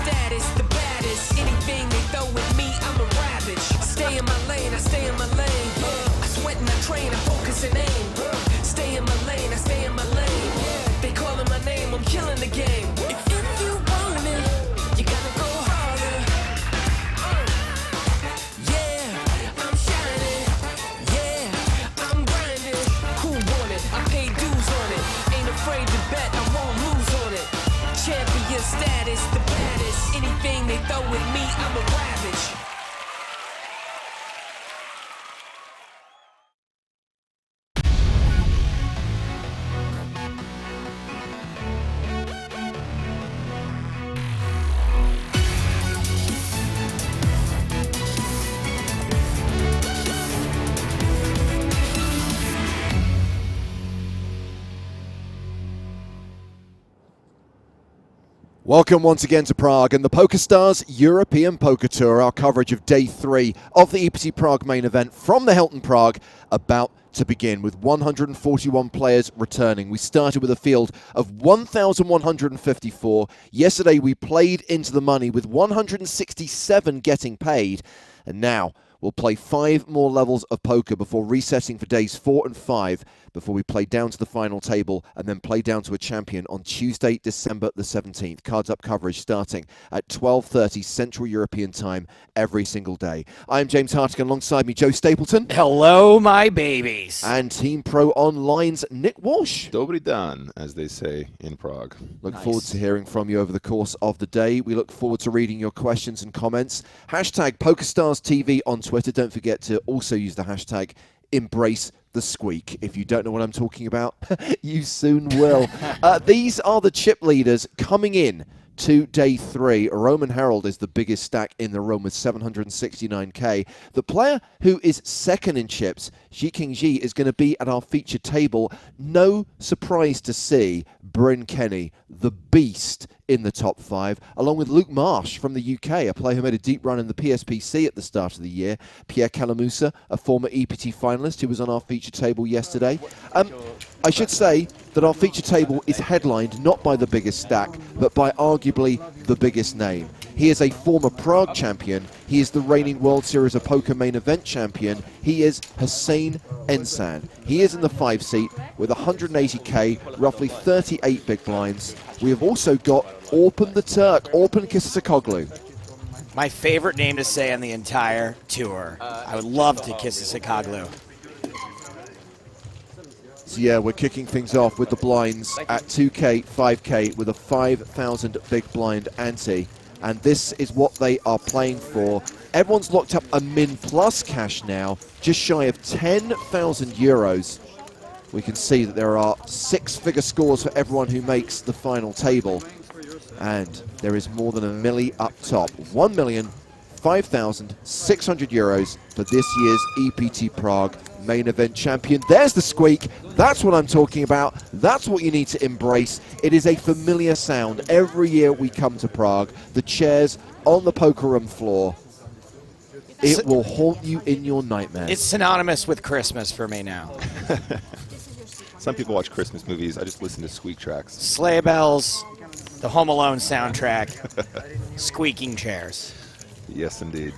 status, the baddest. Anything they throw at me, I'm a ravage. Stay in my lane, I stay in my lane. I sweat and I train, I focus and aim. Stay in my lane, I stay in my lane. They calling my name, I'm killing the game. If you want it, you gotta go harder. Yeah, I'm shining. Yeah, I'm grinding. Who want it? I pay dues on it. Ain't afraid to bet, I won't lose on it. Champion status, the baddest. Anything they throw at me, I'm a ravage. Welcome once again to Prague and the PokerStars European Poker Tour, our coverage of day 3 of the EPT Prague main event from the Hilton Prague, about to begin with 141 players returning. We started with a field of 1,154. Yesterday we played into the money with 167 getting paid, and now we'll play 5 more levels of poker before resetting for days 4 and 5, before we play down to the final table and then play down to a champion on Tuesday, December the 17th. Cards Up coverage starting at 12:30 Central European time every single day. I'm James Hartigan, alongside me Joe Stapleton. Hello, my babies. And Team Pro Online's Nick Walsh. Dobry dan, as they say in Prague. Look forward to hearing from you over the course of the day. We look forward to reading your questions and comments. Hashtag PokerStarsTV on Twitter. Don't forget to also use the hashtag Embrace the Squeak. If you don't know what I'm talking about, you soon will. These are the chip leaders coming in to day 3. Roman Harold is the biggest stack in the room with 769k. The player who is second in chips, Xi King Ji, is going to be at our featured table. No surprise to see Bryn Kenny, the beast, in the top 5, along with Luke Marsh from the UK, a player who made a deep run in the PSPC at the start of the year. Pierre Calamusa, a former EPT finalist who was on our feature table yesterday. I should say that our feature table is headlined not by the biggest stack, but by arguably the biggest name. He is a former Prague champion. He is the reigning World Series of Poker main event champion. He is Hussein Ensan. He is in the 5 seat with 180k, roughly 38 big blinds. We have also got Orpin the Turk, Orpin Kisisakoglu. My favorite name to say on the entire tour. I would love to Kisisakoglu. So yeah, we're kicking things off with the blinds at 2k, 5k with a 5,000 big blind ante. And this is what they are playing for. Everyone's locked up a min plus cash now, just shy of 10,000 euros. We can see that there are 6-figure scores for everyone who makes the final table. And there is more than a milli up top. 1,005,600 euros for this year's EPT Prague main event champion. There's the squeak. That's what I'm talking about. That's what you need to embrace. It is a familiar sound. Every year we come to Prague, the chairs on the poker room floor, it will haunt you in your nightmares. It's synonymous with Christmas for me now. Some people watch Christmas movies. I just listen to squeak tracks. Sleigh bells, the Home Alone soundtrack, squeaking chairs. Yes, indeed.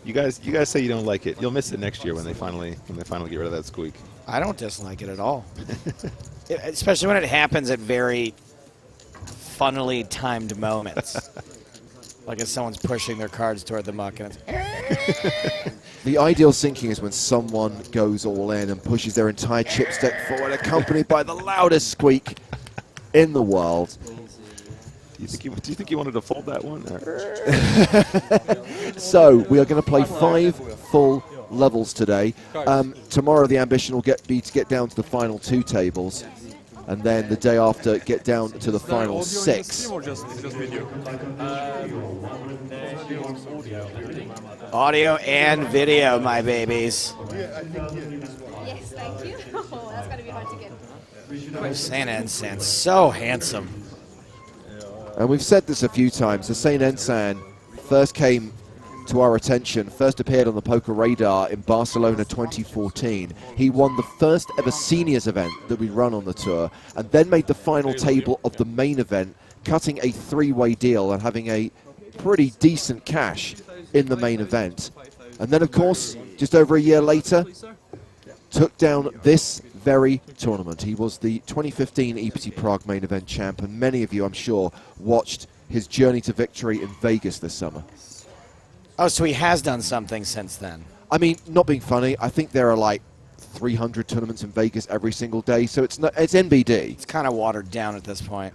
You guys say you don't like it. You'll miss it next year when they finally get rid of that squeak. I don't dislike it at all. Especially when it happens at very funnily timed moments. Like if someone's pushing their cards toward the muck and it's... The ideal sinking is when someone goes all in and pushes their entire chip stack forward, accompanied by the loudest squeak in the world. Do you think you wanted to fold that one? So we are going to play 5 full levels today. Tomorrow the ambition will be to get down to the final 2 tables, and then the day after get down to the final 6. Audio and video, my babies. Yes, thank you. Oh, that's going to be hard to get. Hussein Ensan, so handsome. And we've said this a few times. Hussein Ensan first came to our attention, first appeared on the Poker Radar in Barcelona 2014. He won the first ever seniors event that we run on the tour, and then made the final table of the main event, cutting a three-way deal and having a pretty decent cash in the main event. And then, of course, just over a year later, took down this very tournament. He was the 2015 EPT Prague main event champ, and many of you, I'm sure, watched his journey to victory in Vegas this summer. Oh, so he has done something since then. I mean, not being funny, I think there are like 300 tournaments in Vegas every single day, so it's NBD. It's kind of watered down at this point.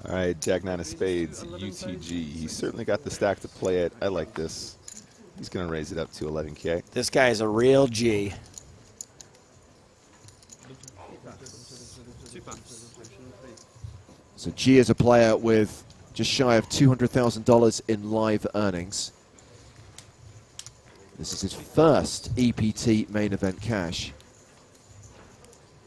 All right, Jack 9 of spades, UTG. He's certainly got the stack to play it. I like this. He's going to raise it up to 11K. This guy is a real G. So G is a player with just shy of $200,000 in live earnings. This is his first EPT main event cash.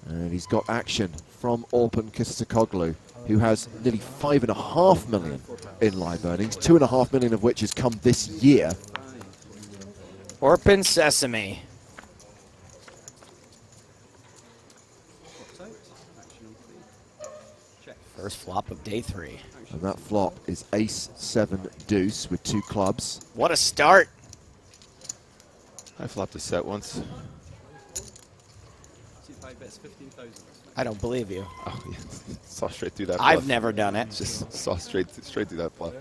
And he's got action from Orpin Kisasakoglu, who has nearly $5.5 million in live earnings, $2.5 million of which has come this year. Orpin Sesame. First flop of day 3. And that flop is ace-7 deuce with 2 clubs. What a start. I flopped a set once. I don't believe you. Oh, yeah. Saw straight through that bluff. I've never done it. Just saw straight through that bluff.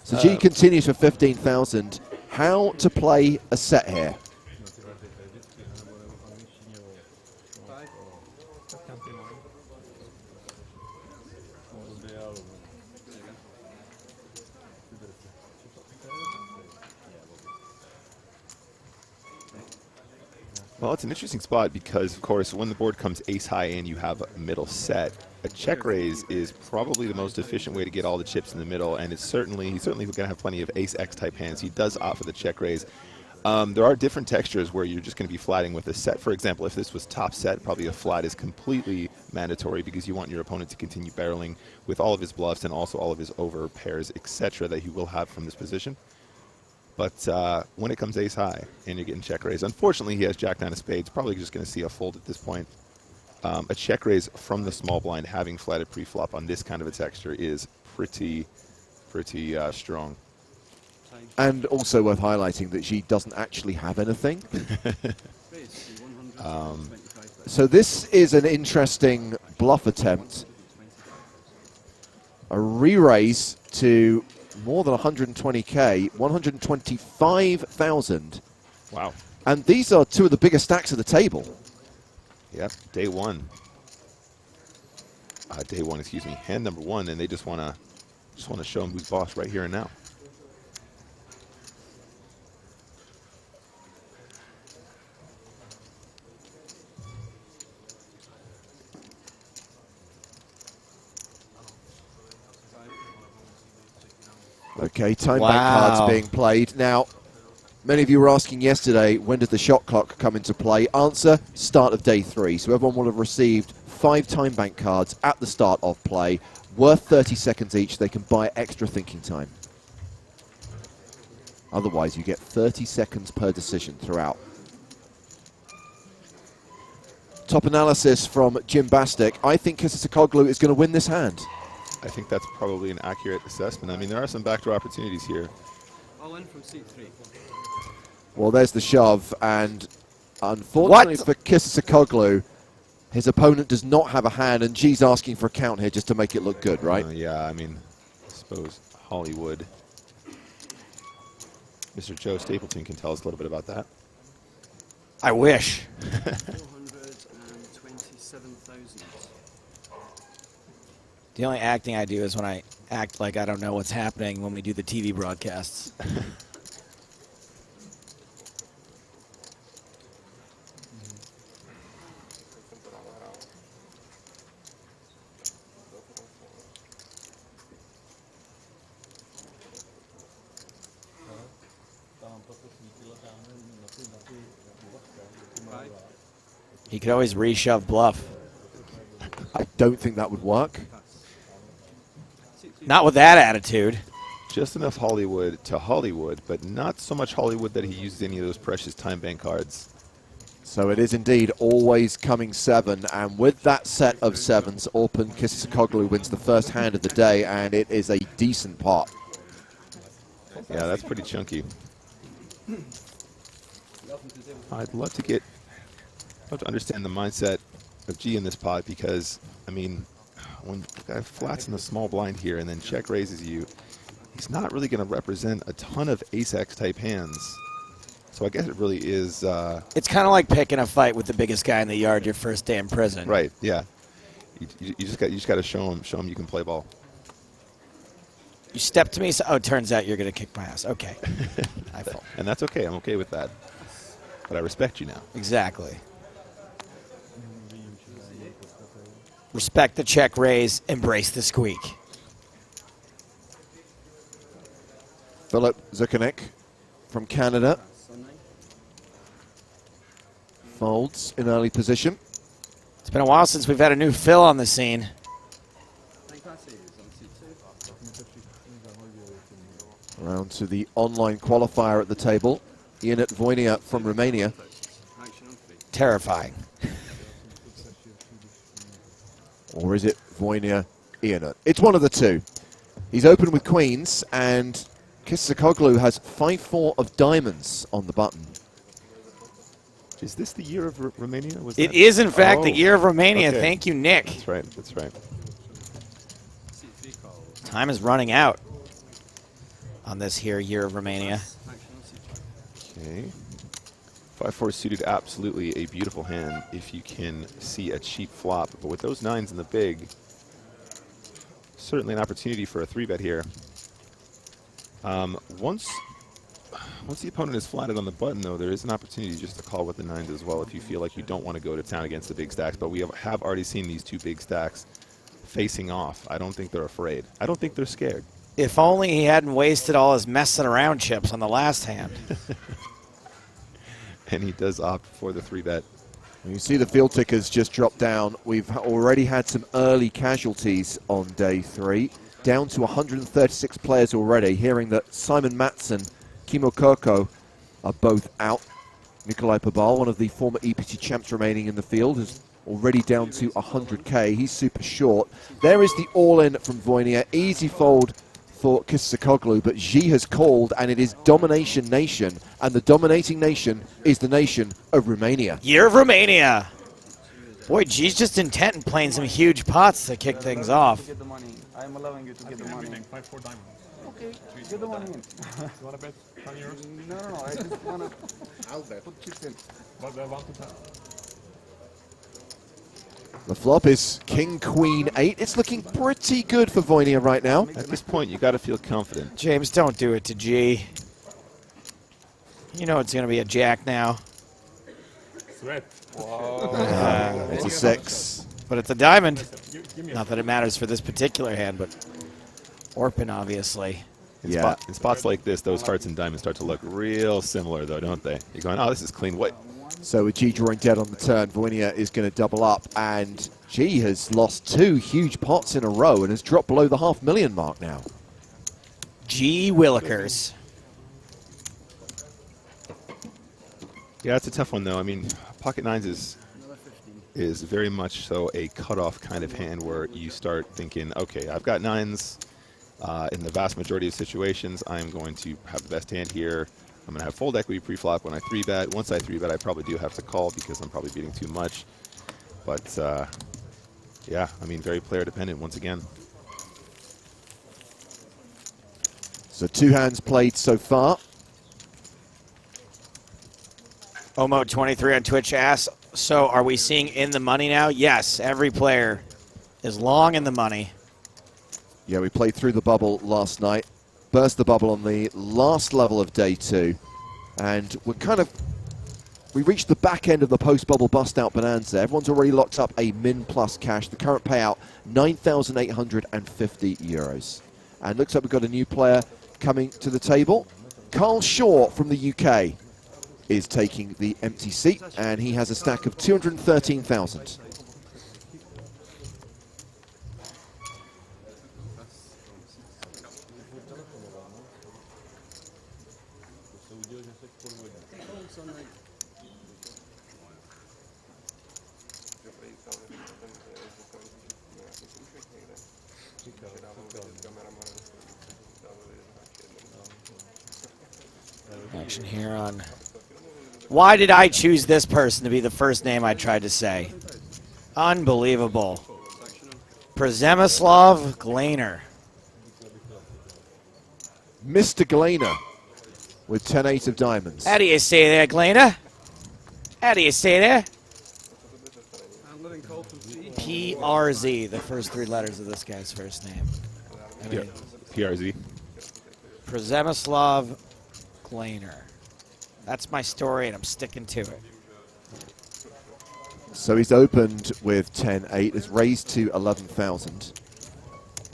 So G continues for 15,000. How to play a set here? Well, it's an interesting spot because, of course, when the board comes ace high and you have a middle set, a check raise is probably the most efficient way to get all the chips in the middle, and he's certainly going to have plenty of ace X type hands. He does opt for the check raise. There are different textures where you're just going to be flatting with a set. For example, if this was top set, probably a flat is completely mandatory because you want your opponent to continue barreling with all of his bluffs and also all of his over pairs, etc., that he will have from this position. But when it comes ace high and you're getting check raise, unfortunately he has Jack 9 of spades, probably just going to see a fold at this point. A check raise from the small blind having flatted pre-flop on this kind of a texture is pretty strong. And also worth highlighting that G doesn't actually have anything. So this is an interesting bluff attempt. A re-raise to more than 120K, 125,000. Wow. And these are two of the biggest stacks of the table. Yep, day one. Excuse me, hand number 1, and they just want to show him who's boss right here and now. Okay, time bank cards being played. Now, many of you were asking yesterday, when did the shot clock come into play? Answer, start of day 3. So everyone will have received 5 time bank cards at the start of play, worth 30 seconds each. They can buy extra thinking time. Otherwise, you get 30 seconds per decision throughout. Top analysis from Jim Bastic. I think Kisasakoglu is going to win this hand. I think that's probably an accurate assessment. I mean, there are some backdoor opportunities here. All in from seat 3. Well, there's the shove, and unfortunately for Kisasakoglu, his opponent does not have a hand, and G's asking for a count here just to make it look good, right? Yeah, I mean, I suppose Hollywood. Mr. Joe Stapleton can tell us a little bit about that. I wish. 427,000. The only acting I do is when I act like I don't know what's happening when we do the TV broadcasts. He could always reshove bluff. I don't think that would work. Not with that attitude. Just enough Hollywood to Hollywood, but not so much Hollywood that he uses any of those precious time bank cards. So it is indeed always coming 7, and with that set of 7s, Orpin Kisakoglu wins the first hand of the day, and it is a decent pot. Yeah, that's pretty chunky. I'd love to understand the mindset of G in this pot, because, I mean, when the guy flats in the small blind here and then check raises you, he's not really going to represent a ton of ace-x type hands. So I guess it really is. It's kind of like picking a fight with the biggest guy in the yard your first day in prison. Right. Yeah. You just got to show him you can play ball. You step to me. So, oh, turns out you're going to kick my ass. Okay. I fall. And that's okay. I'm okay with that. But I respect you now. Exactly. Respect the check raise. Embrace the squeak. Philip Zukanek from Canada folds in early position. It's been a while since we've had a new Phil on the scene. Around to the online qualifier at the table. Ionut Voinia from Romania. Terrifying. Or is it Voinia Ionut? It's one of the two. He's open with queens, and Kisakoglu has 5-4 of diamonds on the button. Is this the year of Romania? It is, in fact, the year of Romania. Okay. Thank you, Nick. That's right. That's right. Time is running out on this here year of Romania. Okay. 5-4 suited, absolutely a beautiful hand if you can see a cheap flop. But with those 9s in the big, certainly an opportunity for a 3-bet here. Once the opponent is flatted on the button, though, there is an opportunity just to call with the 9s as well if you feel like you don't want to go to town against the big stacks. But we have already seen these two big stacks facing off. I don't think they're afraid. I don't think they're scared. If only he hadn't wasted all his messing around chips on the last hand. And he does opt for the 3-bet. You see the field tickers just drop down. We've already had some early casualties on day 3. Down to 136 players already, hearing that Simon Matson, Kimo Kirko are both out. Nikolai Pabal, one of the former EPT champs remaining in the field, is already down to 100k. He's super short. There is the all-in from Voinia. Easy fold for Kisakoglu, but Xi has called, and it is Domination Nation, and the dominating nation is the nation of Romania. Year of Romania. Boy, G's just intent in playing some huge pots to kick things off. Get the money. I'm allowing you to get the money. 5-4 diamonds. Okay, get the money in. You want to bet 10 euros? No, I just want to. I'll bet. Put chips in. But 1 to 10. The flop is King Queen 8. It's looking pretty good for Voinia right now. At this point, you got to feel confident. James, don't do it to G. You know it's going to be a jack now. Sweat. It's a 6. But it's a diamond. Not that it matters for this particular hand, but Orpin, obviously. Yeah. In spots like this, those hearts and diamonds start to look real similar, though, don't they? You're going, oh, this is clean. What? So with G drawing dead on the turn, Voinia is going to double up, and G has lost 2 huge pots in a row and has dropped below the $500,000 mark now. G Willikers. Yeah, it's a tough one, though. I mean, pocket 9s is very much so a cutoff kind of hand where you start thinking, okay, I've got 9s. In the vast majority of situations, I'm going to have the best hand here. I'm going to have fold equity pre-flop when I 3-bet. Once I 3-bet, I probably do have to call because I'm probably beating too much. But, yeah, I mean, very player dependent once again. So 2 hands played so far. Omo23 on Twitch asks, so are we seeing in the money now? Yes, every player is long in the money. Yeah, we played through the bubble last night. Burst the bubble on the last level of day 2. And we reached the back end of the post-bubble bust-out bonanza. Everyone's already locked up a min plus cash. The current payout, 9,850 euros. And looks like we've got a new player coming to the table. Carl Shaw from the UK is taking the empty seat, and he has a stack of 213,000. Action here on. Why did I choose this person to be the first name I tried to say? Unbelievable. Przemysław Glaner. Mr. Glaner with 10-8 of diamonds. How do you say there, Glaner? How do you say there? PRZ, the first 3 letters of this guy's first name. I mean, PRZ. Przemysław Glaner. That's my story, and I'm sticking to it. So he's opened with 10-8. It's raised to 11,000.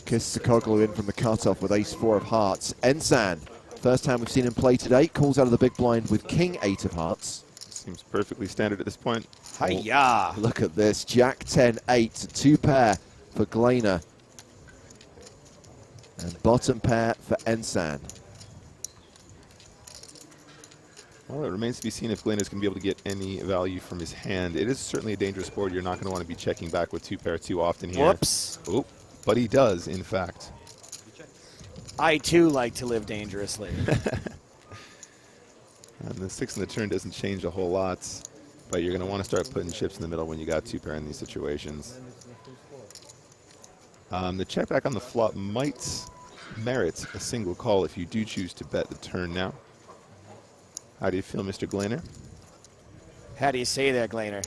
Kisakoglu in from the cutoff with ace-4 of hearts. Ensan, first time we've seen him play today, calls out of the big blind with king-8 of hearts. Seems perfectly standard at this point. Hiya! Look at this, Jack 10-8, 2-pair for Glaner. And bottom pair for Ensan. Well, it remains to be seen if Glaner's going to be able to get any value from his hand. It is certainly a dangerous board. You're not going to want to be checking back with 2-pair too often here. Whoops. Oh, but he does, in fact. I, too, like to live dangerously. And the 6 in the turn doesn't change a whole lot, but you're going to want to start putting chips in the middle when you got 2-pair in these situations. The check back on the flop might merit a single call if you do choose to bet the turn now. How do you feel, Mr. Glaner? How do you say that, Glaner?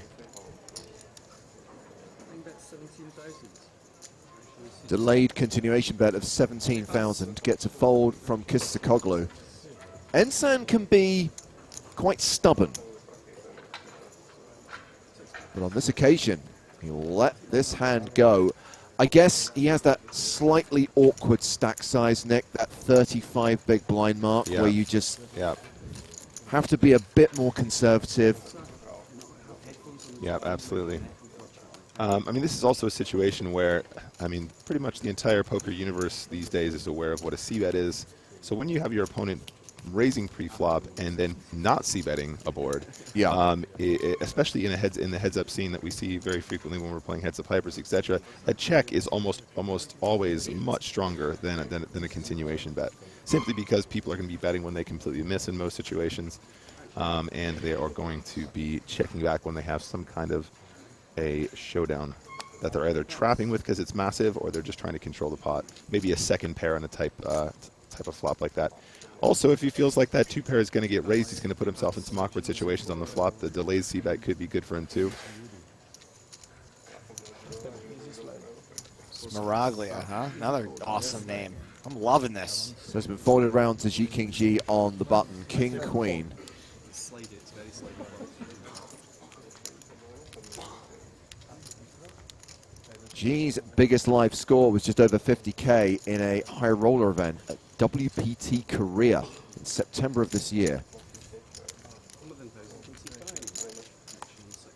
Delayed continuation bet of 17,000. Gets a fold from Kisakoglu. Ensan can be quite stubborn. But on this occasion, he'll let this hand go. I guess he has that slightly awkward stack size, Nick, that 35 big blind mark, where you just have to be a bit more conservative. Yeah, absolutely. I mean, this is also a situation where, I mean, pretty much the entire poker universe these days is aware of what a c-bet is. So when you have your opponent raising pre-flop and then not c-betting a board, especially in the heads-up scene that we see very frequently when we're playing heads-up hypers, etc., a check is almost always much stronger than a continuation bet, simply because people are going to be betting when they completely miss in most situations, and they are going to be checking back when they have some kind of a showdown that they're either trapping with because it's massive, or they're just trying to control the pot. Maybe a second pair on a type of flop like that. Also, if he feels like that 2-pair is going to get raised, he's going to put himself in some awkward situations on the flop. The delayed c-bet could be good for him too. Smaraglia, huh? Another awesome name. I'm loving this. So it's been folded around to G King G on the button. King Queen. G's biggest live score was just over 50K in a high roller event at WPT Korea in September of this year.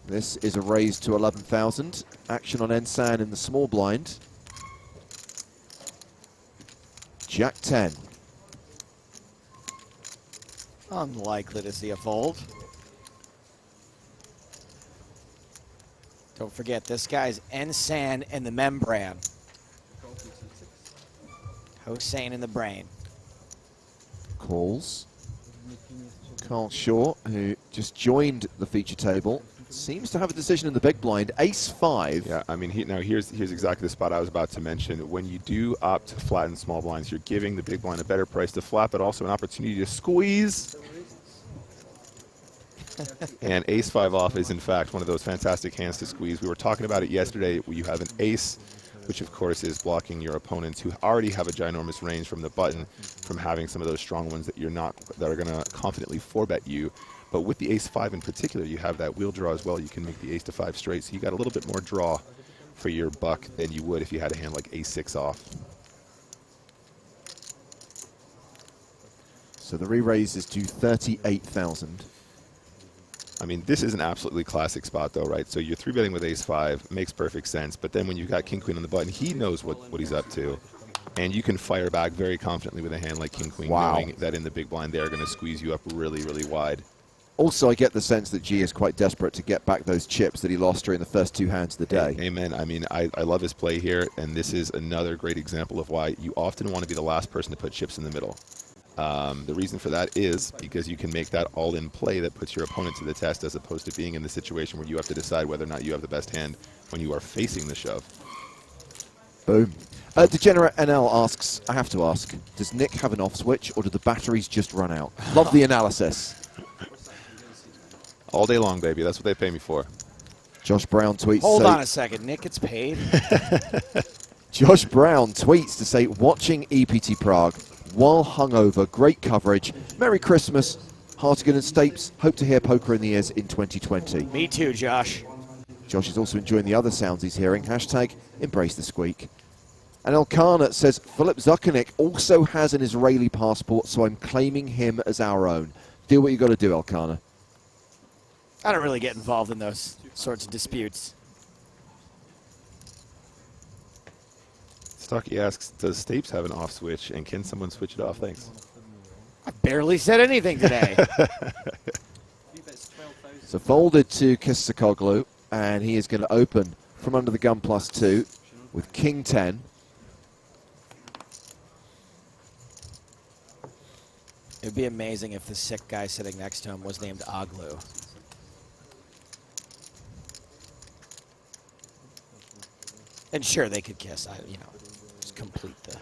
This is a raise to 11,000. Action on Ensan in the small blind. Jack 10. Unlikely to see a fold. Don't forget, this guy's Ensan and the membrane. Hossein in the brain. Calls. Carl Shaw, who just joined the feature table, seems to have a decision in the big blind. Ace-5. Yeah, I mean, here's exactly the spot I was about to mention. When you do opt to flatten small blinds, you're giving the big blind a better price to flap, but also an opportunity to squeeze. And ace-5 off is, in fact, one of those fantastic hands to squeeze. We were talking about it yesterday. You have an ace, which, of course, is blocking your opponents who already have a ginormous range from the button from having some of those strong ones that are going to confidently 4-bet you. But with the ace-5 in particular, you have that wheel draw as well. You can make the ace-to-5 straight, so you got a little bit more draw for your buck than you would if you had a hand like ace-6 off. So the re-raise is to 38,000. I mean, this is an absolutely classic spot, though, right? So you're 3-betting with ace-5, makes perfect sense. But then when you've got king-queen on the button, he knows what he's up to. And you can fire back very confidently with a hand like king-queen, knowing that in the big blind they're going to squeeze you up really, really wide. Also, I get the sense that G is quite desperate to get back those chips that he lost during the first 2 hands of the day. Amen. I mean, I love his play here, and this is another great example of why you often want to be the last person to put chips in the middle. The reason for that is because you can make that all-in play that puts your opponent to the test, as opposed to being in the situation where you have to decide whether or not you have the best hand when you are facing the shove. Boom. Degenerate NL asks, I have to ask, does Nick have an off switch, or do the batteries just run out? Love the analysis. All day long, baby. That's what they pay me for. Josh Brown tweets. Hold on a second. Nick gets paid? Josh Brown tweets to say, watching EPT Prague while hungover, great coverage. Merry Christmas, Hartigan and Stapes. Hope to hear Poker in the Ears in 2020. Me too, Josh. Josh is also enjoying the other sounds he's hearing. Hashtag embrace the squeak. And Elkana says, Philip Zuckernick also has an Israeli passport, so I'm claiming him as our own. Do what you got to do, Elkana. I don't really get involved in those sorts of disputes. Stocky asks, does Stapes have an off switch, and can someone switch it off? Thanks. I barely said anything today. So folded to Kisakoglu, and he is going to open from under the gun +2 with King 10. It would be amazing if the sick guy sitting next to him was named Aglu. And sure, they could kiss. Just complete the...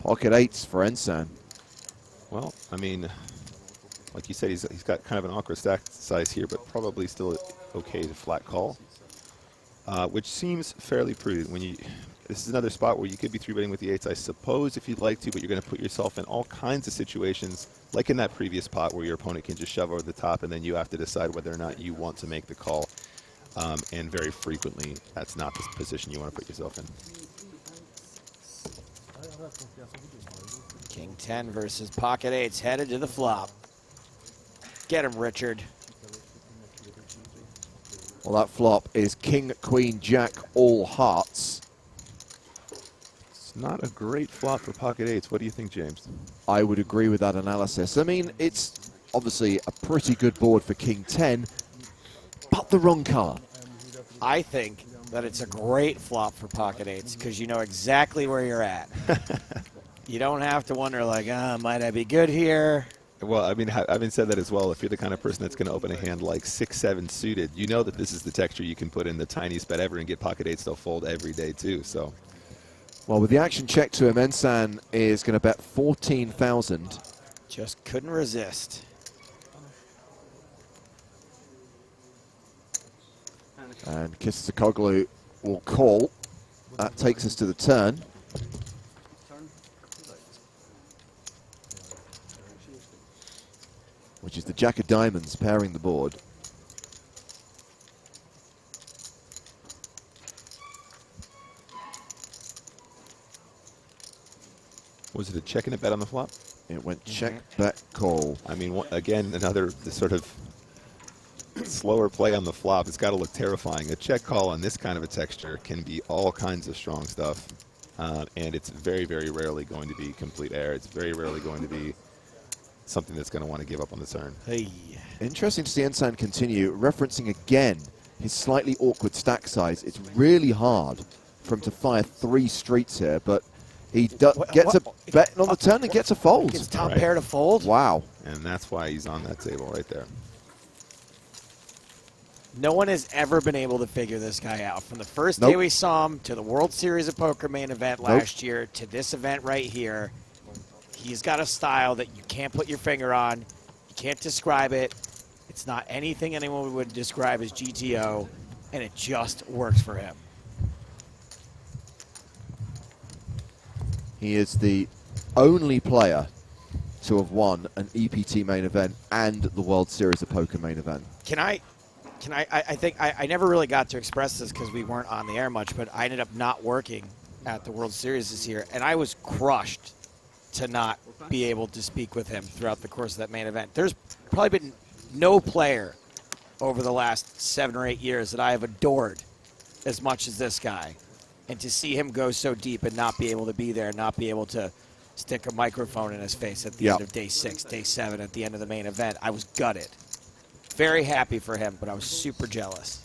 Pocket 8s for Ensan. Well, I mean, like you said, he's got kind of an awkward stack size here, but probably still okay to flat call, which seems fairly prudent. This is another spot where you could be 3-betting with the 8s, I suppose, if you'd like to, but you're going to put yourself in all kinds of situations, like in that previous pot where your opponent can just shove over the top, and then you have to decide whether or not you want to make the call. And very frequently, that's not the position you want to put yourself in. King 10 versus Pocket 8s headed to the flop. Get him, Richard. Well, that flop is King, Queen, Jack, all hearts. It's not a great flop for Pocket 8s. What do you think, James? I would agree with that analysis. I mean, it's obviously a pretty good board for King 10, but the wrong color. I think that it's a great flop for Pocket 8s because you know exactly where you're at. You don't have to wonder, like, might I be good here? Well, I mean, having said that as well, if you're the kind of person that's going to open a hand like 6-7 suited, you know that this is the texture you can put in the tiniest bet ever and get Pocket 8s to fold every day too. So, well, with the action check to him, Ensan is going to bet 14,000. Just couldn't resist. And Kisakoglu will call. That takes us to the turn. Which is the Jack of Diamonds pairing the board. was it a check and a bet on the flop? It went check, bet, call. I mean, again, another sort of slower play on the flop. It's got to look terrifying. A check call on this kind of a texture can be all kinds of strong stuff. And it's very, very rarely going to be complete air. It's very rarely going to be something that's going to want to give up on the turn. Hey. Interesting to see Ensan continue, referencing again his slightly awkward stack size. It's really hard for him to fire 3 streets here, but he gets a bet on the turn and gets a fold. Gets top pair to fold. Wow. And that's why he's on that table right there. No one has ever been able to figure this guy out. From the first day we saw him to the World Series of Poker main event last year to this event right here, he's got a style that you can't put your finger on. You can't describe it. It's not anything anyone would describe as GTO, and it just works for him. He is the only player to have won an EPT main event and the World Series of Poker main event. I think I never really got to express this because we weren't on the air much, but I ended up not working at the World Series this year, and I was crushed to not be able to speak with him throughout the course of that main event. There's probably been no player over the last 7 or 8 years that I have adored as much as this guy. And to see him go so deep and not be able to be there, not be able to stick a microphone in his face at the end of day 6, day 7, at the end of the main event. I was gutted. Very happy for him, but I was super jealous.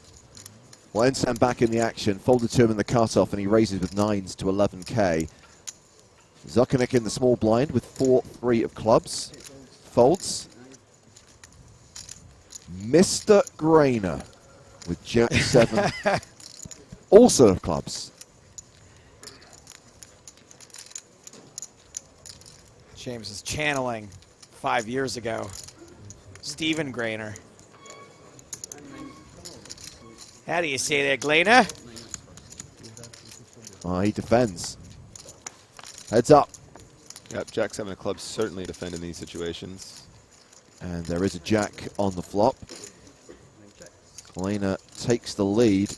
Well, Ensan back in the action, folded to him in the cutoff, and he raises with 9s to 11k. Zuckernick in the small blind with 4-3 of clubs. Folds. Mr. Grainer with Jack 7, also of clubs. James is channeling 5 years ago. Stephen Grainer. How do you say that, Glainer? Oh, he defends. Heads up. Yep, Jack 7 of clubs certainly defend in these situations. And there is a jack on the flop. Glainer takes the lead.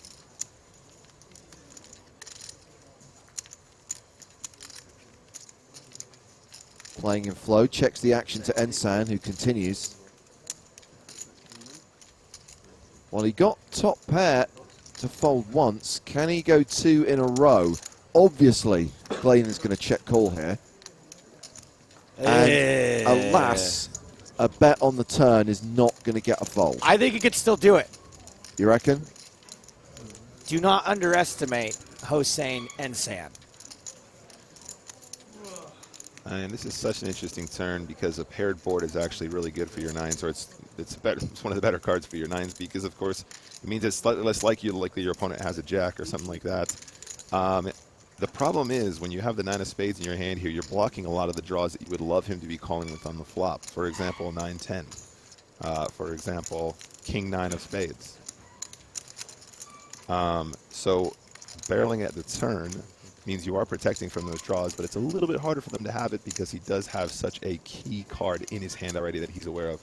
Playing in flow, checks the action to Ensan, who continues. Well, he got top pair to fold once. Can he go 2 in a row? Obviously, Glainer's going to check call here. And alas, a bet on the turn is not going to get a fold. I think he could still do it. You reckon? Do not underestimate Hossein Ensan. And this is such an interesting turn because a paired board is actually really good for your 9s, or it's one of the better cards for your 9s because, of course, it means it's slightly less likely your opponent has a jack or something like that. The problem is when you have the 9 of spades in your hand here, you're blocking a lot of the draws that you would love him to be calling with on the flop. For example, 9-10. For example, King 9 of spades. So barreling at the turn means you are protecting from those draws, but it's a little bit harder for them to have it because he does have such a key card in his hand already that he's aware of.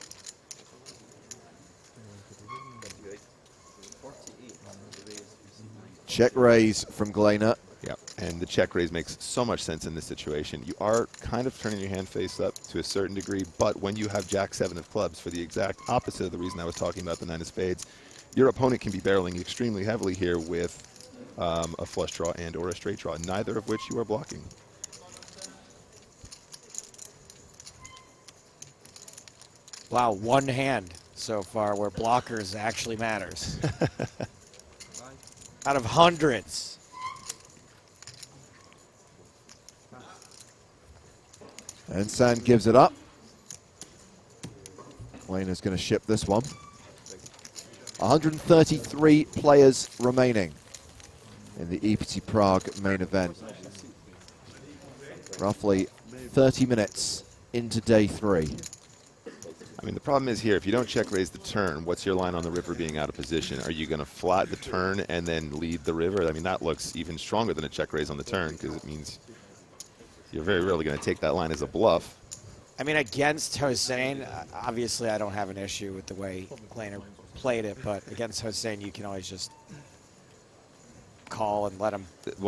Check raise from Glainer. Yeah, and the check raise makes so much sense in this situation. You are kind of turning your hand face up to a certain degree, but when you have Jack 7 of clubs, for the exact opposite of the reason I was talking about the 9 of spades, your opponent can be barreling extremely heavily here with a flush draw and or a straight draw, neither of which you are blocking. Wow, one hand so far where blockers actually matters. Out of hundreds. Ensan gives it up. Glainer's going to ship this one. 133 players remaining in the EPT Prague main event. Roughly 30 minutes into day 3. I mean, the problem is here, if you don't check raise the turn, what's your line on the river being out of position? Are you going to flat the turn and then lead the river? I mean, that looks even stronger than a check raise on the turn because it means you're very rarely going to take that line as a bluff. I mean, against Hossein, obviously I don't have an issue with the way Glainer played it, but against Hossein, you can always just call and let him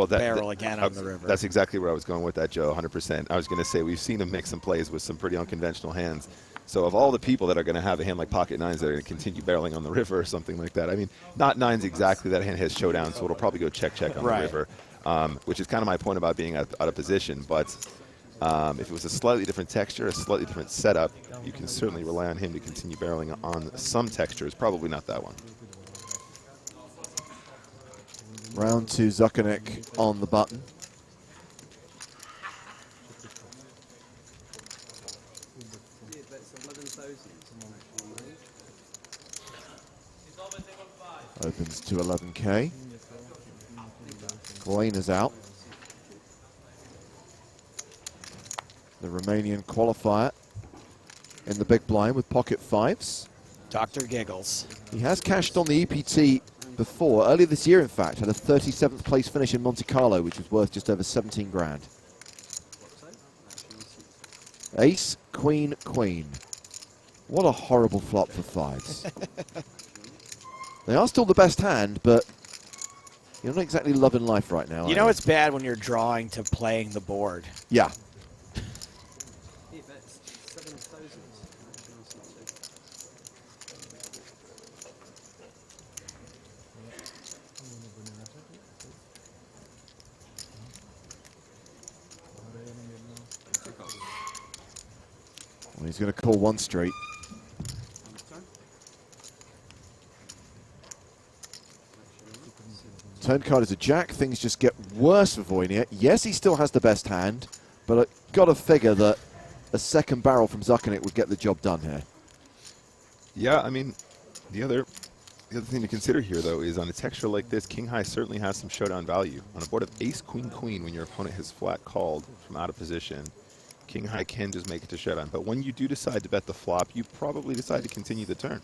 barrel again on the river. That's exactly where I was going with that, Joe, 100%. I was going to say we've seen him make some plays with some pretty unconventional hands. So of all the people that are going to have a hand like pocket 9s that are going to continue barreling on the river or something like that, I mean, not 9s exactly. That hand has showdown, so it'll probably go check on the river, which is kind of my point about being out of position. But if it was a slightly different texture, a slightly different setup, you can certainly rely on him to continue barreling on some textures, probably not that one. Round 2, Zuckernick on the button. Opens to 11k. Glainer's out. The Romanian qualifier in the big blind with pocket 5s. Dr. Giggles. He has cashed on the EPT before. Earlier this year, in fact, had a 37th place finish in Monte Carlo, which was worth just over 17 grand. Ace, queen, queen. What a horrible flop for 5s. They are still the best hand, but you're not exactly loving life right now. You know it's bad when you're drawing to playing the board. Yeah. He's going to call one straight. Turn card is a jack. Things just get worse for Wojniak. Yes, he still has the best hand, but I got to figure that a second barrel from Zuckernick would get the job done here. Yeah, I mean, the other thing to consider here, though, is on a texture like this, King High certainly has some showdown value. On a board of Ace, Queen, Queen, when your opponent has flat called from out of position, King High can just make it to showdown. But when you do decide to bet the flop, you probably decide to continue the turn.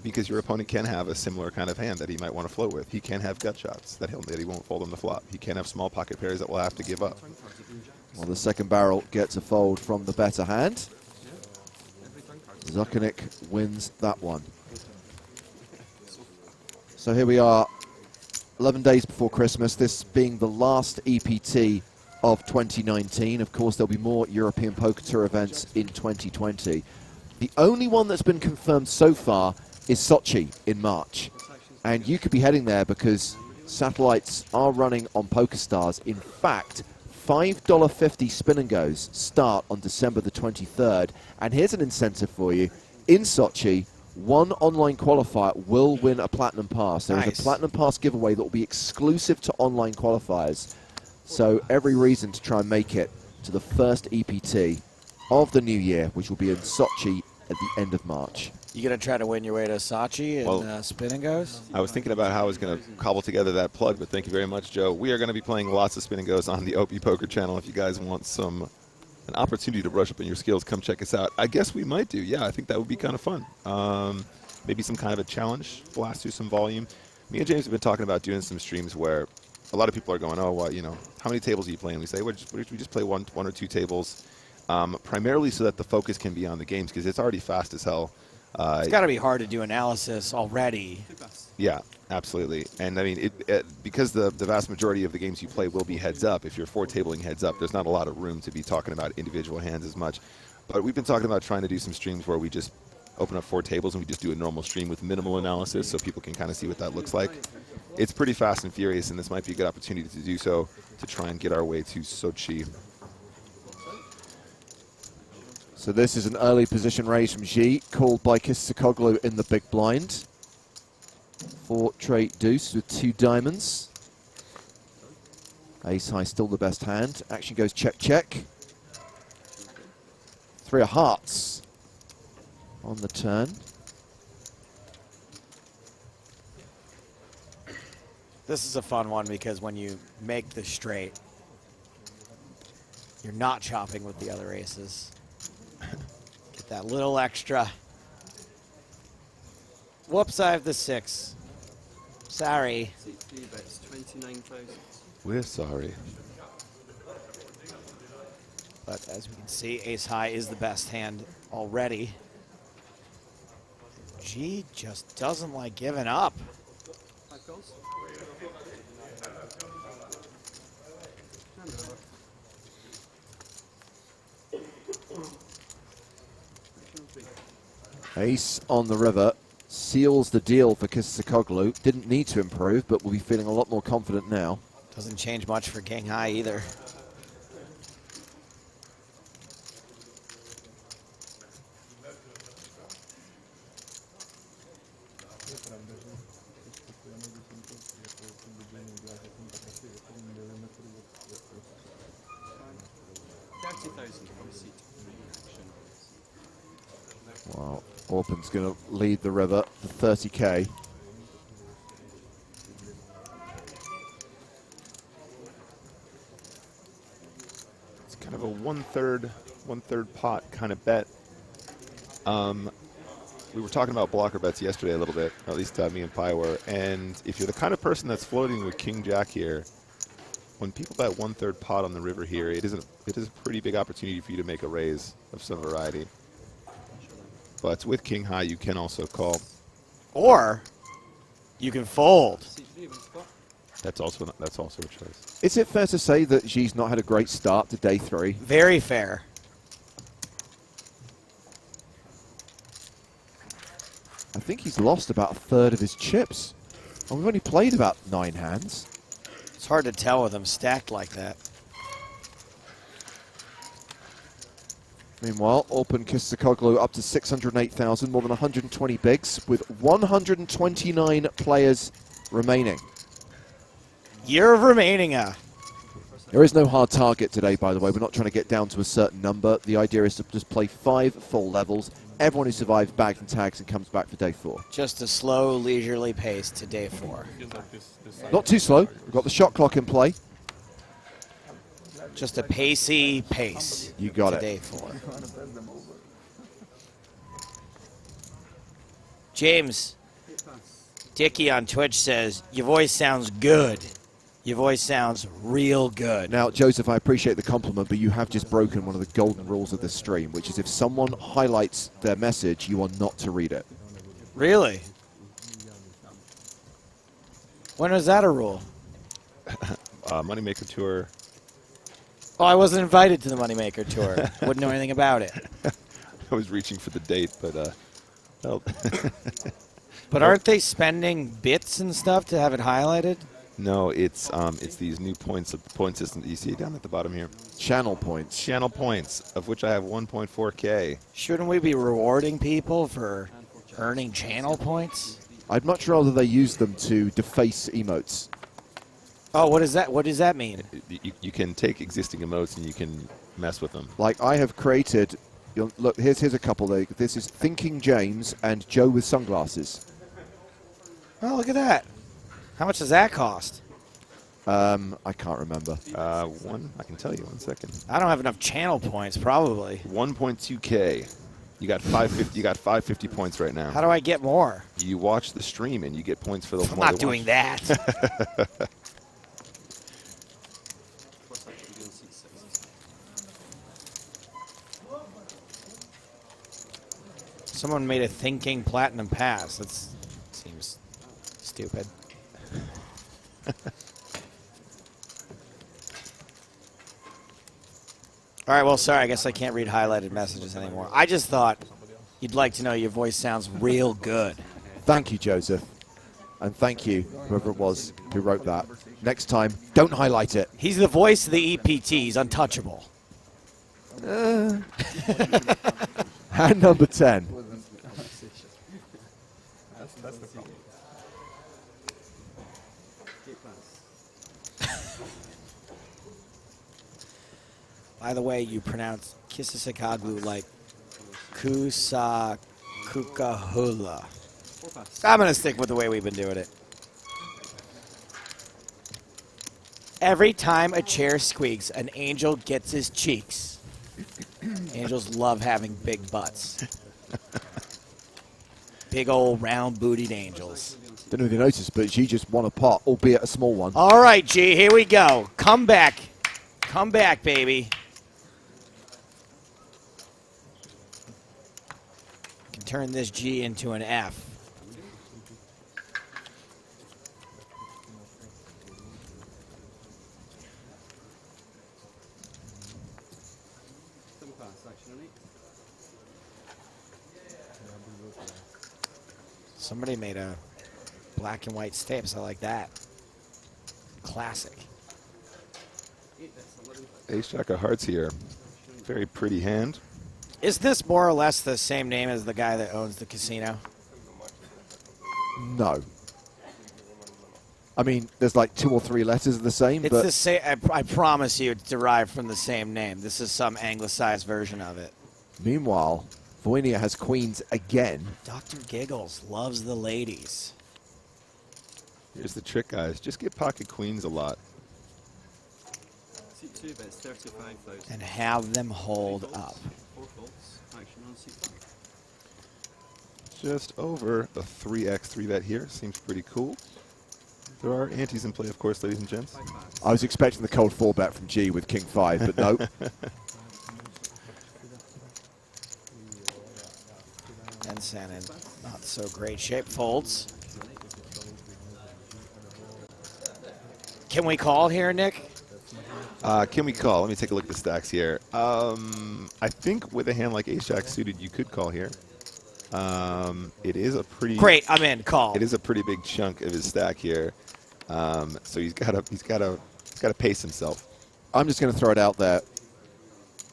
Because your opponent can have a similar kind of hand that he might want to float with. He can have gut shots that he won't fold on the flop. He can have small pocket pairs that will have to give up. Well, the second barrel gets a fold from the better hand. Zuckernick wins that one. So here we are, 11 days before Christmas, this being the last EPT of 2019. Of course, there'll be more European Poker Tour events in 2020. The only one that's been confirmed so far is Sochi in March. And you could be heading there because satellites are running on PokerStars. In fact, $5.50 spin and goes start on December the 23rd. And here's an incentive for you. In Sochi, one online qualifier will win a Platinum Pass. There is a Platinum Pass giveaway that will be exclusive to online qualifiers. So every reason to try and make it to the first EPT of the new year, which will be in Sochi at the end of March. You going to try to win your way to Sochi and spin and goes? I was thinking about how I was going to cobble together that plug, but thank you very much, Joe. We are going to be playing lots of spin and goes on the OP Poker channel. If you guys want an opportunity to brush up on your skills, come check us out. I guess we might do. Yeah, I think that would be kind of fun. Maybe some kind of a challenge, blast through some volume. Me and James have been talking about doing some streams where a lot of people are going, oh, well, you know, how many tables are you playing? We say, we just play one or two tables. Primarily so that the focus can be on the games, because it's already fast as hell. It's got to be hard to do analysis already. Yeah, absolutely. And I mean, because the vast majority of the games you play will be heads up, if you're tabling heads up, there's not a lot of room to be talking about individual hands as much. But we've been talking about trying to do some streams where we just open up 4 tables and we just do a normal stream with minimal analysis so people can kind of see what that looks like. It's pretty fast and furious, and this might be a good opportunity to do so, to try and get our way to Sochi. So this is an early position raise from G, called by Kisakoglu in the big blind. 4 trade deuce with 2 diamonds. Ace high still the best hand. Action goes check, check. 3 of hearts on the turn. This is a fun one because when you make the straight, you're not chopping with the other aces. Get that little extra. Whoops, I have the 6. Sorry. We're sorry. But as we can see, ace high is the best hand already. G just doesn't like giving up. Ace on the river seals the deal for Kisakoglu. Didn't need to improve, but will be feeling a lot more confident now. Doesn't change much for King High either. Wow, Orpin's going to lead the river for 30K. It's kind of a one-third pot kind of bet. We were talking about blocker bets yesterday a little bit, or at least me and Pi were, and if you're the kind of person that's floating with King Jack here, when people bet one-third pot on the river here, it is a pretty big opportunity for you to make a raise of some variety. But with King High, you can also call. Or you can fold. That's also a choice. Is it fair to say that G's not had a great start to day 3? Very fair. I think he's lost about 1/3 of his chips. And we've only played about 9 hands. It's hard to tell with them stacked like that. Meanwhile, Orpin Kistakoglu up to 608,000, more than 120 bigs, with 129 players remaining. Year of remaining. There is no hard target today, by the way. We're not trying to get down to a certain number. The idea is to just play 5 full levels. Everyone who survives bags and tags and comes back for day 4. Just a slow, leisurely pace to day 4. Not too slow. We've got the shot clock in play. Just a pacey pace. You got to it. Day 4. James, Dickie on Twitch says, your voice sounds good. Your voice sounds real good. Now, Joseph, I appreciate the compliment, but you have just broken one of the golden rules of this stream, which is if someone highlights their message, you are not to read it. Really? When was that a rule? Moneymaker Tour. Oh, I wasn't invited to the Moneymaker Tour. Wouldn't know anything about it. I was reaching for the date, but well. But aren't they spending bits and stuff to have it highlighted? No, it's these new points of the point system that you see down at the bottom here. Channel points. Channel points, of which I have 1.4K. Shouldn't we be rewarding people for earning channel points? I'd much rather they use them to deface emotes. Oh, what is that? What does that mean? You can take existing emotes and you can mess with them. Like I have created, look, here's a couple. This is Thinking James and Joe with sunglasses. Oh, look at that. How much does that cost? I can't remember. I can tell you, 1 second. I don't have enough channel points, probably. 1.2K. You got 550. You got 550 points right now. How do I get more? You watch the stream and you get points for the. I'm not doing that. Someone made a thinking platinum pass. That seems stupid. All right, well, sorry. I guess I can't read highlighted messages anymore. I just thought you'd like to know your voice sounds real good. Thank you, Joseph. And thank you, whoever it was who wrote that. Next time, don't highlight it. He's the voice of the EPT. He's untouchable. And number 10. That's the problem. By the way, you pronounce Kisisakaglu like Kusakukahula. I'm going to stick with the way we've been doing it. Every time a chair squeaks, an angel gets his cheeks. Angels love having big butts. Big old round-bootied angels. Don't know if you noticed, but G just won a pot, albeit a small one. All right, G, here we go. Come back. Come back, baby. Can turn this G into an F. Somebody made a black and white stamps. I like that. Classic. Ace Jack of Hearts here. Very pretty hand. Is this more or less the same name as the guy that owns the casino? No. I mean, there's like 2 or 3 letters the same, It's but the same. I promise you, it's derived from the same name. This is some anglicized version of it. meanwhile, Voinia has queens again. Dr. Giggles loves the ladies. Here's the trick, guys. Just get pocket queens a lot. And have them hold up. Just over a 3x 3-bet here. Seems pretty cool. There are antes in play, of course, ladies and gents. I was expecting the cold 4-bet from G with King 5, but no. Ensign in not so great shape. Folds. Can we call here, Nick? Can we call? Let me take a look at the stacks here. I think with a hand like Ace Jack suited, you could call here. It is a pretty Great, I'm in. Call. It is a pretty big chunk of his stack here. So he's got to pace himself. I'm just going to throw it out there.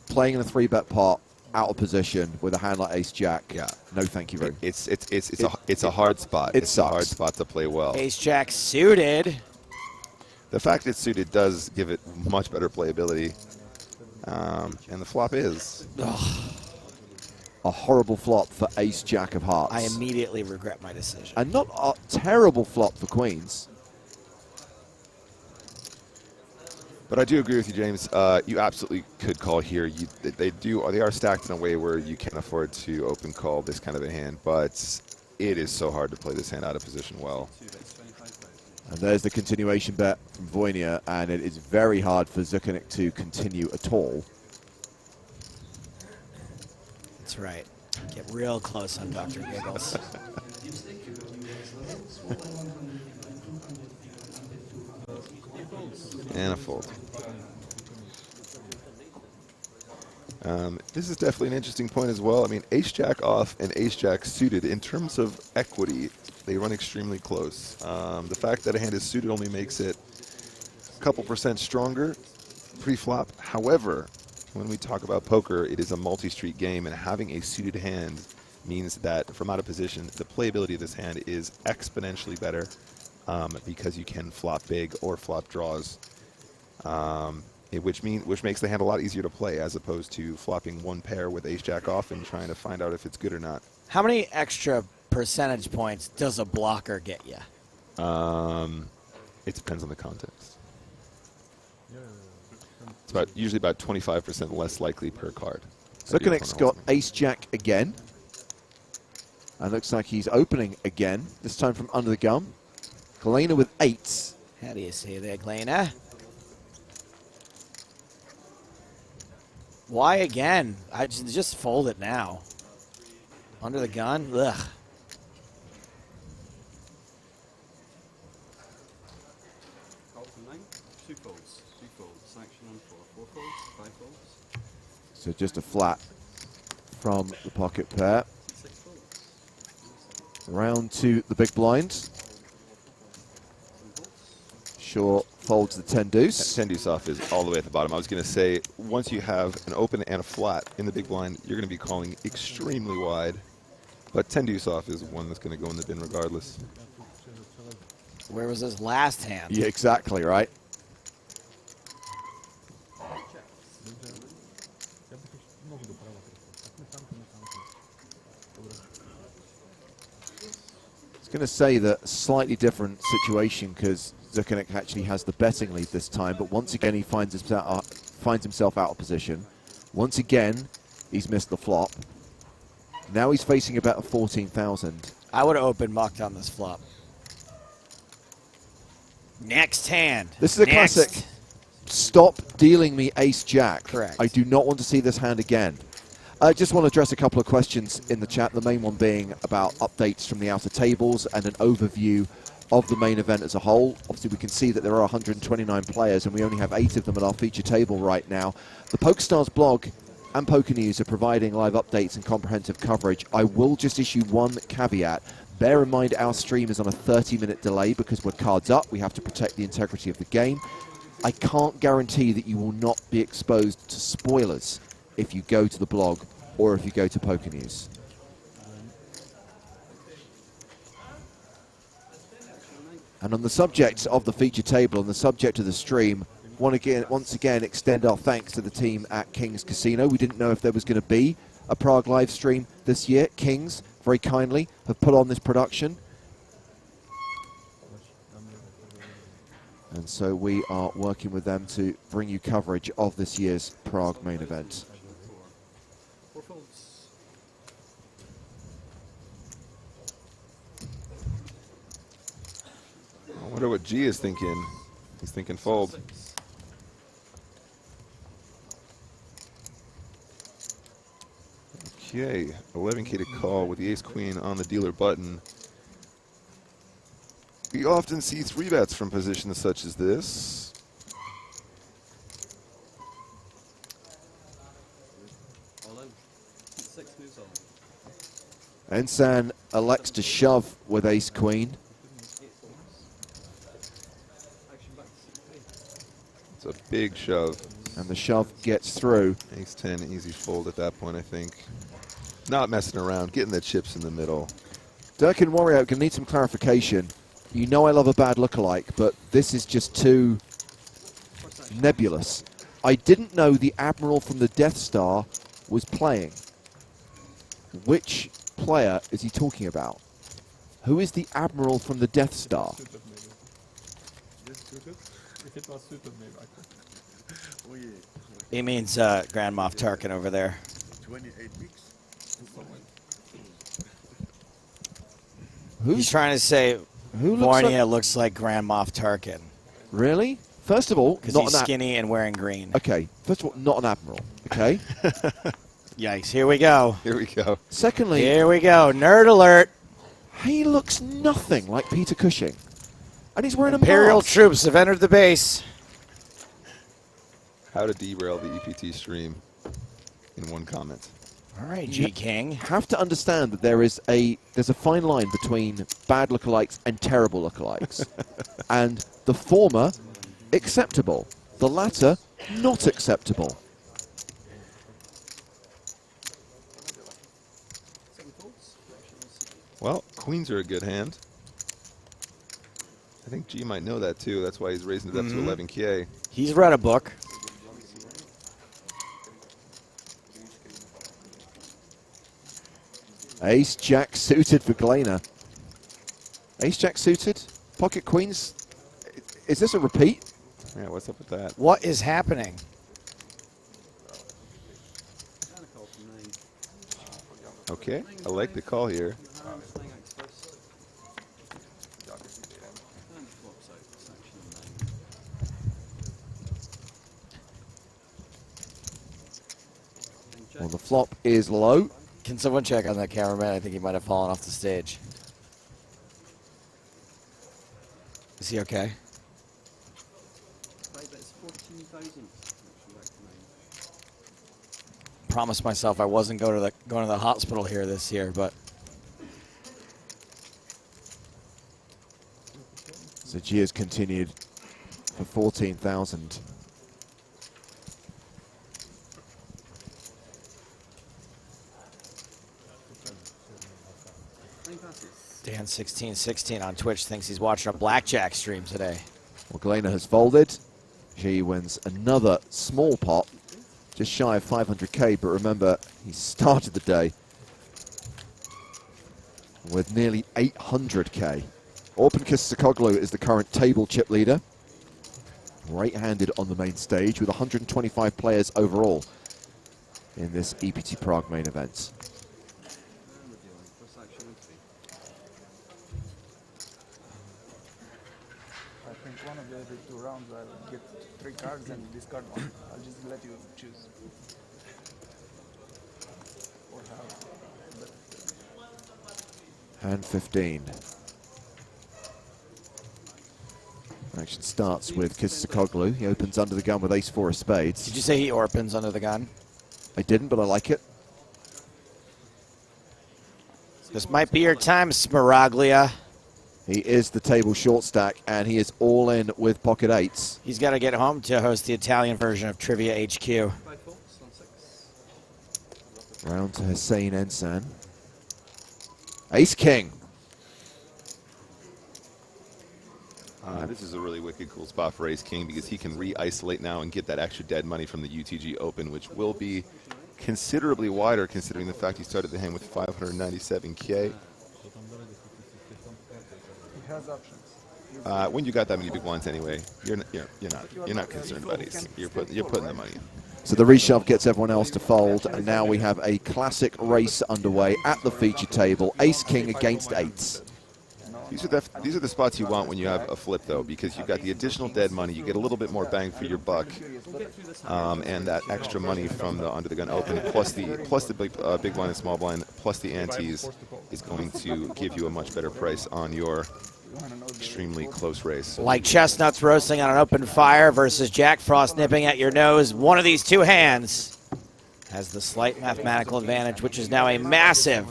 Playing in a 3-bet pot out of position with a hand like ace jack. Yeah. No, thank you very much. It's a hard spot. It It's a hard sucks. spot to play well. Ace jack suited. The fact it's suited does give it much better playability. And the flop is. A horrible flop for ace jack of hearts. I immediately regret my decision. And not a terrible flop for queens. But I do agree with you, James. You absolutely could call here. They are stacked in a way where you can't afford to open call this kind of a hand, but it is so hard to play this hand out of position well. And there's the continuation bet from Wojnia, and it is very hard for Zuckernick to continue at all. That's right. Get real close on Dr. Giggles. And a fold. This is definitely an interesting point as well. I mean, ace jack off and ace jack suited, in terms of equity, they run extremely close. The fact that a hand is suited only makes it a couple % stronger pre-flop. However, when we talk about poker, it is a multi-street game, and having a suited hand means that from out of position, the playability of this hand is exponentially better because you can flop big or flop draws, which makes the hand a lot easier to play as opposed to flopping one pair with ace jack off and trying to find out if it's good or not. How many extra percentage points does a blocker get you? It depends on the context. It's usually about 25% less likely per card. Zuckernick's got ace jack again. And looks like he's opening again, this time from under the gun. Galena with eights. How do you see there, Galena? Why again? I just fold it now. Under the gun? Ugh. So just a flat from the pocket pair. Round to the big blind. Shaw folds the 10 deuce. 10 deuce off is all the way at the bottom. I was going to say, once you have an open and a flat in the big blind, you're going to be calling extremely wide. But 10 deuce off is one that's going to go in the bin regardless. Where was his last hand? Yeah, exactly, right? I was going to say that slightly different situation because Zuckernick actually has the betting lead this time, but once again he finds himself out of position. Once again, he's missed the flop. Now he's facing about a 14,000. I would have opened mucked on this flop. Next hand. This is a classic. Stop dealing me ace jack. Correct. I do not want to see this hand again. I just want to address a couple of questions in the chat. The main one being about updates from the outer tables and an overview of the main event as a whole. Obviously, we can see that there are 129 players, and we only have 8 of them at our feature table right now. The PokerStars blog and Poker News are providing live updates and comprehensive coverage. I will just issue one caveat. Bear in mind our stream is on a 30-minute delay because we're cards up. We have to protect the integrity of the game. I can't guarantee that you will not be exposed to spoilers if you go to the blog or if you go to Poker News. And on the subject of the feature table, on the subject of the stream, once again extend our thanks to the team at King's Casino. We didn't know if there was going to be a Prague live stream this year. Kings, very kindly, have put on this production. And so we are working with them to bring you coverage of this year's Prague main event. I wonder what G is thinking. He's thinking fold. Okay, 11K to call with the ace-queen on the dealer button. We often see 3-bets from positions such as this. Ensan elects to shove with ace-queen. It's a big shove. And the shove gets through. Ace 10, easy fold at that point, I think. Not messing around, getting the chips in the middle. Dirk and Warrior can need some clarification. You know I love a bad lookalike, but this is just too nebulous. I didn't know the Admiral from the Death Star was playing. Which player is he talking about? Who is the Admiral from the Death Star? Suited maybe. This suited? If it was suited, maybe I could. He means Grand Moff Tarkin over there. 28 weeks. He's Who's, trying to say who looks Vornia like, looks like Grand Moff Tarkin really? First of all, because not he's an skinny and wearing green. Okay, first of all, not an Admiral, okay? Yikes, here we go. Here we go. Secondly, Here we go. Nerd alert. he looks nothing like Peter Cushing. And he's wearing a Imperial mask. troops have entered the base. How to derail the EPT stream in one comment. All right, G King. Have to understand that there's a fine line between bad lookalikes and terrible lookalikes. And the former, acceptable. The latter, not acceptable. Well, queens are a good hand. I think G might know that too. That's why he's raising it up to 11K. He's read a book. Ace Jack suited for Glaner. Ace Jack suited. Pocket queens. Is this a repeat? Yeah, what's up with that? What is happening? Okay, I like the call here. Well, the flop is low. Can someone check on that cameraman? I think he might have fallen off the stage. Is he okay? Promised myself I wasn't going to the hospital here this year, but So G has continued for 14,000. Dan1616 on Twitch thinks he's watching a blackjack stream today. Well, Glaner has folded. G wins another small pot, just shy of 500k, but remember, he started the day with nearly 800k. Orpinkas Sakoglu is the current table chip leader, right-handed on the main stage with 125 players overall in this EPT Prague main event. I think one of the other 2 rounds I'll get 3 cards and discard one. I'll just let you choose. Or have. Hand 15. Action starts with Kisakoglu. He opens under the gun with ace-4 of spades. Did you say he orpans under the gun? I didn't, but I like it. This might be your time, Smaraglia. He is the table short stack, and he is all in with pocket eights. He's got to get home to host the Italian version of Trivia HQ. Round to Hussein Ensan. Ace-King. This is a really wicked cool spot for Ace King because he can re-isolate now and get that extra dead money from the UTG Open, which will be considerably wider considering the fact he started the hand with 597K. He has options. When you got that many big ones anyway, you're not concerned, buddies. You're putting the money in. So the reshove gets everyone else to fold, and now we have a classic race underway at the feature table. Ace-King against eights. These are the spots you want when you have a flip, though, because you've got the additional dead money. You get a little bit more bang for your buck, and that extra money from the under the gun open, plus the big blind and small blind, plus the antes is going to give you a much better price on your extremely close race. Like chestnuts roasting on an open fire versus Jack Frost nipping at your nose. One of these two hands has the slight mathematical advantage, which is now a massive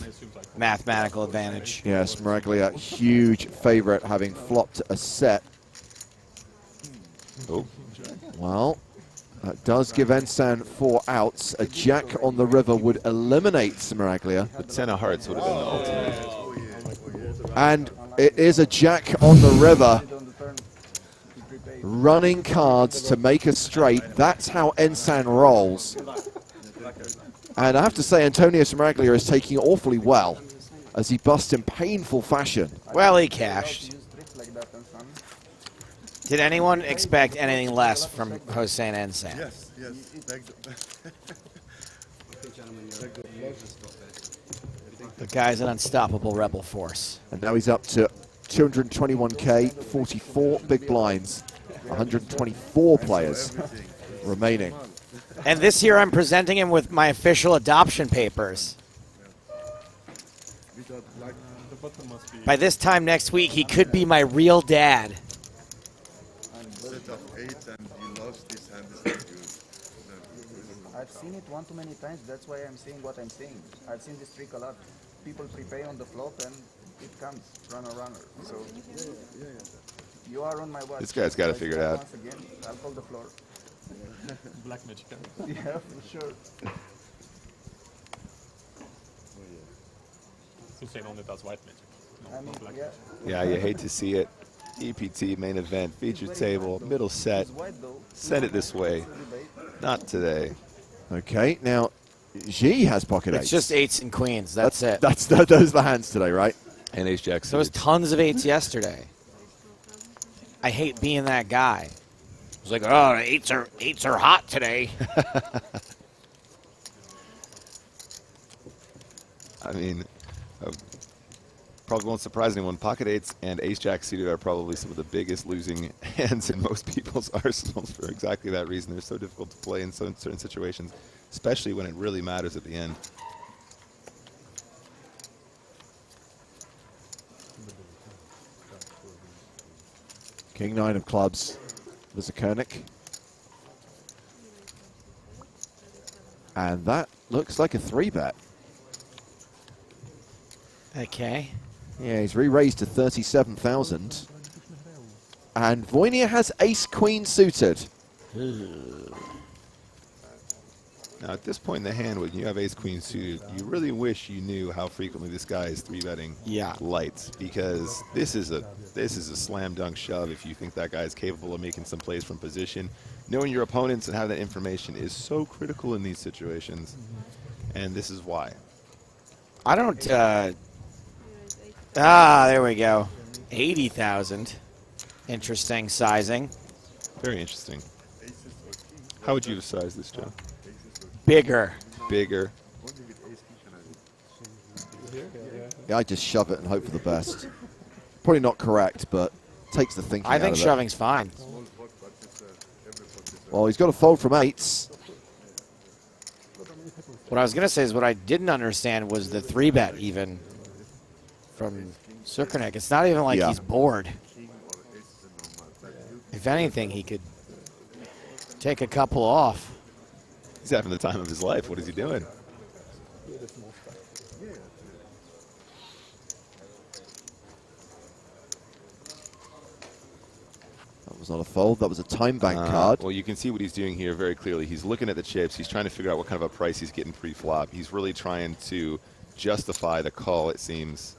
mathematical advantage. Yes, Maraglia, huge favorite, having flopped a set. Oh. Well, That does give Ensan 4 outs. A jack on the river would eliminate Smaraglia. The 10 of hearts would have been the ultimate. And it is a jack on the river. Running cards to make a straight. That's how Ensan rolls. And I have to say, Antonio Smaraglia is taking it awfully well as he busts in painful fashion. Well, he cashed. Did anyone expect anything less from Hossein Ensan? Yes, yes. The guy's an unstoppable rebel force. And now he's up to 221k, 44 big blinds, 124 players remaining. And this year I'm presenting him with my official adoption papers. By this time next week, he could be my real dad. I've seen it one too many times. That's why I'm saying what I'm saying. I've seen this trick a lot. People prepay on the flop and it comes runner. So you are on my watch. This guy's got to figure it out. Once again, I'll call the floor. Black magic. Yeah, for sure. Hussein only does white magic. No, I mean, no black yeah. magic. Yeah, you hate to see it. EPT main event, feature table, middle set. Send it this way. Not today. Okay, now G has pocket eights. It's just eights and queens. That's it. Those are the hands today, right? And ace jack There was suited. tons of eights yesterday. I hate being that guy. It's like, oh, eights are hot today. I mean, probably won't surprise anyone. Pocket eights and ace jack suited are probably some of the biggest losing hands in most people's arsenals for exactly that reason. They're so difficult to play in certain situations, especially when it really matters at the end. King 9 of clubs. There's a Koenig. And that looks like a 3-bet. Okay. Yeah, he's re-raised to 37,000. And Voynier has ace-queen suited. Now, at this point in the hand, when you have ace-queen suited, you really wish you knew how frequently this guy is 3-betting lights, because this is a slam dunk shove if you think that guy is capable of making some plays from position. Knowing your opponents and having that information is so critical in these situations, and this is why. I don't. There we go. 80,000. Interesting sizing. Very interesting. How would you have sized this, Joe? Bigger. Bigger. Yeah, I just shove it and hope for the best. Probably not correct, but takes the thinking I think out of it. shoving's fine. Well, he's got to fold from eights. What I was going to say is what I didn't understand was the 3-bet even from Sukernik. It's not even like he's bored. If anything, he could take a couple off. He's having the time of his life. What is he doing? That was not a fold. That was a time bank card. Well, you can see what he's doing here very clearly. He's looking at the chips. He's trying to figure out what kind of a price he's getting pre-flop. He's really trying to justify the call, it seems.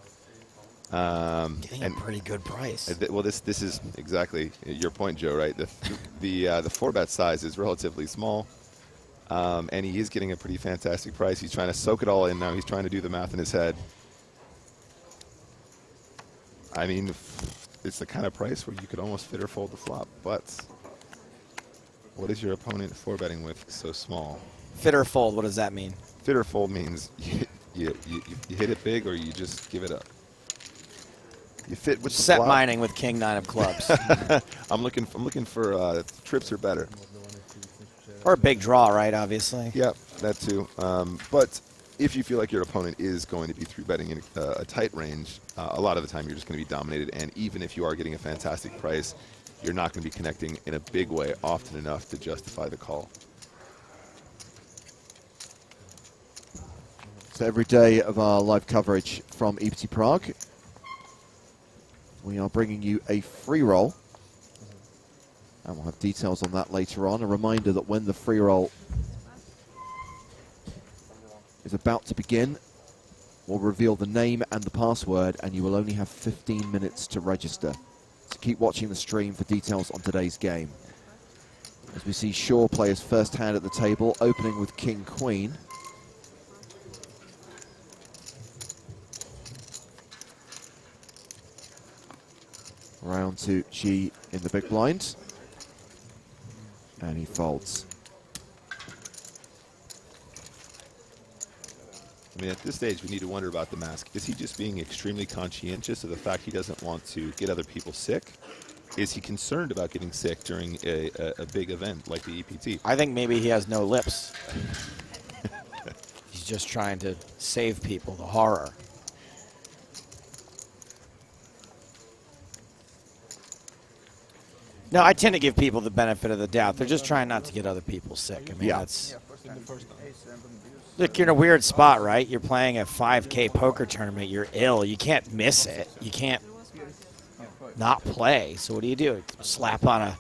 Getting a pretty good price. Well, this is exactly your point, Joe, right? The 4-bet size is relatively small, and he is getting a pretty fantastic price. He's trying to soak it all in now. He's trying to do the math in his head. I mean, it's the kind of price where you could almost fit or fold the flop, but what is your opponent 4-betting with so small? Fit or fold, what does that mean? Fit or fold means you hit it big or you just give it up. You fit with the Set flop. mining with King 9 of clubs. I'm looking for trips or better. Or a big draw, right, obviously? Yeah, that too. But if you feel like your opponent is going to be 3-betting in a tight range, a lot of the time you're just going to be dominated. And even if you are getting a fantastic price, you're not going to be connecting in a big way often enough to justify the call. So every day of our live coverage from EPT Prague, we are bringing you a free roll And we'll have details on that later on. A reminder that when the free roll is about to begin, we'll reveal the name and the password, and you will only have 15 minutes to register. So keep watching the stream for details on today's game. As we see Shaw play his first hand at the table, opening with King Queen. Round to G in the big blind. And he folds. I mean, at this stage, we need to wonder about the mask. Is he just being extremely conscientious of the fact he doesn't want to get other people sick? Is he concerned about getting sick during a big event like the EPT? I think maybe he has no lips. He's just trying to save people, the horror. No, I tend to give people the benefit of the doubt. They're just trying not to get other people sick. I mean, that's... Look, you're in a weird spot, right? You're playing a 5K poker tournament. You're ill. You can't miss it. You can't not play. So what do? Slap on a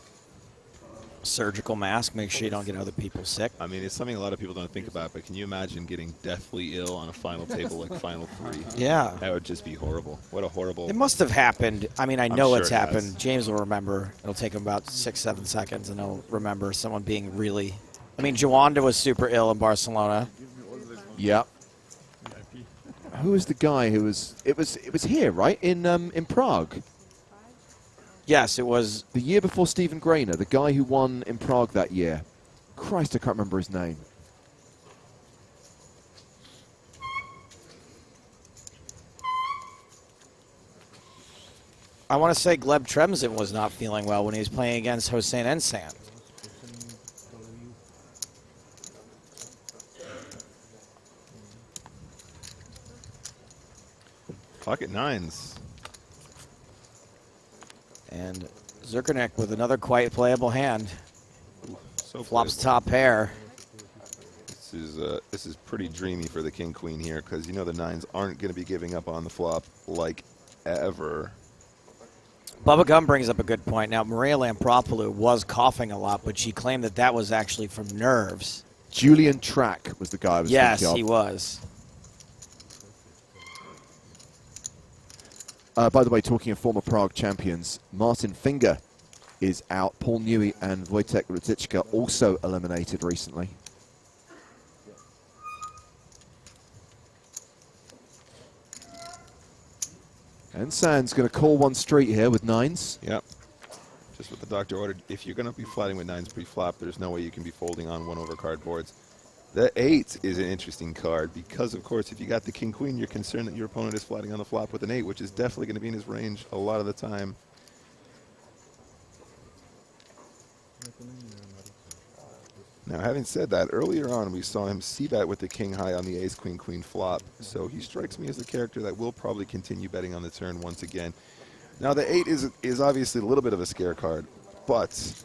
surgical mask, make sure you don't get other people sick. I mean, it's something a lot of people don't think about, but can you imagine getting deathly ill on a final table like Final 3? Yeah. That would just be horrible. What a horrible... It must have happened. I mean, I know sure it's it happened. has. James will remember. It'll take him about 6-7 seconds, and he'll remember someone being really... I mean, Jawanda was super ill in Barcelona. Yep. Who was the guy who was... It was here, right? In Prague. Yes, it was... The year before Stephen Grainer, the guy who won in Prague that year. Christ, I can't remember his name. I want to say Gleb Tremsin was not feeling well when he was playing against Hossein Ensan. Pocket nines. And Zerkernick with another quite playable hand. So Flops playable. top pair. This is pretty dreamy for the King Queen here, because you know the nines aren't going to be giving up on the flop like ever. Bubba Gum brings up a good point. Now, Maria Lampropoulou was coughing a lot, but she claimed that that was actually from nerves. Julian Track was the guy I was Yes, thinking of. he was. By the way, talking of former Prague champions, Martin Finger is out. Paul Newey and Wojtek Ruzicka also eliminated recently. And Sand's going to call one street here with nines. Yep. Just what the doctor ordered. If you're going to be flatting with nines pre-flop, there's no way you can be folding on one over card boards. The 8 is an interesting card because, of course, if you got the King Queen, you're concerned that your opponent is flatting on the flop with an 8, which is definitely going to be in his range a lot of the time. Now, having said that, earlier on we saw him c-bet with the King High on the Ace Queen Queen flop, so he strikes me as the character that will probably continue betting on the turn once again. Now, the 8 is obviously a little bit of a scare card, but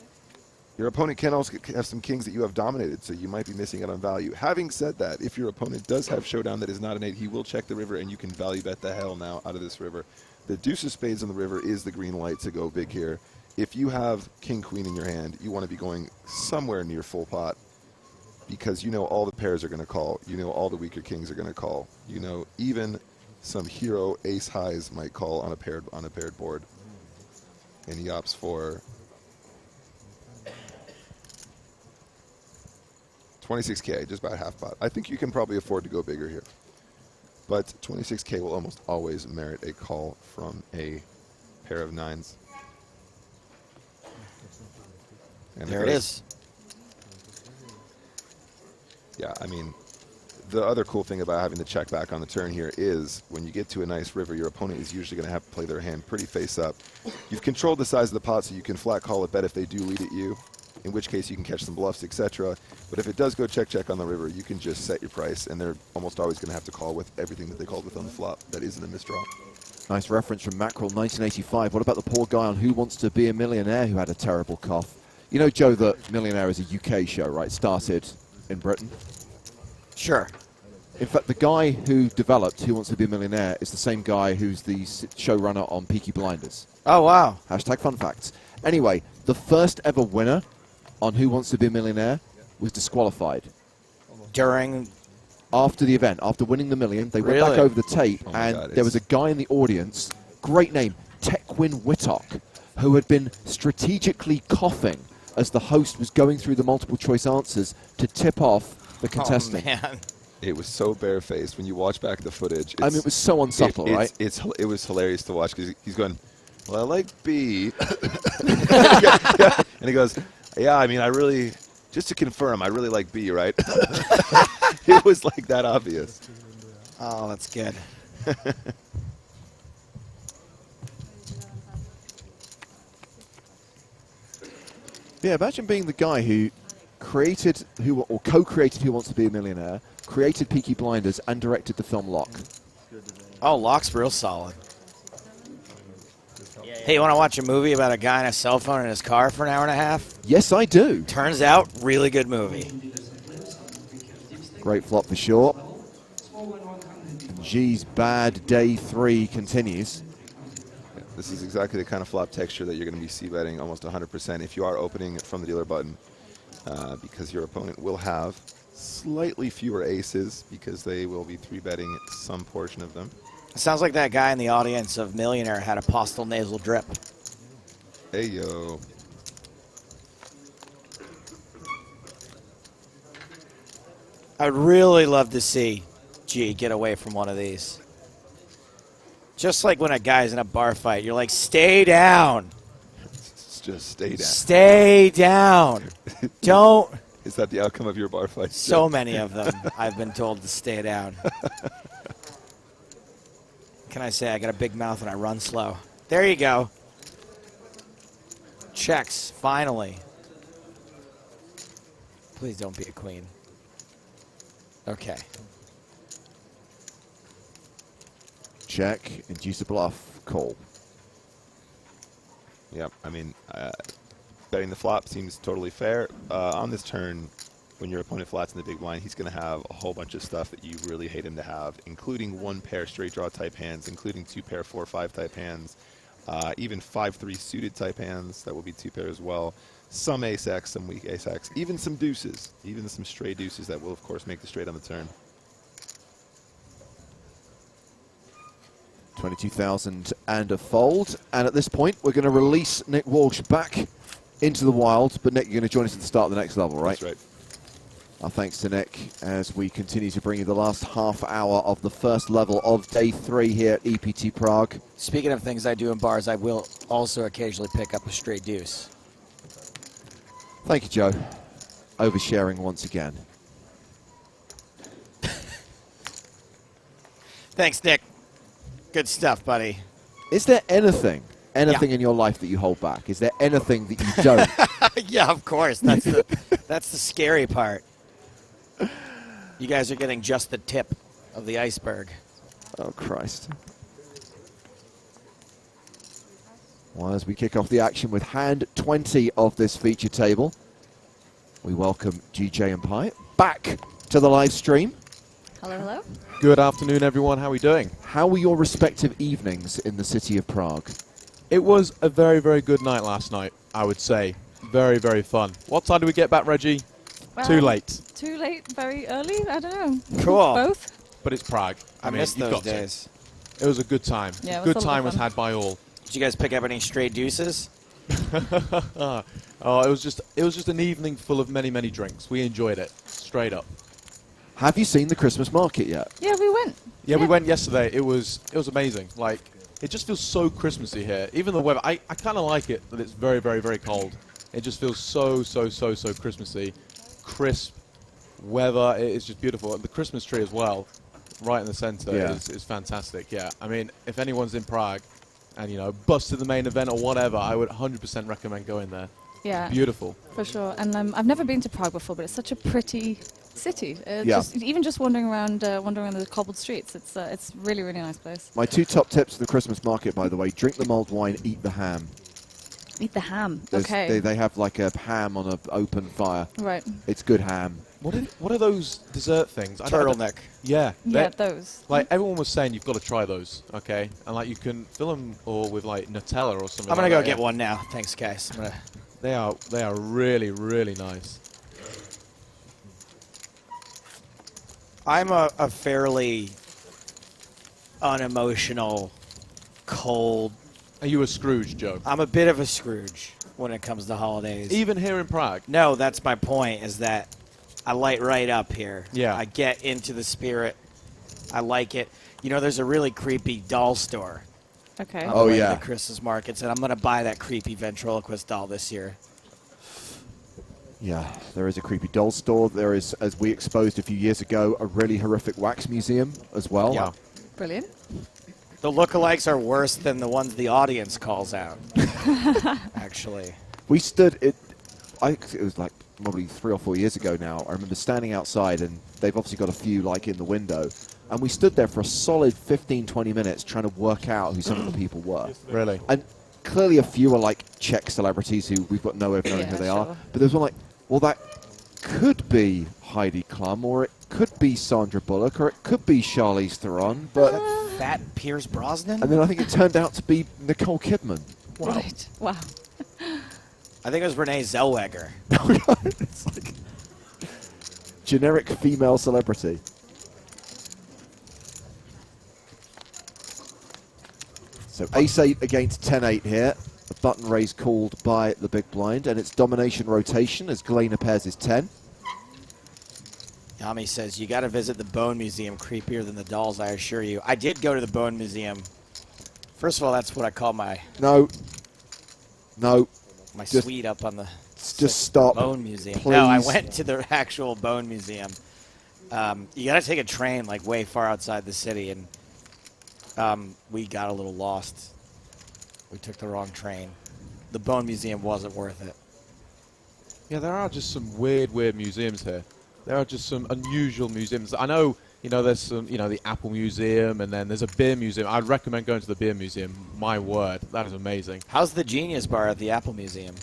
your opponent can also have some kings that you have dominated, so you might be missing out on value. Having said that, if your opponent does have showdown that is not an 8, he will check the river, and you can value bet the hell now out of this river. The deuce of spades on the river is the green light to go big here. If you have King Queen in your hand, you want to be going somewhere near full pot, because you know all the pairs are going to call. You know all the weaker kings are going to call. You know even some hero ace highs might call on a paired board, and he opts for 26K, just about half pot. I think you can probably afford to go bigger here. But 26K will almost always merit a call from a pair of nines. And There it is. Yeah, I mean, the other cool thing about having the check back on the turn here is when you get to a nice river, your opponent is usually going to have to play their hand pretty face up. You've controlled the size of the pot, so you can flat call a bet if they do lead at you, in which case you can catch some bluffs, etc. But if it does go check on the river, you can just set your price, and they're almost always going to have to call with everything that they called with on the flop. That isn't a misdraw. Nice reference from Mackerel, 1985. What about the poor guy on Who Wants to Be a Millionaire who had a terrible cough? You know, Joe, that Millionaire is a UK show, right? Started in Britain. Sure. In fact, the guy who developed Who Wants to Be a Millionaire is the same guy who's the showrunner on Peaky Blinders. Oh, wow. Hashtag fun facts. Anyway, the first ever winner on Who Wants to Be a Millionaire was disqualified. During After the event, after winning the million, they went back Really? over the tape, Oh my and God, there was a guy in the audience, great name, Tequin Whittock, who had been strategically coughing as the host was going through the multiple choice answers to tip off the contestant. Oh, man. It was so barefaced when you watch back the footage. I mean, it was so unsubtle, right? It was hilarious to watch because he's going, well, I like B. And he goes, yeah, I mean, I really, just to confirm, I really like B, right? It was like that obvious. Oh, that's good. Yeah, imagine being the guy who created, or co-created Who Wants to Be a Millionaire, created Peaky Blinders, and directed the film Lock. Oh, Locke's real solid. Hey, you want to watch a movie about a guy on a cell phone in his car for an hour and a half? Yes, I do. Turns out, really good movie. Great flop for sure. And G's bad day 3 continues. This is exactly the kind of flop texture that you're going to be c-betting almost 100% if you are opening from the dealer button, because your opponent will have slightly fewer aces because they will be 3-betting some portion of them. It sounds like that guy in the audience of Millionaire had a postal nasal drip. Hey, yo. I'd really love to see G get away from one of these. Just like when a guy's in a bar fight, you're like, stay down. Just stay down. Stay down. Don't. Is that the outcome of your bar fight? So many of them, I've been told to stay down. Can I say I got a big mouth and I run slow? There you go. Checks, finally. Please don't be a queen. Okay. Check, induce a bluff, call. Yep, I mean, betting the flop seems totally fair. On this turn, when your opponent flats in the big blind, he's going to have a whole bunch of stuff that you really hate him to have, including 1 pair straight draw type hands, including 2 pair 4-5 type hands, even 5-3 suited type hands. That will be 2 pair as well. Some ace-x, some weak ace-x, even some deuces, even some stray deuces that will, of course, make the straight on the turn. 22,000 and a fold. And at this point, we're going to release Nick Walsh back into the wild. But Nick, you're going to join us at the start of the next level, right? That's right. Our thanks to Nick as we continue to bring you the last half hour of the first level of day 3 here at EPT Prague. Speaking of things I do in bars, I will also occasionally pick up a straight deuce. Thank you, Joe. Oversharing once again. Thanks, Nick. Good stuff, buddy. Is there anything Yeah. in your life that you hold back? Is there anything that you don't? Yeah, of course. That's the scary part. You guys are getting just the tip of the iceberg. Oh, Christ. Well, as we kick off the action with hand 20 of this feature table, we welcome GJ and Pi back to the live stream. Hello, hello. Good afternoon, everyone. How are we doing? How were your respective evenings in the city of Prague? It was a very, very good night last night, I would say. Very, very fun. What time did we get back, Reggie? Too late. Too late, very early? I don't know. Cool. Both? But it's Prague. I mean, missed you've those got to. days. It was a good time. Yeah, it was Good a lot time of was fun. had by all. Did you guys pick up any straight deuces? Oh, it was just an evening full of many, many drinks. We enjoyed it, straight up. Have you seen the Christmas market yet? Yeah, we went. Yeah, we went yesterday. It was amazing. Like, it just feels so Christmassy here. Even the weather, I kind of like it that it's very, very, very cold. It just feels so Christmassy, crisp weather. It's just beautiful. And the Christmas tree as well, right in the center, Yeah. is fantastic. Yeah, I mean, if anyone's in Prague and busted the main event or whatever, I would 100% recommend going there. Yeah, Beautiful. for sure. And I've never been to Prague before, but it's such a pretty city. Yeah. Even just wandering around the cobbled streets, it's really, really nice place. My 2 top tips for the Christmas market, by the way, drink the mulled wine, eat the ham. Eat the ham. There's- Okay. They have like a ham on an open fire. Right. It's good ham. What are those dessert things? I don't- Turtleneck. Yeah. Yeah, they're- those. Like, everyone was saying you've got to try those, okay? And, like, you can fill them or with, like, Nutella or something I'm going to like go that, get yeah. one now. Thanks, guys. I'm going to They are really, really nice. I'm a fairly unemotional, cold. Are you a Scrooge, Joe? I'm a bit of a Scrooge when it comes to holidays. Even here in Prague? No, that's my point, is that I light right up here. Yeah. I get into the spirit. I like it. You know, there's a really creepy doll store. Okay. On Oh, the way to yeah. the Christmas markets, and I'm going to buy that creepy ventriloquist doll this year. Yeah, there is a creepy doll store. There is, as we exposed a few years ago, a really horrific wax museum as well. Yeah. Brilliant. The lookalikes are worse than the ones the audience calls out, actually. We stood it. It was like probably 3 or 4 years ago now. I remember standing outside, and they've obviously got a few like in the window, and we stood there for a solid 15, 20 minutes trying to work out who some of the people were. Really? And clearly, a few are like Czech celebrities who we've got no way of knowing Yeah, who they sure. are. But there's one like, well, that could be Heidi Klum, or it could be Sandra Bullock, or it could be Charlize Theron. But Fat Pierce Brosnan? and then I think it turned out to be Nicole Kidman. Wow. Right. Wow. I think it was Renee Zellweger. It's like generic female celebrity. So ace-8 against 10-8 here. The button raise called by the big blind, and it's domination rotation as Galena pairs his 10. Yami says, you got to visit the Bone Museum. Creepier than the dolls, I assure you. I did go to the Bone Museum. First of all, that's what I call my No. Just- suite up on the Just stop. Bone Museum. Please. No, I went to the actual Bone Museum. You got to take a train like way far outside the city, and we got a little lost. We took the wrong train. The Bone Museum wasn't worth it. Yeah, there are just some weird museums here. There are just some unusual museums. I know, there's some, the Apple Museum, and then there's a beer museum. I'd recommend going to the beer museum. My word, that is amazing. How's the Genius Bar at the Apple Museum?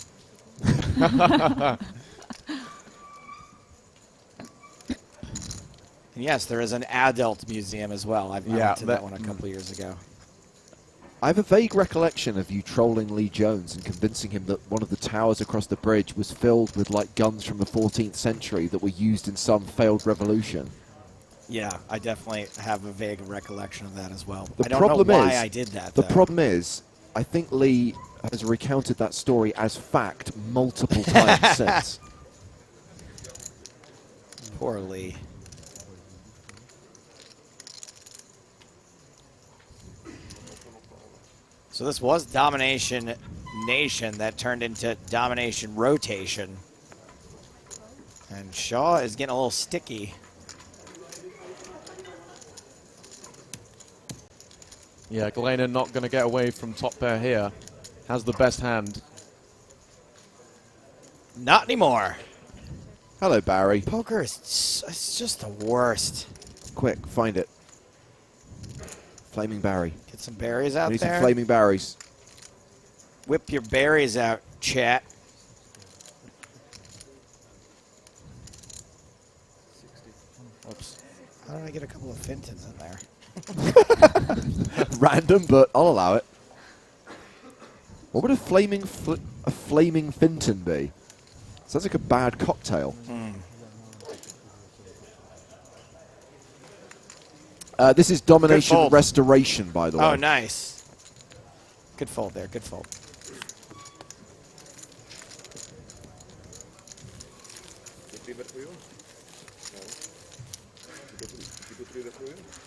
And yes, there is an adult museum as well. I went to that one a couple years ago. I have a vague recollection of you trolling Lee Jones and convincing him that one of the towers across the bridge was filled with like guns from the 14th century that were used in some failed revolution. Yeah, I definitely have a vague recollection of that as well. The I don't know problem why is- I did that, The though. problem is, I think Lee has recounted that story as fact multiple times since. Poor Lee. So this was Domination Nation that turned into Domination Rotation. And Shaw is getting a little sticky. Yeah, Galena not going to get away from top pair here. Has the best hand. Not anymore. Hello, Barry. Poker is it's just the worst. Quick, find it. Flaming Barry. Get some berries We out need there. some flaming berries. Whip your berries out, chat. Whoops. How did I get a couple of Fintons in there? Random, but I'll allow it. What would a flaming Finton be? Sounds like a bad cocktail. This is domination fold. restoration, by the way. Oh, nice. Good fold there. Good fold.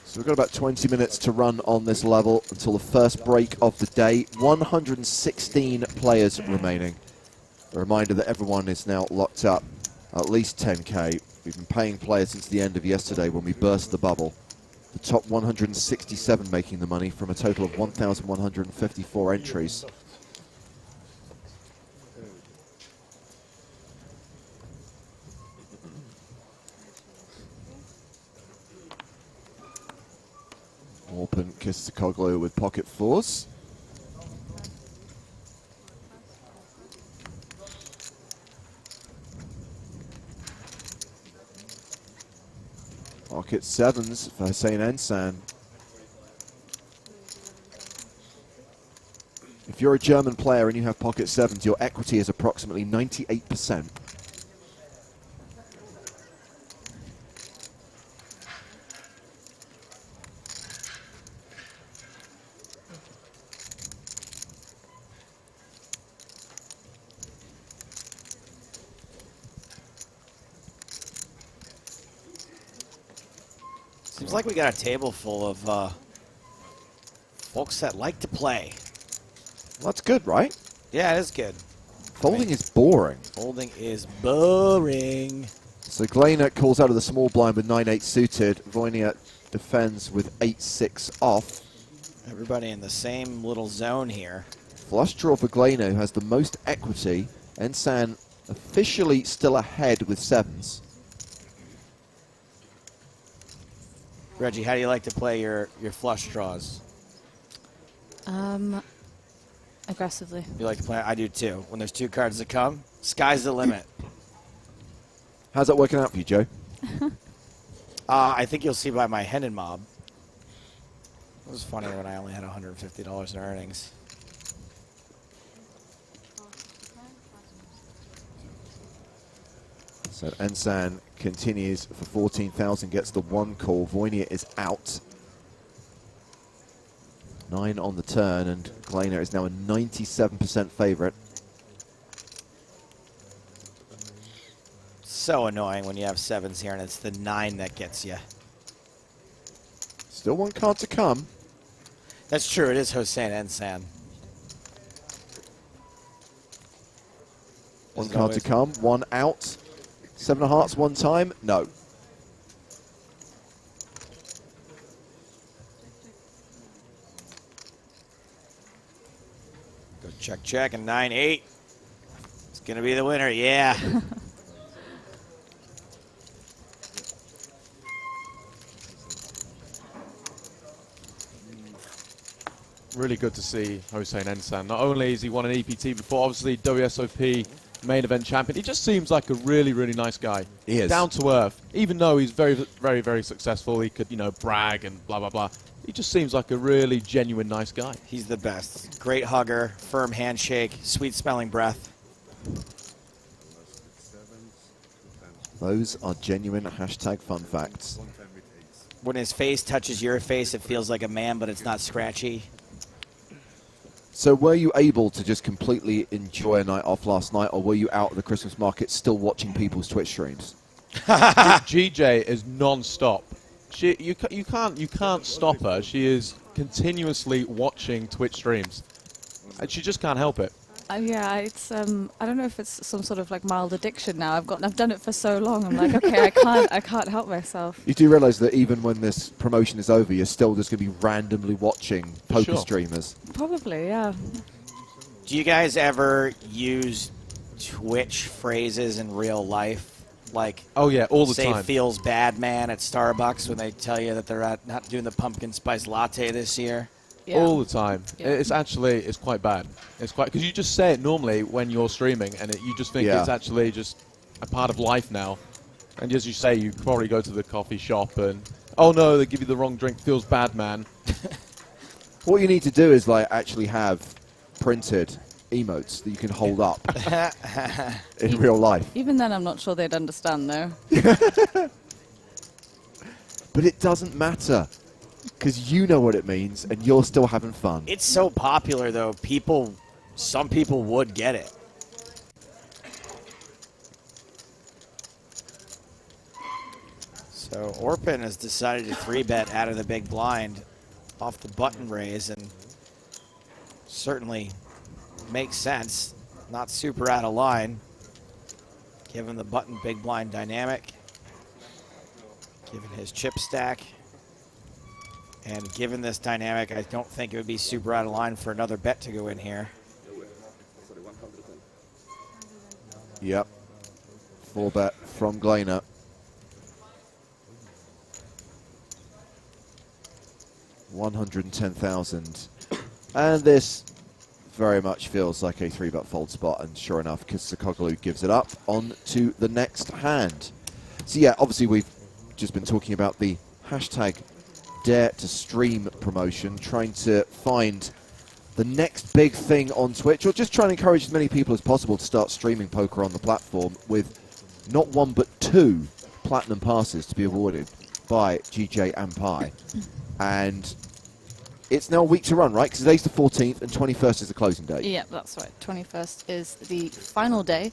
So we've got about 20 minutes to run on this level until the first break of the day. 116 players remaining. A reminder that everyone is now locked up at least 10k. We've been paying players since the end of yesterday when we burst the bubble. The top 167 making the money from a total of 1,154 entries. Open Kistakoglu with pocket fours. Pocket sevens for Hussein Ensan. If you're a German player and you have pocket sevens, your equity is approximately 98%. Seems like we got a table full of folks that like to play. Well, that's good, right? Yeah, it is good. Folding is boring. Folding is boring. So Glainer calls out of the small blind with 9-8 suited. Voynier defends with 8-6 off. Everybody in the same little zone here. Flush draw for Glainer, who has the most equity. Ensan officially still ahead with sevens. Reggie, how do you like to play your flush draws? Aggressively. You like to play? I do too. When there's two cards that come, sky's the limit. How's that working out for you, Joe? I think you'll see by my Hendon mob. It was funny when I only had $150 in earnings. So Ensan continues for 14,000, gets the one call. Voynier is out. 9 on the turn, and Glainer is now a 97% favorite. So annoying when you have sevens here and it's the 9 that gets you. Still one card to come. That's true. It is Hossein Ensan. One card to come, one out. 7 of hearts one time, no. Go check, check, and 9-8. It's going to be the winner, yeah. Really good to see Hossein Ensan. Not only has he won an EPT before, obviously WSOP main event champion, he just seems like a really, really nice guy. He is. Down to earth. Even though he's very, very, very successful, he could, brag and blah, blah, blah. He just seems like a really genuine nice guy. He's the best. Great hugger, firm handshake, sweet smelling breath. Those are genuine hashtag fun facts. When his face touches your face, it feels like a man, but it's not scratchy. So were you able to just completely enjoy a night off last night, or were you out at the Christmas market still watching people's Twitch streams? GJ is non-stop. You can't stop her. She is continuously watching Twitch streams, and she just can't help it. Yeah, it's I don't know if it's some sort of like mild addiction now. I've done it for so long. I'm like, okay, I can't help myself. You do realise that even when this promotion is over, you're still just going to be randomly watching poker streamers. Probably, yeah. Do you guys ever use Twitch phrases in real life? Like, oh yeah, all the say time. feels bad man at Starbucks when they tell you that they're not doing the pumpkin spice latte this year? Yeah. All the time. Yeah. It's quite bad. It's quite, because you just say it normally when you're streaming, and you just think it's actually just a part of life now. And as you say, you probably go to the coffee shop and, oh no, they give you the wrong drink, feels bad, man. What you need to do is actually have printed emotes that you can hold up in real life. Even then, I'm not sure they'd understand, though. But it doesn't matter, because you know what it means, and you're still having fun. It's so popular, though. Some people would get it. So Orpin has decided to 3-bet out of the big blind off the button raise, and certainly makes sense. Not super out of line, given the button big blind dynamic, given his chip stack. And given this dynamic, I don't think it would be super out of line for another bet to go in here. Yep. 4-bet from Glainer. $110,000. And this very much feels like a 3-bet fold spot, and sure enough, Kisakoglu gives it up. On to the next hand. So yeah, obviously we've just been talking about the hashtag Dare to Stream promotion, trying to find the next big thing on Twitch, or just trying to encourage as many people as possible to start streaming poker on the platform with not one but 2 platinum passes to be awarded by GJ and Pi. And it's now a week to run, right? Because today's the 14th and 21st is the closing date. Yeah, that's right. 21st is the final day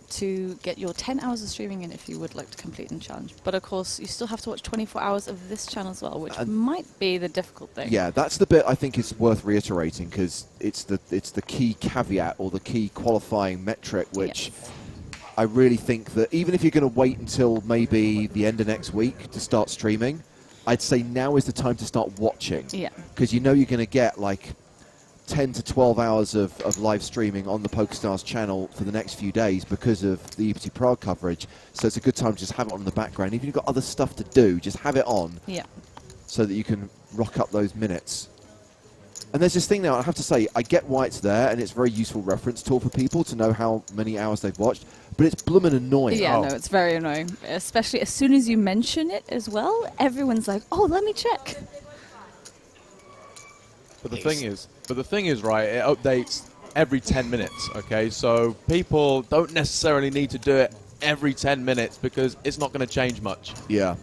to get your 10 hours of streaming in if you would like to complete the challenge. But of course, you still have to watch 24 hours of this channel as well, which might be the difficult thing. Yeah, that's the bit I think is worth reiterating, because it's the key caveat or the key qualifying metric, which I really think that even if you're going to wait until maybe the end of next week to start streaming, I'd say now is the time to start watching. Yeah. Because you know you're going to get like 10 to 12 hours of live streaming on the PokerStars channel for the next few days because of the EPT Prague coverage. So it's a good time to just have it on in the background. Even if you've got other stuff to do, just have it on. Yeah. So that you can rock up those minutes. And there's this thing now, I have to say, I get why it's there, and it's a very useful reference tool for people to know how many hours they've watched, but it's bloomin' annoying. Yeah, no, it's very annoying. Especially as soon as you mention it as well, everyone's like, oh, let me check. But the thing is, right, it updates every 10 minutes, okay? So people don't necessarily need to do it every 10 minutes because it's not going to change much. Yeah.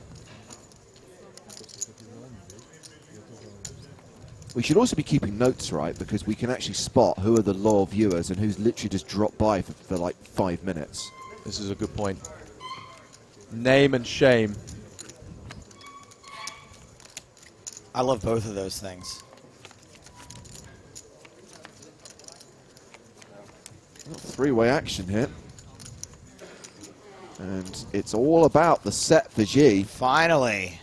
We should also be keeping notes, right, because we can actually spot who are the loyal viewers and who's literally just dropped by for like 5 minutes. This is a good point. Name and shame. I love both of those things. Three-way action here. And it's all about the set for G. Finally.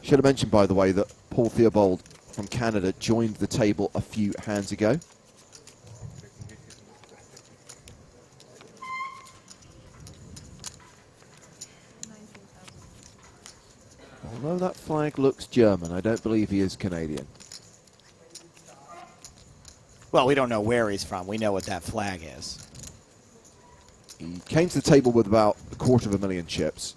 Should have mentioned, by the way, that Paul Theobald from Canada joined the table a few hands ago. Although that flag looks German, I don't believe he is Canadian. Well, we don't know where he's from. We know what that flag is. He came to the table with about 250,000 chips.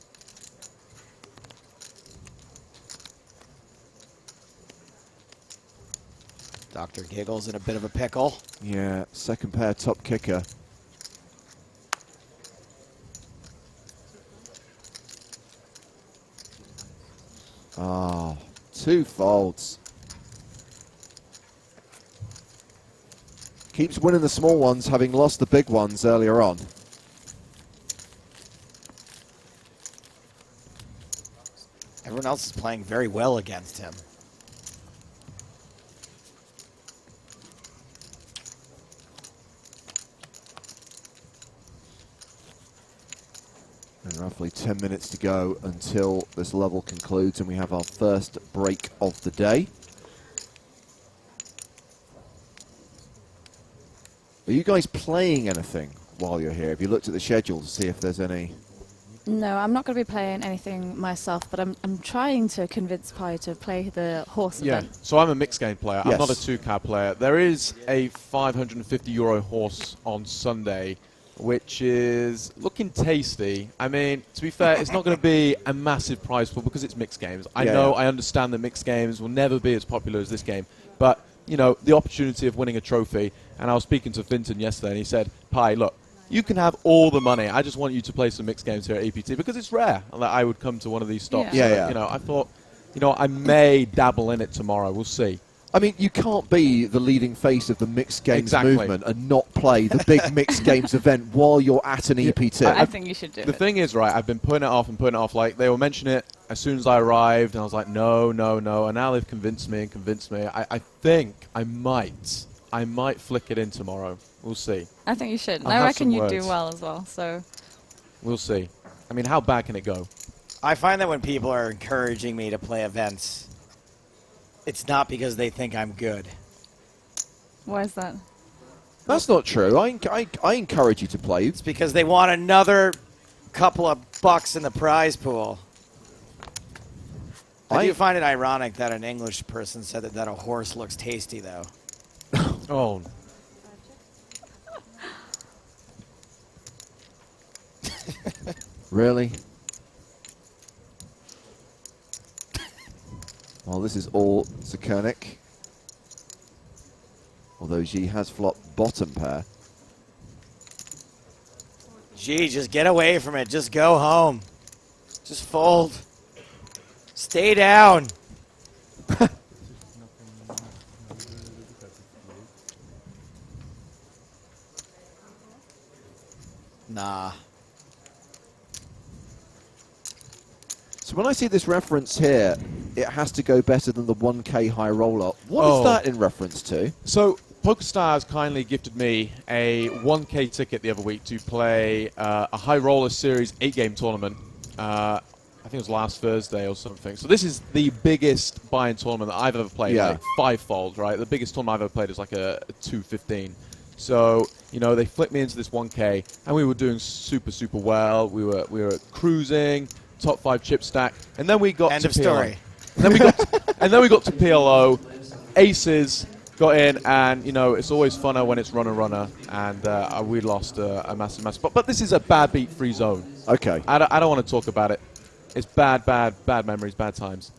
Dr. Giggles in a bit of a pickle. Yeah, second pair top kicker. Oh, 2 folds. Keeps winning the small ones, having lost the big ones earlier on. Everyone else is playing very well against him. And roughly 10 minutes to go until this level concludes and we have our first break of the day. Are you guys playing anything while you're here? Have you looked at the schedule to see if there's any? No, I'm not going to be playing anything myself, but I'm trying to convince Pi to play the horse event. So I'm a mixed game player. Yes. I'm not a 2-card player. There is a €550 horse on Sunday, which is looking tasty. I mean, to be fair, it's not going to be a massive prize pool because it's mixed games. I understand that mixed games will never be as popular as this game, but you know, the opportunity of winning a trophy. And I was speaking to Finton yesterday, and he said, Pi, look, you can have all the money. I just want you to play some mixed games here at EPT because it's rare that I would come to one of these stops. Yeah. You know, I thought, you know, I may dabble in it tomorrow. We'll see. I mean, you can't be the leading face of the mixed games movement and not play the big mixed games event while you're at an EPT. I think you should do it. The thing is, right, I've been putting it off and putting it off. Like, they will mention it as soon as I arrived, and I was like, no. And now they've convinced me. I think I might flick it in tomorrow. We'll see. I think you should. I'll I have reckon some you do words. well as well. So We'll see. I mean, how bad can it go? I find that when people are encouraging me to play events, it's not because they think I'm good. why is that? That's not true. I encourage you to play. It's because they want another couple of bucks in the prize pool. I do find it ironic that an English person said that a horse looks tasty, though. Oh. Really? Well, this is all Zakernik. Although G has flopped bottom pair. Gee, just get away from it. Just go home. Just fold. Stay down. Nah. So when I see this reference here, it has to go better than the 1K high roller. What is that in reference to? So PokerStars kindly gifted me a 1K ticket the other week to play a high roller series 8-game tournament. I think it was last Thursday or something. So this is the biggest buy-in tournament that I've ever played. Yeah. Like fivefold, right? The biggest tournament I've ever played is like a 215. So, you know, they flipped me into this 1K, and we were doing super, super well. We were cruising, top 5 chip stack, and then we got End to of PLO. story. And then we got to PLO, aces, got in, and, you know, it's always funner when it's runner, and we lost a massive. But this is a bad beat-free zone. Okay. I don't want to talk about it. It's bad memories, bad times.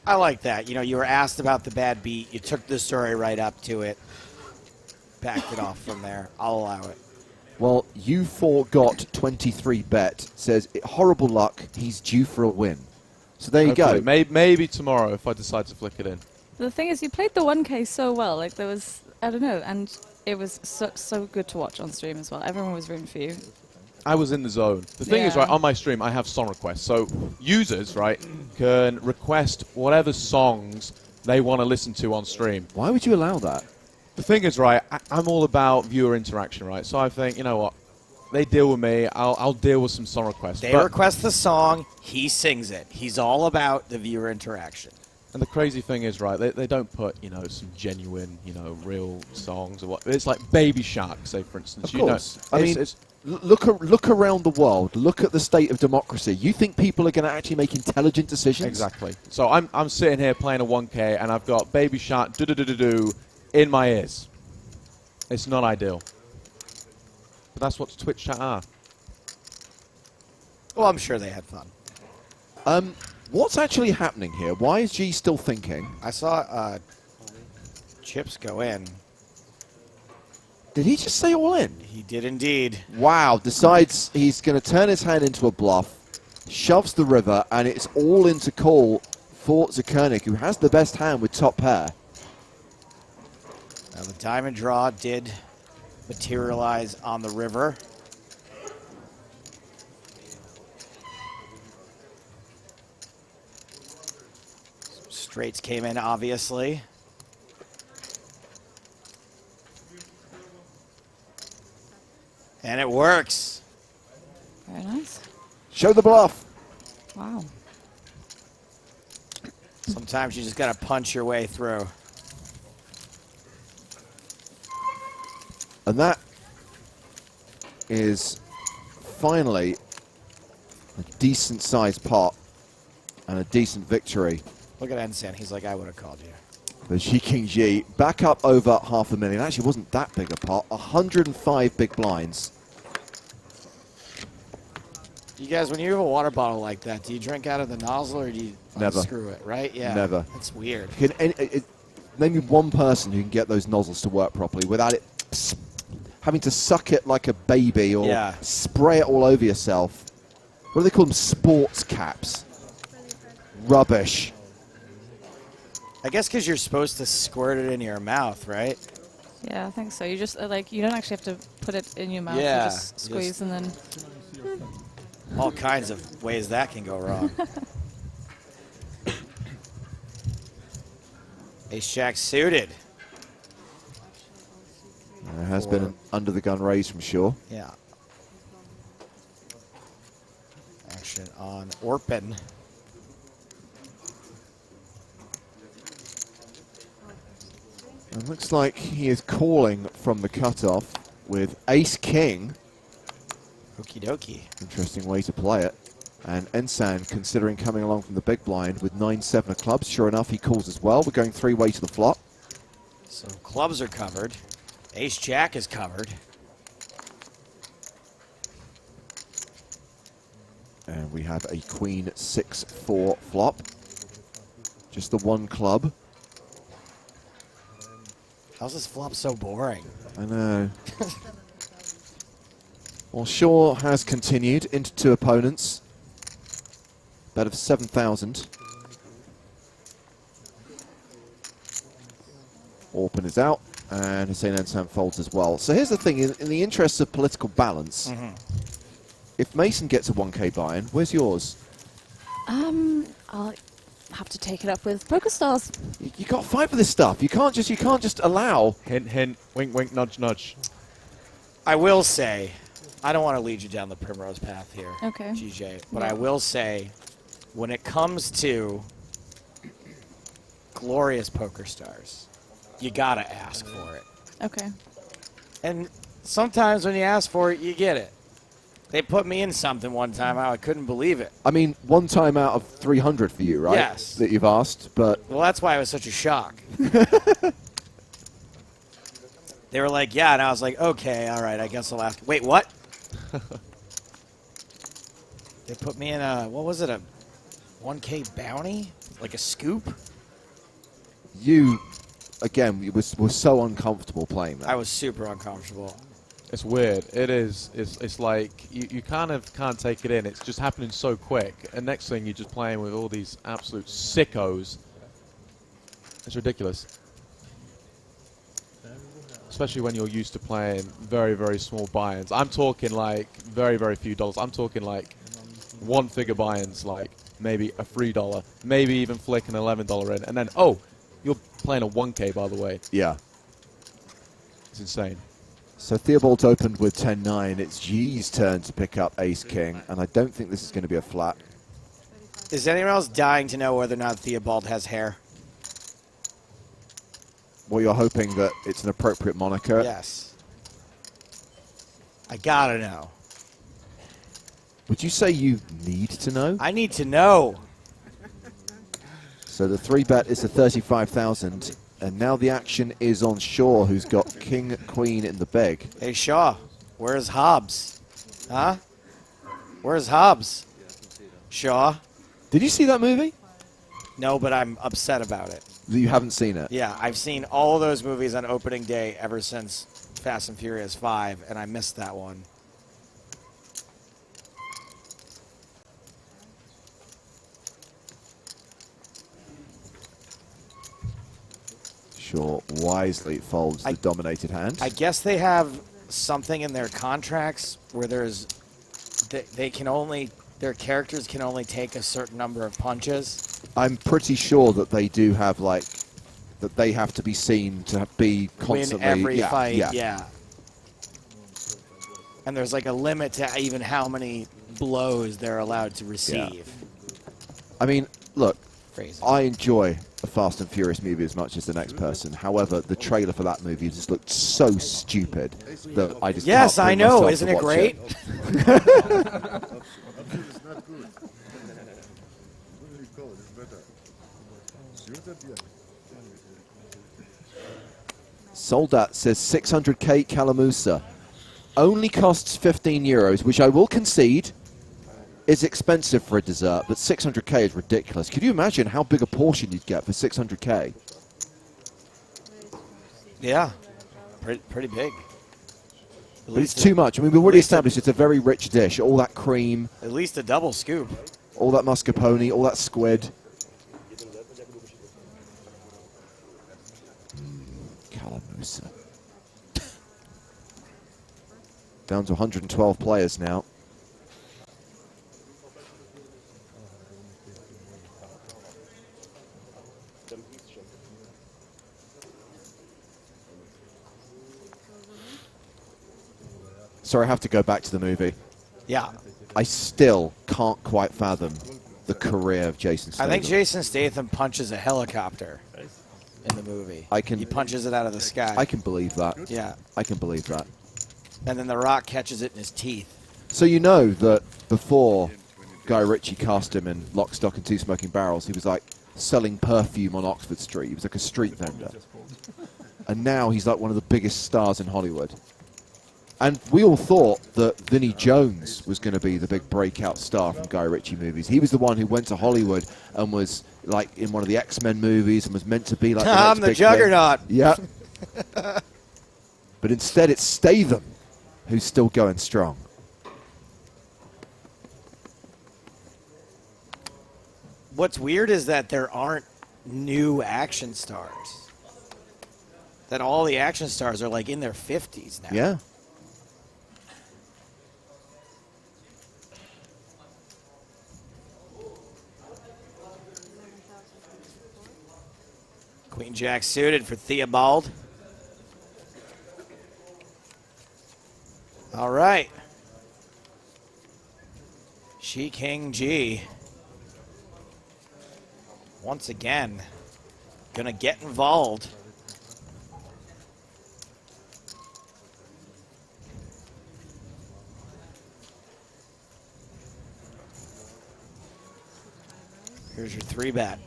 I like that. You know, you were asked about the bad beat. You took the story right up to it. Backed it off from there. I'll allow it. Well, U4 got 23 bet. Says, horrible luck. He's due for a win. So there you go. Maybe tomorrow if I decide to flick it in. The thing is, you played the 1K so well. Like, there was, I don't know, and it was so good to watch on stream as well. Everyone was rooting for you. I was in the zone. The thing is, Yeah. right, on my stream, I have song requests. So users, right, can request whatever songs they want to listen to on stream. Why would you allow that? The thing is, right, I'm all about viewer interaction, right? So I think, you know what, they deal with me, I'll deal with some song requests. They request the song, he sings it. He's all about the viewer interaction. And the crazy thing is, right, they don't put, you know, some genuine, you know, real songs or what. It's like Baby Shark, say, for instance. Of course. You know, I mean, look around the world. Look at the state of democracy. You think people are going to actually make intelligent decisions? Exactly. So I'm sitting here playing a 1K, and I've got Baby Shark do-do-do-do-do in my ears. It's not ideal. But that's what Twitch chat are. Well, I'm sure they had fun. What's actually happening here? Why is G still thinking? I saw chips go in. Did he just say all in? He did indeed. Wow, decides he's going to turn his hand into a bluff, shoves the river, and it's all into call for Zakernik, who has the best hand with top pair. Now the diamond draw did materialize on the river. Straights came in, obviously. And it works. Very nice. Show the bluff. Wow. Sometimes you just got to punch your way through. And that is finally a decent sized pot and a decent victory. Look at Ensign. He's like, I would have called you. The Xi King Ji back up over $500,000. Actually, wasn't that big a pot. 105 big blinds. You guys, when you have a water bottle like that, do you drink out of the nozzle or do you Never. unscrew it, right? Yeah. Never. That's weird. Name me one person who can get those nozzles to work properly without it having to suck it like a baby or spray it all over yourself. What do they call them? Sports caps. Rubbish. I guess because you're supposed to squirt it in your mouth, right? Yeah, I think so. You just, like, you don't actually have to put it in your mouth. Yeah, You just squeeze and then... All kinds of ways that can go wrong. Ace-Jack suited. There has been an under-the-gun raise from Shaw. Yeah. Action on Orpin. It looks like he is calling from the cutoff with Ace-King. Okie dokie. Interesting way to play it. And Ensan considering coming along from the big blind with 9-7 of clubs. Sure enough, he calls as well. We're going three-way to the flop. So clubs are covered. Ace-Jack is covered. And we have a Queen 6-4 flop. Just the one club. How's this flop so boring? I know. Well, Shaw has continued into 2 opponents. Bet of 7,000. Orpin is out, and Hussein Ensam folds as well. So here's the thing, in the interests of political balance, if Mason gets a 1K buy-in, where's yours? I'll have to take it up with PokerStars. You got to fight for this stuff. You can't just allow. Hint, hint, wink, wink, nudge, nudge. I will say, I don't want to lead you down the primrose path here, Okay. GJ, but I will say, when it comes to glorious PokerStars, you gotta ask for it. Okay. And sometimes when you ask for it, you get it. They put me in something one time, I couldn't believe it. I mean, 1 time out of 300 for you, right? Yes. That you've asked, but Well, that's why it was such a shock. They were like, yeah, and I was like, okay, all right, I guess I'll ask. Wait, what? They put me in a, what was it, a 1K bounty? Like a scoop? you, again, were so uncomfortable playing that. I was super uncomfortable. It's weird. It is. It's like you kind of can't take it in. It's just happening so quick. And next thing, you're just playing with all these absolute sickos. It's ridiculous. Especially when you're used to playing very, very small buy-ins. I'm talking like very, very few dollars. I'm talking like 1-figure buy-ins, like maybe a $3, maybe even flick an $11 in. And then, oh, you're playing a 1K, by the way. Yeah. It's insane. So Theobald opened with 10-9. It's G's turn to pick up Ace-King, and I don't think this is going to be a flat. Is anyone else dying to know whether or not Theobald has hair? Well, you're hoping that it's an appropriate moniker. Yes. I gotta know. Would you say you need to know? I need to know. So the 3-bet is the 35,000, and now the action is on Shaw, who's got King, Queen in the bag. Hey, Shaw, where's Hobbs? Huh? Where's Hobbs? Shaw? Did you see that movie? No, but I'm upset about it. You haven't seen it? Yeah, I've seen all of those movies on opening day ever since Fast and Furious 5, and I missed that one. Shaw wisely folds the dominated hand. I guess they have something in their contracts where there's they can only, their characters can only take a certain number of punches. I'm pretty sure that they do have, like, that they have to be seen to be constantly... Win every yeah, fight, yeah. yeah. And there's like a limit to even how many blows they're allowed to receive. I mean, look, Crazy. I enjoy a Fast and Furious movie as much as the next person. However, the trailer for that movie just looked so stupid that I just Yes, can't I bring know. myself Isn't to it watch great? Soldat says 600k Calamusa. Only costs 15 euros, which I will concede is expensive for a dessert, but 600k is ridiculous. Could you imagine how big a portion you'd get for 600k? Yeah, pretty big. But it's too much. I mean, we've already established it's a very rich dish. All that cream, At least a double scoop. all that mascarpone, all that squid. Calamusa. Down to 112 players now. Sorry, I have to go back to the movie. Yeah. I still can't quite fathom the career of Jason I Statham. think Jason Statham punches a helicopter in the movie. He punches it out of the sky. I can believe that. Yeah. I can believe that. And then The Rock catches it in his teeth. So you know that before Guy Ritchie cast him in Lock, Stock and Two Smoking Barrels, he was like selling perfume on Oxford Street. He was like a street vendor. And now he's like one of the biggest stars in Hollywood. And we all thought that Vinnie Jones was going to be the big breakout star from Guy Ritchie movies. He was the one who went to Hollywood and was like in one of the X-Men movies and was meant to be like I'm next the big thing. Juggernaut. Yeah. But instead it's Statham who's still going strong. What's weird is that there aren't new action stars. That all the action stars are like in their 50s now. Yeah. Queen Jack suited for Theobald. All right. She King G. Once again, gonna get involved. Here's your 3-bet.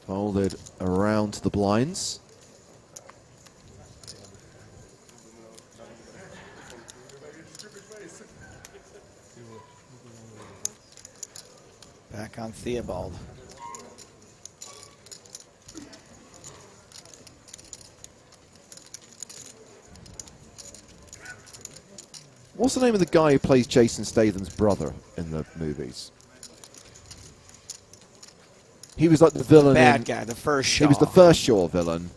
Folded around the blinds. Back on Theobald. What's the name of the guy who plays Jason Statham's brother in the movies? He was like the villain. Bad guy, the first Shaw. He was the first Shaw villain,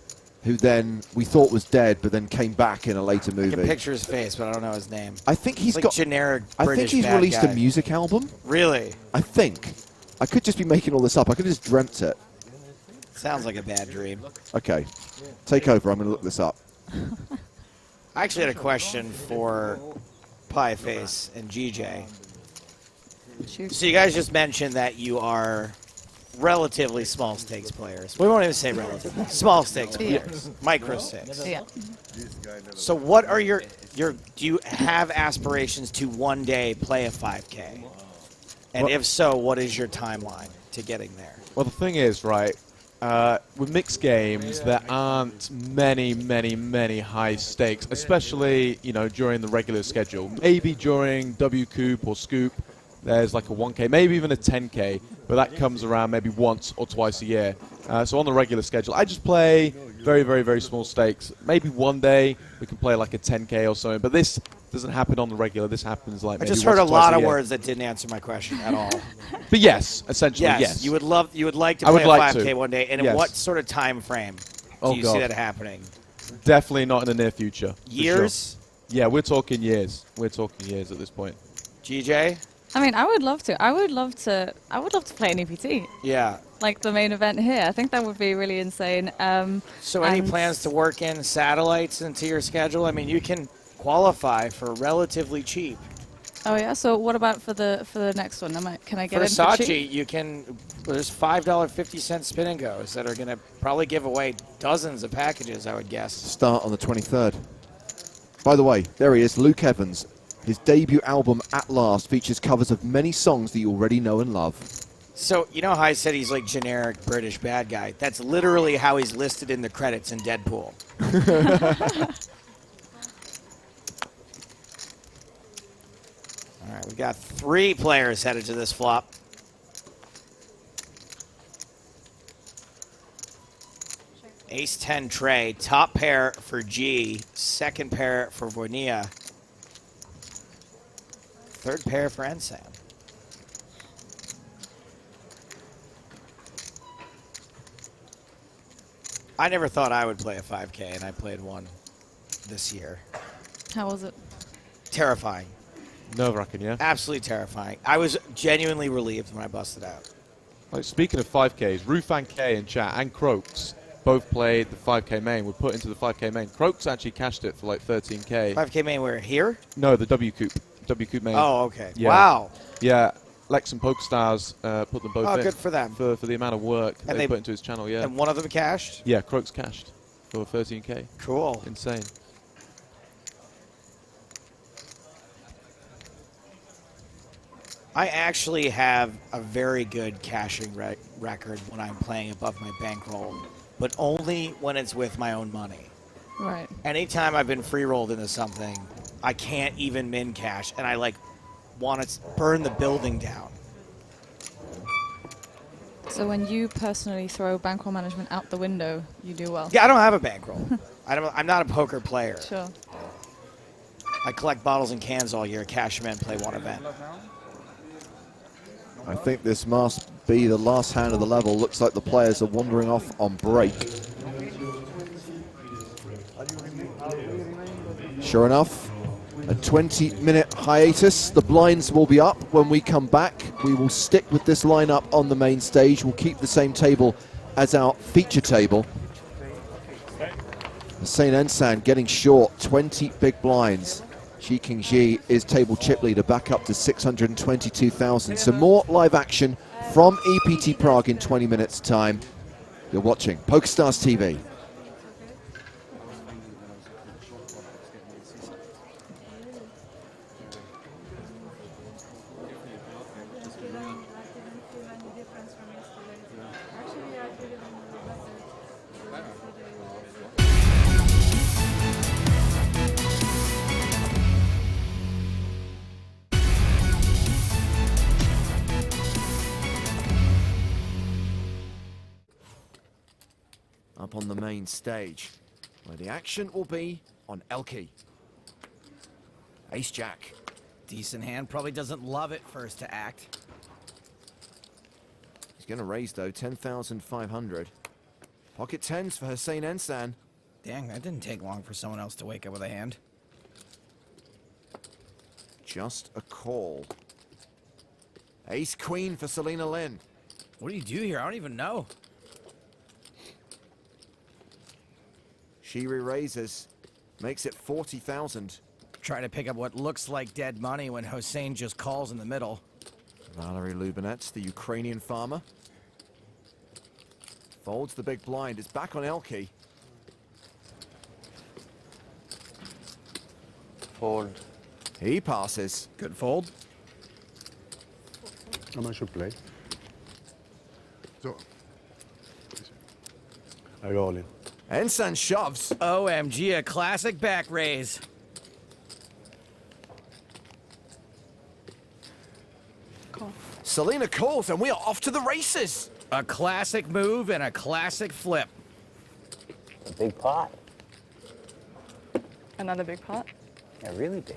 who then we thought was dead, but then came back in a later movie. I can picture his face, but I don't know his name. I think he's like got generic I British think he's bad released guy. a music album. Really? I think. I could just be making all this up. I could have just dreamt it. Sounds like a bad dream. Okay, take over. I'm going to look this up. I actually had a question for Pieface and GJ. Shoot. So you guys just mentioned that you are relatively small stakes players. We won't even say relatively. Small stakes players. Micro stakes. Yeah. So what are your do you have aspirations to one day play a 5K? And Well- if so, what is your timeline to getting there? Well, the thing is, right, with mixed games, there aren't many high stakes, especially, you know, during the regular schedule. Maybe during W-Coop or Scoop, there's like a 1K, maybe even a 10K, but that comes around maybe once or twice a year. So on the regular schedule, I just play very small stakes. Maybe one day we can play like a 10K or something, but this doesn't happen on the regular. This happens like I maybe just heard once a or twice lot of year. words that didn't answer my question at all. But yes, essentially, yes. You would like to I play would a like 5K to. one day, and in Yes. what sort of time frame Oh, do you see God. that happening? Definitely not in the near future. for sure. Years? Yeah, we're talking years. We're talking years at this point. GJ? I mean, I would love to. I would love to play an EPT, Yeah. like the main event here. I think that would be really insane. So any And- plans to work in satellites into your schedule? I mean, you can qualify for relatively cheap. Oh yeah. So what about for the next one? Can I get For in for cheap? Saatchi, you can. There's $5.50 spin and goes that are going to probably give away dozens of packages, I would guess. Start on the 23rd. By the way, there he is, Luke Evans. His debut album, At Last, features covers of many songs that you already know and love. So you know how I said he's like generic British bad guy? That's literally how he's listed in the credits in Deadpool. All right, we've got 3 players headed to this flop. Ace-10 Trey, top pair for G, second pair for Vornia, third pair for Ensan. I never thought I would play a 5K, and I played one this year. How was it? Terrifying. Nerve-wracking, yeah? Absolutely terrifying. I was genuinely relieved when I busted out. Like, speaking of 5Ks, Rufan K in chat and Croaks both played the 5K main, were put into the 5K main. Croaks actually cashed it for like 13K. 5K main where? Here? No, the W-Coop. W-Coop main. Oh, okay. Yeah. Wow. Yeah, Lex and PokerStars put them both Oh, in. good for them. For the amount of work And they they- put into his channel, yeah. And one of them cashed? Yeah, Croaks cashed for 13K. Cool. Insane. I actually have a very good cashing record when I'm playing above my bankroll, but only when it's with my own money. Right. Anytime I've been free rolled into something, I can't even min cash, and I like want to burn the building down. So when you personally throw bankroll management out the window, you do well. Yeah, I don't have a bankroll. I'm not a poker player. Sure. I collect bottles and cans all year, cash them in, play one event. I think this must be the last hand of the level. Looks like the players are wandering off on break. Sure enough, a 20-minute hiatus. The blinds will be up when we come back. We will stick with this lineup on the main stage. We'll keep the same table as our feature table. Hussein Ensan getting short, 20 big blinds. Xi Qingji is table chip leader, back up to 622,000. So more live action from EPT Prague in 20 minutes time. You're watching PokerStars TV. Up on the main stage, where the action will be on Elke. Ace-Jack. Decent hand, probably doesn't love it first to act. He's going to raise, though, 10,500. Pocket tens for Hussein Ensan. Dang, that didn't take long for someone else to wake up with a hand. Just a call. Ace-Queen for Selena Lin. What do you do here? I don't even know. She re-raises, makes it 40,000. Trying to pick up what looks like dead money when Hossein just calls in the middle. Valery Lubinets, the Ukrainian farmer. Folds the big blind, it's back on Elke. Fold. He passes. Good fold. How much you play? So, I go all in. Ensan shoves. OMG, a classic back raise. Call. Selena calls and we are off to the races. A classic move and a classic flip. A big pot. Another big pot. Yeah, really big.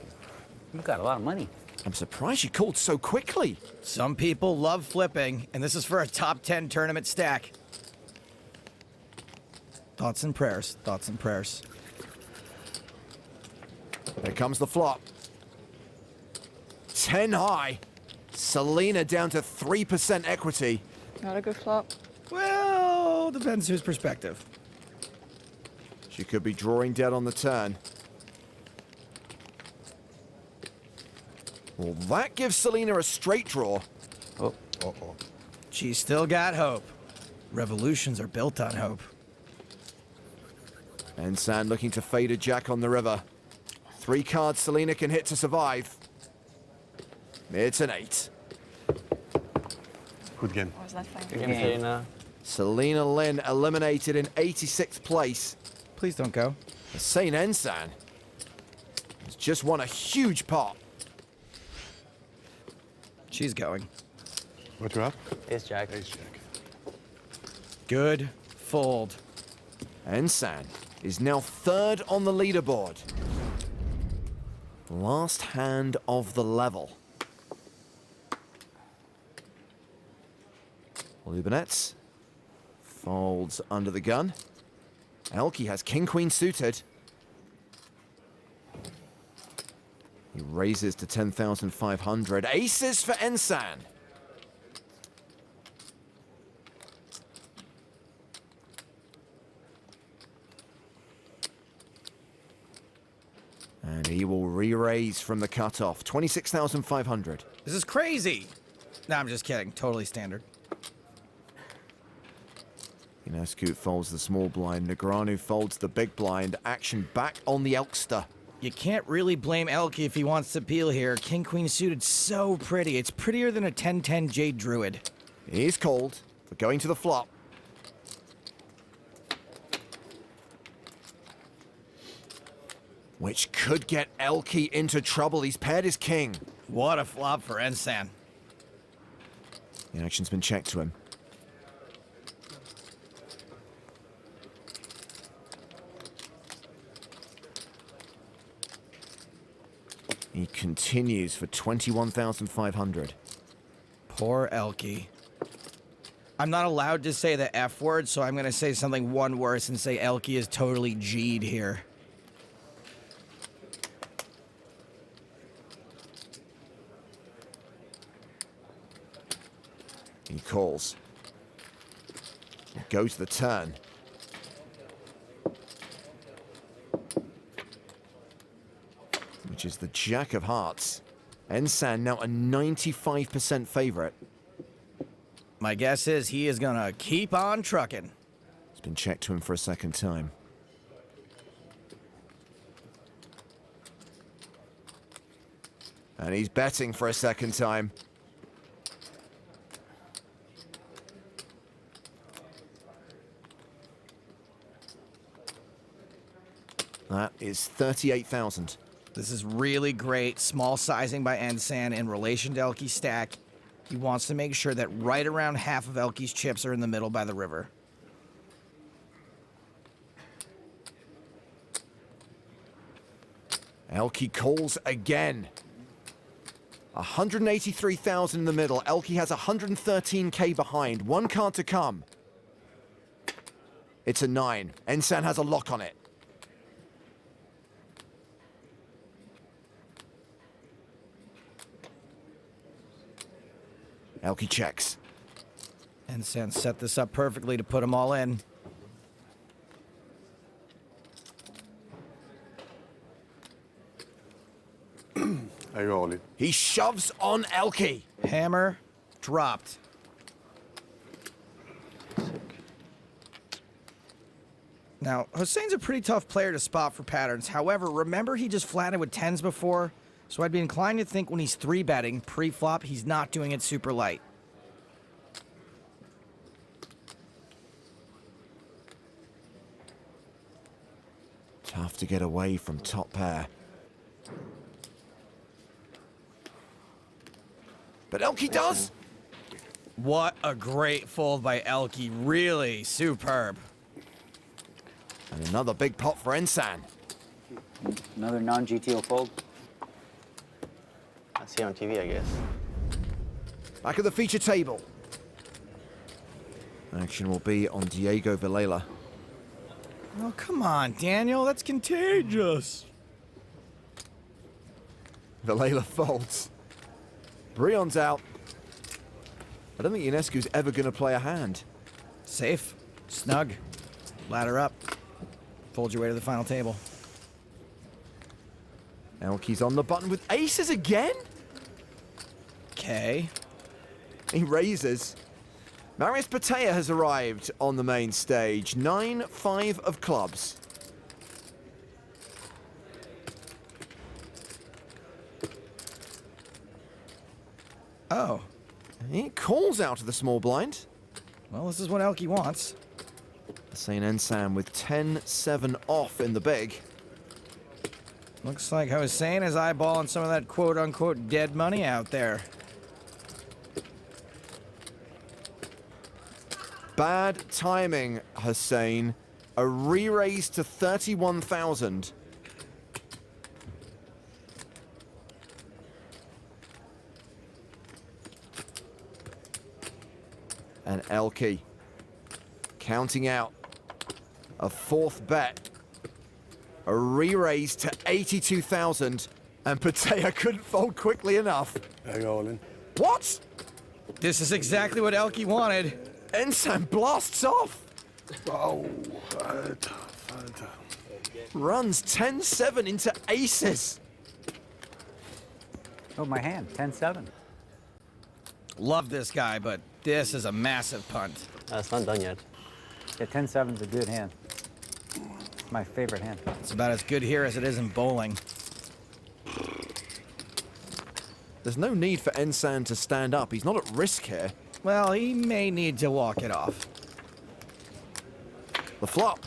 You've got a lot of money. I'm surprised she called so quickly. Some people love flipping, and this is for a top 10 tournament stack. Thoughts and prayers, thoughts and prayers. Here comes the flop. 10 high. Selena down to 3% equity. Not a good flop. Well, depends whose perspective. She could be drawing dead on the turn. Well, that gives Selena a straight draw. Oh. She's still got hope. Revolutions are built on hope. Ensan looking to fade a jack on the river. 3 cards Selena can hit to survive. It's an 8. Good game. What was that thing? Good game. Selena Lin eliminated in 86th place. Please don't go. Hussein Ensan has just won a huge pot. She's going. What you have? Ace Jack. Ace Jack. Good fold. Ensan is now 3rd on the leaderboard. Last hand of the level. Lubinets folds under the gun. Elke has king-queen suited. He raises to 10,500. Aces for Ensan. And he will re-raise from the cutoff. 26,500. This is crazy. No, I'm just kidding. Totally standard. Inescu folds the small blind. Negreanu folds the big blind. Action back on the Elkster. You can't really blame Elke if he wants to peel here. King-queen suited, so pretty. It's prettier than a 10-10 Jade Druid. He's called for going to the flop. Which could get Elke into trouble. He's paired his king. What a flop for Ensan. The action's been checked to him. He continues for 21,500. Poor Elke. I'm not allowed to say the F word, so I'm going to say something one worse and say Elke is totally G'd here. He calls. Goes the turn. Which is the Jack of Hearts. Ensan now a 95% favorite. My guess is he is going to keep on trucking. It's been checked to him for a second time. And he's betting for a second time. That is 38,000. This is really great. Small sizing by Ensan in relation to Elke's stack. He wants to make sure that right around half of Elke's chips are in the middle by the river. Elke calls again. 183,000 in the middle. Elke has 113k behind. One card to come. It's a 9. Ensan has a lock on it. Elke checks. Ensan set this up perfectly to put them all in. Are you all in? He shoves on Elke. Hammer dropped. Now, Hussein's a pretty tough player to spot for patterns. However, remember he just flatted with 10s before? So I'd be inclined to think when he's 3-betting pre-flop, he's not doing it super light. Tough to get away from top pair. But Elke does. What a great fold by Elke. Really superb. And another big pot for Ensan. Another non-GTO fold. I see on TV, I guess. Back at the feature table. Action will be on Diego Villela. Oh, come on, Daniel. That's contagious. Villela folds. Brion's out. I don't think Ionescu's ever going to play a hand. Safe. Snug. Ladder up. Fold your way to the final table. Elke's on the button with aces again? Okay. He raises. Marius Patea has arrived on the main stage. 9-5 of clubs. Oh. He calls out of the small blind. Well, this is what Elke wants. St. Ensan with 10-7 off in the big. Looks like Hossein is eyeballing some of that quote-unquote dead money out there. Bad timing, Hussein. A re-raise to 31,000. And Elke counting out a fourth bet. A re-raise to 82,000. And Patea couldn't fold quickly enough. Are you all in? What? This is exactly what Elke wanted. Ensan blasts off. Oh, Alter, Alter. Runs 10-7 into aces. Oh, my hand. 10-7. Love this guy, but this is a massive punt. It's not done yet. Yeah, 10-7's a good hand. It's my favorite hand. It's about as good here as it is in bowling. There's no need for Ensan to stand up. He's not at risk here. Well, he may need to walk it off. The flop.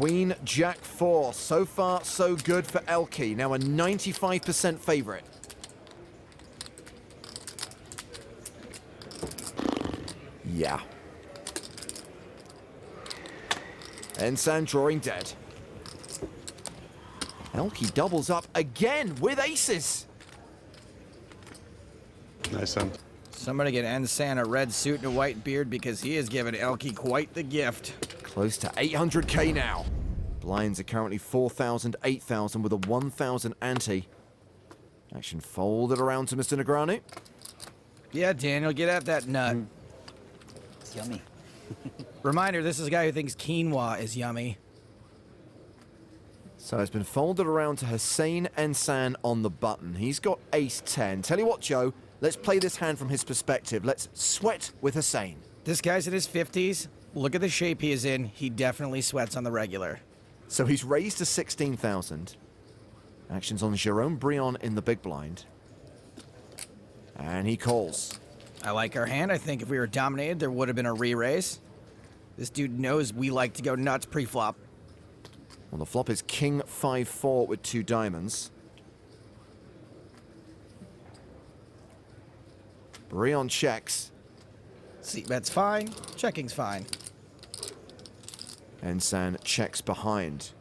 Queen, Jack 4. So far, so good for Elke. Now a 95% favorite. Yeah. Ensign drawing dead. Elke doubles up again with aces. Nice hand. Somebody get Ensign a red suit and a white beard because he has given Elke quite the gift. Close to 800k now. Blinds are currently 4,000, 8,000 with a 1,000 ante. Action folded around to Mr. Negreanu. Yeah, Daniel, get at that nut. It's yummy. Reminder, this is a guy who thinks quinoa is yummy. So it's been folded around to Hussein Ensan on the button. He's got ace 10. Tell you what, Joe, let's play this hand from his perspective. Let's sweat with Hussein. This guy's in his 50s. Look at the shape he is in. He definitely sweats on the regular. So he's raised to 16,000. Action's on Jerome Brion in the big blind. And he calls. I like our hand. I think if we were dominated, there would have been a re-raise. This dude knows we like to go nuts pre-flop. Well, the flop is King 5-4 with 2 diamonds. Brion checks. See bet's fine. Checking's fine. Ensan checks behind.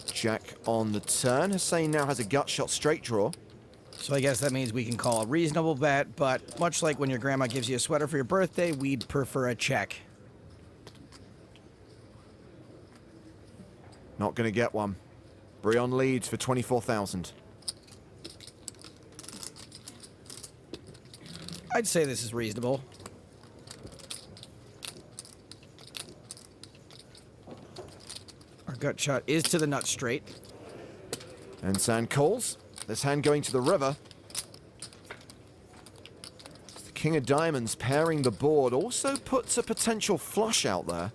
Jack on the turn. Hussein now has a gut shot straight draw. So I guess that means we can call a reasonable bet, but much like when your grandma gives you a sweater for your birthday, we'd prefer a check. Not going to get one. Brion leads for 24,000. I'd say this is reasonable. Our gut shot is to the nut straight. Ensan calls. This hand going to the river. It's the King of Diamonds pairing the board. Also puts a potential flush out there.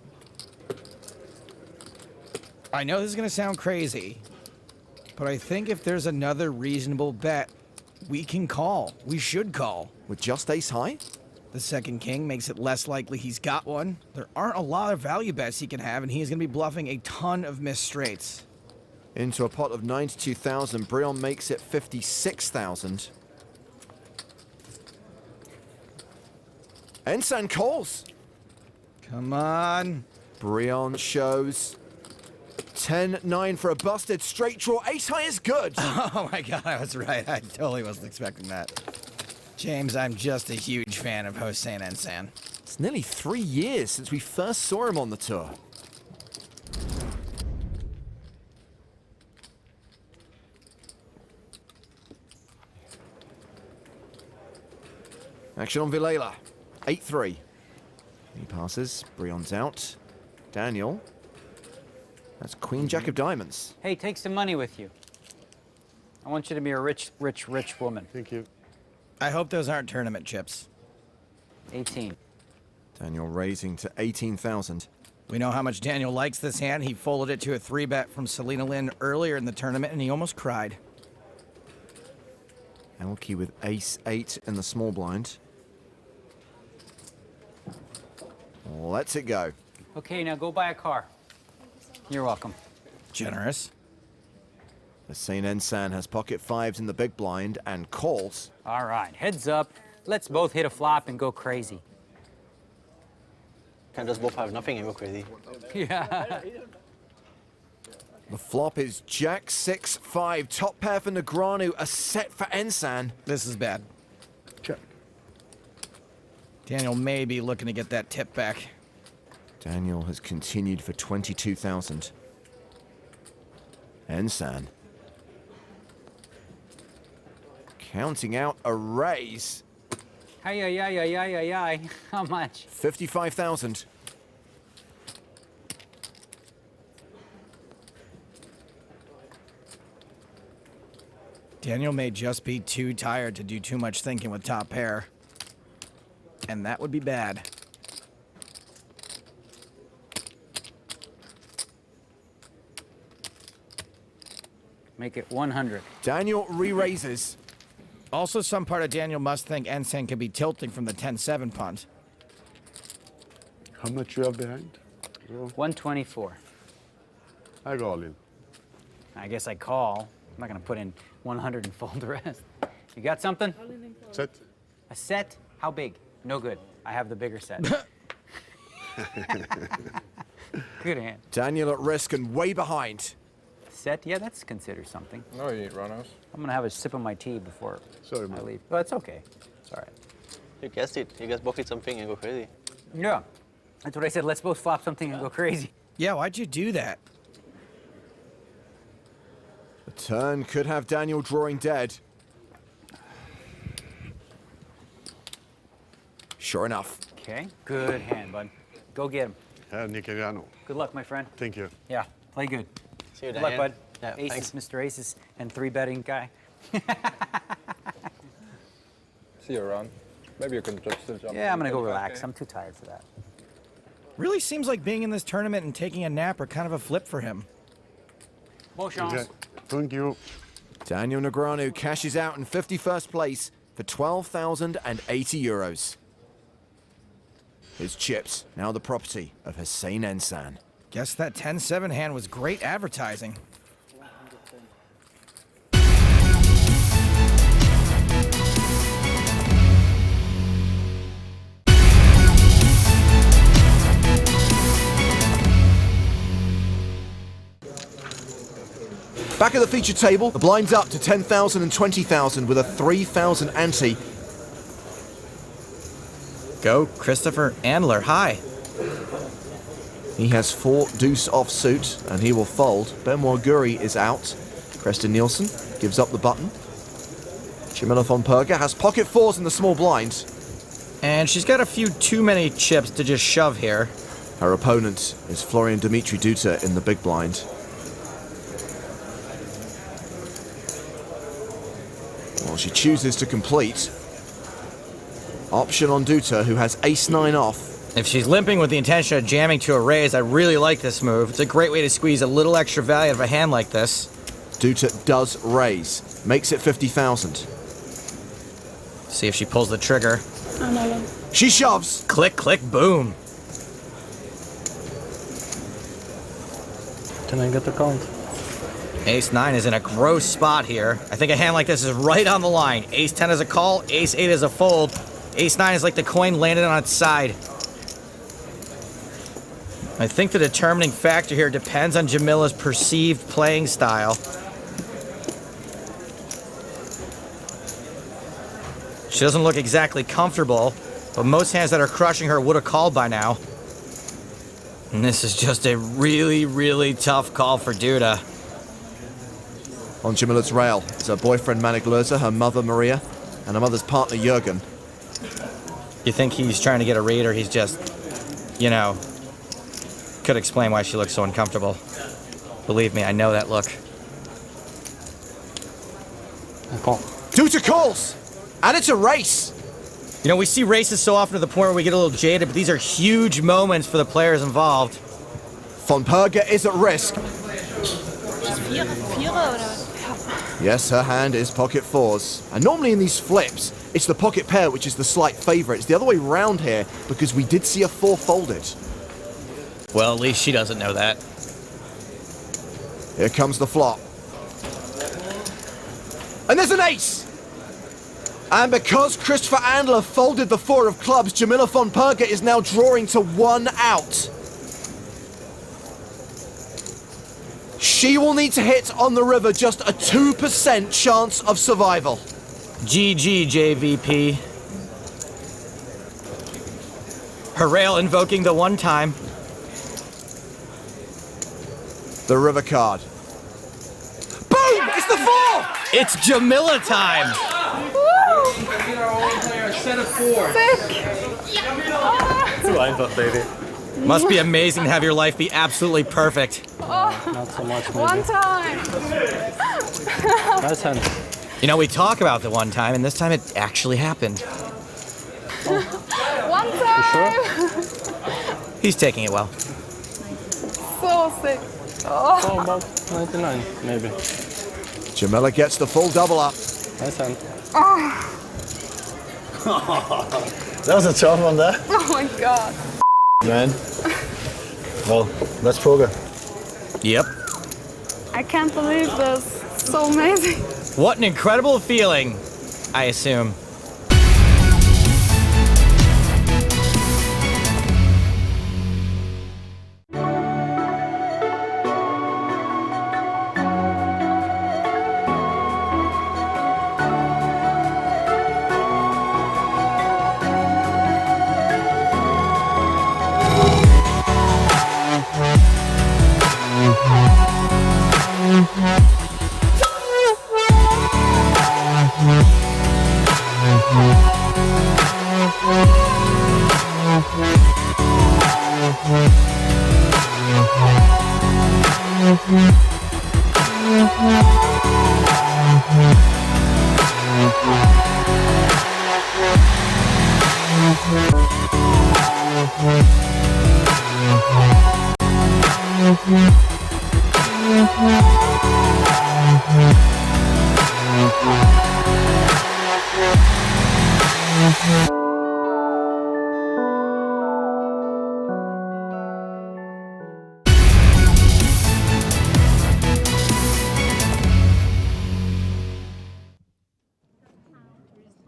I know this is going to sound crazy, but I think if there's another reasonable bet, we can call. We should call. With just ace high? The second king makes it less likely he's got one. There aren't a lot of value bets he can have, and he is going to be bluffing a ton of missed straights. Into a pot of 92,000. Brion makes it 56,000. Ensan calls. Come on. Brion shows 10-9 for a busted straight draw. Ace high is good. Oh my god, I was right. I totally wasn't expecting that. James, I'm just a huge fan of Hossein Ensan. It's nearly 3 years since we first saw him on the tour. Action on Vilela. 8-3. He passes. Brion's out. Daniel. That's Queen Jack of Diamonds. Hey, take some money with you. I want you to be a rich, rich, rich woman. Thank you. I hope those aren't tournament chips. 18. Daniel raising to 18,000. We know how much Daniel likes this hand. He folded it to a 3-bet from Selena Lynn earlier in the tournament, and he almost cried. Elke with ace 8 in the small blind. Let's it go. Okay, now go buy a car. You're welcome. Generous. The St. Ensan has pocket 5s in the big blind and calls. All right, heads up. Let's both hit a flop and go crazy. Can't just both have nothing and go crazy. Yeah. The flop is Jack 6-5. Top pair for Negreanu. A set for Ensan. This is bad. Check. Daniel may be looking to get that tip back. Daniel has continued for 22,000. Ensan. Counting out a raise. Ay. How much? 55,000. Daniel may just be too tired to do too much thinking with top pair. And that would be bad. Make it 100. Daniel re-raises. Also, some part of Daniel must think Ensan could be tilting from the 10-7 punt. How much you have behind? 124. I go all in. I guess I call. I'm not gonna put in 100 and fold the rest. You got something? Set. A set? How big? No good. I have the bigger set. Good hand. Daniel at risk and way behind. Set? Yeah, that's considered something. No, you need runners. I'm gonna have a sip of my tea before Sorry, I man. leave. But it's okay. It's all right. You guessed it. You guys both hit something and go crazy. Yeah. That's what I said. Let's both flop something and go crazy. Yeah, why'd you do that? The turn could have Daniel drawing dead. Sure enough. Okay. Good hand, bud. Go get him. Nigeriano. Good luck, my friend. Thank you. Yeah. Play good. See you, Good luck, Daniel. bud. Yeah, Aces, thanks. Mr. Aces, and 3-betting guy. See you around. Maybe you can just still jump. Yeah, I'm gonna go 25K. relax. I'm too tired for that. Really seems like being in this tournament and taking a nap are kind of a flip for him. Bon chance. Okay. Thank you. Daniel Negreanu cashes out in 51st place for 12,080 euros. His chips now the property of Hussein Ensan. Guess that 10-7 hand was great advertising. Back at the feature table, the blind's up to 10,000 and 20,000 with a 3,000 ante. Go, Christopher Andler. Hi. He has 4 deuce offsuit and he will fold. Benoit Guri is out. Preston Nielsen gives up the button. Jamila von Perga has pocket 4s in the small blind. And she's got a few too many chips to just shove here. Her opponent is Florian Dimitri Duta in the big blind. Well, she chooses to complete. Option on Duta, who has ace-9 off. If she's limping with the intention of jamming to a raise, I really like this move. It's a great way to squeeze a little extra value out of a hand like this. Duta does raise, makes it 50,000. See if she pulls the trigger. She shoves. Click, click, boom. Can I get the count? Ace-9 is in a gross spot here. I think a hand like this is right on the line. Ace-10 is a call, Ace-8 is a fold. Ace-9 is like the coin landed on its side. I think the determining factor here depends on Jamila's perceived playing style. She doesn't look exactly comfortable, but most hands that are crushing her would have called by now. And this is just a really, really tough call for Duda. On Jamila's rail is her boyfriend Manik Lerza, her mother Maria, and her mother's partner Jürgen. You think he's trying to get a read, or he's just, you know, could explain why she looks so uncomfortable. Believe me, I know that look. Duta calls! And it's a race! You know, we see races so often to the point where we get a little jaded, but these are huge moments for the players involved. Von Perga is at risk. Yes, her hand is pocket 4s. And normally in these flips, it's the pocket pair which is the slight favourite. It's the other way round here because we did see a 4 folded. Well, at least she doesn't know that. Here comes the flop. And there's an ace! And because Christopher Andler folded the 4 of clubs, Jamila von Perga is now drawing to 1 out. She will need to hit on the river just a 2% chance of survival. GG, JVP. Her rail invoking the 1 time. The river card. Boom! It's the 4! It's Jamila time! Set of 4. Too einfach, baby. Must be amazing to have your life be absolutely perfect. Not so much, maybe. 1 time. Nice hand. You know, we talk about the 1 time, and this time it actually happened. 1 time. He's taking it well. So sick. Oh, about 99, maybe. Jamila gets the full double up. Nice hand. Oh That was a tough one there. my god. Man. Well, let's poker. Yep. I can't believe this. So amazing. What an incredible feeling, I assume.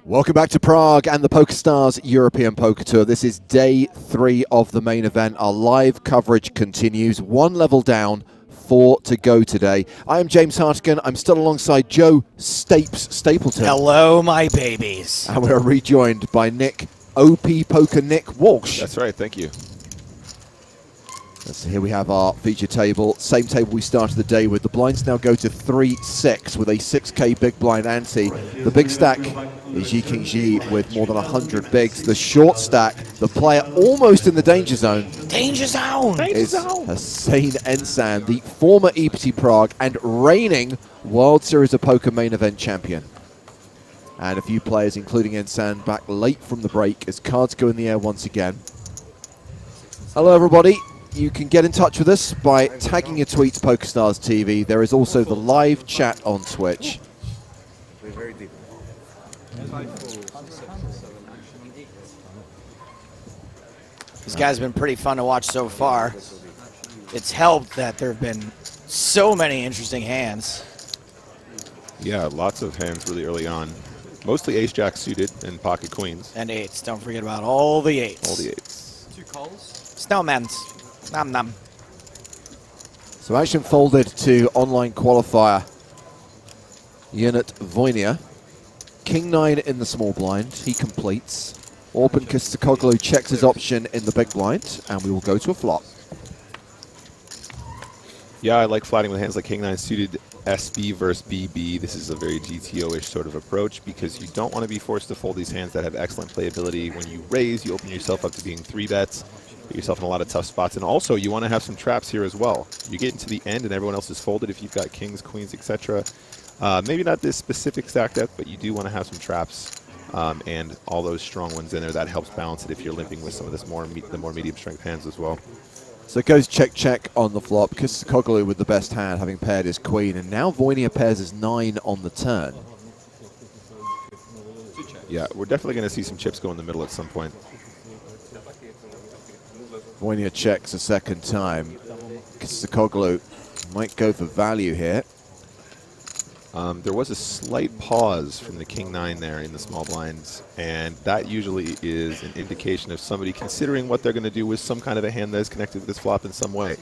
Welcome back to Prague and the PokerStars European Poker Tour. This is day 3 of the main event. Our live coverage continues. 1 level down, 4 to go today. I am James Hartigan. I'm still alongside Joe Stapleton. Hello, my babies. And we're rejoined by Nick, OP Poker Nick Walsh. That's right, thank you. So here we have our feature table. Same table we started the day with. The blinds now go to 3-6 with a 6K big blind ante. The big stack is Yi King Ji with more than 100 bigs. The short stack, the player almost in the danger zone. Danger zone! Is Hussein Ensan, the former EPT Prague and reigning World Series of Poker main event champion. And a few players, including Ensan, back late from the break as cards go in the air once again. Hello, everybody. You can get in touch with us by tagging your tweets PokerStars TV. There is also the live chat on Twitch. This guy's been pretty fun to watch so far. It's helped that there have been so many interesting hands. Yeah, lots of hands really early on. Mostly ace-jack suited and pocket queens. And 8s. Don't forget about all the 8s. All the 8s. 2 calls. Snowmans. Nom nom. So action folded to online qualifier Unit Voinia. King 9 in the small blind. He completes. Orpin Kostakoglu checks his option in the big blind, and we will go to a flop. Yeah, I like flatting with hands like King 9 suited SB versus BB. This is a very GTO-ish sort of approach because you don't want to be forced to fold these hands that have excellent playability. When you raise, you open yourself up to being 3-bets. Put yourself in a lot of tough spots. And also, you want to have some traps here as well. You get into the end and everyone else is folded if you've got kings, queens, etc. Maybe not this specific stack depth, but you do want to have some traps and all those strong ones in there. That helps balance it if you're limping with some of this the more medium strength hands as well. So it goes check on the flop. Kostakoglu with the best hand, having paired his queen. And now Voinia pairs his 9 on the turn. Yeah, we're definitely going to see some chips go in the middle at some point. Voinia checks a second time. Kostakoglu might go for value here. There was a slight pause from the King 9 there in the small blinds, and that usually is an indication of somebody considering what they're going to do with some kind of a hand that is connected to this flop in some way.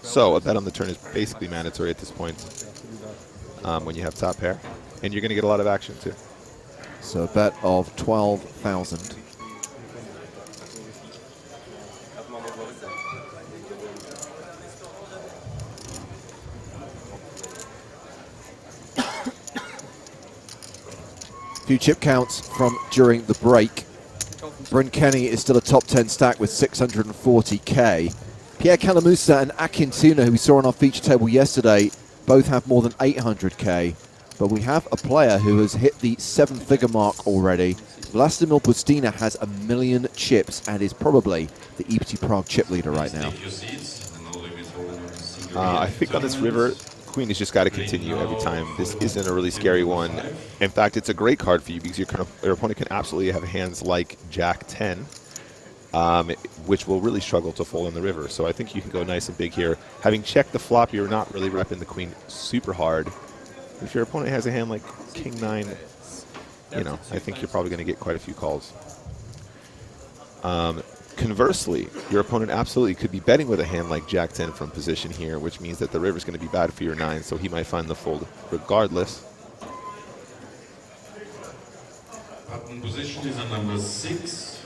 So a bet on the turn is basically mandatory at this point when you have top pair, and you're going to get a lot of action too. So a bet of 12,000. Few chip counts from during the break. Bryn Kenny is still a top 10 stack with 640k. Pierre Calamusa and Akin Tuna, who we saw on our feature table yesterday, both have more than 800k. But we have a player who has hit the 7-figure mark already. Vlastimil Pustina has 1 million chips and is probably the EPT Prague chip leader right now. I think on this river, Queen has just got to continue every time. This isn't a really scary one. In fact, it's a great card for you because your opponent can absolutely have hands like Jack 10. which will really struggle to fold on the river. So I think you can go nice and big here. Having checked the flop, you're not really repping the queen super hard. If your opponent has a hand like king 9, you know, I think you're probably going to get quite a few calls. Conversely, your opponent absolutely could be betting with a hand like jack 10 from position here, which means that the river's going to be bad for your 9, so he might find the fold regardless. Button position is on number 6.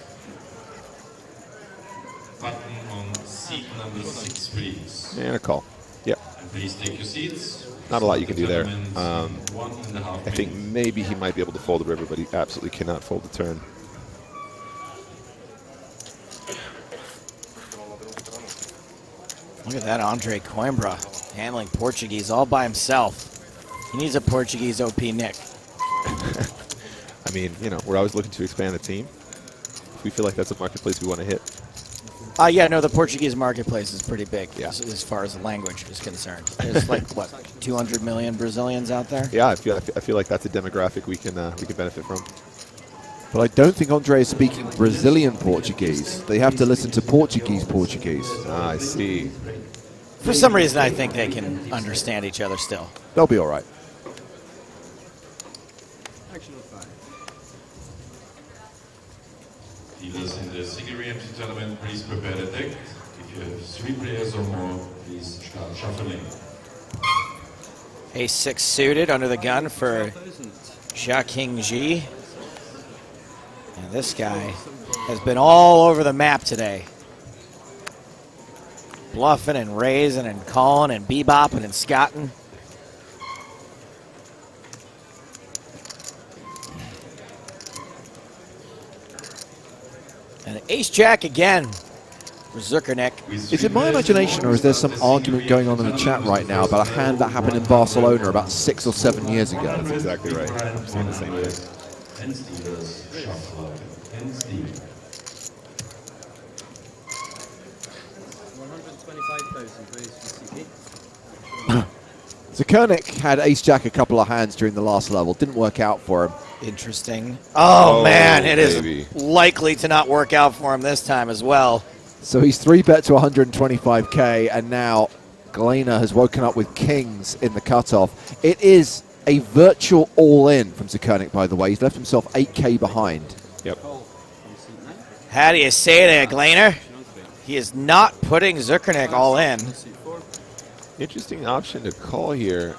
Button on seat number 6, please. And a call. Yep. And please take your seats. Not a lot you can do there. 1.5 I think maybe he might be able to fold the river, but he absolutely cannot fold the turn. Look at that Andre Coimbra handling Portuguese all by himself. He needs a Portuguese OP Nick. I mean, you know, we're always looking to expand the team. If we feel like that's a marketplace we want to hit. Yeah, no, the Portuguese marketplace is pretty big as far as the language is concerned. There's like, what, 200 million Brazilians out there? Yeah, I feel like that's a demographic we can benefit from. But I don't think Andre is speaking Brazilian Portuguese. They have to listen to Portuguese. Ah, I see. For some reason, I think they can understand each other still. They'll be all right. Dealers in the single re-entry tournament, please prepare the deck. If you have 3 players or more, please start shuffling. Ace-6 suited under the gun for Jia King Ji. And this guy has been all over the map today. Bluffing and raising and calling and bebopping and scotting. And ace-jack again for Zuckernick. Is it my imagination, or is there some argument going on in the chat right now about a hand that happened in Barcelona about 6 or 7 years ago? That's exactly right. I'm saying the same thing. Zuckernick had ace-jack a couple of hands during the last level. Didn't work out for him. Interesting. Oh man, it baby. is likely to not work out for him this time as well. So he's 3-bet to 125k, and now Galena has woken up with kings in the cutoff. It is a virtual all-in from Zuckernick, by the way. He's left himself 8k behind. Yep. How do you say that, Glaner? He is not putting Zuckernick all in. Interesting option to call here.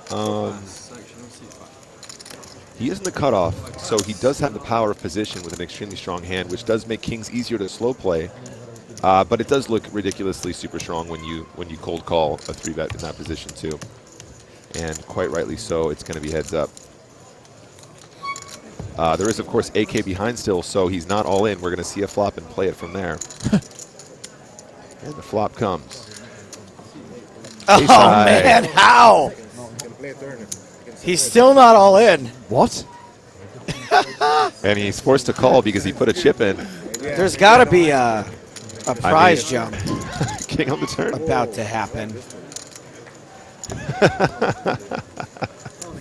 He is in the cutoff, so he does have the power of position with an extremely strong hand, which does make kings easier to slow play. But it does look ridiculously super strong when you cold call a 3-bet in that position too. And quite rightly so, it's going to be heads up. There is, of course, AK behind still, so he's not all in. We're going to see a flop and play it from there. And the flop comes. Oh, man, how? He's still not all in. What? And he's forced to call because he put a chip in. There's got to be a prize jump King on the turn. about to happen.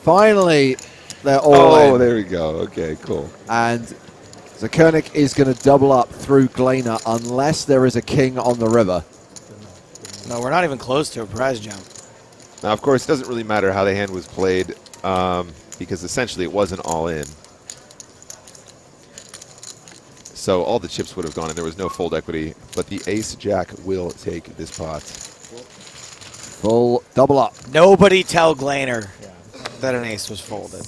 Finally, they're all in. Oh, there we go. Okay, cool. And Zuckernick is going to double up through Galena unless there is a king on the river. No, we're not even close to a prize jump. Now, of course, it doesn't really matter how the hand was played because essentially it wasn't all in. So all the chips would have gone and there was no fold equity, but the ace-jack will take this pot. Full double up. Nobody tell Glaner that an ace was folded.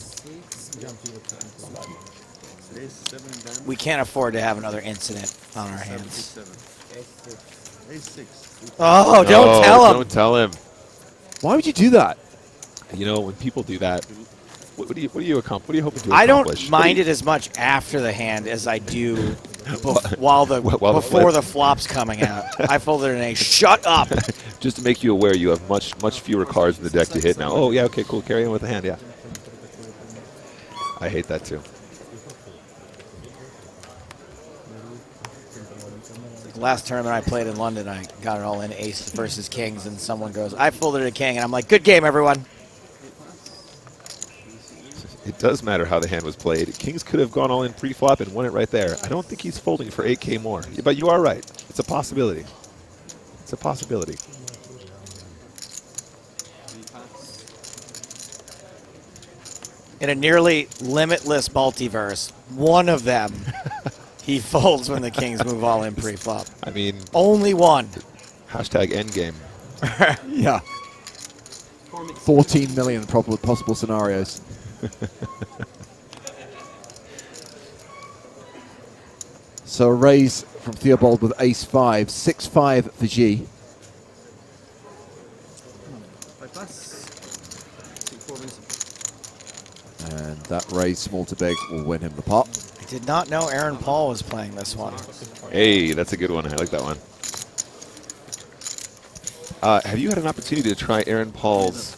We can't afford to have another incident on our hands. Oh, don't tell him. Don't tell him. Why would you do that? You know, when people do that, what do you hoping to accomplish? I don't mind it as much after the hand as I do before the flop's coming out. I folded an ace. Shut up. Just to make you aware, you have much fewer cards in the deck to hit now. Oh, yeah, okay, cool. Carry on with the hand, yeah. I hate that too. Last tournament I played in London, I got it all in ace versus kings, and someone goes, I folded a king, and I'm like, good game, everyone. does matter how the hand was played. Kings could have gone all in pre-flop and won it right there. I don't think he's folding for 8K more. But you are right. It's a possibility. It's a possibility. In a nearly limitless multiverse, one of them he folds when the Kings move all in pre-flop. I mean, only one. Hashtag endgame. Yeah. 14 million possible scenarios. So a raise from Theobald with ace-5, 6-5 for G. And that raise small to big will win him the pot. I did not know Aaron Paul was playing this one. Hey, that's a good one. I like that one. Have you had an opportunity to try Aaron Paul's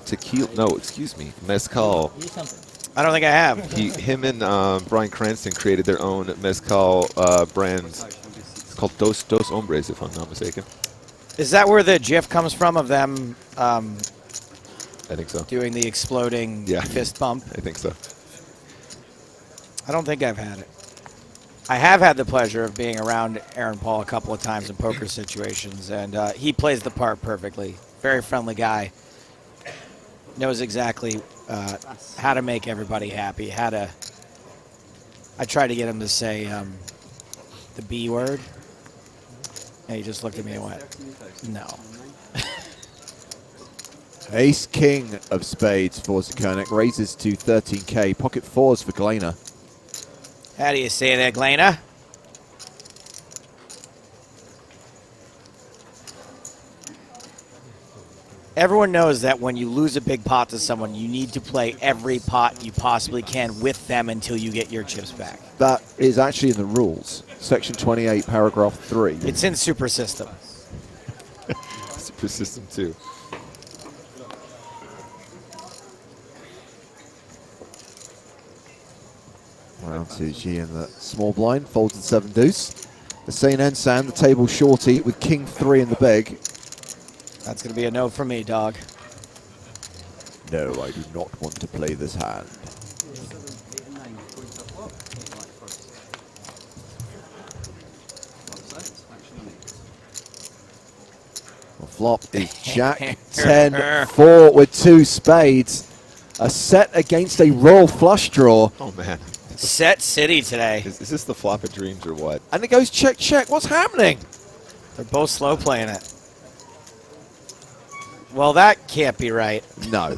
tequila? No, excuse me, mezcal. I don't think I have. Him and Brian Cranston created their own mezcal brand. It's called Dos Hombres, if I'm not mistaken. Is that where the GIF comes from of them? I think so. Doing the exploding fist bump. I think so. I don't think I've had it. I have had the pleasure of being around Aaron Paul a couple of times in poker situations, and he plays the part perfectly. Very friendly guy. Knows exactly how to make everybody happy. I tried to get him to say the B word, and he just looked at me and went, no. Ace-king of spades for Zakernik, raises to 13K. Pocket fours for Glainer. How do you say that, Glainer? Everyone knows that when you lose a big pot to someone, you need to play every pot you possibly can with them until you get your chips back. That is actually in the rules. Section 28, paragraph 3. It's in Super System. Super System 2. Round 2G in the small blind, folds and 7 deuce. The St. Ensan, the table shorty with king 3 in the big. That's going to be a no for me, dog. No, I do not want to play this hand. The flop is Jack 10-4 with 2 spades. A set against a royal flush draw. Oh, man. Set city today. Is this the flop of dreams or what? And it goes check, check. What's happening? They're both slow playing it. Well, that can't be right. No.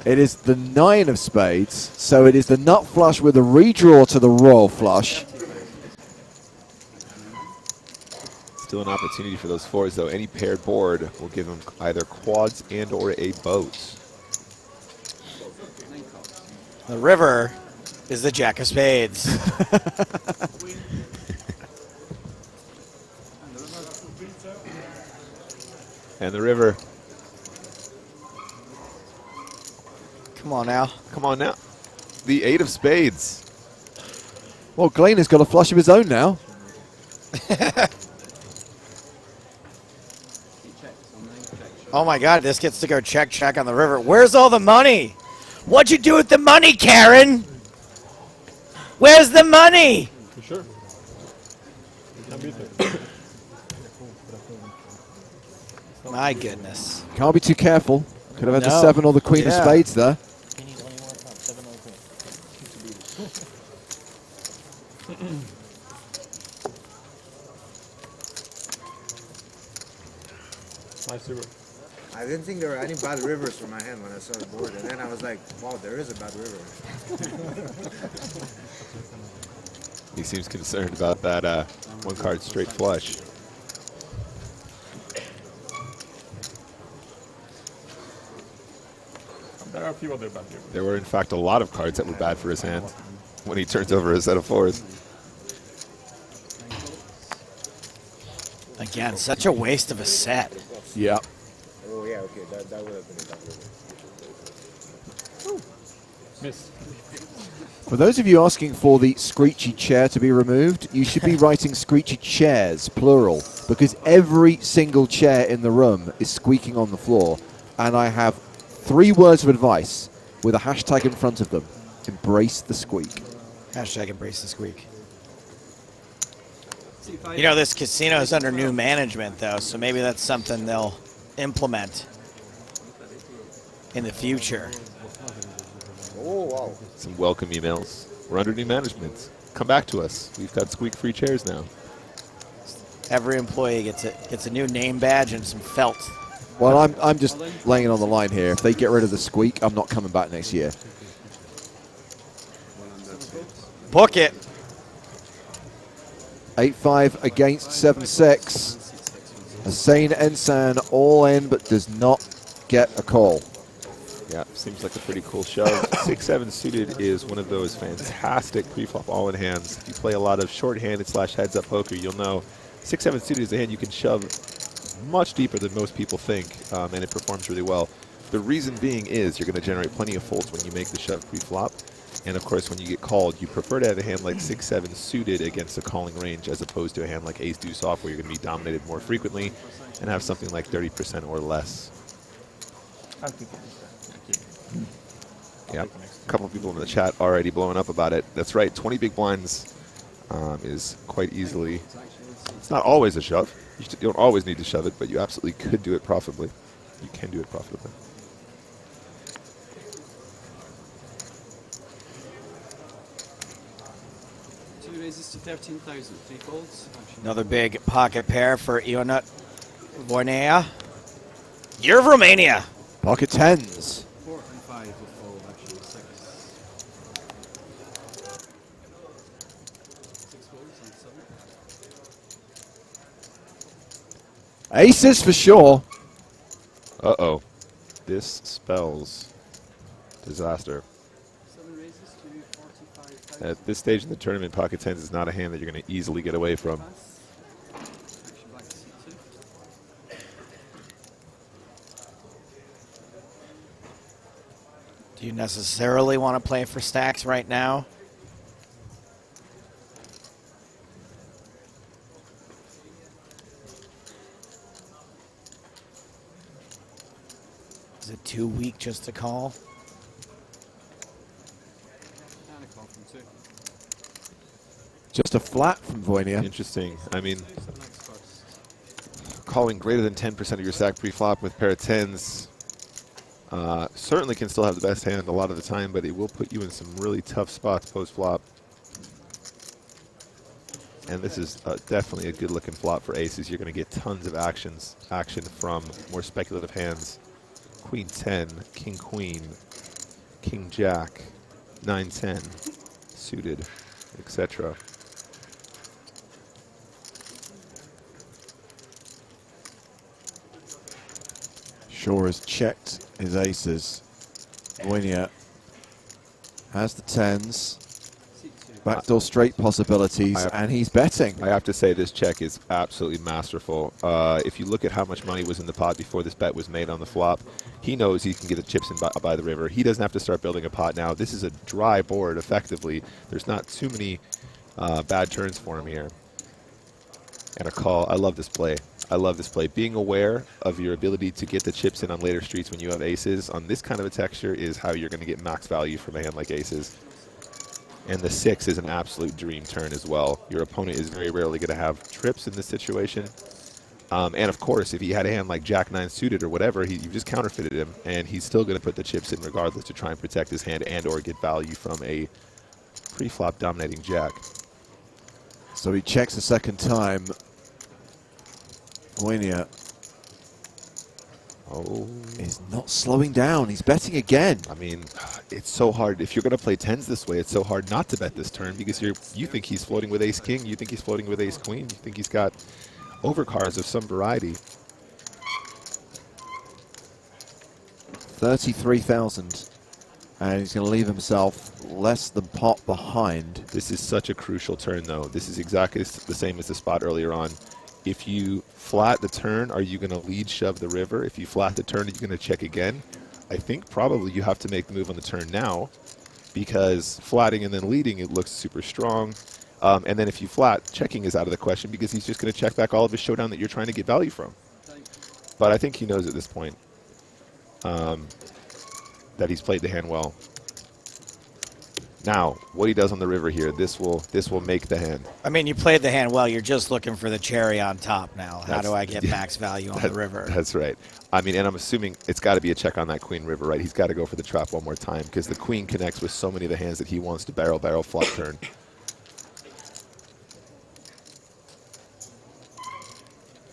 It is the 9 of spades, so it is the nut flush with a redraw to the royal flush. Still an opportunity for those fours, though. Any paired board will give them either quads and or a boat. The river is the jack of spades. And the river. Come on now. Come on now. The 8 of spades. Well, Glainer's got a flush of his own now. Oh my God, this gets to go check, check on the river. Where's all the money? What'd you do with the money, Karen? Where's the money? You sure? You can beat it. My goodness. Can't be too careful. Could have had the No. 7 or the queen of Yeah. spades there. Nice river. I didn't think there were any bad rivers for my hand when I saw the board, and then I was like, wow, there is a bad river. He seems concerned about that one card straight flush. There are a few other bad rivers. There were, in fact, a lot of cards that were bad for his hand when he turns over a set of fours. Again, such a waste of a set. Yeah. Oh, yeah, okay, that would have been a bad river. Miss. For those of you asking for the screechy chair to be removed, you should be writing screechy chairs, plural, because every single chair in the room is squeaking on the floor, and I have 3 words of advice with a hashtag in front of them. Embrace the squeak. Hashtag embrace the squeak. You know, this casino is under new management, though, so maybe that's something they'll implement in the future. Oh, wow. Some welcome emails. We're under new management. Come back to us. We've got squeak-free chairs now. Every employee gets a new name badge and some felt. Well, I'm just laying it on the line here. If they get rid of the squeak, I'm not coming back next year. Book it. 8-5 against 7-6. Hussein Ensan all in, but does not get a call. Yeah, seems like a pretty cool shove. 6-7 suited is one of those fantastic pre-flop all-in hands. If you play a lot of short-handed / heads-up poker, you'll know 6-7 suited is a hand you can shove much deeper than most people think, and it performs really well. The reason being is you're going to generate plenty of folds when you make the shove pre-flop. And of course, when you get called, you prefer to have a hand like 6-7 suited against a calling range as opposed to a hand like ace-deuce off, where you're going to be dominated more frequently and have something like 30% or less. Yeah, a couple of people in the chat already blowing up about it. That's right, 20 big blinds is quite easily. It's not always a shove. You don't always need to shove it, but you absolutely could do it profitably. You can do it profitably. Raises to 13,000, 3 folds. Another big pocket pair for Ionut Vornea. You're Romania. Pocket tens. 4 and 5 will fold, actually. 6. 6 folds and 7. Aces for sure. Uh-oh. This spells disaster. At this stage in the tournament, pocket tens is not a hand that you're going to easily get away from. Do you necessarily want to play for stacks right now? Is it too weak just to call? Just a flat from Voynia. Interesting. I mean, calling greater than 10% of your stack pre-flop with pair of tens certainly can still have the best hand a lot of the time, but it will put you in some really tough spots post-flop. And this is definitely a good-looking flop for aces. You're going to get tons of action from more speculative hands. Queen 10, King Queen, King Jack, 9-10, suited, etc. Shaw has checked his aces. Voynia has the tens. Backdoor straight possibilities, and he's betting. I have to say this check is absolutely masterful. If you look at how much money was in the pot before this bet was made on the flop, he knows he can get the chips in by the river. He doesn't have to start building a pot now. This is a dry board, effectively. There's not too many bad turns for him here. And a call. I love this play. I love this play. Being aware of your ability to get the chips in on later streets when you have aces on this kind of a texture is how you're going to get max value from a hand like aces. And the 6 is an absolute dream turn as well. Your opponent is very rarely going to have trips in this situation. And of course, if he had a hand like Jack-9 suited or whatever, you just counterfeited him, and he's still going to put the chips in regardless to try and protect his hand and or get value from a pre-flop dominating Jack. So he checks a second time. Voynia is not slowing down. He's betting again. I mean, it's so hard. If you're going to play tens this way, it's so hard not to bet this turn because you think he's floating with ace-king. You think he's floating with ace-queen. You think he's got overcards of some variety. 33,000. And he's going to leave himself less than pot behind. This is such a crucial turn, though. This is exactly the same as the spot earlier on. If you flat the turn, are you going to lead shove the river? If you flat the turn, are you going to check again? I think probably you have to make the move on the turn now because flatting and then leading, it looks super strong. And then if you flat, checking is out of the question because he's just going to check back all of his showdown that you're trying to get value from. But I think he knows at this point. that he's played the hand well. Now, what he does on the river here, this will make the hand. I mean, you played the hand well. You're just looking for the cherry on top now. How do I get max value on the river? That's right. I mean, and I'm assuming it's got to be a check on that queen river, right? He's got to go for the trap one more time because the queen connects with so many of the hands that he wants to barrel, flop, turn.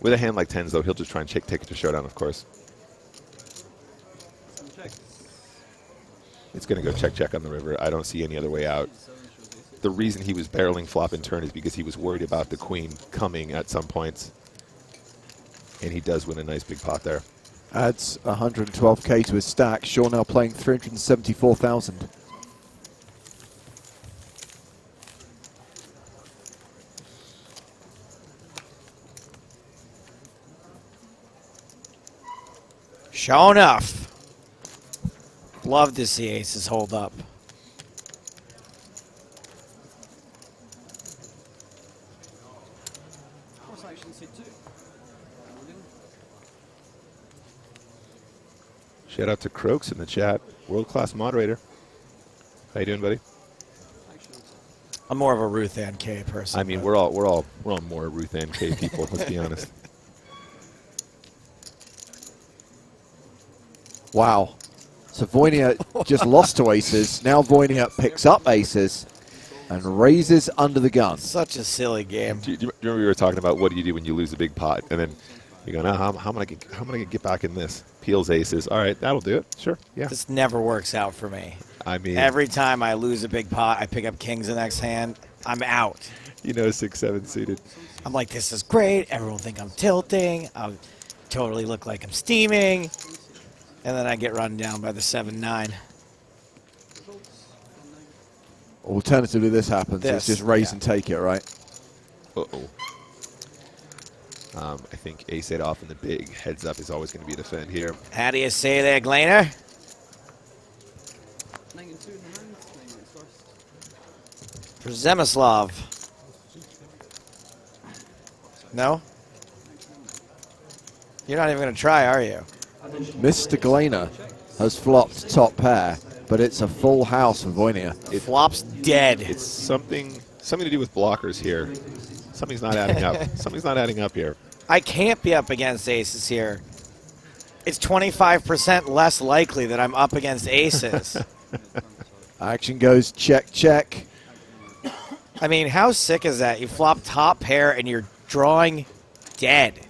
With a hand like tens, though, he'll just try and take it to showdown, of course. It's going to go check on the river. I don't see any other way out. The reason he was barreling flop and turn is because he was worried about the queen coming at some points. And he does win a nice big pot there. Adds 112k to his stack. Shaw now playing 374,000. Sure enough. Love to see aces hold up. Shout out to Croaks in the chat. World-class moderator. How you doing, buddy? I'm more of a Ruth Ann K person. I mean, we're all more Ruth Ann K people, let's be honest. Wow. So Voynia just lost to aces. Now Voynia picks up aces and raises under the gun. Such a silly game. Do you remember we were talking about what do you do when you lose a big pot? And then you go, no, how am I gonna get back in this? Peels aces. All right, that'll do it. Sure, yeah. This never works out for me. I mean, every time I lose a big pot, I pick up kings the next hand, I'm out. You know, 6-7 suited. I'm like, this is great. Everyone will think I'm tilting. I'll totally look like I'm steaming. And then I get run down by the 7-9. Alternatively, this happens. It's just raise and take it, right? Uh-oh. I think ace-8 off in the big heads up is always going to be the defend here. How do you say there, Glainer? For Zemislav. No? You're not even going to try, are you? Mr. Glainer has flopped top pair, but it's a full house for Voynia. It flops dead. It's something to do with blockers here. Something's not adding up. Something's not adding up here. I can't be up against aces here. It's 25% less likely that I'm up against aces. Action goes check, check. I mean, how sick is that? You flop top pair and you're drawing dead.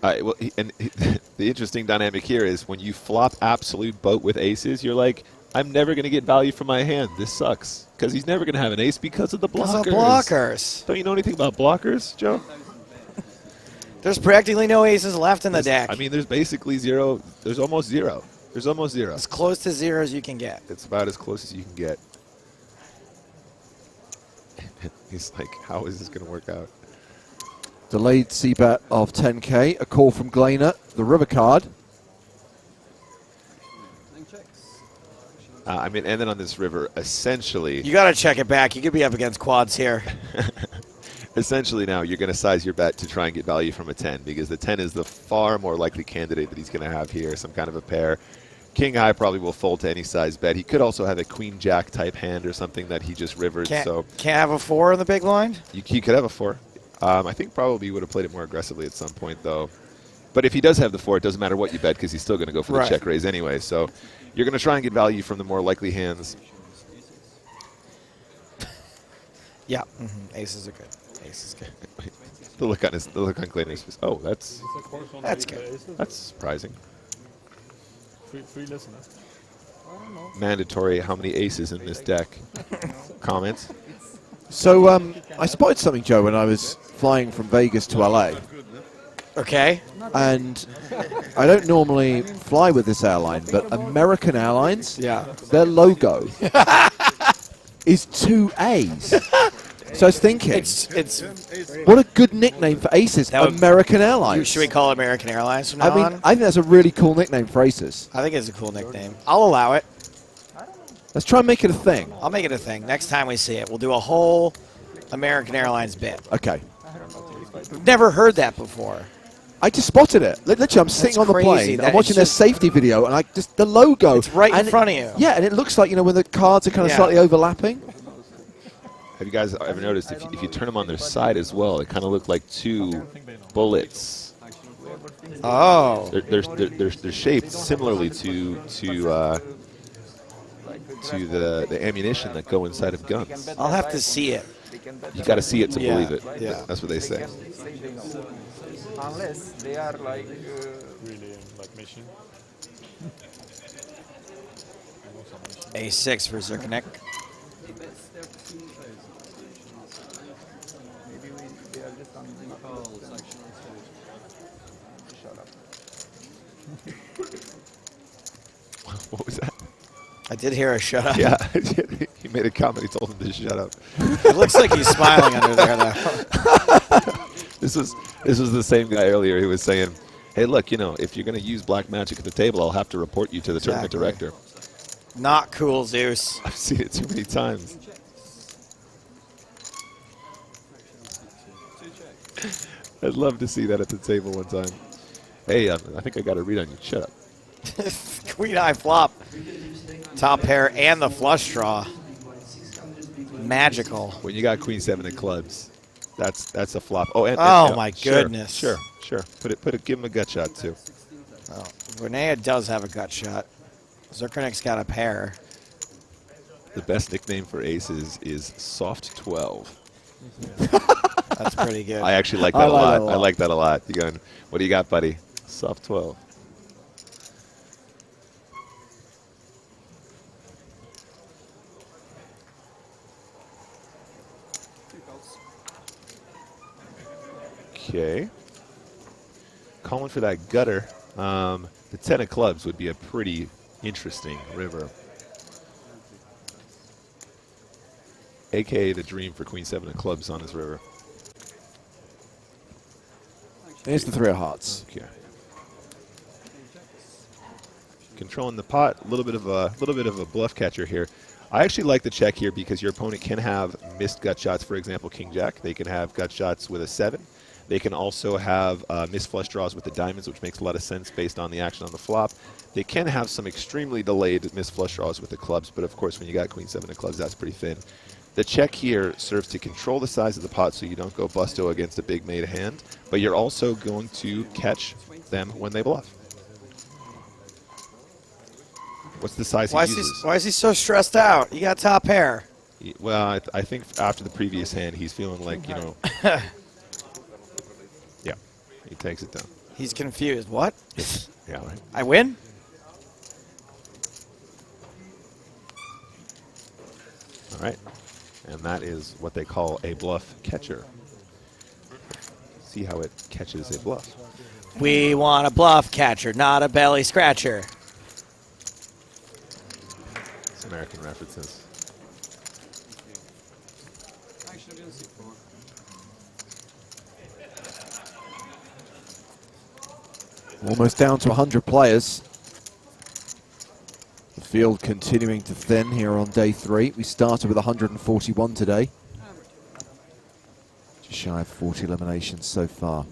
Well, the interesting dynamic here is when you flop absolute boat with aces, you're like, I'm never going to get value from my hand. This sucks. Because he's never going to have an ace because of the blockers. Because of blockers. Don't you know anything about blockers, Joe? There's practically no aces left in the deck. I mean, there's basically zero. There's almost zero. There's almost zero. As close to zero as you can get. It's about as close as you can get. He's like, how is this going to work out? Delayed C-bet of 10k. A call from Glainer. The river card. I mean, and then on this river, essentially... You got to check it back. You could be up against quads here. Essentially now, you're going to size your bet to try and get value from a 10, because the 10 is the far more likely candidate that he's going to have here, some kind of a pair. King high probably will fold to any size bet. He could also have a queen jack type hand or something that he just rivered. Can't have a 4 in the big blind? He could have a 4. I think probably he would have played it more aggressively at some point, though. But if he does have the 4, it doesn't matter what you bet because he's still going to go for the check raise anyway. So you're going to try and get value from the more likely hands. Yeah, aces are good. Aces good. the look on Glainer's face. Oh, that's good. That's surprising. Free listeners. Mandatory. How many aces in this deck? Comments. So I spotted something, Joe, when I was flying from Vegas to LA. Okay. And I don't normally fly with this airline, but American Airlines, their logo is 2 A's. So I was thinking, it's what a good nickname for aces, American Airlines. Should we call it American Airlines from now on? I think that's a really cool nickname for aces. I think it's a cool nickname. I'll allow it. Let's try and make it a thing. I'll make it a thing. Next time we see it, we'll do a whole American Airlines bit. Okay. Never heard that before. I just spotted it. Literally, I'm sitting on the crazy. plane. I'm watching their safety video, and the logo. It's right in and front of you. Yeah, and it looks like, when the cards are kind of slightly overlapping. Have you guys ever noticed if you turn them on their side as well, it kind of looked like two bullets. Oh. They're shaped similarly to the ammunition that go inside of guns. I'll have to see it. You got to see it to Yeah. believe it. Yeah. That's what they say. Unless they are like Really like mission. A6 for Zirknik. maybe they are just on the shut up. What was that? I did hear a shut up. Yeah, he made a comment. He told him to shut up. It looks like he's smiling under there, though. This was the same guy earlier. He was saying, "Hey, look, if you're going to use black magic at the table, I'll have to report you to the tournament director." Not cool, Zeus. I've seen it too many times. I'd love to see that at the table one time. Hey, I think I got a read on you. Shut up. Queen high flop. Top pair and the flush draw. Magical. When you got queen 7 of clubs, that's a flop. Oh, My sure, goodness. Sure. Give him a gut shot too. Oh, Renea does have a gut shot. Zirknik's got a pair. The best nickname for aces is Soft 12. That's pretty good. I actually like that a lot. I like that a lot. You going? What do you got, buddy? Soft 12. Okay. Calling for that gutter. The 10 of clubs would be a pretty interesting river. AKA the dream for queen 7 of clubs on this river. Here's the 3 of hearts. Okay. Controlling the pot, a little bit of a bluff catcher here. I actually like the check here because your opponent can have missed gut shots. For example, king jack. They can have gut shots with a 7. They can also have missed flush draws with the diamonds, which makes a lot of sense based on the action on the flop. They can have some extremely delayed missed flush draws with the clubs, but of course when you got queen 7 of clubs, that's pretty thin. The check here serves to control the size of the pot so you don't go busto against a big made hand, but you're also going to catch them when they bluff. What's the size he uses? Why is he so stressed out? You got top pair. Well, I think after the previous hand, he's feeling like, yeah, he takes it down. He's confused. What? Yeah, right. I win? All right. And that is what they call a bluff catcher. See how it catches a bluff. We want a bluff catcher, not a belly scratcher. It's American references. Almost down to 100 players. The field continuing to thin here on day 3. We started with 141 today. Just shy of 40 eliminations so far.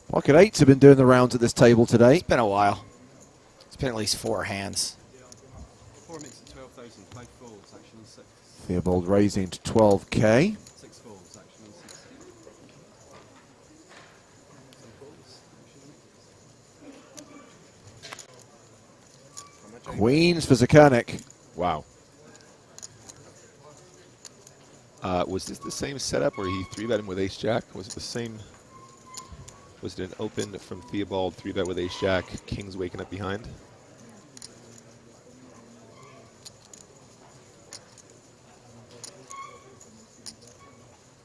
Pocket 8s have been doing the rounds at this table today. It's been a while. It's been at least 4 hands. 4 makes it 12,000. 5 folds, action on 6. Theobald raising to 12K. 6 folds, action on 6. Queens for Zirknik. Wow. Was this the same setup where he 3-bet him with ace-jack? Was it the same? Was it an open from Theobald, 3-bet with ace-jack, kings waking up behind?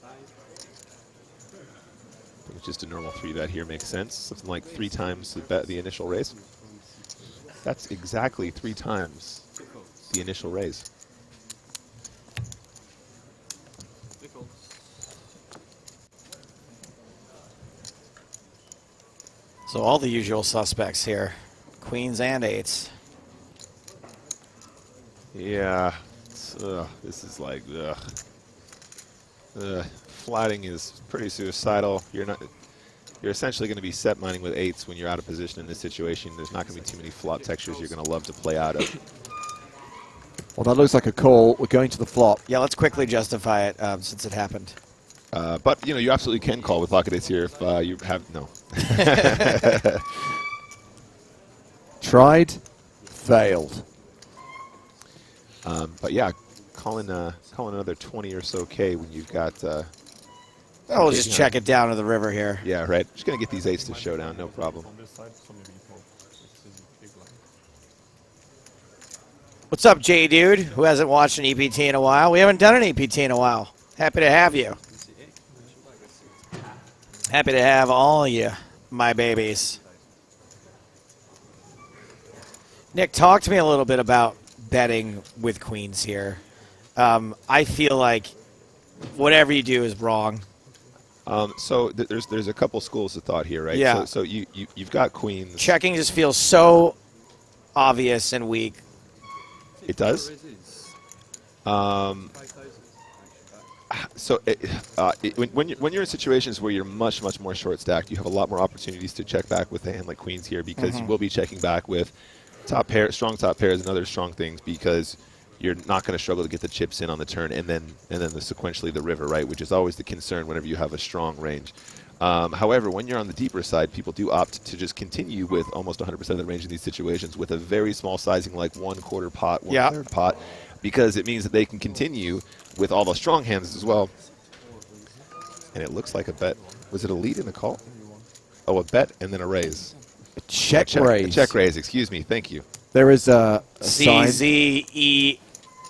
I think it's just a normal 3-bet here makes sense. Something like 3 times the initial raise. That's exactly 3 times the initial raise. So all the usual suspects here. Queens and 8s. Yeah. This is like, flatting is pretty suicidal. You're essentially going to be set mining with 8s when you're out of position in this situation. There's not going to be too many flop textures you're going to love to play out of. Well, that looks like a call. We're going to the flop. Yeah, let's quickly justify it since it happened. But, you know, you absolutely can call with pocket 8s here if you have no. Tried, failed. But, yeah, calling another 20 or so K when you've got... we'll just check it down to the river here. Yeah, right. Just going to get these 8s to showdown, no problem. What's up, J Dude, who hasn't watched an EPT in a while? We haven't done an EPT in a while. Happy to have you. Happy to have all of you, my babies. Nick, talk to me a little bit about betting with queens here. I feel like whatever you do is wrong. So there's a couple schools of thought here, right? Yeah. So you've got queens. Checking just feels so obvious and weak. It does. So when you're in situations where you're much more short stacked, you have a lot more opportunities to check back with a hand like queens here because you will be checking back with strong top pairs and other strong things because you're not going to struggle to get the chips in on the turn and then sequentially the river, right? Which is always the concern whenever you have a strong range. However, when you're on the deeper side, people do opt to just continue with almost 100% of the range in these situations with a very small sizing like 1/4 pot, 1/3 pot, because it means that they can continue with all the strong hands as well. And it looks like a bet. Was it a lead and a call? Oh, a bet and then a raise. A check raise. A check raise, excuse me. Thank you. There is a sign.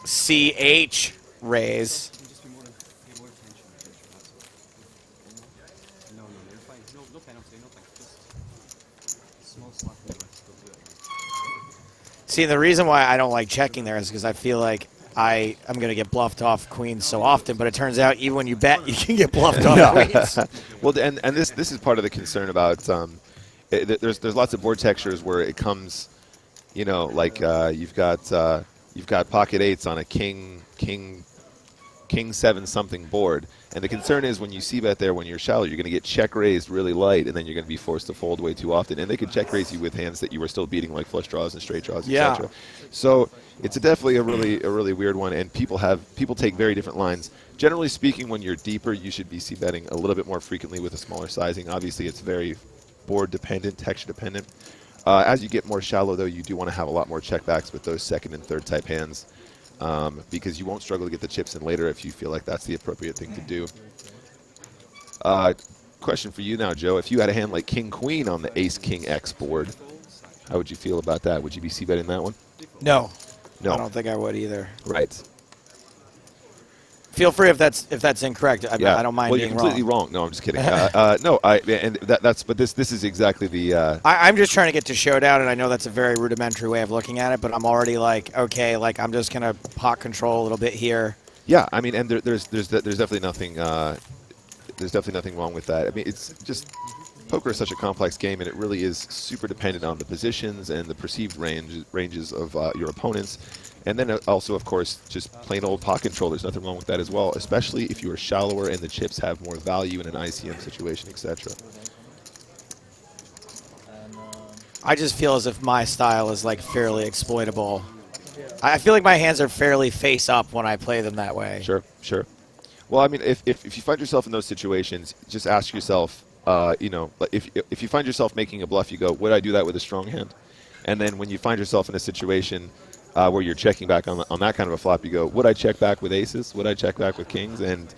CZECH raise. See, the reason why I don't like checking there is because I feel like I'm going to get bluffed off queens so often, but it turns out even when you bet, you can get bluffed off queens. Well, and this is part of the concern about there's lots of board textures where it comes, you know, like you've got pocket 8s on a king 7 something board. And the concern is when you see bet there, when you're shallow, you're going to get check raised really light, and then you're going to be forced to fold way too often. And they could check raise you with hands that you were still beating, like flush draws and straight draws, etc. So it's definitely a really weird one, and people take very different lines. Generally speaking, when you're deeper, you should be c-betting a little bit more frequently with a smaller sizing. Obviously, it's very board dependent, texture dependent. As you get more shallow, though, you do want to have a lot more checkbacks with those second and third type hands. Because you won't struggle to get the chips in later if you feel like that's the appropriate thing to do. Question for you now, Joe. If you had a hand like King-Queen on the Ace-King-X board, how would you feel about that? Would you be c-betting that one? No. No. I don't think I would either. Right. Feel free if that's incorrect. I don't mind being wrong. Well, you're completely wrong. No, I'm just kidding. But this is exactly the. I'm just trying to get to showdown, and I know that's a very rudimentary way of looking at it, but I'm already like, okay, like I'm just gonna pot control a little bit here. Yeah, I mean, and there's definitely nothing. There's definitely nothing wrong with that. I mean, it's just poker is such a complex game, and it really is super dependent on the positions and the perceived ranges of your opponents. And then also, of course, just plain old pot control. There's nothing wrong with that as well, especially if you are shallower and the chips have more value in an ICM situation, etc. I just feel as if my style is like fairly exploitable. I feel like my hands are fairly face up when I play them that way. Sure. Well, I mean, if you find yourself in those situations, just ask yourself, if you find yourself making a bluff, you go, would I do that with a strong hand? And then when you find yourself in a situation where you're checking back on that kind of a flop, you go, would I check back with aces? Would I check back with kings? And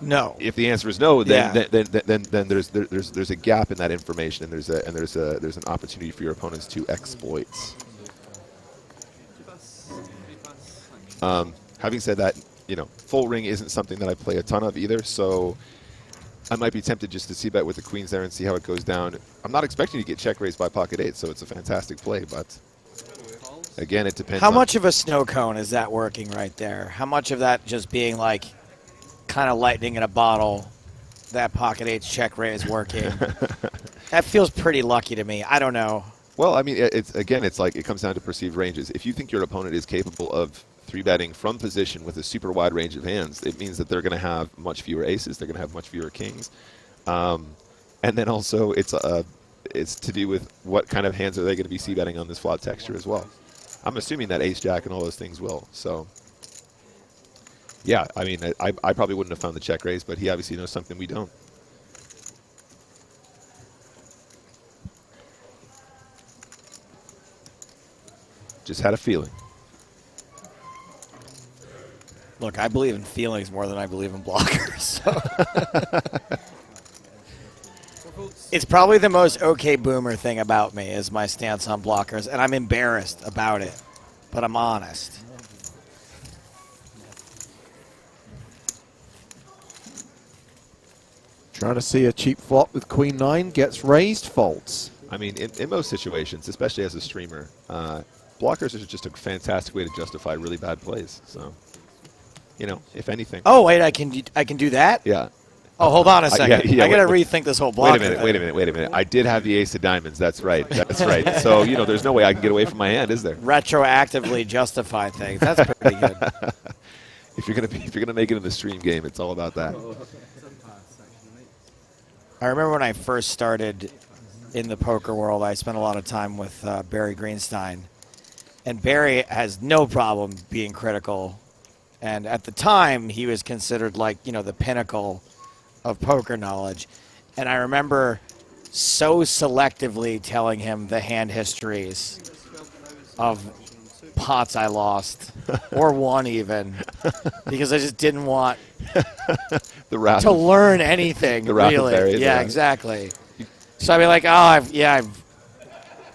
no. If the answer is no, then there's a gap in that information, and there's an opportunity for your opponents to exploit. Having said that, full ring isn't something that I play a ton of either, so I might be tempted just to c-bet with the queens there and see how it goes down. I'm not expecting to get check raised by pocket 8, so it's a fantastic play, but again, it depends. How much of a snow cone is that working right there? How much of that just being like kind of lightning in a bottle, that pocket 8 check raise working? That feels pretty lucky to me. I don't know. Well, I mean, it's like it comes down to perceived ranges. If you think your opponent is capable of 3-betting from position with a super wide range of hands, it means that they're going to have much fewer aces. They're going to have much fewer kings. And then also it's to do with what kind of hands are they going to be c-betting on this flop texture as well. I'm assuming that ace-jack and all those things will. So, yeah, I mean, I probably wouldn't have found the check raise, but he obviously knows something we don't. Just had a feeling. Look, I believe in feelings more than I believe in blockers. So. It's probably the most okay boomer thing about me is my stance on blockers, and I'm embarrassed about it, but I'm honest. Trying to see a cheap flop with Queen 9, gets raised, folds. I mean, in most situations, especially as a streamer, blockers are just a fantastic way to justify really bad plays. So, you know, if anything. Oh wait, I can do that? Yeah. Oh, hold on a second. Yeah, I got to rethink this whole blocker. Wait a minute. I did have the ace of diamonds. That's right. That's right. So, you know, there's no way I can get away from my hand, is there? Retroactively justify things. That's pretty good. If you're gonna make it in the stream game, it's all about that. I remember when I first started in the poker world, I spent a lot of time with Barry Greenstein. And Barry has no problem being critical. And at the time, he was considered like, you know, the pinnacle of poker knowledge. And I remember so selectively telling him the hand histories of pots I lost, or won even, because I just didn't want to learn anything, really. Yeah, exactly. So I'd be like, oh, I've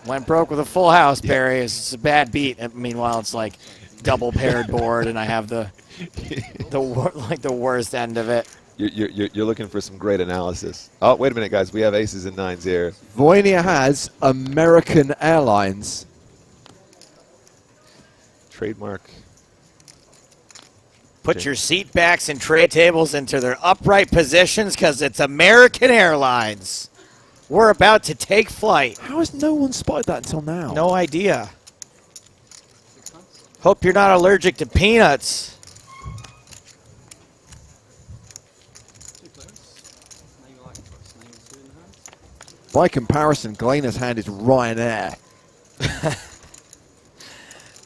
went broke with a full house, Barry. It's a bad beat. And meanwhile, it's like double paired board, and I have the worst end of it. You're looking for some great analysis. Oh, wait a minute, guys. We have aces and nines here. Voinia has American Airlines. Trademark. Put your seat backs and tray tables into their upright positions because it's American Airlines. We're about to take flight. How has no one spotted that until now? No idea. Hope you're not allergic to peanuts. By comparison, Gleina's hand is Ryanair.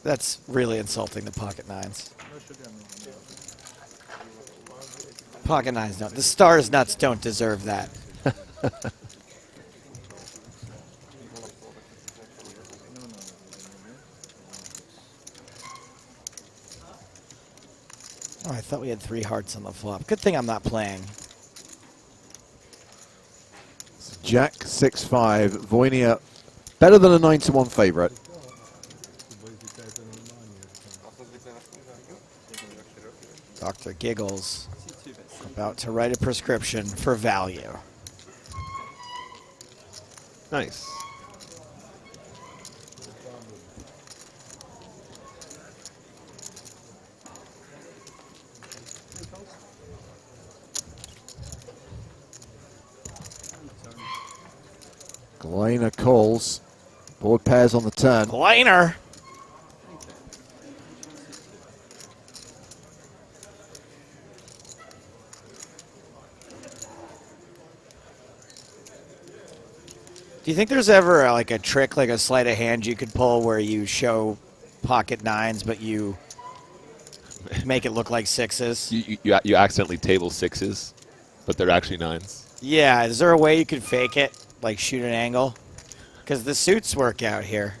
That's really insulting the pocket nines. Pocket nines don't. The stars nuts don't deserve that. Oh, I thought we had 3 hearts on the flop. Good thing I'm not playing. Jack 6-5. Voinia better than a 9-1 favorite. Dr. Giggles about to write a prescription for value. Nice. Gleina calls. Board pairs on the turn. Gleiner. Do you think there's ever like a trick, like a sleight of hand you could pull where you show pocket nines, but you make it look like sixes? You accidentally table sixes, but they're actually nines. Yeah, is there a way you could fake it, like shoot an angle? Because the suits work out here.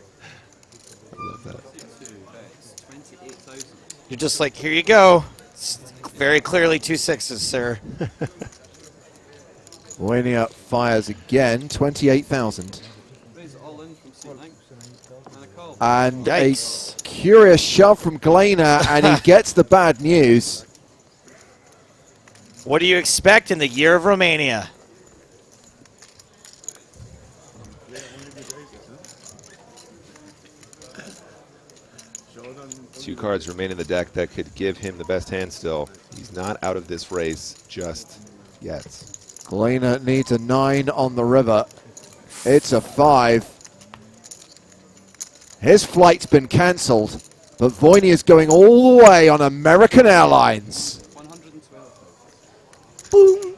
I love that. You're just like, here you go. It's very clearly 2 sixes, sir. Voinia fires again, 28,000. And Yikes. a curious shove from Gleina, and he gets the bad news. What do you expect in the year of Romania? Two cards remain in the deck that could give him the best hand still. He's not out of this race just yet. Gleina needs a 9 on the river. It's a 5. His flight's been cancelled, but Voynier is going all the way on American Airlines. 112. Boom.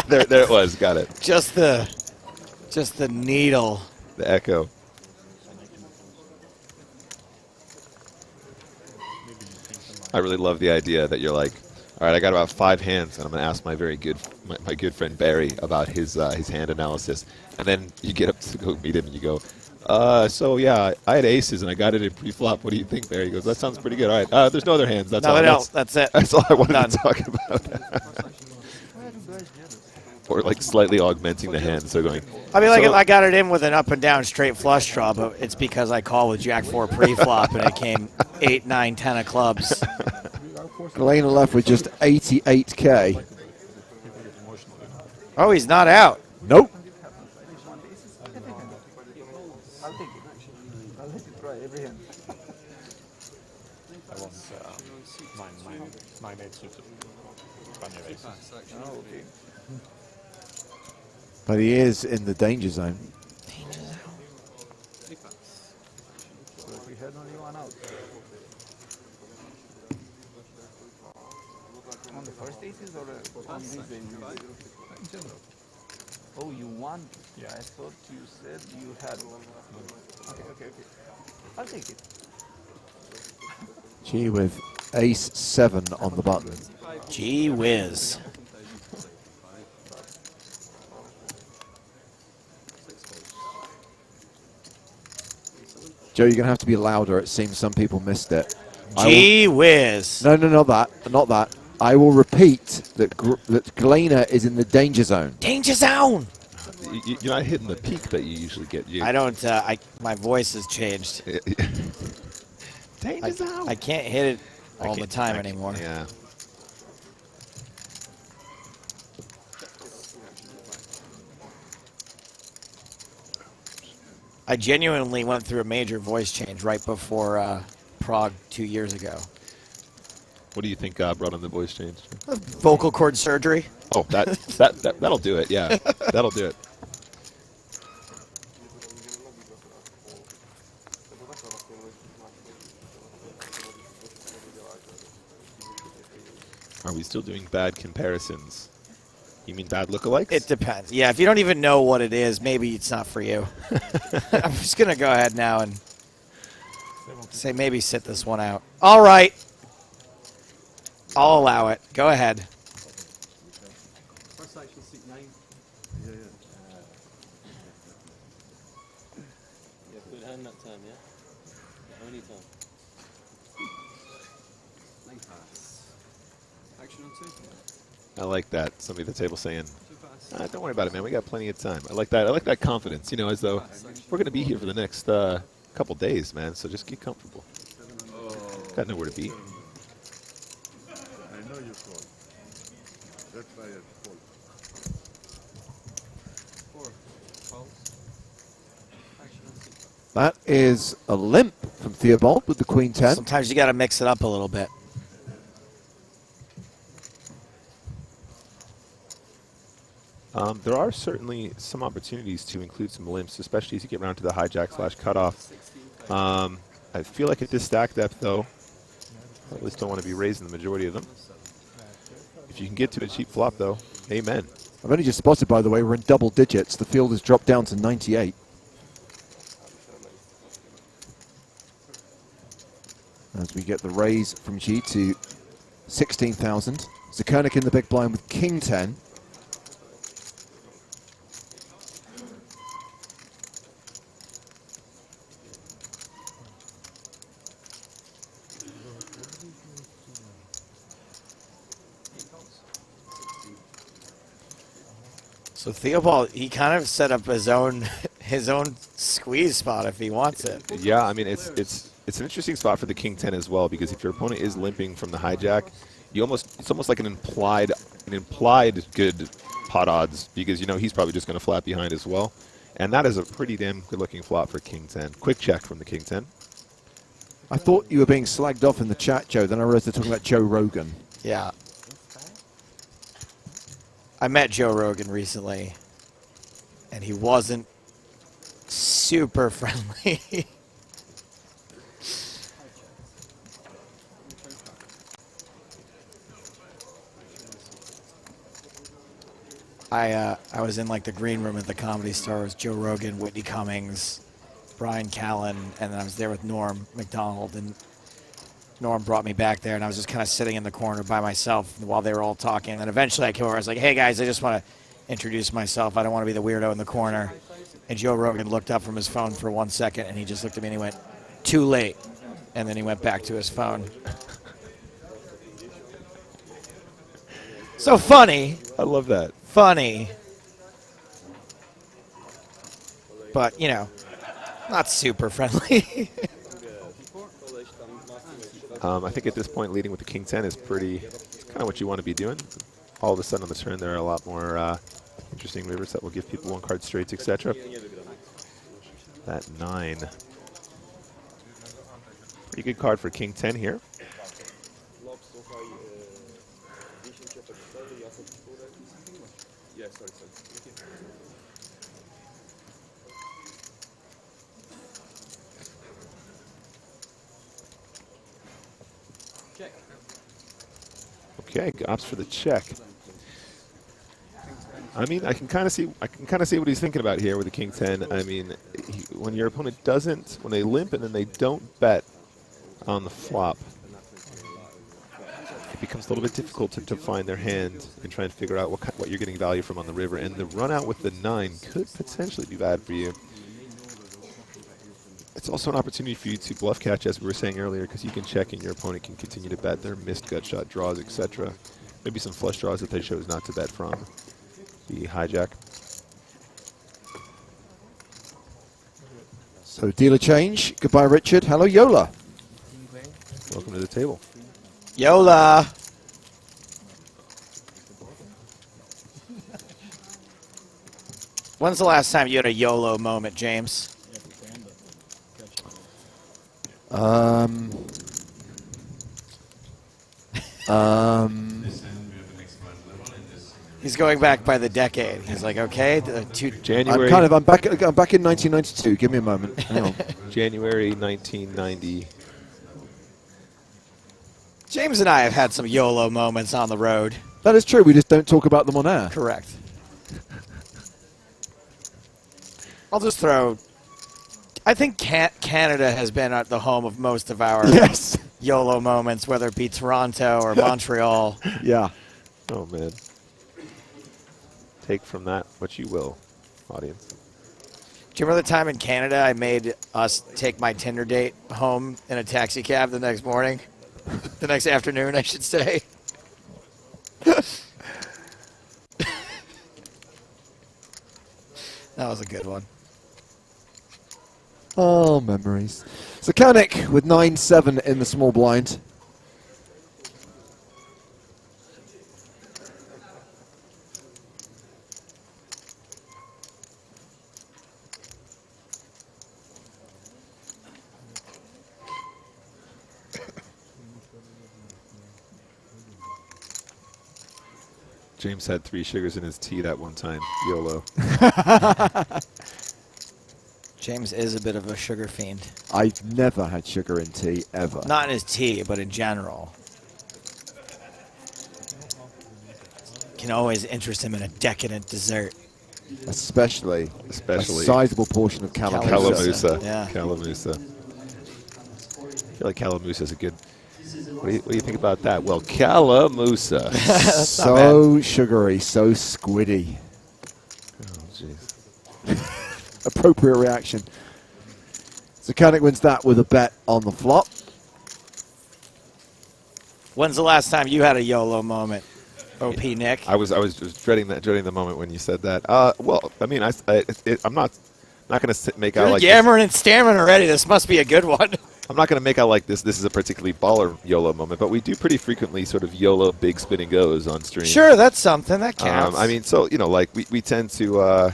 there it was. Got it. Just the needle. The echo. I really love the idea that you're like, all right, I got about 5 hands, and I'm going to ask my my good friend Barry about his hand analysis. And then you get up to go meet him, and you go, so yeah, I had aces, and I got it in pre-flop. What do you think, Barry? He goes, that sounds pretty good. All right, there's no other hands. That's all. That's it. That's all I wanted to talk about. Or like slightly augmenting the hand, so going. I mean, like, I got it in with an up and down straight flush draw, but it's because I called with Jack 4 pre-flop, and it came 8, 9, 10 of clubs. Galena left with just 88K. Oh, he's not out. Nope. I'll take it. I'll let you try every hand. I want 9-8 suited. Oh, okay. But he is in the danger zone. So we had only one out. On the first aces or on these aces? In general. Oh, you won? Yeah. I thought you said you had one. Okay. I'll take it. G with ace 7 on the button. Gee whiz. Joe, you're going to have to be louder. It seems some people missed it. Gee whiz. No, not that. I will repeat that that Galena is in the danger zone. Danger zone. You're not hitting the peak that you usually get. I don't. My voice has changed. Danger zone. I can't hit it all the time anymore. Yeah. I genuinely went through a major voice change right before Prague 2 years ago. What do you think brought on the voice change? Vocal cord surgery. Oh, that'll do it. Yeah, that'll do it. Are we still doing bad comparisons? You mean bad lookalikes? It depends. Yeah, if you don't even know what it is, maybe it's not for you. I'm just going to go ahead now and say maybe sit this one out. All right. I'll allow it. Go ahead. First actual seat 9. Yeah, good hand that time, yeah? How many times? 9 pass. Action on 2. I like that. Somebody at the table saying, don't worry about it, man. We got plenty of time. I like that. I like that confidence, as though we're going to be here for the next couple days, man. So just get comfortable. Got nowhere to be. I know you fall. That's why I fall. 4. Calls. Action on 6. That is a limp from Theobald with the Queen 10. Sometimes you got to mix it up a little bit. There are certainly some opportunities to include some limps, especially as you get around to the hijack/cutoff. I feel like at this stack depth, though, I at least don't want to be raising the majority of them. If you can get to a cheap flop, though, amen. I've only just spotted, by the way, we're in double digits. The field has dropped down to 98. As we get the raise from G to 16,000. Zakernik in the big blind with King 10. So Theobald, he kind of set up his own squeeze spot if he wants it. Yeah, I mean it's an interesting spot for the King 10 as well, because if your opponent is limping from the hijack, it's almost like an implied good pot odds, because he's probably just going to flat behind as well, and that is a pretty damn good looking flop for King 10. Quick check from the King 10. I thought you were being slagged off in the chat, Joe. Then I realized they're talking about Joe Rogan. Yeah. I met Joe Rogan recently, and he wasn't super friendly. I was in like the green room at the Comedy Store. It was Joe Rogan, Whitney Cummings, Brian Callen, and then I was there with Norm MacDonald, and Norm brought me back there, and I was just kind of sitting in the corner by myself while they were all talking. And then eventually I came over. I was like, hey, guys, I just want to introduce myself. I don't want to be the weirdo in the corner. And Joe Rogan looked up from his phone for 1 second, and he just looked at me and he went, too late. And then he went back to his phone. So funny. I love that. Funny. But, you know, not super friendly. I think at this point, leading with the King 10 is it's kind of what you want to be doing. All of a sudden on the turn, there are a lot more interesting rivers that will give people one card straights, etc. That 9. Pretty good card for King 10 here. Okay, opts for the check. I mean, I can kind of see what he's thinking about here with the King 10. I mean, when your opponent when they limp and then they don't bet on the flop, it becomes a little bit difficult to find their hand and try and figure out what you're getting value from on the river. And the run out with the 9 could potentially be bad for you. It's also an opportunity for you to bluff catch, as we were saying earlier, because you can check and your opponent can continue to bet their missed gut shot draws, etc. Maybe some flush draws that they chose not to bet from the hijack. So dealer change. Goodbye, Richard. Hello, Yola. Welcome to the table. Yola. When's the last time you had a YOLO moment, James? He's going back by the decade. He's like, okay, January. I'm back in 1992. Give me a moment. Hang on. January 1990. James and I have had some YOLO moments on the road. That is true. We just don't talk about them on air. Correct. I'll just throw. I think Canada has been at the home of most of our YOLO moments, whether it be Toronto or Montreal. Yeah. Oh, man. Take from that what you will, audience. Do you remember the time in Canada I made us take my Tinder date home in a taxi cab the next morning? The next afternoon, I should say. That was a good one. Oh, memories. So Kanik with 9-7 in the small blind. James had 3 sugars in his tea that one time. YOLO. James is a bit of a sugar fiend. I've never had sugar in tea, ever. Not in his tea, but in general. Can always interest him in a decadent dessert. Especially a sizable portion of Calamusa. Yeah. Calamusa. I feel like Calamusa is a good... What do you think about that? Well, Calamusa. So sugary, so squiddy. Oh, jeez. Appropriate reaction. So Kanik wins that with a bet on the flop. When's the last time you had a YOLO moment, OP Nick? I was just dreading the moment when you said that. Well, I mean, I'm not going to make out like yammering and stammering already. This must be a good one. I'm not going to make out like this is a particularly baller YOLO moment, but we do pretty frequently sort of YOLO big spin and goes on stream. Sure, that's something. That counts. I mean, so, you know, like we tend to...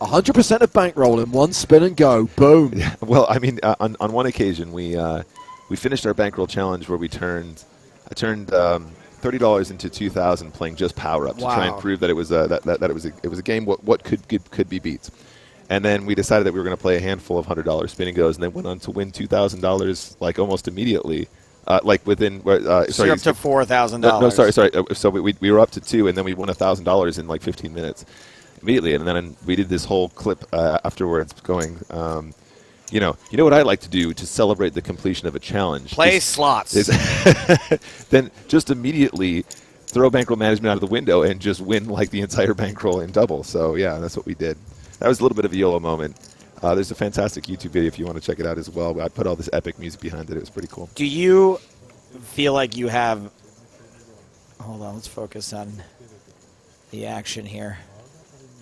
100% of bankroll in one spin and go. Boom. Yeah, well, I mean, on one occasion, we finished our bankroll challenge where I turned $30 into 2,000 playing just power up to try and prove that it was it was a game what could be beat. And then we decided that we were going to play a handful of $100 spinning goes, and then went on to win $2,000 like almost immediately. Like within, sorry, up to $4,000. No, sorry. So we were up to 2, and then we won $1,000 in like 15 minutes immediately. And then we did this whole clip afterwards, going, you know what I like to do to celebrate the completion of a challenge? Play slots. Then just immediately throw bankroll management out of the window and just win like the entire bankroll in double. So yeah, that's what we did. That was a little bit of a YOLO moment. There's a fantastic YouTube video if you want to check it out as well. I put all this epic music behind it. It was pretty cool. Do you feel like you have... Hold on, let's focus on the action here.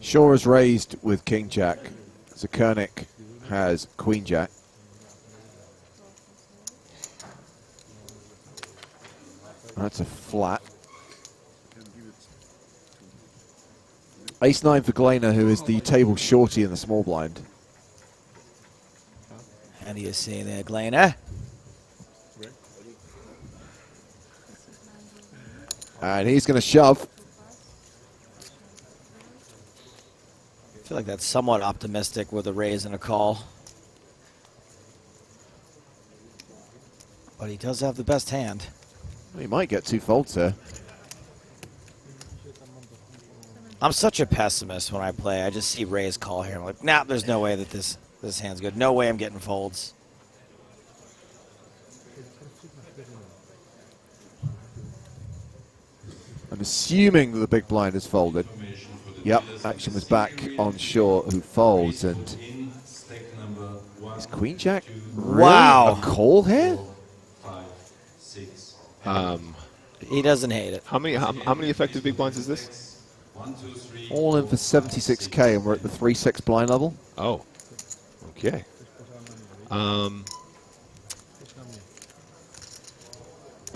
Shaw is raised with King Jack. Zakernik has Queen Jack. That's a flat. Ace-9 for Glainer, who is the table shorty in the small blind. How do you see there, Glainer? And he's going to shove. I feel like that's somewhat optimistic with a raise and a call. But he does have the best hand. He might get 2 folds here. I'm such a pessimist when I play. I just see raise call here. I'm like, nah, there's no way that this hand's good. No way I'm getting folds. I'm assuming that the big blind is folded. Yep, action was back on Shaw, who folds, and is Queen Jack really wow a call here? He doesn't hate it. How many effective big blinds is this? All in for 76K, and we're at the 3-6 blind level. Oh, okay.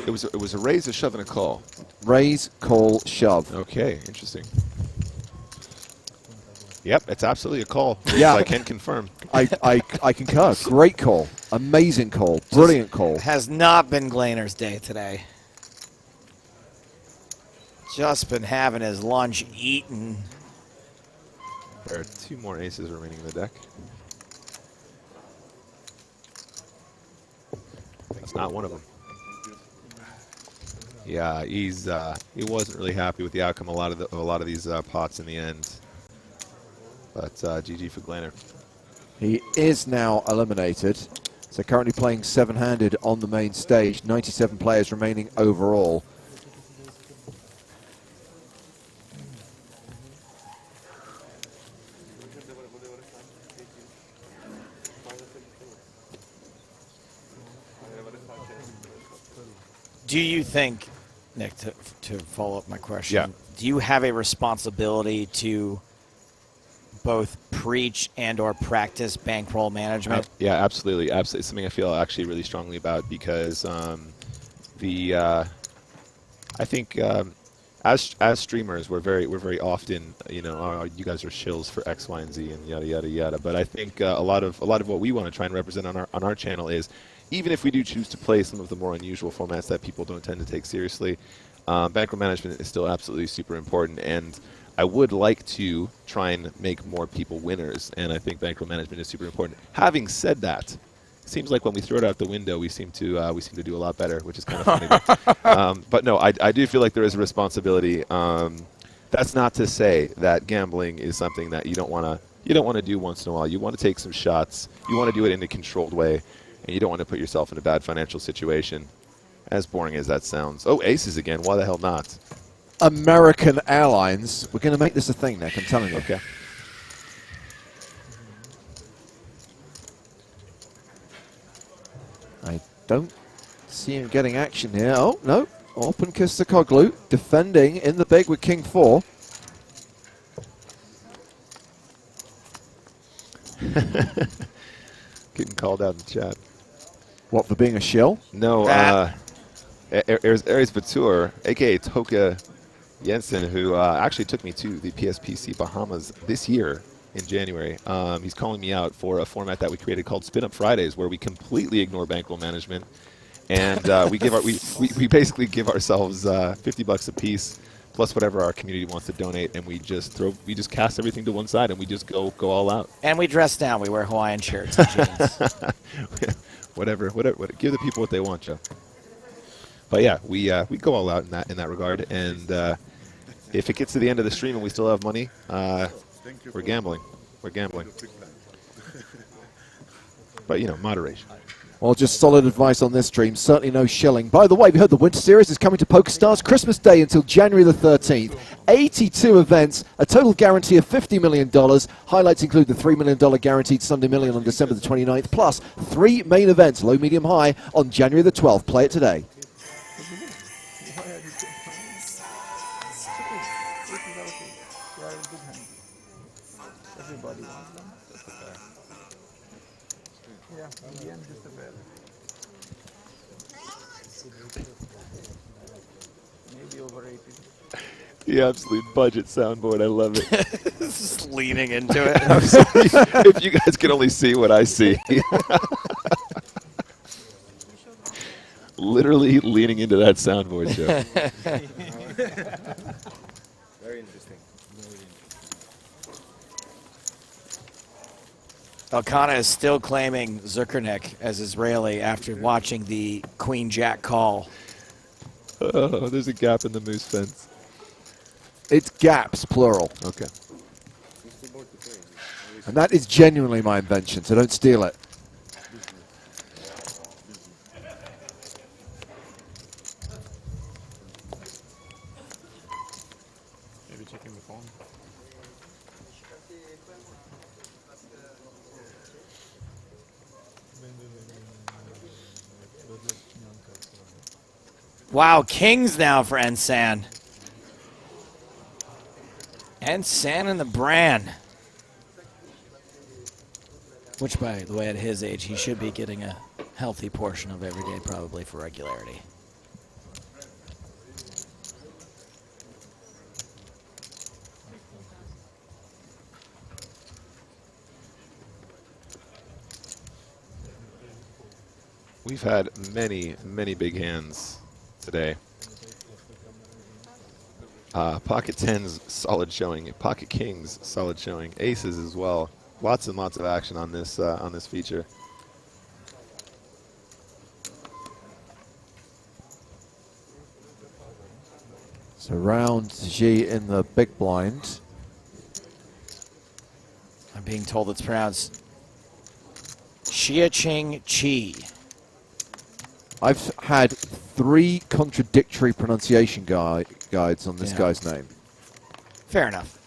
It was a raise, a shove, and a call. Raise, call, shove. Okay, interesting. Yep, it's absolutely a call. Yeah, I can confirm. I concur. Great call, amazing call, brilliant call. Has not been Glainer's day today. Just been having his lunch eaten. There are 2 more aces remaining in the deck. That's not one of them. Yeah, he wasn't really happy with the outcome of a lot of these pots in the end. But GG for Glainer. He is now eliminated. So currently playing 7-handed on the main stage. 97 players remaining overall. Do you think, Nick, to follow up my question, yeah. Do you have a responsibility to both preach and or practice bankroll management? Yeah, absolutely. Absolutely. It's something I feel actually really strongly about because I think as streamers we're very often, you know, you guys are shills for X, Y, and Z and yada yada yada. But I think a lot of what we want to try and represent on our channel is, even if we do choose to play some of the more unusual formats that people don't tend to take seriously, bankroll management is still absolutely super important, and I would like to try and make more people winners, and I think bankroll management is super important. Having said that, it seems like when we throw it out the window, we seem to do a lot better, which is kind of funny. But no, I do feel like there is a responsibility. That's not to say that gambling is something that you don't want to do once in a while. You want to take some shots. You want to do it in a controlled way. And you don't want to put yourself in a bad financial situation, as boring as that sounds. Oh, aces again. Why the hell not? American Airlines. We're going to make this a thing, Nick. I'm telling you. Okay. I don't see him getting action here. Oh, no. Open kiss to Koglu. Defending in the big with King 4. Getting called out in the chat. What, for being a shill? No, Aries Batur, a.k.a. Toka Jensen, who actually took me to the PSPC Bahamas this year in January. He's calling me out for a format that we created called Spin Up Fridays, where we completely ignore bankroll management And we basically give ourselves $50 a piece, plus whatever our community wants to donate, and we just cast everything to one side and we just go all out. And we dress down. We wear Hawaiian shirts and jeans. whatever. Give the people what they want, Joe. But yeah, we go all out in that regard. And if it gets to the end of the stream and we still have money, we're gambling. We're gambling. But moderation. Well, just solid advice on this stream. Certainly no shilling. By the way, we heard the Winter Series is coming to PokerStars Christmas Day until January the 13th. 82 events, a total guarantee of $50 million. Highlights include the $3 million guaranteed Sunday Million on December the 29th, plus 3 main events, low, medium, high, on January the 12th. Play it today. Everybody wants them. Yeah, in the end, just a bit. Maybe overrated. The absolute budget soundboard. I love it. Just leaning into it. If you guys could only see what I see. Literally leaning into that soundboard, Joe. Very interesting. Elkanah is still claiming Zuckernick as Israeli after watching the Queen Jack call. Oh, there's a gap in the moose fence. It's gaps, plural. Okay. And that is genuinely my invention, so don't steal it. Maybe checking the phone. Wow, kings now for Ensan. Ensan and the Bran. Which, by the way, at his age, he should be getting a healthy portion of every day, probably for regularity. We've had many, many big hands today. Pocket 10s, solid showing. Pocket Kings, solid showing. Aces as well. Lots and lots of action on this feature. So round G in the big blind. I'm being told it's pronounced Xia Ching Chi. I've had 3 contradictory pronunciation guides on this guy's name. Fair enough.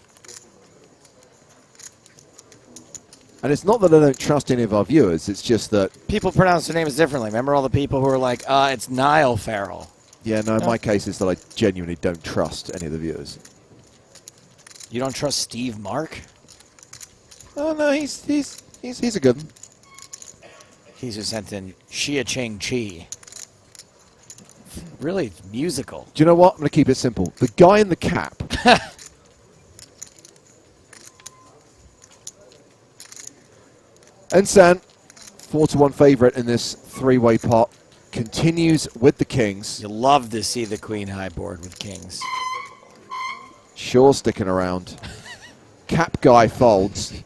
And it's not that I don't trust any of our viewers, it's just that... People pronounce their names differently. Remember all the people who are like, it's Niall Farrell. Yeah, no, in my case it's that I genuinely don't trust any of the viewers. You don't trust Steve Mark? Oh, no, he's a good one. He's who sent in Xia Ching Chi. Really musical. Do you know what? I'm going to keep it simple. The guy in the cap. Ensan, 4-1 favorite in this 3-way pot, continues with the kings. You love to see the queen high board with kings. Sure sticking around. Cap guy folds.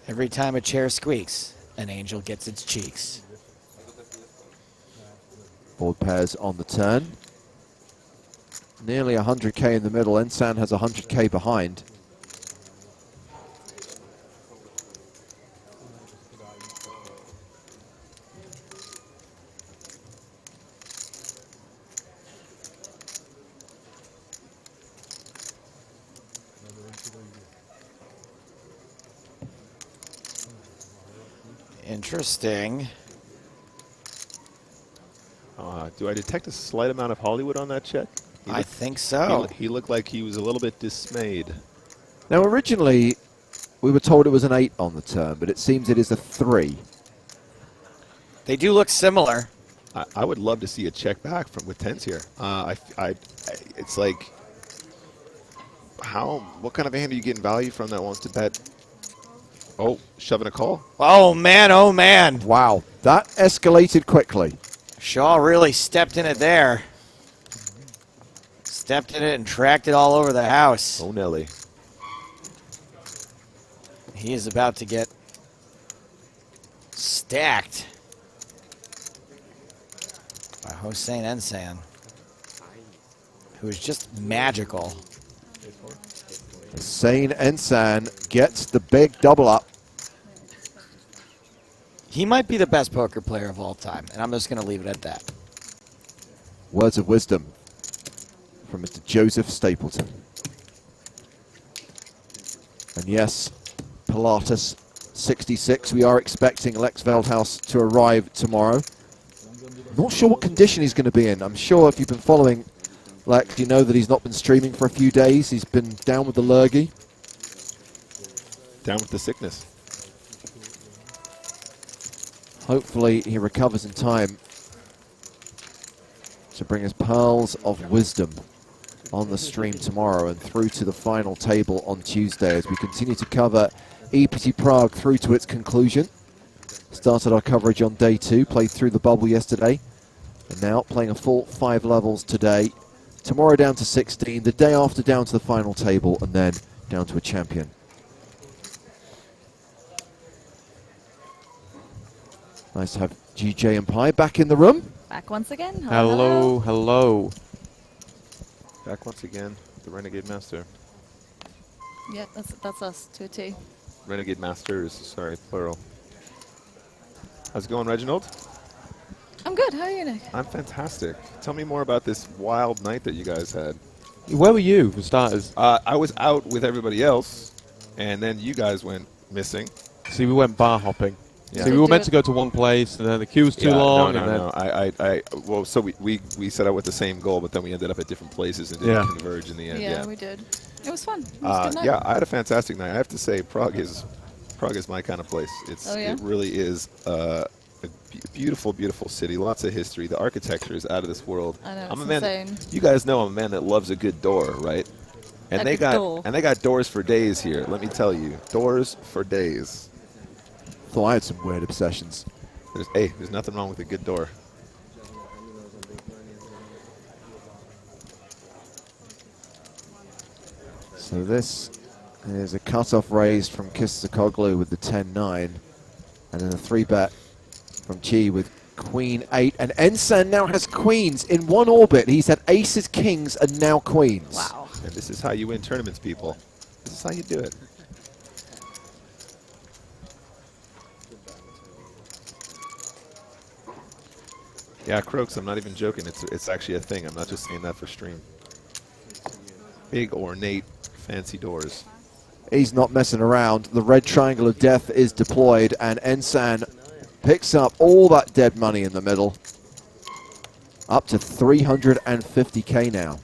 Every time a chair squeaks, an angel gets its cheeks. Board pairs on the turn. Nearly 100k in the middle. Ensan has 100k behind. Interesting. Do I detect a slight amount of Hollywood on that check? I think so. He looked like he was a little bit dismayed. Now, originally, we were told it was an 8 on the turn, but it seems it is a 3. They do look similar. I would love to see a check back with 10s here. It's like, what kind of a hand are you getting value from that wants to bet? Oh, shoving a call? Oh, man, oh, man. Wow. That escalated quickly. Shaw really stepped in it there. Stepped in it and tracked it all over the house. Oh, Nelly. He is about to get stacked by Hossein Ensan, who is just magical. Hossein Ensan gets the big double up. He might be the best poker player of all time, and I'm just going to leave it at that. Words of wisdom from Mr. Joseph Stapleton. And yes, Pilatus 66. We are expecting Lex Veldhouse to arrive tomorrow. Not sure what condition he's going to be in. I'm sure if you've been following Lex, you know that he's not been streaming for a few days. He's been down with the lurgy. Down with the sickness. Hopefully he recovers in time to bring us pearls of wisdom on the stream tomorrow and through to the final table on Tuesday as we continue to cover EPT Prague through to its conclusion. Started our coverage on day 2, played through the bubble yesterday, and now playing a full 5 levels today. Tomorrow down to 16, the day after down to the final table, and then down to a champion. Nice to have GJ and Pi back in the room. Back once again. Hello, hello. Back once again, the Renegade Master. Yeah, that's us to a T. Renegade Masters, sorry, plural. How's it going, Reginald? I'm good. How are you, Nick? I'm fantastic. Tell me more about this wild night that you guys had. Where were you, for starters? I was out with everybody else, and then you guys went missing. See, we went bar hopping. Yeah. See, we were meant to go to one place, and then the queue was too long. No. Well, so we set out with the same goal, but then we ended up at different places and didn't converge in the end. Yeah, we did. It was fun. It was a good night. Yeah, I had a fantastic night. I have to say, Prague is my kind of place. It really is a beautiful, beautiful city. Lots of history. The architecture is out of this world. I know, I'm it's a man. insane. You guys know I'm a man that loves a good door, right? And they got doors for days here. Let me tell you, doors for days. Thought I had some weird obsessions. There's nothing wrong with a good door. So this is a cut-off raise from Kisakoglu with the 10-9. And then a 3-bet from Chi with Queen 8. And Ensan now has queens in one orbit. He's had aces, kings, and now queens. Wow. And this is how you win tournaments, people. This is how you do it. Yeah, Croaks, I'm not even joking. It's actually a thing. I'm not just saying that for stream. Big, ornate, fancy doors. He's not messing around. The red triangle of death is deployed, and Ensan picks up all that dead money in the middle. Up to 350k now.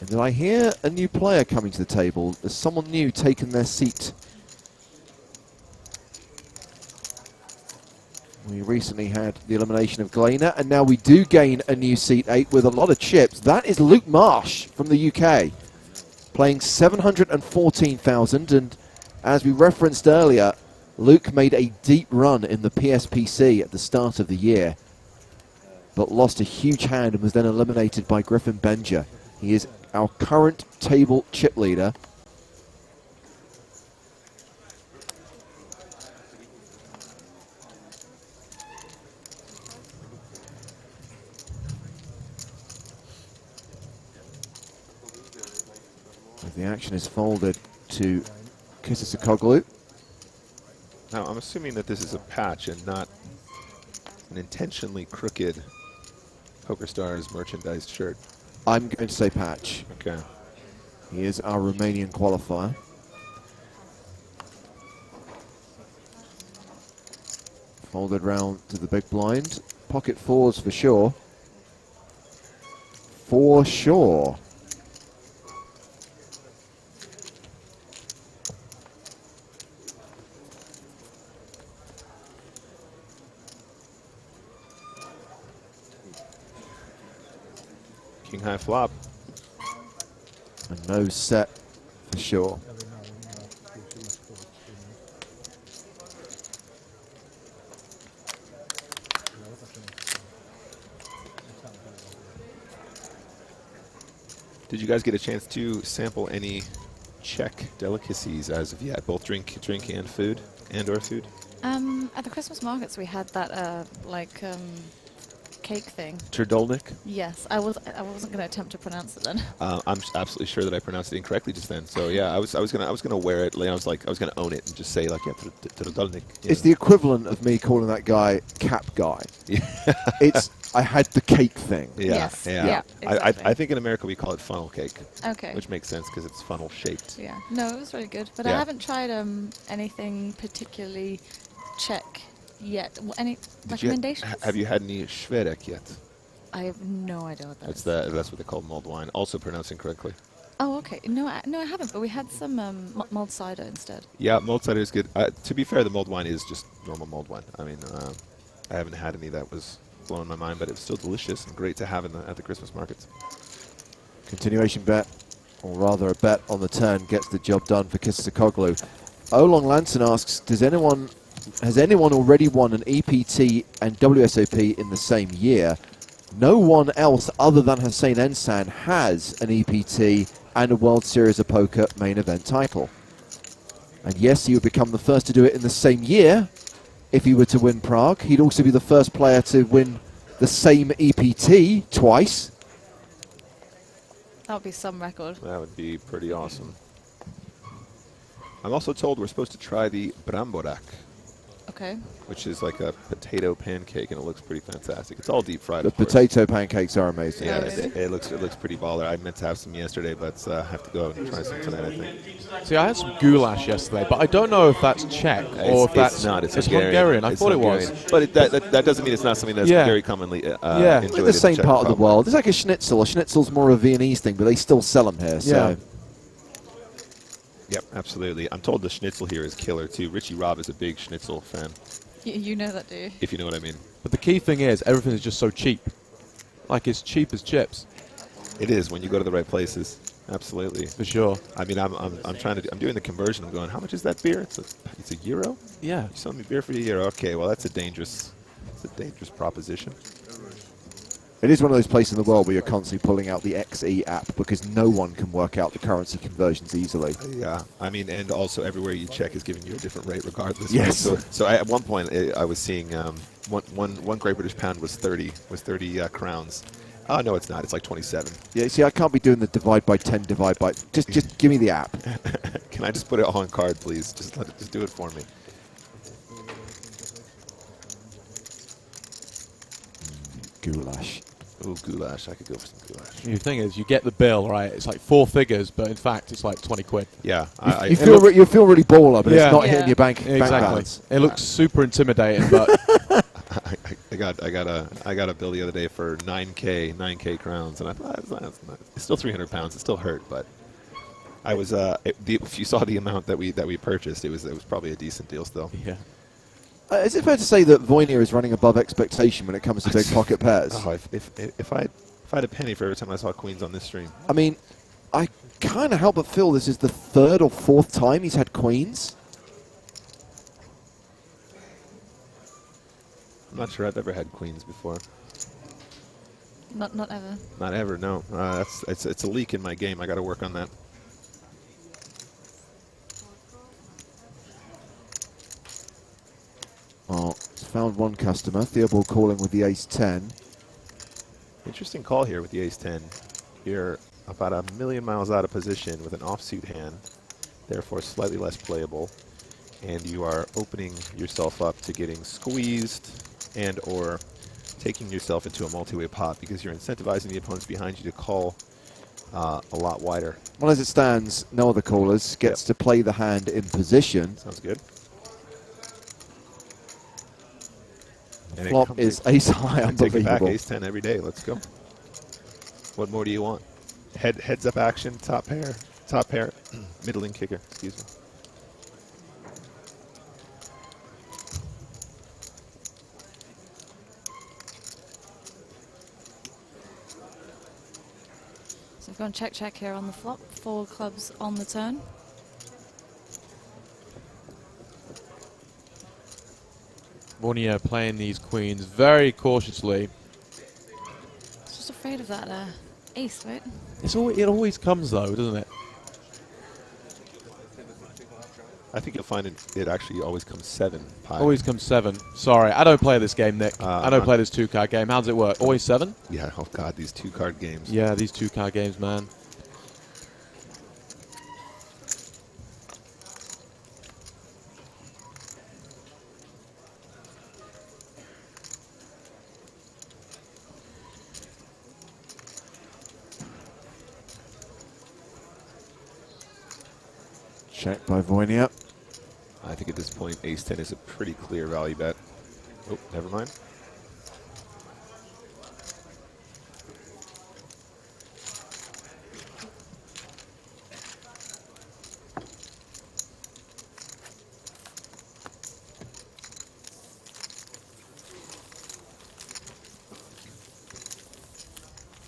And did I hear a new player coming to the table? There's someone new taking their seat. We recently had the elimination of Glena, and now we do gain a new seat 8 with a lot of chips. That is Luke Marsh from the UK, playing 714,000. And as we referenced earlier, Luke made a deep run in the PSPC at the start of the year, but lost a huge hand and was then eliminated by Griffin Benja. He is our current table chip leader. The action is folded to Kisakoglu. Now, I'm assuming that this is a patch and not an intentionally crooked PokerStars merchandise shirt. I'm going to say patch. Okay. He is our Romanian qualifier. Folded round to the big blind. Pocket fours for sure. For sure. King high flop. And no set for sure. Did you guys get a chance to sample any Czech delicacies as of yet? Both drink and food, and/or food? At the Christmas markets, we had that cake thing. Trdolnik? Yes, I wasn't going to attempt to pronounce it then. I'm absolutely sure that I pronounced it incorrectly just then. So yeah, I was gonna wear it. I was gonna own it and just say like Trdolnik. It's the equivalent of me calling that guy Cap Guy. It's I had the cake thing. Yeah, Yes. yeah. Yeah, exactly. I think in America we call it funnel cake. Okay. Which makes sense because it's funnel shaped. Yeah, no, it was really good. But I Yeah. haven't tried anything particularly Czech yet. Any Did you recommendations? have you had any Švedek yet? I have no idea what that is. That's what they call mulled wine. Also pronounced incorrectly. Oh, okay. No, I haven't. But we had some mulled cider instead. Yeah, mulled cider is good. To be fair, the mulled wine is just normal mulled wine. I mean, I haven't had any that was blowing my mind, but it was still delicious and great to have at the Christmas markets. Continuation bet, or rather a bet on the turn, gets the job done for Kistakoglu. Olong Lanson asks, has anyone already won an EPT and WSOP in the same year? No one else other than Hussein Ensan has an EPT and a World Series of Poker main event title. And yes, he would become the first to do it in the same year if he were to win Prague. He'd also be the first player to win the same EPT twice. That would be some record. That would be pretty awesome. I'm also told we're supposed to try the Bramborak, Okay. which is like a potato pancake, and it looks pretty fantastic. It's all deep fried. The of course. potato pancakes are amazing. Yeah, yes. it looks pretty baller. I meant to have some yesterday, but I have to go out and try some tonight, I think. See, I had some goulash yesterday, but I don't know if that's Czech or if that's not. It's Hungarian. I It's thought it Hungarian. was. But that doesn't mean it's not something that's very commonly Yeah, enjoyed like in the same Czech part of the Republic. world. It's like a schnitzel. A schnitzel's more a Viennese thing, but they still sell them here. So. Yep, absolutely. I'm told the schnitzel here is killer, too. Richie Robb is a big schnitzel fan, You know that, do you? if you know what I mean. But the key thing is, everything is just so cheap. Like, it's cheap as chips. It is when you go to the right places. Absolutely. For sure. I mean, I'm doing the conversion. I'm going, how much is that beer? It's a euro? Yeah. You're selling me beer for a euro. Okay, well, that's a dangerous proposition. It is one of those places in the world where you're constantly pulling out the XE app because no one can work out the currency conversions easily. Yeah, I mean, and also everywhere you check is giving you a different rate regardless. Yes. Right? So at one point I was seeing one Great British pound was 30 crowns. Oh no, it's not. It's like 27. Yeah, see, I can't be doing the divide by 10, divide by. Just give me the app. Can I just put it on card, please? Just do it for me. Goulash. Ooh, goulash. I could go for some goulash. The thing is, you get the bill, right? It's like 4 figures, but in fact, it's like 20 quid. Yeah. You feel really baller, but it's not hitting your bank Exactly. balance. It looks super intimidating, but I got a bill the other day for 9k crowns, and I thought it's still 300 pounds. It still hurt, but I was if you saw the amount that we purchased, it was probably a decent deal still. Yeah. Is it fair to say that Voynier is running above expectation when it comes to big pocket pairs? Oh, if I had a penny for every time I saw queens on this stream. I mean, I kind of help but feel this is the 3rd or 4th time he's had queens. I'm not sure I've ever had queens before. Not ever. Not ever, no. It's a leak in my game. I got to work on that. Oh, found one customer. Theobald calling with the ace-10. Interesting call here with the ace-10. You're about a million miles out of position with an offsuit hand, therefore slightly less playable, and you are opening yourself up to getting squeezed and or taking yourself into a multi-way pot because you're incentivizing the opponents behind you to call a lot wider. Well, as it stands, no other callers gets to play the hand in position. Sounds good. The flop is ace high, Take it back, unbelievable. ace 10 every day. Let's go. What more do you want? Heads up action, top pair, middling kicker. Excuse me. So we've gone check here on the flop. 4 clubs on the turn. Voynier playing these queens very cautiously. Just afraid of that ace, right? It always comes though, doesn't it? I think you'll find it actually always comes 7. Pi. Always comes 7. Sorry, I don't play this game, Nick. I don't play this 2-card game. How does it work? Always 7? Yeah. Oh God, these 2-card games. Yeah, these 2-card games, man. Check by Wojniak. I think at this point, ace-10 is a pretty clear value bet. Oh, never mind.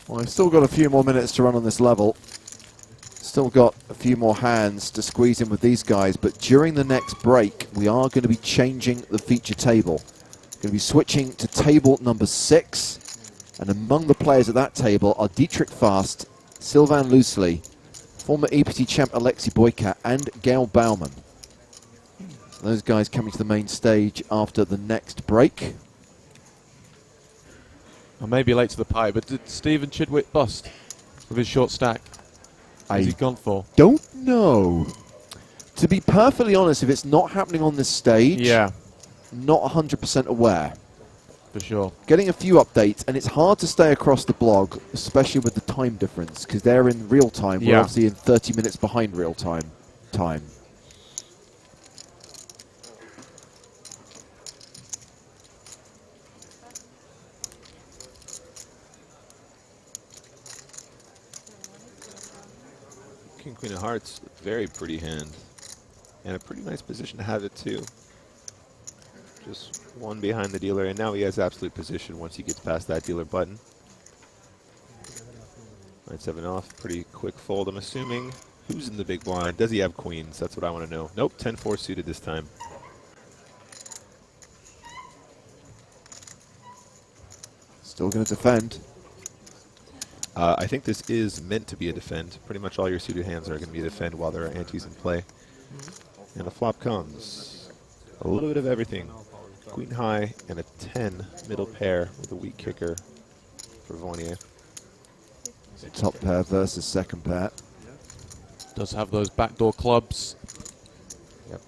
Well, I've still got a few more minutes to run on this level. Still got a few more hands to squeeze in with these guys, but during the next break, we are going to be changing the feature table. Going to be switching to table number 6, and among the players at that table are Dietrich Fast, Sylvain Loosely, former EPT champ Alexei Boyka, and Gail Baumann. Those guys coming to the main stage after the next break. I may be late to the party, but did Stephen Chidwick bust with his short stack? What's he gone for? Don't know. To be perfectly honest, if it's not happening on this stage, yeah, not 100% aware. For sure. Getting a few updates, and it's hard to stay across the blog, especially with the time difference, because they're in real time. We're obviously in 30 minutes behind real time. King, Queen of Hearts, very pretty hand. And a pretty nice position to have it too. Just one behind the dealer, and now he has absolute position once he gets past that dealer button. 9-7 off, pretty quick fold, I'm assuming. Who's in the big blind? Does he have queens? That's what I want to know. Nope, 10-4 suited this time. Still going to defend. I think this is meant to be a defend. Pretty much all your suited hands are going to be a defend while there are antes in play. And the flop comes. A little bit of everything. Queen high and a 10 middle pair with a weak kicker for Wojniak. Top pair versus second pair. Does have those backdoor clubs. Yep.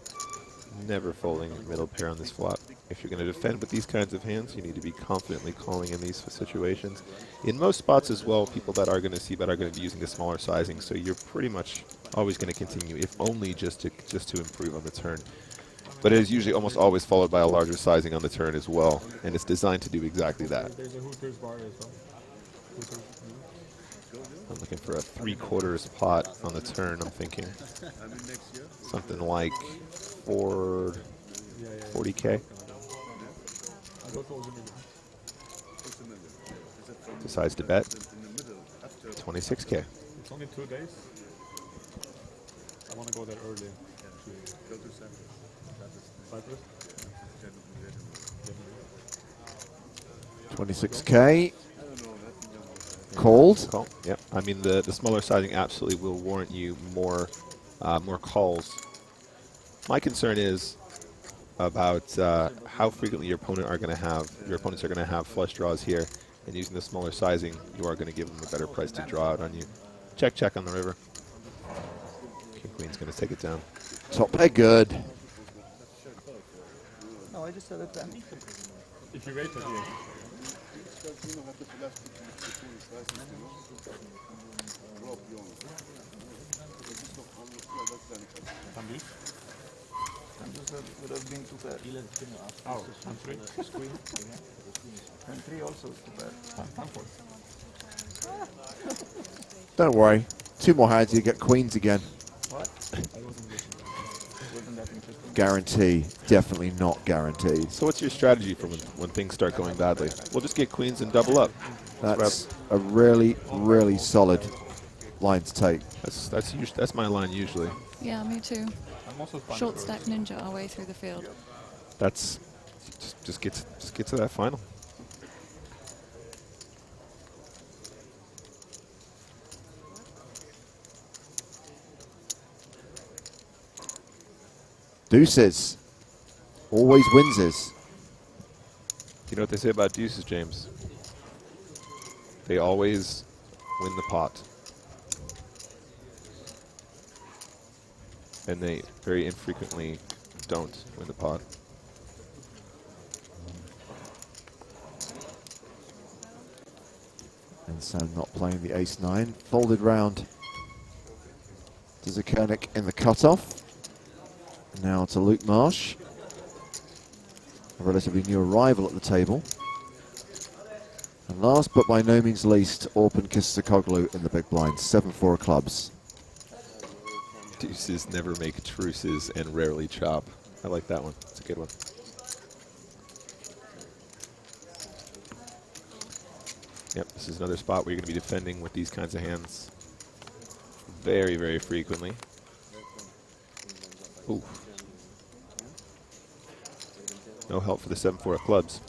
Never folding middle pair on this flop. If you're going to defend with these kinds of hands, you need to be confidently calling in these situations. In most spots as well, people that are going to see bet are going to be using a smaller sizing, so you're pretty much always going to continue, if only just to improve on the turn. But it is usually almost always followed by a larger sizing on the turn as well, and it's designed to do exactly that. There's a Hooters bar as well. I'm looking for a 3/4 pot on the turn, I'm thinking. Something like 40K. Decides to bet 26K. It's only 2 days. I want to go there early. 26K. Called. Call. Yep. I mean, the smaller sizing absolutely will warrant you more calls. My concern is about how frequently your opponents are going to have flush draws here, and using the smaller sizing, you are going to give them a better price to draw out on you. Check on the river. King Queen's going to take it down. Top pair good. No, I just said it then. If you wait at here. Would have been too bad. Oh, and 3. And 3 also is too bad. Don't worry. 2 more hands, you get queens again. What? Wasn't that interesting? Guarantee. Definitely not guaranteed. So what's your strategy for when things start going badly? We'll just get queens and double up. That's a really, really solid line to take. That's my line usually. Yeah, me too. Short stack ninja our way through the field. That's just get to that final. Deuces. Always winses. You know what they say about deuces, James? They always win the pot. And they very infrequently don't win the pot. And so not playing the ace-9. Folded round to Zakernik in the cutoff. Now to Luke Marsh, a relatively new arrival at the table. And last but by no means least, Orpin Kistakoglu in the big blind, 7-4 of clubs. Deuces never make truces and rarely chop. I like that one. It's a good one. Yep, this is another spot where you're going to be defending with these kinds of hands very, very frequently. Ooh. No help for the 7-4 of clubs.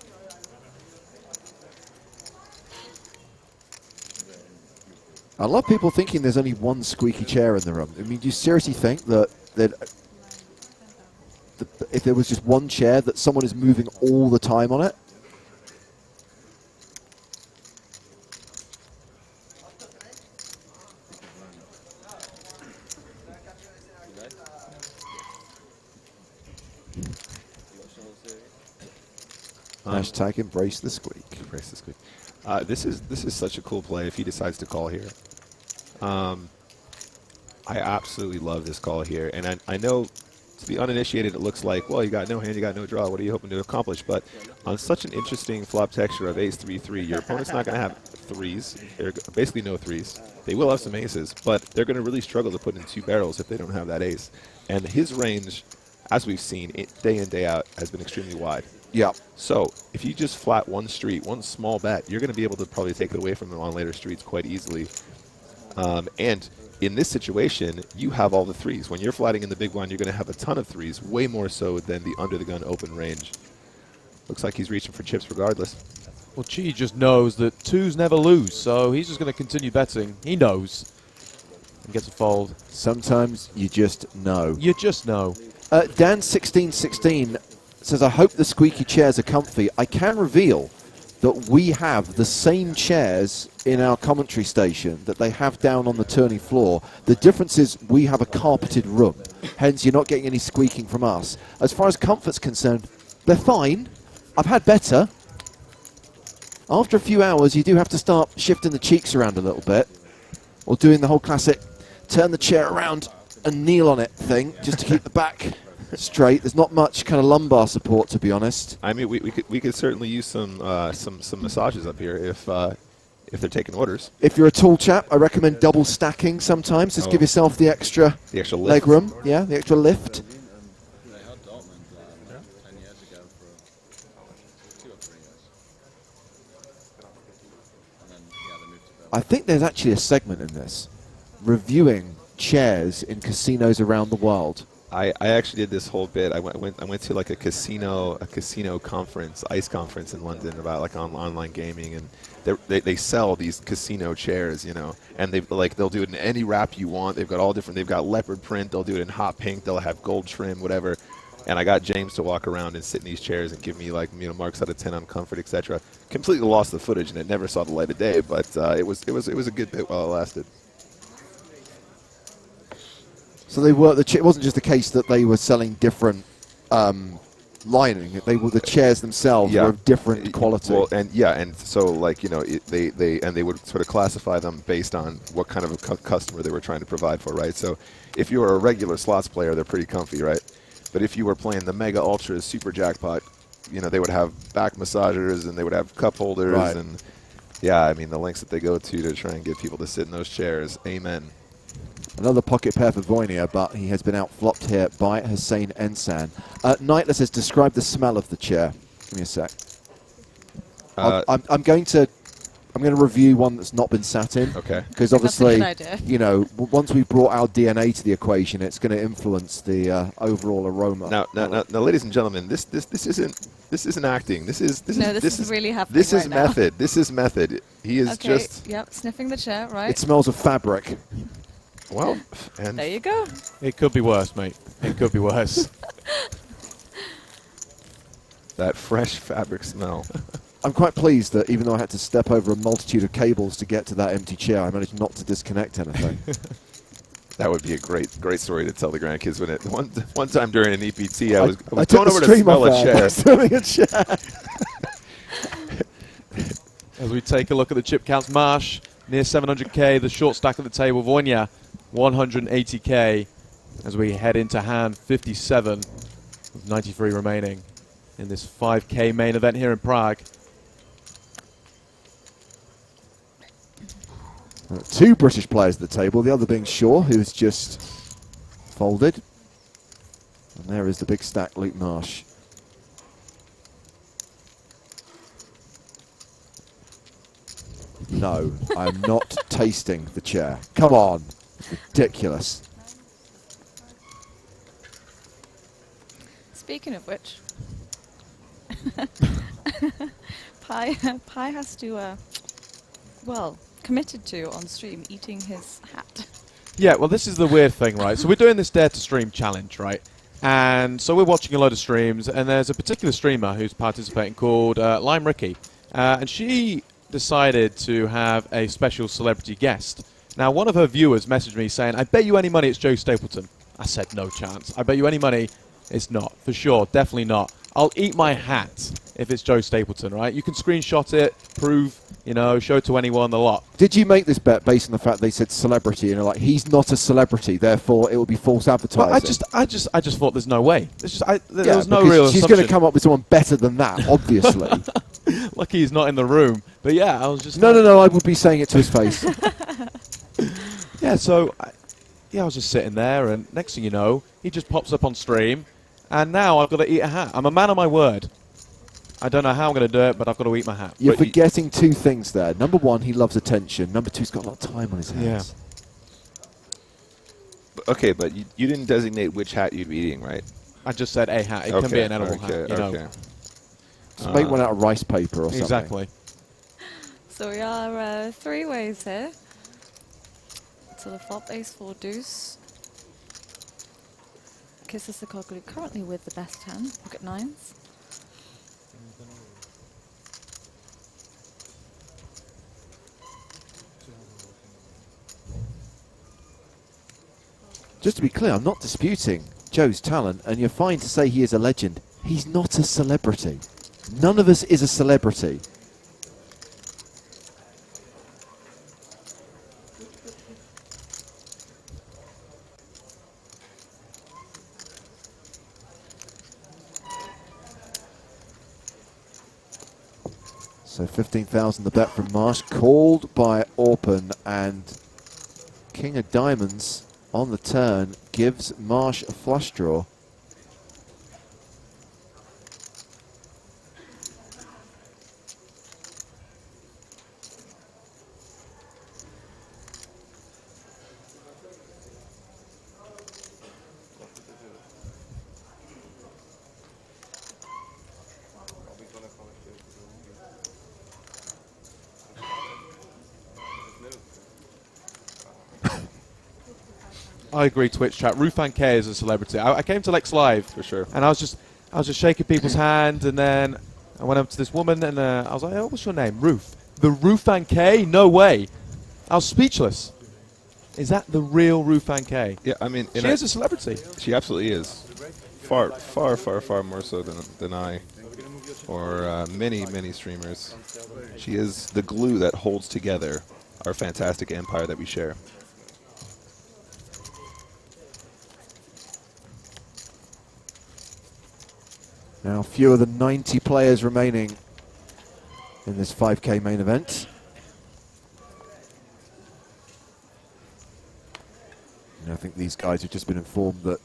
A lot of people thinking there's only one squeaky chair in the room. I mean, do you seriously think that if there was just one chair that someone is moving all the time on it? Hashtag embrace the squeak. Embrace the squeak. This is such a cool play if he decides to call here. I absolutely love this call here, and I know to the uninitiated it looks like, well, you got no hand, you got no draw. What are you hoping to accomplish? But on such an interesting flop texture of ace 3-3, your opponent's not going to have threes. They're basically no threes. They will have some aces, but they're going to really struggle to put in 2 barrels if they don't have that ace. And his range, as we've seen day in, day out, has been extremely wide. Yeah. So if you just flat one street, one small bet, you're going to be able to probably take it away from them on later streets quite easily. And in this situation, you have all the threes. When you're flatting in the big blind, you're going to have a ton of threes, way more so than the under-the-gun open range. Looks like he's reaching for chips regardless. Well, Chi just knows that 2s never lose, so he's just going to continue betting. He knows. And gets a fold. Sometimes you just know. You just know. Dan1616 says, I hope the squeaky chairs are comfy. I can reveal that we have the same chairs in our commentary station that they have down on the tourney floor. The difference is we have a carpeted room. Hence, you're not getting any squeaking from us. As far as comfort's concerned, they're fine. I've had better. After a few hours, you do have to start shifting the cheeks around a little bit, or doing the whole classic turn the chair around and kneel on it thing, just to keep the back straight. There's not much kind of lumbar support, to be honest. I mean, we could certainly use some massages up here if they're taking orders. If you're a tall chap, I recommend double stacking sometimes. Just give yourself the extra lift. leg room. Yeah, the extra lift. I think there's actually a segment in this reviewing chairs in casinos around the world. I actually did this whole bit. I went to like a casino conference, ICE conference in London about like online gaming, and they sell these casino chairs, you know, and they'll do it in any wrap you want. They've got all different. They've got leopard print. They'll do it in hot pink. They'll have gold trim, whatever. And I got James to walk around and sit in these chairs and give me like marks out of 10 on comfort, etc. Completely lost the footage and it never saw the light of day, but it was a good bit while it lasted. So they were. It wasn't just the case that they were selling different lining. They were the chairs themselves were of different quality. Well, and so like, you know, they would sort of classify them based on what kind of a customer they were trying to provide for, right? So if you were a regular slots player, they're pretty comfy, right? But if you were playing the Mega Ultras Super Jackpot, you know, they would have back massagers and they would have cup holders, right. And yeah, I mean the lengths that they go to try and get people to sit in those chairs. Amen. Another pocket pair for Voynier, but he has been outflopped here by Hussein Ensan. Nightler says, describe the smell of the chair. Give me a sec. I'm going to review one that's not been sat in. Okay. Because obviously, you know, once we've brought our DNA to the equation, it's going to influence the overall aroma. Now, ladies and gentlemen, this isn't acting. This is really happening. This is right method. Now. This is method. He is just. Yep, sniffing the chair, right? It smells of fabric. Well, and there you go. It could be worse, mate. It could be worse. That fresh fabric smell. I'm quite pleased that even though I had to step over a multitude of cables to get to that empty chair, I managed not to disconnect anything. That would be a great story to tell the grandkids. When it one time during an EPT, I was I going over to smell a chair. Smelling a chair. As we take a look at the chip counts, Marsh near 700k, the short stack at the table, Voynia 180k, as we head into hand 57 with 93 remaining in this 5k main event here in Prague. Two British players at the table, the other being Shaw, who's just folded. And there is the big stack, Luke Marsh. No, I'm not tasting the chair. Come on. It's ridiculous. Speaking of which, Pi has to, well, committed to on stream eating his hat. Yeah, well, this is the weird thing, right? So we're doing this Dare to Stream challenge, right? And so we're watching a load of streams, and there's a particular streamer who's participating called Lime Ricky. And she decided to have a special celebrity guest. Now, one of her viewers messaged me saying, I bet you any money it's Joe Stapleton. I said, no chance. I bet you any money it's not. For sure, definitely not. I'll eat my hat if it's Joe Stapleton, right? You can screenshot it, prove, you know, show to anyone, the lot. Did you make this bet based on the fact they said celebrity, and you're like, he's not a celebrity, therefore it will be false advertising? Well, I just thought there's no way. It's just, there was no because real she's going to come up with someone better than that, obviously. Lucky he's not in the room. But yeah, I was just... No, I would be saying it to his face. Yeah, so, I was just sitting there, and next thing you know, he just pops up on stream, and now I've got to eat a hat. I'm a man of my word. I don't know how I'm going to do it, but I've got to eat my hat. You're forgetting two things there. Number one, he loves attention. Number two, he's got a lot of time on his hands. Yeah. Okay, but you didn't designate which hat you'd be eating, right? I just said a hat. It can be an edible hat, you know. Just make one out of rice paper or something. Exactly. So we are 3 ways here. So the flop, ace, 4, deuce. Kisses the Coglu currently with the best hand, pocket nines. Just to be clear, I'm not disputing Joe's talent, and you're fine to say he is a legend. He's not a celebrity. None of us is a celebrity. So 15,000 the bet from Marsh, called by Orpen, and King of Diamonds on the turn gives Marsh a flush draw. I agree, Twitch chat. Rufan K is a celebrity. I came to Lex Live for sure, and I was just shaking people's hand, and then I went up to this woman, and I was like, "Oh, what's your name?" Ruth. The Rufan K? No way. I was speechless. Is that the real Rufan K? Yeah, I mean, she is a celebrity. She absolutely is. Far, far, far, far more so than I, or many, many streamers. She is the glue that holds together our fantastic empire that we share. Now fewer than 90 players remaining in this 5K main event. And I think these guys have just been informed that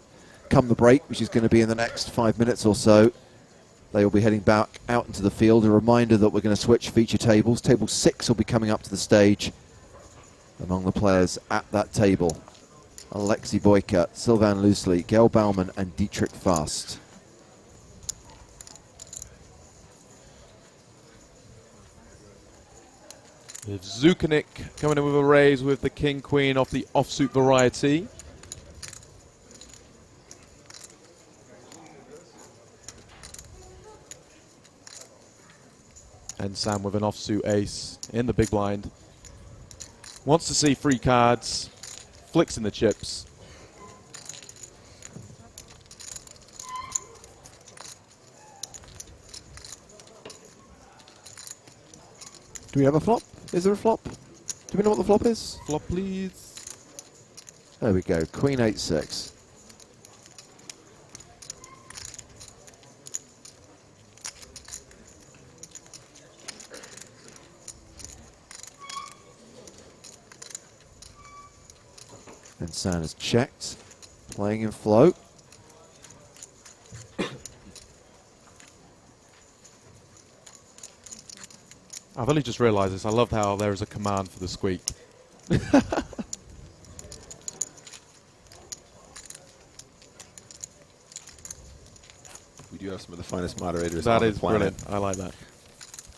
come the break, which is going to be in the next 5 minutes or so, they will be heading back out into the field. A reminder that we're going to switch feature tables. Table 6 will be coming up to the stage. Among the players at that table, Alexei Boyka, Sylvain Loosely, Gail Baumann and Dietrich Fast. With Zukanik coming in with a raise with the King Queen of the offsuit variety. And Sam with an offsuit ace in the big blind. Wants to see free cards. Flicks in the chips. Do we have a flop? Is there a flop? Do we know what the flop is? Flop, please. There we go. Queen 8-6. And San has checked, playing in float. I've only just realised this. I love how there is a command for the squeak. We do have some of the finest moderators That on the is planet. brilliant. I like that.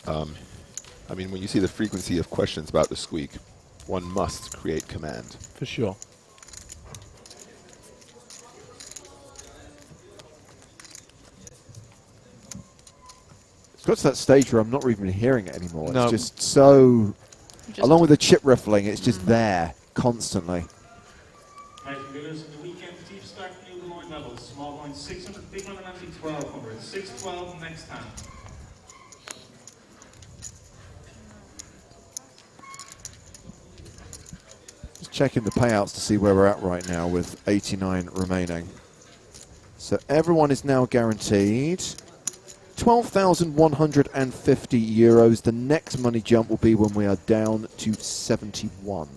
I mean, when you see the frequency of questions about the squeak, one must create command. For sure. It's got to that stage where I'm not even hearing it anymore. No. It's just so, along with the chip riffling, it's just there constantly. Kijk, winners of the weekend, Team start new blind levels. Small blind 600, big blind 1200. 612 next time. Just checking the payouts to see where we're at right now with 89 remaining. So everyone is now guaranteed 12,150 euros. The next money jump will be when we are down to 71.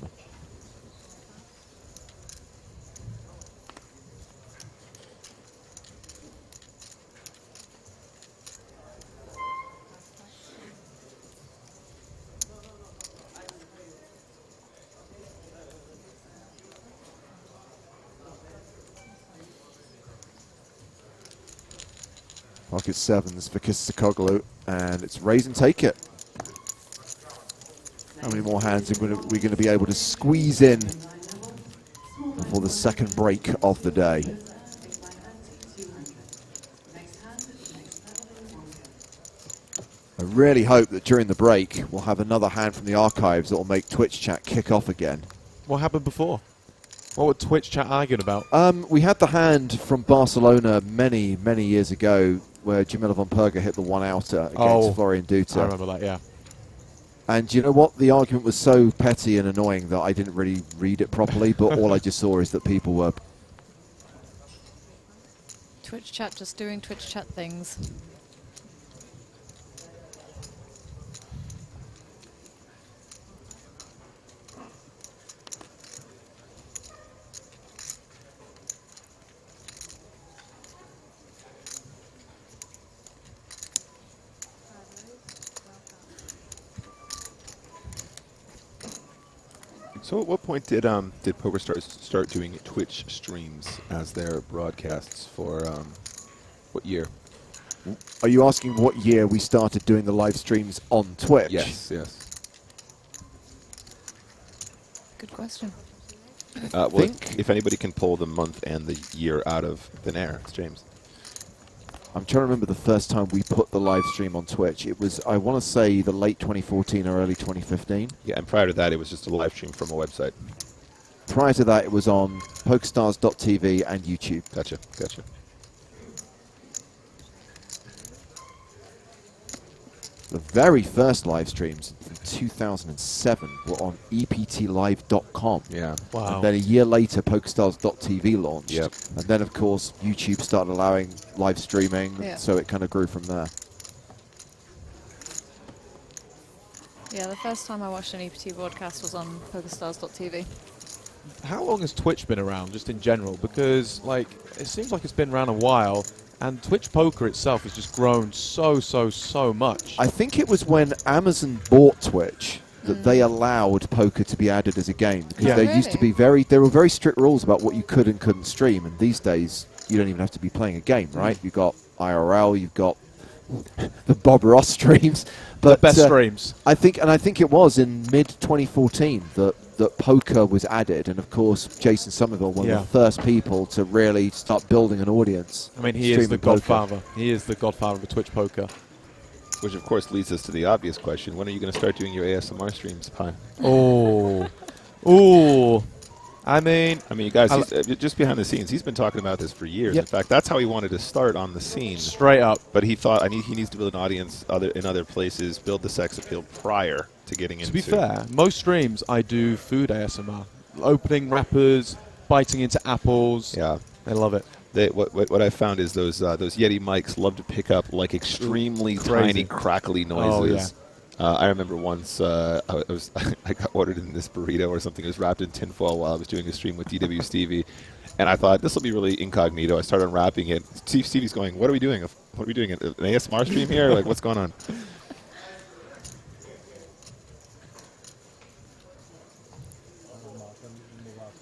Pocket sevens for Kistakoglu, and it's raise and take it. How many more hands are we going to be able to squeeze in before the second break of the day? I really hope that during the break we'll have another hand from the archives that will make Twitch chat kick off again. What happened before? What were Twitch chat arguing about? We had the hand from Barcelona many, many years ago where Jamila von Perga hit the one-outer against Florian Duta. I remember that, yeah. And you know what? The argument was so petty and annoying that I didn't really read it properly, but all I just saw is that people were... Twitch chat just doing Twitch chat things. So at what point did PokerStars start doing Twitch streams as their broadcasts for what year? Are you asking what year we started doing the live streams on Twitch? Yes, yes. Good question. Well, if anybody can pull the month and the year out of thin air, it's James. I'm trying to remember the first time we put the live stream on Twitch. It was, I want to say, either late 2014 or early 2015. Yeah, and prior to that, it was just a live stream from a website. Prior to that, it was on PokerStars.tv and YouTube. Gotcha, gotcha. The very first live streams from 2007 were on EPTLive.com. Yeah. Wow. And then a year later, PokerStars.tv launched. Yep. And then, of course, YouTube started allowing live streaming, Yeah. so it kind of grew from there. Yeah, the first time I watched an EPT broadcast was on PokerStars.tv. How long has Twitch been around, just in general? Because, like, it seems like it's been around a while, and Twitch Poker itself has just grown so much. I think it was when Amazon bought Twitch that they allowed poker to be added as a game. Because there used to be there were very strict rules about what you could and couldn't stream, and these days you don't even have to be playing a game, right? You've got IRL, you've got the Bob Ross streams. But the best streams. I think it was in mid-2014 that poker was added, and of course Jason Somerville, one of the first people to really start building an audience. I mean, he is the godfather. He is the godfather of Twitch Poker. Which, of course, leads us to the obvious question. When are you going to start doing your ASMR streams, Pi? Oh. Ooh. I mean, you guys, just behind the scenes, he's been talking about this for years. Yep. In fact, that's how he wanted to start on the scene. Straight up. But he thought he needs to build an audience in other places, build the sex appeal prior to getting into. To be fair, most streams I do food ASMR. Opening wrappers, biting into apples. Yeah. I love it. What I found is those Yeti mics love to pick up like extremely tiny, crackly noises. Oh, yeah. I remember once I got ordered in this burrito or something. It was wrapped in tinfoil while I was doing a stream with DW Stevie, and I thought this will be really incognito. I started unwrapping it. Stevie's going, "What are we doing? What are we doing? An ASMR stream here? Like, what's going on?"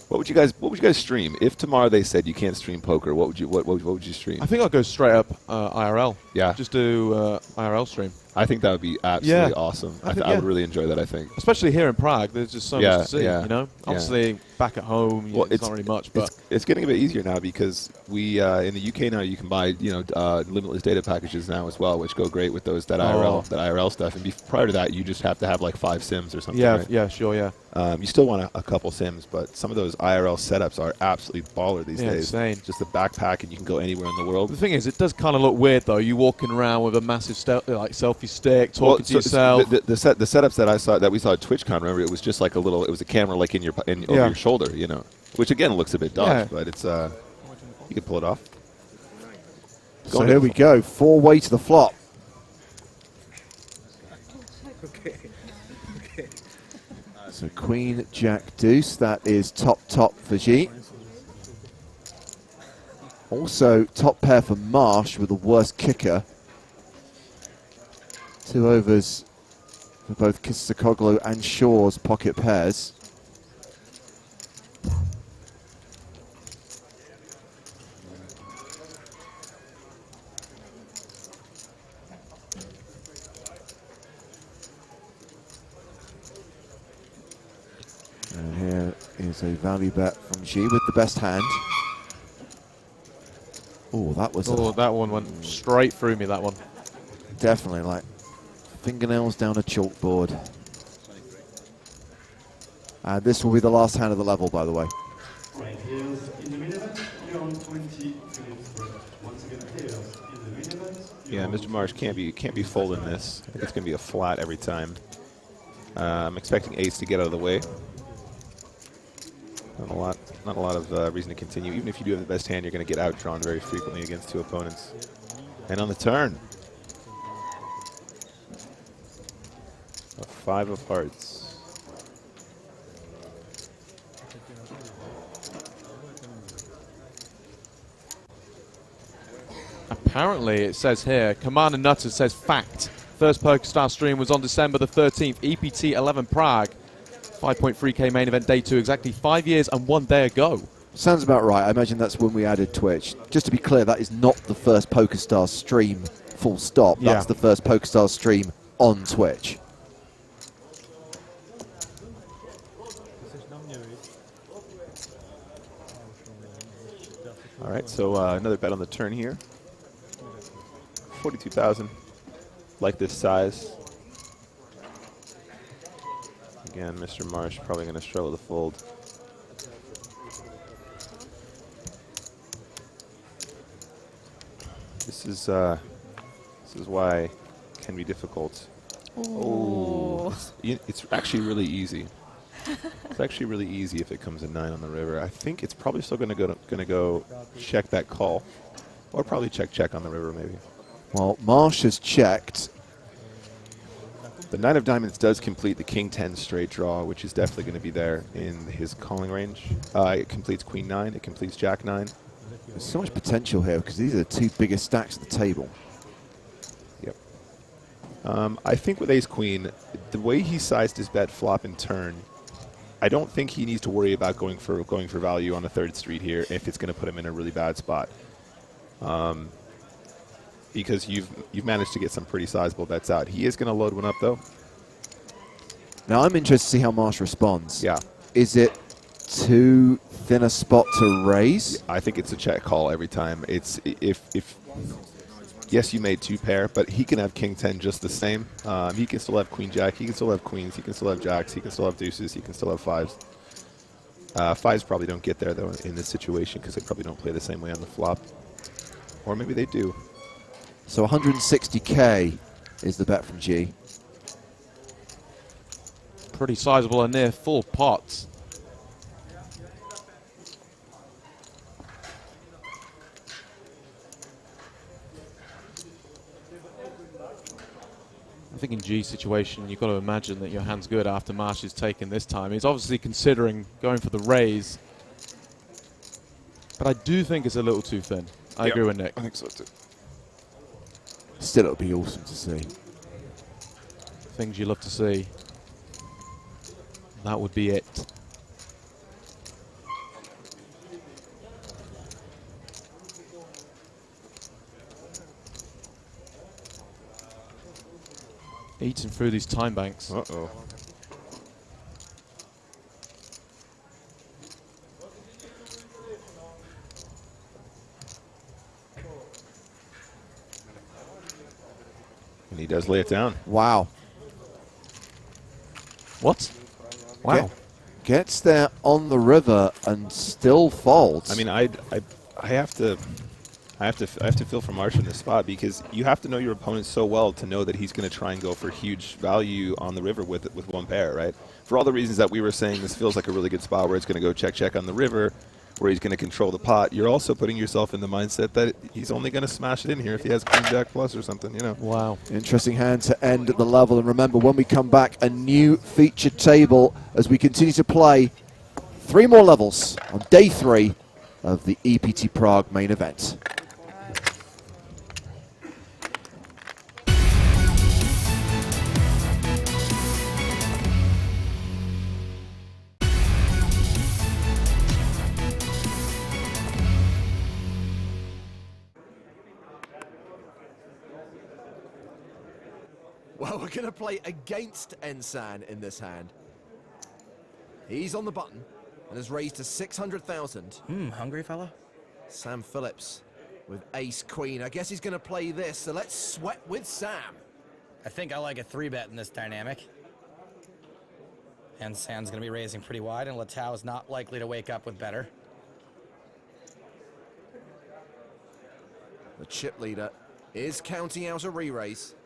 What would you guys stream if tomorrow they said you can't stream poker? What would you stream? I think I'll go straight up IRL. Yeah. Just do IRL stream. I think that would be absolutely awesome. I would really enjoy that, I think. Especially here in Prague, there's just so much to see, you know? Yeah. Obviously, back at home, it's not really much, but... It's getting a bit easier now because we, in the UK now, you can buy, limitless data packages now as well, which go great with that IRL stuff. And prior to that, you just have to have like 5 sims or something, right? Yeah, sure, yeah. You still want a couple sims, but some of those IRL setups are absolutely baller these days. Insane. Just a backpack and you can go anywhere in the world. The thing is, it does kind of look weird, though. You walking around with a massive selfie stick, talking to yourself. The setups that we saw at TwitchCon, remember, it was just like it was a camera like over your shoulder, which again looks a bit dodgy, but it's you can pull it off. So here we go, 4-way to the flop. Okay. So Queen, Jack, Deuce. That is top for G. Also top pair for Marsh with the worst kicker. 2 overs for both Kistakoglu and Shaw's pocket pairs. And here is a value bet from G with the best hand. Oh, that was... that one went straight through me, that one. Definitely, like fingernails down a chalkboard. And this will be the last hand of the level, by the way. Right, here's in the minute, you're on 20 minutes break. Once again, here's in the minute. Yeah, Mr. Marsh can't be folding this. I think it's going to be a flat every time. I'm expecting ace to get out of the way. Not a lot of reason to continue. Even if you do have the best hand, you're going to get outdrawn very frequently against 2 opponents. And on the turn, a 5 of hearts. Apparently, it says here, Commander Nutter says fact. First PokerStars stream was on December the 13th, EPT 11 Prague. 5.3k main event day 2, exactly 5 years and 1 day ago. Sounds about right. I imagine that's when we added Twitch. Just to be clear, that is not the first PokerStars stream, full stop. That's the first PokerStars stream on Twitch. All right, so another bet on the turn here. 42,000. Like this size. Again, Mr. Marsh probably going to struggle to fold. This is why it can be difficult. Oh, it's actually really easy. It's actually really easy if it comes a 9 on the river. I think it's probably still going to go check that call, or probably check on the river maybe. Well, Marsh has checked. The 9 of diamonds does complete the king 10 straight draw, which is definitely going to be there in his calling range. It completes queen 9. It completes jack 9. There's so much potential here because these are the 2 biggest stacks at the table. Yep. I think with ace queen, the way he sized his bet flop and turn, I don't think he needs to worry about going for value on the 3rd street here if it's going to put him in a really bad spot. Because you've managed to get some pretty sizable bets out. He is going to load one up though. Now I'm interested to see how Marsh responds. Yeah. Is it too thin a spot to raise? I think it's a check call every time. It's if Yes, you made 2 pair, but he can have king 10 just the same. He can still have queen jack. He can still have queens. He can still have jacks. He can still have deuces. He can still have fives. Fives probably don't get there, though, in this situation because they probably don't play the same way on the flop. Or maybe they do. So 160K is the bet from G. Pretty sizable and near full pots. I think in G's situation, you've got to imagine that your hand's good after Marsh is taken this time. He's obviously considering going for the raise. But I do think it's a little too thin. I agree with Nick. I think so too. Still, it would be awesome to see. Things you love to see. That would be it. Eating through these time banks. Uh-oh. And he does lay it down. Wow. What? Wow. Gets there on the river and still folds. I mean, I have to feel for Marsh in this spot because you have to know your opponent so well to know that he's going to try and go for huge value on the river with 1 pair, right? For all the reasons that we were saying, this feels like a really good spot where it's going to go check on the river, where he's going to control the pot. You're also putting yourself in the mindset that he's only going to smash it in here if he has queen jack plus or something, you know. Wow. Interesting hand to end at the level. And remember, when we come back, a new featured table as we continue to play 3 more levels on day 3 of the EPT Prague main event. Well, we're going to play against Ensan in this hand. He's on the button and has raised to 600,000. Hungry fella? Sam Phillips with ace queen. I guess he's going to play this, so let's sweat with Sam. I think I like a 3-bet in this dynamic. And Sam's going to be raising pretty wide, and Latau is not likely to wake up with better. The chip leader is counting out a re-raise.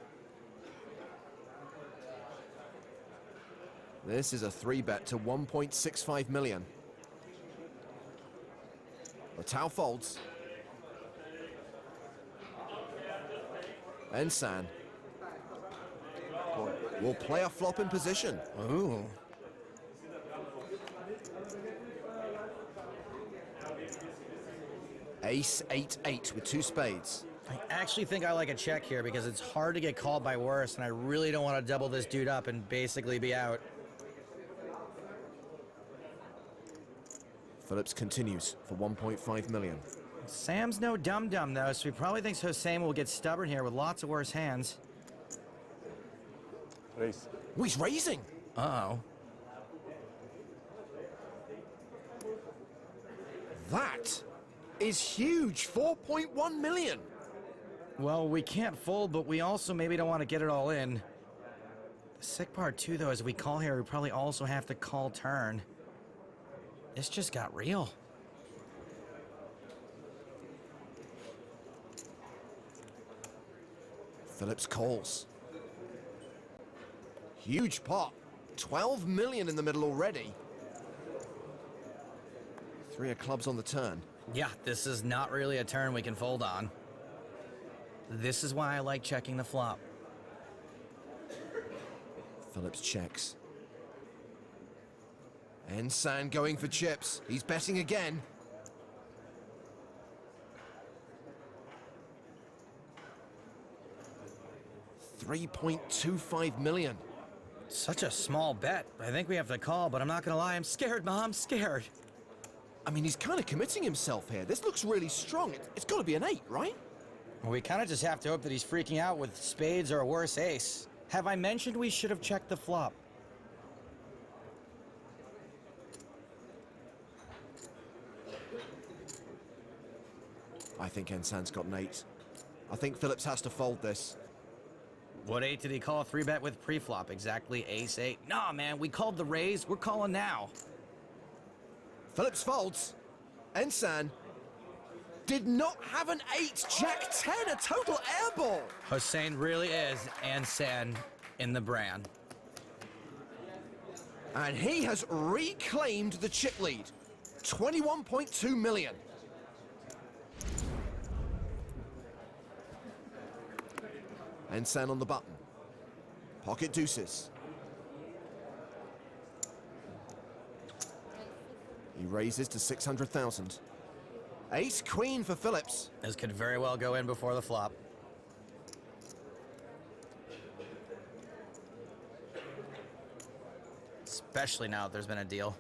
This is a 3-bet to 1.65 million. Latau folds. Ensan will play a flop in position. Ooh. Ace 8-8 with 2 spades. I actually think I like a check here because it's hard to get called by worse, and I really don't want to double this dude up and basically be out. Phillips continues for 1.5 million. Sam's no dum-dum, though, so he probably thinks Hossein will get stubborn here with lots of worse hands. Raise. Oh, he's raising. Uh-oh. That is huge, 4.1 million. Well, we can't fold, but we also maybe don't want to get it all in. The sick part, too, though, is if we call here, we probably also have to call turn. This just got real. Phillips calls. Huge pot. 12 million in the middle already. 3 of clubs on the turn. Yeah, this is not really a turn we can fold on. This is why I like checking the flop. Phillips checks. Ensan going for chips. He's betting again. $3.25 million. Such a small bet. I think we have to call, but I'm not gonna lie, I'm scared, Mom, scared. I mean, he's kind of committing himself here. This looks really strong. It's got to be an 8, right? Well, we kind of just have to hope that he's freaking out with spades or a worse ace. Have I mentioned we should have checked the flop? I think Ensan's got an 8. I think Phillips has to fold this. What 8 did he call a 3-bet with pre-flop? Exactly ace 8. Nah, man, we called the raise. We're calling now. Phillips folds. Ensan did not have an 8. Jack 10, a total airball. Hossein really is Ensan in the brand. And he has reclaimed the chip lead. 21.2 million. Ensan on the button. Pocket deuces. He raises to 600,000. Ace queen for Phillips. This could very well go in before the flop. Especially now that there's been a deal.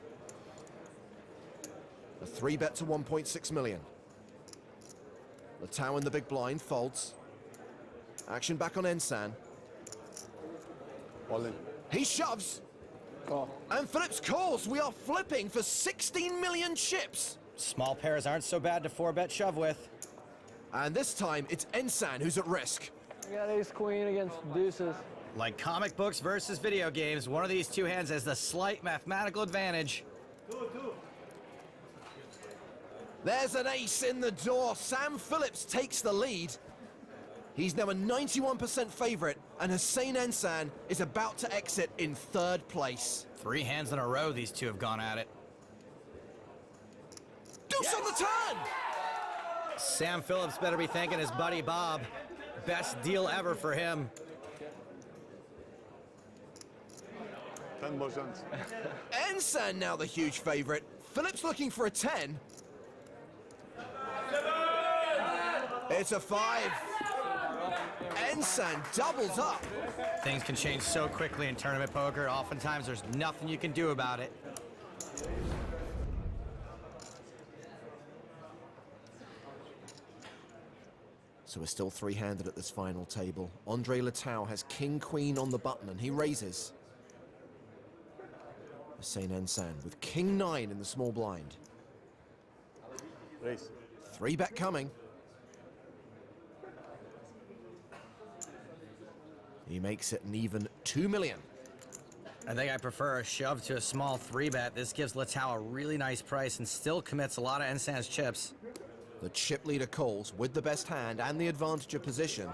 A 3-bet to 1.6 million. Latau in the big blind folds. Action back on Ensan. All in. He shoves. Call. And Phillips calls. We are flipping for 16 million chips. Small pairs aren't so bad to 4-bet shove with. And this time it's Ensan who's at risk. I got ace queen against deuces. Like comic books versus video games, one of these two hands has the slight mathematical advantage. There's an ace in the door. Sam Phillips takes the lead. He's now a 91% favorite, and Hossein Ensan is about to exit in 3rd place. 3 hands in a row these two have gone at it. Deuce on the turn! Sam Phillips better be thanking his buddy Bob. Best deal ever for him. 10 motions. Ensan now the huge favorite. Phillips looking for a 10. It's a 5. Ensan doubles up. Things can change so quickly in tournament poker. Oftentimes there's nothing you can do about it. So we're still 3-handed at this final table. Andre Latau has king-queen on the button, and he raises. Hossein Ensan with king-9 in the small blind. Raise. 3-bet coming. He makes it an even 2 million. I think I prefer a shove to a small 3-bet. This gives Latau a really nice price and still commits a lot of Ensan's chips. The chip leader calls with the best hand and the advantage of position.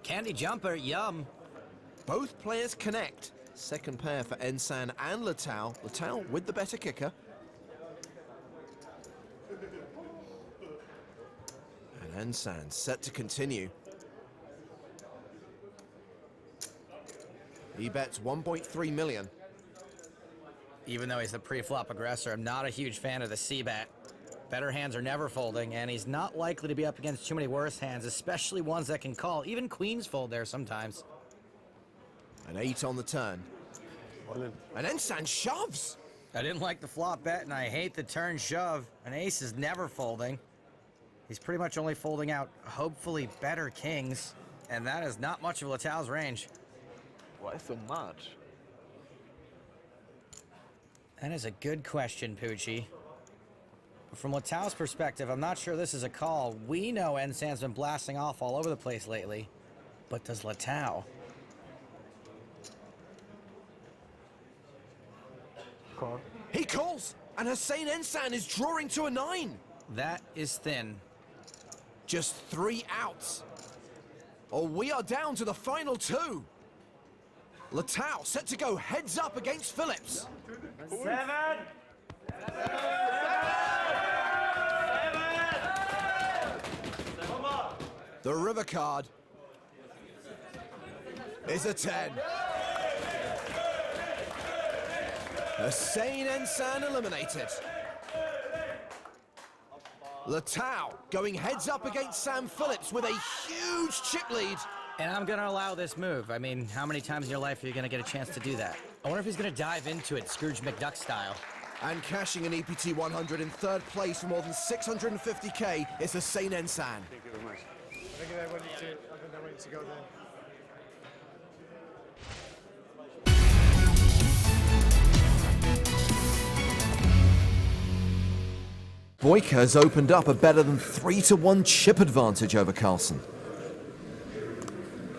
Candy jumper, yum. Both players connect. Second pair for Ensan and Latau. Latau with the better kicker. And Ensan set to continue. He bets 1.3 million. Even though he's the pre-flop aggressor, I'm not a huge fan of the C-bet. Better hands are never folding, and he's not likely to be up against too many worse hands, especially ones that can call. Even queens fold there sometimes. An 8 on the turn. And Ensan shoves. I didn't like the flop bet, and I hate the turn shove. An ace is never folding. He's pretty much only folding out, hopefully, better kings, and that is not much of Latau's range. Why so much? That is a good question, Poochie. From Latau's perspective, I'm not sure this is a call. We know Ensan's been blasting off all over the place lately, but does Latau? Call. He calls, and Hossein Ensan is drawing to a 9. That is thin. Just 3 outs. Oh, we are down to the final 2. Latau set to go heads up against Phillips. 7. The river card is a 10. Hossein Ensan eliminated. Latau going heads up against Sam Phillips with a huge chip lead. And I'm going to allow this move. I mean, how many times in your life are you going to get a chance to do that? I wonder if he's going to dive into it Scrooge McDuck style. And cashing an EPT 100 in 3rd place for more than 650k is Hossein Ensan. Thank you very much. I think they're ready to go then. Boyka has opened up a better than 3-1 chip advantage over Carlsen.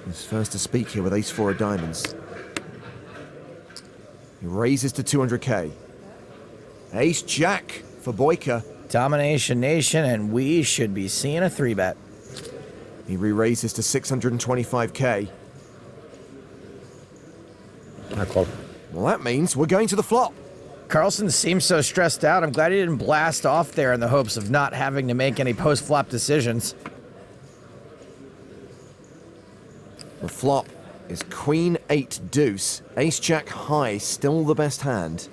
He's first to speak here with ace-4 of diamonds. He raises to 200k. Ace-jack for Boyka. Domination Nation, and we should be seeing a 3-bet. He re-raises to 625k. I call. Well, that means we're going to the flop. Carlsen seems so stressed out. I'm glad he didn't blast off there in the hopes of not having to make any post-flop decisions. The flop is Queen 8 deuce. Ace-jack high, still the best hand.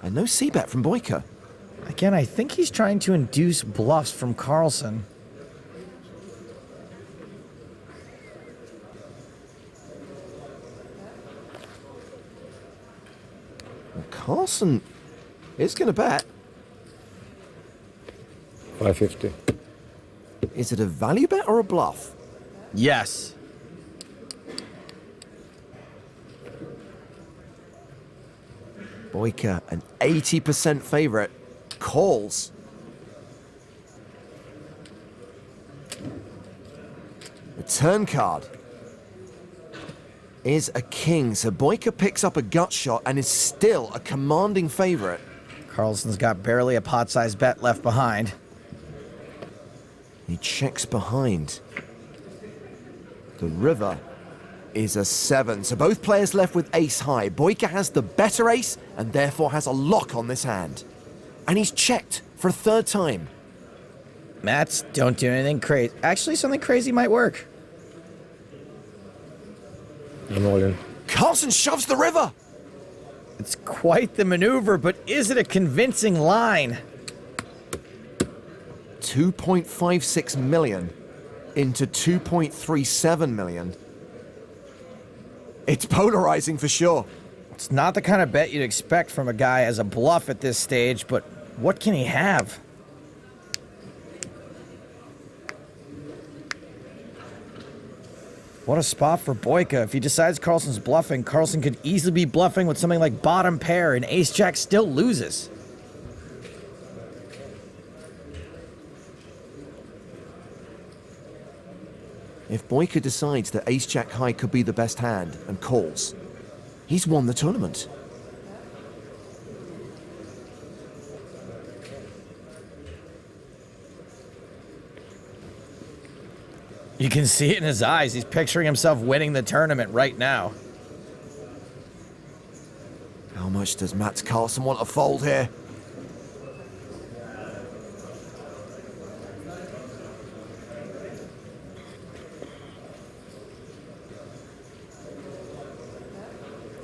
And no c-bet from Boyka. Again, I think he's trying to induce bluffs from Carlsen. Well, Carlsen is going to bet. 550. Is it a value bet or a bluff? Yes. Boyka, an 80% favorite, calls. The turn card is a king, so Boyka picks up a gut shot and is still a commanding favorite. Carlsen's got barely a pot-sized bet left behind. He checks behind. The river is a 7, so both players left with ace high. Boyka has the better ace and therefore has a lock on this hand. And he's checked for a third time. Mats, don't do anything crazy. Actually, something crazy might work. I'm all in. Carlsen shoves the river. It's quite the maneuver, but is it a convincing line? 2.56 million into 2.37 million. It's polarizing for sure. It's not the kind of bet you'd expect from a guy as a bluff at this stage, but what can he have? What a spot for Boyka. If he decides Carlsen's bluffing, Carlsen could easily be bluffing with something like bottom pair, and ace-jack still loses. If Boyka decides that ace-jack high could be the best hand and calls, he's won the tournament. You can see it in his eyes. He's picturing himself winning the tournament right now. How much does Mats Carlsen want to fold here?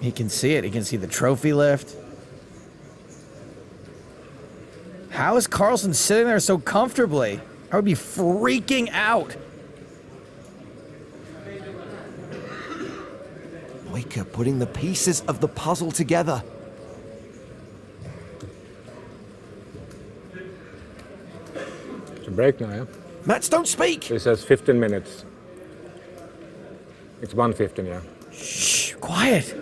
He can see it. He can see the trophy lift. How is Carlsen sitting there so comfortably? I would be freaking out. Boyka putting the pieces of the puzzle together. It's a break now, yeah? Mats, don't speak! It says 15 minutes. It's 1:15, yeah. Shh, quiet.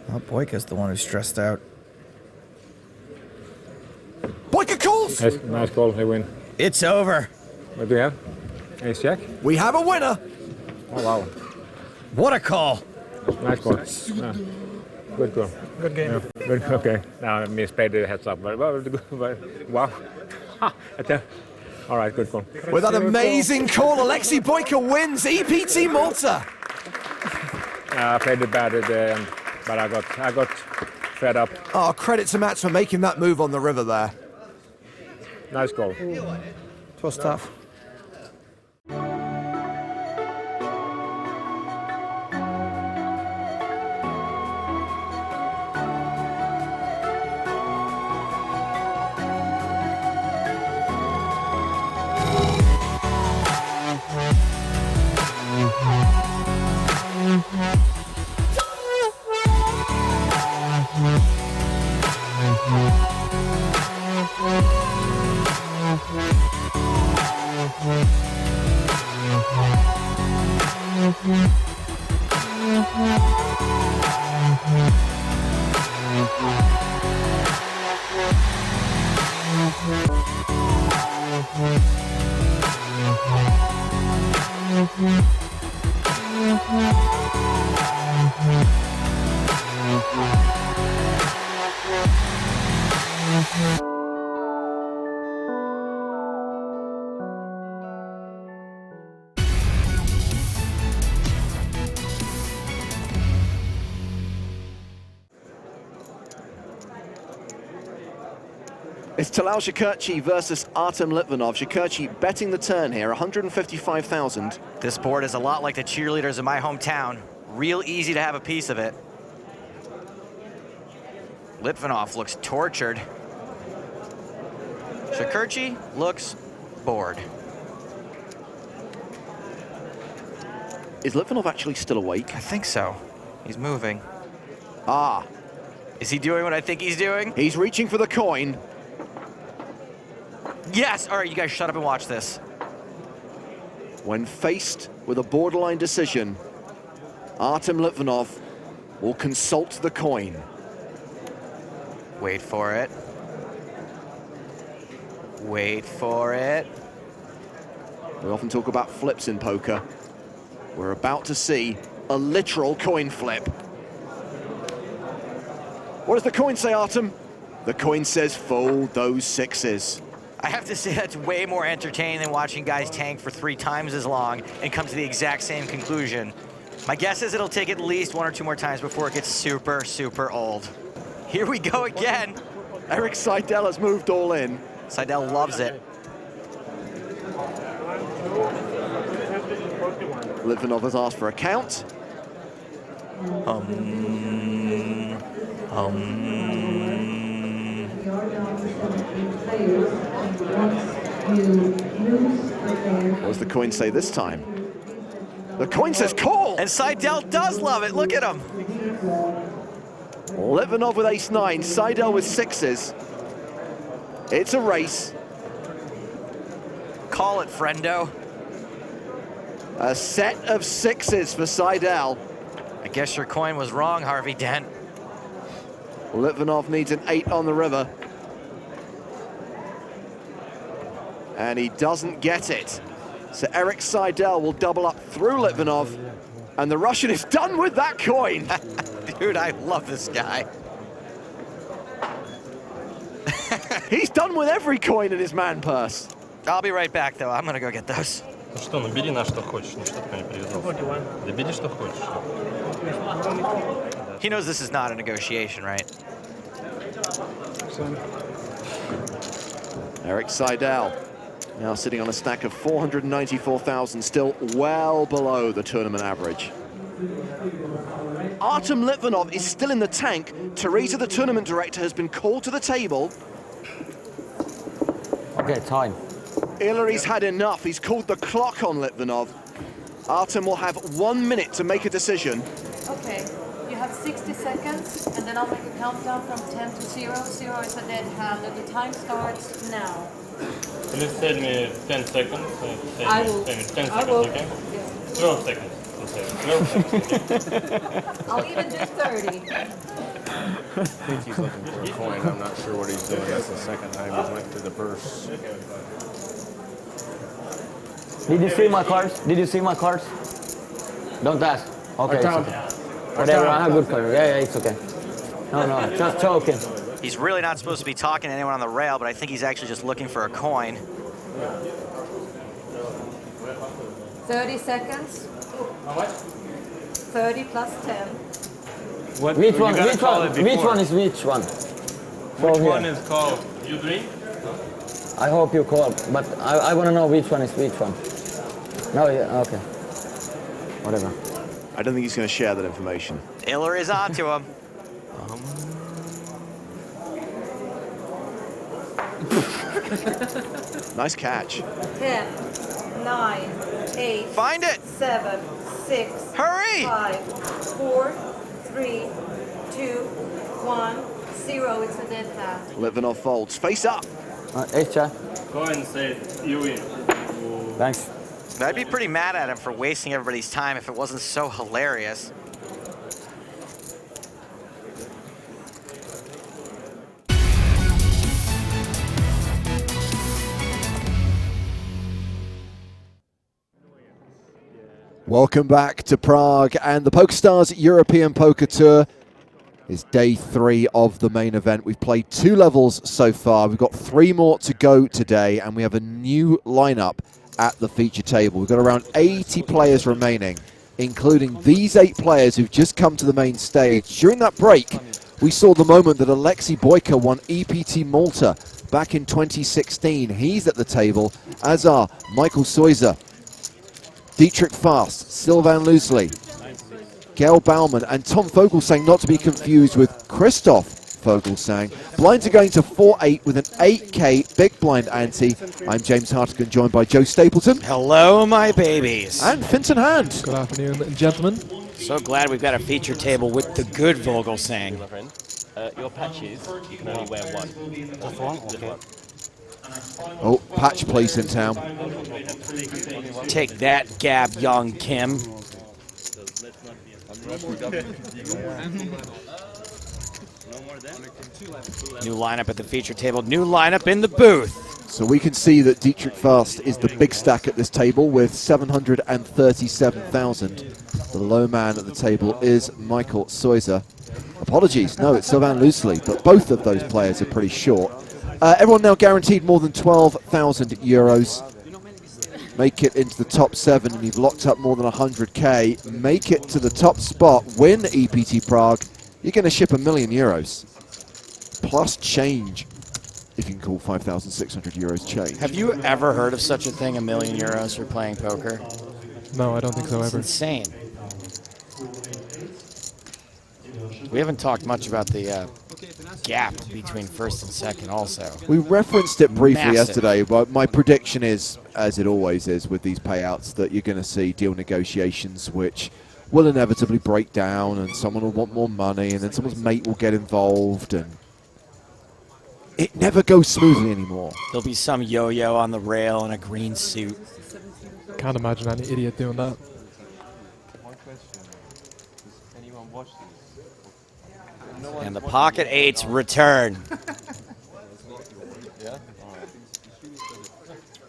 Well, Boyka's the one who's stressed out. Boyka calls! Nice call, they win. It's over. What do you have? Ace-jack? We have a winner! Oh, wow. What a call. Nice call. Yeah. Good call. Good game. Yeah, good, okay. Now I misplayed the heads up, but wow. All right, good call. With that amazing call, Alexei Boyka wins EPT Malta. I played it bad at the end, but I got fed up. Oh, credit to Mats for making that move on the river there. Nice goal. It was tough. It's Talal Shakurchi versus Artem Litvinov. Shakurchi betting the turn here, 155,000. This board is a lot like the cheerleaders in my hometown. Real easy to have a piece of it. Litvinov looks tortured. Shakurchi looks bored. Is Litvinov actually still awake? I think so. He's moving. Ah. Is he doing what I think he's doing? He's reaching for the coin. Yes! All right, you guys shut up and watch this. When faced with a borderline decision, Artem Litvinov will consult the coin. Wait for it. Wait for it. We often talk about flips in poker. We're about to see a literal coin flip. What does the coin say, Artem? The coin says fold those sixes. I have to say that's way more entertaining than watching guys tank for 3 times as long and come to the exact same conclusion. My guess is it'll take at least 1 or 2 more times before it gets super, super old. Here we go again. Erik Seidel has moved all in. Seidel loves it. Litvinov has asked for a count. What does the coin say this time? The coin says call! And Seidel does love it, look at him. Litvinov with ace-9, Seidel with sixes. It's a race. Call it, friendo. A set of sixes for Seidel. I guess your coin was wrong, Harvey Dent. Litvinov needs an 8 on the river. And he doesn't get it. So Erik Seidel will double up through Litvinov. And the Russian is done with that coin. Dude, I love this guy. He's done with every coin in his man purse. I'll be right back, though. I'm gonna go get those. Ну что, ну бери на что хочешь, ну что ты ко мне привязался? Да бери что хочешь. He knows this is not a negotiation, right? Erik Seidel now sitting on a stack of 494,000, still well below the tournament average. Artem Litvinov is still in the tank. Teresa, the tournament director, has been called to the table. Okay, time. Hillary's had enough. He's called the clock on Litvinov. Artem will have 1 minute to make a decision. Okay, you have 60 seconds, and then I'll make a countdown from 10 to 0. 0 is a dead hand, and the time starts now. Please tell me 10 seconds. I will. 10 seconds, I will. okay? Yes. 12 seconds. 12 seconds, okay? I'll even do 30. I think he's looking for a coin. I'm not sure what he's doing. That's the second time he's went to the purse. Did you see my cards? Did you see my cards? Don't ask. Okay, it's okay. Whatever, I have good cards. Yeah, it's okay. No, just joking. He's really not supposed to be talking to anyone on the rail, but I think he's actually just looking for a coin. 30 seconds. How much? 30 plus 10. What? Which one? Which one is which one? Which one is called? You drink? I hope you call, but I want to know which one is which one. No, yeah, okay. Whatever. I don't think he's going to share that information. Hillary is on to him. Nice catch. 10, 9, 8. Find it. 7, 6. Hurry. 5, 4, 3, 2, 1, 0. It's a dead hand. Litvinov folds. Face up. Ace-jack. Coin said you win. Thanks. I'd be pretty mad at him for wasting everybody's time if it wasn't so hilarious. Welcome back to Prague and the PokerStars European Poker Tour. It's day 3 of the main event. We've played 2 levels so far. We've got 3 more to go today, and we have a new lineup at the feature table. We've got around 80 players remaining, including these 8 players who've just come to the main stage. During that break, we saw the moment that Alexei Boyka won EPT Malta back in 2016. He's at the table, as are Michael Soiser, Dietrich Fast, Sylvain Loosely, Gail Baumann, and Tom Fogelsang, not to be confused with Christoph Fogelsang. Blinds are going to 4-8 with an 8K big blind ante. I'm James Hartigan, joined by Joe Stapleton. Hello, my babies. And Finton Hand. Good afternoon, gentlemen. So glad we've got a feature table with the good Vogelsang. Your patches, you can only wear one. Just one? Okay. Oh, patch place in town. Take that, Gab Young Kim. New lineup at the feature table, new lineup in the booth. So we can see that Dietrich Fast is the big stack at this table with 737,000. The low man at the table is Michael Soiser. Apologies, no, it's Sylvain Loosely, but both of those players are pretty short. Everyone now guaranteed more than 12,000 euros. Make it into the top 7 and you've locked up more than 100k. Make it to the top spot, win EPT Prague. You're going to ship €1 million. Plus change, if you can call 5,600 euros change. Have you ever heard of such a thing, €1 million for playing poker? No, I don't think so It's ever. insane. We haven't talked much about the gap between first and second also. We referenced it briefly Massive. yesterday, but my prediction is, as it always is with these payouts, that you're going to see deal negotiations which will inevitably break down and someone will want more money and then someone's mate will get involved and it never goes smoothly anymore. There'll be some yo-yo on the rail in a green suit. Can't imagine any idiot doing that. And the pocket eights return.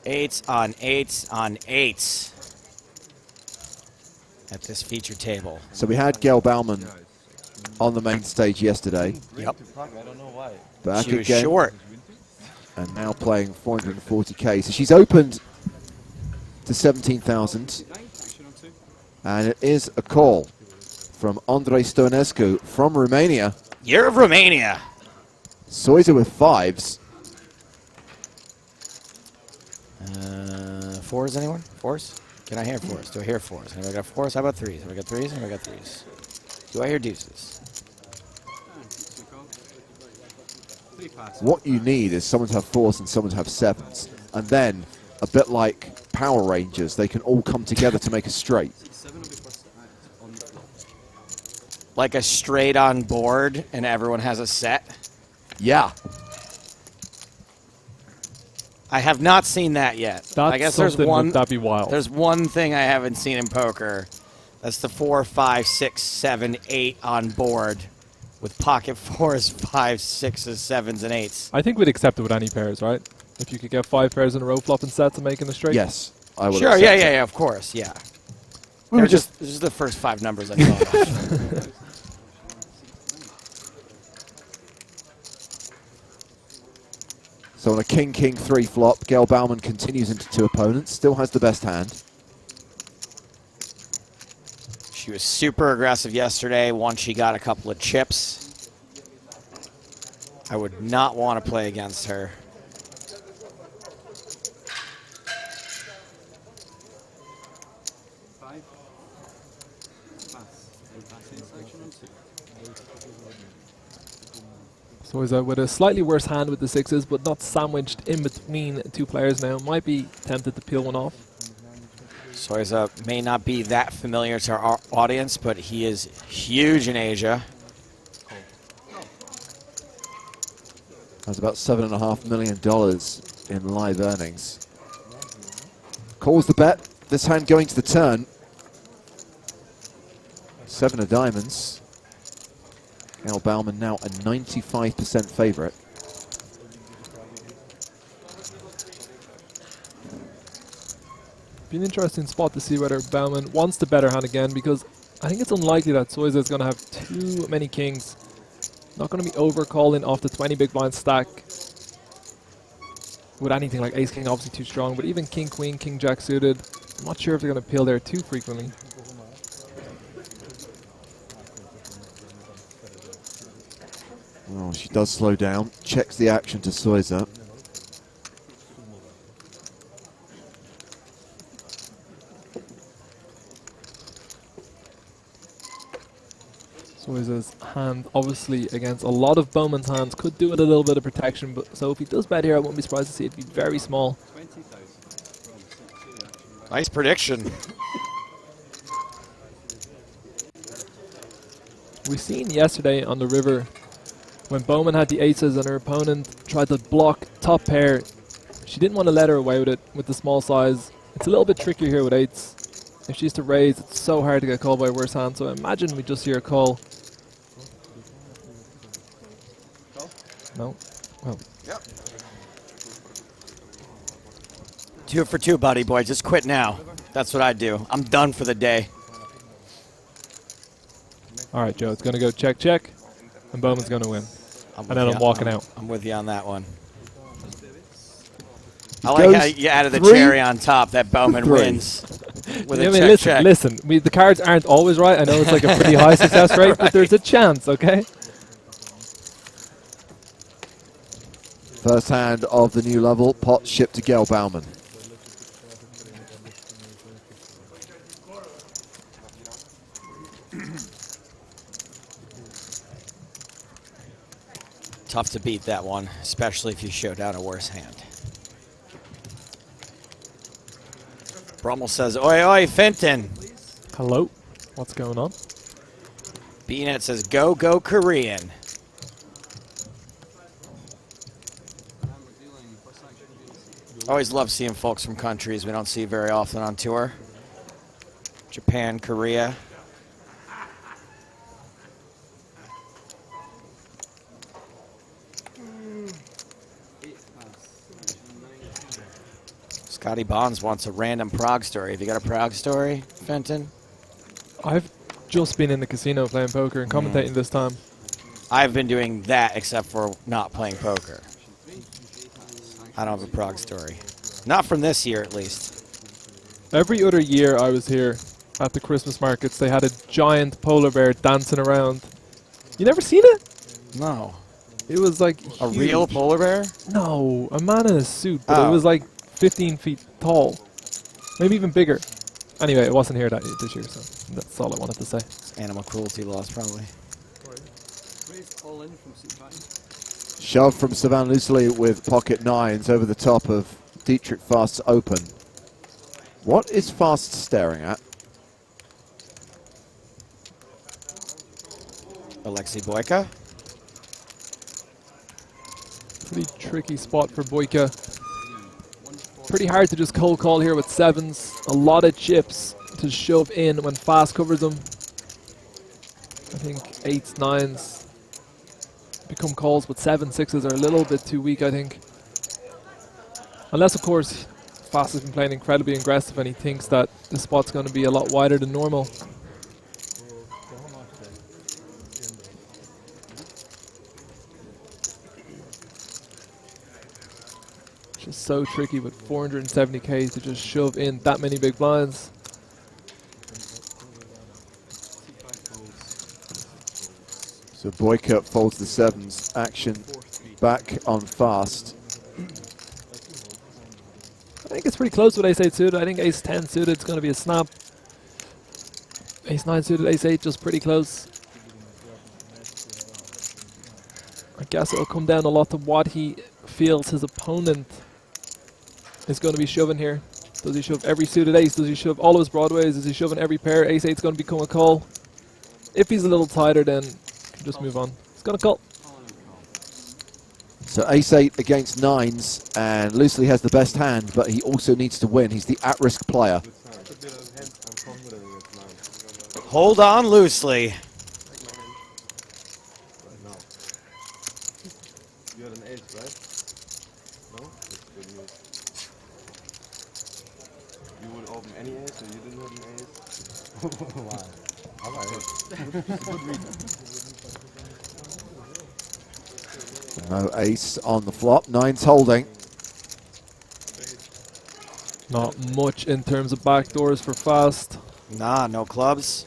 Eights on eights on eights at this feature table. So we had Gail Baumann on the main stage yesterday. Yep. Back She was again. short. And now playing 440k. So she's opened to 17,000. And it is a call from Andrei Stonescu from Romania. Year of Romania. Soiser with 5s. Fours, anyone? Fours? Can I hear fours? Do I hear fours? Anybody got fours? How about threes? Anybody got threes? Anybody got threes? Do I hear deuces? What you need is someone to have 4s and someone to have 7s. And then, a bit like Power Rangers, they can all come together to make a straight. Like a straight on board and everyone has a set? Yeah. I have not seen that yet. That's I guess there's something one. that'd be wild. There's one thing I haven't seen in poker. That's the 4, 5, 6, 7, 8 on board with pocket 4s, 5s, 6s, 7s, and 8s. I think we'd accept it with any pairs, right? If you could get 5 pairs in a row flopping sets and making a straight. Yes, I would. Sure, yeah, of course, yeah. We were This is the first 5 numbers I thought of. So on a king-king-3 flop, Gail Baumann continues into 2 opponents, still has the best hand. She was super aggressive yesterday once she got a couple of chips. I would not want to play against her. So is with a slightly worse hand with the 6s, but not sandwiched in between 2 players now. Might be tempted to peel one off. Soiser may not be that familiar to our audience, but he is huge in Asia. Has about $7.5 million in live earnings. Calls the bet. This hand going to the turn. 7 of diamonds. Gail Baumann now a 95% favorite. Be an interesting spot to see whether Baumann wants the better hand again, because I think it's unlikely that Soiser is going to have too many kings Not going to be overcalling off the 20 big blind stack with anything like ace king, obviously too strong, but even king queen, king jack suited, I'm not sure if they're going to peel there too frequently. Oh, she does slow down, checks the action to Soiza. Soiza's hand, obviously, against a lot of Bowman's hands, could do with a little bit of protection, but so if he does bet here, I wouldn't be surprised to see it be very small. Nice prediction. We've seen yesterday on the river when Bowman had the aces and her opponent tried to block top pair. She didn't want to let her away with it with the small size. It's a little bit trickier here with eights. If she's to raise, it's so hard to get called by a worse hand, so I imagine we just hear a call. No? Well. Yep. 2 for 2, buddy boy. Just quit now. That's what I do. I'm done for the day. All right, Joe. It's going to go check, check, and Bowman's going to win. And then I'm walking out. I'm with you on that one. I like how you added the cherry on top that Bowman wins. With a check, check. Listen. The cards aren't always right. I know it's like a pretty high success rate, but there's a chance, okay? First hand of the new level, pot shipped to Gail Bauman. Tough to beat that one, especially if you show down a worse hand. Brummel says, oi, oi, Fenton. Hello. What's going on? B-Net says, go, go, Korean. Always love seeing folks from countries we don't see very often on tour. Japan, Korea. Scotty Bonds wants a random Prague story. Have you got a Prague story, Fenton? I've just been in the casino playing poker and commentating this time. I've been doing that except for not playing poker. I don't have a Prague story. Not from this year, at least. Every other year I was here at the Christmas markets, they had a giant polar bear dancing around. You never seen it? No. It was like a real polar bear? No, a man in a suit, but it was like 15 feet tall. Maybe even bigger. Anyway, it wasn't here this year, so that's all I wanted to say. Animal cruelty laws, probably. All in from Shove from Savan Loosely with pocket nines over the top of Dietrich Fast's open. What is Fast staring at? Alexei Boyka. Pretty tricky spot for Boyka. Pretty hard to just cold call here with sevens. A lot of chips to shove in when Fast covers them. I think eights, nines become calls, but 7, 6s are a little bit too weak, I think. Unless, of course, Fast has been playing incredibly aggressive and he thinks that the spot's going to be a lot wider than normal. Just so tricky with 470k to just shove in that many big blinds. So Boyka folds the sevens, action back on Fast. I think it's pretty close with ace-8 suited. I think ace-10 suited is going to be a snap. Ace-9 suited, ace-8 just pretty close. I guess it'll come down a lot to what he feels his opponent is going to be shoving here. Does he shove every suited ace? Does he shove all of his broadways? Is he shoving every pair? Ace-8 is going to become a call. If he's a little tighter, then just move on. It's going to call. So ace-8 against nines, and Loosely has the best hand, but he also needs to win. He's the at-risk player. Hold on loosely. You had an ace, right? No? That's good news. You would open any ace, or you didn't have an ace? Why? Alright. It's a good reason. No ace on the flop. 9's holding. Not much in terms of backdoors for Fast. Nah, no clubs.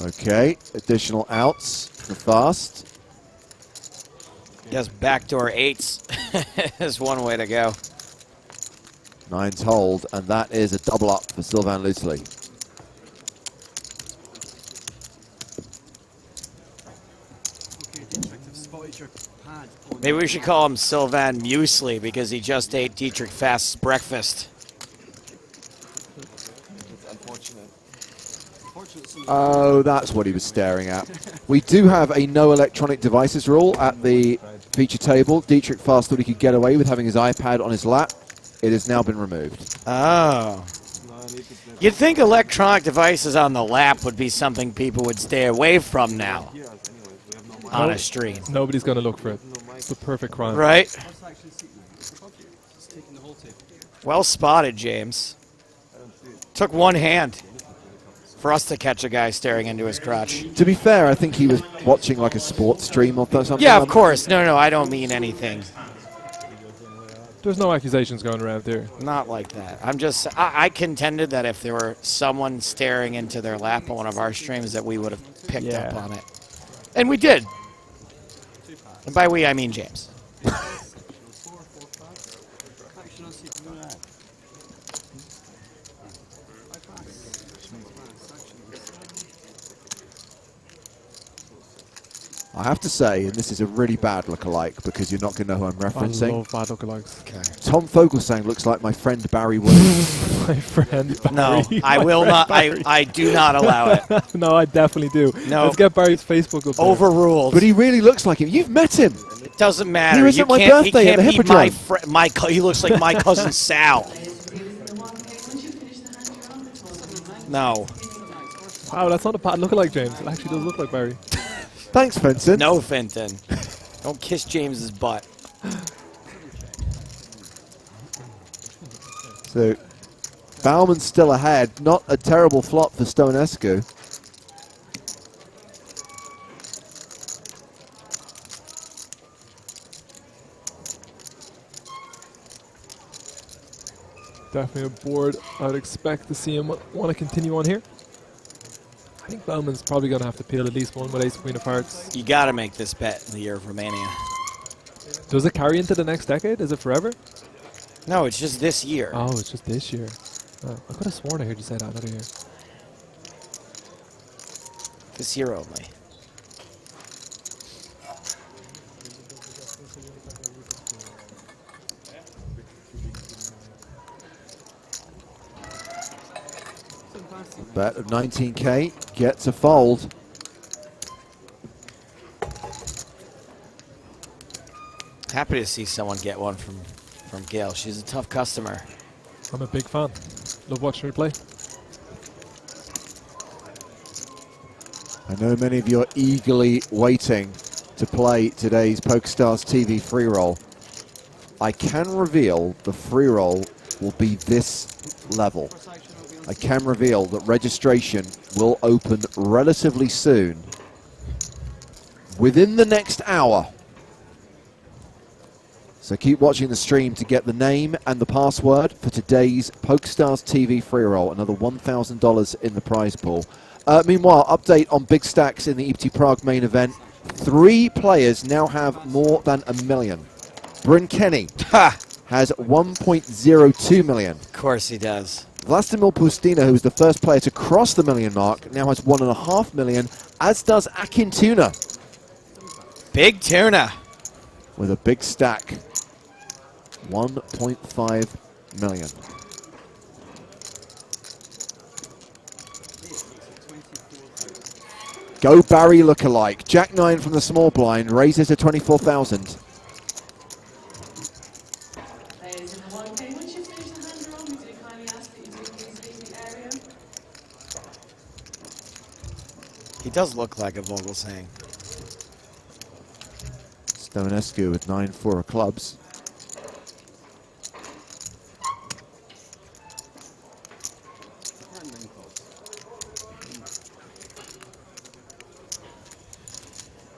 Okay, additional outs for Fast. Yes, backdoor 8s is one way to go. 9's hold, and that is a double up for Sylvain Lusley. Maybe we should call him Sylvain Muesli because he just ate Dietrich Fast's breakfast. Oh, that's what he was staring at. We do have a no electronic devices rule at the feature table. Dietrich Fast thought he could get away with having his iPad on his lap. It has now been removed. Oh. You'd think electronic devices on the lap would be something people would stay away from now on a stream. Nobody's going to look for it. It's the perfect crime. Right? Well spotted, James. Took one hand for us to catch a guy staring into his crotch. To be fair, I think he was watching like a sports stream or something. Yeah, of course. No, I don't mean anything. There's no accusations going around there. Not like that. I contended that if there were someone staring into their lap on one of our streams that we would have picked up on it. And we did. And by we, I mean James. I have to say, and this is a really bad lookalike because you're not going to know who I'm referencing. I love bad lookalikes. Okay. Tom Fogelsang looks like my friend Barry Williams. My friend Barry. No, I will not. I do not allow it. No, I definitely do. No. Let's get Barry's Facebook up there. Overruled. But he really looks like him. You've met him. It doesn't matter. He was at my birthday at the Hippodrome. He looks like my cousin Sal. No. Wow, that's not a bad lookalike, James. It actually does look like Barry. Thanks, Fenton. No, Fenton. Don't kiss James's butt. So, Bauman's still ahead. Not a terrible flop for Stonescu. Definitely a board I would expect to see him want to continue on here. I think Bauman's probably going to have to peel at least one with ace queen of hearts. You got to make this bet in the year of Romania. Does it carry into the next decade? Is it forever? No, it's just this year. Oh, it's just this year. Oh, I could have sworn I heard you say that another year. This year only. Bet of 19K gets a fold. Happy to see someone get one from Gail. She's a tough customer. I'm a big fan. Love watching her play. I know many of you are eagerly waiting to play today's PokerStars TV free roll. I can reveal the free roll will be this level. I can reveal that registration will open relatively soon, within the next hour. So keep watching the stream to get the name and the password for today's PokerStars TV free roll. Another $1,000 in the prize pool. Meanwhile, update on big stacks in the EPT Prague main event. 3 players now have more than $1 million. Bryn Kenny has 1.02 million. Of course he does. Vlastimil Pustina, who was the first player to cross the $1 million mark, now has 1.5 million, as does Akin Tuna. Big Tuna. With a big stack. 1.5 million. Go Barry lookalike. Jack 9 from the small blind raises to 24,000. He does look like a Vogelsang. Stonescu with 9-4 of clubs.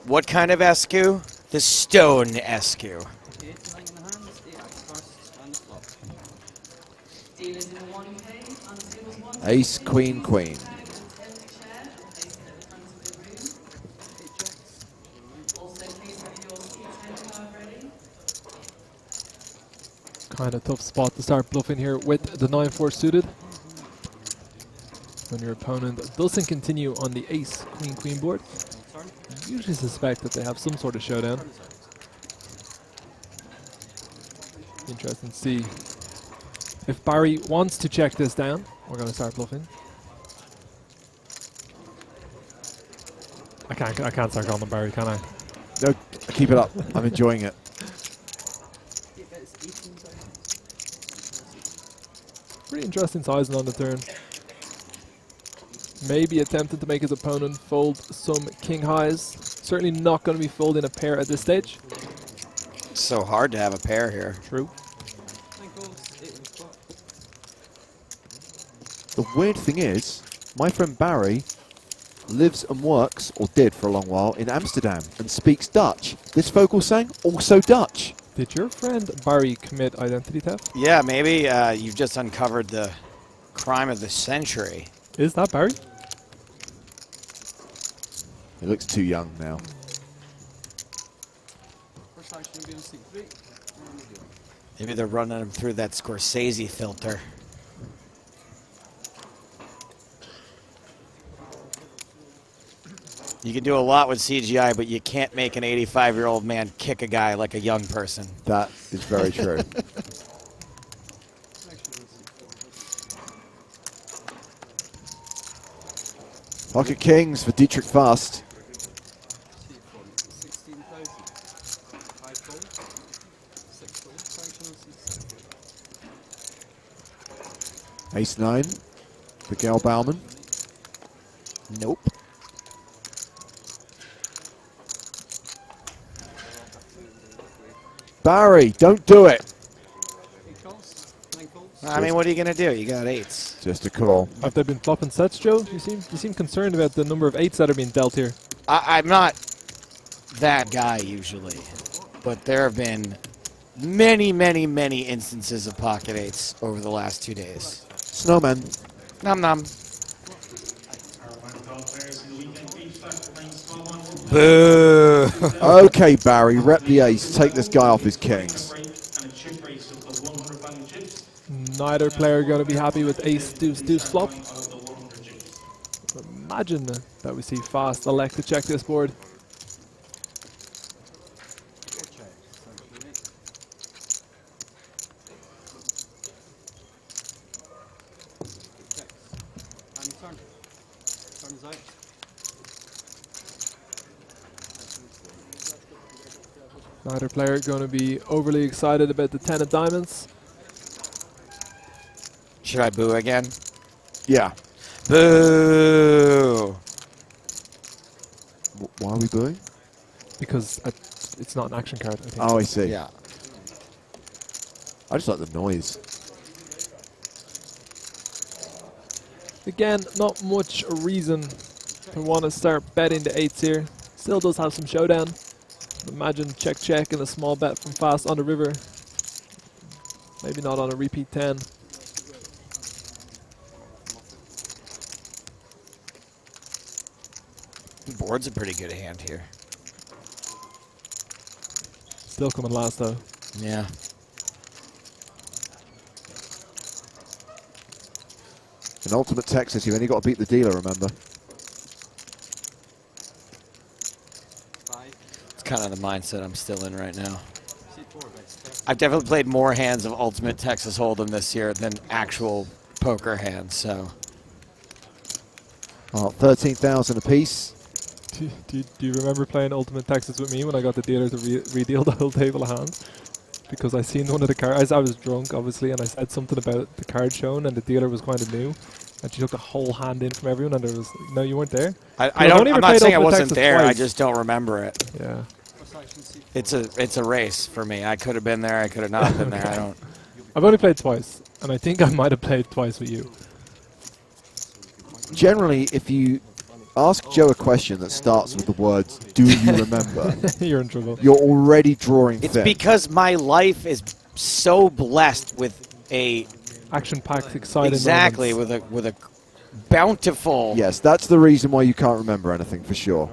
What kind of Escu? The stone esque. Ace, queen, queen. Kind of tough spot to start bluffing here with the 9-4 suited. When your opponent doesn't continue on the ace, queen, queen board, you usually suspect that they have some sort of showdown. Interesting to see if Barry wants to check this down. We're going to start bluffing. I can't start calling them Barry, can I? No, keep it up. I'm enjoying it. Pretty interesting sizing on the turn. Maybe attempting to make his opponent fold some king highs. Certainly not going to be folding a pair at this stage. It's so hard to have a pair here. True. The weird thing is, my friend Barry lives and works, or did for a long while, in Amsterdam and speaks Dutch. This vocal sang also Dutch. Did your friend Barry commit identity theft? Yeah, maybe you've just uncovered the crime of the century. Is that Barry? He looks too young now. Maybe they're running him through that Scorsese filter. You can do a lot with CGI, but you can't make an 85-year-old man kick a guy like a young person. That is very true. Pocket kings for Dietrich Fast. Ace-9 for Gail Bauman. Nope. Barry, don't do it. I mean, what are you going to do? You got eights. Just a call. Have they been flopping sets, Joe? You seem concerned about the number of eights that are being dealt here. I'm not that guy usually, but there have been many, many, many instances of pocket eights over the last 2 days. Snowman. Nom nom. Boo. Okay, Barry, rep the ace. Take this guy off his kings. Neither player going to be happy with ace, deuce, deuce flop. Imagine that we see Fast elect to check this board. Neither player going to be overly excited about the 10 of diamonds. Should I boo again? Yeah. Boo! Why are we booing? Because it's not an action card, I think. Oh, I see. Yeah. I just like the noise. Again, not much reason to want to start betting the eights here. Still does have some showdown. Imagine check check and a small bet from Fast on the river. Maybe not on a repeat 10. Board's a pretty good hand here. Still coming last though. Yeah. In Ultimate Texas, you've only got to beat the dealer, remember? It's kind of the mindset I'm still in right now. I've definitely played more hands of Ultimate Texas Hold'em this year than actual poker hands, so. Oh, 13,000 apiece. Do you remember playing Ultimate Texas with me when I got the dealer to redeal the whole table of hands? Because I seen one of the cards, I was drunk obviously, and I said something about the card shown, and the dealer was kind of new, and she took the whole hand in from everyone, and there was, no, you weren't there? I'm not saying I wasn't there, I just don't remember it. Yeah. It's a race for me. I could have been there, I could have not been there, I don't. I've only played twice, and I think I might have played twice with you. Generally, if you ask Joe a question that starts with the words, do you remember? You're in trouble. You're already drawing It's thin. because my life is so blessed with a action-packed, exciting exactly moments. with a bountiful. Yes, that's the reason why you can't remember anything, for sure.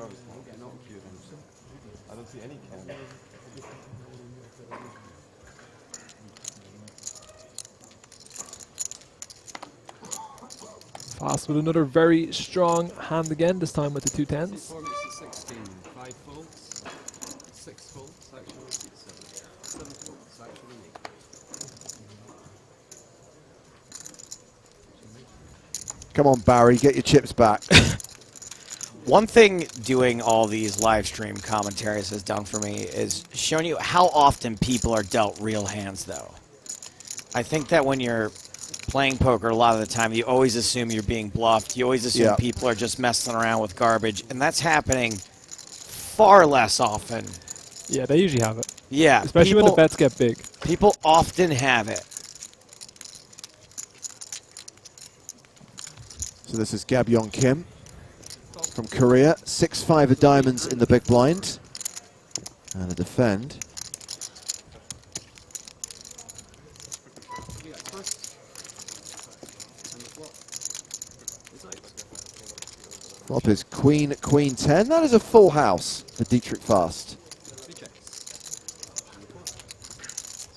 Fast with another very strong hand again, this time with the 2 10s. 16, 5 faults, 6 faults, actually, 7 faults, actually. Come on, Barry, get your chips back. One thing doing all these live stream commentaries has done for me is showing you how often people are dealt real hands, though. I think that when you're playing poker, a lot of the time, you always assume you're being bluffed. You always assume people are just messing around with garbage, and that's happening far less often. Yeah, they usually have it. Yeah. Especially when the bets get big. People often have it. So this is Gabyeon Kim from Korea. 6-5 of diamonds in the big blind. And a defend. Flop is Queen, Queen 10. That is a full house for Dietrich Fast.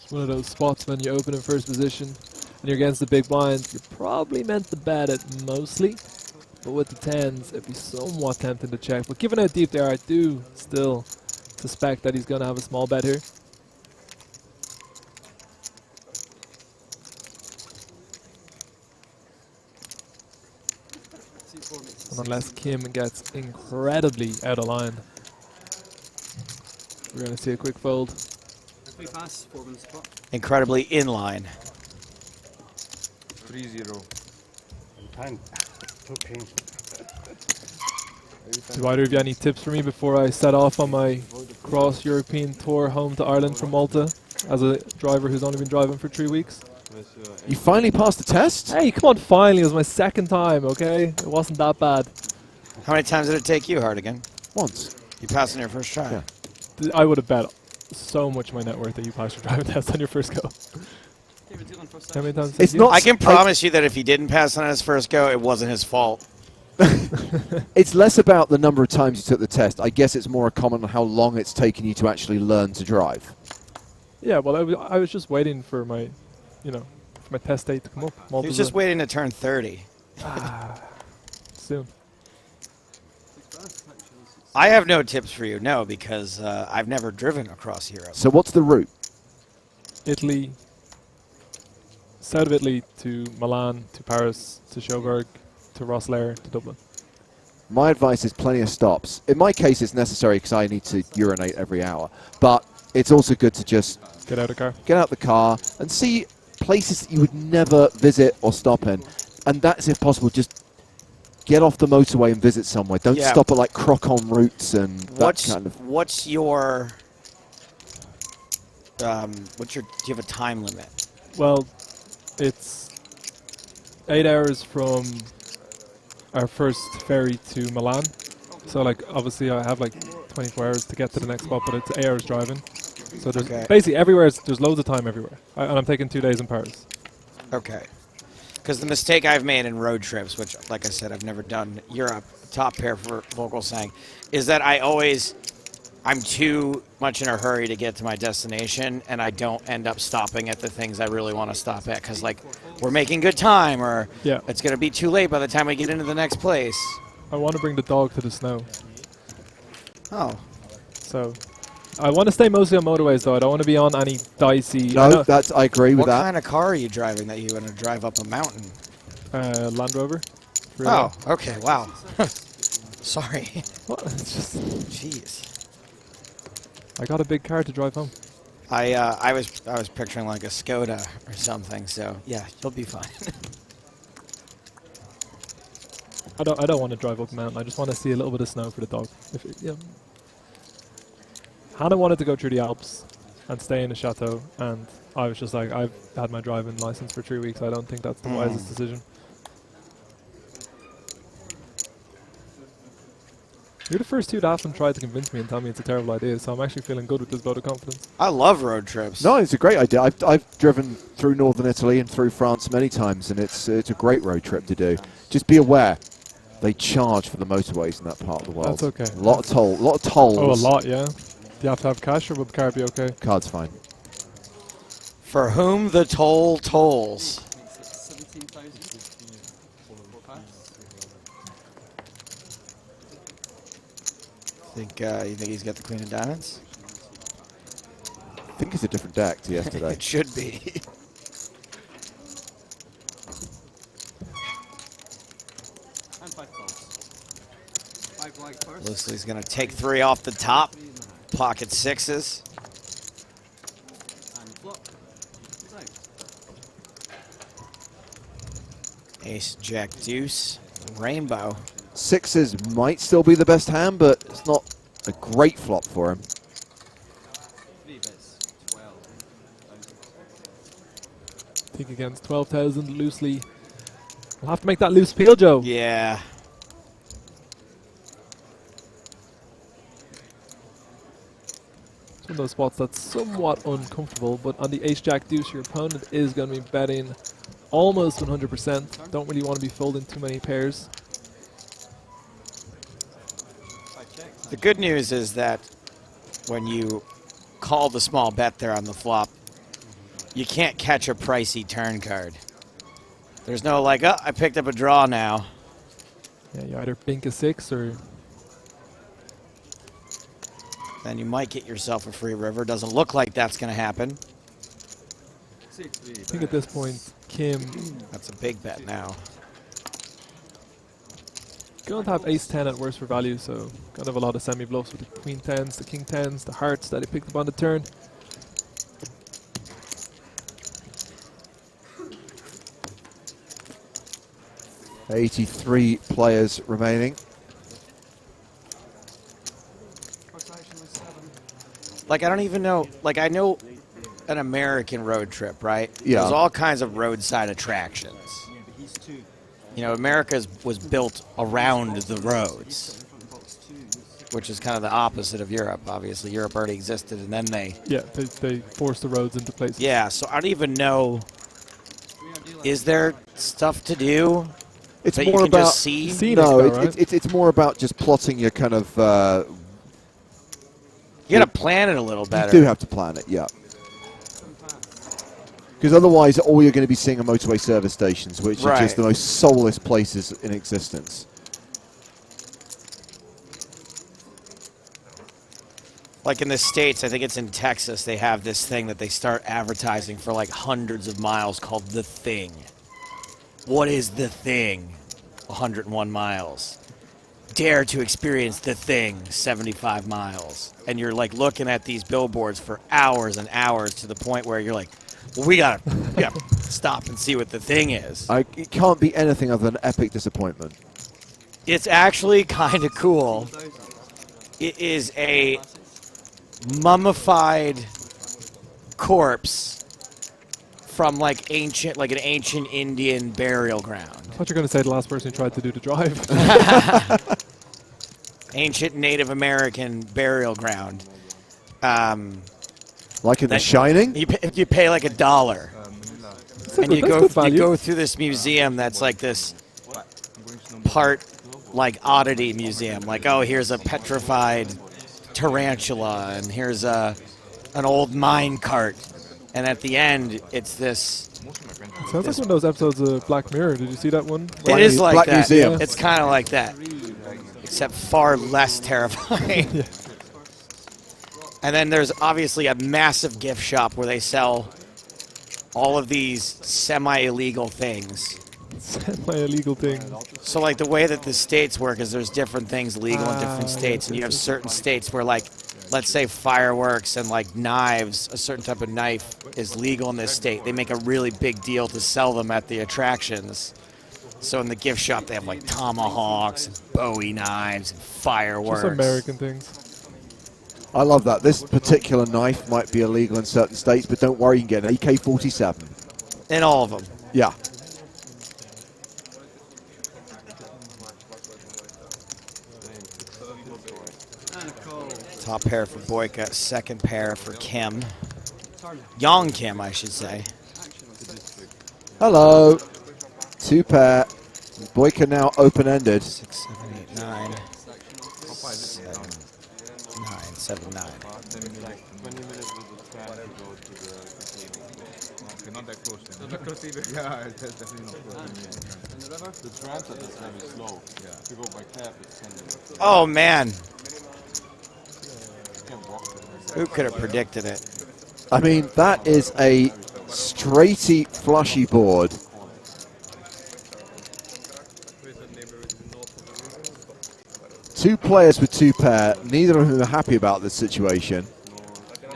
It's one of those spots when you open in first position and you're against the big blind. You're probably meant to bet it mostly, but with the 10s, it'd be somewhat tempting to check. But given how deep they are, I do still suspect that he's going to have a small bet here. And unless Kim gets incredibly out of line, we're going to see a quick fold. Incredibly in line. 3-0. Time. Too painful. Do either of you have any tips for me before I set off on my cross-European tour home to Ireland from Malta as a driver who's only been driving for 3 weeks? You finally passed the test? Hey, come on, finally. It was my second time, okay? It wasn't that bad. How many times did it take you, Hardigan? Once. You passed on your first try? Yeah. I would have bet so much of my net worth that you passed your driving test on your first go. How many times? It's not. I can promise you that if he didn't pass on his first go, it wasn't his fault. It's less about the number of times you took the test. I guess it's more a comment on how long it's taken you to actually learn to drive. Yeah, well, I was just waiting for my, for my test date to come up. He was just waiting to turn 30. Soon. I have no tips for you, no, because I've never driven across Europe. So what's the route? Italy, south of Italy to Milan, to Paris, to Cherbourg, to Rosslare, to Dublin. My advice is plenty of stops. In my case, it's necessary because I need to urinate every hour. But it's also good to just get out of the car. Get out the car and see places that you would never visit or stop in. And that's, if possible, just get off the motorway and visit somewhere. Don't stop at like crock-on routes and that kind of. What's your? Do you have a time limit? Well, it's 8 hours from our first ferry to Milan. So, like, obviously I have like 24 hours to get to the next spot, but it's 8 hours driving. So there's basically everywhere, there's loads of time everywhere. And I'm taking 2 days in Paris. Okay. Because the mistake I've made in road trips, which, like I said, I've never done Europe, top pair for Vogelsang, is that I'm too much in a hurry to get to my destination, and I don't end up stopping at the things I really want to stop at. Because, like, we're making good time, or it's going to be too late by the time we get into the next place. I want to bring the dog to the snow. Oh. So I want to stay mostly on motorways, though. I don't want to be on any dicey. No, I agree with that. What kind of car are you driving that you want to drive up a mountain? Land Rover. Oh, okay. Wow. Sorry. What? It's just. Jeez. I got a big car to drive home. I was picturing like a Skoda or something. So yeah, you'll be fine. I don't want to drive up a mountain. I just want to see a little bit of snow for the dog. Hannah wanted to go through the Alps and stay in a chateau, and I was just like, I've had my driving license for 3 weeks. I don't think that's the wisest decision. You're the first two that haven't tried to convince me and tell me it's a terrible idea, so I'm actually feeling good with this vote of confidence. I love road trips. No, it's a great idea. I've driven through northern Italy and through France many times, and it's a great road trip to do. Just be aware, they charge for the motorways in that part of the world. That's okay. A lot of tolls. Oh, a lot, yeah. Do you have to have cash, or will the car be okay? Card's fine. For whom the toll tolls. You think he's got the Queen of Diamonds? I think it's a different deck to yesterday. It should be. Leslie's going to take 3 off the top. Pocket 6s. Ace, Jack, Deuce, Rainbow. 6s might still be the best hand, but it's not a great flop for him. I think against 12,000 loosely. We'll have to make that loose peel, Joe. Yeah. It's one of those spots that's somewhat uncomfortable, but on the ace-jack deuce, your opponent is going to be betting almost 100%. Don't really want to be folding too many pairs. The good news is that when you call the small bet there on the flop, you can't catch a pricey turn card. There's no like, oh, I picked up a draw now. Yeah, you either bink a 6 or... Then you might get yourself a free river. Doesn't look like that's going to happen. I think at this point, Kim... That's a big bet now. Going to have ace-10 at worst for value, so going to have a lot of semi-bluffs with the queen 10s, the king 10s, the hearts that he picked up on the turn. $83 players remaining. Like, I don't even know. Like, I know an American road trip, right? Yeah. There's all kinds of roadside attractions. You know, America was built around the roads, which is kind of the opposite of Europe. Obviously, Europe already existed, and then they... Yeah, they forced the roads into place. Yeah, so I don't even know... Is there stuff to do? It's that more you can about... just see? No, it's more about just plotting your kind of... you got to plan it a little better. You do have to plan it, yeah. Because otherwise, all you're going to be seeing are motorway service stations, which are just the most soulless places in existence. Like in the States, I think it's in Texas, they have this thing that they start advertising for like hundreds of miles called The Thing. What is The Thing? 101 miles. Dare to experience The Thing, 75 miles. And you're like looking at these billboards for hours and hours to the point where you're like, well, we gotta stop and see what The Thing is. It can't be anything other than epic disappointment. It's actually kind of cool. It is a mummified corpse from like an ancient Indian burial ground. I thought you were going to say the last person who tried to do the drive. Ancient Native American burial ground. Like in The Shining? You pay like $1. And you go through this museum that's like this part like oddity museum. Like, oh, here's a petrified tarantula, and here's an old mine cart. And at the end, it's this... It sounds like one of those episodes of Black Mirror. Did you see that one? It is like Black that. Museum. It's kind of like that, except far less terrifying. Yeah. And then there's obviously a massive gift shop where they sell all of these semi-illegal things. Semi-illegal things. So like the way that the states work is there's different things legal in different states, and you have certain states where like, let's say fireworks and like knives, a certain type of knife is legal in this state. They make a really big deal to sell them at the attractions. So in the gift shop they have like tomahawks, and Bowie knives, and fireworks. Just American things. I love that. This particular knife might be illegal in certain states, but don't worry, you can get an AK-47. In all of them. Yeah. Top pair for Boyka, second pair for Kim. Young Kim, I should say. Hello. 2 pair. Boyka now open-ended. 6, 7, 8, 9. 7, 9, 7, 9. Not that close. Not close either. Yeah, it's definitely not close. The transit is very slow. Yeah. To go by cab, it's 10 minutes. Oh, man. Who could have predicted it? I mean, that is a straighty, flushy board. Two players with 2 pair. Neither of them are happy about this situation. I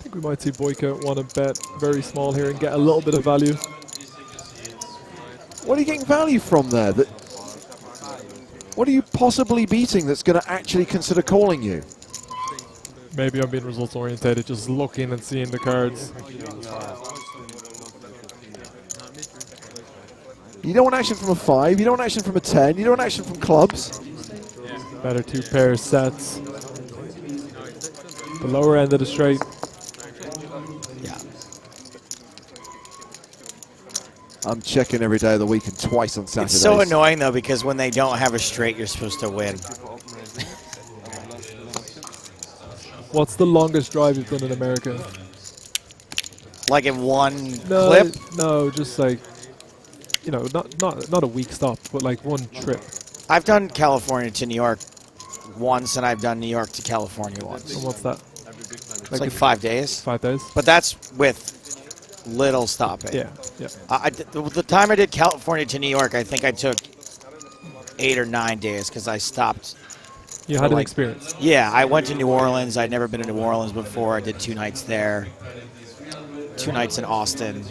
think we might see Boyka want to bet very small here and get a little bit of value. What are you getting value from there? What are you possibly beating that's going to actually consider calling you? Maybe I'm being results orientated, just looking and seeing the cards. You don't want action from a 5, you don't want action from a 10, you don't want action from clubs. Better 2 pair sets. The lower end of the straight. Yeah. I'm checking every day of the week and twice on Saturdays. It's so annoying, though, because when they don't have a straight, you're supposed to win. What's the longest drive you've done in America? Like in one clip? No, just like, you know, not a week stop, but like one trip. I've done California to New York once, and I've done New York to California once. And what's that? It's like 5 days. 5 days? But that's with little stopping. Yeah, yeah. The time I did California to New York, I think I took 8 or 9 days because I stopped. You had an experience. Yeah, I went to New Orleans. I'd never been to New Orleans before. I did 2 nights there, 2 nights in Austin.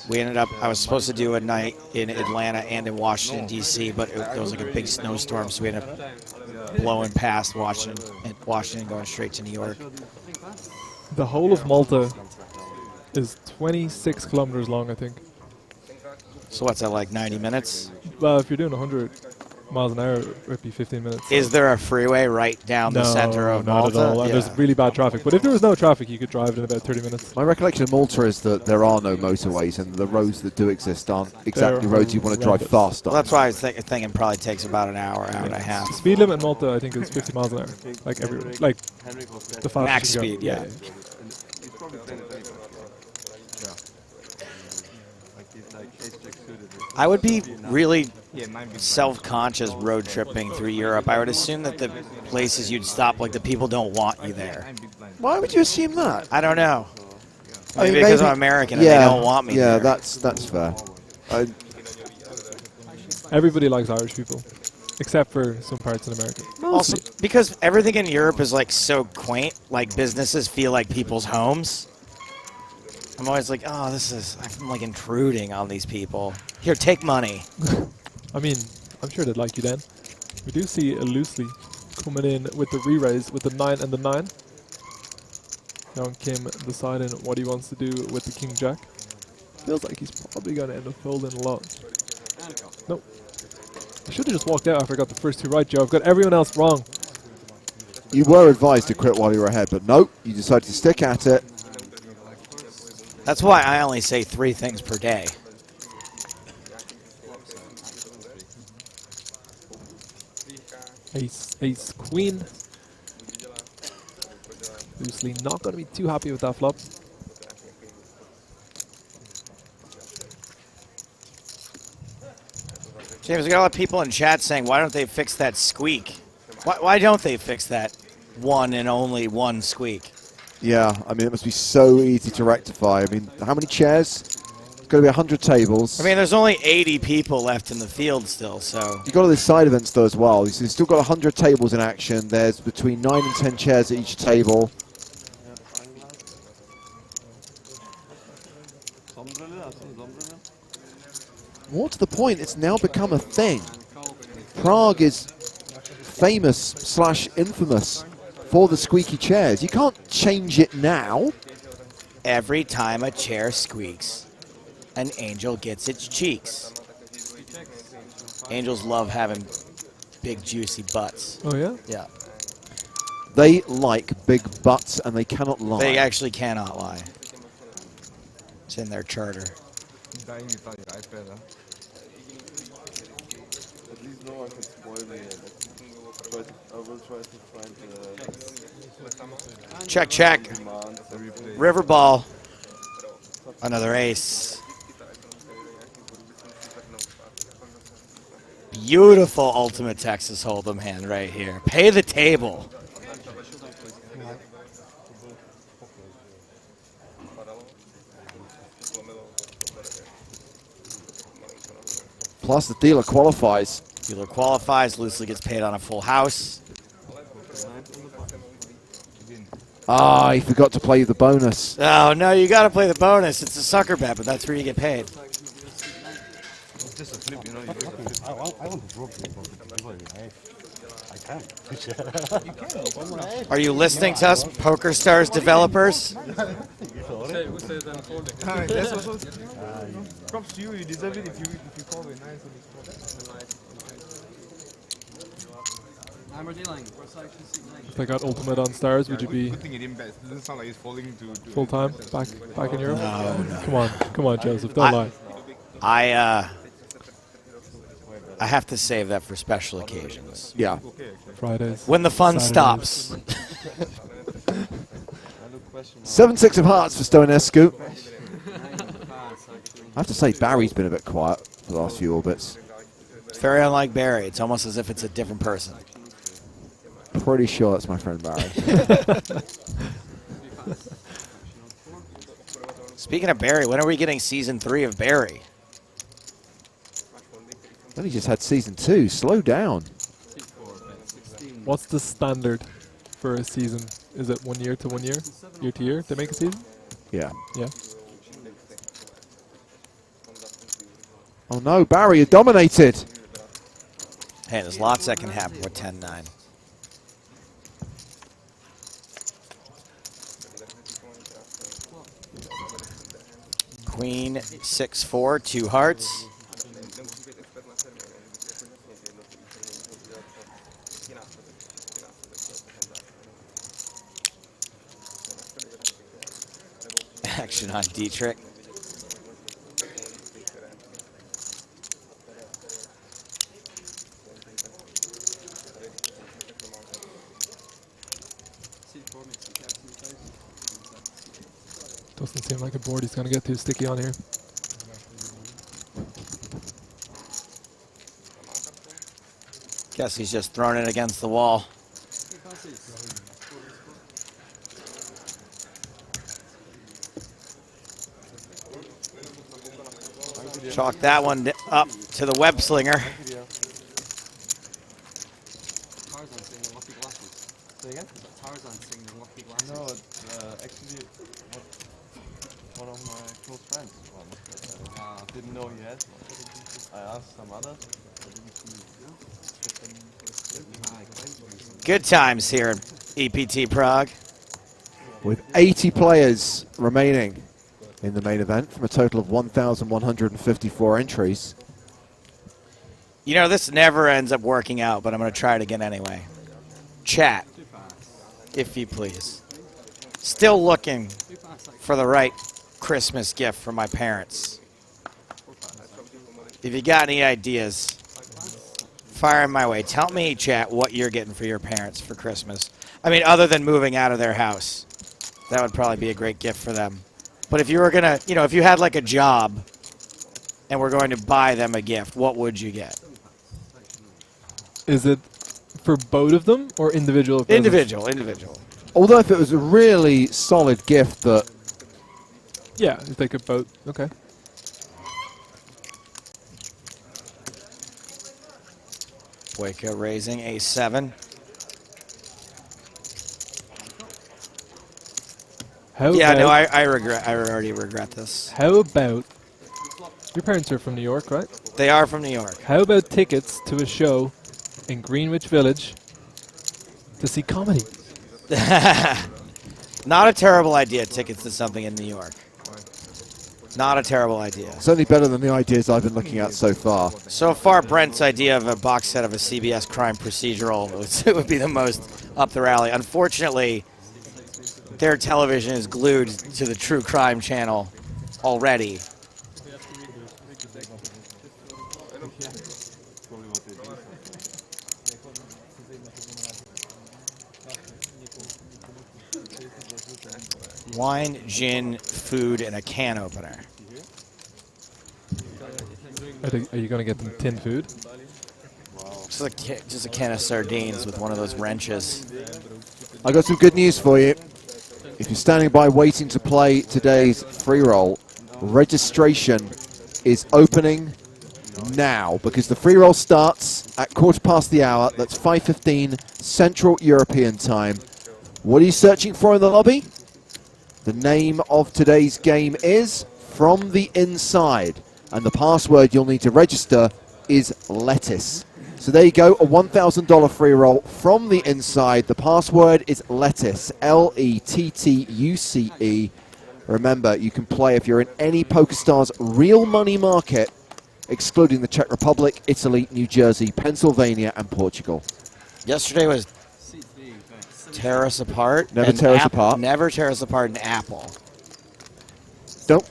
We ended up, I was supposed to do a night in Atlanta and in Washington, D.C., but there was like a big snowstorm, so we ended up blowing past Washington going straight to New York. The whole of Malta is 26 kilometers long, I think. So what's that, like 90 minutes? Well, if you're doing 100 miles an hour, it would be 15 minutes. Is there a freeway right down the center of Malta? No, not at all. And Yeah. there's really bad traffic. But if there was no traffic, you could drive it in about 30 minutes. My recollection of Malta is that there are no motorways, and the roads that do exist aren't exactly roads you want to drive fast on. Well, that's why I was thinking it probably takes about an hour, hour and a half. The speed limit in Malta, I think, is 50 miles an hour. Like everywhere. Like the fastest Max you can go. speed, yeah. I would be really self-conscious road tripping through Europe. I would assume that the places you'd stop, like the people don't want you there. Why would you assume that? I don't know. I mean, because maybe- I'm American and they don't want me Yeah, there. that's fair. Everybody likes Irish people, except for some parts in America. Also, because everything in Europe is like so quaint, like businesses feel like people's homes. I'm always like, oh, I'm like intruding on these people. Here, take money. I mean, I'm sure they'd like you then. We do see a loosely coming in with the re-raise with the 9 and the 9. Young Kim deciding what he wants to do with the King Jack. Feels like he's probably going to end up folding a lot. Nope. I should have just walked out after I got the first 2 right, Joe. I've got everyone else wrong. You were advised to quit while you were ahead, but nope, you decided to stick at it. That's why I only say 3 things per day. Ace, queen. Loosely not going to be too happy with that flop. James, we got a lot of people in chat saying, why don't they fix that squeak? Why don't they fix that one and only one squeak? Yeah, I mean, it must be so easy to rectify. I mean, how many chairs? It's going to be 100 tables. I mean, there's only 80 people left in the field still, so... You've got all these side events, though, as well. You've still got 100 tables in action. There's between 9 and 10 chairs at each table. More to the point, it's now become a thing. Prague is famous/infamous for the squeaky chairs. You can't change it now. Every time a chair squeaks, an angel gets its cheeks. Angels love having big juicy butts. Oh yeah. Yeah. They like big butts, and they cannot lie. They actually cannot lie. It's in their charter. Dying without your iPad, huh? At least no one can spoil me. I will try to find Check, check. River ball. Another ace. Beautiful ultimate Texas Hold'em hand right here. Pay the table. Plus, the dealer qualifies. Dealer qualifies, loosely gets paid on a full house. Ah, he forgot to play the bonus. Oh, no, you got to play the bonus. It's a sucker bet, but that's where you get paid. It's just a flip, you know. I want to drop you, I can't. Are you listening to us, PokerStars developers? Props to you, you deserve it if you call it nice. Hammer dealing. If I got ultimate on stars, would you be Good thing it didn't bet. It doesn't sound like he's falling to full time back in Europe? No. Come on, Joseph, don't lie. I have to save that for special occasions. Yeah. Fridays. When the fun Saturdays. stops. 7-6 of hearts for Stoenescu. I have to say, Barry's been a bit quiet for the last few orbits. It's very unlike Barry. It's almost as if it's a different person. Pretty sure that's my friend Barry. Speaking of Barry, when are we getting season 3 of Barry? Then he just had season 2. Slow down. What's the standard for a season? Is it 1 year to 1 year? Year to year? They make a season? Yeah. Yeah. Oh no, Barry, you're dominated. Hey, there's lots that can happen with 10-9. Queen 6-4, 2 hearts. Action on Dietrich. Doesn't seem like a board he's going to get too sticky on here. Guess he's just throwing it against the wall. Chalk that one up to the web slinger. No, it's actually one of my close friends. Didn't know he had. I asked some others. Good times here in EPT Prague. With 80 players remaining in the main event from a total of 1,154 entries. You know, this never ends up working out, but I'm going to try it again anyway. Chat, if you please. Still looking for the right Christmas gift for my parents. If you got any ideas, fire them my way. Tell me, chat, what you're getting for your parents for Christmas. I mean, other than moving out of their house. That would probably be a great gift for them. But if you were going to, you know, if you had like a job and we're going to buy them a gift, what would you get? Is it for both of them or individual? Individual. Although if it was a really solid gift that... Yeah, if they could both. Okay. Boyka raising a7. Yeah, no, I regret. I already regret this. How about your parents are from New York, right? They are from New York. How about tickets to a show in Greenwich Village to see comedy? Not a terrible idea. Tickets to something in New York. Not a terrible idea. Certainly better than the ideas I've been looking at so far. So far, Brent's idea of a box set of a CBS crime procedural it would be the most up the rally. Unfortunately, their television is glued to the True Crime channel already. Wine, gin, food, and a can opener. Are you going to get them tin food? Just a can of sardines with one of those wrenches. I got some good news for you. If you're standing by waiting to play today's free roll, registration is opening now because the free roll starts at 1/4 p.m. That's 5:15 Central European time. What are you searching for in the lobby? The name of today's game is From the Inside, and the password you'll need to register is lettuce. So there you go, a $1,000 free roll from the inside. The password is lettuce, Lettuce. Remember, you can play if you're in any PokerStars real money market, excluding the Czech Republic, Italy, New Jersey, Pennsylvania, and Portugal. Yesterday was tear us apart. Never tear us apart. Never tear us apart an apple.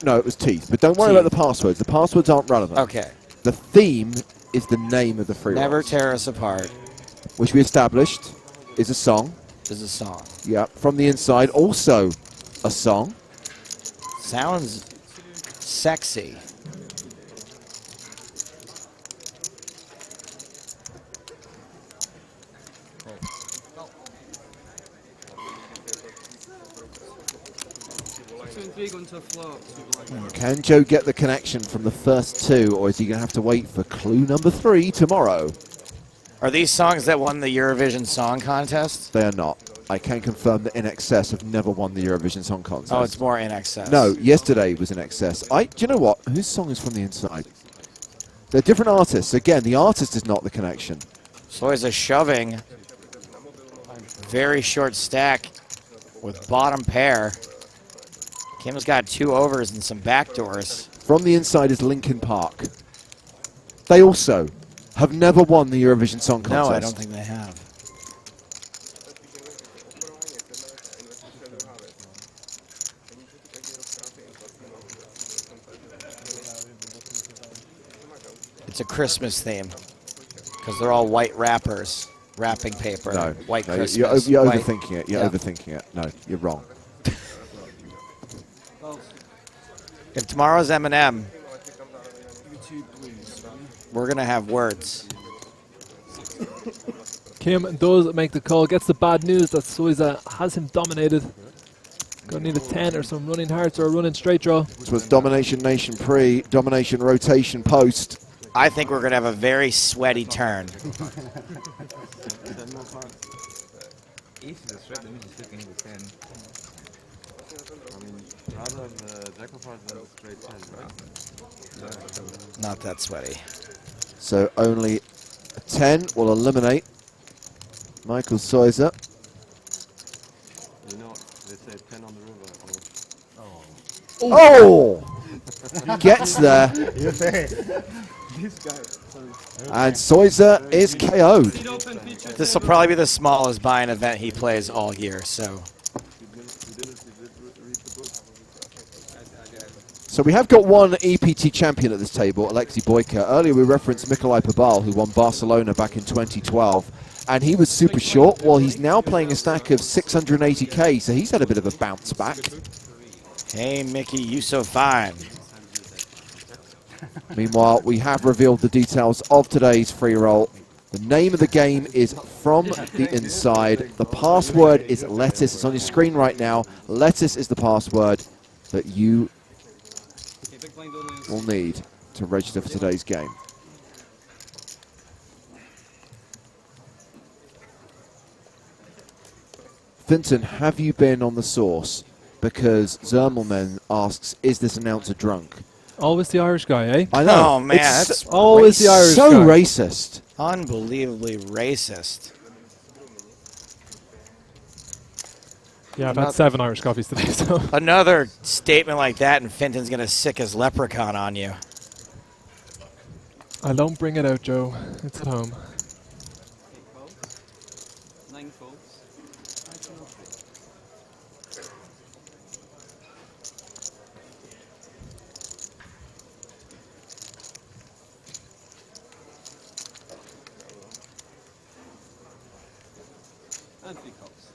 No, it was teeth. But don't worry about the passwords. The passwords aren't relevant. Okay. The theme is the name of the free roll. Never tear us apart. Which we established is a song. Is a song. Yeah, From the Inside, also a song. Sounds sexy. Can Joe get the connection from the first two, or is he going to have to wait for clue number 3 tomorrow? Are these songs that won the Eurovision Song Contest? They are not. I can confirm that In Excess have never won the Eurovision Song Contest. Oh, it's more In Excess. No, yesterday was In Excess. Do you know what? Whose song is From the Inside? They're different artists. Again, the artist is not the connection. So is a shoving. Very short stack with bottom pair. Kim's got 2 overs and some backdoors. From the Inside is Linkin Park. They also have never won the Eurovision Song Contest. No, I don't think they have. It's a Christmas theme because they're all white wrappers, wrapping paper, No, white no, Christmas. you're white. overthinking it. You're overthinking it. No, you're wrong. If tomorrow's M&M, we're going to have words. Kim does make the call, gets the bad news that Soiza has him dominated. Gonna need a 10 or some running hearts or a running straight draw. This was Domination Nation pre, Domination Rotation post. I think we're going to have a very sweaty turn. Not that sweaty. So only a 10 will eliminate Michael Soiza. You know, they say 10 on the river. Oh! Gets there. And Soiza is KO'd. This will probably be the smallest buy-in event he plays all year, so. So we have got one EPT champion at this table, Alexei Boyka. Earlier we referenced Mikolaj Pabal, who won Barcelona back in 2012. And he was super short, while he's now playing a stack of 680k, so he's had a bit of a bounce back. Hey, Mickey, you so fine. Meanwhile, we have revealed the details of today's free roll. The name of the game is From the Inside. The password is lettuce. It's on your screen right now. Lettuce is the password that you will need to register for today's game. Finton, have you been on the source? Because Zermelman asks, is this announcer drunk? Always the Irish guy, eh? I know. Oh, man, It's that's always the Irish so guy. racist. Unbelievably racist. Yeah, I've had 7 Irish coffees today, so. Another statement like that, and Finton's going to sick his leprechaun on you. I don't bring it out, Joe. It's at home. 9 folds. And 3 cups.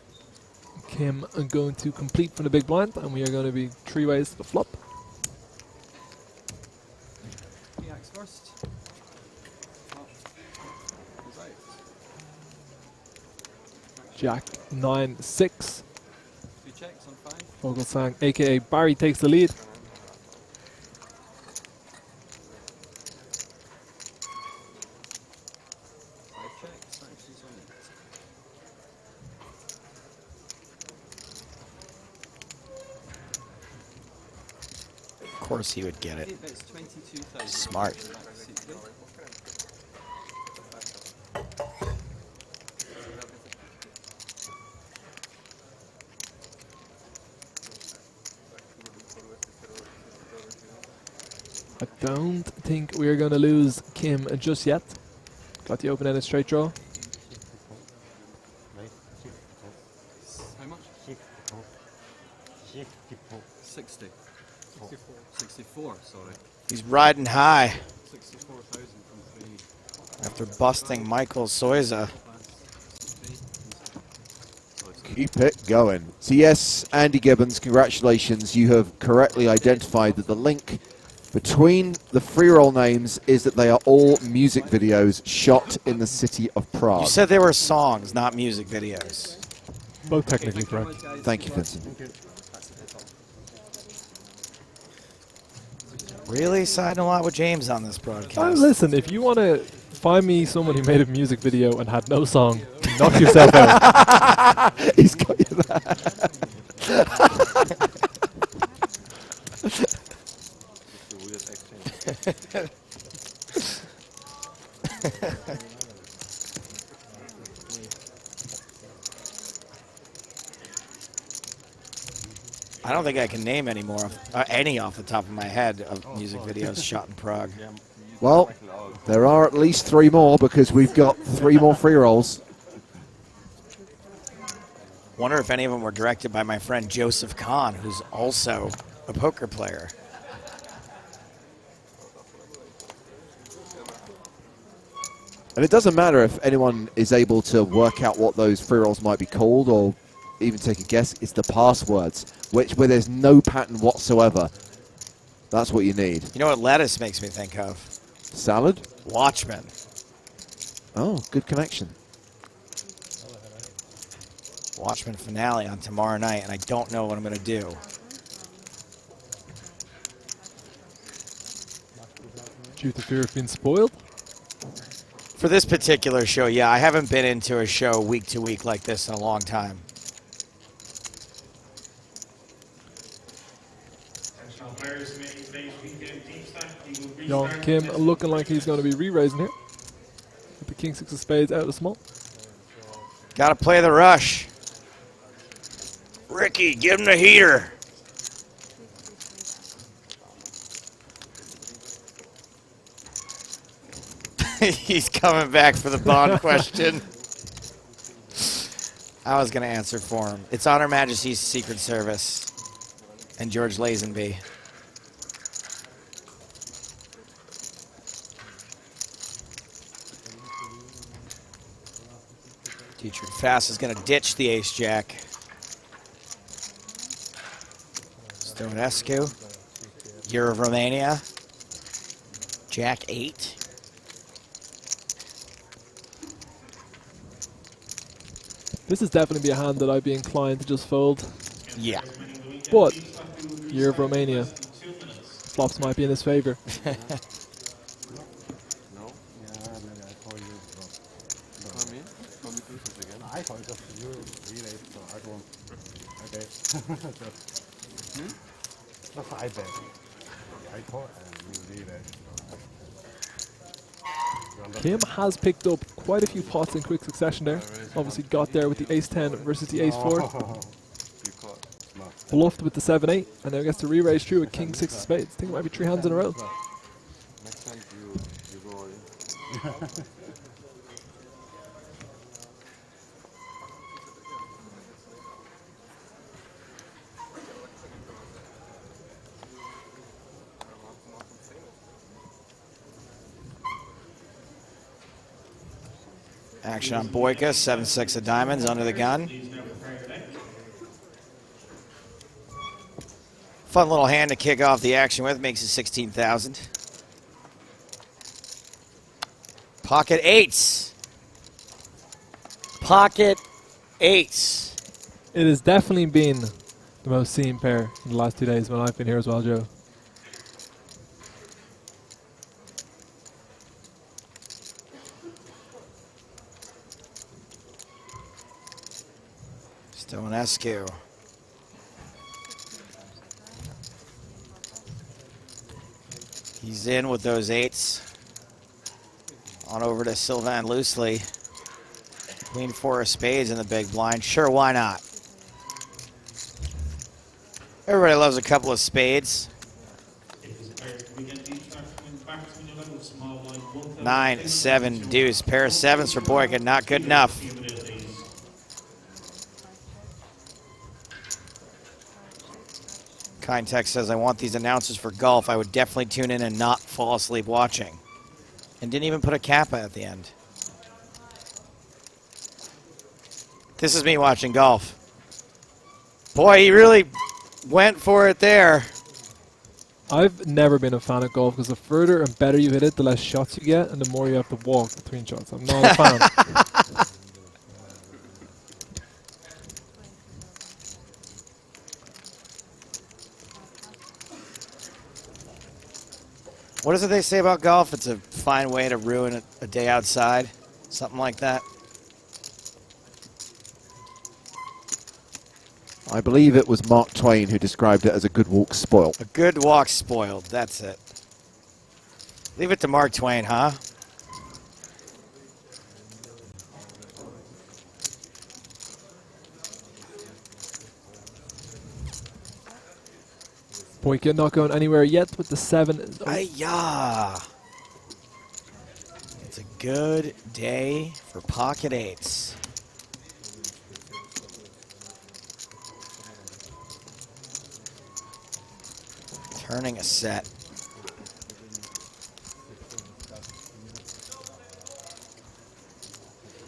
Kim going to complete from the big blind, and we are going to be 3 ways to the flop. Axe first. He's out. Jack 9-6. 3 checks on 5. Vogelsang, aka Barry, takes the lead. 5 checks. Max's on it. Of course he would get it. 8 bets, 22,000. Smart. I don't think we're going to lose Kim just yet. Got the open-ended straight draw. How much? 60. 64, sorry. He's riding high 64,000 from 3. after busting Michael Soiza. Keep it going. So yes, Andy Gibbons, congratulations. You have correctly identified that the link between the free roll names is that they are all music videos shot in the city of Prague. You said they were songs, not music videos. Both technically correct. Thank you, Vincent. Really siding a lot with James on this broadcast. Listen, if you want to find me someone who made a music video and had no song, knock yourself out. He's got you there. I don't think I can name any more, any off the top of my head of music videos shot in Prague. Well, there are at least 3 more because we've got 3 more free rolls. Wonder if any of them were directed by my friend Joseph Kahn, who's also a poker player. And it doesn't matter if anyone is able to work out what those free rolls might be called or even take a guess. It's the passwords, where there's no pattern whatsoever. That's what you need. You know what lettuce makes me think of? Salad? Watchmen. Oh, good connection. Watchmen finale on tomorrow night, and I don't know what I'm going to do. Due to fear of being spoiled? For this particular show, yeah, I haven't been into a show week to week like this in a long time. Young Kim looking like he's going to be re-raising here. With the king 6 of spades out of small. Got to play the rush. Ricky, give him the heater. He's coming back for the bond question. I was going to answer for him. It's on Her Majesty's Secret Service and George Lazenby. Dietrich Fast is going to ditch the ace-jack. Stonescu, Year of Romania, Jack 8. This is definitely be a hand that I'd be inclined to just fold. Yeah. But, Year of Romania, flops might be in his favor. I thought just you relay, so I don't. Okay. That's I bet. I thought you relay. Kim has picked up quite a few pots in quick succession there. Obviously got there with the ace-10 versus the ace-4. Bluffed with the 7-8, and now gets to re-raise through with King 6 of spades. I think it might be 3 hands in a row. Next time you go in. Action on Boyka, 7-6 of diamonds under the gun. Fun little hand to kick off the action with, makes it 16,000. Pocket eights. Pocket eights. It has definitely been the most seen pair in the last 2 days when I've been here as well, Joe. Stonescu. He's in with those eights. On over to Sylvain loosely. Queen 4 of spades in the big blind. Sure, why not? Everybody loves a couple of spades. 9, 7, deuce. Pair of sevens for Boyka, not good enough. Kind Text says, I want these announcers for golf. I would definitely tune in and not fall asleep watching. And didn't even put a kappa at the end. This is me watching golf. Boy, he really went for it there. I've never been a fan of golf because the further and better you hit it, the less shots you get, and the more you have to walk between shots. I'm not a fan. What is it they say about golf? It's a fine way to ruin a day outside. Something like that. I believe it was Mark Twain who described it as a good walk spoiled. A good walk spoiled. That's it. Leave it to Mark Twain, huh? Boyka not going anywhere yet with the 7. Ay-ya! It's a good day for pocket eights. Turning a set.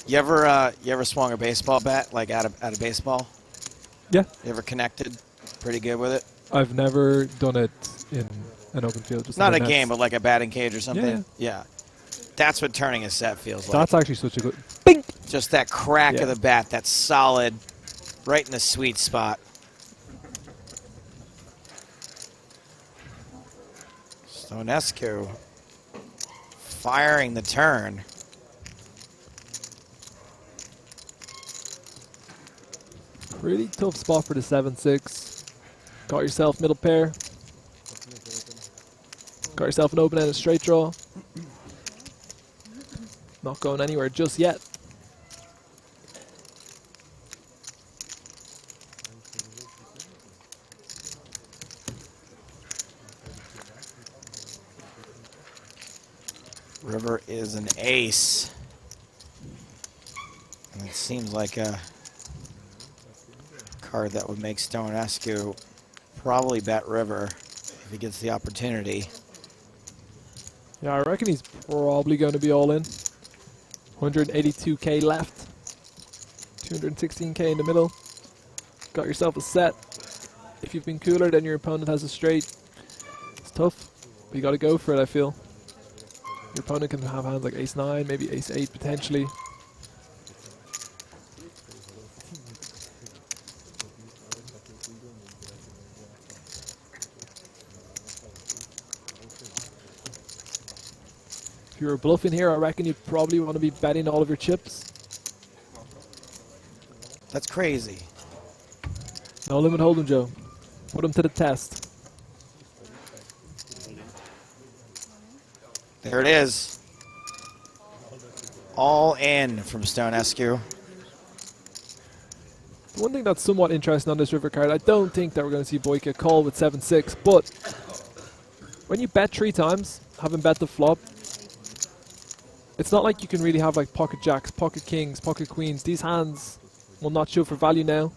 You ever swung a baseball bat, like out of baseball? Yeah. You ever connected pretty good with it? I've never done it in an open field. Just Not in a the game, nets. but like a batting cage or something? Yeah. Yeah. That's what turning a set feels like. That's actually such a good... Bing! Just that crack Yeah. of the bat, that's solid, right in the sweet spot. Stonescu firing the turn. Really tough spot for the 7-6. Got yourself middle pair. Got yourself an open-ended straight draw. Not going anywhere just yet. River is an ace. And it seems like a card that would make Stonescu probably bet river if he gets the opportunity. Yeah, I reckon he's probably going to be all in. 182k left. 216k in the middle. Got yourself a set. If you've been cooler, then your opponent has a straight. It's tough, but you got to go for it, I feel. Your opponent can have hands like ace-9, maybe ace-8 potentially. If you were bluffing here, I reckon you'd probably want to be betting all of your chips. That's crazy. No limit hold'em, Joe. Put him to the test. There it is. All in from Stonescu. One thing that's somewhat interesting on this river card, I don't think that we're going to see Boyka call with 7-6, but when you bet 3 times, having bet the flop, it's not like you can really have like pocket jacks, pocket kings, pocket queens. These hands will not show for value now.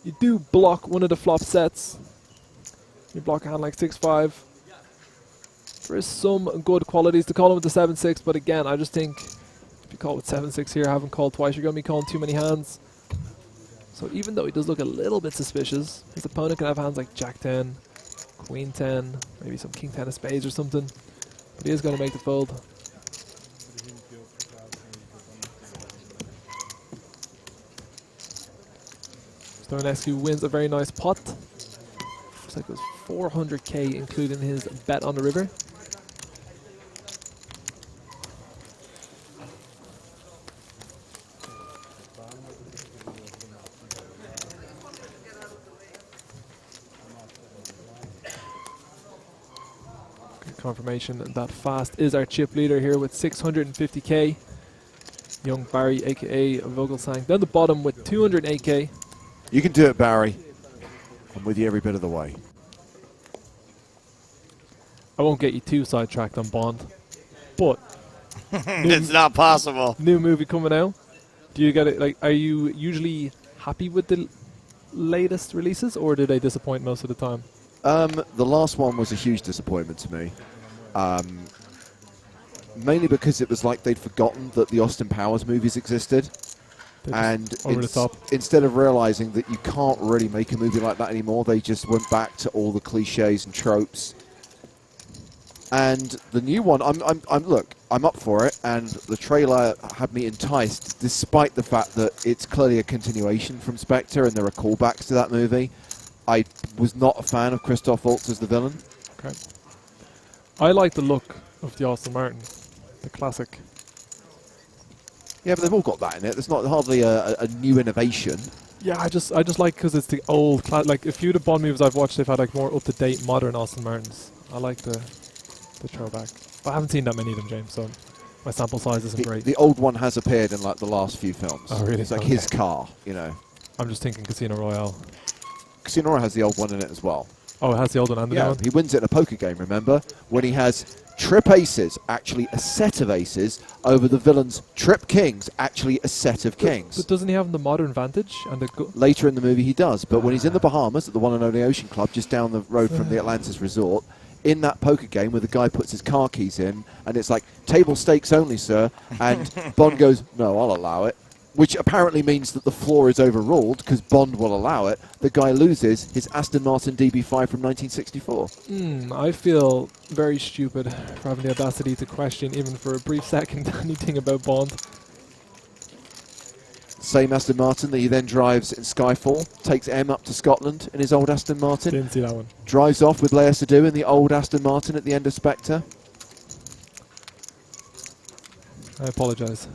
You do block one of the flop sets. You block a hand like 6-5. There is some good qualities to call him with the 7-6, but again, I just think if you call with 7-6 here, haven't called twice, you're going to be calling too many hands. So even though he does look a little bit suspicious, his opponent can have hands like Jack 10, Queen 10, maybe some King 10 of spades or something. But he is going to make the fold. Stonescu wins a very nice pot. Looks like it was 400k including his bet on the river. Confirmation that Fast is our chip leader here with 650k. Young Barry, aka Vogelsang, down the bottom with 208k. You can do it, Barry. I'm with you every bit of the way. I won't get you too sidetracked on Bond, but it's not possible. New movie coming out. Do you get it? Like, are you usually happy with the latest releases, or do they disappoint most of the time? The last one was a huge disappointment to me. Mainly because it was like they'd forgotten that the Austin Powers movies existed. And instead of realizing that you can't really make a movie like that anymore, they just went back to all the cliches and tropes. And the new one, I'm up for it, and the trailer had me enticed, despite the fact that it's clearly a continuation from Spectre and there are callbacks to that movie. I was not a fan of Christoph Waltz as the villain. Okay. I like the look of the Aston Martin, the classic. Yeah, but they've all got that in it. It's not hardly a new innovation. Yeah, I just like because it's the old, like a few of the Bond movies I've watched, they've had like more up-to-date modern Aston Martins. I like the throwback. But I haven't seen that many of them, James, so my sample size isn't great. The old one has appeared in like the last few films. Oh, really? It's like his car, you know. I'm just thinking Casino Royale. Casino Royale has the old one in it as well. Oh, it has the old one and the new one? He wins it in a poker game, remember? When he has trip aces, actually a set of aces, over the villain's trip kings, actually a set of kings. But doesn't he have the modern vantage? And the later in the movie he does, but when he's in the Bahamas at the one and only Ocean Club, just down the road from the Atlantis Resort, in that poker game where the guy puts his car keys in, and it's like, table stakes only, sir, and Bond goes, no, I'll allow it. Which apparently means that the floor is overruled because Bond will allow it. The guy loses his Aston Martin DB5 from 1964. I feel very stupid for having the audacity to question, even for a brief second, anything about Bond. Same Aston Martin that he then drives in Skyfall, takes M up to Scotland in his old Aston Martin. Didn't see that one. Drives off with Lea Seydoux in the old Aston Martin at the end of Spectre. I apologise.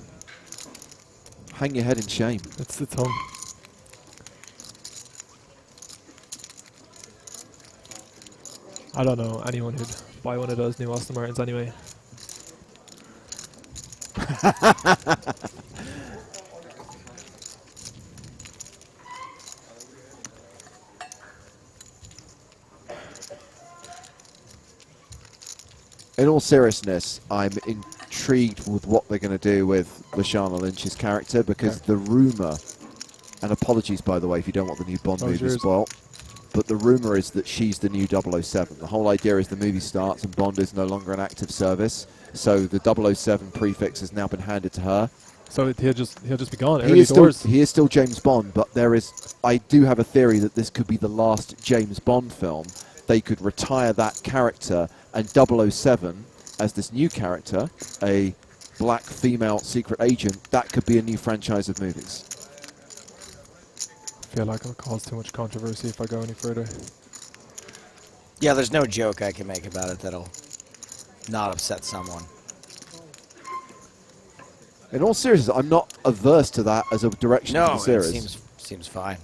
Hang your head in shame. It's the tongue. I don't know anyone who'd buy one of those new Aston Martins anyway. In all seriousness, I'm intrigued with what they're going to do with Lashana Lynch's character, because the rumour, and apologies by the way if you don't want the new Bond movie spoiled, but the rumour is that she's the new 007. The whole idea is the movie starts and Bond is no longer in active service, so the 007 prefix has now been handed to her. So he'll just be gone. He is still James Bond, but I do have a theory that this could be the last James Bond film. They could retire that character, and 007 as this new character, a black female secret agent, that could be a new franchise of movies. I feel like I'll cause too much controversy if I go any further. Yeah, there's no joke I can make about it that'll not upset someone. In all seriousness, I'm not averse to that as a direction for the series. No, it seems fine.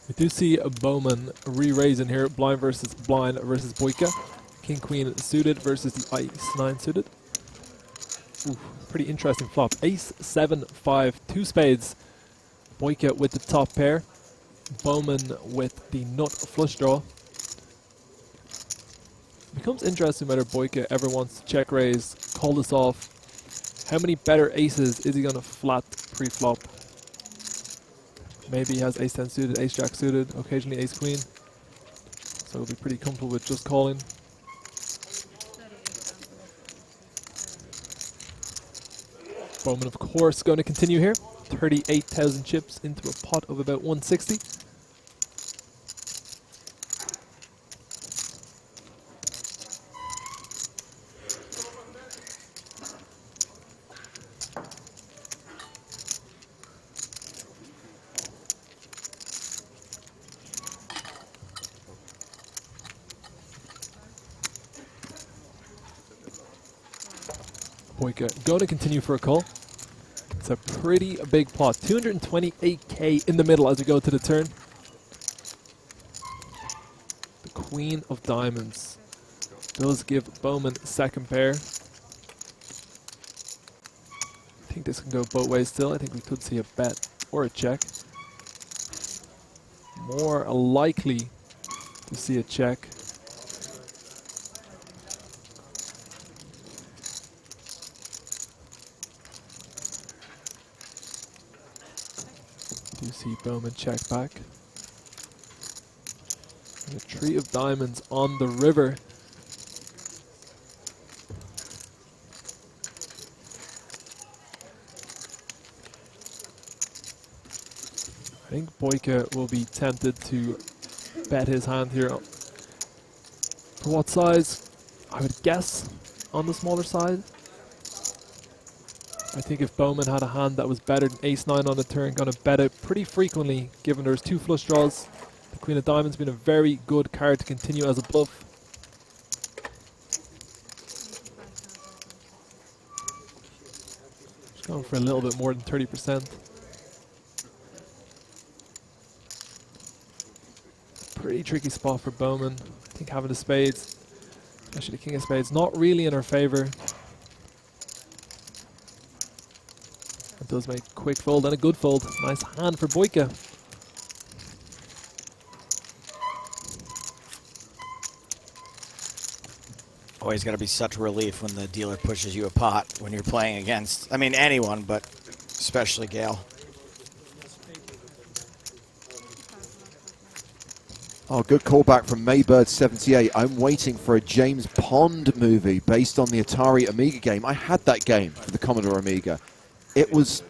We do see a Bowman re-raising here, blind versus Boyka. King Queen suited versus the Ice 9 suited. Ooh, pretty interesting flop. Ace, 7, 5, 2 spades. Boyka with the top pair. Bowman with the nut flush draw. Becomes interesting whether Boyka ever wants to check raise, call this off. How many better aces is he going to flat pre-flop? Maybe he has ace 10 suited, ace jack suited, occasionally ace queen. So he'll be pretty comfortable with just calling. Bowman, of course, going to continue here. 38,000 chips into a pot of about 160. Boyka going to continue for a call. It's a pretty big pot. 228k in the middle as we go to the turn. The Queen of Diamonds does give Bowman second pair. I think this can go both ways still. I think we could see a bet or a check. More likely to see a check. You see Bowman check back. And a tree of diamonds on the river. I think Boyka will be tempted to bet his hand here. For what size? I would guess on the smaller side. I think if Bowman had a hand that was better than ace-9 on the turn, going to bet it pretty frequently, given there's 2 flush draws. The Queen of Diamonds been a very good card to continue as a bluff. Just going for a little bit more than 30%. Pretty tricky spot for Bowman. I think having the spades, especially the King of Spades, not really in her favor. It does make a quick fold and a good fold. Nice hand for Boyka. Always got to be such a relief when the dealer pushes you a pot when you're playing against, I mean, anyone, but especially Gail. Oh, good callback from Maybird78. I'm waiting for a James Pond movie based on the Atari Amiga game. I had that game for the Commodore Amiga. It was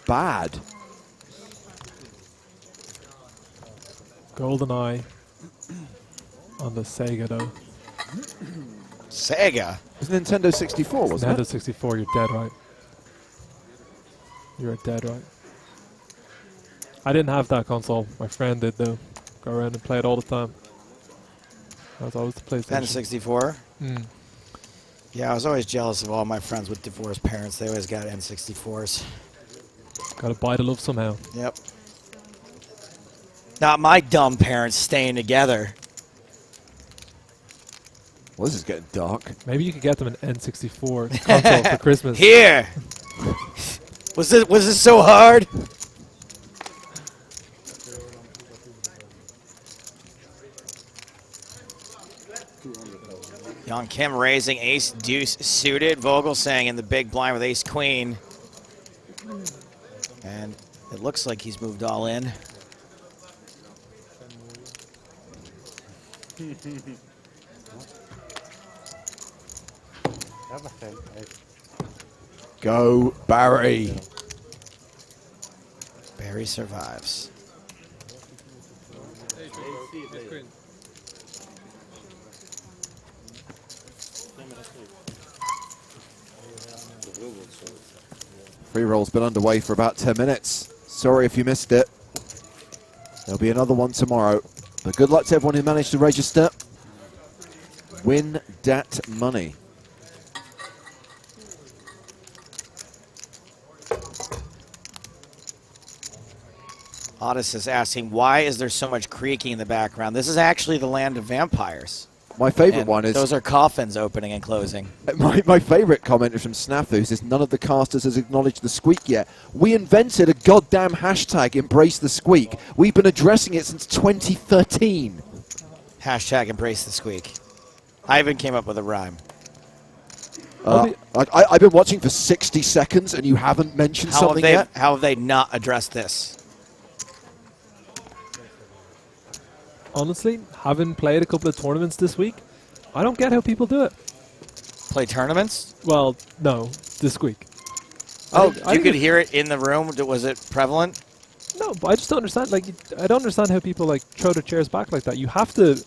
bad. GoldenEye on the Sega though. Sega? It was Nintendo 64, wasn't it? Nintendo 64, you're dead right. You're dead right. I didn't have that console. My friend did though. Go around and play it all the time. That was always the PlayStation. N64? Mm. Yeah, I was always jealous of all my friends with divorced parents. They always got N64s. Gotta buy the love somehow. Yep. Not my dumb parents staying together. Well, this is getting dark. Maybe you could get them an N64 console for Christmas. Here! Was this so hard? Young Kim raising ace deuce suited. Vogel saying in the big blind with ace queen. And it looks like he's moved all in. Go, Barry. Barry survives. Free roll's been underway for about 10 minutes. Sorry if you missed it. There'll be another one tomorrow. But good luck to everyone who managed to register. Win that money. Otis is asking, why is there so much creaking in the background? This is actually the land of vampires. My favorite And one is... those are coffins opening and closing. My favorite comment is from Snafu, who says, none of the casters has acknowledged the squeak yet. We invented a goddamn hashtag, embrace the squeak. We've been addressing it since 2013. Hashtag embrace the squeak. I even came up with a rhyme. I've been watching for 60 seconds and you haven't mentioned something yet? How have they not addressed this? Honestly, having played a couple of tournaments this week, I don't get how people do it. Play tournaments? Well, no, the squeak. Oh, you could hear it in the room? Was it prevalent? No, but I just don't understand. Like, I don't understand how people like throw their chairs back like that. You have to,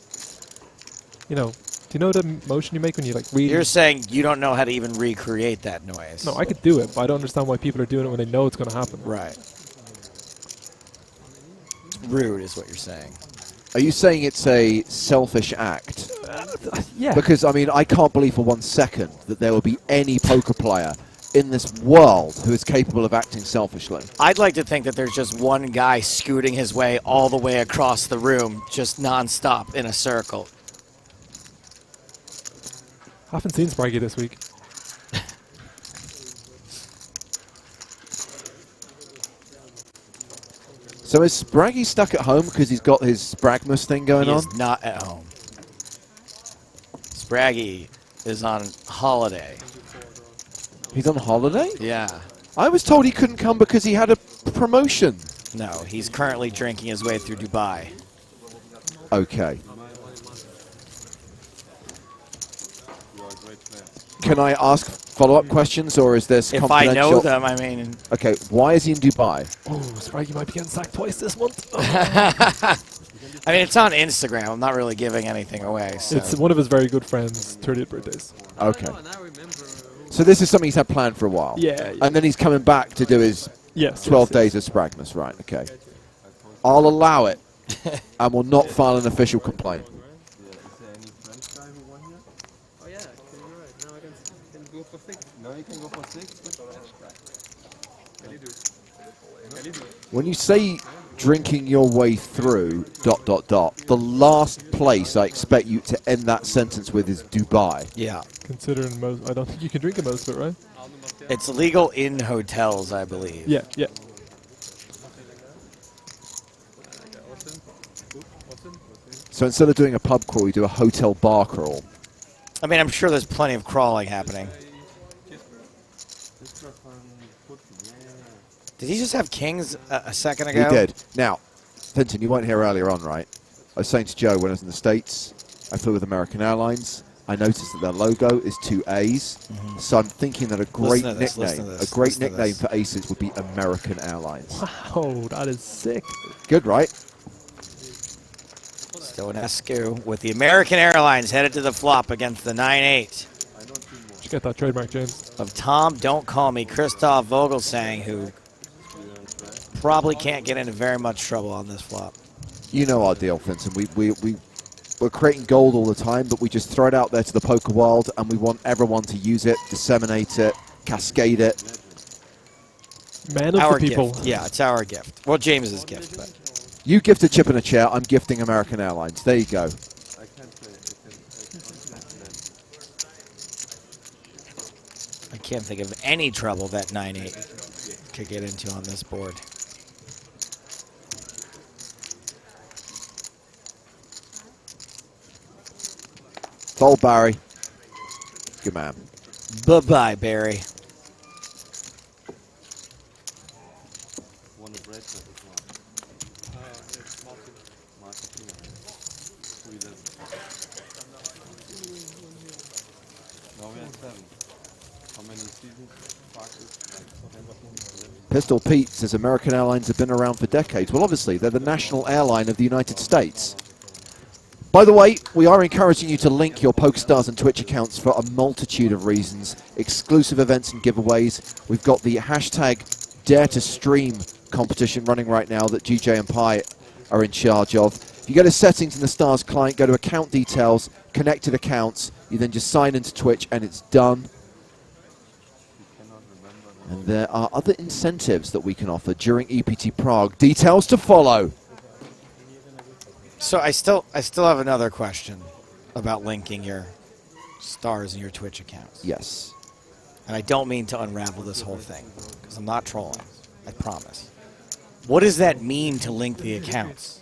you know. Do you know the motion you make when you like read? You're saying you don't know how to even recreate that noise. No, I could do it, but I don't understand why people are doing it when they know it's going to happen. Right. Rude is what you're saying. Are you saying it's a selfish act? Yeah. Because, I mean, I can't believe for 1 second that there will be any poker player in this world who is capable of acting selfishly. I'd like to think that there's just one guy scooting his way all the way across the room, just nonstop in a circle. I haven't seen Spraggy this week. So is Spraggy stuck at home because he's got his Spragmas thing going on? He is not at home. Spraggy is on holiday. He's on holiday? Yeah. I was told he couldn't come because he had a promotion. No, he's currently drinking his way through Dubai. Okay. Can I ask follow-up questions, or is this confidential? If I know them, I mean... Okay, why is he in Dubai? Oh, Spraggy might be getting sacked twice this month. I mean, it's on Instagram. I'm not really giving anything away. So. It's one of his very good friends' 30th birthdays. Okay. So this is something he's had planned for a while? Yeah. And then he's coming back to do his 12 days of Spragmas, right, okay. I'll allow it, and will not file an official complaint. When you say drinking your way through ... the last place I expect you to end that sentence with is Dubai. Yeah. Considering most, I don't think you can drink in most of it, right? It's legal in hotels, I believe. Yeah, yeah. So instead of doing a pub crawl, you do a hotel bar crawl. I mean, I'm sure there's plenty of crawling happening. Did he just have kings a second ago? He did. Now, Vinton, you weren't here earlier on, right? I was saying to Joe when I was in the States, I flew with American Airlines. I noticed that their logo is 2 A's. So I'm thinking that a great nickname for aces would be American Airlines. Wow, that is sick. Good, right? Stonescu with the American Airlines headed to the flop against the 9-8. Should get that trademark, James. Of Tom, don't call me Christoph Vogelsang, who probably can't get into very much trouble on this flop. You know our deal, Vincent. We're creating gold all the time, but we just throw it out there to the poker world, and we want everyone to use it, disseminate it, cascade it. Man of Our the people. gift. Yeah, it's our gift. Well, James's gift, but... You gift a chip and a chair, I'm gifting American Airlines. There you go. I can't think of any trouble that 9-8 could get into on this board. Fold, Barry. Good man. Bye-bye, Barry. Pistol Pete says American Airlines have been around for decades. Well, obviously, they're the national airline of the United States. By the way, we are encouraging you to link your PokerStars and Twitch accounts for a multitude of reasons. Exclusive events and giveaways. We've got the hashtag Dare to Stream competition running right now that GJ and Pi are in charge of. If you go to settings in the Stars client, go to account details, connected accounts, you then just sign into Twitch and it's done. And there are other incentives that we can offer during EPT Prague. Details to follow. So I still have another question. about linking your stars and your Twitch accounts. Yes. And I don't mean to unravel this whole thing, because I'm not trolling. I promise. What does that mean to link the accounts?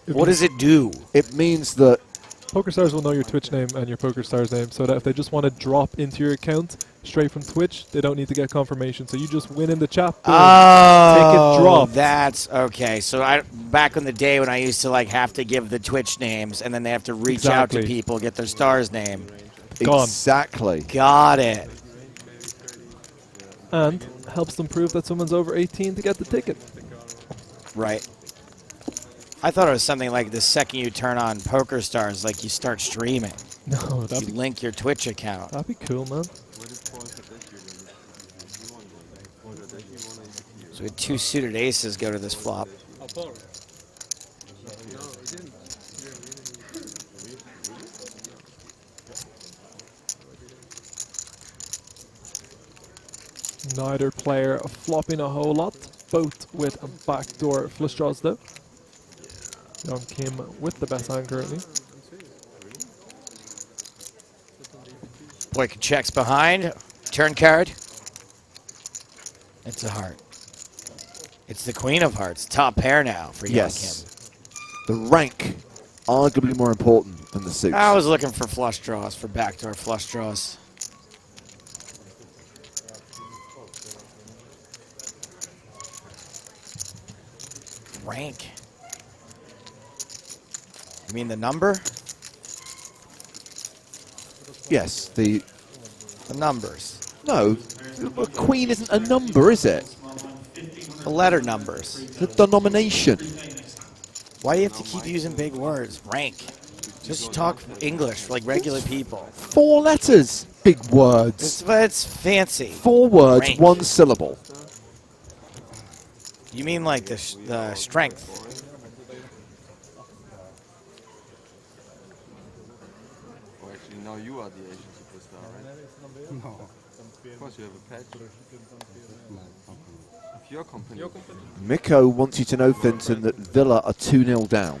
What does it do? It means that PokerStars will know your Twitch name and your PokerStars name, so that if they just want to drop into your account straight from Twitch, they don't need to get confirmation. So you just win in the chat. Oh, ticket drop. That's okay. So back in the day when I used to have to give the Twitch names, and then they have to reach out to people, get their star's name. Gone. Exactly. Got it. And helps them prove that someone's over 18 to get the ticket. Right. I thought it was something like the second you turn on PokerStars, like you start streaming. No, you link your Twitch account. That'd be cool, man. So we had 2 suited aces go to this flop. Neither player flopping a whole lot, both with a backdoor flush draws though. Young Kim with the best hand currently. Boyka checks behind. Turn card. It's a heart. It's the queen of hearts. Top pair now for Young yes. The rank, arguably more important than the suits. Kim. I was looking for flush draws, for backdoor flush draws. Rank. You mean the number? Yes, the numbers. No, a queen isn't a number, is it? The letter numbers. The denomination. Why do you have to keep using big words? Rank. Just talk English like regular people. 4 letters. Big words. It's fancy. 4 words, Rank. 1 syllable. You mean like the strength? Oh, actually, now you are the Asian superstar, right? No. Of course, you have a patch. Of your company. Mikko wants you to know, Finton, that Villa are 2-0 down.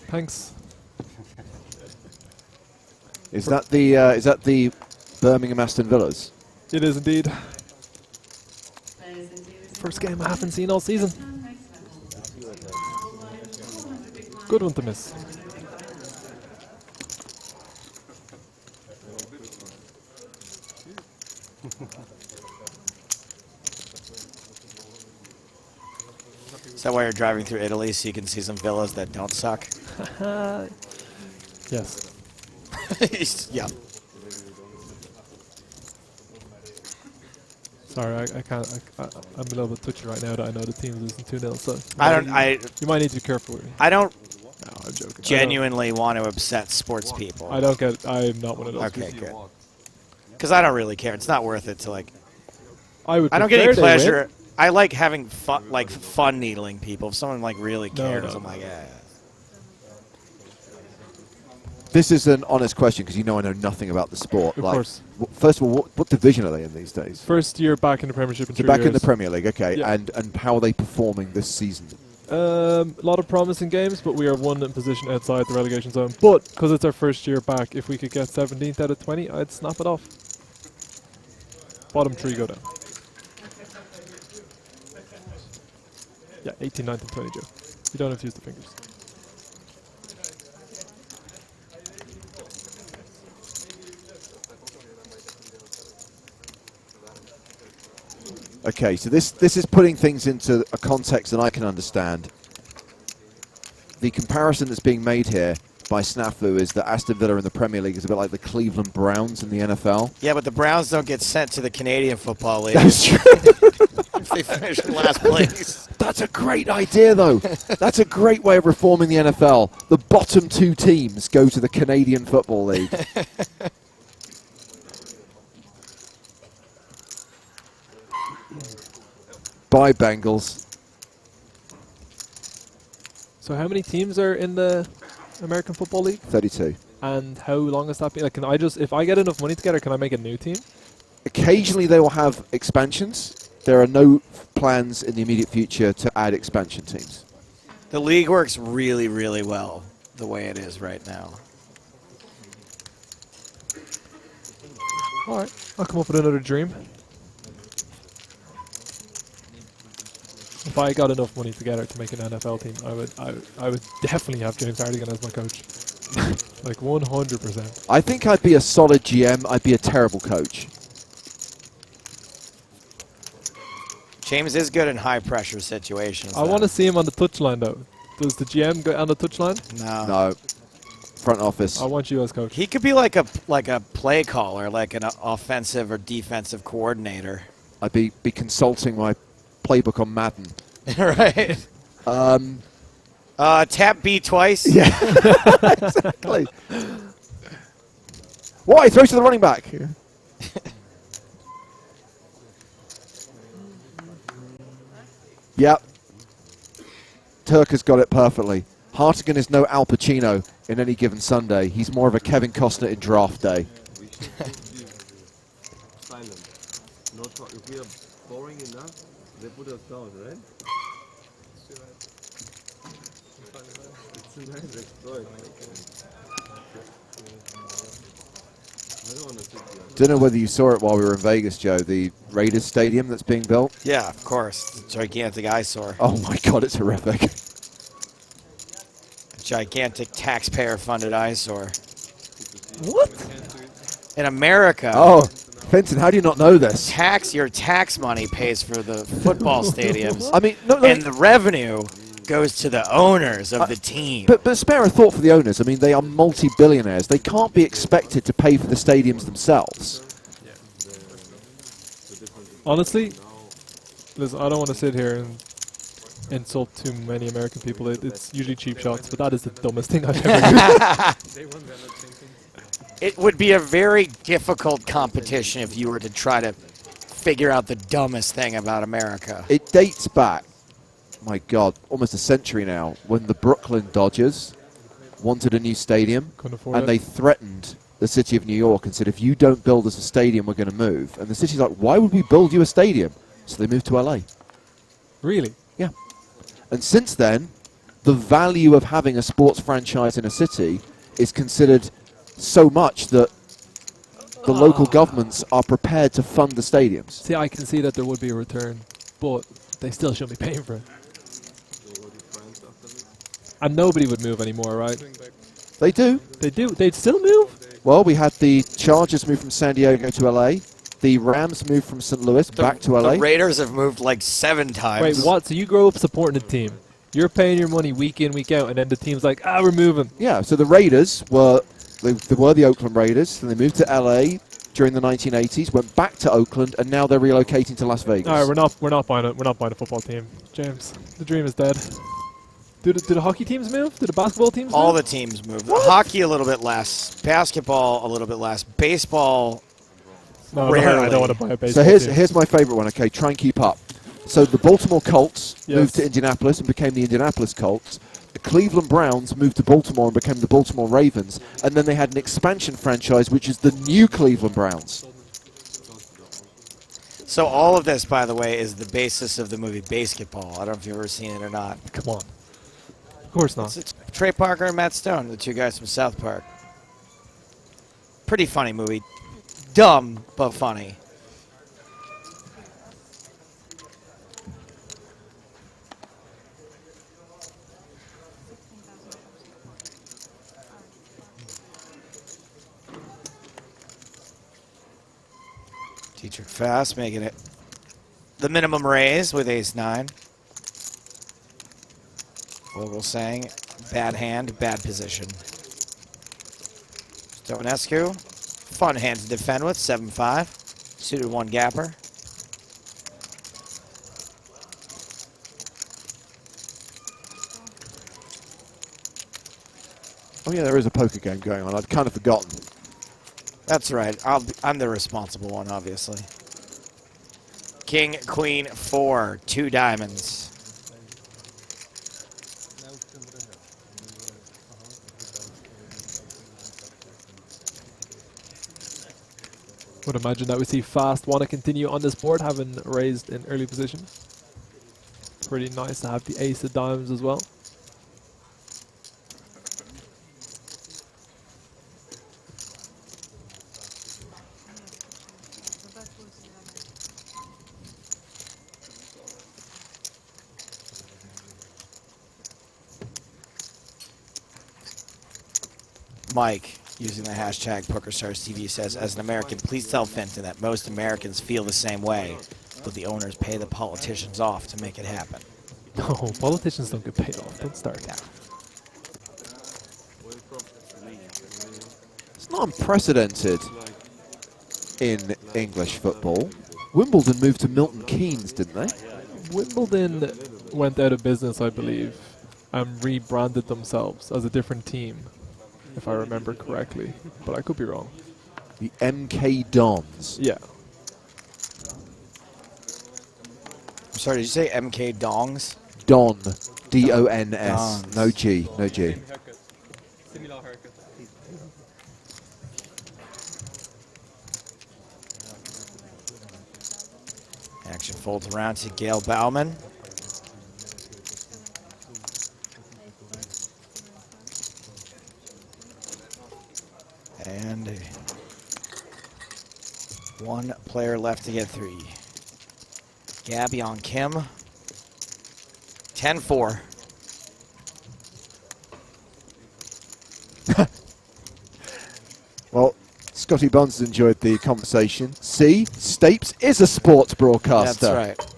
Thanks. Is that the Birmingham Aston Villas? It is indeed. First game I haven't seen all season. Good one to miss. Is that why you're driving through Italy, so you can see some villas that don't suck? Yes. Yeah. Sorry, I can't. I'm a little bit touchy right now that I know the team's losing 2-0. So you might need to be careful with me. I don't. No, I'm joking. Genuinely want to upset sports people. I don't get. I'm not one of those. Okay, people. good. Because I don't really care. It's not worth it to like. I don't get any pleasure. I like having fun, fun needling people. If someone really cares, I'm like, yeah. This is an honest question because I know nothing about the sport. Of course. First of all, what division are they in these days? First year back in the Premiership in 3 back years. in the Premier League, okay. Yeah. And how are they performing this season? A lot of promising games, but we are 1 in position outside the relegation zone. But because it's our first year back, if we could get 17th out of 20, I'd snap it off. Bottom 3 go down. Yeah, 18, 19, 20, Joe. You don't have to use the fingers. Okay, so this is putting things into a context that I can understand. The comparison that's being made here by Snafu is that Aston Villa in the Premier League is a bit like the Cleveland Browns in the NFL. Yeah, but the Browns don't get sent to the Canadian Football League. That's true. If they finish in last place. That's a great idea, though. That's a great way of reforming the NFL. The bottom 2 teams go to the Canadian Football League. Bye, Bengals. So how many teams are in the American Football League? 32. And how long has that been? Like, can I just, if I get enough money together, can I make a new team? Occasionally they will have expansions. There are no plans in the immediate future to add expansion teams. The league works really, really well the way it is right now. All right, I'll come up with another dream. If I got enough money together to make an NFL team, I would definitely have James Hardigan as my coach. Like 100%. I think I'd be a solid GM. I'd be a terrible coach. James is good in high-pressure situations. I want to see him on the touchline, though. Does the GM go on the touchline? No. No. Front office. I want you as coach. He could be like a play caller, like an offensive or defensive coordinator. I'd be consulting my playbook on Madden. Right. Tap B twice. Yeah. Exactly. Why? Throw to the running back. Yep. Turk has got it perfectly. Hartigan is no Al Pacino in any given Sunday. He's more of a Kevin Costner in draft day. Silent. No talk. If we are boring enough, they put us down, right? It's a nice exploit. I don't want to sit here. Don't know whether you saw it while we were in Vegas, Joe. The Raiders Stadium that's being built. Yeah, of course. It's a gigantic eyesore. Oh my God, it's horrific. A gigantic taxpayer-funded eyesore. What? In America. Oh, Fenton, how do you not know this? Your tax money pays for the football stadiums. I mean, and the revenue goes to the owners of the team. But spare a thought for the owners. I mean, they are multi-billionaires. They can't be expected to pay for the stadiums themselves. Honestly, listen, I don't want to sit here and insult too many American people. It's usually cheap shots, but that is the dumbest thing I've ever heard. It would be a very difficult competition if you were to try to figure out the dumbest thing about America. It dates back, my God, almost a century now, when the Brooklyn Dodgers wanted a new stadium, and they threatened the city of New York and said, if you don't build us a stadium, we're going to move. And the city's like, why would we build you a stadium? So they moved to LA. Really? Yeah. And since then, the value of having a sports franchise in a city is considered so much that the local governments are prepared to fund the stadiums. See, I can see that there would be a return, but they still shouldn't be paying for it. And nobody would move anymore, right? They do. They do. They'd still move? Well, we had the Chargers move from San Diego to LA. The Rams moved from St. Louis back to LA. The Raiders have moved like 7 times. Wait, what? So you grow up supporting a team. You're paying your money week in, week out, and then the team's like, we're moving. Yeah, so the Raiders were the Oakland Raiders, and they moved to LA during the 1980s, went back to Oakland, and now they're relocating to Las Vegas. All right, we're not buying a football team, James. The dream is dead. Do the hockey teams move? Do the basketball teams move? All the teams move. Hockey a little bit less. Basketball a little bit less. Baseball. No, rarely. I don't want to buy a baseball So team. here's my favorite one. Okay, try and keep up. So the Baltimore Colts Yes. moved to Indianapolis and became the Indianapolis Colts. The Cleveland Browns moved to Baltimore and became the Baltimore Ravens. And then they had an expansion franchise, which is the new Cleveland Browns. So all of this, by the way, is the basis of the movie Basketball. I don't know if you've ever seen it or not. Come on. Of course not. It's Trey Parker and Matt Stone, the two guys from South Park. Pretty funny movie. Dumb, but funny. Dietrich Fast making it the minimum raise with ace-9. Vogel saying, bad hand, bad position. Stonescu, fun hand to defend with, 7-5. Suited 1 gapper. Oh yeah, there is a poker game going on. I'd kind of forgotten. That's right. I'm the responsible one, obviously. King, Queen, 4, 2 diamonds. Would imagine that we see Fast want to continue on this board, having raised in early position. Pretty nice to have the ace of diamonds as well. Mike, using the hashtag PokerStarsTV, says, as an American, please tell Fenton that most Americans feel the same way, but the owners pay the politicians off to make it happen. No, politicians don't get paid off. Don't start now. It's not unprecedented in English football. Wimbledon moved to Milton Keynes, didn't they? Wimbledon went out of business, I believe, and rebranded themselves as a different team, if I remember correctly. But I could be wrong. The MK Dons. Yeah. I'm sorry, did you say MK Dongs? Don. D-O-N-S. Dons. No G. No G. Similar haircut. Action folds around to Gail Bauman. And one player left to get 3. Gabby on Kim. 10-4. Well, Scotty Bonds enjoyed the conversation. See, Stapes is a sports broadcaster. That's right.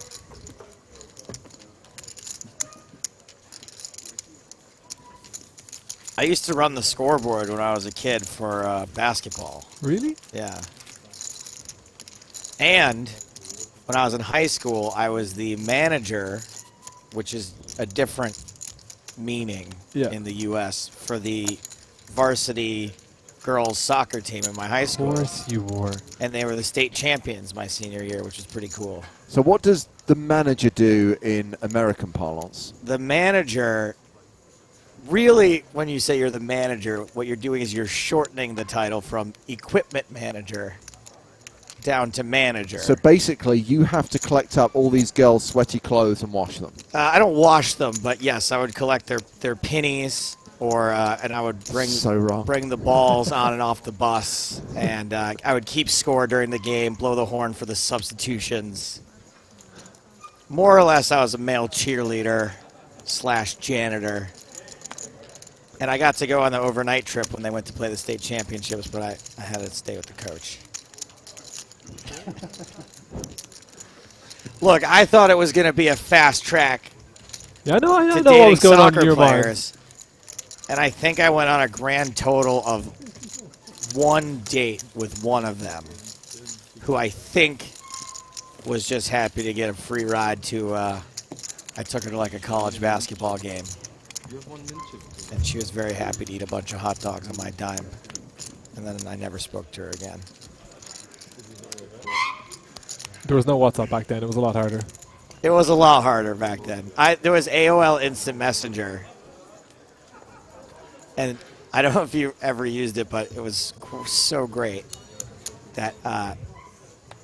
I used to run the scoreboard when I was a kid for basketball. Really? Yeah. And when I was in high school, I was the manager, which is a different meaning in the U.S., for the varsity girls soccer team in my high school. Of course you were. And they were the state champions my senior year, which was pretty cool. So what does the manager do in American parlance? The manager, really, when you say you're the manager, what you're doing is you're shortening the title from equipment manager down to manager. So basically, you have to collect up all these girls' sweaty clothes and wash them. I don't wash them, but yes, I would collect their pennies, or and I would bring the balls on and off the bus, and I would keep score during the game, blow the horn for the substitutions. More or less, I was a male cheerleader / janitor. And I got to go on the overnight trip when they went to play the state championships, but I had to stay with the coach. Look, I thought it was going to be a fast track. Yeah, I know what dating was going on in soccer your players. And I think I went on a grand total of 1 date with one of them, who I think was just happy to get a free ride to, I took her to like a college basketball game. And she was very happy to eat a bunch of hot dogs on my dime. And then I never spoke to her again. There was no WhatsApp back then. It was a lot harder. It was a lot harder back then. There was AOL Instant Messenger. And I don't know if you ever used it, but it was so great that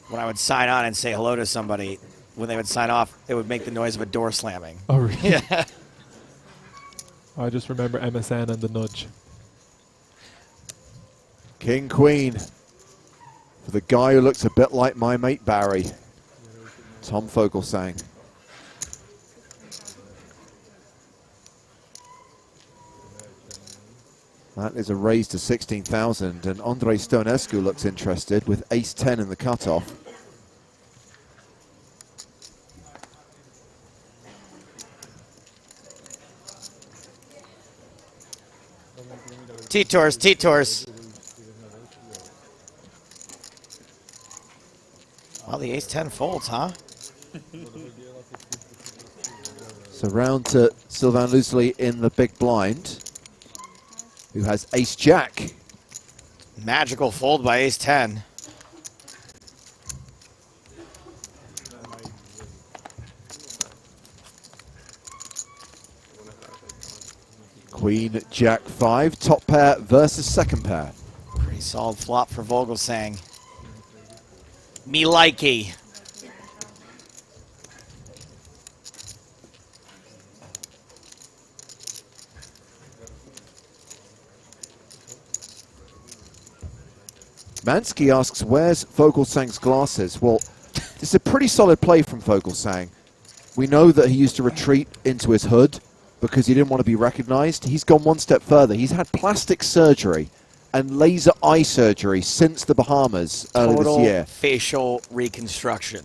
when I would sign on and say hello to somebody, when they would sign off, it would make the noise of a door slamming. Oh, really? Yeah. I just remember MSN and the nudge. King Queen. For the guy who looks a bit like my mate Barry. Tom Fogelsang. That is a raise to 16,000, and Andrei Stonescu looks interested with ace-10 in the cutoff. T-Tours, T-Tours. Well, the ace-10 folds, huh? So round to Sylvain Loosely in the big blind, who has ace-jack. Magical fold by ace-10. Queen, Jack 5, top pair versus second pair. Pretty solid flop for Vogelsang. Me likey. Mansky asks, where's Vogelsang's glasses? Well, it's a pretty solid play from Vogelsang. We know that he used to retreat into his hood because he didn't want to be recognized. He's gone one step further. He's had plastic surgery and laser eye surgery since the Bahamas earlier this year. Facial reconstruction.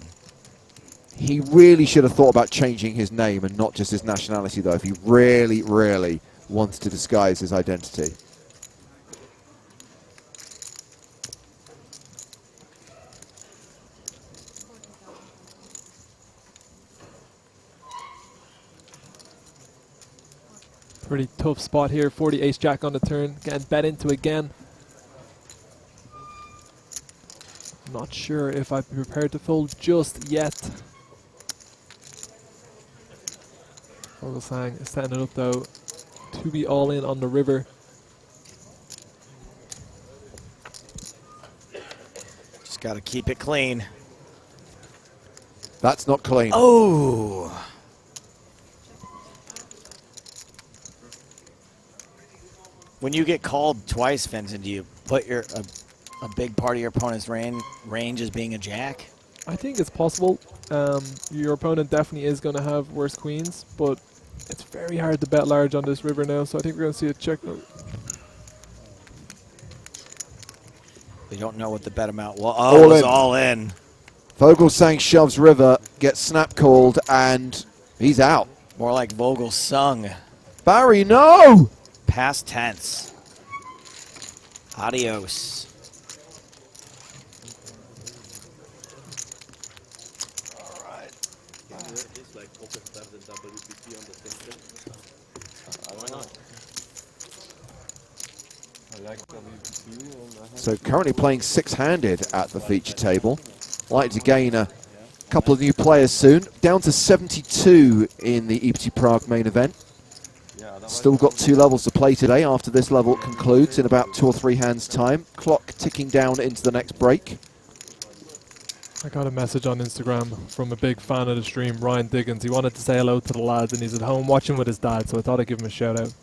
He really should have thought about changing his name and not just his nationality, though, if he really, really wanted to disguise his identity. Pretty tough spot here. 40 ace-jack on the turn. Getting bet into again. Not sure if I'd be prepared to fold just yet. Vogelsang is setting it up, though, to be all in on the river. Just got to keep it clean. That's not clean. Oh! When you get called twice, Vincent, do you put a big part of your opponent's range as being a jack? I think it's possible. Your opponent definitely is going to have worse queens, but it's very hard to bet large on this river now, so I think we're going to see a check. They don't know what the bet amount was. Oh, it was all in. Vogelsang shoves river, gets snap called, and he's out. More like Vogelsung. Barry, no! Past tense. Adios. So currently playing six-handed at the feature table. Like to gain a couple of new players soon. Down to 72 in the EPT Prague main event. Still got 2 levels to play today after this level concludes in about 2 or 3 hands time. Clock ticking down into the next break. I got a message on Instagram from a big fan of the stream, Ryan Diggins. He wanted to say hello to the lads, and he's at home watching with his dad, so I thought I'd give him a shout out.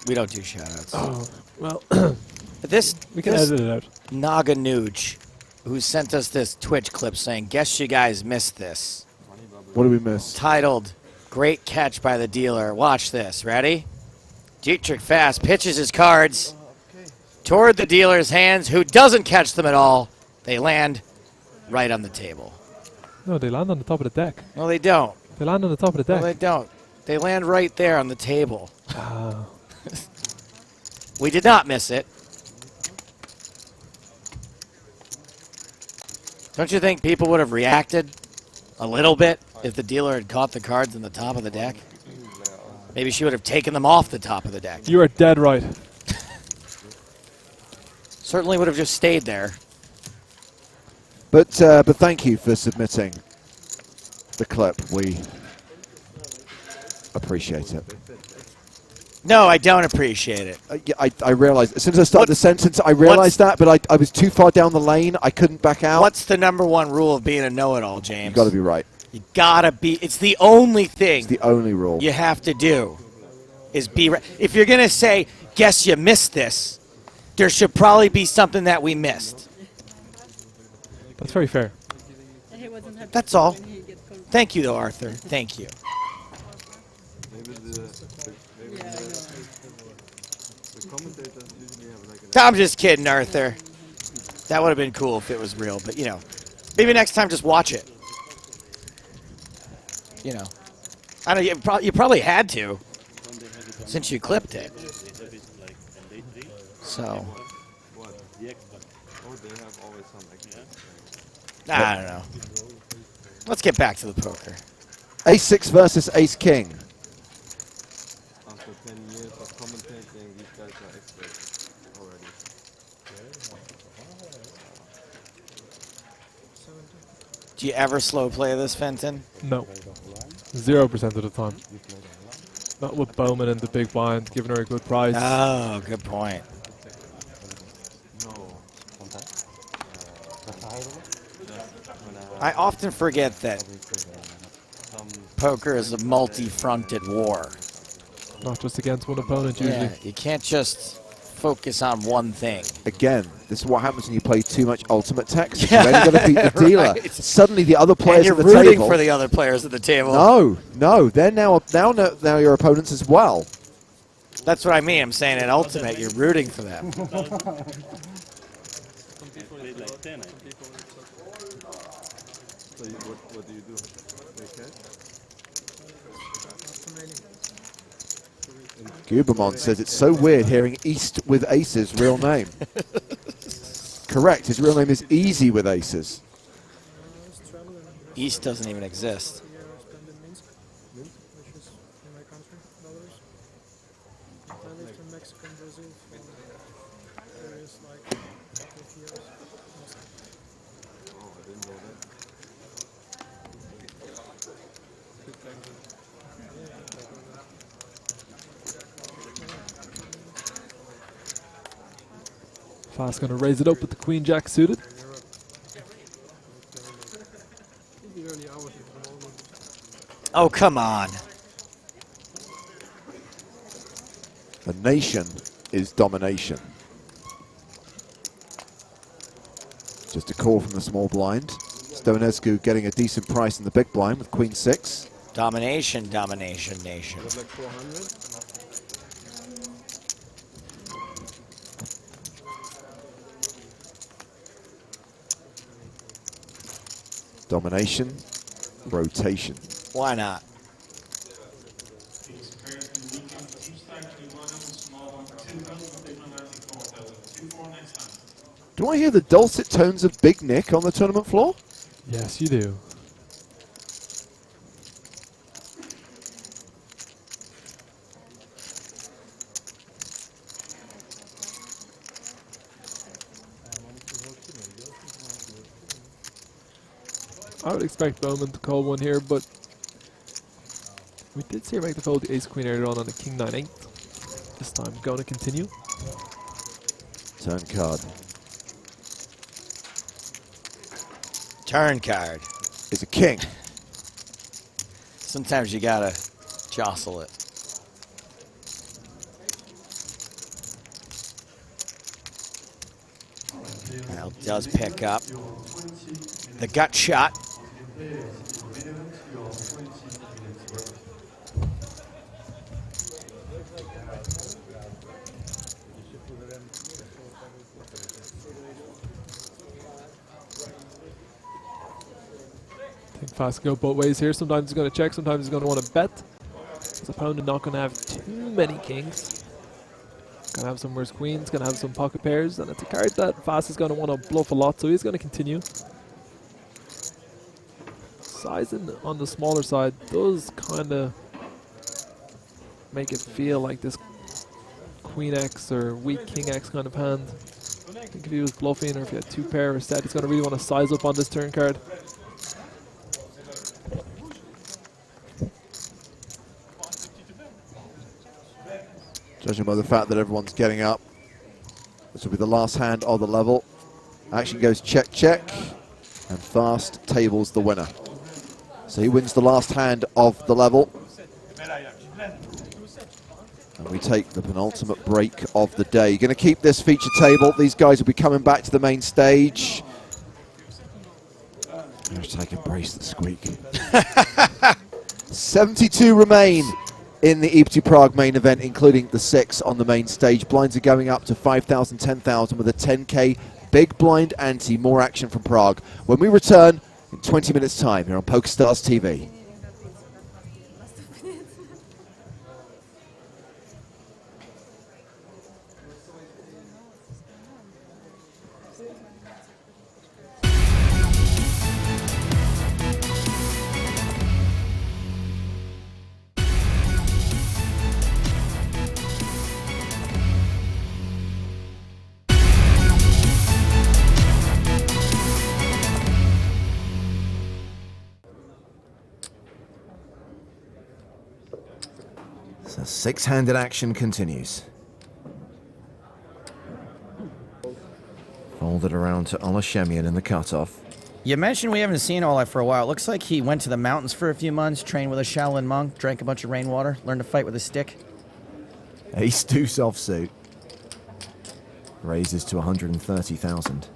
We don't do shout outs. Oh, well, we can edit it out. Naga Nuge, who sent us this Twitch clip saying, guess you guys missed this. What did we miss? Titled, Great Catch by the Dealer. Watch this. Ready? Dietrich Fast pitches his cards toward the dealer's hands, who doesn't catch them at all. They land right on the table. No, they land on the top of the deck. No, they don't. They land on the top of the deck. No, they don't. They land right there on the table. We did not miss it. Don't you think people would have reacted a little bit if the dealer had caught the cards on the top of the deck? Maybe she would have taken them off the top of the deck. You are dead right. Certainly would have just stayed there. But thank you for submitting the clip. We appreciate it. No, I don't appreciate it. I realized, as soon as I started the sentence, I realized that, but I was too far down the lane. I couldn't back out. What's the #1 rule of being a know-it-all, James? You've got to be right. You gotta be. It's the only thing. It's the only rule you have to do is be right. If you're gonna say, "Guess you missed this," there should probably be something that we missed. That's very fair. That's all. Thank you, though, Arthur. Thank you. I'm just kidding, Arthur. That would have been cool if it was real, but maybe next time just watch it. I don't. You probably had to, since you clipped it. So. I don't know. Let's get back to the poker. Ace-6 versus Ace-King. After 10 years of commentating, these guys are experts already. Do you ever slow play this, Fenton? No. 0% of the time. Not with Bowman and the big blind, giving her a good prize. Oh, good point. I often forget that poker is a multi-fronted war. Not just against one opponent, usually. Yeah, you can't just focus on one thing. Again, this is what happens when you play too much ultimate text. You're only going to beat the dealer. Right. Suddenly, the other players and at you're the rooting table. for the other players at the table. No, they're now your opponents as well. That's what I mean. I'm saying in ultimate, you're rooting for them. So what do you do? Gubermon says it's so weird hearing East with Aces real name. Correct. His real name is Easy with Aces. East doesn't even exist. Fast going to raise it up with the Queen Jack suited. Oh, come on. The nation is domination. Just a call from the small blind. Stonescu getting a decent price in the big blind with Queen 6. Domination, domination, nation. Domination, rotation. Why not? Do I hear the dulcet tones of Big Nick on the tournament floor? Yes, you do. I would expect Bowman to call one here, but we did see her make the fold the ace-queen earlier on the king 9-8. This time going to continue. Turn card. Turn card. Is a king. Sometimes you gotta jostle it. Well, does pick up. The gut shot. I think Fast go both ways here. Sometimes he's going to check, sometimes he's going to want to bet. His opponent not going to have too many kings. Going to have some worse queens, going to have some pocket pairs, and it's a card that Fast is going to want to bluff a lot, so he's going to continue. Sizing on the smaller side does kind of make it feel like this Queen X or weak King X kind of hand. I think if he was bluffing or if he had two pair or set, he's going to really want to size up on this turn card. Judging by the fact that everyone's getting up, this will be the last hand of the level. Action goes check, check, and Fast tables the winner. So he wins the last hand of the level. And we take the penultimate break of the day. Going to keep this feature table. These guys will be coming back to the main stage. Hashtag embrace the squeak. 72 remain in the EPT Prague main event, including the 6 on the main stage. Blinds are going up to 5,000, 10,000 with a 10K big blind ante. More action from Prague when we return in 20 minutes time here on PokerStars TV. So six-handed action continues. Folded around to Olashemian in the cutoff. You mentioned we haven't seen Ola for a while. It looks like he went to the mountains for a few months, trained with a Shaolin monk, drank a bunch of rainwater, learned to fight with a stick. Ace-2 offsuit. Raises to 130,000.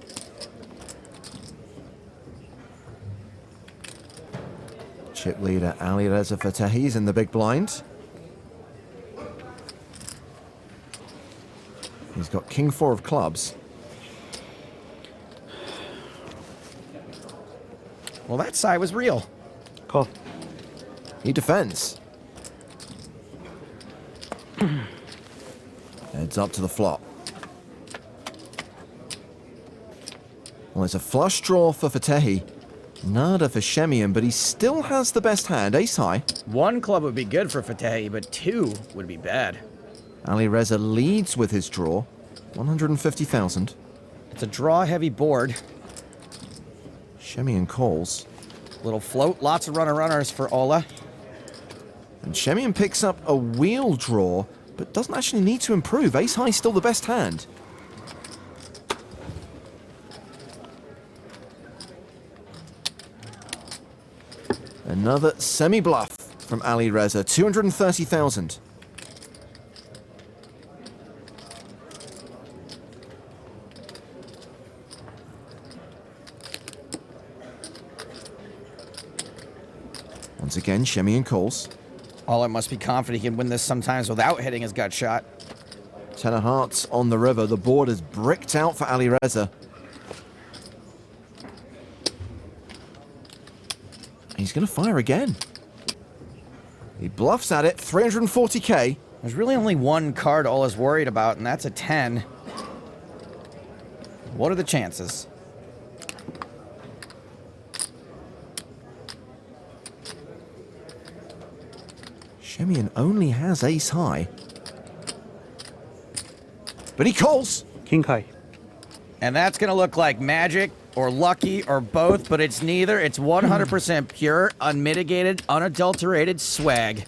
Chip leader Ali Reza Fatehi's in the big blind. He's got king 4 of clubs. Well, that side was real. Call. He defends. Heads up to the flop. Well, it's a flush draw for Fatehi. Nada for Shemian, but he still has the best hand, ace high. 1 club would be good for Fatehi, but 2 would be bad. Ali Reza leads with his draw, 150,000. It's a draw-heavy board. Shemian calls. Little float, lots of runner-runners for Ola. And Shemian picks up a wheel draw, but doesn't actually need to improve. Ace high still the best hand. Another semi-bluff from Ali Reza, 230,000. Once again, Shemian calls. Ola must be confident he can win this sometimes without hitting his gut shot. 10 of hearts on the river. The board is bricked out for Ali Reza. He's going to fire again. He bluffs at it, 340k. There's really only 1 card Ola's worried about, and that's a 10. What are the chances? Shemian only has ace high. But he calls. King high. And that's going to look like magic or lucky or both, but it's neither. It's 100% pure, unmitigated, unadulterated swag.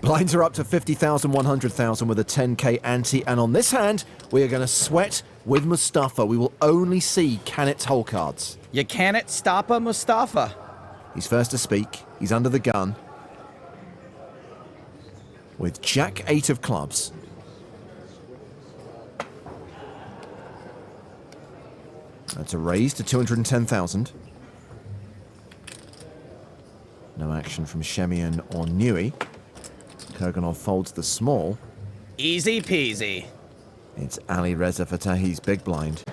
Blinds are up to 50,000, 100,000 with a 10k ante. And on this hand, we are going to sweat with Mustafa. We will only see Canet's hole cards. You can't stop a Mustafa. He's first to speak. He's under the gun. With Jack 8 of clubs. That's a raise to 210,000. No action from Shemian or Newey. Kurganov folds the small. Easy peasy. It's Ali Reza Fatehi's big blind.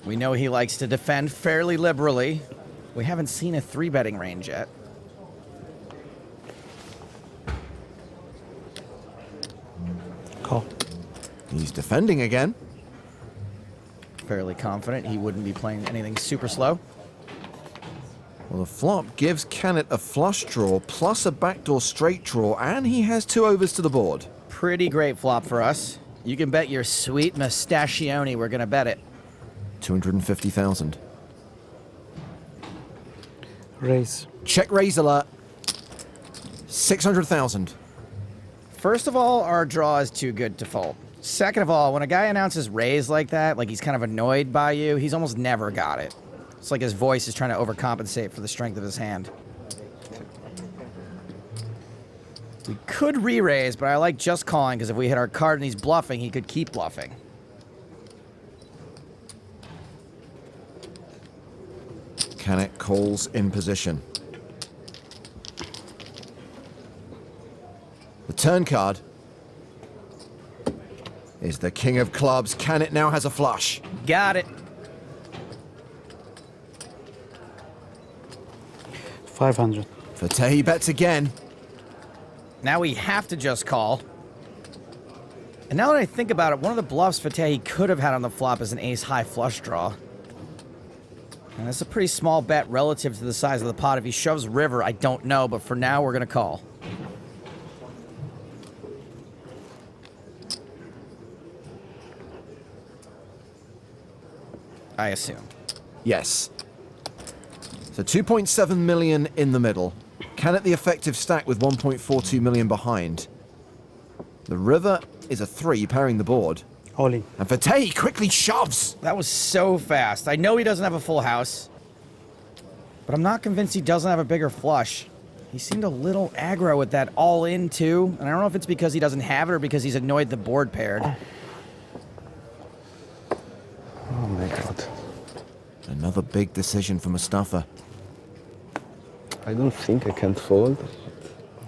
We know he likes to defend fairly liberally. We haven't seen a 3-betting range yet. Call. He's defending again. Fairly confident he wouldn't be playing anything super slow. Well, the flop gives Canet a flush draw plus a backdoor straight draw, and he has 2 overs to the board. Pretty great flop for us. You can bet your sweet mustachione we're going to bet it. 250,000. Raise. Check raise alert. 600,000. First of all, our draw is too good to fold. Second of all, when a guy announces raise like that, like he's kind of annoyed by you, he's almost never got it. It's like his voice is trying to overcompensate for the strength of his hand. We could re-raise, but I like just calling because if we hit our card and he's bluffing, he could keep bluffing. Canet calls in position. The turn card is the king of clubs. Canet now has a flush. Got it. 500. Fatehi bets again. Now we have to just call. And now that I think about it, one of the bluffs Fatehi could have had on the flop is an ace-high flush draw. And that's a pretty small bet relative to the size of the pot. If he shoves river, I don't know, but for now, we're going to call. I assume. Yes. So 2.7 million in the middle. Canet the effective stack with 1.42 million behind. The river is a 3, pairing the board. All in. And Fatehi quickly shoves. That was so fast. I know he doesn't have a full house, but I'm not convinced he doesn't have a bigger flush. He seemed a little aggro with that all-in, too. And I don't know if it's because he doesn't have it or because he's annoyed the board paired. Oh my god. Another big decision for Mustafa. I don't think I can fold.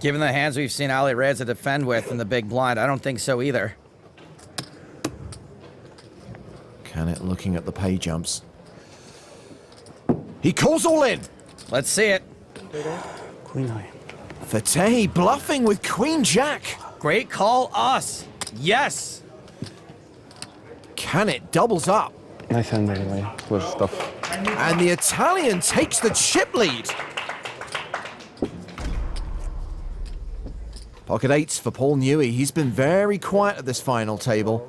Given the hands we've seen Ali Reza defend with in the big blind, I don't think so either. Canet looking at the pay jumps. He calls all in. Let's see it. Queen high. Fateh bluffing with Queen Jack. Great call, us. Yes. Canet doubles up. Nice hand anyway. Was tough. And the Italian takes the chip lead. Pocket eights for Paul Newey. He's been very quiet at this final table.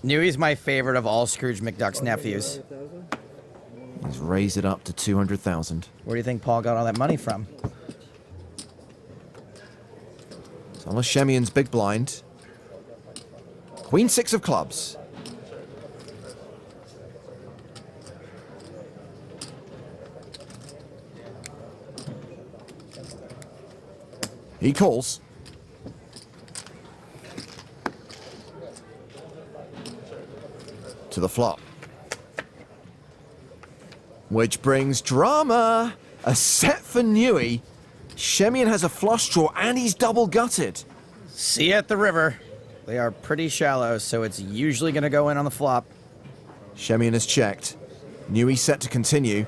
Newey's my favorite of all Scrooge McDuck's nephews. He's raised it up to 200,000. Where do you think Paul got all that money from? Thomas Shemian's big blind. Queen six of clubs. He calls. To the flop. Which brings drama. A set for Newey. Shemian has a flush draw and he's double gutted. See you at the river. They are pretty shallow, so it's usually going to go in on the flop. Shemian has checked. Newey set to continue.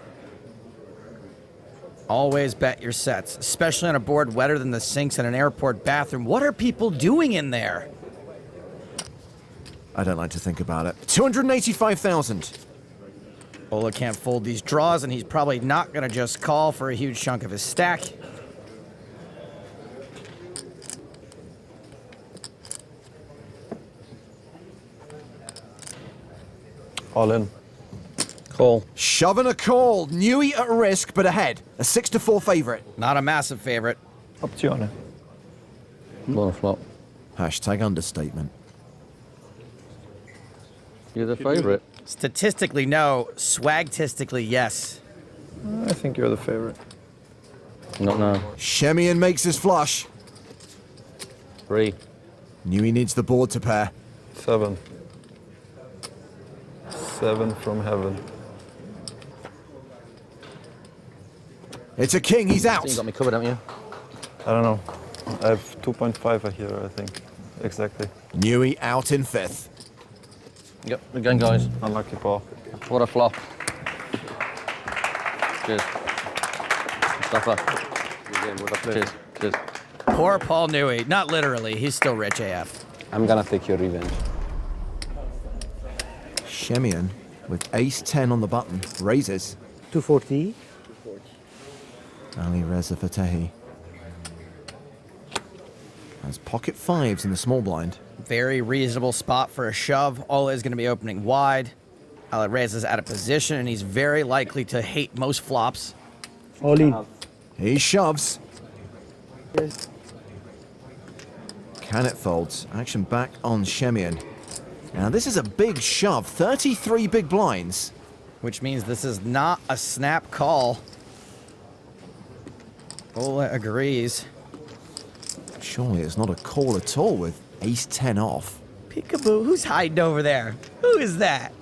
Always bet your sets, especially on a board wetter than the sinks in an airport bathroom. What are people doing in there? I don't like to think about it. 285,000. Ola can't fold these draws, and he's probably not going to just call for a huge chunk of his stack. All in. Call. Shoving a call. Newey at risk, but ahead. A 6-4 favorite. Not a massive favorite. Opzione. Buon flop. Hashtag understatement. You're the favorite. Statistically, no. Swagtistically, yes. I think you're the favorite. Not now. Shemian makes his flush. 3. Newey needs the board to pair. 7. 7 from heaven. It's a king, he's out. You got me covered, haven't you? I don't know. I have 2.5 here, I think. Exactly. Newey out in fifth. Yep, again, guys. Unlucky Paul. What a flop. Cheers. Mustafa. Cheers. Cheers. Poor Paul Newey. Not literally. He's still rich AF. I'm gonna take your revenge. Shemian with ace-10 on the button. Raises. 240. Ali Reza Fatehi has pocket fives in the small blind. Very reasonable spot for a shove. Ola is going to be opening wide. Ali Reza's out of position, and he's very likely to hate most flops. All in. He shoves. Yes. Canet folds. Action back on Shemian. Now this is a big shove. 33 big blinds. Which means this is not a snap call. Ola agrees. Surely it's not a call at all with ace-10 off. Peekaboo, who's hiding over there? Who is that?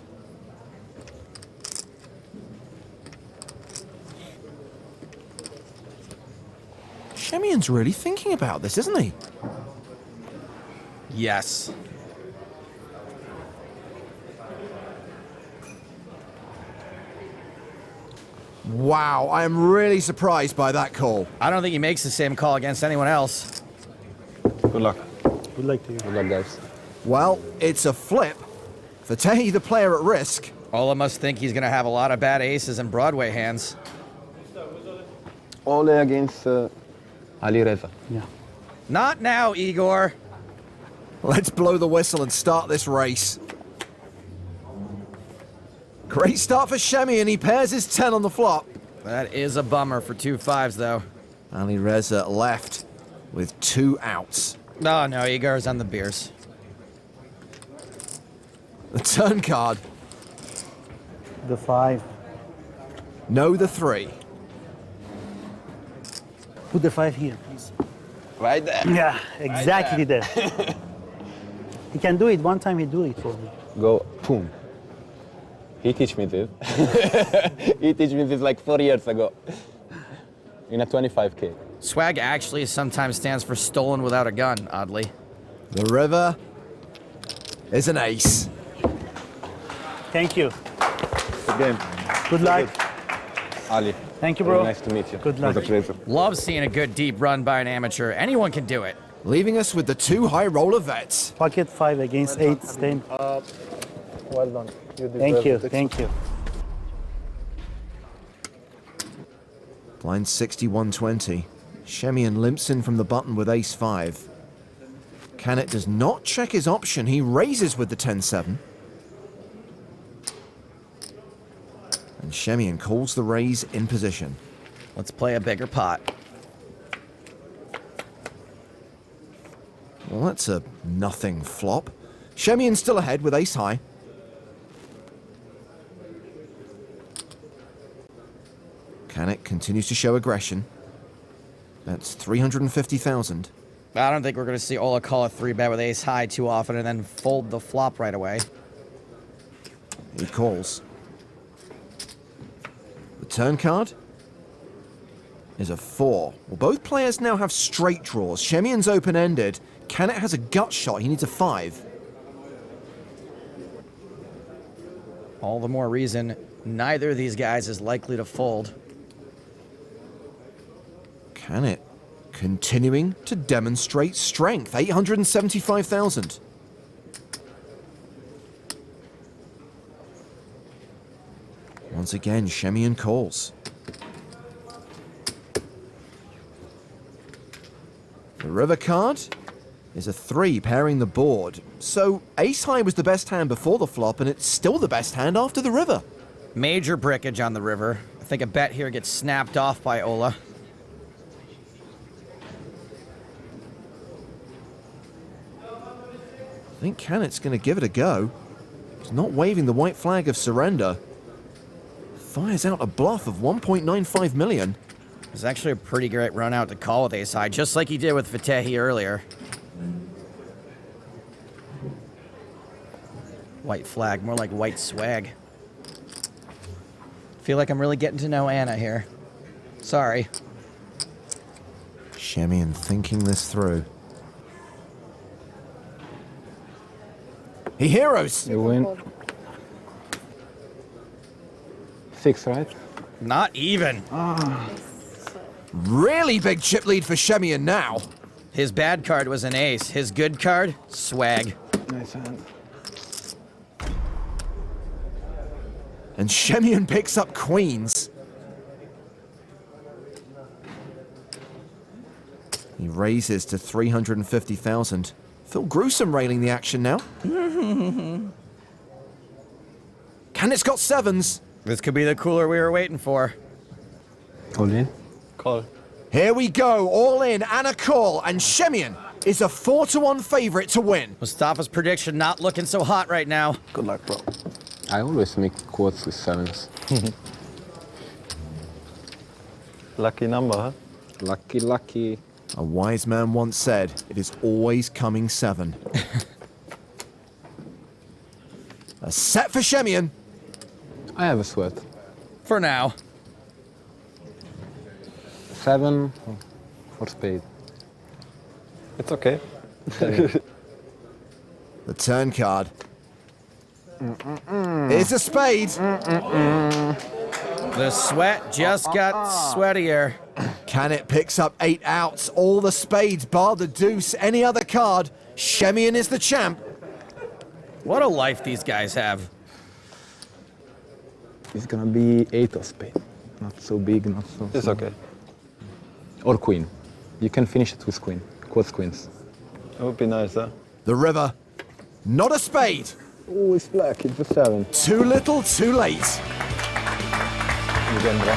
Shemian's really thinking about this, isn't he? Yes. Wow, I am really surprised by that call. I don't think he makes the same call against anyone else. Good luck. Good luck to you. Good luck, guys. Well, it's a flip. Fatehi, the player at risk. Ola must think he's going to have a lot of bad aces and Broadway hands. Ole against Ali Reza. Yeah. Not now, Igor. Let's blow the whistle and start this race. Great start for Shemian. He pairs his 10 on the flop. That is a bummer for 2 5s, though. Ali Reza left with 2 outs. Oh, no, Igor's on the beers. The turn card. The 5. No, the 3. Put the 5 here, please. Right there. Yeah, exactly there. He can do it. One time he do it for me. Go, boom. He teach me this. He teach me this like 4 years ago. In a 25K. Swag actually sometimes stands for stolen without a gun, oddly. The river is an ace. Thank you. Good game. Good luck. Ali. Thank you, bro. Nice to meet you. Good luck. It was a pleasure. Love seeing a good deep run by an amateur. Anyone can do it. Leaving us with the 2 high roller vets. Pocket 5 against 8, 10. Well done. Thank you, thank you. Blind 61-20. Shemian limps in from the button with ace-5. Canet does not check his option. He raises with the 10-7. And Shemian calls the raise in position. Let's play a bigger pot. Well, that's a nothing flop. Shemian's still ahead with ace-high. Canet continues to show aggression. That's 350,000. I don't think we're going to see Ola call a 3-bet with ace-high too often and then fold the flop right away. He calls. The turn card is a 4. Well, both players now have straight draws. Shemian's open-ended. Canet has a gut shot. He needs a 5. All the more reason neither of these guys is likely to fold. Canet continuing to demonstrate strength. 875,000. Once again, Shemian calls. The river card is a 3 pairing the board. So ace-high was the best hand before the flop, and it's still the best hand after the river. Major brickage on the river. I think a bet here gets snapped off by Ola. I think Canet's going to give it a go. He's not waving the white flag of surrender. Fires out a bluff of 1.95 million. It's actually a pretty great run out to call with ace-high, just like he did with Fatehi earlier. White flag, more like white swag. Feel like I'm really getting to know Anna here. Sorry. Shemian thinking this through. He heroes. You win. 6, right? Not even. Really big chip lead for Shemian now. His bad card was an ace. His good card, swag. Nice hand. And Shemian picks up queens. He raises to 350,000. Phil Gruesome railing the action now. Canet's got 7s. This could be the cooler we were waiting for. All in? Call. Here we go, all in and a call, and Shemian is a 4-1 favorite to win. Mustafa's prediction not looking so hot right now. Good luck, bro. I always make quads with 7s. Lucky number, huh? Lucky, lucky. A wise man once said, it is always coming 7. A set for Shemian. I have a sweat. For now. 7 for spade. It's okay. The turn card is a spade. The sweat just got sweatier. Canet picks up 8 outs, all the spades, bar the deuce, any other card. Shemian is the champ. What a life these guys have. It's gonna be 8 of spade. Not so big, not so It's small. okay. Or queen. You can finish it with queen. Quads queens. It would be nice, huh? The river, not a spade. Oh, it's black. It's a 7. Too little, too late. Again, bro.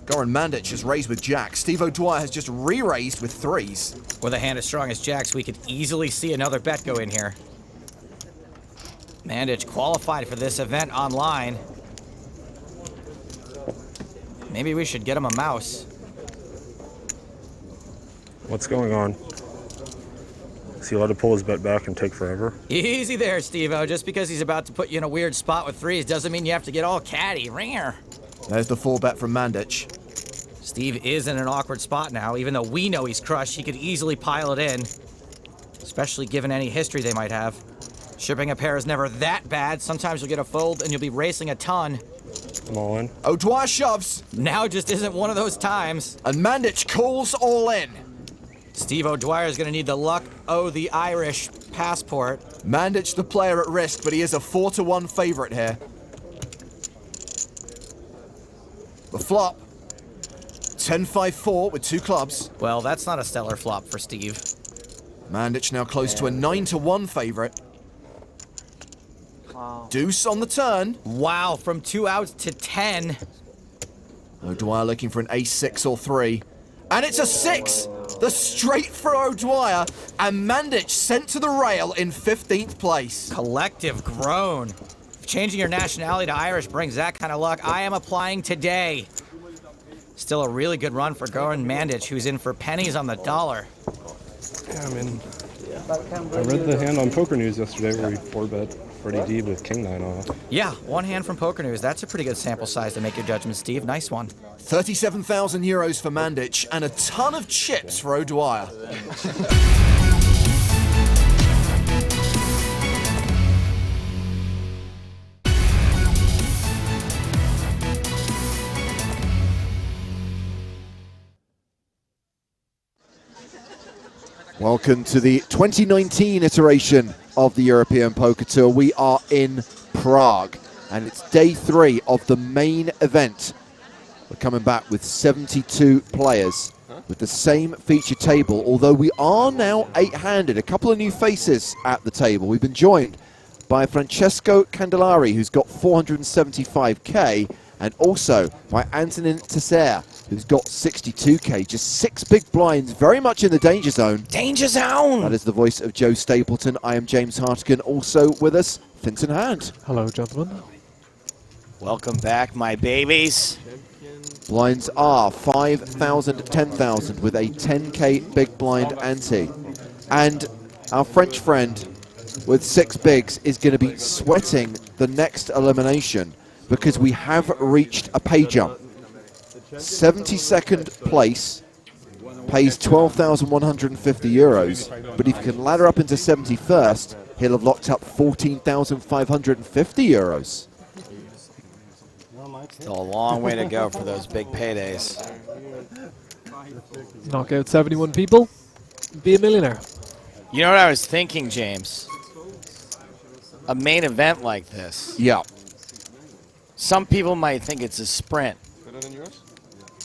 Goran Mandic has raised with jacks. Steve O'Dwyer has just re-raised with threes. With a hand as strong as jacks, we could easily see another bet go in here. Mandic qualified for this event online. Maybe we should get him a mouse. What's going on? Is he allowed to pull his bet back and take forever? Easy there, Steve-O. Just because he's about to put you in a weird spot with threes doesn't mean you have to get all catty. Ringer. There's the 4-bet from Mandic. Steve is in an awkward spot now. Even though we know he's crushed, he could easily pile it in. Especially given any history they might have. Shipping a pair is never that bad. Sometimes you'll get a fold and you'll be racing a ton. I'm all in. O'Dwyer shoves. Now just isn't one of those times. And Mandic calls all in. Steve O'Dwyer is going to need the luck, the Irish passport. Mandic the player at risk, but he is a 4-1 favorite here. The flop. 10-5-4 with 2 clubs. Well, that's not a stellar flop for Steve. Mandic now close to a 9-1 favorite. Wow. Deuce on the turn. Wow, from 2 outs to 10. O'Dwyer looking for an ace-6 or 3. And it's a 6! The straight for O'Dwyer, and Mandic sent to the rail in 15th place. Collective groan. If changing your nationality to Irish brings that kind of luck, I am applying today. Still a really good run for Goran Mandic, who's in for pennies on the dollar. Yeah, I mean, I read the hand on Poker News yesterday where he 4-bet Freddie D with King-9 off. Yeah, one hand from Poker News. That's a pretty good sample size to make your judgment, Steve. Nice one. 37,000 euros for Mandic and a ton of chips for O'Dwyer. Welcome to the 2019 iteration of the European Poker Tour. We are in Prague, and it's day 3 of the main event. We're coming back with 72 players with the same feature table, although we are now 8-handed. A couple of new faces at the table. We've been joined by Francesco Candelari, who's got 475k, and also by Antonin Tesser, who's got 62k. Just 6 big blinds, very much in the danger zone. Danger zone! That is the voice of Joe Stapleton. I am James Hartigan. Also with us, Finton Hand. Hello, gentlemen. Welcome back, my babies. Blinds are 5,000, 10,000 with a 10k big blind ante. And our French friend with 6 bigs is going to be sweating the next elimination because we have reached a pay jump. 72nd place pays 12,150 euros, but if he can ladder up into 71st, he'll have locked up 14,550 euros. Still a long way to go for those big paydays. Knock out 71 people, be a millionaire. You know what I was thinking, James? A main event like this. Yeah. Some people might think it's a sprint,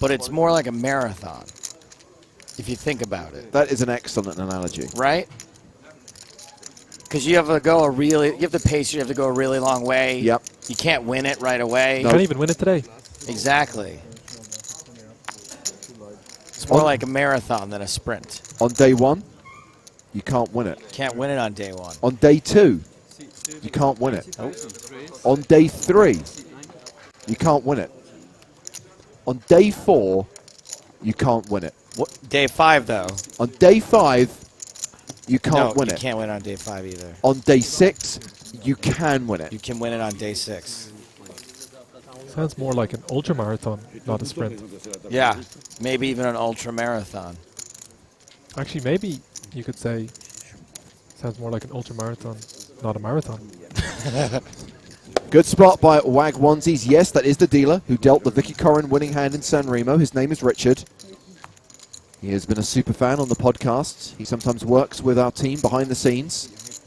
but it's more like a marathon, if you think about it. That is an excellent analogy. Right? Because you have to go you have to pace, you have to go a really long way. Yep. You can't win it right away. You can't even win it today. Exactly. It's more like a marathon than a sprint. On day 1, you can't win it. Can't win it on day 1. On day 2, you can't win it. Nope. On day 3, you can't win it. On day 4, you can't win it. What, day 5, though? On day 5, you can't win it. You can't win on day 5 either. On day 6, you can win it. You can win it on day 6. Sounds more like an ultra marathon, not a sprint. Yeah, maybe even an ultra marathon. Actually, maybe you could say sounds more like an ultra marathon, not a marathon. Good spot by Wag Onesies. Yes, that is the dealer who dealt the Vicky Corrin winning hand in San Remo. His name is Richard. He has been a super fan on the podcast. He sometimes works with our team behind the scenes.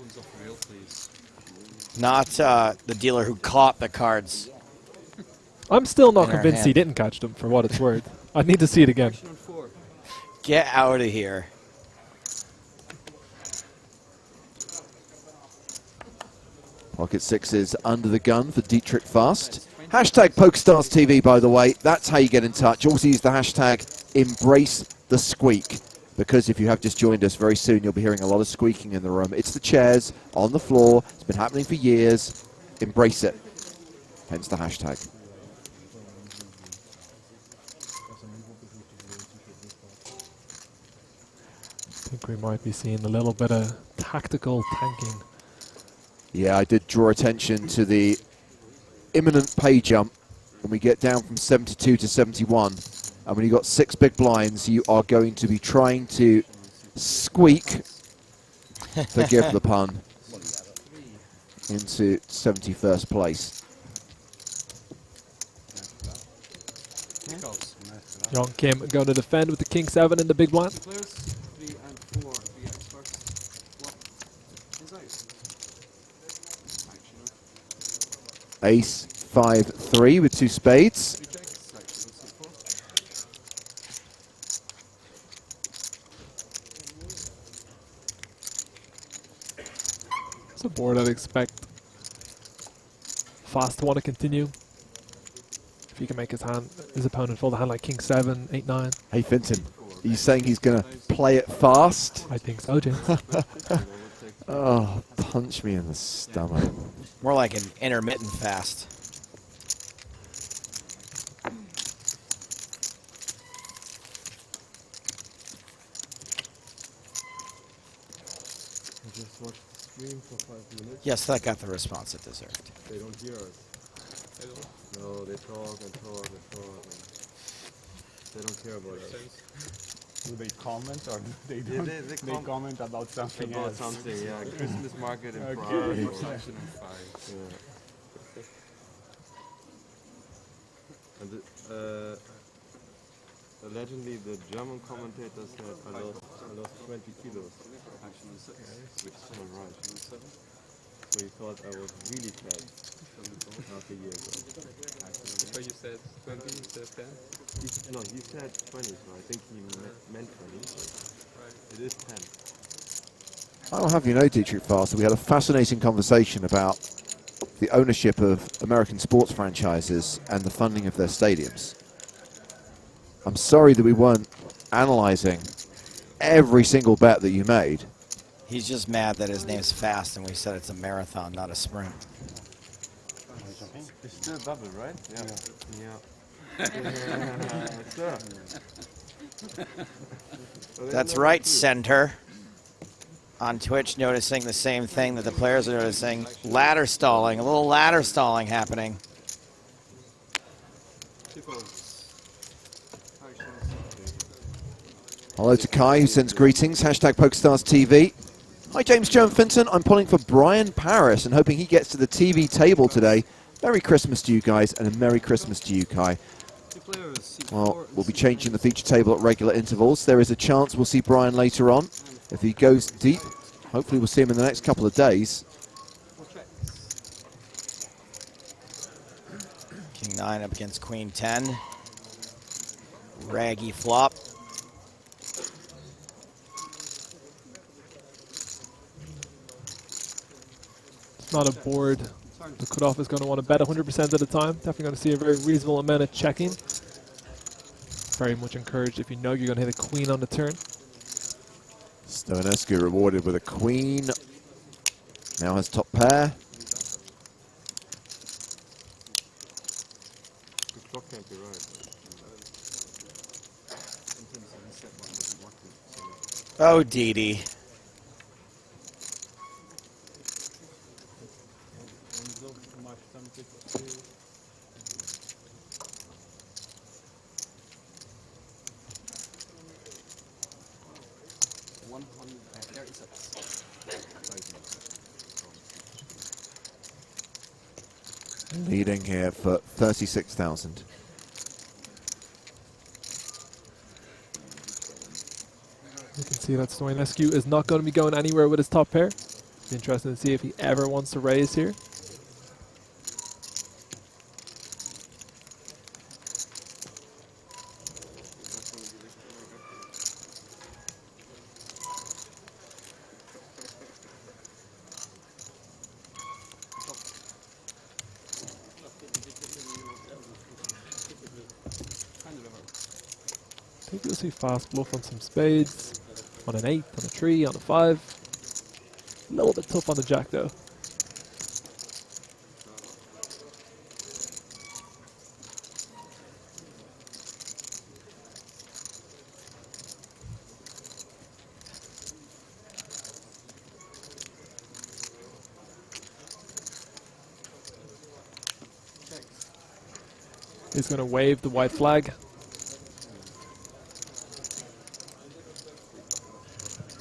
Not the dealer who caught the cards. I'm still not in our convinced he hand. didn't catch them, for what it's worth. I need to see it again. Get out of here. Pocket sixes under the gun for Dietrich Fast. Hashtag PokerStars TV, by the way. That's how you get in touch. Also use the hashtag #EmbraceTheSqueak. Because if you have just joined us, very soon you'll be hearing a lot of squeaking in the room. It's the chairs on the floor. It's been happening for years. Embrace it. Hence the hashtag. I think we might be seeing a little bit of tactical tanking. Yeah, I did draw attention to the imminent pay jump when we get down from 72 to 71. And when you've got 6 big blinds, you are going to be trying to squeak, forgive the pun, into 71st place. Young Kim going to defend with the King 7 in the big blind. Ace 5-3 with 2 spades. It's a board I'd expect Fast to want to continue. If he can make his opponent fold a hand like King 7, 8, 9. Hey Finton, are you saying he's going to play it fast? I think so, James. Oh, punch me in the stomach. More like an intermittent fast. Just watch the stream for 5 minutes. Yes, that got the response it deserved. They don't hear us. No, they talk and talk and talk. And they don't care about us. Do they comment or they Yeah, don't? they comment about something about else. something, yeah. Christmas market in Okay. Prague Yeah. or something. Yeah. And allegedly, the German commentator said I lost 20 kilos. Which is not right. So he thought I was really fat half a year ago. So you said 20 instead of 10? No, he said 20, so I think he meant 20. It is 10. I'll have you know, Dietrich Fast, we had a fascinating conversation about the ownership of American sports franchises and the funding of their stadiums. I'm sorry that we weren't analyzing every single bet that you made. He's just mad that his name's Fast and we said it's a marathon, not a sprint. It's still double, right? Yeah. That's right, Center. On Twitch, noticing the same thing that the players are noticing. Ladder stalling, a little ladder stalling happening. Hello to Kai, who sends greetings. Hashtag PokerStars TV. Hi, James Joe and Finton. I'm pulling for Brian Paris and hoping he gets to the TV table today. Merry Christmas to you guys, and a Merry Christmas to you, Kai. Well, we'll be changing the feature table at regular intervals. There is a chance we'll see Brian later on. If he goes deep, hopefully we'll see him in the next couple of days. King 9 up against Queen 10. Raggy flop. It's not a board the cutoff is going to want to bet 100% of the time. Definitely going to see a very reasonable amount of checking. Very much encouraged if you know you're going to hit a queen on the turn. Stonescu rewarded with a queen. Now has top pair. The clock can't be right. Oh, Didi. leading here for 36,000. You can see that Stoinescu is not going to be going anywhere with his top pair. Be interesting to see if he ever wants to raise here. I think you'll see fast bluff on some spades, on an 8, on a 3, on a 5. A little bit tough on the jack though. He's going to wave the white flag.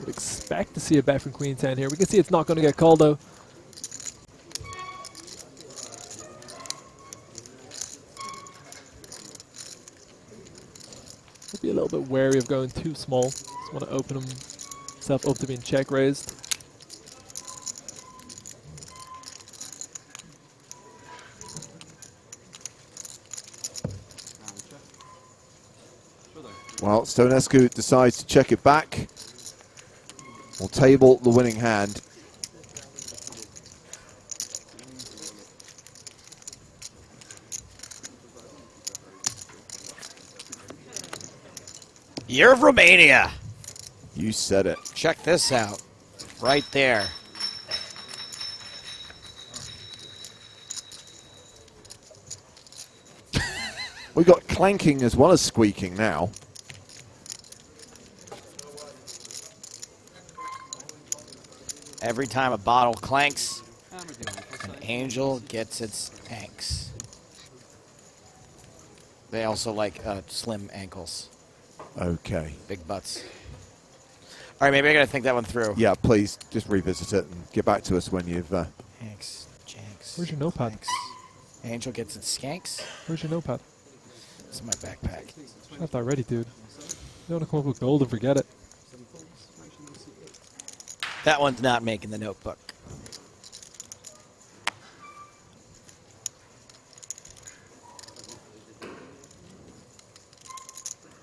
Would expect to see a bet from Queen 10 here. We can see it's not going to get called though. He'll be a little bit wary of going too small. Just want to open himself up to being check raised. Well, Stoinescu decides to check it back. We'll table the winning hand. Year of Romania. You said it. Check this out. Right there. We got clanking as well as squeaking now. Every time a bottle clanks, an angel gets its hanks. They also like slim ankles. Okay. Big butts. All right, maybe I got to think that one through. Yeah, please just revisit it and get back to us when you've... Hanks, janks. Where's your notepad? Clanks. Angel gets its skanks. Where's your notepad? This is my backpack. Have that ready, dude. You don't want to come up with gold and forget it. That one's not making the notebook.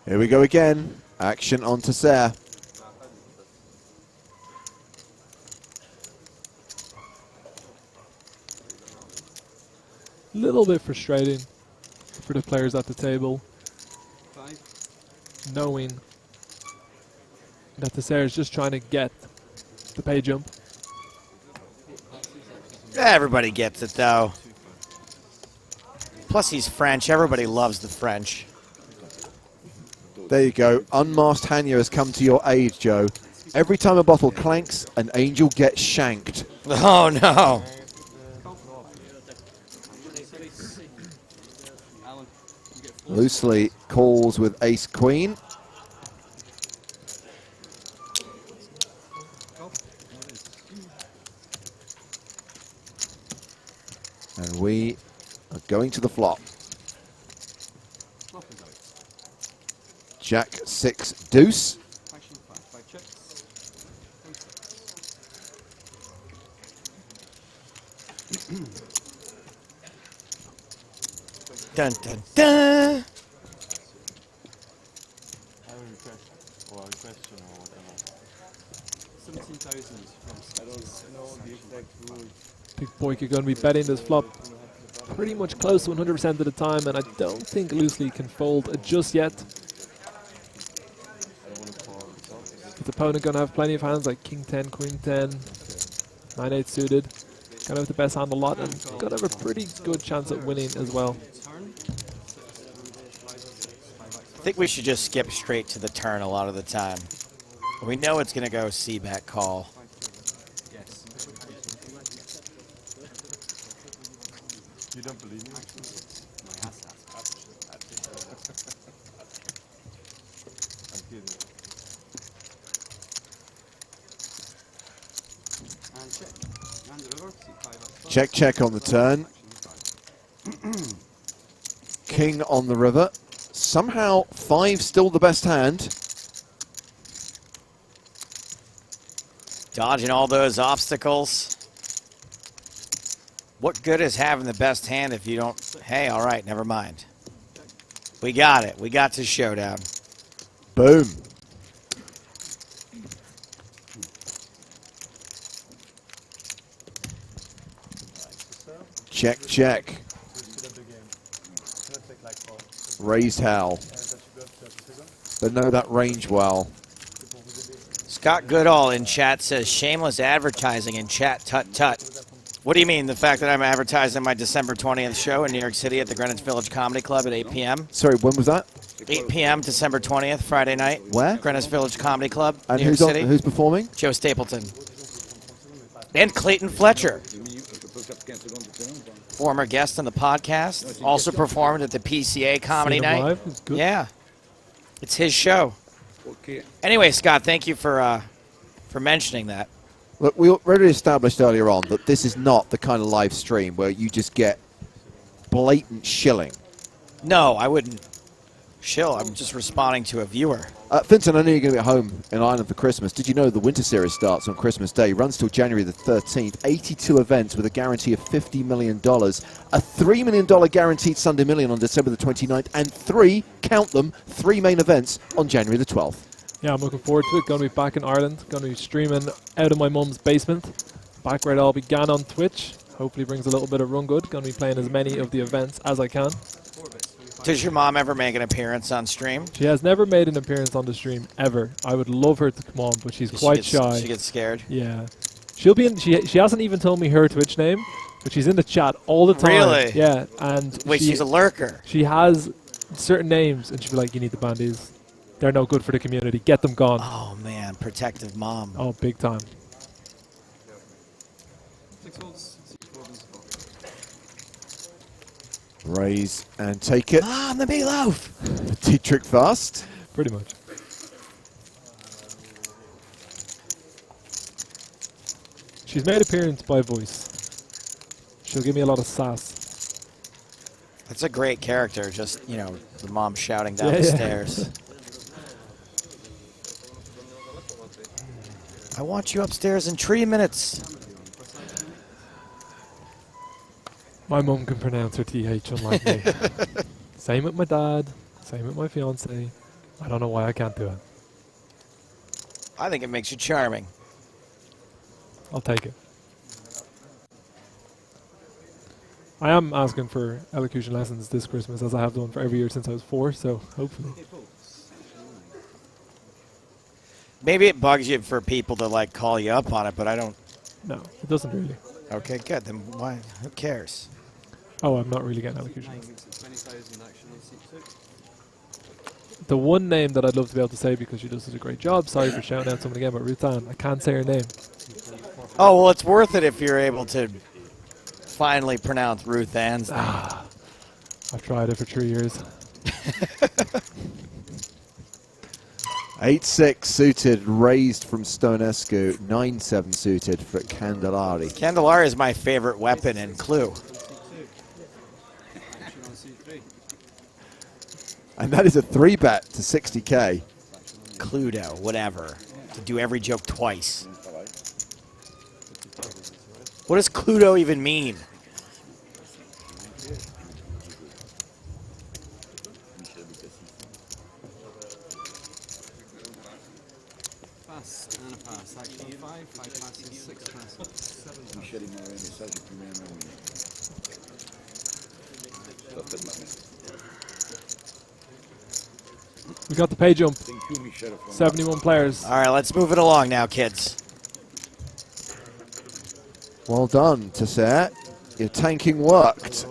Here we go again. Action on to Sarah. Little bit frustrating for the players at the table, knowing that the Sarah is just trying to get the pay jump. Everybody gets it, though. Plus, he's French. Everybody loves the French. There you go. Unmasked Hanya has come to your aid, Joe. Every time a bottle clanks, an angel gets shanked. Oh, no. Loosely calls with ace-queen. And we are going to the flop. Jack 6 deuce. Dun, dun, dun. I have a request or a question or whatever. 17,000. I don't know the exact rule. Big Boyka going to be betting this flop pretty much close to 100% of the time, and I don't think Loosely can fold just yet. His opponent going to have plenty of hands like King 10, Queen 10, 9-8 suited. Going to have the best hand a lot, and going to have a pretty good chance at winning as well. I think we should just skip straight to the turn a lot of the time. We know it's going to go C-bet call. You don't believe me? I'm kidding. Check, check on the turn. King on the river. Somehow 5 still the best hand. Dodging all those obstacles. What good is having the best hand if you don't... Hey, all right, never mind. We got it. We got to showdown. Boom. Check, check. Raised Hal. They know that range well. Scott Goodall in chat says, shameless advertising in chat, tut-tut. What do you mean, the fact that I'm advertising my December 20th show in New York City at the Greenwich Village Comedy Club at 8 p.m.? Sorry, when was that? 8 p.m. December 20th, Friday night. Where? Greenwich Village Comedy Club, And New York City. who's performing? Joe Stapleton. And Clayton Fletcher. Former guest on the podcast. Also performed at the PCA Comedy Seen him Night. live. It's good. Yeah. It's his show. Anyway, Scott, thank you for mentioning that. Look, we already established earlier on that this is not the kind of live stream where you just get blatant shilling. No, I wouldn't shill. I'm just responding to a viewer. Vincent, I know you're going to be at home in Ireland for Christmas. Did you know the Winter Series starts on Christmas Day, runs till January the 13th, 82 events with a guarantee of $50 million, a $3 million guaranteed Sunday Million on December the 29th, and 3 main events on January the 12th. Yeah, I'm looking forward to it. Going to be back in Ireland. Going to be streaming out of my mum's basement. Back where it all began on Twitch. Hopefully brings a little bit of run good. Going to be playing as many of the events as I can. Does your mom ever make an appearance on stream? She has never made an appearance on the stream, ever. I would love her to come on, but she's quite shy. She gets scared? Yeah. She'll be in, she hasn't even told me her Twitch name, but she's in the chat all the time. Really? Yeah. And wait, she's a lurker. She has certain names, and she'll be like, you need the bandies. They're no good for the community. Get them gone. Oh, man. Protective mom. Oh, big time. Raise and take it. Mom, the meatloaf. T-trick fast. Pretty much. She's made appearance by voice. She'll give me a lot of sass. That's a great character. Just, you know, the mom shouting down the Yeah. stairs. I want you upstairs in 3 minutes. My mum can pronounce her TH unlike me. Same with my dad. Same with my fiance. I don't know why I can't do it. I think it makes you charming. I'll take it. I am asking for elocution lessons this Christmas, as I have done for every year since I was 4, so hopefully. Maybe it bugs you for people to, like, call you up on it, but I don't. No, it doesn't really. Okay, good. Then why? Who cares? Oh, I'm not really getting elocution lessons. The one name that I'd love to be able to say because she does such a great job, sorry for shouting out someone again, but Ruth Ann, I can't say her name. Oh, well, it's worth it if you're able to finally pronounce Ruth Ann's name. I've tried it for 3 years. 8-6 suited, raised from Stonescu. 9-7 suited for Candellari. Candellari is my favorite weapon in Clue. And that is a 3-bet to 60K. Cluedo, whatever. To do every joke twice. What does Cluedo even mean? Pass and a pass. Action 5 passes, 6 passes, 7 We got the pay jump. 71 players. All right, let's move it along now, kids. Well done, Tasset. Your tanking worked.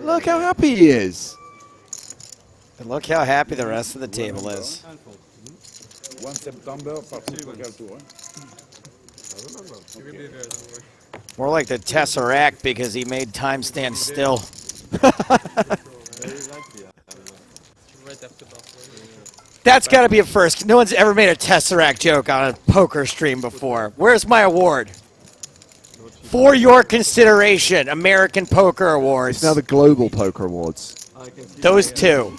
Look how happy he is. And look how happy the rest of the table is. 1 September, More like the Tesseract because he made time stand still. That's got to be a first. No one's ever made a Tesseract joke on a poker stream before. Where's my award? For your consideration, American Poker Awards. It's now the Global Poker Awards. Those two.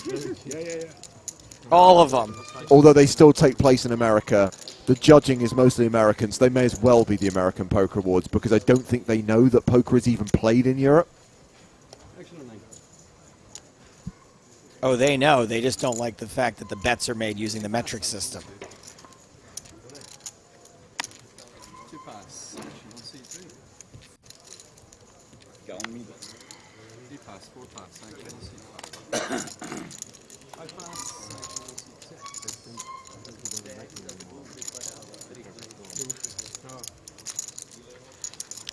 All of them. Although they still take place in America, the judging is mostly Americans. They may as well be the American Poker Awards because I don't think they know that poker is even played in Europe. Oh, they know. They just don't like the fact that the bets are made using the metric system. 2 pass, action on C3. 3 pass, 4 pass, action on C5. 5 pass, action on C6.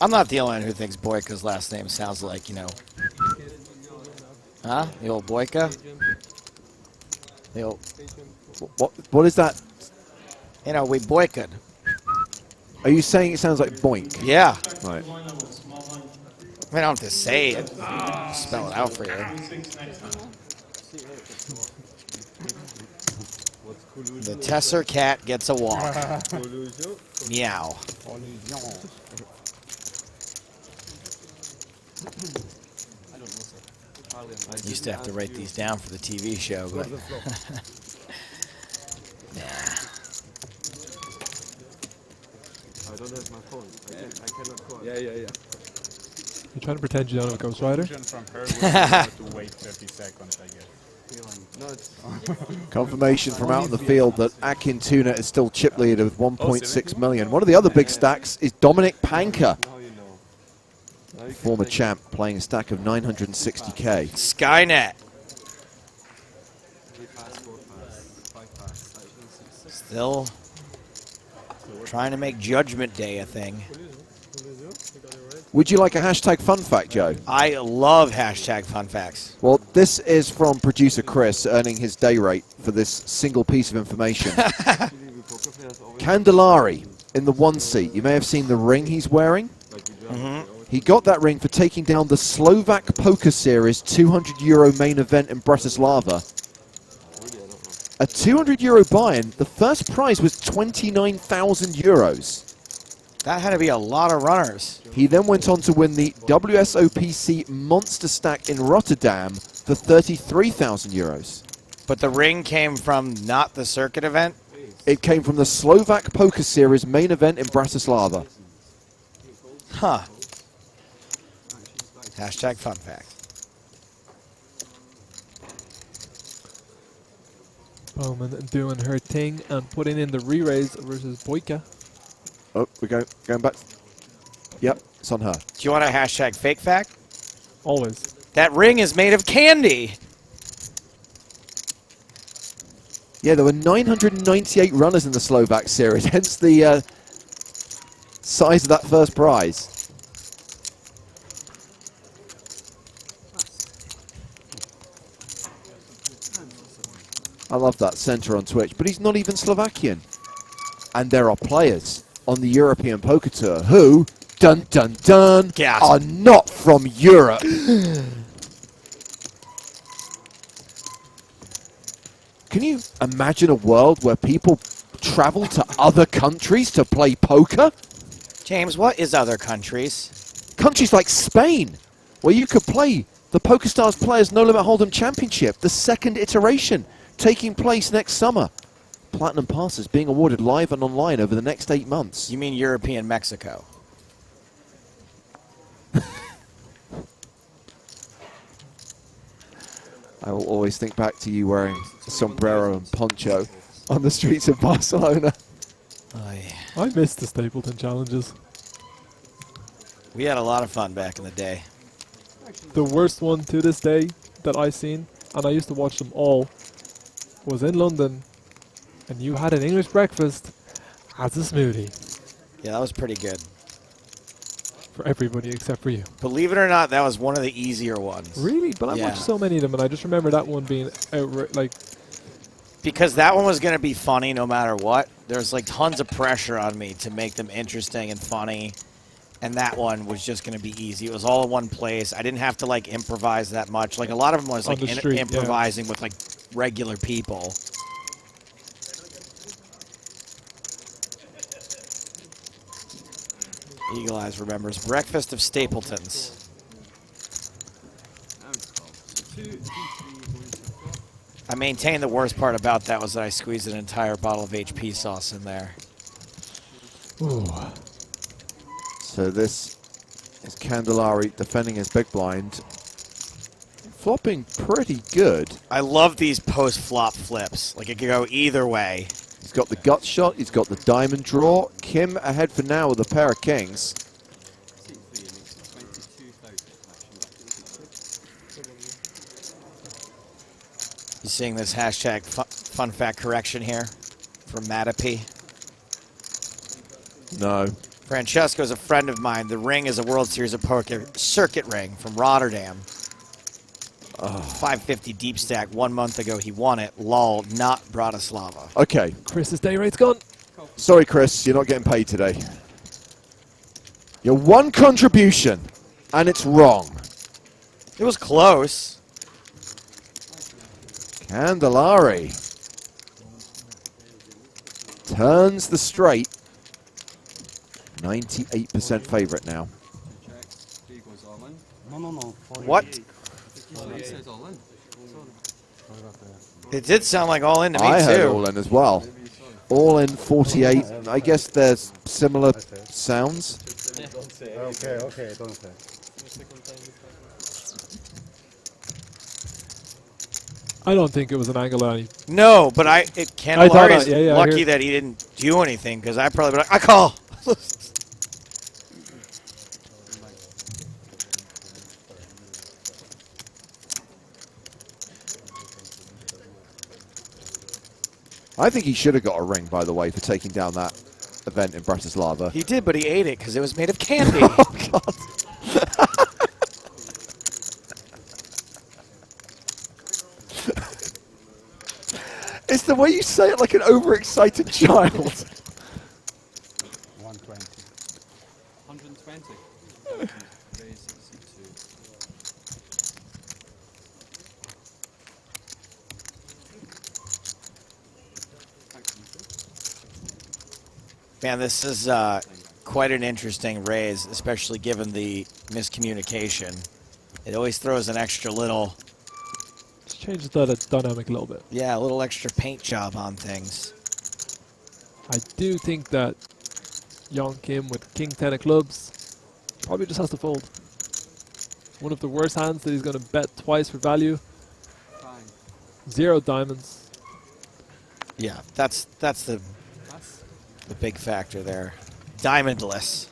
I'm not the only one who thinks Boyka's last name sounds like, you know. Huh? The old Boyka? The old. What is that? You know, we Boyka'd. Are you saying it sounds like boink? Yeah. Right. I don't have to say it. Spell it out for you. The Tesser cat gets a walk. Meow. Used to have to write these down for the TV show, but I don't have my phone. I cannot call. Yeah. You trying to pretend you don't have a Ghost Rider? From her to wait 30 seconds, I guess. Confirmation from out in the field that Akin Tuna is still chip leader with 1.6 million. One of the other big stacks is Dominic Panker, former champ, playing a stack of 960k. Skynet. Still trying to make Judgment Day a thing. Would you like a hashtag fun fact, Joe? I love hashtag fun facts. Well, this is from producer Chris earning his day rate for this single piece of information. Candelari in the 1 seat. You may have seen the ring he's wearing. He got that ring for taking down the Slovak Poker Series €200 main event in Bratislava. A €200 buy-in, the first prize was €29,000. That had to be a lot of runners. He then went on to win the WSOPC Monster Stack in Rotterdam for €33,000. But the ring came from not the circuit event? It came from the Slovak Poker Series main event in Bratislava. Huh. Hashtag fun fact. Bowman doing her thing and putting in the re-raise versus Boyka. Oh, we're going back. Yep, it's on her. Do you want a hashtag fake fact? Always. That ring is made of candy. Yeah, there were 998 runners in the Slovak series, hence the size of that first prize. I love that center on Twitch, but he's not even Slovakian. And there are players on the European Poker Tour who, dun dun dun, Gasp. are not from Europe. Can you imagine a world where people travel to other countries to play poker? James, what is other countries? Countries like Spain, where you could play the PokerStars Players No Limit Hold'em Championship, the second iteration, taking place next summer. Platinum passes being awarded live and online over the next 8 months. You mean European Mexico? I will always think back to you wearing a sombrero and poncho on the streets of Barcelona. I missed the Stapleton challenges. We had a lot of fun back in the day. The worst one to this day that I seen, and I used to watch them all, was in London, and you had an English breakfast as a smoothie. Yeah, that was pretty good. For everybody except for you. Believe it or not, that was one of the easier ones. Really? But I watched so many of them, and I just remember that one being outright, like... Because that one was going to be funny no matter what. There's like tons of pressure on me to make them interesting and funny. And that one was just going to be easy. It was all in one place. I didn't have to like improvise that much. Like a lot of them was like improvising with like regular people. Eagle Eyes remembers breakfast of Stapletons. I maintain the worst part about that was that I squeezed an entire bottle of HP sauce in there. Ooh. So this is Candelari defending his big blind. Flopping pretty good. I love these post-flop flips. Like, it could go either way. He's got the gut shot. He's got the diamond draw. Kim ahead for now with a pair of kings. You seeing this hashtag fun fact correction here from Matapy? No. Francesco's a friend of mine. The ring is a World Series of Poker circuit ring from Rotterdam. 550 deep stack. 1 month ago he won it. Lol, not Bratislava. Okay. Chris's day rate's gone. Sorry, Chris, you're not getting paid today. Your one contribution, and it's wrong. It was close. Candelari turns the straight. 98% favorite now. What? It did sound like all in to me, I heard too. all in as well. All in 48. I guess there's similar sounds. Okay, don't say. I don't think it was an angle on. No, but Candelari's yeah, lucky that he didn't do anything, because I probably would like, I call. I think he should have got a ring, by the way, for taking down that event in Bratislava. He did, but he ate it because it was made of candy. Oh, God. It's the way you say it like an overexcited child. 120. 120. Man, this is quite an interesting raise, especially given the miscommunication. It always throws an extra little... Just changes the dynamic a little bit. Yeah, a little extra paint job on things. I do think that Young Kim with King 10 of clubs probably just has to fold. One of the worst hands that he's going to bet twice for value. 0 diamonds. Yeah, that's the big factor there. Diamondless.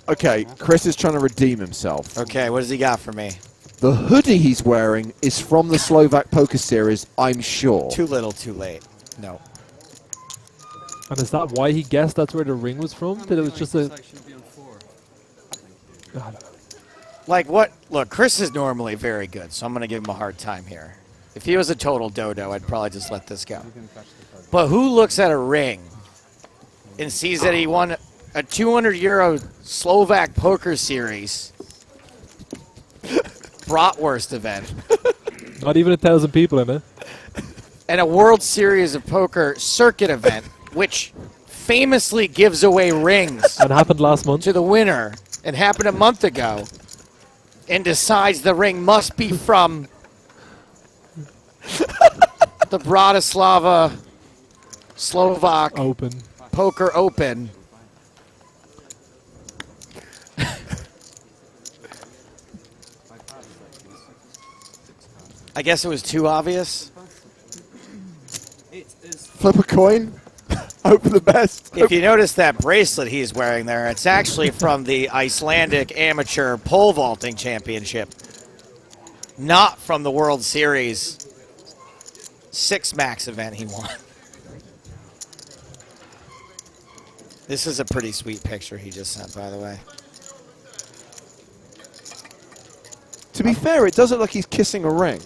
Okay, Chris is trying to redeem himself. Okay, what does he got for me? The hoodie he's wearing is from the Slovak Poker Series, I'm sure. Too little, too late. No. And is that why he guessed that's where the ring was from? That it was just a... Like what? Look, Chris is normally very good, so I'm going to give him a hard time here. If he was a total dodo, I'd probably just let this go. But who looks at a ring and sees that he won a 200 euro Slovak Poker Series bratwurst event? Not even 1,000 people in it. And a World Series of Poker circuit event, which famously gives away rings. And happened last month. To the winner. And happened a month ago. And decides the ring must be from the Bratislava Slovak Open. Poker Open. I guess it was too obvious. Flip a coin. Hope for the best. If you notice that bracelet he's wearing there, it's actually from the Icelandic Amateur Pole Vaulting Championship. Not from the World Series 6 Max event he won. This is a pretty sweet picture he just sent, by the way. To be fair, it does look like he's kissing a ring.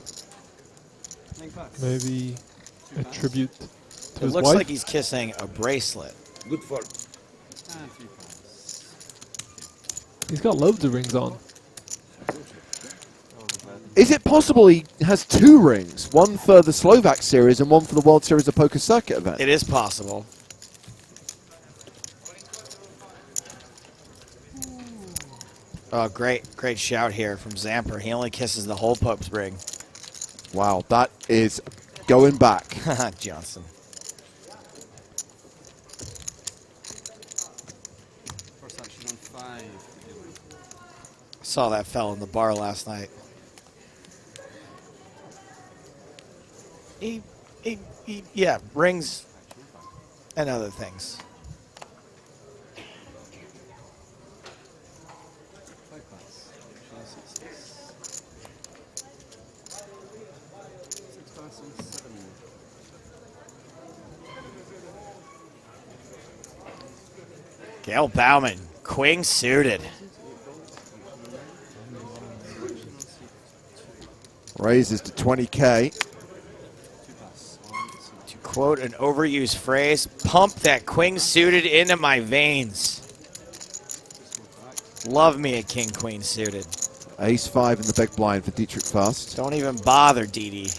Maybe a tribute to It his looks wife. like he's kissing a bracelet. Good for. He's got loads of rings on. Is it possible he has 2 rings? One for the Slovak series and one for the World Series of Poker Circuit event? It is possible. Oh, great shout here from Zamper. He only kisses the whole Pope's ring. Wow, that is going back. Johnson. First action on 5. Saw that fell in the bar last night. Yeah, rings and other things. Gail Bauman, queen suited. Raises to 20K. To quote an overused phrase, pump that queen suited into my veins. Love me a king queen suited. Ace-5 in the big blind for Dietrich Fast. Don't even bother, Didi.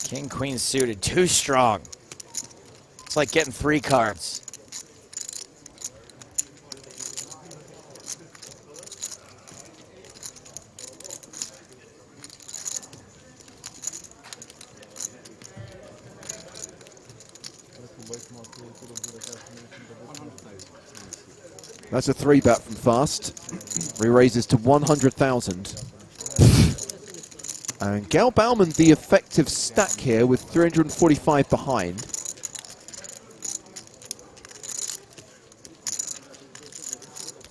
King queen suited, too strong. It's like getting 3 cards. That's a 3-bet from Fast. Re-raises to 100,000. And Gail Bauman, the effective stack here with 345 behind.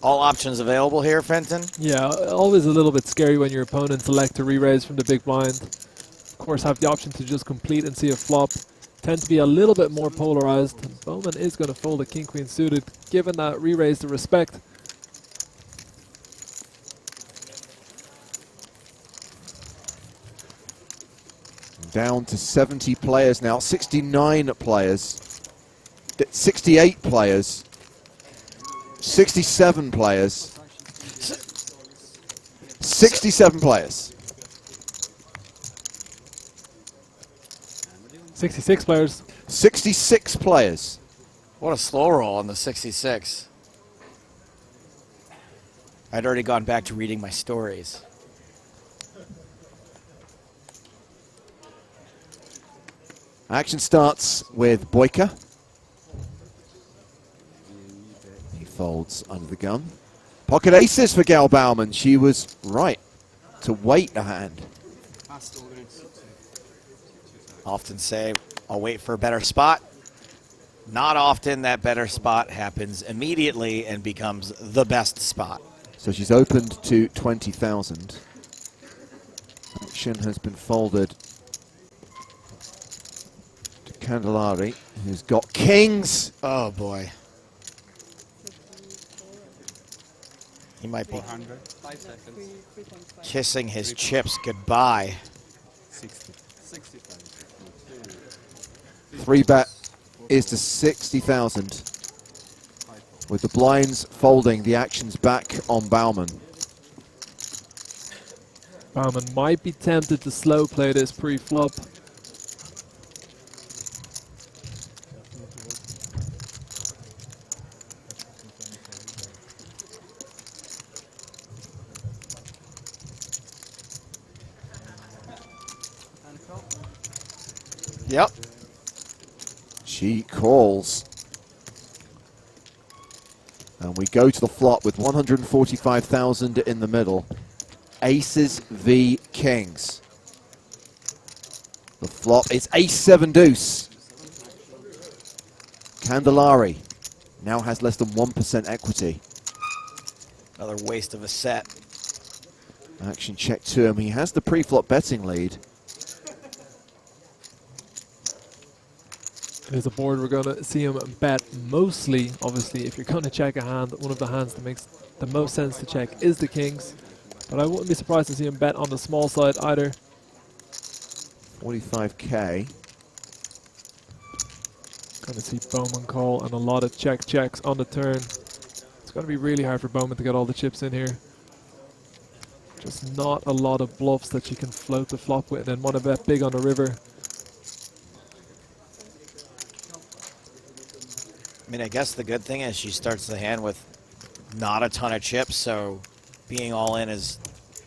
All options available here, Fenton? Yeah, always a little bit scary when your opponents elect to re-raise from the big blind. Of course, have the option to just complete and see a flop. Tend to be a little bit more polarized. And Bowman is going to fold a king-queen suited, given that re-raise the respect. Down to 70 players now, 69 players, 68 players, 67 players, 67 players. 66 players. 66 players. What a slow roll on the 66. I'd already gone back to reading my stories. Action starts with Boyka. He folds under the gun. Pocket aces for Gail Bauman. She was right to wait a hand. Often say, I'll wait for a better spot. Not often that better spot happens immediately and becomes the best spot. So she's opened to 20,000. Action has been folded to Candellari, who's got kings. Oh boy. He might be 5 seconds. kissing his chips goodbye. 65. 3-bet is to 60,000. With the blinds folding, the action's back on Bauman. Bauman might be tempted to slow play this pre-flop. Yep. She calls. And we go to the flop with 145,000 in the middle. Aces v kings. The flop is ace-7 deuce. Candellari now has less than 1% equity. Another waste of a set. Action check to him. He has the pre-flop betting lead. There's a board we're going to see him bet mostly. Obviously, if you're going to check a hand, one of the hands that makes the most sense to check is the kings. But I wouldn't be surprised to see him bet on the small side either. 45k. Gonna see Bowman call and a lot of checks on the turn. It's gonna be really hard for Bowman to get all the chips in here. Just not a lot of bluffs that you can float the flop with and then want to bet big on the river. I mean, I guess the good thing is she starts the hand with not a ton of chips, so being all in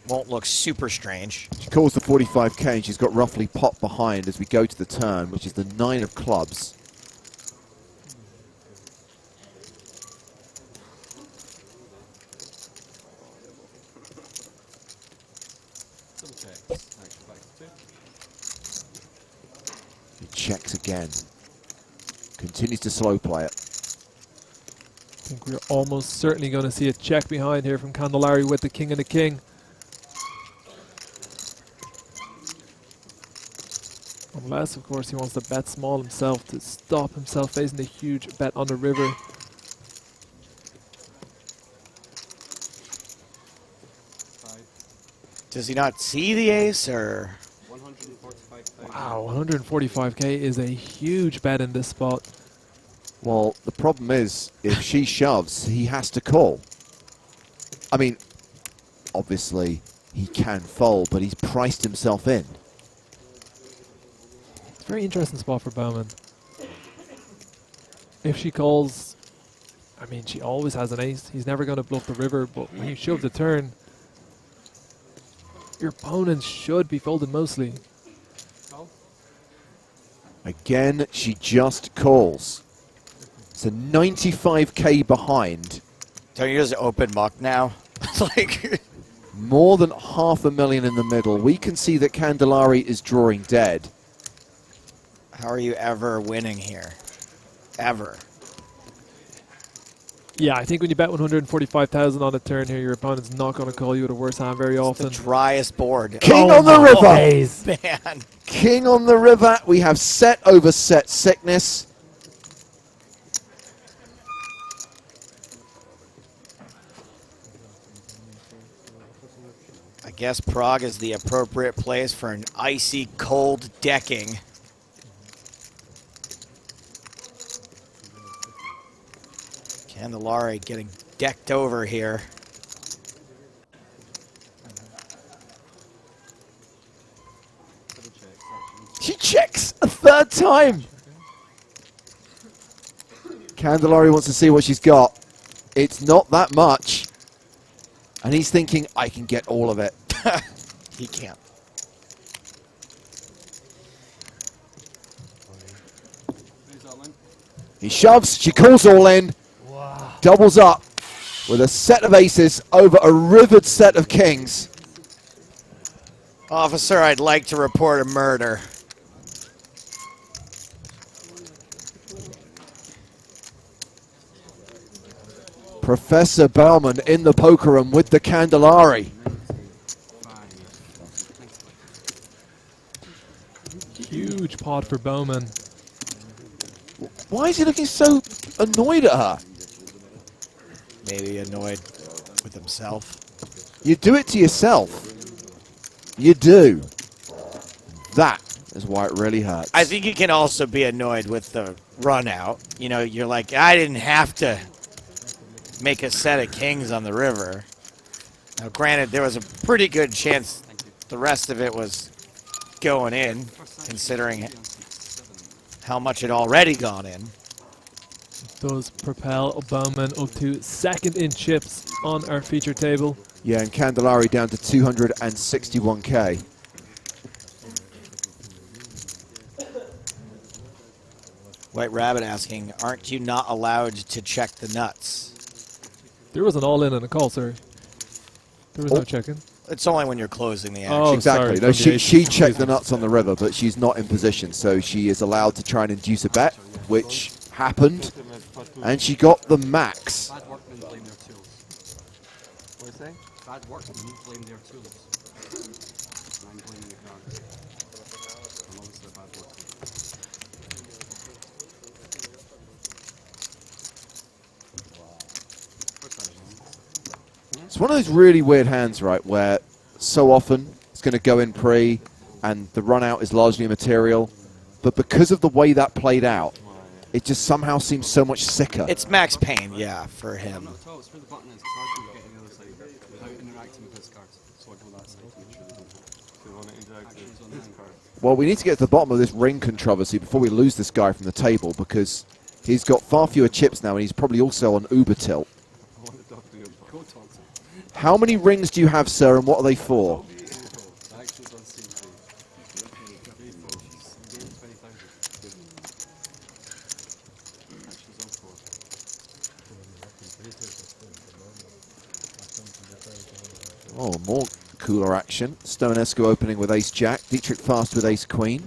won't look super strange. She calls the 45k and she's got roughly pot behind as we go to the turn, which is the 9 of clubs. He checks again. Continues to slow play it. I think we're almost certainly going to see a check behind here from Candelaria with the king and the king. Unless, of course, he wants to bet small himself to stop himself facing the huge bet on the river. Does he not see the ace, or? Wow, 145k is a huge bet in this spot. Well, the problem is, if she shoves, he has to call. I mean, obviously, he can fold, but he's priced himself in. It's a very interesting spot for Bowman. If she calls, I mean, she always has an ace. He's never going to bluff the river, but when you shove the turn, your opponents should be folded mostly. Again, she just calls. It's a 95k behind. Don't you just open muck now? Like more than $500,000 in the middle. We can see that Candelaria is drawing dead. How are you ever winning here? Ever. Yeah, I think when you bet 145,000 on a turn here, your opponent's not going to call you with a worse hand very often. The driest board. King on the river. Days. Man. King on the river. We have set over set sickness. I guess Prague is the appropriate place for an icy cold decking. Candelaria getting decked over here. She checks a third time. Candelaria wants to see what she's got. It's not that much. And he's thinking, I can get all of it. He can't. He shoves, she calls all in. Wow. Doubles up with a set of aces over a rivered set of kings. Officer, I'd like to report a murder. Professor Bauman in the poker room with the Candelari. Huge pot for Bowman. Why is he looking so annoyed at her? Maybe annoyed with himself. You do it to yourself. You do. That is why it really hurts. I think you can also be annoyed with the run out. You know, you're like, I didn't have to make a set of kings on the river. Now, granted, there was a pretty good chance the rest of it was going in, considering how much it already gone in. Does propel Bowman up to second in chips on our feature table. Yeah, and Candelari down to 261k. White Rabbit asking, aren't you not allowed to check the nuts? There was an all-in and a call, sir. There was no checking. It's only when you're closing the action. Oh, exactly. sorry, No, she checked the nuts on the river, but she's not in position, so she is allowed to try and induce a bet, which happened, and she got the max. Bad work and blame their tools. What do you say? Bad work and you blame their tools. And I'm blaming the cards. I'm obviously a bad work. one of those really weird hands, right, where so often it's going to go in pre and the run out is largely immaterial. But because of the way that played out, it just somehow seems so much sicker. It's Max Payne, yeah, for him. Well, we need to get to the bottom of this ring controversy before we lose this guy from the table, because he's got far fewer chips now and he's probably also on uber tilt. How many rings do you have, sir, and what are they for? Oh, more cooler action. Stonescu opening with ace-jack. Dietrich fast with ace-queen.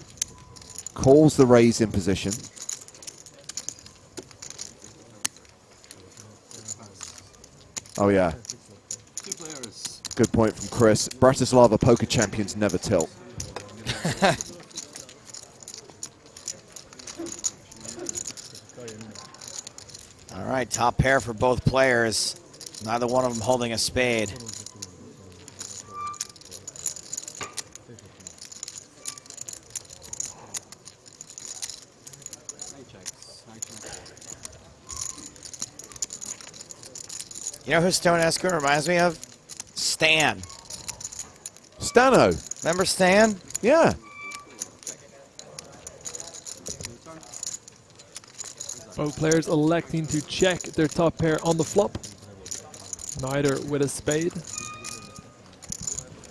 Calls the raise in position. Oh, yeah. Good point from Chris. Bratislava poker champions never tilt. All right, top pair for both players. Neither one of them holding a spade. You know who Stonescu reminds me of? Stan. Stano. Remember Stan? Yeah. Both players electing to check their top pair on the flop. Neither with a spade.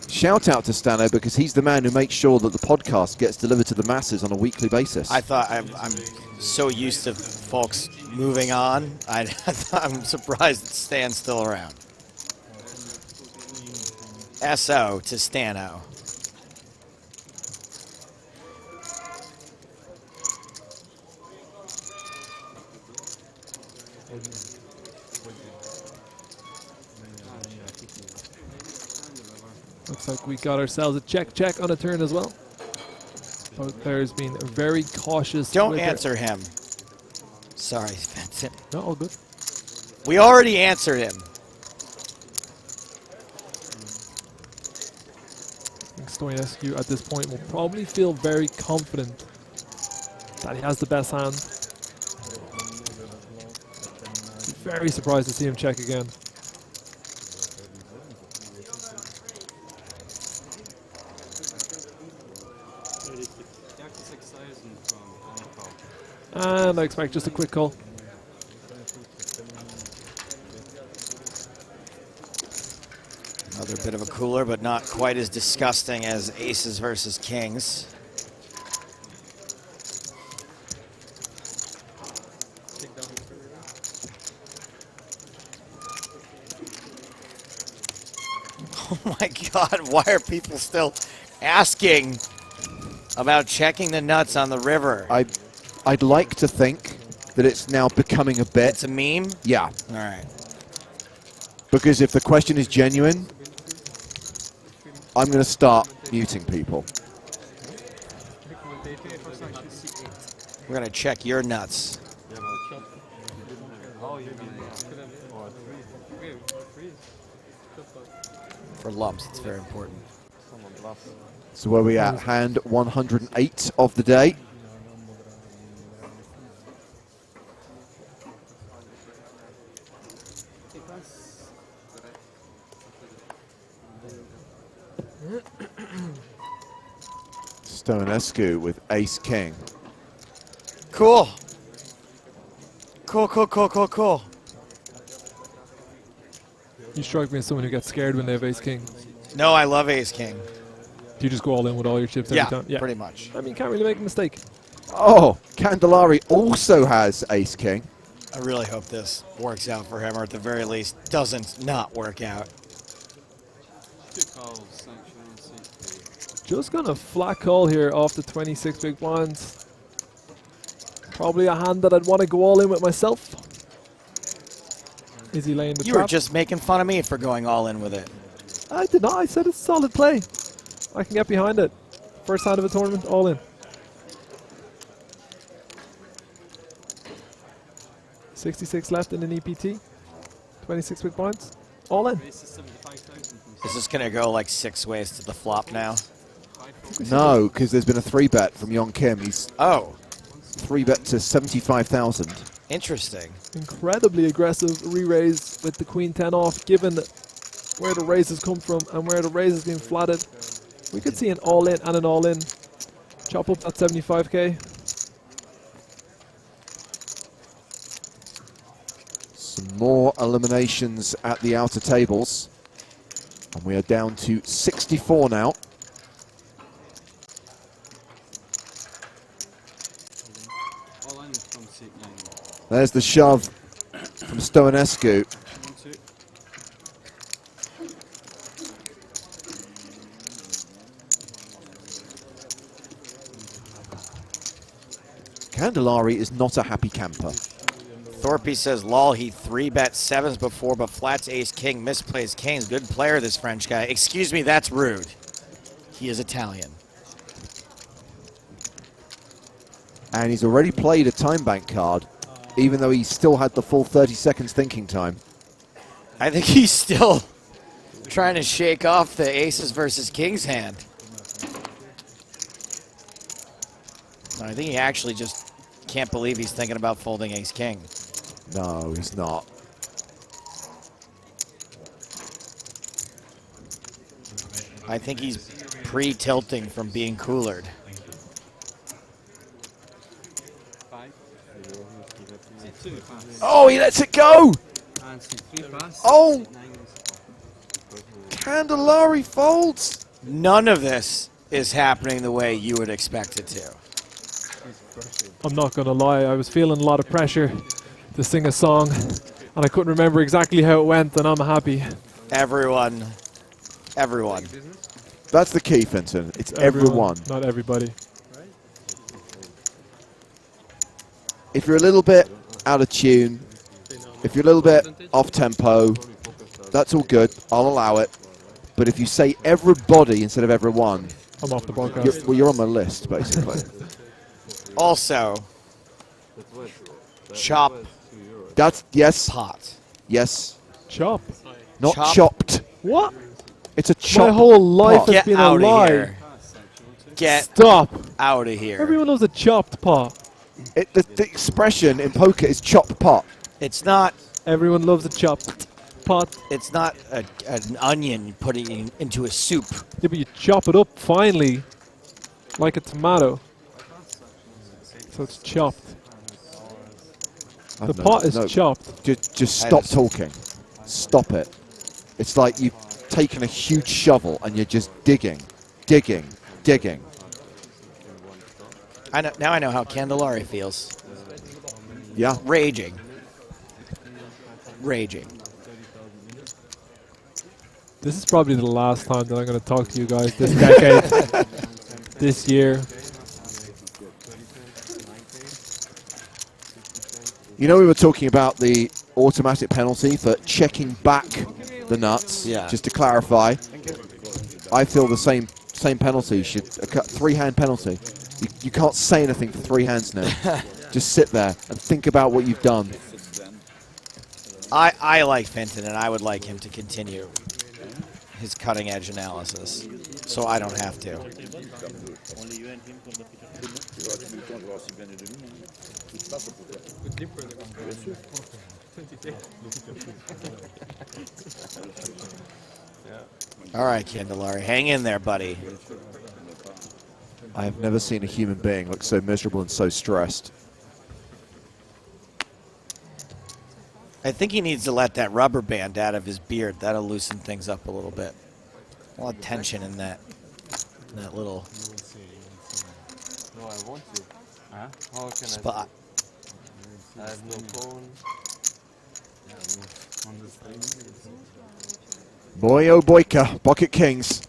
Shout out to Stano, because he's the man who makes sure that the podcast gets delivered to the masses on a weekly basis. I thought I'm so used to folks moving on. I'm surprised that Stan's still around. SO to Stano. Looks like we got ourselves a check on a turn as well. Both players being very cautious. Don't answer him. Sorry, Vincent. No, all good. We already answered him. I think Stonescu at this point will probably feel very confident that he has the best hand. Be very surprised to see him check again. And I expect just a quick call. Another bit of a cooler, but not quite as disgusting as aces versus kings. Oh my God, why are people still asking about checking the nuts on the river? I'd like to think that it's now becoming a bit. It's a meme? Yeah. All right. Because if the question is genuine, I'm going to start muting people. We're going to check your nuts. For lumps, it's very important. So where are we at? Hand 108 of the day. Stonescu with ace-king. Cool. Cool. You strike me as someone who gets scared when they have ace-king. No, I love ace-king. Do you just go all in with all your chips every time? Yeah, pretty much. I mean, you can't really make a mistake. Oh, Candelari also has ace-king. I really hope this works out for him, or at the very least, doesn't not work out. Just gonna flat call here off the 26 big blinds. Probably a hand that I'd want to go all in with myself. Is he laying the You trap? were just making fun of me for going all in with it. I did not. I said it's a solid play. I can get behind it. First hand of a tournament, all in. 66 left in an EPT. 26 big blinds. All in. Is this going to go like 6 ways to the flop now? No, because there's been a 3-bet from Yon Kim. He's 3-bet to 75,000. Interesting. Incredibly aggressive re-raise with the queen 10 off, given where the raises come from and where the raise is being flatted. We could see an all-in and an all-in. Chop up that 75k. Some more eliminations at the outer tables. And we are down to 64 now. There's the shove from Stoenescu. Candellari is not a happy camper. Thorpe says, lol, he 3-bet 7s before, but flats ace-king, misplays kings. Good player, this French guy. Excuse me, that's rude. He is Italian. And he's already played a time bank card, even though he still had the full 30 seconds thinking time. I think he's still trying to shake off the aces versus kings hand. I think he actually just can't believe he's thinking about folding ace-king. No, he's not. I think he's pre-tilting from being coolered. Oh, he lets it go! Oh! Candellari folds! None of this is happening the way you would expect it to. I'm not going to lie, I was feeling a lot of pressure to sing a song, and I couldn't remember exactly how it went, and I'm happy. Everyone. That's the key, Finton. It's everyone. Not everybody. If you're a little bit out of tune, if you're a little bit off tempo, that's all good. I'll allow it. But if you say everybody instead of everyone, I'm off the podcast. You're on my list, basically. Also, chop. That's, yes. Pot. Yes. Chop. Not Chop. chopped. What? It's a chop. My whole life pot. has Get been a out lie. of here. Get Stop. out of here. Everyone loves a chopped pot. The expression in poker is chop pot. It's not. Everyone loves a chopped pot. It's not an onion putting into a soup. Yeah, but you chop it up finely, like a tomato. So it's chopped. The pot is chopped. Just stop talking. Stop it. It's like you've taken a huge shovel and you're just digging. Now I know how Candellari feels. Yeah. Raging. This is probably the last time that I'm going to talk to you guys this decade, this year. You know, we were talking about the automatic penalty for checking back the nuts. Yeah. Just to clarify, I feel the same penalty should a 3-hand penalty. You can't say anything for 3 hands now. Just sit there and think about what you've done. I like Finton, and I would like him to continue his cutting-edge analysis, so I don't have to. All right, Candellari, hang in there, buddy. I have never seen a human being look so miserable and so stressed. I think he needs to let that rubber band out of his beard. That'll loosen things up a little bit. A lot of tension in that little No, I want to. Huh? How can spot. I have no phone. Boy, oh boyka, pocket kings.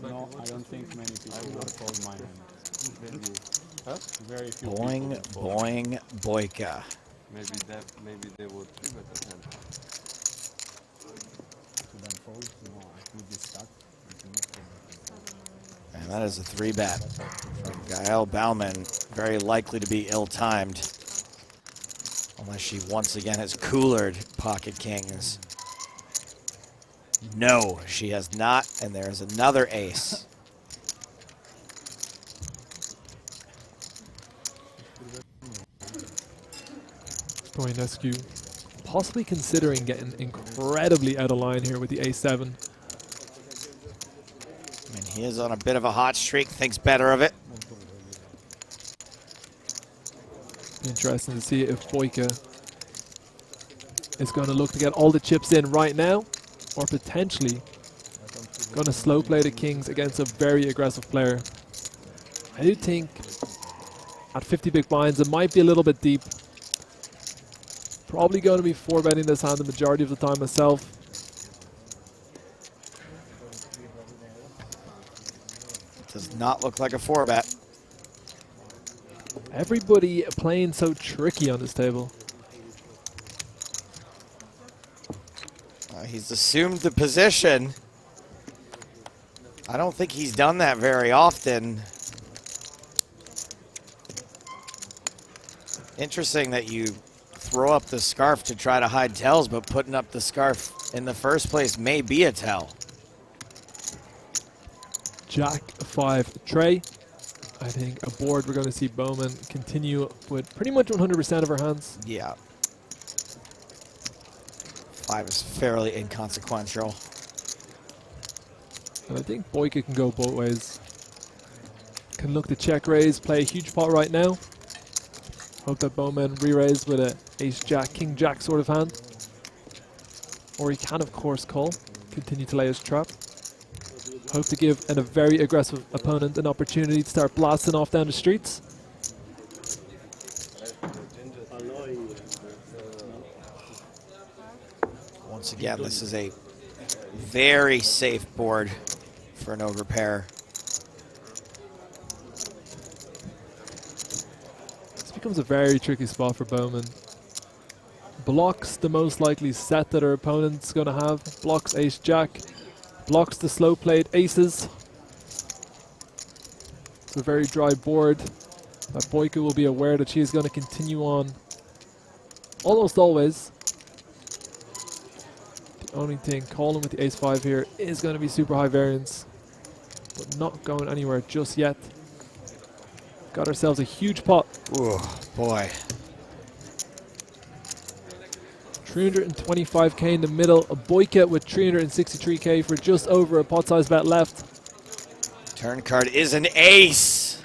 No, I don't think many people would call my hand. Huh? Very few Boing, people. boing, boyka. Maybe they would do it at hand. To then fold, no, I would be stuck. And that is a 3-bet from Gael Bauman. Very likely to be ill-timed. Unless she once again has coolered pocket kings. No, she has not, and there's another ace. Boynescu possibly considering getting incredibly out of line here with the A7. I mean, he is on a bit of a hot streak, thinks better of it. Interesting to see if Boyka is going to look to get all the chips in right now, or potentially going to slow play the kings against a very aggressive player. I do think at 50 big blinds it might be a little bit deep. Probably going to be 4-betting this hand the majority of the time myself. Does not look like a 4-bet. Everybody playing so tricky on this table. He's assumed the position. I don't think he's done that very often. Interesting that you throw up the scarf to try to hide tells, but putting up the scarf in the first place may be a tell. Jack 5 tray. I think a board we're going to see Bowman continue with pretty much 100% of her hands. Yeah. 5 is fairly inconsequential. And I think Boyka can go both ways. Can look to check raise, play a huge pot right now. Hope that Bowman re-raise with a ace-jack, king-jack sort of hand. Or he can, of course, call. Continue to lay his trap. Hope to give a very aggressive opponent an opportunity to start blasting off down the streets. Once again, this is a very safe board for an overpair. This becomes a very tricky spot for Bowman. Blocks the most likely set that our opponent's going to have. Blocks ace-jack. Blocks the slow played aces. It's a very dry board that Boyka will be aware that she is going to continue on almost always. The only thing calling with the ace-5 here is going to be super high variance, but not going anywhere just yet. Got ourselves a huge pot. Ooh, boy. 325k in the middle. A Boyka with 363k for just over a pot size bet left. Turn card is an ace.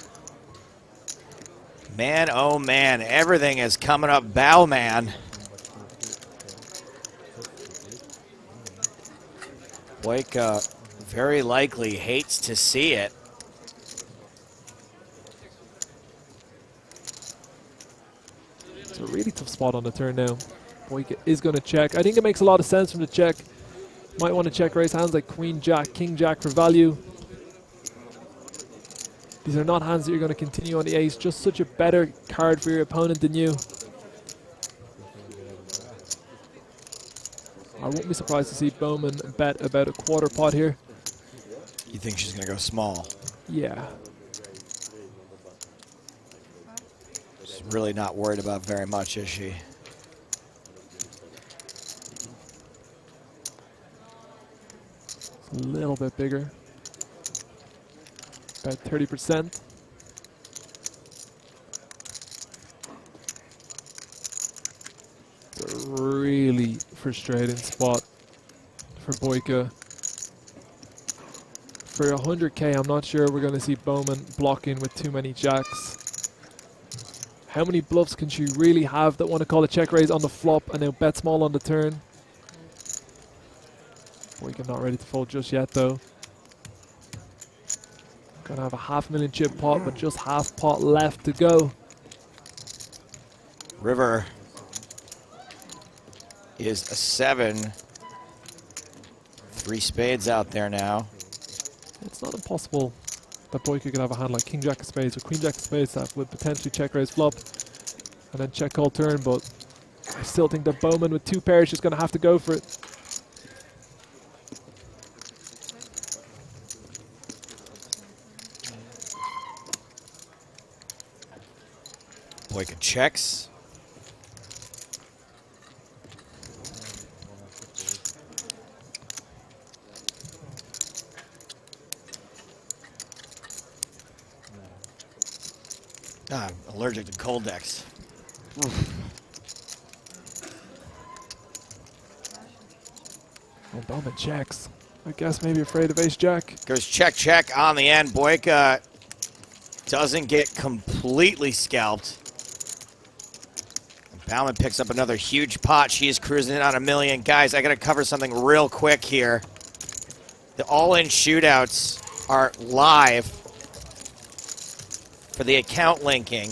Man, oh man, everything is coming up bow, man. Boyka very likely hates to see it. It's a really tough spot on the turn now. Boyka is going to check. I think it makes a lot of sense from the check. Might want to check raise hands like Queen Jack, King Jack for value. These are not hands that you're going to continue on the ace. Just such a better card for your opponent than you. I won't be surprised to see Bowman bet about a quarter pot here. You think she's going to go small? Yeah. She's really not worried about very much, is she? A little bit bigger. About 30%. It's a really frustrating spot for Boyka. For 100k, I'm not sure we're going to see Bowman blocking with too many jacks. How many bluffs can she really have that want to call a check raise on the flop and now bet small on the turn? Boyka not ready to fold just yet though. Gonna have a $500,000 chip pot, but just half pot left to go. River is a 7. 3 spades out there now. It's not impossible that Boyka could have a hand like King Jack of Spades or Queen Jack of Spades that would potentially check raise flop and then check call turn, but I still think that Bowman with 2 pairs is just gonna have to go for it. Boyka checks. I'm allergic to cold decks. Well, Bowman checks. I guess maybe afraid of ace-jack. Goes check on the end. Boyka doesn't get completely scalped. Bauman picks up another huge pot. She is cruising in on $1 million. Guys, I got to cover something real quick here. The all-in shootouts are live for the account linking.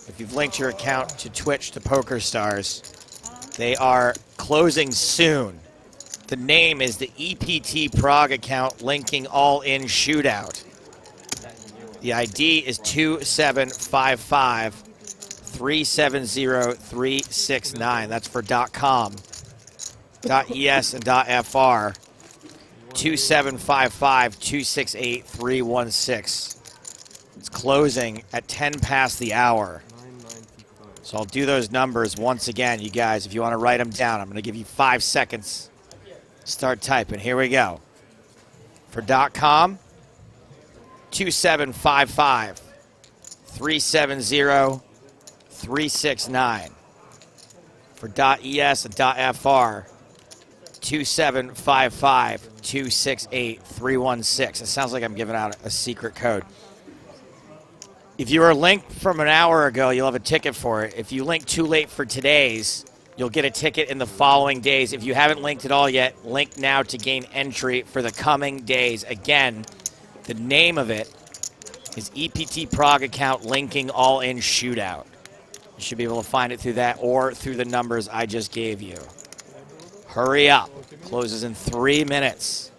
If you've linked your account to Twitch to PokerStars, they are closing soon. The name is the EPT Prague account linking all-in shootout. The ID is 2755-370-369. That's for .com, .es, and .fr. 2755-268-316. It's closing at 10 past the hour. So I'll do those numbers once again, you guys. If you want to write them down, I'm going to give you 5 seconds. Start typing. Here we go. For .com, 2755-370-369. For .es and .fr, 2755-268-316. It sounds like I'm giving out a secret code. If you were linked from an hour ago, you'll have a ticket for it. If you link too late for today's, you'll get a ticket in the following days. If you haven't linked at all yet, link now to gain entry for the coming days. Again, the name of it is EPT Prague account linking all-in shootout. You should be able to find it through that or through the numbers I just gave you. Hurry up. Closes in 3 minutes.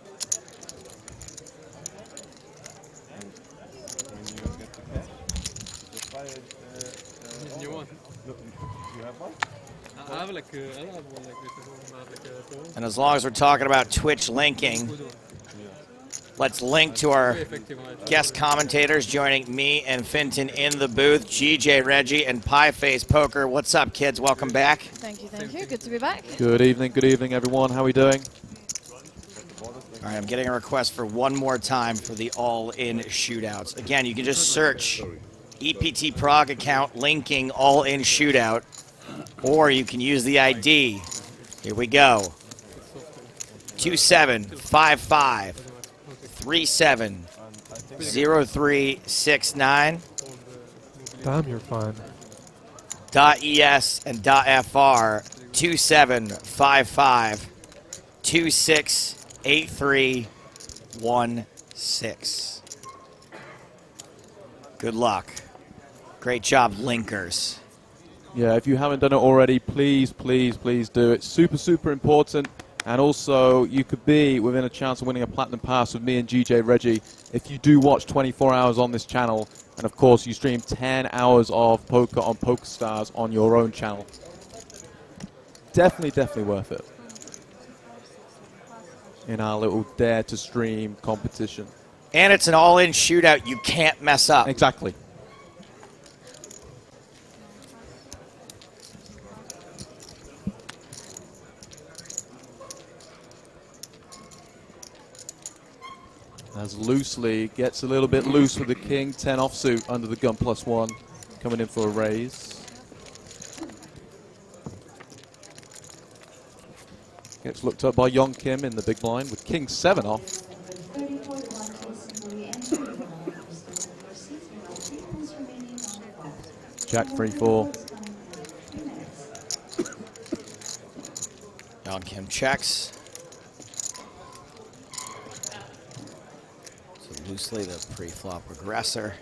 And as long as we're talking about Twitch linking, let's link to our guest commentators joining me and Finton in the booth, GJ Reggie and Pieface Poker. What's up, kids? Welcome back. Thank you, thank you. Good to be back. Good evening, everyone. How are we doing? All right, I'm getting a request for one more time for the all-in shootouts. Again, you can just search EPT Prague account linking all-in shootout, or you can use the ID. Here we go. 2755-370369. Damn, you're fine. .es and .fr 2755-268316. Good luck. Great job, linkers. Yeah, if you haven't done it already, please, please, please do. It's super, super important. And also, you could be within a chance of winning a Platinum Pass with me and GJ Reggie if you do watch 24 hours on this channel. And, of course, you stream 10 hours of poker on PokerStars on your own channel. Definitely, definitely worth it. In our little Dare to Stream competition. And it's an all-in shootout you can't mess up. Exactly. As loosely gets a little bit loose with the king, 10 offsuit under the gun +1, coming in for a raise. Gets looked up by Young Kim in the big blind with king 7 off. Jack 3-4. Young Kim checks. Loosely the pre-flop regressor.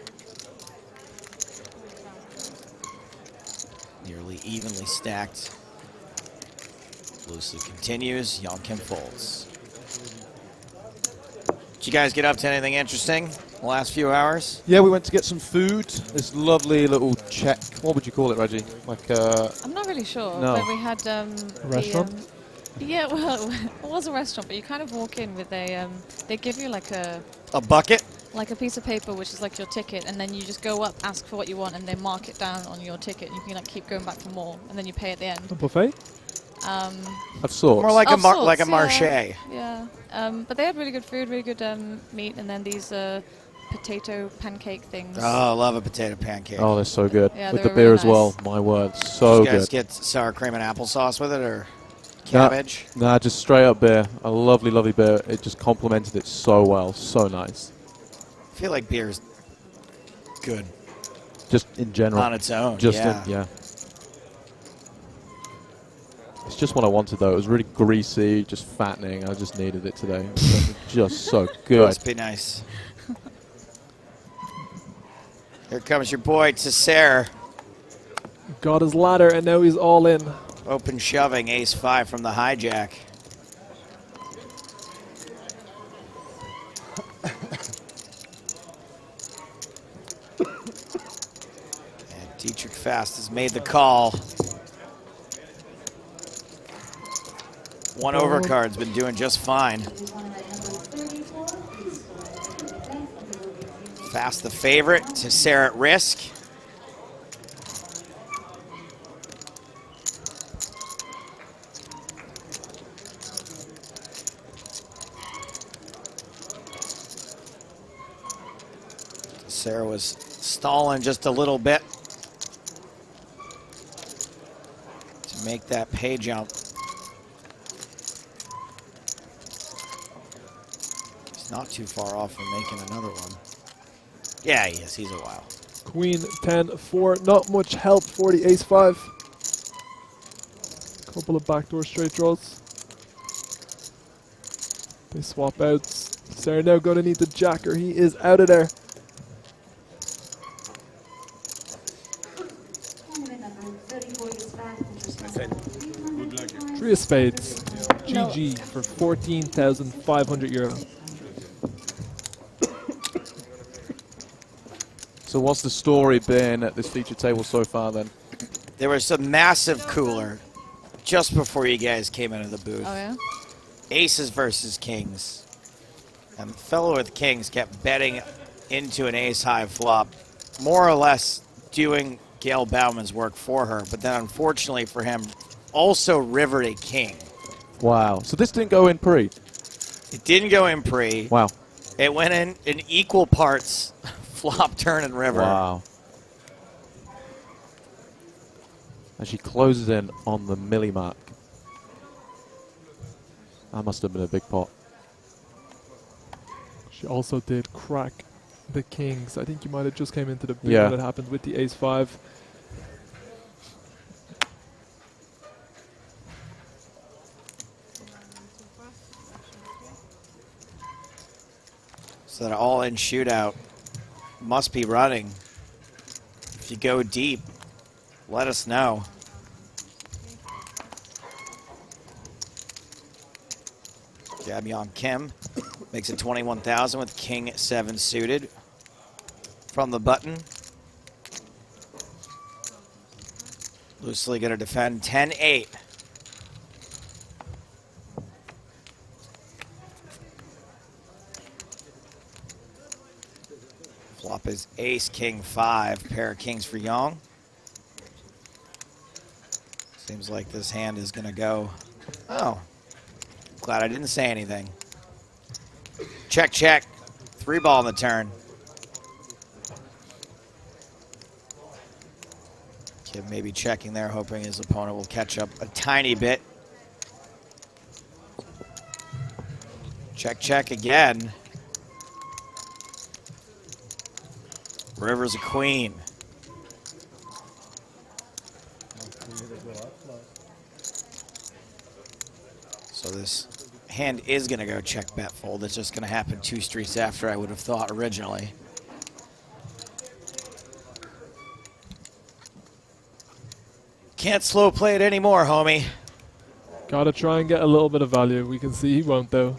Nearly evenly stacked. Loosely continues. Young Kim folds. Did you guys get up to anything interesting the last few hours? Yeah, we went to get some food. This lovely little Czech. What would you call it, Reggie? Like I'm not really sure. No. But we had a restaurant. Yeah, well, it was a restaurant, but you kind of walk in with a. They give you like a bucket? Like a piece of paper, which is like your ticket, and then you just go up, ask for what you want, and they mark it down on your ticket. You can like keep going back for more, and then you pay at the end. A buffet? Of sorts. More like Of sorts, a marché. Yeah. But they had really good food, really good meat, and then these potato pancake things. Oh, I love a potato pancake. Oh, they're so good. Yeah, with they're the beer really as well. nice. My word, so Did you guys good. get sour cream and applesauce with it, or cabbage? Nah, just straight up beer. A lovely, lovely beer. It just complemented it so well. So nice. I feel like beer's good. Just in general. On its own, Just yeah. yeah. It's just what I wanted, though. It was really greasy, just fattening. I just needed it today. Just so good. Must be nice. Here comes your boy, Tesser. Got his ladder, and now he's all in. Open shoving, ace-5 from the hijack. And Dietrich Fast has made the call. One overcard's been doing just fine. Fast the favorite, Tesser at risk. Tesser was stalling just a little bit to make that pay jump. He's not too far off from making another one. Yeah, he is. He's a while. Queen 10-4. Not much help for the ace-5. Couple of backdoor straight draws. They swap out. Sarah now going to need the jacker. He is out of there. Three of spades. No. GG for 14,500 euro. So what's the story been at this feature table so far, then? There was a massive cooler just before you guys came into the booth. Oh, yeah? Aces versus kings. And the fellow with kings kept betting into an ace-high flop, more or less doing Gail Bauman's work for her, but then unfortunately for him, also rivered a king. Wow. So this didn't go in pre? It didn't go in pre. Wow. It went in equal parts flop, turn, and river. Wow. And she closes in on the milli mark. That must have been a big pot. She also did crack the kings. I think you might have just came into the booth Yeah. when it happened with the ace-5. So that all-in shootout must be running. If you go deep, let us know. Jabyeon Kim makes it 21,000 with King 7 suited from the button. Loosely going to defend 10-8. Flop is ace, king, 5. Pair of kings for Young. Seems like this hand is going to go. Oh, glad I didn't say anything. Check, check. 3-ball on the turn. Kid maybe checking there, hoping his opponent will catch up a tiny bit. Check, check again. River's a queen. So this hand is going to go check, bet, fold. It's just going to happen 2 streets after I would have thought originally. Can't slow play it anymore, homie. Gotta try and get a little bit of value. We can see he won't, though.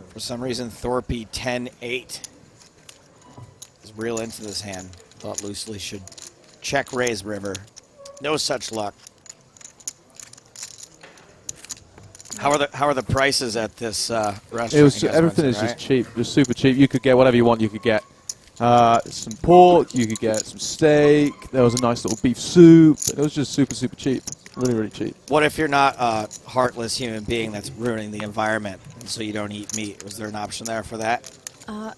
For some reason, Thorpe 10-8 is real into this hand. Thought loosely should check raise river. No such luck. How are the prices at this restaurant? It was you guys everything went is to, just cheap, just super cheap. You could get whatever you want. You could get some pork. You could get some steak. There was a nice little beef soup. It was just super cheap. Really, really cheap. What if you're not a heartless human being that's ruining the environment, and so you don't eat meat? Was there an option there for that?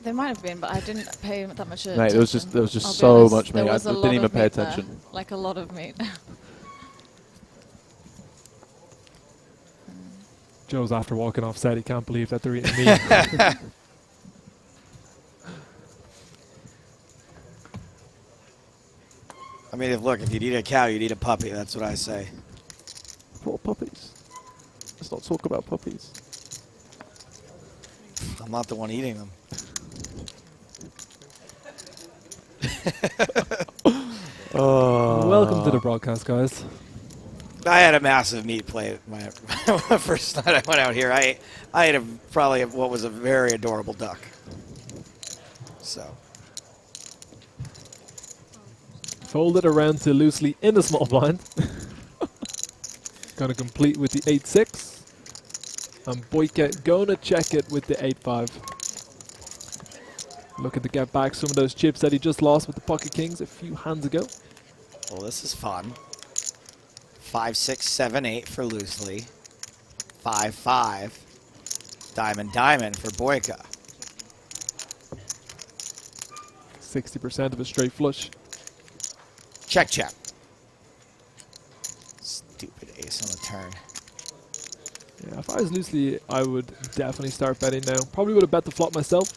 There might have been, but I didn't pay that much attention. Mate, there was just I'll be so honest, much meat. there I was a didn't lot even of pay meat there, attention. like a lot of meat. Joe's after walking off set. He can't believe that they're eating meat. I mean, look, if you'd eat a cow, you'd eat a puppy. That's what I say. Poor puppies. Let's not talk about puppies. I'm not the one eating them. Welcome to the broadcast, guys. I had a massive meat plate my first night I went out here. I ate probably what was a very adorable duck. So. Fold it around to loosely in the small blind. Gonna complete with the 8-6. And Boyka gonna check it with the 8-5. Looking to get back some of those chips that he just lost with the pocket kings a few hands ago. Well, this is fun. 5, 6, 7, 8 for loosely. 5, 5. Diamond, diamond for Boyka. 60% of a straight flush. Check, check. Stupid ace on the turn. Yeah, if I was loosely, I would definitely start betting now. Probably would have bet the flop myself.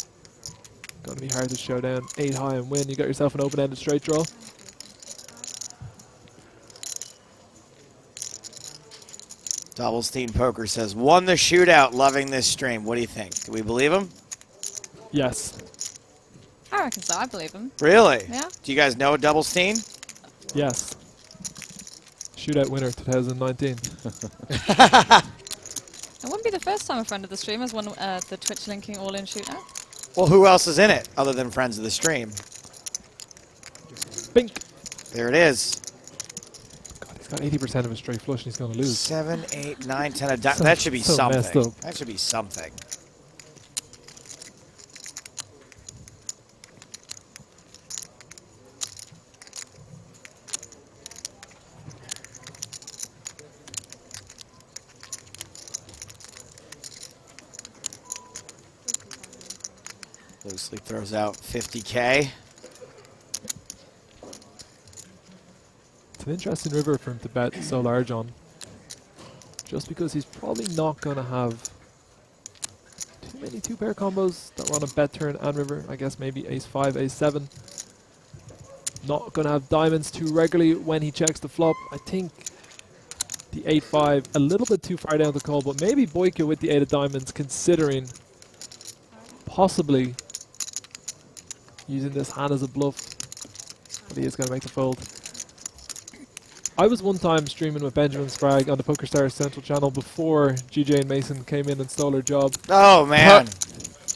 Gonna be hard to show down 8 high and win. You got yourself an open-ended straight draw. Doubles Team Poker says, won the shootout, loving this stream. What do you think? Do we believe him? Yes. I reckon so. I believe him. Really? Yeah. Do you guys know Doubles Team? Yes. Shootout winner 2019. It wouldn't be the first time a friend of the stream has won the Twitch linking all-in shootout. Well, who else is in it other than friends of the stream? Bink. There it is. God, he's got 80% of a straight flush and he's going to lose. 7, 8, 9, 10. So- That should be so messed something. up. That should be something. Loosely throws out 50K. It's an interesting river for him to bet so large on. Just because he's probably not going to have too many two-pair combos that run a bet turn and river. I guess maybe ace-5, ace-7. Not going to have diamonds too regularly when he checks the flop. I think the 8-5 a little bit too far down the call, but maybe Boyka with the 8 of diamonds considering possibly using this hand as a bluff. But he is going to make the fold. I was one time streaming with Benjamin Sprague on the PokerStars Central channel before GJ and Mason came in and stole her job. Oh, man.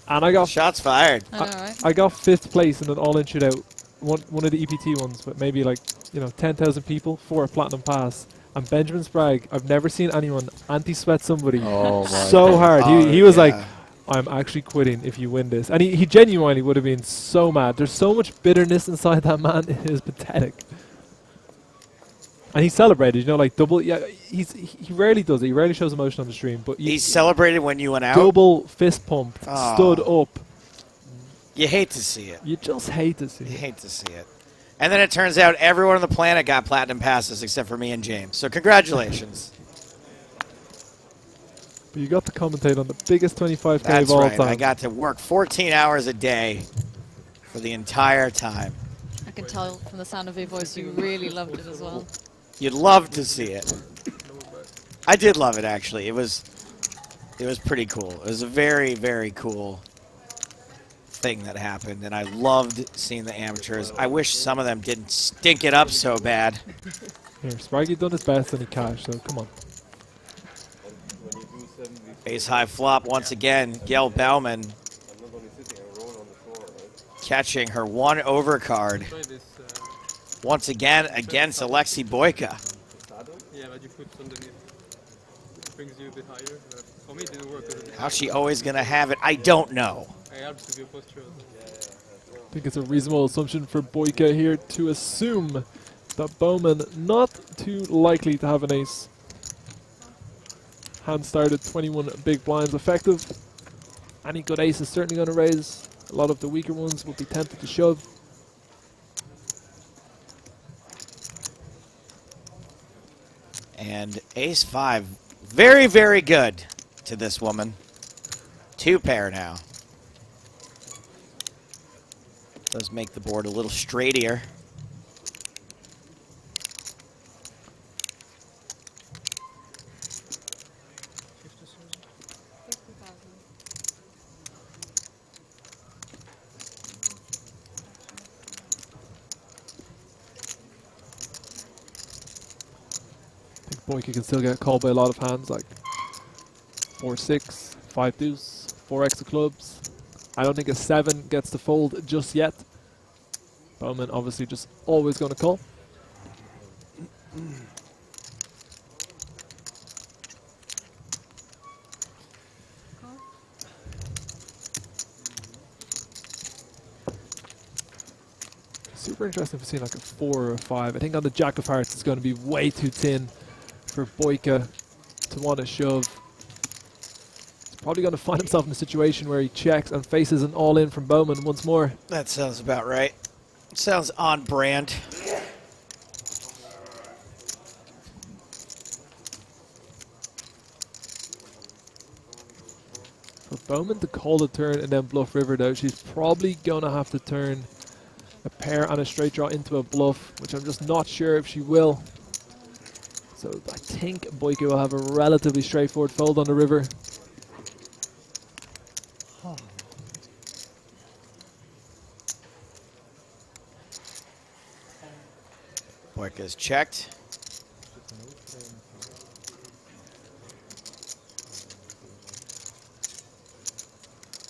And I got... Shots fired. I know, right? I got 5th place in an all-in shootout. One of the EPT ones, but maybe like, 10,000 people for a platinum pass. And Benjamin Sprague, I've never seen anyone anti-sweat somebody so hard. He was like, I'm actually quitting if you win this. And he genuinely would have been so mad. There's so much bitterness inside that man. It is pathetic. And he celebrated, like double. Yeah, he rarely does it. He rarely shows emotion on the stream. But He celebrated when you went out? Double fist pump, stood up. You hate to see it. You just hate to see it. You hate to see it. And then it turns out everyone on the planet got platinum passes except for me and James. So congratulations. But you got to commentate on the biggest 25K That's of all right. time. I got to work 14 hours a day for the entire time. I can tell from the sound of your voice you really loved it as well. You'd love to see it. I did love it, actually. It was pretty cool. It was a very, very cool thing that happened, and I loved seeing the amateurs. I wish some of them didn't stink it up so bad. Here, Spraggy done his best and he cashed, so come on. Ace high flop once again. Gail Bauman catching her 1 overcard. Once again against Alexei Boyka. Yeah, but you put underneath. Brings you a bit higher. For me, it didn't work. How's she always going to have it? I don't know. I helped with your posture. I think it's a reasonable assumption for Boyka here to assume that Bowman not too likely to have an ace. Hand started 21 big blinds effective. Any good ace is certainly going to raise. A lot of the weaker ones will be tempted to shove. And ace-5, very, very good to this woman. 2 pair now. Does make the board a little straighter. Boyka can still get called by a lot of hands like 4-6, 5-deuce, 4x of clubs. I don't think a 7 gets to fold just yet. Bowman obviously just always going to call. Super interesting to see like a 4 or a 5. I think on the Jack of Hearts it's going to be way too thin for Boyka to want to shove. He's probably going to find himself in a situation where he checks and faces an all-in from Bowman once more. That sounds about right. Sounds on brand. For Bowman to call the turn and then bluff river though, she's probably going to have to turn a pair and a straight draw into a bluff, which I'm just not sure if she will. So I think Boyka will have a relatively straightforward fold on the river. Boyka's checked.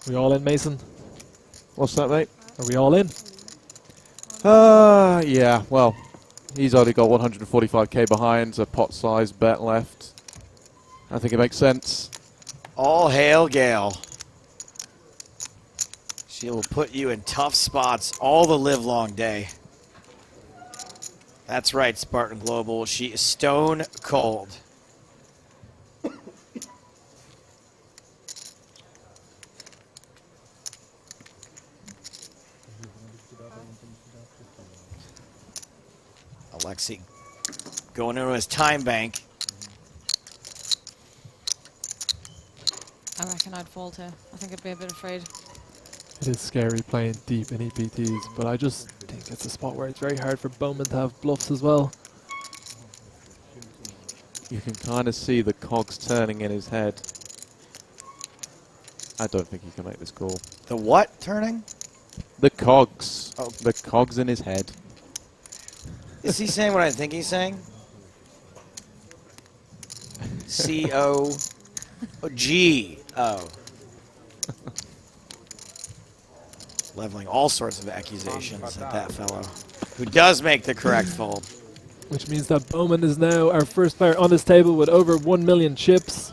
We all in, Mason? What's that, mate? Are we all in? Yeah, well, he's only got 145k behind, a pot size bet left. I think it makes sense. All hail Gale. She will put you in tough spots all the live long day. That's right, Spartan Global. She is stone cold. Alexei going into his time bank. I reckon I'd fold here. I think I'd be a bit afraid. It is scary playing deep in EPTs, but I just think it's a spot where it's very hard for Bowman to have bluffs as well. You can kind of see the cogs turning in his head. I don't think he can make this call. The what turning? The cogs. Oh. The cogs in his head. Is he saying what I think he's saying? C-O-G-O. Leveling all sorts of accusations at that fellow, who does make the correct fold. Which means that Bowman is now our first player on this table with over 1 million chips.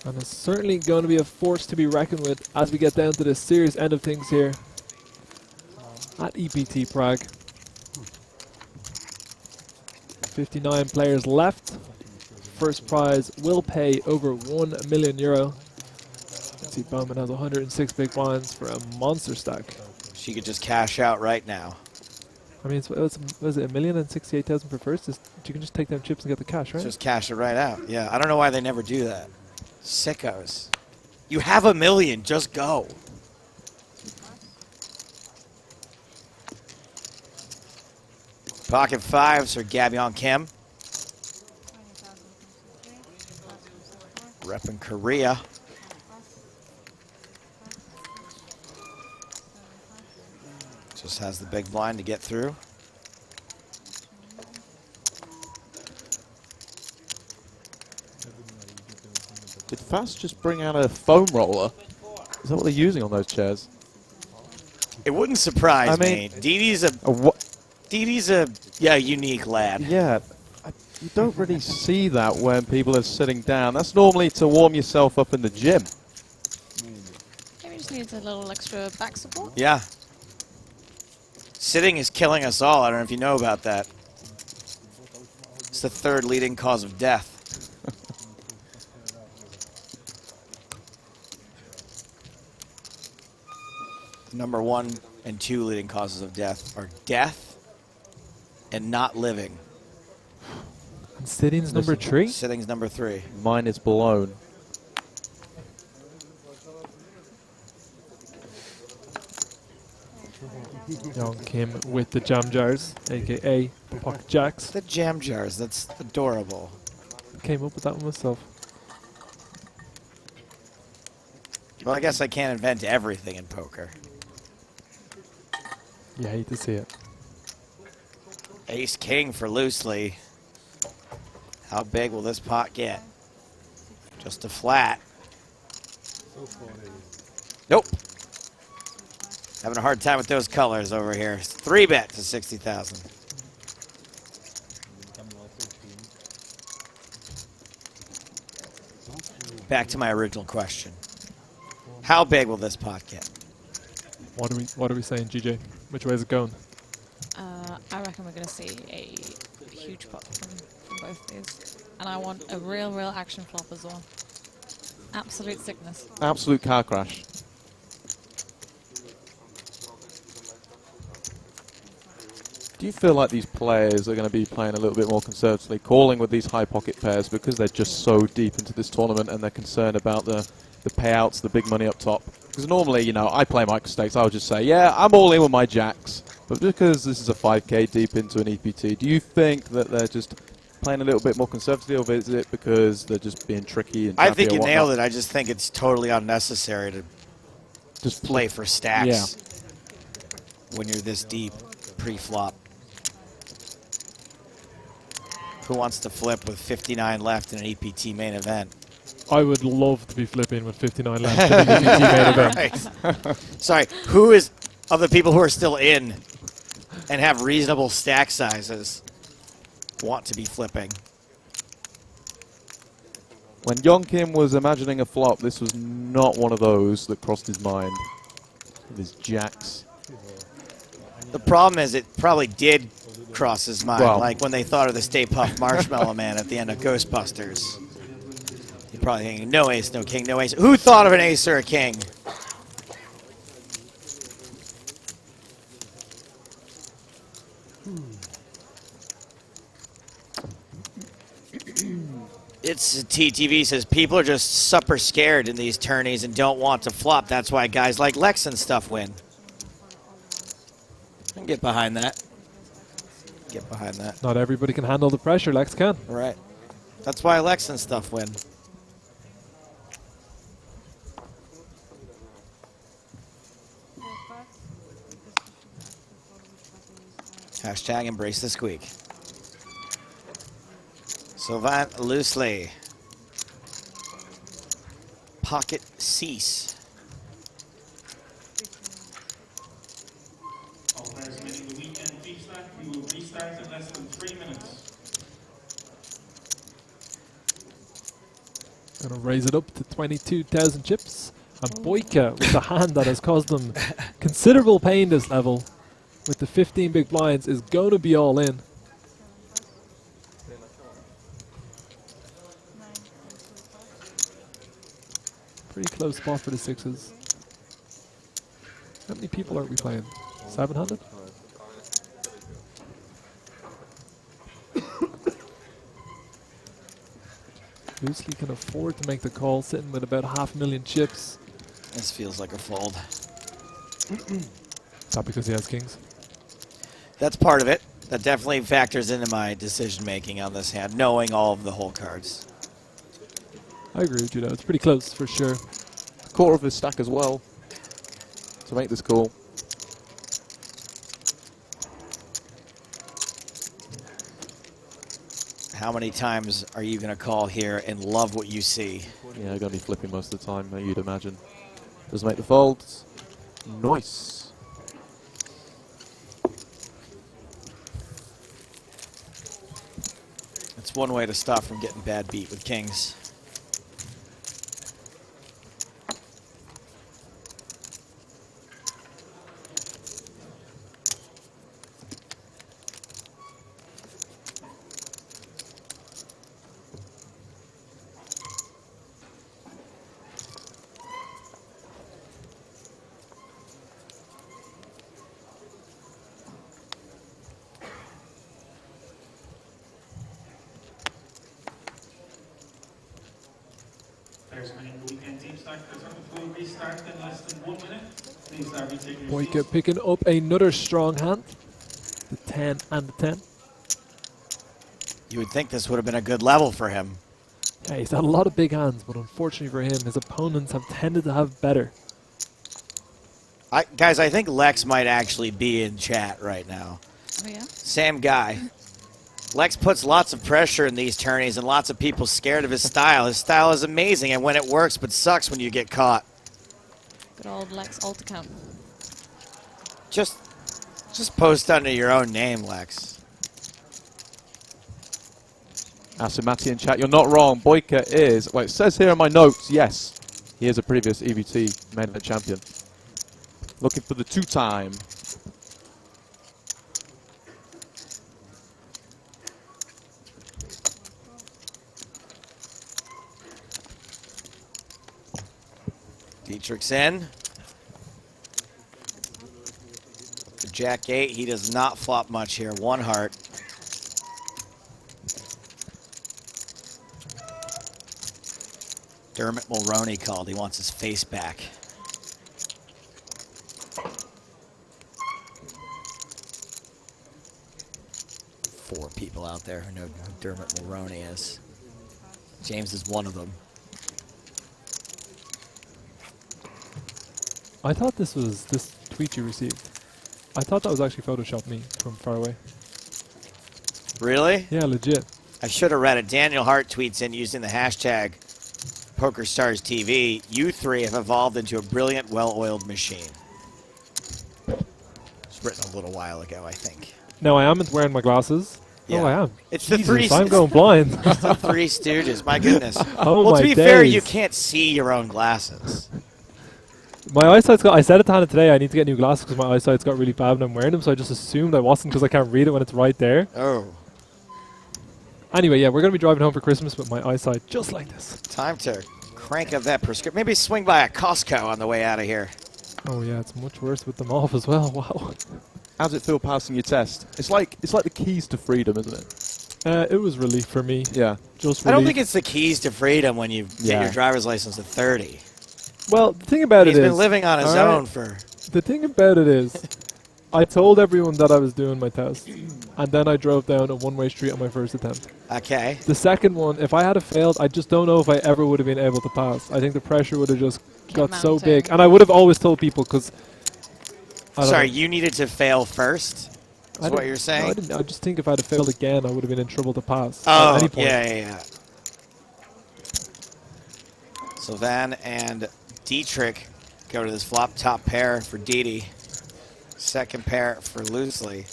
And it's certainly going to be a force to be reckoned with as we get down to the serious end of things here at EPT Prague. 59 players left. First prize will pay over €1 million. Let's see, Bowman has 106 big blinds for a monster stack. She could just cash out right now. I mean, was it 1,068,000 per first? You can just take them chips and get the cash, right? Just cash it right out. Yeah, I don't know why they never do that. Sickos. You have $1 million, just go. Pocket fives for Gabyon Kim. Repping Korea. Just has the big blind to get through. Did Fast just bring out a foam roller? Is that what they're using on those chairs? It wouldn't surprise me. Didi's a unique lad. Yeah, you don't really see that when people are sitting down. That's normally to warm yourself up in the gym. Maybe just needs a little extra back support. Yeah. Sitting is killing us all. I don't know if you know about that. It's the third leading cause of death. Number 1 and 2 leading causes of death are death and not living. And sitting's number 3? Sitting's number 3. Mine is blown. Young Kim with the jam jars, aka the pocket jacks. The jam jars, that's adorable. Came up with that one myself. Well, I guess I can't invent everything in poker. You hate to see it. Ace king for loosely. How big will this pot get? Just a flat. Nope. Having a hard time with those colors over here. 3-bet to 60,000. Back to my original question. How big will this pot get? What are we saying, GJ? Which way is it going? I reckon we're going to see a huge pot from both these. And I want a real action flop as well. Absolute sickness. Absolute car crash. Do you feel like these players are going to be playing a little bit more conservatively, calling with these high pocket pairs because they're just so deep into this tournament and they're concerned about the payouts, the big money up top? Because normally, you know, I play microstakes, I would just say, yeah, I'm all in with my jacks. But because this is a 5K deep into an EPT, do you think that they're just playing a little bit more conservatively, or is it because they're just being tricky? And I think you nailed it. I just think it's totally unnecessary to just play for stacks when you're this deep pre-flop. Who wants to flip with 59 left in an EPT main event? I would love to be flipping with 59 left in an EPT main event. Right. Sorry, who is, of the people who are still in and have reasonable stack sizes, want to be flipping? When Young Kim was imagining a flop, this was not one of those that crossed his mind. With his jacks. The problem is it probably did cross his mind, well, like when they thought of the Stay Puft Marshmallow Man at the end of Ghostbusters. You're probably thinking, no ace, no king, no ace. Who thought of an ace or a king? It's TTV says people are just super scared in these tourneys and don't want to flop. That's why guys like Lex and stuff win. I can get behind that. Get behind that. Not everybody can handle the pressure, Lex can. Right. That's why Lex and stuff win. Hashtag embrace the squeak. Sylvain loosely. Pocket cease. All players making the weekend deep stack, we will restart in less than 3 minutes. Gonna raise it up to 22,000 chips. And Boyka with the hand that has caused them considerable pain this level with the 15 big blinds is going to be all in. Pretty close spot for the sixes. How many people are we playing? 700? Loosely can afford to make the call, sitting with about 500,000 chips. This feels like a fold. Is that because he has kings? That's part of it. That definitely factors into my decision making on this hand, knowing all of the hole cards. I agree with you though. It's pretty close for sure. Quarter of his stack as well to make this call. How many times are you going to call here and love what you see? Yeah, going to be flipping most of the time, you'd imagine. Does make the folds. Nice. That's one way to stop from getting bad beat with kings. Players remaining in the weekend team start. The tournament will restart in less than 1 minute. Please start retaking your Boyka picking up another strong hand. The 10 and the 10. You would think this would have been a good level for him. Yeah, he's had a lot of big hands, but unfortunately for him, his opponents have tended to have better. Guys, I think Lex might actually be in chat right now. Oh, yeah? Same guy. Lex puts lots of pressure in these tourneys, and lots of people scared of his style. His style is amazing, and when it works, but sucks when you get caught. Good old Lex alt account. Just post under your own name, Lex. Asimati in chat, you're not wrong. Boyka is, well, it says here in my notes, yes, he is a previous EPT main event champion. Looking for the 2-time. Dietrich's in. The Jack 8, he does not flop much here. 1 heart. Dermot Mulroney called. He wants his face back. Four people out there who know who Dermot Mulroney is. James is one of them. I thought this tweet you received. I thought that was actually Photoshopped me from far away. Really? Yeah, legit. I should have read it. Daniel Hart tweets in using the hashtag PokerStarsTV. You three have evolved into a brilliant, well-oiled machine. It's written a little while ago, I think. No, I am wearing my glasses. Yeah. Oh, I am. It's Jesus, the 3 I'm going blind. It's the 3 Stooges. My goodness. Oh, well, my to be fair, days. you can't see your own glasses. My eyesight's got. I said it to Hannah today. I need to get new glasses because my eyesight's got really bad when I'm wearing them. So I just assumed I wasn't because I can't read it when it's right there. Oh. Anyway, yeah, we're gonna be driving home for Christmas with my eyesight just like this. Time to crank up that prescription. Maybe swing by a Costco on the way out of here. Oh yeah, it's much worse with them off as well. Wow. How does it feel passing your test? It's like the keys to freedom, isn't it? It was relief for me. Yeah. Just relief. I don't think it's the keys to freedom when you get your driver's license at 30. Well, the thing about it is... He's been living on his own for... The thing about it is, I told everyone that I was doing my test, and then I drove down a one-way street on my first attempt. Okay. The second one, if I had failed, I just don't know if I ever would have been able to pass. I think the pressure would have just got so big. And I would have always told people, because... Sorry, you needed to fail first? Is what you're saying? No, I just think if I had failed again, I would have been in trouble to pass. Oh, at any point. yeah. So Van and Dietrich go to this flop top pair for Didi. Second pair for Loosely.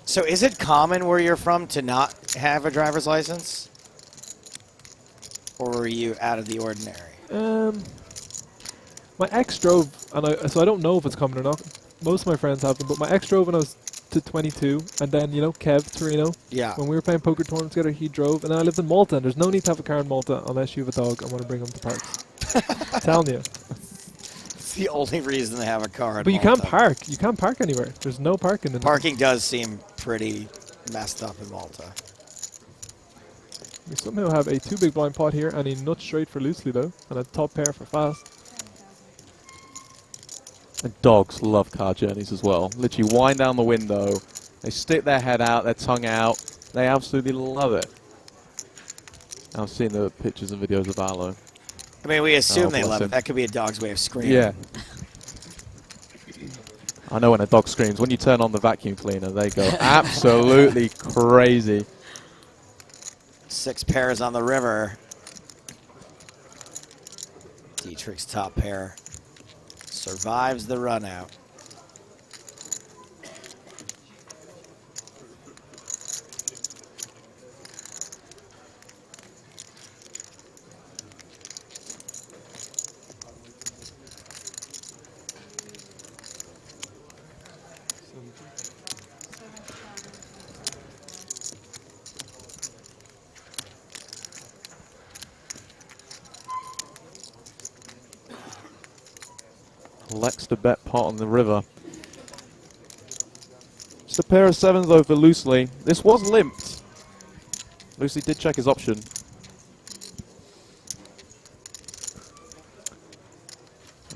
So is it common where you're from to not have a driver's license? Or were you out of the ordinary? My ex drove, and so I don't know if it's common or not. Most of my friends have them, but my ex drove when I was 22, and then, you know, Kev Torino. Yeah. When we were playing poker tournaments together, he drove, and then I lived in Malta, and there's no need to have a car in Malta unless you have a dog and want to bring him to parks. Telling you. It's the only reason to have a car in But you Malta. can't park. You can't park anywhere. There's no parking. Parking does seem pretty messed up in Malta. We somehow have a 2 big blind pot here, and he nuts straight for Loosely, though, and a top pair for fast. And dogs love car journeys as well. Literally wind down the window. They stick their head out, their tongue out. They absolutely love it. I've seen the pictures and videos of Arlo. I mean, we assume they bless love him. it. That could be a dog's way of screaming. Yeah. I know when a dog screams. When you turn on the vacuum cleaner, they go absolutely crazy. 6 pairs on the river. Dietrich's top pair survives the run out. Lex to bet pot on the river. Just a pair of 7s though for Loosely. This was limped. Loosely did check his option.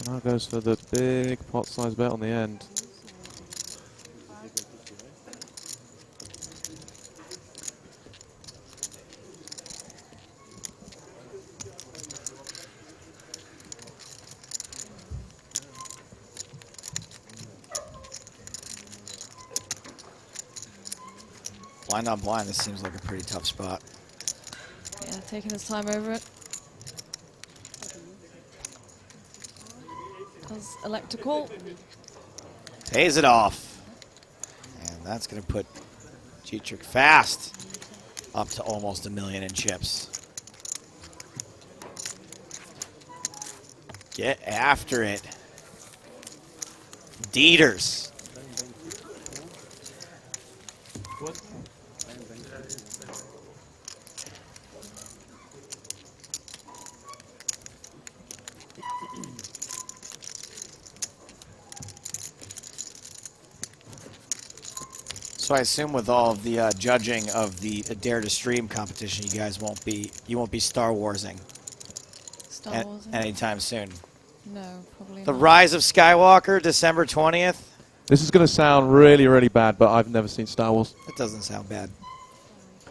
Now goes for the big pot size bet on the end. Blind on blind, this seems like a pretty tough spot. Yeah, taking his time over it. Does elect to call. Pays it off. And that's going to put G-Trick fast up to almost $1 million in chips. Get after it. Dieters. So I assume with all of the judging of the Dare to Stream competition, you guys won't be Star Warsing. Star Warsing? Anytime soon. No, probably The not. Rise of Skywalker, December 20th. This is going to sound really, really bad, but I've never seen Star Wars. It doesn't sound bad.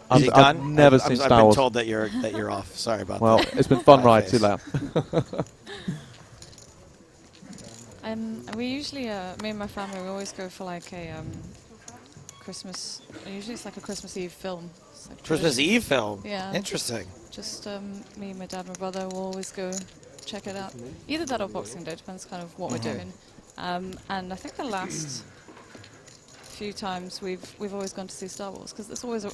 I've Is he done? never seen Star Wars. I've been told that you're off. Sorry about well, that. Well, it's been fun ride. Too loud. We usually, me and my family, we always go for like a Christmas. Usually it's like a Christmas Eve film. Like Christmas Eve film? Yeah. Interesting. Just me, my dad, my brother will always go check it out. Either that or Boxing Day, depends kind of what we're doing. And I think the last few times we've always gone to see Star Wars because it's always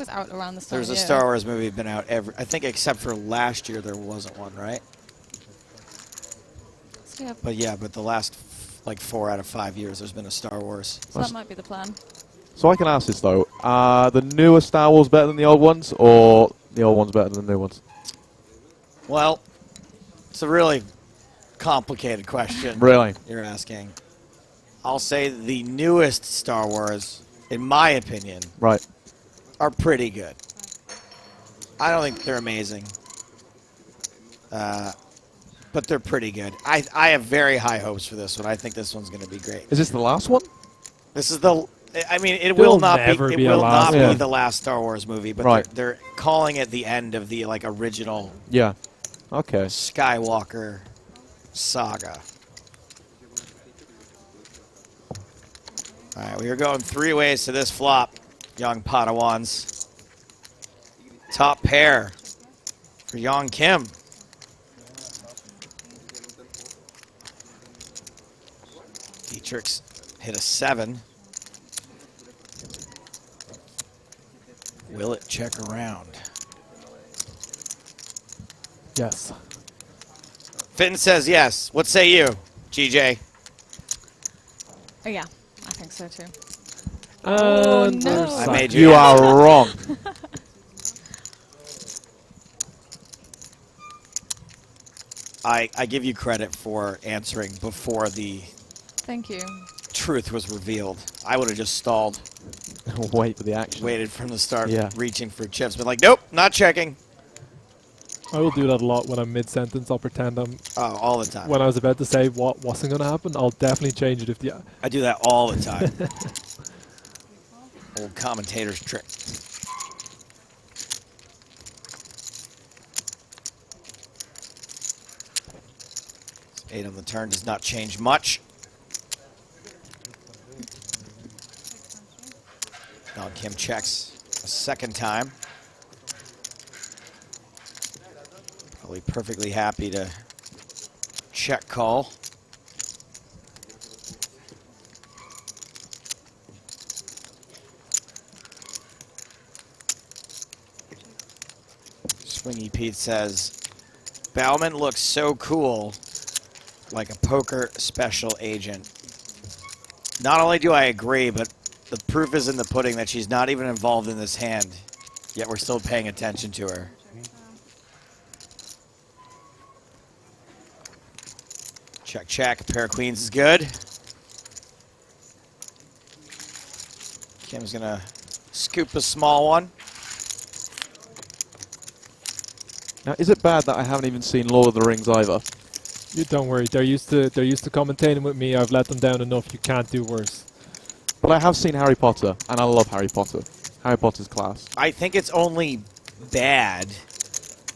out around the time. There's a Star Wars movie been out I think except for last year there wasn't one, right? So yeah. But the last like 4 out of 5 years there's been a Star Wars. So that might be the plan. So I can ask this though: are the newer Star Wars better than the old ones, or the old ones better than the new ones? Well, it's a really complicated question. Really? You're asking. I'll say the newest Star Wars, in my opinion, right, are pretty good. I don't think they're amazing, but they're pretty good. I have very high hopes for this one. I think this one's going to be great. Is this the last one? This is the. I mean, it There'll will not never be. It be a will last not one. be the last Star Wars movie, but Right. they're calling it the end of the like original. Yeah. Okay. Skywalker saga. All right, we are going 3 ways to this flop, young Padawans. Top pair for Young Kim. Dietrich's hit a 7. Will it check around? Yes. Finn says yes. What say you, GJ? Oh yeah, I think so too. And no. I made you. You are wrong. I give you credit for answering before the Thank you. truth was revealed. I would have just stalled. Wait for the action. Waited from the start, Yeah. reaching for chips. But like, nope, not checking. I will do that a lot when I'm mid-sentence. I'll pretend I'm... Oh, all the time. When I was about to say what wasn't going to happen, I'll definitely change it if the... I do that all the time. Old commentator's trick. 8 on the turn does not change much. Now Kim checks a second time. Probably perfectly happy to check call. Swingy Pete says, Bauman looks so cool, like a poker special agent. Not only do I agree, but the proof is in the pudding that she's not even involved in this hand, yet we're still paying attention to her. Check, check. Pair of queens is good. Kim's gonna scoop a small one. Now, is it bad that I haven't even seen Lord of the Rings either? You don't worry. They're used to commentating with me. I've let them down enough. You can't do worse. But I have seen Harry Potter, and I love Harry Potter. Harry Potter's class. I think it's only bad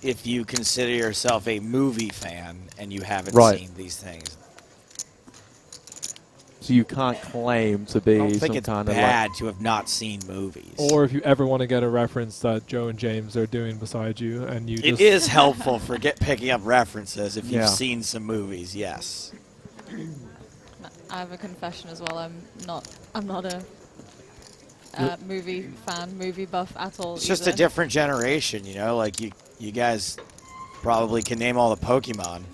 if you consider yourself a movie fan and you haven't seen these things. So you can't claim to I be don't think some it's kind of bad to have not seen movies. Or if you ever want to get a reference that Joe and James are doing beside you, and you It just is helpful for picking up references if you've Yeah. seen some movies. Yes. I have a confession as well. I'm not a movie fan, movie buff at all. It's just a either. different generation, you know. Like you guys probably can name all the Pokemon.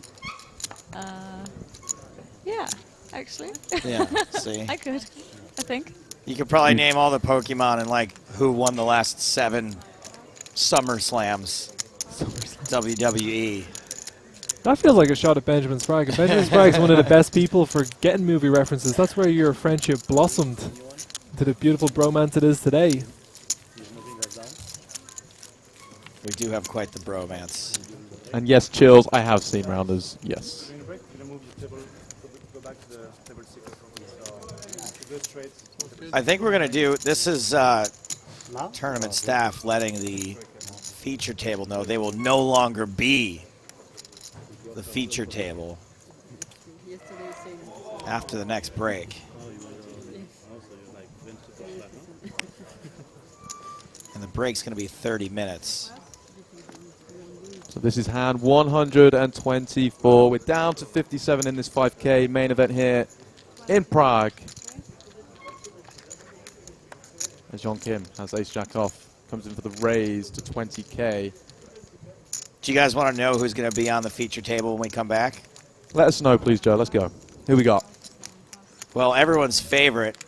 Yeah, actually. Yeah, see? I could, I think. You could probably name all the Pokemon and like who won the last 7 SummerSlams. WWE. That feels like a shot at Benjamin Sprague. Benjamin Sprague's one of the best people for getting movie references. That's where your friendship blossomed to the beautiful bromance it is today. We do have quite the bromance. And yes, Chills, I have seen Rounders. Yes. I think we're going to do, this is tournament staff letting the feature table know they will no longer be the feature table after the next break. And the break's going to be 30 minutes. So this is hand 124. We're down to 57 in this 5K main event here in Prague. As John Kim has ace jack off, comes in for the raise to 20K. Do you guys want to know who's going to be on the feature table when we come back? Let us know, please, Joe. Let's go. Who we got? Well, everyone's favorite,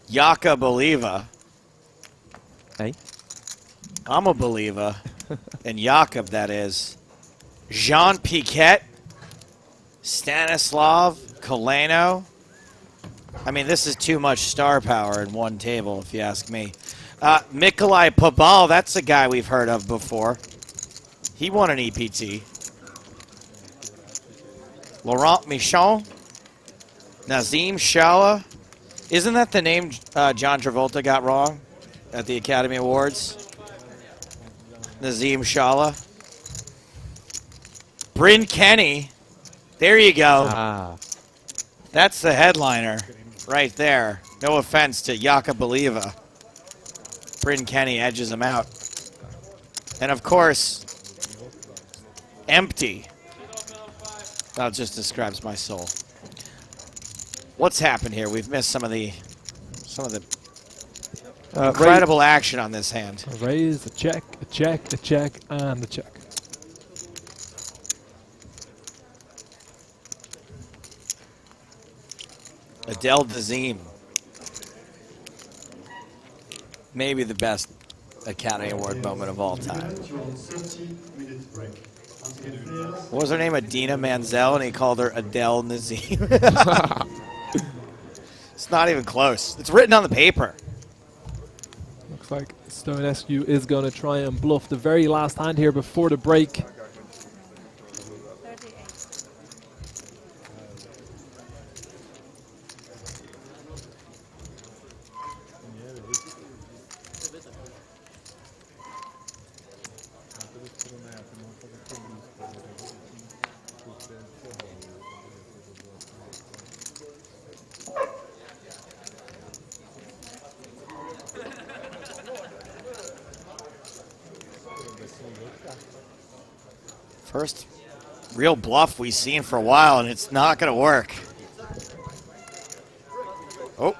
Yaka Believa. Hey? I'm a believer. And Yakov, that is. Jean Piquet. Stanislav Koleno. I mean, this is too much star power in one table, if you ask me. Nikolai Pabal, that's a guy we've heard of before. He won an EPT. Laurent Michon. Nazim Shala. Isn't that the name John Travolta got wrong at the Academy Awards? Nazim Shala. Bryn Kenny. There you go. That's the headliner right there. No offense to Yaka Believa. Bryn Kenny edges him out. And of course, Empty. That just describes my soul. What's happened here? We've missed some of the incredible action on this hand. A raise, a check, and a check. Adele Dazeem. Maybe the best Academy Award moment of all time. What was her name? Adina Menzel, and he called her Adele Nazim. It's not even close. It's written on the paper. Looks like Stonescu is going to try and bluff the very last hand here before the break. First real bluff we've seen for a while, and it's not going to work. Oh.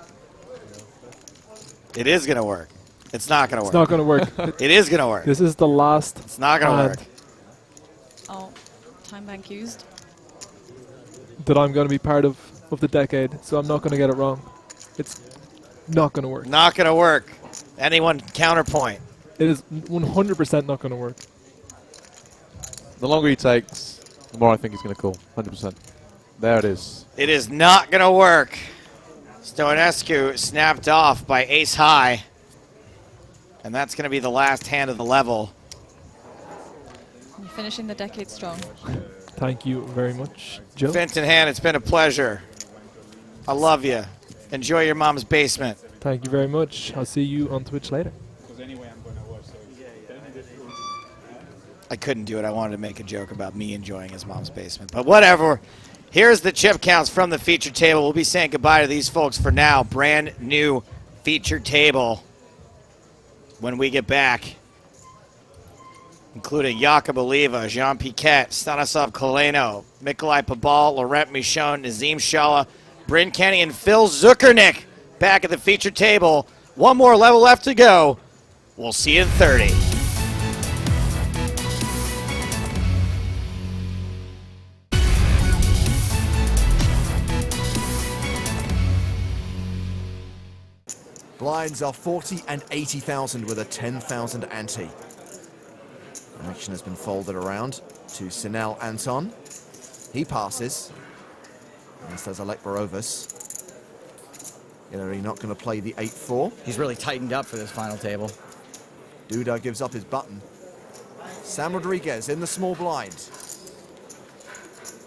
It is going to work. It's not going to work. It's not going to work. It is going to work. This is the last. It's not going to work. Oh, time bank used. That I'm going to be part of the decade, so I'm not going to get it wrong. It's not going to work. Not going to work. Anyone counterpoint. It is 100% not going to work. The longer he takes, the more I think he's going to call. 100%. There it is. It is not going to work. Stonescu snapped off by ace high. And that's going to be the last hand of the level. You're finishing the decade strong. Thank you very much, Joe. Fenton Hand, it's been a pleasure. I love you. Enjoy your mom's basement. Thank you very much. I'll see you on Twitch later. I couldn't do it. I wanted to make a joke about me enjoying his mom's basement. But whatever. Here's the chip counts from the feature table. We'll be saying goodbye to these folks for now. Brand new feature table when we get back, including Jakub Oliva, Jean Piquet, Stanislav Koleno, Nikolai Pabal, Laurent Michon, Nazim Shala, Bryn Kenny, and Phil Zuckernick back at the feature table. One more level left to go. We'll see you in 30. Blinds are 40 and 80,000 with a 10,000 ante. Action has been folded around to Sinel Anton. He passes. And says Alek Barovas. Hillary not going to play the 8-4. He's really tightened up for this final table. Duda gives up his button. Sam Rodriguez in the small blind.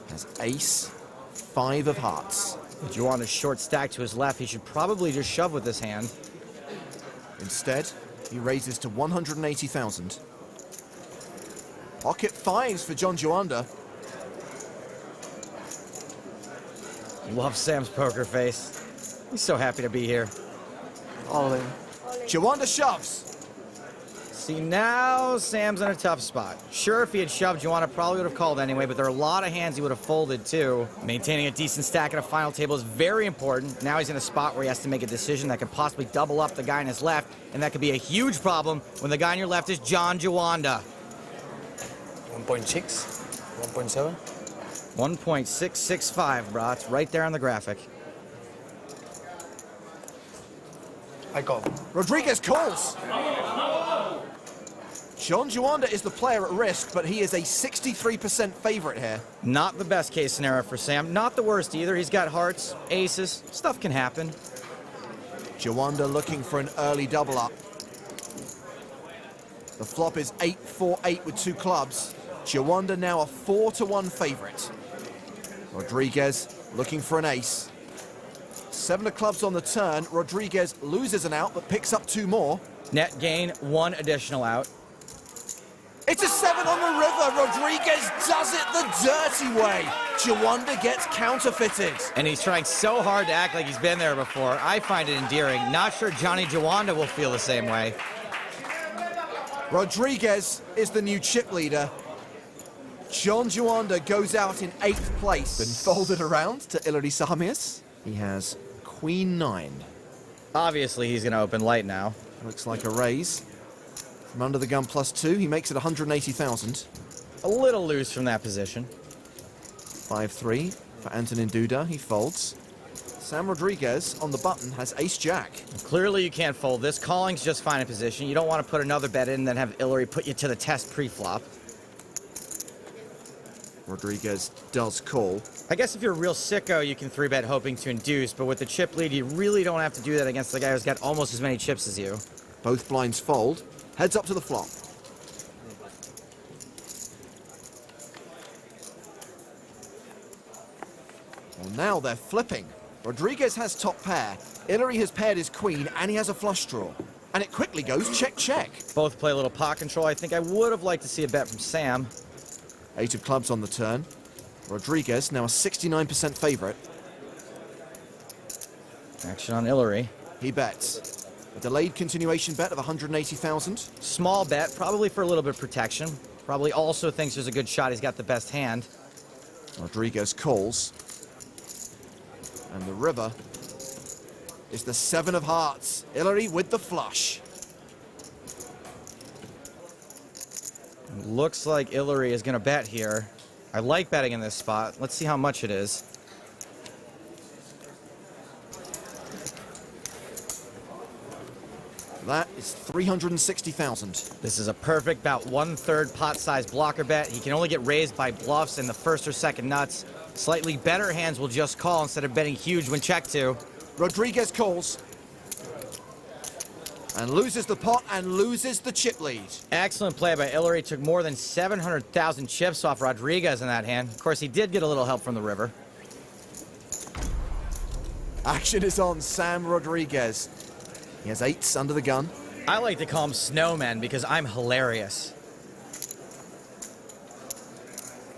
Has ace, 5 of hearts. If you want a short stack to his left, he should probably just shove with this hand. Instead, he raises to 180,000. Pocket 5s for John Joanda. Love Sam's poker face. He's so happy to be here. All in. Joanda shoves. See, now Sam's in a tough spot. Sure, if he had shoved, Joanna probably would have called anyway, but there are a lot of hands he would have folded too. Maintaining a decent stack at a final table is very important. Now he's in a spot where he has to make a decision that could possibly double up the guy on his left, and that could be a huge problem when the guy on your left is John Joanda. 1.6, 1.7. 1.665, bro. It's right there on the graphic. I call. Rodriguez calls. John Joanda is the player at risk, but he is a 63% favorite here. Not the best case scenario for Sam. Not the worst either. He's got hearts, aces. Stuff can happen. Joanda looking for an early double up. The flop is 8-4-8 with 2 clubs. Joanda now a 4-1 favorite. Rodriguez looking for an ace. 7 of clubs on the turn. Rodriguez loses an out, but picks up 2 more. Net gain, 1 additional out. It's a 7 on the river. Rodriguez does it the dirty way. Joanda gets counterfeited. And he's trying so hard to act like he's been there before. I find it endearing. Not sure Johnny Joanda will feel the same way. Rodriguez is the new chip leader. John Joanda goes out in 8th place. Been folded around to Ilari Sahamias. He has Queen 9. Obviously, he's going to open light now. Looks like a raise. From under the gun +2, he makes it 180,000. A little loose from that position. 5-3 for Antonin Duda. He folds. Sam Rodriguez on the button has ace-jack. Clearly, you can't fold this. Calling's just fine in position. You don't want to put another bet in and then have Ilari put you to the test pre-flop. Rodriguez does call. I guess if you're a real sicko, you can 3-bet hoping to induce, but with the chip lead, you really don't have to do that against the guy who's got almost as many chips as you. Both blinds fold. Heads up to the flop. Well, now they're flipping. Rodriguez has top pair. Ilari has paired his queen, and he has a flush draw. And it quickly goes check-check. Both play a little pot control. I think I would have liked to see a bet from Sam. 8 of clubs on the turn. Rodriguez now a 69% favorite. Action on Ilari. He bets. A delayed continuation bet of 180,000. Small bet, probably for a little bit of protection. Probably also thinks there's a good shot he's got the best hand. Rodriguez calls. And the river is the 7 of hearts. Ilari with the flush. Looks like Ilari is going to bet here. I like betting in this spot. Let's see how much it is. That is 360,000. This is a perfect, about 1/3 pot-size blocker bet. He can only get raised by bluffs in the first or second nuts. Slightly better hands will just call instead of betting huge when checked to. Rodriguez calls. And loses the pot and loses the chip lead. Excellent play by Hillary. Took more than 700,000 chips off Rodriguez in that hand. Of course, he did get a little help from the river. Action is on Sam Rodriguez. He has 8s under the gun. I like to call him Snowman because I'm hilarious.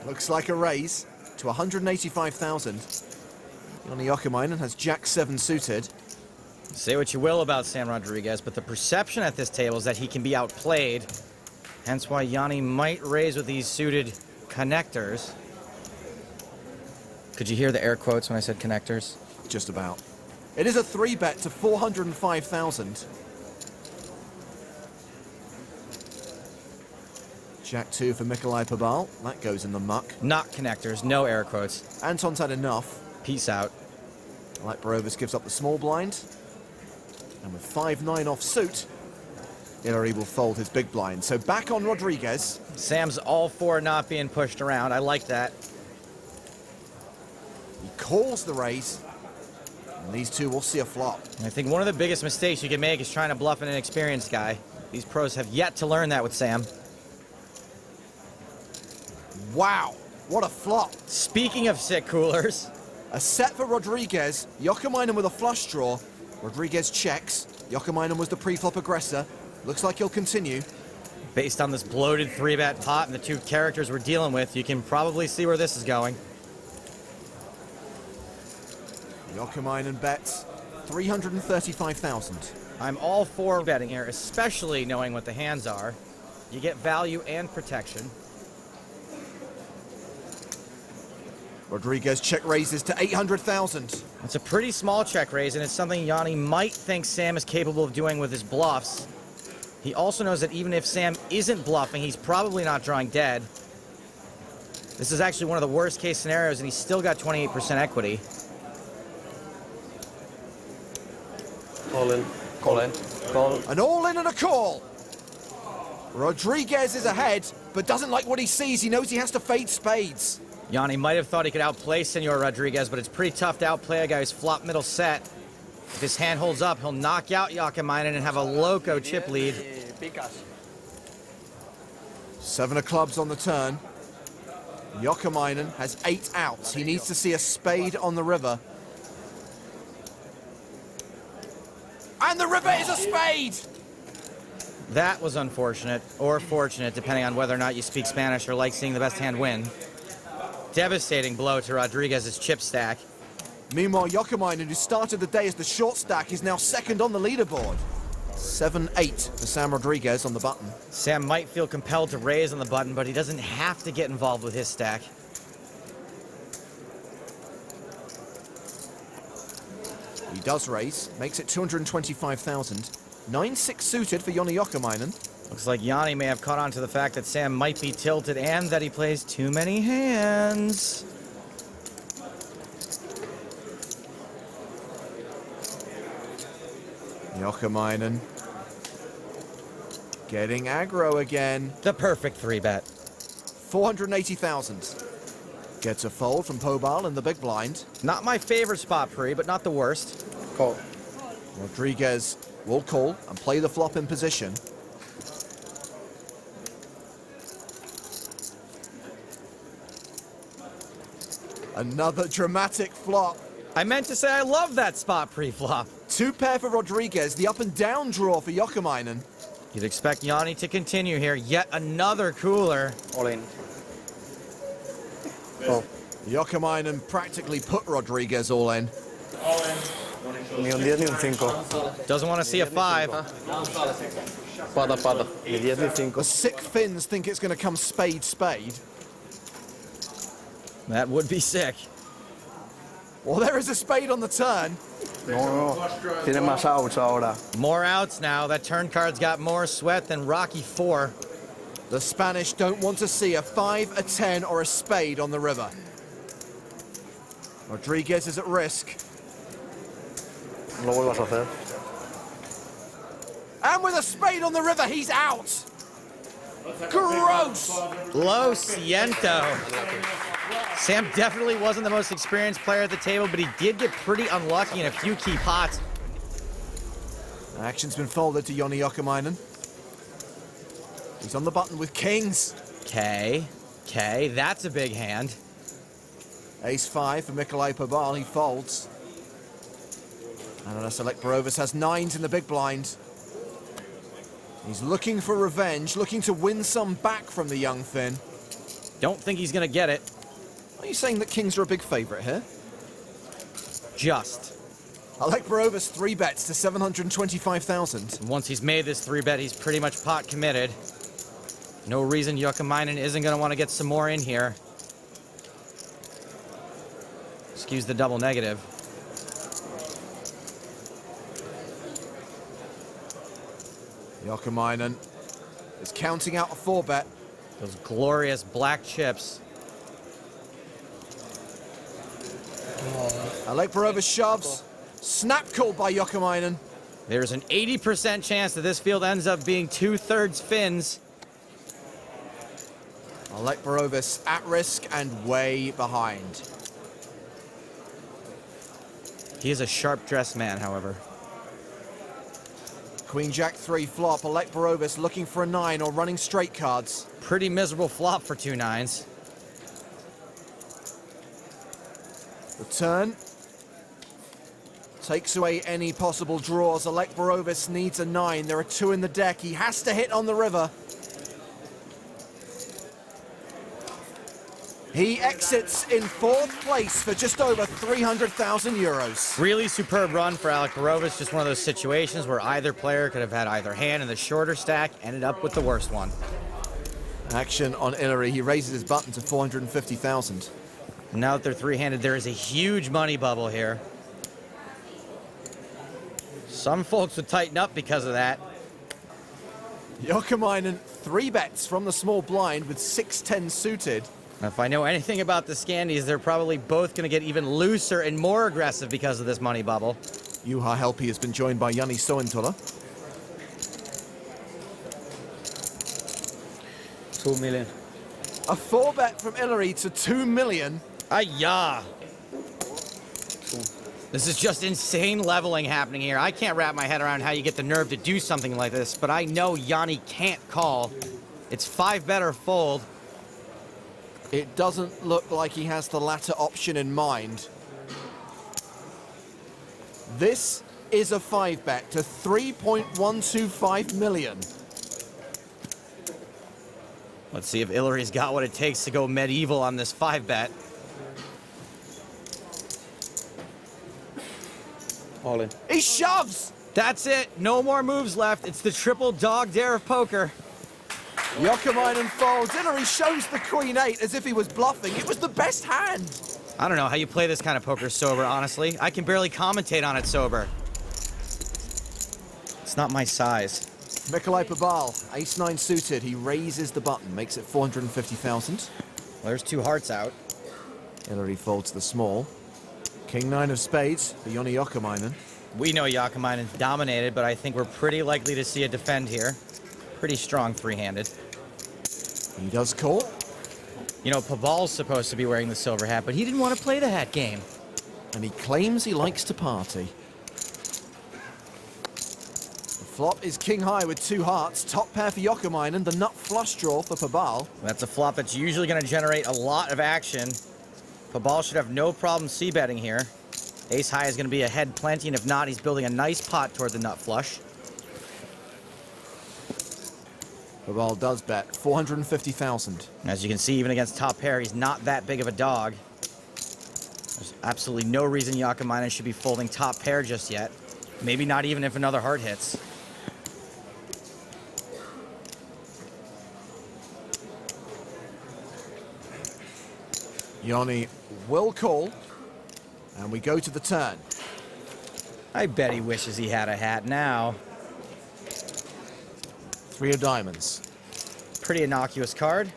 Looks like a raise to 185,000. Joni Jokamainen has Jack-7 suited. Say what you will about Sam Rodriguez, but the perception at this table is that he can be outplayed. Hence why Yanni might raise with these suited connectors. Could you hear the air quotes when I said connectors? Just about. It is a 3-bet to 405,000. Jack-2 for Mikolai Pabal. That goes in the muck. Not connectors, no air quotes. Anton's had enough. Peace out. Like Barovis gives up the small blind. And with 5-9 off suit, Hillary will fold his big blind. So back on Rodriguez. Sam's all for not being pushed around. I like that. He calls the raise. And these two will see a flop. I think one of the biggest mistakes you can make is trying to bluff an inexperienced guy. These pros have yet to learn that with Sam. Wow, what a flop. Speaking of sick coolers. A set for Rodriguez. Jokamainen with a flush draw. Rodriguez checks. Jokamainen was the pre-flop aggressor. Looks like he'll continue. Based on this bloated 3-bet pot and the two characters we're dealing with, you can probably see where this is going. Jokamainen bets 335,000. I'm all for betting here, especially knowing what the hands are. You get value and protection. Rodriguez check raises to 800,000. It's a pretty small check raise, and it's something Yanni might think Sam is capable of doing with his bluffs. He also knows that even if Sam isn't bluffing, he's probably not drawing dead. This is actually one of the worst case scenarios, and he's still got 28% equity. All in. Call in. Call. An all-in and a call. Rodriguez is ahead, but doesn't like what he sees. He knows he has to fade spades. Yanni might have thought he could outplay Senor Rodriguez, but it's pretty tough to outplay a guy who's flop middle set. If his hand holds up, he'll knock out Jokamainen and have a loco chip lead. 7 of clubs on the turn. Jokamainen has 8 outs. He needs to see a spade on the river. And the river is a spade! That was unfortunate, or fortunate, depending on whether or not you speak Spanish or like seeing the best hand win. Devastating blow to Rodriguez's chip stack. Meanwhile, Jokamainen, who started the day as the short stack, is now second on the leaderboard. 7-8 for Sam Rodriguez on the button. Sam might feel compelled to raise on the button, but he doesn't have to get involved with his stack. He does raise, makes it 225,000. 9-6 suited for Joni Jokamainen. Looks like Yanni may have caught on to the fact that Sam might be tilted and that he plays too many hands. Jokamainen getting aggro again. The perfect 3-bet. 480,000. Gets a fold from Pobal in the big blind. Not my favorite spot pre, but not the worst. Call. Rodriguez will call and play the flop in position. Another dramatic flop. I meant to say I love that spot pre-flop. 2 pair for Rodriguez, the up and down draw for Jokamainen. You'd expect Yanni to continue here. Yet another cooler. All in. Oh. Jokamainen practically put Rodriguez all in. Ni un 10 ni un 5. Doesn't want to see a 5. Pata, pata. Ni 10 ni 5. The sick Finns think it's going to come spade, spade. That would be sick. Well, there is a spade on the turn. No. Tiene más outs ahora. More outs now. That turn card's got more sweat than Rocky 4. The Spanish don't want to see a 5, a 10, or a spade on the river. Rodriguez is at risk. No vuelvas a hacer. And with a spade on the river, he's out. Gross. Lo siento. Sam definitely wasn't the most experienced player at the table, but he did get pretty unlucky in a few key pots. Action's been folded to Joni Jokamainen. He's on the button with kings. Okay, that's a big hand. Ace-5 for Mikolaj Pobal, he folds. And unless Alek Barovas has 9s in the big blind. He's looking for revenge, looking to win some back from the young Finn. Don't think he's gonna get it. Are you saying that kings are a big favorite here? Just. Alek Barovas 3 bets to 725,000. Once he's made this 3-bet, he's pretty much pot committed. No reason Jokamainen isn't gonna want to get some more in here. Excuse the double negative. Jokamainen is counting out a 4-bet. Those glorious black chips. Alek Barovas shoves. Snap call by Jokamainen. There's an 80% chance that this field ends up being 2/3 Finns. Alek Barovas at risk and way behind. He is a sharp-dressed man, however. Queen Jack 3 flop. Alek Barovas looking for a 9 or running straight cards. Pretty miserable flop for 2 9s. The turn takes away any possible draws. Alek Barovas needs a 9. There are 2 in the deck. He has to hit on the river. He exits in 4th place for just over 300,000 euros. Really superb run for Alek Barovas. Just one of those situations where either player could have had either hand in the shorter stack, ended up with the worst one. Action on Ilari. He raises his button to 450,000. Now that they're 3-handed, there is a huge money bubble here. Some folks would tighten up because of that. Jokamainen 3 bets from the small blind with 6-10 suited. If I know anything about the Scandies, they're probably both going to get even looser and more aggressive because of this money bubble. Juha Helpi has been joined by Jani Sointola. 2 million. A 4-bet from Ilari to 2 million. Ayah! This is just insane leveling happening here. I can't wrap my head around how you get the nerve to do something like this, but I know Yanni can't call. It's 5-bet or fold. It doesn't look like he has the latter option in mind. This is a 5-bet to 3.125 million. Let's see if Ilari's got what it takes to go medieval on this 5-bet. All in. He shoves! That's it. No more moves left. It's the triple dog dare of poker. Jokamainen folds. Ilari shows the Queen 8 as if he was bluffing. It was the best hand. I don't know how you play this kind of poker sober, honestly. I can barely commentate on it sober. It's not my size. Mikolaj Pobal, ace-9 suited. He raises the button, makes it 450,000. Well, there's 2 hearts out. Ilari folds the small. King-9 of spades for Joni Jokamainen. We know Jokamainen's dominated, but I think we're pretty likely to see a defend here. Pretty strong 3-handed. He does call. You know, Pabal's supposed to be wearing the silver hat, but he didn't want to play the hat game. And he claims he likes to party. The flop is king high with 2 hearts. Top pair for Jokamainen. The nut flush draw for Pobal. That's a flop that's usually going to generate a lot of action. Pobal should have no problem c-betting here. Ace high is going to be ahead plenty, and if not, he's building a nice pot toward the nut flush. Pobal does bet 450,000. As you can see, even against top pair, he's not that big of a dog. There's absolutely no reason Jokamainen should be folding top pair just yet. Maybe not even if another heart hits. Joni will call, and we go to the turn. I bet he wishes he had a hat now. 3 of diamonds. Pretty innocuous card.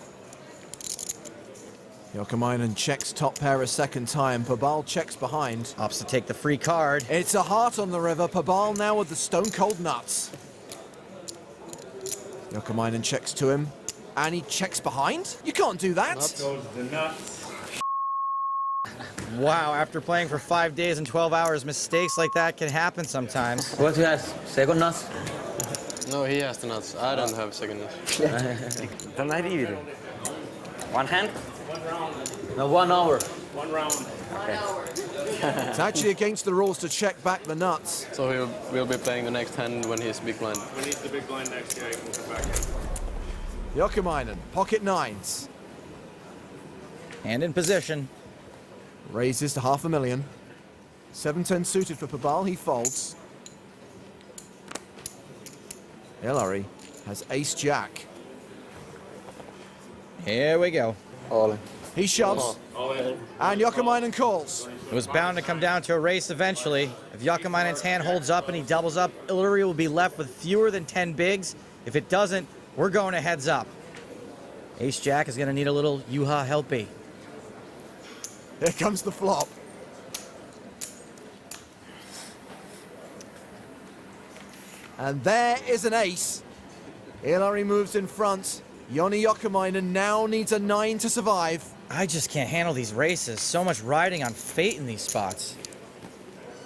Jokamainen checks top pair a second time. Pobal checks behind. Opts to take the free card. It's a heart on the river. Pobal now with the stone cold nuts. Jokamainen checks to him, and he checks behind. You can't do that. Not those, the nuts. Wow, after playing for 5 days and 12 hours, mistakes like that can happen sometimes. What he has? Second nuts? No, he has the nuts. I don't have second nuts. Then I leave it. One hand? No, 1 hour. 1 round. It's actually against the rules to check back the nuts. So we'll be playing the next hand when he's big blind. When he's the big blind next, yeah, he can come back. Jokamainen, pocket nines. And in position. Raises to $500,000. 7-10 suited for Pabal, he folds. Hillary has ace-jack. Here we go. All in. He shoves. And Jokamainen calls. It was bound to come down to a race eventually. If Jokamainen's hand holds up and he doubles up, Hillary will be left with fewer than 10 bigs. If it doesn't, we're going to heads up. Ace-jack is going to need a little Juha helpy. Here comes the flop. And there is an ace. Hillary moves in front. Joni Jokamainen now needs a 9 to survive. I just can't handle these races. So much riding on fate in these spots.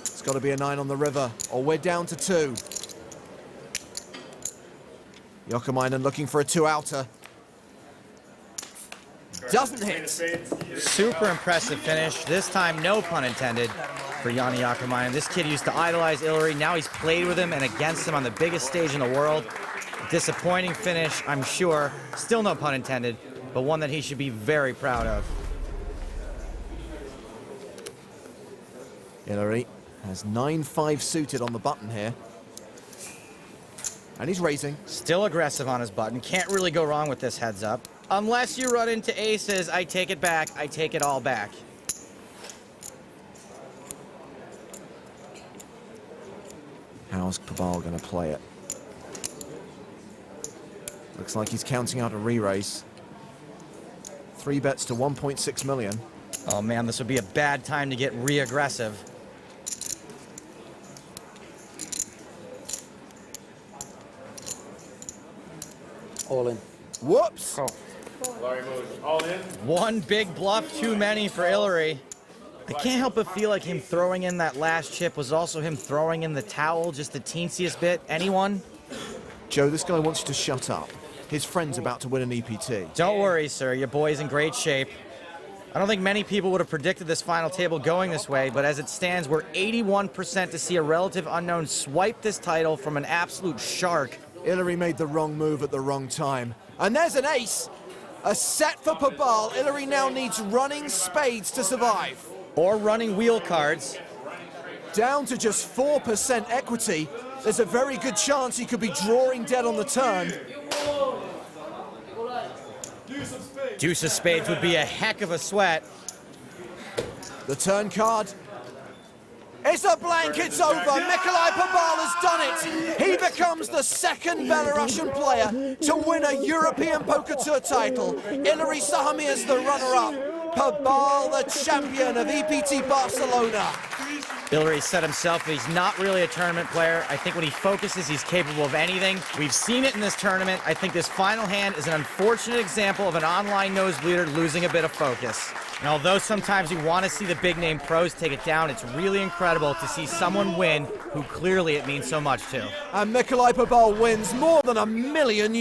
It's got to be a 9 on the river, or we're down to 2. Jokamainen looking for a 2-outer. Doesn't hit. Super impressive finish. This time, no pun intended, for Joni Jokamainen. This kid used to idolize Hillary. Now he's played with him and against him on the biggest stage in the world. Disappointing finish, I'm sure. Still no pun intended, but one that he should be very proud of. Hillary has 9-5 suited on the button here. And he's raising. Still aggressive on his button. Can't really go wrong with this heads up. Unless you run into aces, I take it back. I take it all back. How's Pabal going to play it? Looks like he's counting out a re-raise. 3 bets to 1.6 million. Oh man, this would be a bad time to get re-aggressive. All in. Whoops! All in. One big bluff too many for Hillary. I can't help but feel like him throwing in that last chip was also him throwing in the towel just the teensiest bit. Anyone? Joe, this guy wants you to shut up. His friend's about to win an EPT. Don't worry, sir. Your boy's in great shape. I don't think many people would have predicted this final table going this way, but as it stands, we're 81% to see a relative unknown swipe this title from an absolute shark. Hillary made the wrong move at the wrong time. And there's an ace! A set for Pabal. Hillary now needs running spades to survive. Or running wheel cards. Down to just 4% equity. There's a very good chance he could be drawing dead on the turn. Deuce of spades would be a heck of a sweat. The turn card. It's a blank, it's over. Nikolai Pabal has done it. He becomes the second Belarusian player to win a European Poker Tour title. Hillary Sahami is the runner-up. Pabal, the champion of EPT Barcelona. Hillary said himself that he's not really a tournament player. I think when he focuses, he's capable of anything. We've seen it in this tournament. I think this final hand is an unfortunate example of an online nosebleeder losing a bit of focus. And although sometimes you want to see the big-name pros take it down, it's really incredible to see someone win who clearly it means so much to. And Nikolai Pabal wins more than €1 million.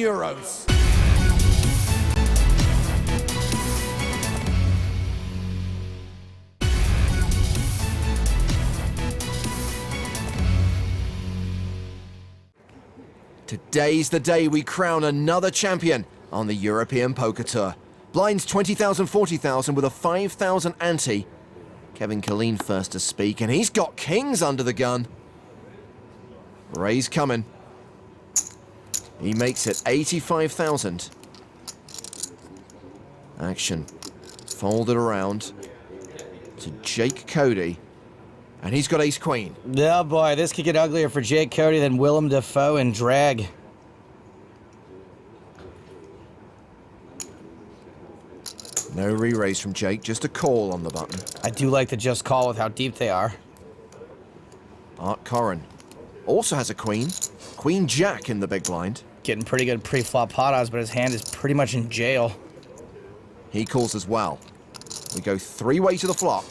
Today's the day we crown another champion on the European Poker Tour. Blinds 20,000, 40,000 with a 5,000 ante. Kevin Killeen first to speak, and he's got kings under the gun. Raise coming. He makes it 85,000. Action. Folded around to Jake Cody. And he's got ace-queen. Yeah, boy, this could get uglier for Jake Cody than Willem Dafoe in drag. No re-raise from Jake, just a call on the button. I do like the just call with how deep they are. Art Corrin also has a queen. Queen-jack in the big blind. Getting pretty good pre-flop pot odds, but his hand is pretty much in jail. He calls as well. We go 3-way to the flop.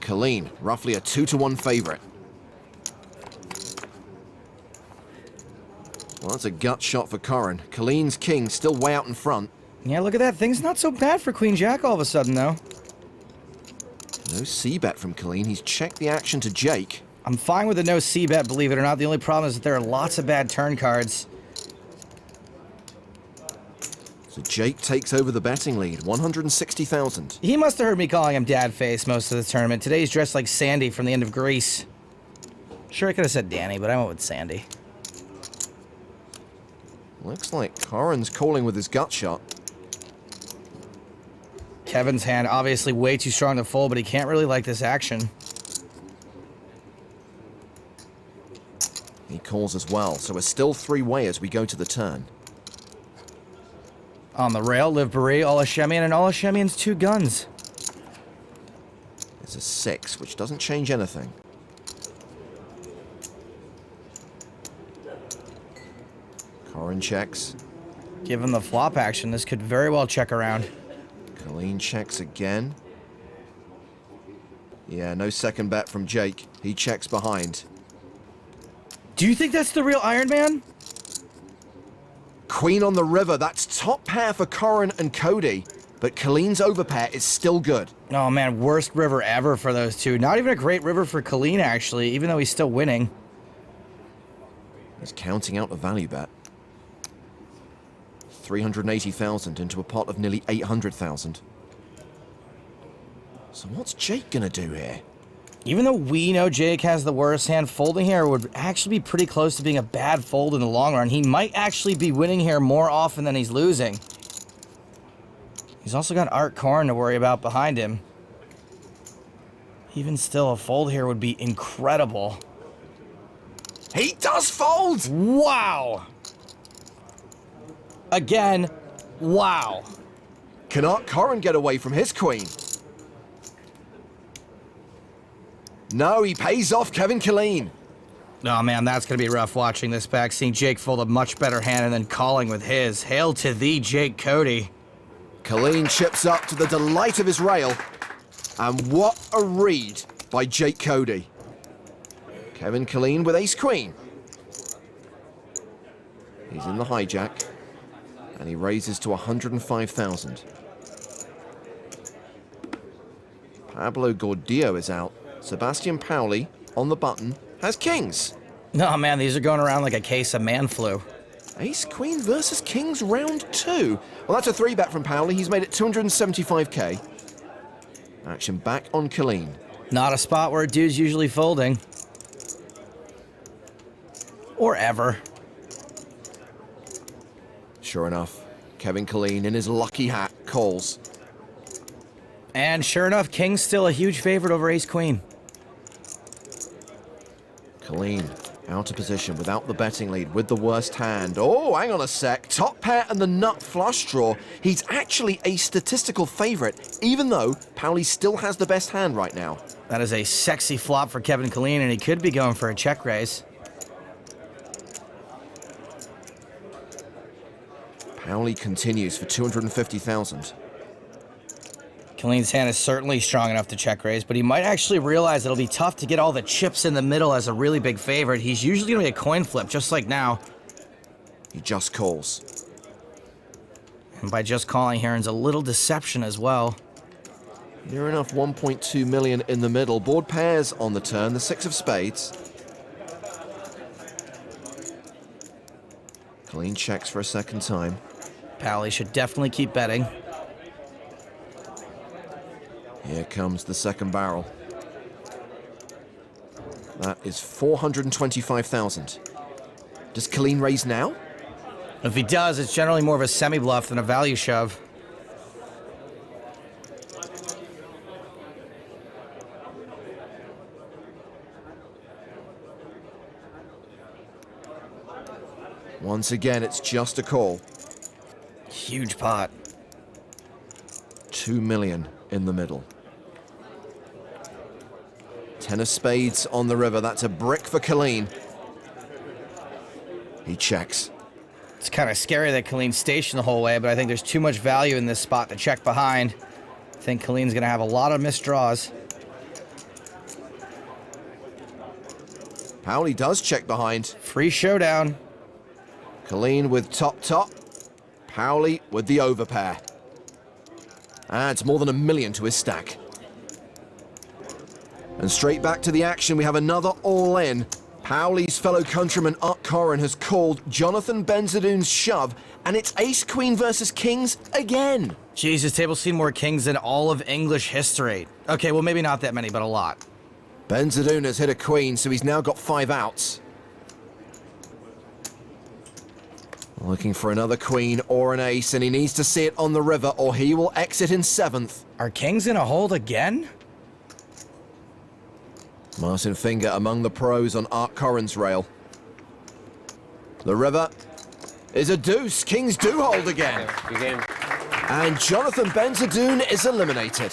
Colleen, roughly a 2-to-1 favorite. Well, that's a gut shot for Corrin. Colleen's king still way out in front. Yeah, look at that. Things not so bad for Queen Jack all of a sudden, though. No c-bet from Colleen. He's checked the action to Jake. I'm fine with the no c-bet, believe it or not. The only problem is that there are lots of bad turn cards. So Jake takes over the betting lead, 160,000. He must have heard me calling him Dad Face most of the tournament. Today he's dressed like Sandy from the end of Grease. Sure, I could have said Danny, but I went with Sandy. Looks like Corrin's calling with his gut shot. Kevin's hand obviously way too strong to fold, but he can't really like this action. He calls as well, so we're still three-way as we go to the turn. On the rail, Liv Barry, Olashemian, and Olashemian's 2 guns. It's a 6, which doesn't change anything. Corrin checks. Given the flop action, this could very well check around. Colleen checks again. Yeah, no second bet from Jake. He checks behind. Do you think that's the real Iron Man? Queen on the river. That's top pair for Corrin and Cody. But Colleen's overpair is still good. Oh man, worst river ever for those two. Not even a great river for Colleen, actually, even though he's still winning. He's counting out a value bet. 380,000 into a pot of nearly 800,000. So what's Jake gonna do here? Even though we know Jake has the worst hand, folding here would actually be pretty close to being a bad fold in the long run. He might actually be winning here more often than he's losing. He's also got Art Corrin to worry about behind him. Even still, a fold here would be incredible. He does fold! Wow! Again, wow. Can Art Corrin get away from his queen? No, he pays off Kevin Killeen. Oh man, that's going to be rough watching this back, seeing Jake fold a much better hand and then calling with his. Hail to thee, Jake Cody. Killeen chips up to the delight of his rail. And what a read by Jake Cody. Kevin Killeen with ace-queen. He's in the hijack. And he raises to 105,000. Pablo Gordillo is out. Sebastian Pauli, on the button, has kings. Oh man, these are going around like a case of man flu. Ace-queen versus kings round 2. Well, that's a 3-bet from Pauli. He's made it 275k. Action back on Killeen. Not a spot where a dude's usually folding. Or ever. Sure enough, Kevin Killeen in his lucky hat calls. And sure enough, king's still a huge favorite over ace-queen. Killeen out of position without the betting lead with the worst hand. Oh, hang on a sec. Top pair and the nut flush draw. He's actually a statistical favorite, even though Pauli still has the best hand right now. That is a sexy flop for Kevin Killeen, and he could be going for a check raise. Pauli continues for 250,000. Killeen's hand is certainly strong enough to check raise, but he might actually realize it'll be tough to get all the chips in the middle as a really big favorite. He's usually going to be a coin flip, just like now. He just calls. And by just calling, he earns a little deception as well. Near enough 1.2 million in the middle. Board pairs on the turn, the 6 of spades. Killeen checks for a second time. Pauli should definitely keep betting. Here comes the second barrel. That is 425,000. Does Killeen raise now? If he does, it's generally more of a semi-bluff than a value shove. Once again, it's just a call. Huge pot. 2 million in the middle. 10 of spades on the river. That's a brick for Killeen. He checks. It's kind of scary that Killeen's stationed the whole way, but I think there's too much value in this spot to check behind. I think Killeen's going to have a lot of missed draws. Pauli does check behind. Free showdown. Colleen with top. Pauli with the overpair. Adds more than $1 million to his stack. And straight back to the action, we have another all-in. Pauli's fellow countryman Art Corrin has called Jonathan Benzadoon's shove, and it's ace-queen versus kings again. Jeez, this table's seen more kings than all of English history. Okay, well, maybe not that many, but a lot. Benzadoon has hit a queen, so he's now got 5 outs. Looking for another queen or an ace, and he needs to see it on the river, or he will exit in 7th. Are kings gonna hold again? Martin Finger among the pros on Art Corrin's rail. The river is a deuce. Kings do hold again. And Jonathan Benzadoon is eliminated.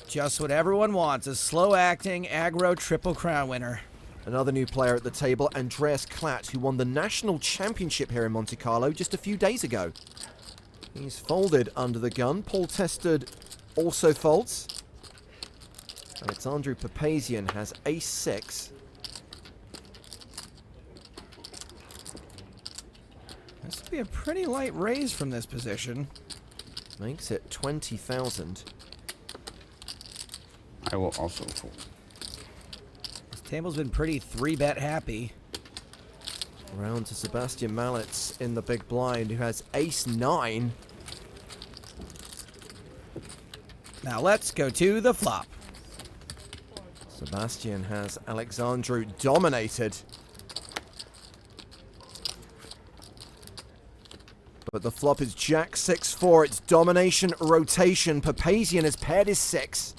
Just what everyone wants, a slow-acting, aggro Triple Crown winner. Another new player at the table, Andreas Klatt, who won the national championship here in Monte Carlo just a few days ago. He's folded under the gun. Paul Tested also folds. Alexandru Papazian has ace-6. This would be a pretty light raise from this position. Makes it 20,000. I will also fold. This table's been pretty 3-bet happy. Round to Sebastian Mallets in the big blind, who has ace-9. Now let's go to the flop. Sebastian has Alexandru dominated. But the flop is Jack 6-4. It's domination, rotation. Papazian has paired his 6.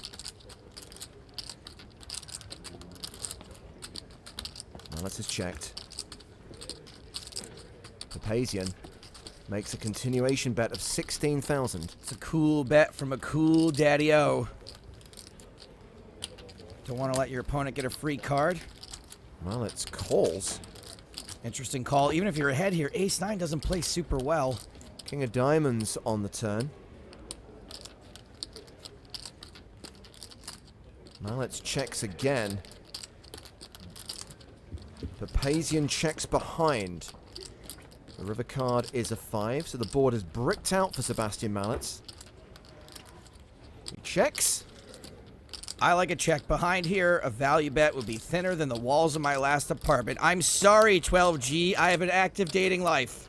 Mallets is checked. Papazian makes a continuation bet of 16,000. It's a cool bet from a cool daddy-o. Don't want to let your opponent get a free card. Mallets calls. Interesting call. Even if you're ahead here, ace-9 doesn't play super well. King of diamonds on the turn. Mallets checks again. Papazian checks behind. The river card is a 5, so the board is bricked out for Sebastian Mallets. He checks. I like a check behind here. A value bet would be thinner than the walls of my last apartment. I'm sorry, 12G. I have an active dating life.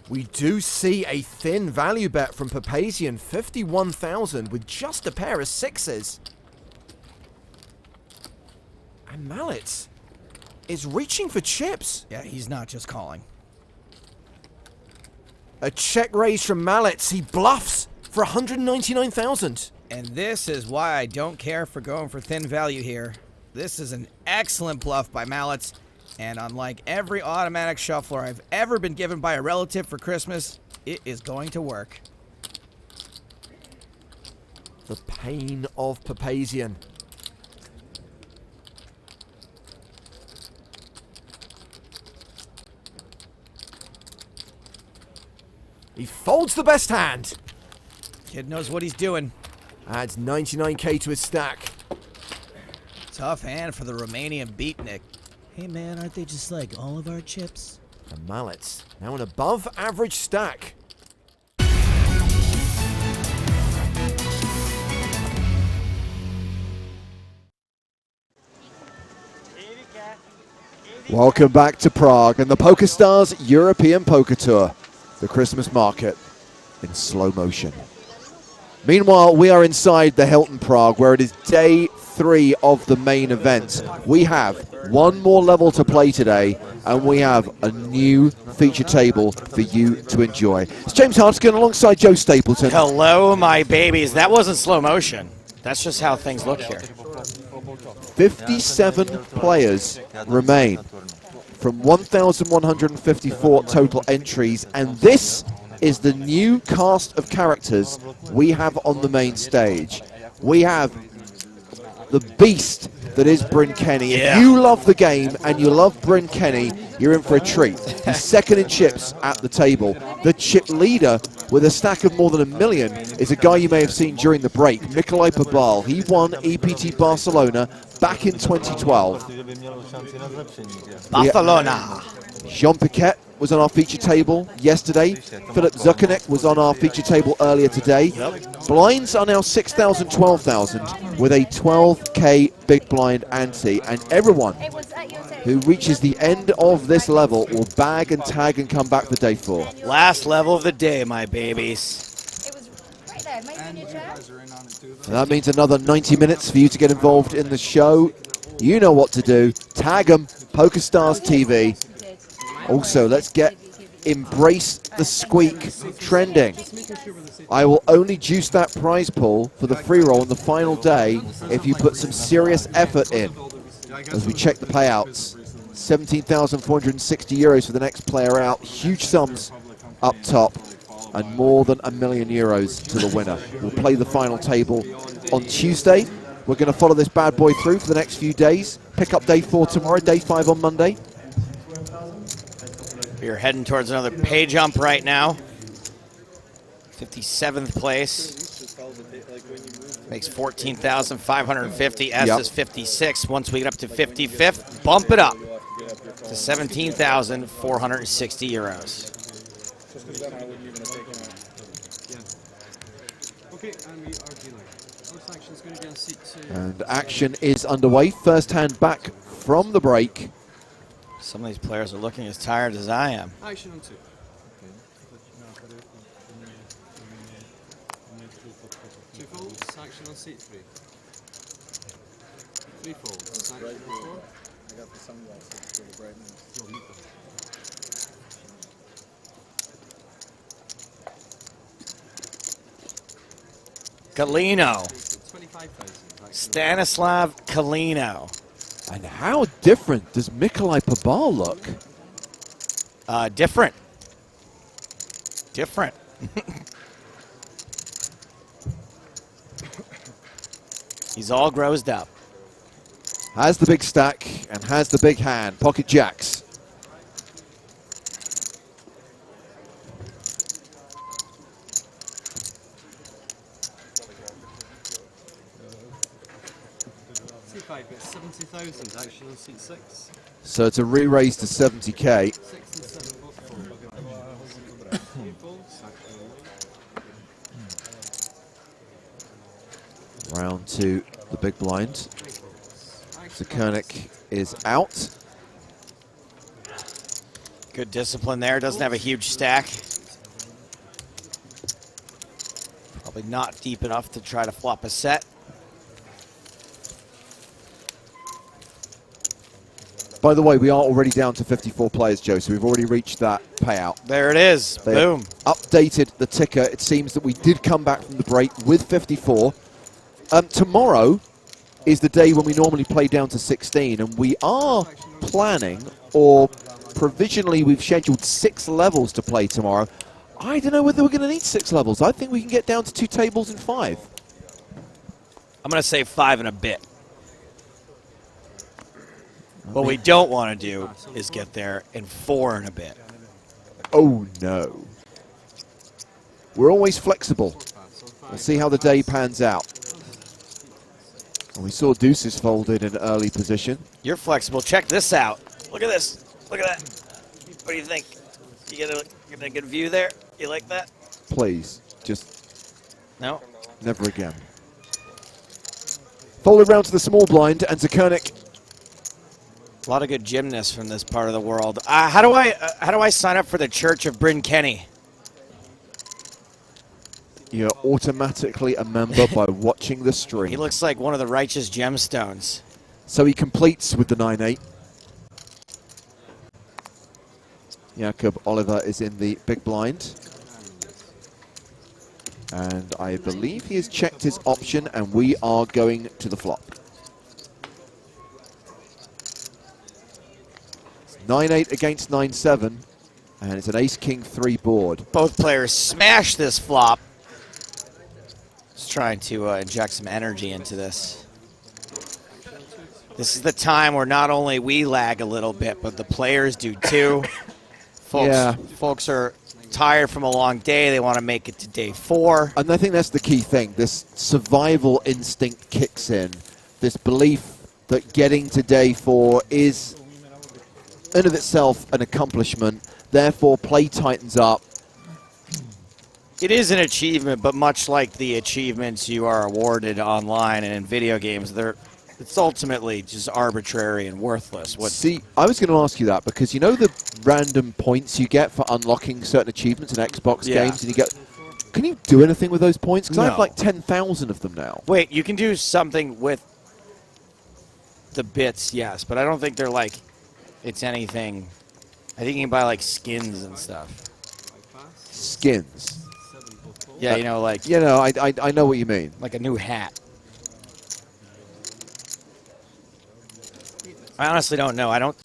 We do see a thin value bet from Papazian, 51,000 with just a pair of 6s. And Mallets is reaching for chips. Yeah, he's not just calling. A check raise from Mallets. He bluffs for 199,000. And this is why I don't care for going for thin value here. This is an excellent bluff by Mallets. And unlike every automatic shuffler I've ever been given by a relative for Christmas, it is going to work. The pain of Papazian. He folds the best hand. Kid knows what he's doing. Adds 99k to his stack. Tough hand for the Romanian beatnik. Hey man, aren't they just like all of our chips? And mallets, now an above average stack. Welcome back to Prague and the PokerStars European Poker Tour, the Christmas market in slow motion. Meanwhile, we are inside the Hilton Prague, where it is day 3 of the main event. We have one more level to play today, and we have a new feature table for you to enjoy. It's James Hartigan alongside Joe Stapleton. Hello, my babies. That wasn't slow motion. That's just how things look here. 57 players remain from 1,154 total entries, and this is the new cast of characters we have on the main stage. We have the beast that is Bryn Kenny. If you love the game and you love Bryn Kenny, you're in for a treat. He's second in chips at the table. The chip leader with a stack of more than $1 million is a guy you may have seen during the break, Nikolai Pobal. He won EPT Barcelona back in 2012. Barcelona. Jean Piquet was on our feature table yesterday. Philip Zuckernick was on our feature table earlier today. Blinds are now 6,000, 12,000 with a 12K big blind ante, and everyone who reaches the end of this level will bag and tag and come back for day 4. Last level of the day, my babies. So that means another 90 minutes for you to get involved in the show. You know what to do. Tag them, PokerStars TV. Also, let's get Embrace the Squeak trending. I will only juice that prize pool for the free roll on the final day if you put some serious effort in. As we check the payouts, 17,460 euros for the next player out. Huge sums up top and more than €1 million to the winner. We'll play the final table on Tuesday. We're going to follow this bad boy through for the next few days. Pick up day 4 tomorrow, day 5 on Monday. We're heading towards another pay jump right now. 57th place. Makes 14,550. S is 56. Once we get up to 55th, bump it up to 17,460 euros. And action is underway. First hand back from the break. Some of these players are looking as tired as I am. Action on 2. Two folds, action on seat 3. 3 folds, action on 4. I got the sunglasses for the brightness. Kalino. Stanislav Kalino. And how different does Nikolai Pobal look? Different. Different. He's all grossed up. Has the big stack and has the big hand. Pocket jacks. C5 gets 70,000, action on seat 6. So it's a re-raise to 70K. 6 and 7 both fold. Folds, action on 1. Round 2, the big blind. Zuckernick is out. Good discipline there. Doesn't have a huge stack. Probably not deep enough to try to flop a set. By the way, we are already down to 54 players, Joe, so we've already reached that payout. There it is. They Boom. Updated the ticker. It seems that we did come back from the break with 54. Tomorrow is the day when we normally play down to 16, and we are planning, or provisionally we've scheduled 6 levels to play tomorrow. I don't know whether we're going to need 6 levels. I think we can get down to 2 tables in 5. I'm going to say 5 and a bit. What we don't want to do is get there in 4 and a bit. Oh, no. We're always flexible. We'll see how the day pans out. And we saw deuces folded in early position. You're flexible. Check this out. Look at this. Look at that. What do you think? You get a good view there? You like that? Please, just no. Never again. Folded round to the small blind, and Zakernik. A lot of good gymnasts from this part of the world. How do I sign up for the Church of Bryn Kenny? You're automatically a member by watching the stream. He looks like one of the righteous gemstones. So he completes with the 9-8. Jakob Oliver is in the big blind. And I believe he has checked his option, and we are going to the flop. 9-8 against 9-7, and it's an ace-king-3 board. Both players smash this flop. Just trying to inject some energy into this. This is the time where not only we lag a little bit, but the players do too. Folks are tired from a long day. They want to make it to day 4. And I think that's the key thing. This survival instinct kicks in. This belief that getting to day 4 is in of itself an accomplishment. Therefore, play tightens up. It is an achievement, but much like the achievements you are awarded online and in video games, it's ultimately just arbitrary and worthless. See, I was going to ask you that because you know the random points you get for unlocking certain achievements in Xbox games, and you get. Can you do anything with those points? Because I have like 10,000 of them now. Wait, you can do something with the bits, yes, but I don't think they're like it's anything. I think you can buy like skins and stuff. Skins. Yeah, you know, like I know what you mean. Like a new hat. I honestly don't know. I don't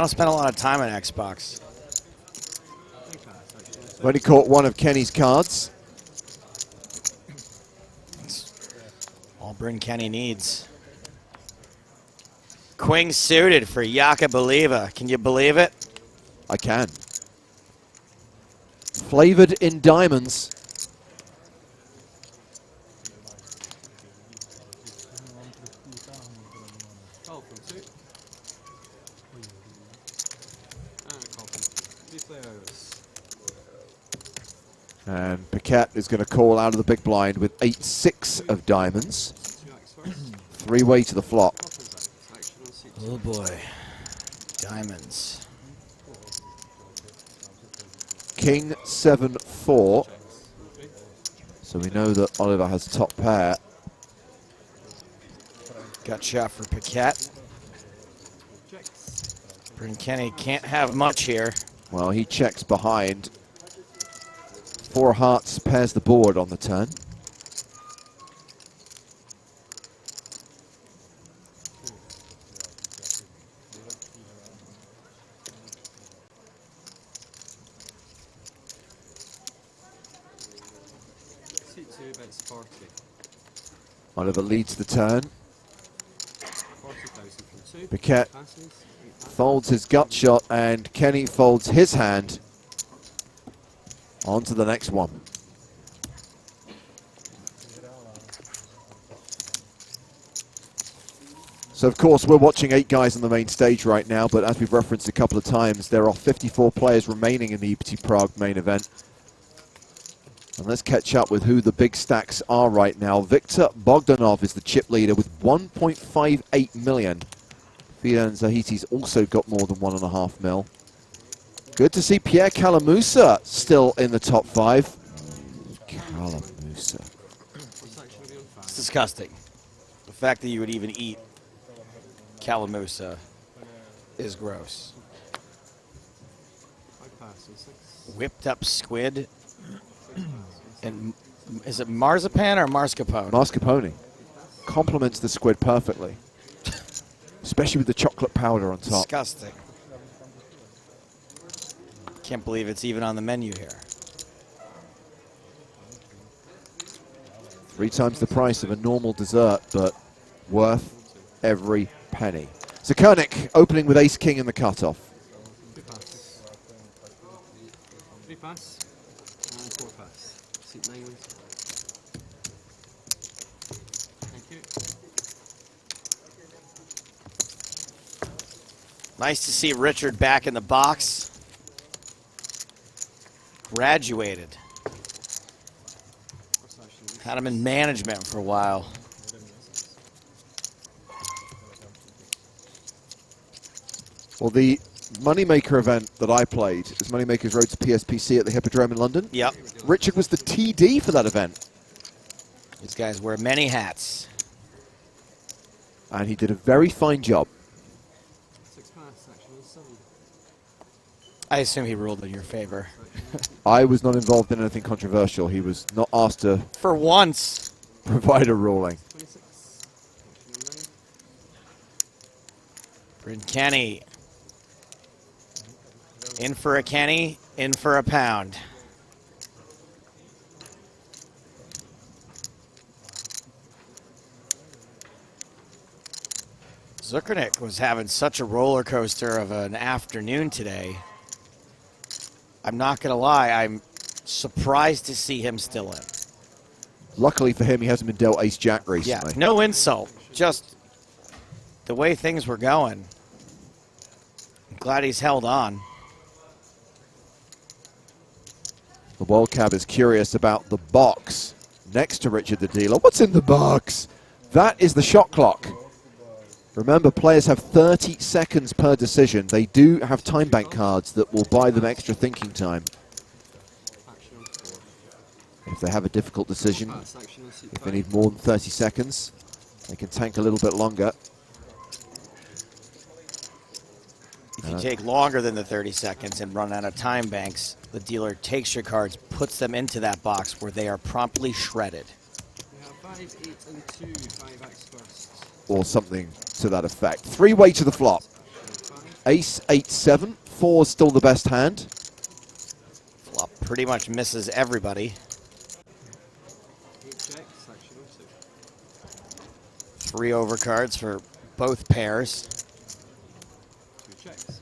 spend a lot of time on Xbox. I've only caught one of Kenny's cards. All Bryn Kenny needs. Queen suited for Jakob Oliva. Can you believe it? I can. Flavored in diamonds. And Paquette is going to call out of the big blind with 8-6 of diamonds. 3-way to the flop. Oh boy. Diamonds. King 7-4. So we know that Oliver has top pair. Gut shot for Paquette. Bryn Kenny can't have much here. Well, he checks behind. 4 hearts pairs the board on the turn. Oliver leads the turn. Paquette folds his gut shot, and Kenny folds his hand. On to the next one. So, of course, we're watching 8 guys on the main stage right now, but as we've referenced a couple of times, there are 54 players remaining in the EPT Prague main event. And let's catch up with who the big stacks are right now. Viktor Bogdanov is the chip leader with 1.58 million. Fidan Zahiti's also got more than 1.5 mil. Good to see Pierre Calamusa still in the top 5. Calamusa. It's disgusting. The fact that you would even eat Calamusa is gross. Whipped up squid. And is it marzipan or mascarpone? Mascarpone. Complements the squid perfectly. Especially with the chocolate powder on top. Disgusting. Can't believe it's even on the menu here. 3 times the price of a normal dessert, but worth every penny. Zakernik opening with ace-king in the cutoff. 3 pass and 4 pass. Seat 9 wins. Thank you. Nice to see Richard back in the box. Graduated. Had him in management for a while. Well, the Moneymaker event that I played is Moneymaker's Road to PSPC at the Hippodrome in London. Yep. Richard was the TD for that event. These guys wear many hats. And he did a very fine job. I assume he ruled in your favor. I was not involved in anything controversial. He was not asked to... For once. ...provide a ruling. Bryn Kenny. In for a Kenny, in for a pound. Zuckernick was having such a roller coaster of an afternoon today. I'm not going to lie, I'm surprised to see him still in. Luckily for him, he hasn't been dealt ace-jack recently. Yeah, no insult, just the way things were going. I'm glad he's held on. The World Cab is curious about the box next to Richard the Dealer. What's in the box? That is the shot clock. Remember, players have 30 seconds per decision. They do have time bank cards that will buy them extra thinking time. If they have a difficult decision, if they need more than 30 seconds, they can tank a little bit longer. If you take longer than the 30 seconds and run out of time banks, the dealer takes your cards, puts them into that box where they are promptly shredded. We have 5, 8, and 2, 5x first. Or something to that effect. Three-way to the flop. Ace, 8, 7. 4 is still the best hand. Flop pretty much misses everybody. 8 checks, section 2. 3 overcards for both pairs. 2 checks.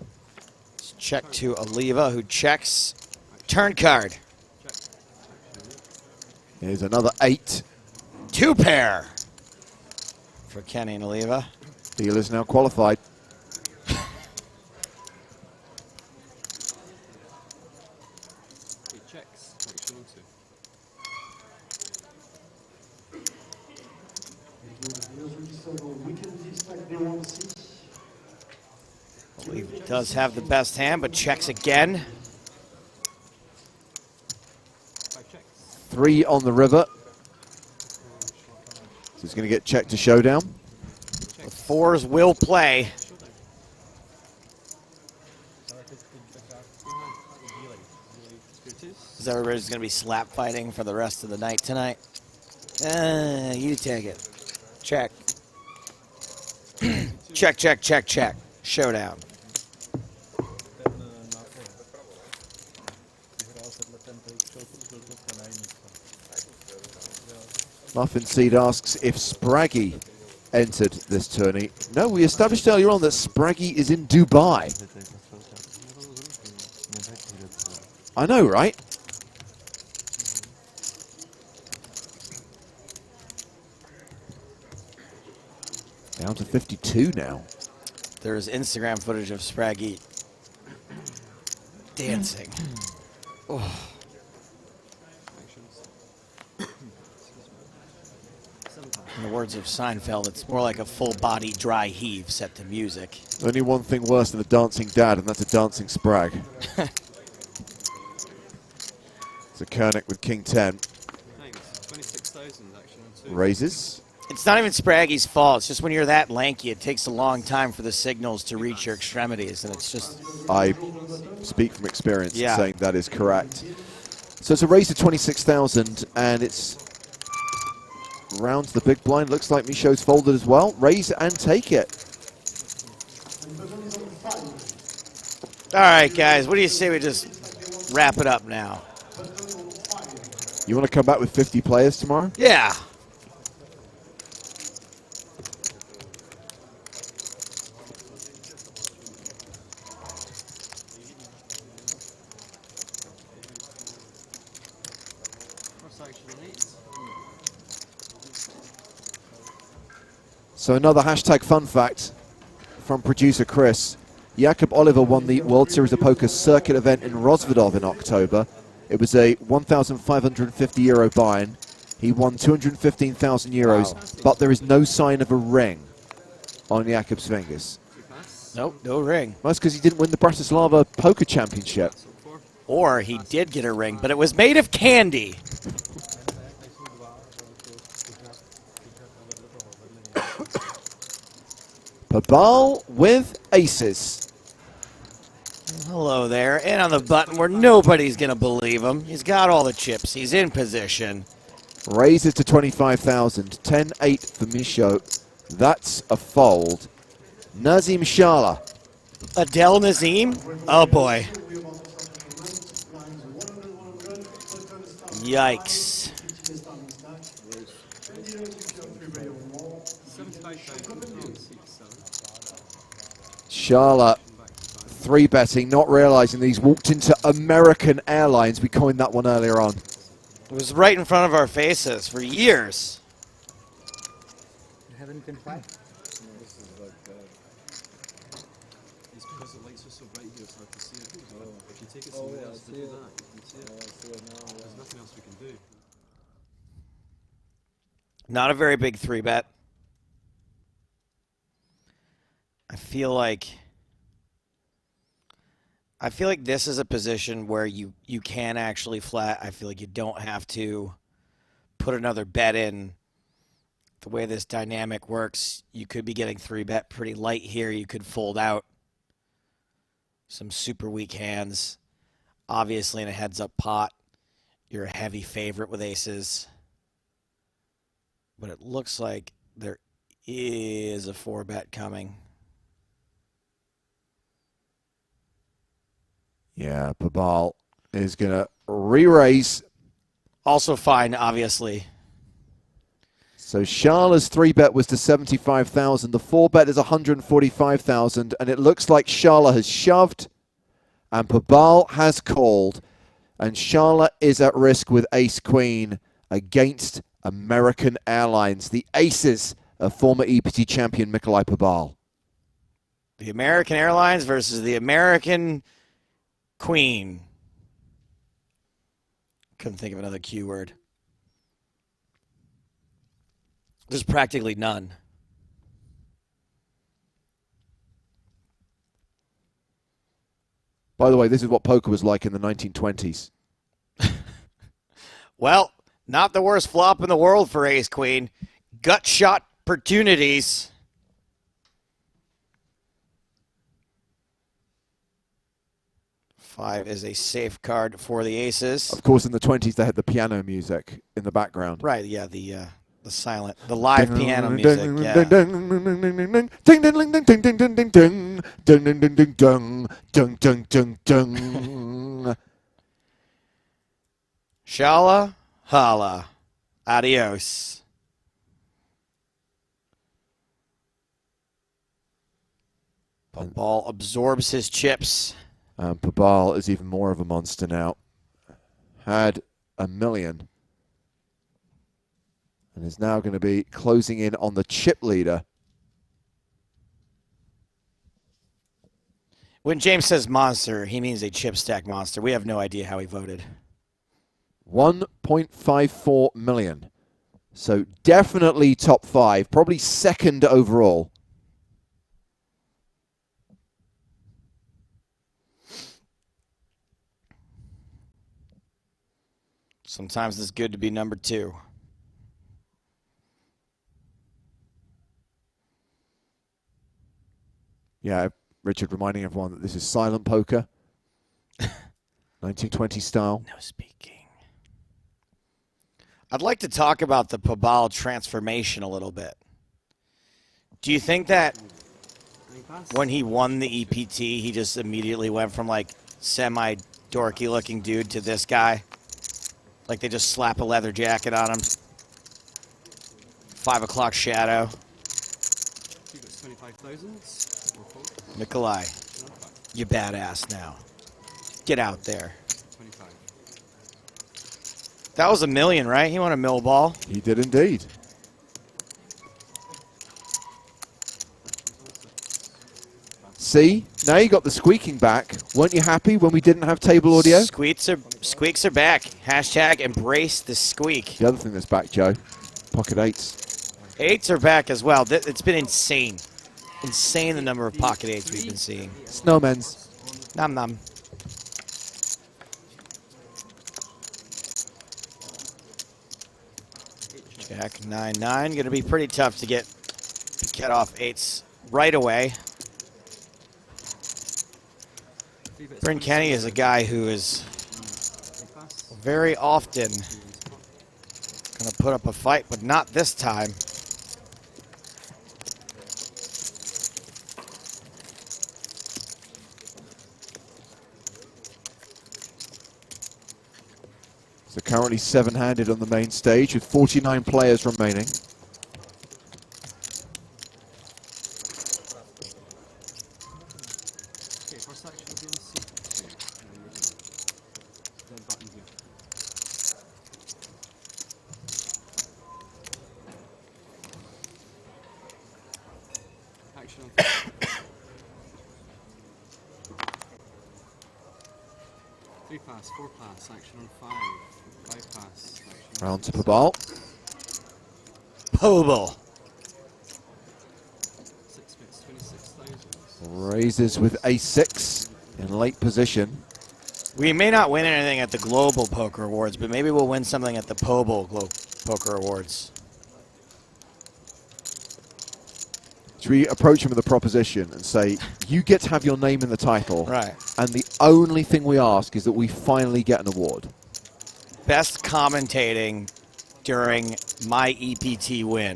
Check to Oliva, who checks. Turn card. Here's another 8. 2 pair for Kenny and Oliva. Dealer's now qualified. Checks, section 2. Oliva does have the best hand, but checks again. 3 on the river. So he's going to get checked to showdown. The 4s will play. Is everybody's going to be slap fighting for the rest of the night tonight? You take it. Check. Check, check, check, check. Showdown. Muffin Seed asks if Spraggy entered this tourney. No, we established earlier on that Spraggy is in Dubai. I know, right? Down to 52 now. There's Instagram footage of Spraggy dancing. Oh. In the words of Seinfeld, it's more like a full-body dry heave set to music. Only one thing worse than a dancing dad, and that's a dancing Sprag. So Koenig with King 10. Thanks. 26,000 action on 2. Raises. It's not even Spraggy's fault. It's just when you're that lanky, it takes a long time for the signals to reach your extremities, and it's just... I speak from experience in Yeah. saying that is correct. So it's a raise to 26,000, and it's rounds the big blind. Looks like Michaud's folded as well. Raise and take it. All right, guys, what do you say we just wrap it up now? You want to come back with 50 players tomorrow? Yeah. So another hashtag fun fact from producer Chris. Jakub Oliver won the World Series of Poker circuit event in Rozvadov in October. It was a 1,550 euro buy-in. He won 215,000 euros, but there is no sign of a ring on Jakub's fingers. Nope, no ring. Well, that's because he didn't win the Bratislava Poker Championship. Or he did get a ring, but it was made of candy. Pabal with aces. Hello there, and on the button where nobody's going to believe him. He's got all the chips. He's in position. Raises to 25,000. 10-8 for Michaud. That's a fold. Nazim Shala. Adel Nazim? Oh, boy. Yikes. Shala 3-betting, not realizing that he's walked into American Airlines. We coined that one earlier on. It was right in front of our faces for years. Haven't been played. It's because the lights are so bright here, it's hard to see it. If you take it somewhere else to do that, you can see it. There's nothing else we can do. Not a very big 3-bet. I feel like this is a position where you can actually flat. I feel like you don't have to put another bet in. The way this dynamic works, you could be getting 3-bet pretty light here. You could fold out some super weak hands. Obviously, in a heads-up pot, you're a heavy favorite with aces. But it looks like there is a 4-bet coming. Yeah, Pabal is going to re-raise. Also fine, obviously. So Shala's 3-bet was to 75,000. The 4-bet is 145,000. And it looks like Shala has shoved and Pabal has called. And Shala is at risk with ace-queen against American Airlines. The aces of former EPT champion Nikolai Pabal. The American Airlines versus the American Queen. Couldn't think of another Q word. There's practically none. By the way, this is what poker was like in the 1920s. Well, not the worst flop in the world for ace queen. Gut shot opportunities. Five is a safe card for the aces. Of course, in the 20s, they had the piano music in the background. Right, yeah, the silent, the live piano music, yeah. Shala, hala, adios. Pabal absorbs his chips. Pabal is even more of a monster now. Had $1 million. And is now going to be closing in on the chip leader. When James says monster, he means a chip stack monster. We have no idea how he voted. 1.54 million. So definitely top 5, probably second overall. Sometimes it's good to be number 2. Yeah, Richard reminding everyone that this is silent poker. 1920 style. No speaking. I'd like to talk about the Pabal transformation a little bit. Do you think that when he won the EPT, he just immediately went from like semi-dorky looking dude to this guy? Like they just slap a leather jacket on him. 5 o'clock shadow. 25,000. Nikolai, you're badass now. Get out there. 25. That was $1 million, right? He won a mill ball. He did indeed. See, now you got the squeaking back. Weren't you happy when we didn't have table audio? Squeaks are back. Hashtag embrace the squeak. The other thing that's back, Joe, pocket eights. Eights are back as well. It's been insane. Insane the number of pocket eights we've been seeing. Snowmen's. Nom nom. Jack 9-9. Going to be pretty tough to get off eights right away. Bryn Kenny is a guy who is very often going to put up a fight, but not this time. So currently 7-handed on the main stage with 49 players remaining. Three pass, four pass, action on five pass. Round to Pabal. Pobal. 6 bits, 26,000. Raises with a6 in late position. We may not win anything at the Global Poker Awards, but maybe we'll win something at the Pobal Poker Awards. Should we approach him with a proposition and say, you get to have your name in the title, right? And the only thing we ask is that we finally get an award. Best commentating during my EPT win.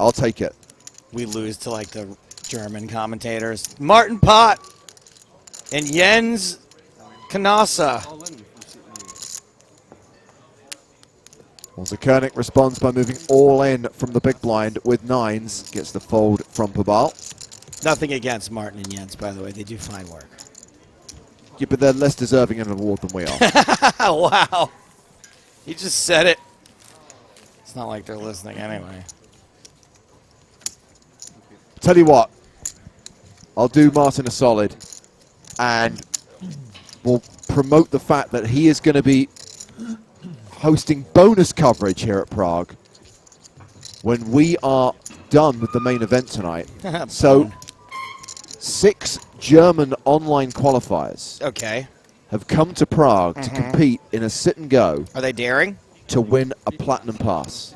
I'll take it. We lose to like the German commentators. Martin Pott and Jens Kanasa. Well, Koenig responds by moving all in from the big blind with nines. Gets the fold from Pabal. Nothing against Martin and Jens, by the way. They do fine work. Yeah, but they're less deserving of an award than we are. Wow. You just said it. It's not like they're listening anyway. Tell you what, I'll do Martin a solid and we'll promote the fact that he is going to be hosting bonus coverage here at Prague when we are done with the main event tonight. So 6 German online qualifiers have come to Prague to compete in a sit and go. Are they daring? To win a platinum pass.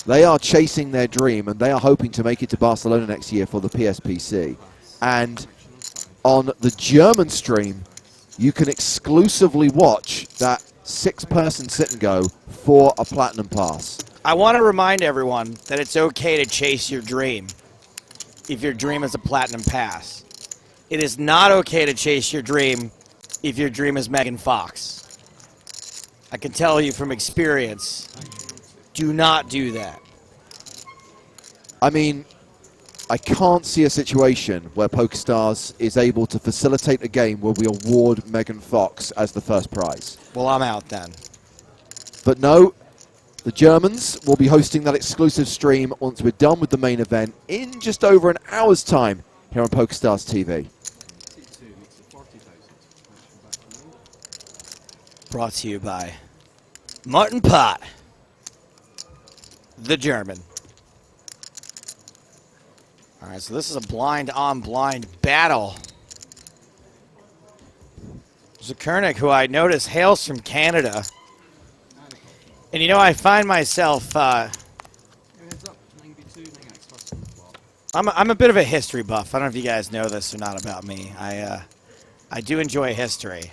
They are chasing their dream and they are hoping to make it to Barcelona next year for the PSPC. And on the German stream, you can exclusively watch that 6-person sit and go for a platinum pass. I want to remind everyone that it's okay to chase your dream if your dream is a platinum pass. It is not okay to chase your dream if your dream is Megan Fox. I can tell you from experience, do not do that. I mean, I can't see a situation where PokerStars is able to facilitate a game where we award Megan Fox as the first prize. Well, I'm out then. But no, the Germans will be hosting that exclusive stream once we're done with the main event in just over an hour's time here on PokerStars TV. Brought to you by Martin Pott, the German. All right, so this is a blind-on-blind battle. Zakernik, who I notice hails from Canada. And, you know, I find myself... I'm a bit of a history buff. I don't know if you guys know this or not about me. I do enjoy history.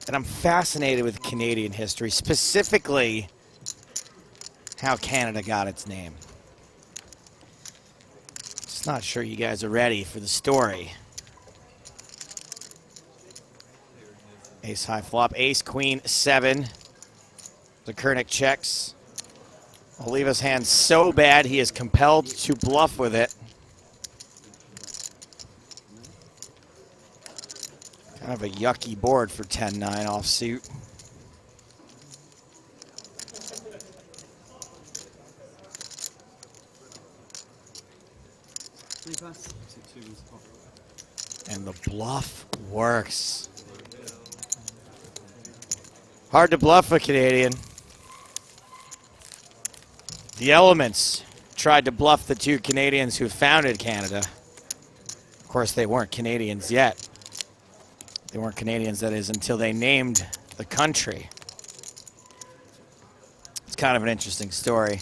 And I'm fascinated with Canadian history, specifically how Canada got its name. Just not sure you guys are ready for the story. Ace high flop, ace queen 7. Zakernik checks. Will leave his hand so bad he is compelled to bluff with it. Kind of a yucky board for 10-9 offsuit. And the bluff works. Hard to bluff a Canadian. The Elements tried to bluff the two Canadians who founded Canada. Of course, they weren't Canadians yet. They weren't Canadians, that is, until they named the country. It's kind of an interesting story.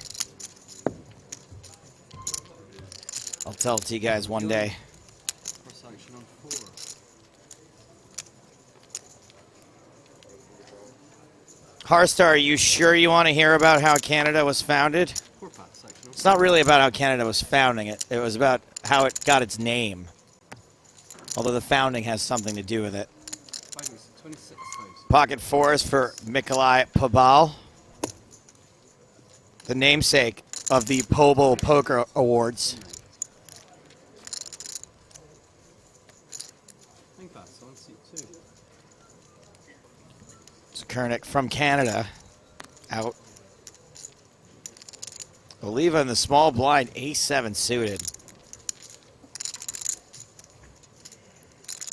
I'll tell it to you guys one day. Harstar, are you sure you want to hear about how Canada was founded? It's not really about how Canada was founding it. It was about how it got its name. Although the founding has something to do with it. Pocket fours for Mikolai Pabal, the namesake of the Pobol Poker Awards. Kernick from Canada out. Oliva in the small blind, ace-7 suited.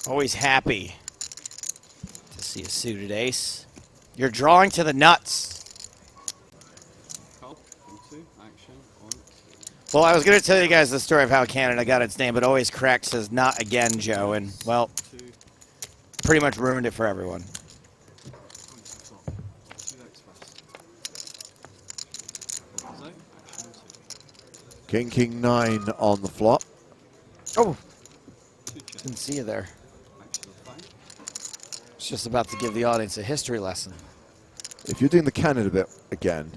Always happy to see a suited ace. You're drawing to the nuts. Well, I was going to tell you guys the story of how Canada got its name, but always cracked says not again, Joe, and, well, pretty much ruined it for everyone. King, King 9 on the flop. Oh, didn't see you there. It's just about to give the audience a history lesson. If you're doing the Canada bit again,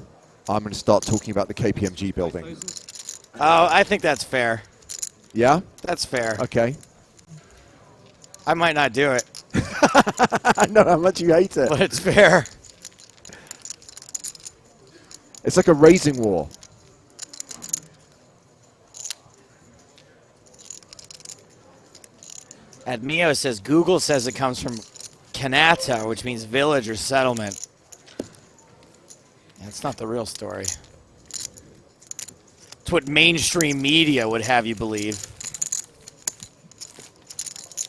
I'm going to start talking about the KPMG building. Oh, I think that's fair. Yeah? That's fair. Okay. I might not do it. I know how much you hate it. But it's fair. It's like a raising war. Admio says, Google says it comes from Kanata, which means village or settlement. That's not the real story. It's what mainstream media would have you believe.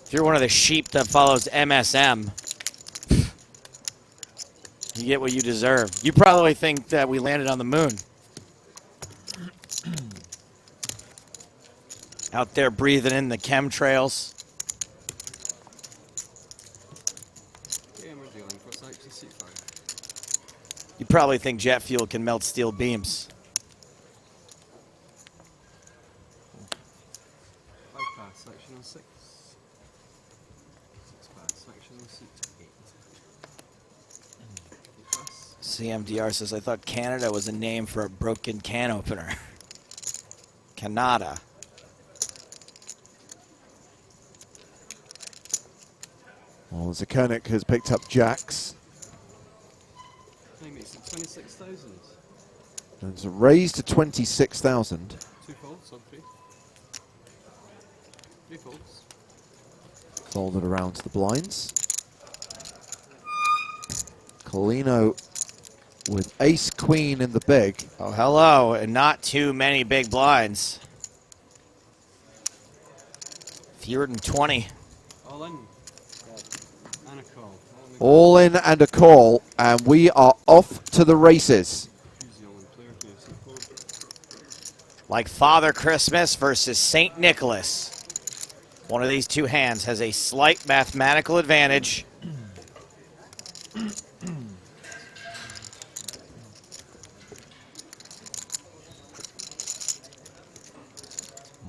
If you're one of the sheep that follows MSM, you get what you deserve. You probably think that we landed on the moon. Out there breathing in the chemtrails. You probably think jet fuel can melt steel beams. CMDR says, I thought Canada was a name for a broken can opener. Canada. Well, Zakernik has picked up jacks. It's at 26,000. And it's a raise to 26,000. 2 folds on 3. 3 folds. Fold it around to the blinds. Colino with ace queen in the big. Oh, hello, and not too many big blinds. Fewer than 20. All in. And a call. All in and a call, and we are off to the races. Like Father Christmas versus St. Nicholas. One of these two hands has a slight mathematical advantage.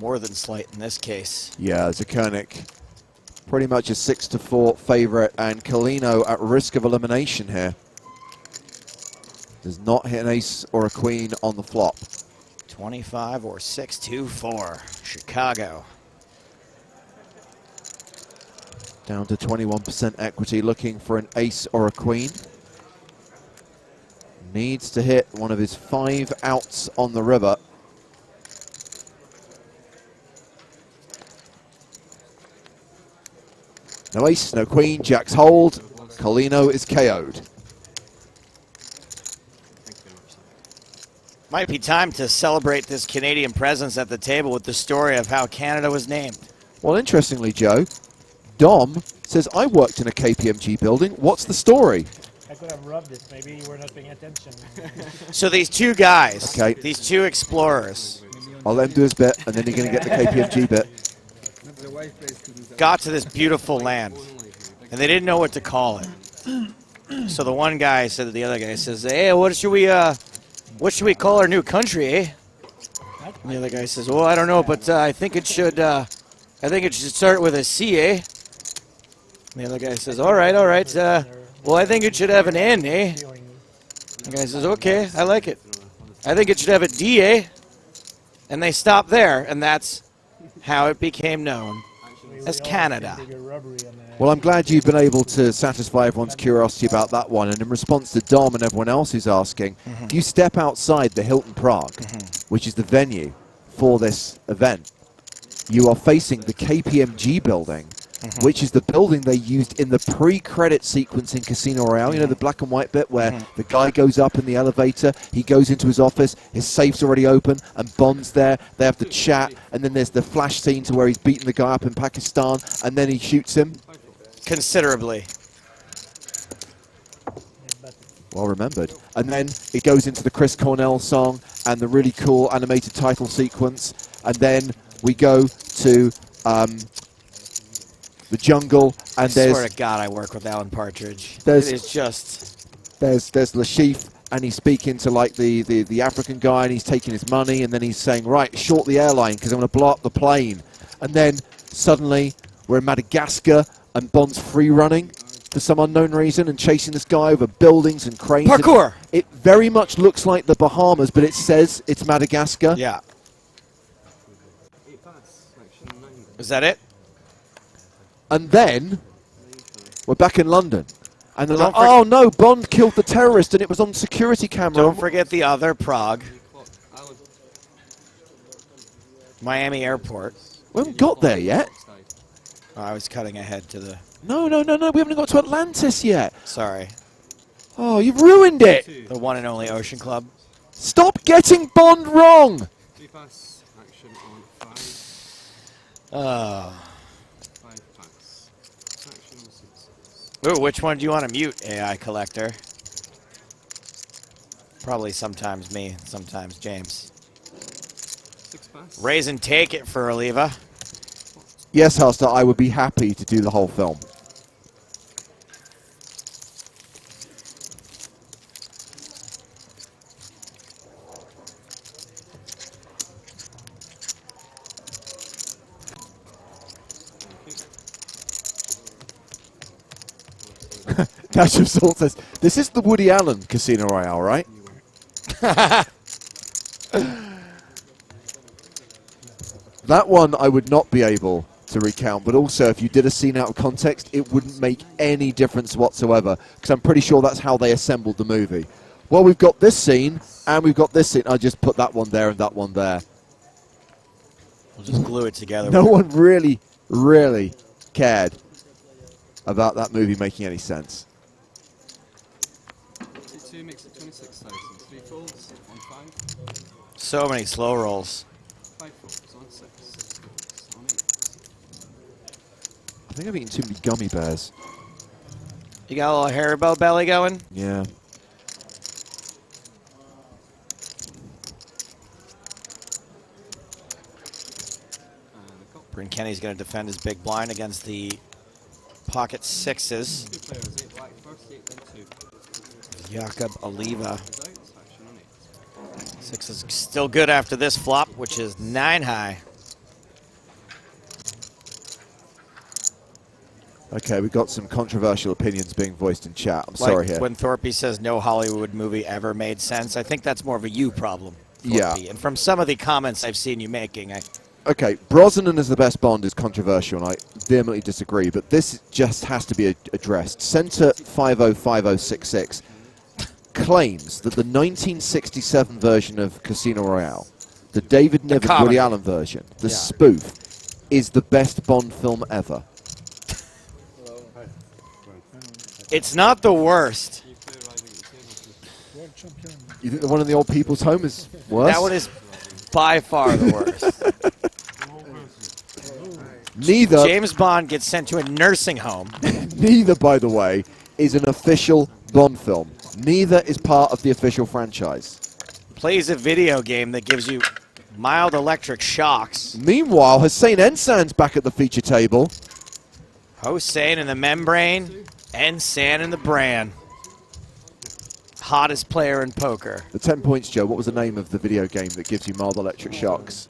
More than slight in this case. Yeah, Zakernik pretty much a 6-4 favorite, and Colino at risk of elimination here. Does not hit an ace or a queen on the flop. 25 or 6-2-4, Chicago. Down to 21% equity, looking for an ace or a queen. Needs to hit one of his 5 outs on the river. No ace, no queen, jacks hold. Colino is KO'd. Might be time to celebrate this Canadian presence at the table with the story of how Canada was named. Well, interestingly, Joe, Dom says, I worked in a KPMG building. What's the story? I could have rubbed it. Maybe you were not paying attention. So these two guys, Okay. these two explorers, I'll let him do his bit, and then you're going to get the KPMG bit. got to this beautiful land, and they didn't know what to call it. So the one guy said to the other guy, says, "Hey, what should we call our new country, eh?" And the other guy says, "Well, I don't know, but I think it should start with a C, eh?" And the other guy says, "All right. Well, I think it should have an N, eh?" The guy says, "Okay, I like it. I think it should have a D, eh?" And they stop there, and that's how it became known as Canada. Well, I'm glad you've been able to satisfy everyone's curiosity about that one. And in response to Dom and everyone else who's asking, if you step outside the Hilton Prague, which is the venue for this event, you are facing the KPMG building, which is the building they used in the pre-credit sequence in Casino Royale. You know, the black and white bit where the guy goes up in the elevator, he goes into his office, his safe's already open, and Bond's there. They have the chat, and then there's the flash scene to where he's beating the guy up in Pakistan, and then he shoots him. Considerably. Well remembered. And then it goes into the Chris Cornell song and the really cool animated title sequence. And then we go to the jungle, and I there's... swear to God, I work with Alan Partridge. There's- It is just... There's Lashif, and he's speaking to like the African guy, and he's taking his money, and then he's saying, right, short the airline because I'm going to blow up the plane. And then suddenly we're in Madagascar, and Bond's free running for some unknown reason and chasing this guy over buildings and cranes. Parkour! It very much looks like the Bahamas, but it says it's Madagascar. Yeah. Is that it? And then we're back in London. And they're Don't like, oh no, Bond killed the terrorist and it was on security camera. Don't forget the other Prague. Miami Airport. We haven't got there yet. Oh, I was cutting ahead to the... No, we haven't got to Atlantis yet. Sorry. Oh, you've ruined it. The one and only Ocean Club. Stop getting Bond wrong. Ooh, which one do you want to mute, AI Collector? Probably sometimes me, sometimes James. Raise and take it for Oliva. Yes, Hasta, I would be happy to do the whole film. Dash of Salt says, this is the Woody Allen Casino Royale, right? That one I would not be able to recount, but also if you did a scene out of context, it wouldn't make any difference whatsoever, because I'm pretty sure that's how they assembled the movie. Well, we've got this scene, and we've got this scene. I just put that one there and that one there. We'll just glue it together. No one really, really cared about that movie making any sense. 2 makes it 26,000. 3 folds on 5. So many slow rolls. 5 folds on 6. On 8. I think I've eaten too many gummy bears. You got a little Haribo belly going? Yeah. Bryn Kenny's going to defend his big blind against the pocket sixes. 2 players, 8 black first, 8 then 2. Jakob Oliva. Six is still good after this flop, which is 9 high. Okay, we've got some controversial opinions being voiced in chat. I'm sorry here. When Thorpe says no Hollywood movie ever made sense, I think that's more of a you problem, Thorpe. Yeah. And from some of the comments I've seen you making, Okay, Brosnan as the best Bond is controversial, and I vehemently disagree, but this just has to be addressed. Center 505066 claims that the 1967 version of Casino Royale, the David Niven Woody Allen version, the spoof, is the best Bond film ever. It's not the worst. You think the one in the old people's home is worse? That one is by far the worst. Neither. James Bond gets sent to a nursing home. Neither, by the way, is an official Bond film. Neither is part of the official franchise. Plays a video game that gives you mild electric shocks. Meanwhile, Hussein Ensan's back at the feature table. Hossein in the membrane, Ensan in the brand. Hottest player in poker. The 10 points, Joe. What was the name of the video game that gives you mild electric shocks?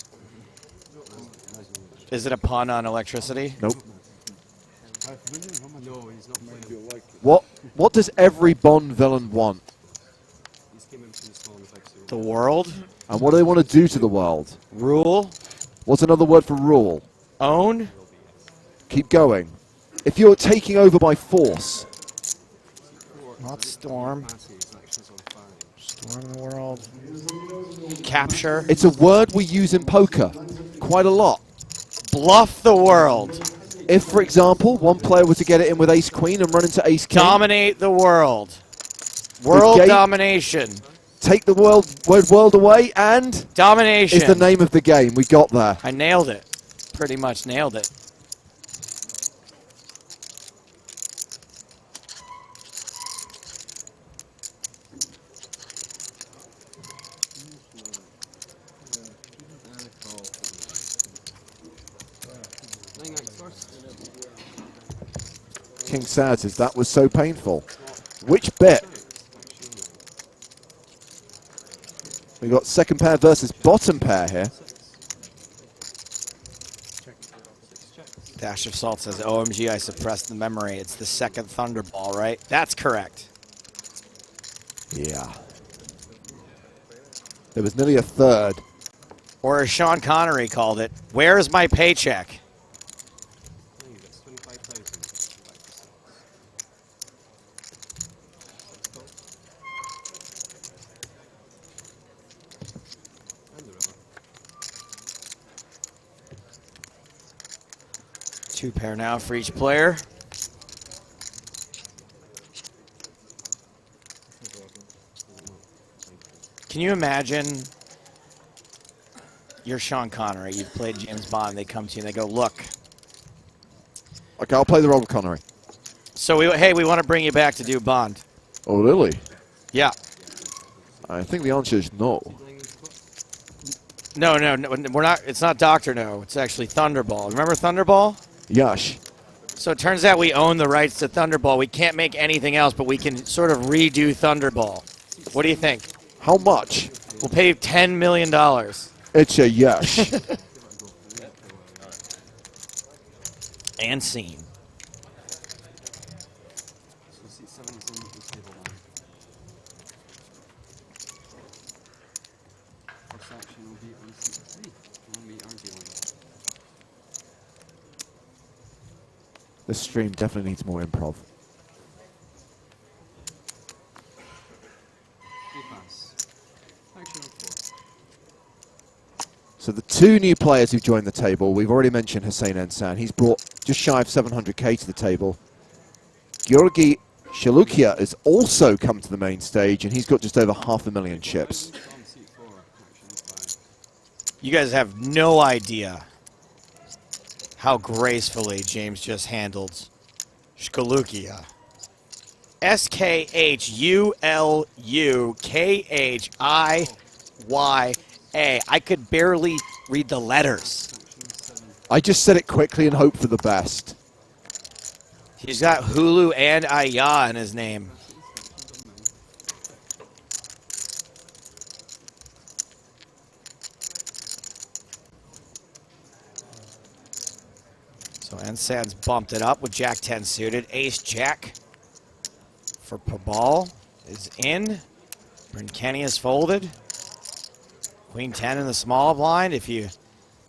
Is it a pun on electricity? Nope. No, he's not playing. What does every Bond villain want? The world? And what do they want to do to the world? Rule. What's another word for rule? Own. Keep going. If you're taking over by force. Not storm. Storm the world. Capture. It's a word we use in poker quite a lot. Bluff the world. If, for example, one player were to get it in with ace-queen and run into ace-king. Dominate the world. World domination. Take the world away and... Domination. Is the name of the game. We got there. I nailed it. Pretty much nailed it. King says that was so painful. Which bit? We got second pair versus bottom pair here. Dash of Salt says, OMG, I suppressed the memory. It's the second Thunderball, right? That's correct. Yeah. There was nearly a third. Or as Sean Connery called it, where's my paycheck? Two pair now for each player. Can you imagine you're Sean Connery, you've played James Bond, they come to you and they go, look. Okay, I'll play the role of Connery. So, we want to bring you back to do Bond. Oh, really? Yeah. I think the answer is no. No, we're not. It's not Dr. No. It's actually Thunderball. Remember Thunderball? Yash. So it turns out we own the rights to Thunderball. We can't make anything else, but we can sort of redo Thunderball. What do you think? How much? We'll pay you $10 million. It's a yash. And scene. This stream definitely needs more improv. So the two new players who've joined the table, we've already mentioned Hussein Ensan. He's brought just shy of 700k to the table. Georgi Shalukia has also come to the main stage, and he's got just over 500,000 chips. You guys have no idea how gracefully James just handled Shkalukia. S-K-H-U-L-U-K-H-I-Y-A. I could barely read the letters. I just said it quickly and hope for the best. He's got Hulu and Aya in his name. So Ensan's bumped it up with Jack 10 suited. Ace Jack for Pabal is in. Bryn Kenny is folded. Queen 10 in the small blind. If you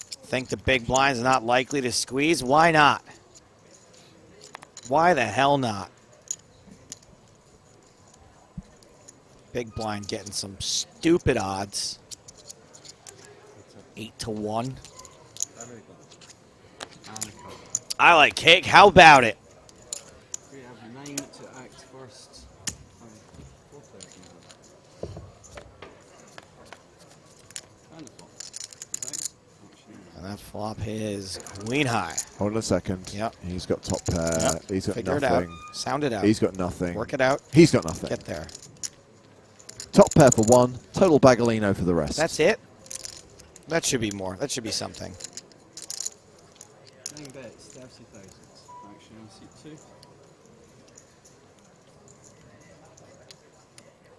think the big blind is not likely to squeeze, why not? Why the hell not? Big blind getting some stupid odds. 8-1. I like cake. How about it? We have 9 to act first. And that flop is queen high. Hold on a second. Yep. He's got top pair. Yep. He's got Figure nothing. it out. Sound it out. He's got nothing. Work it out. He's got nothing. Get there. Top pair for one. Total Bagolino for the rest. That's it? That should be more. That should be something. Playing bets, 30,000. Action on seat 2.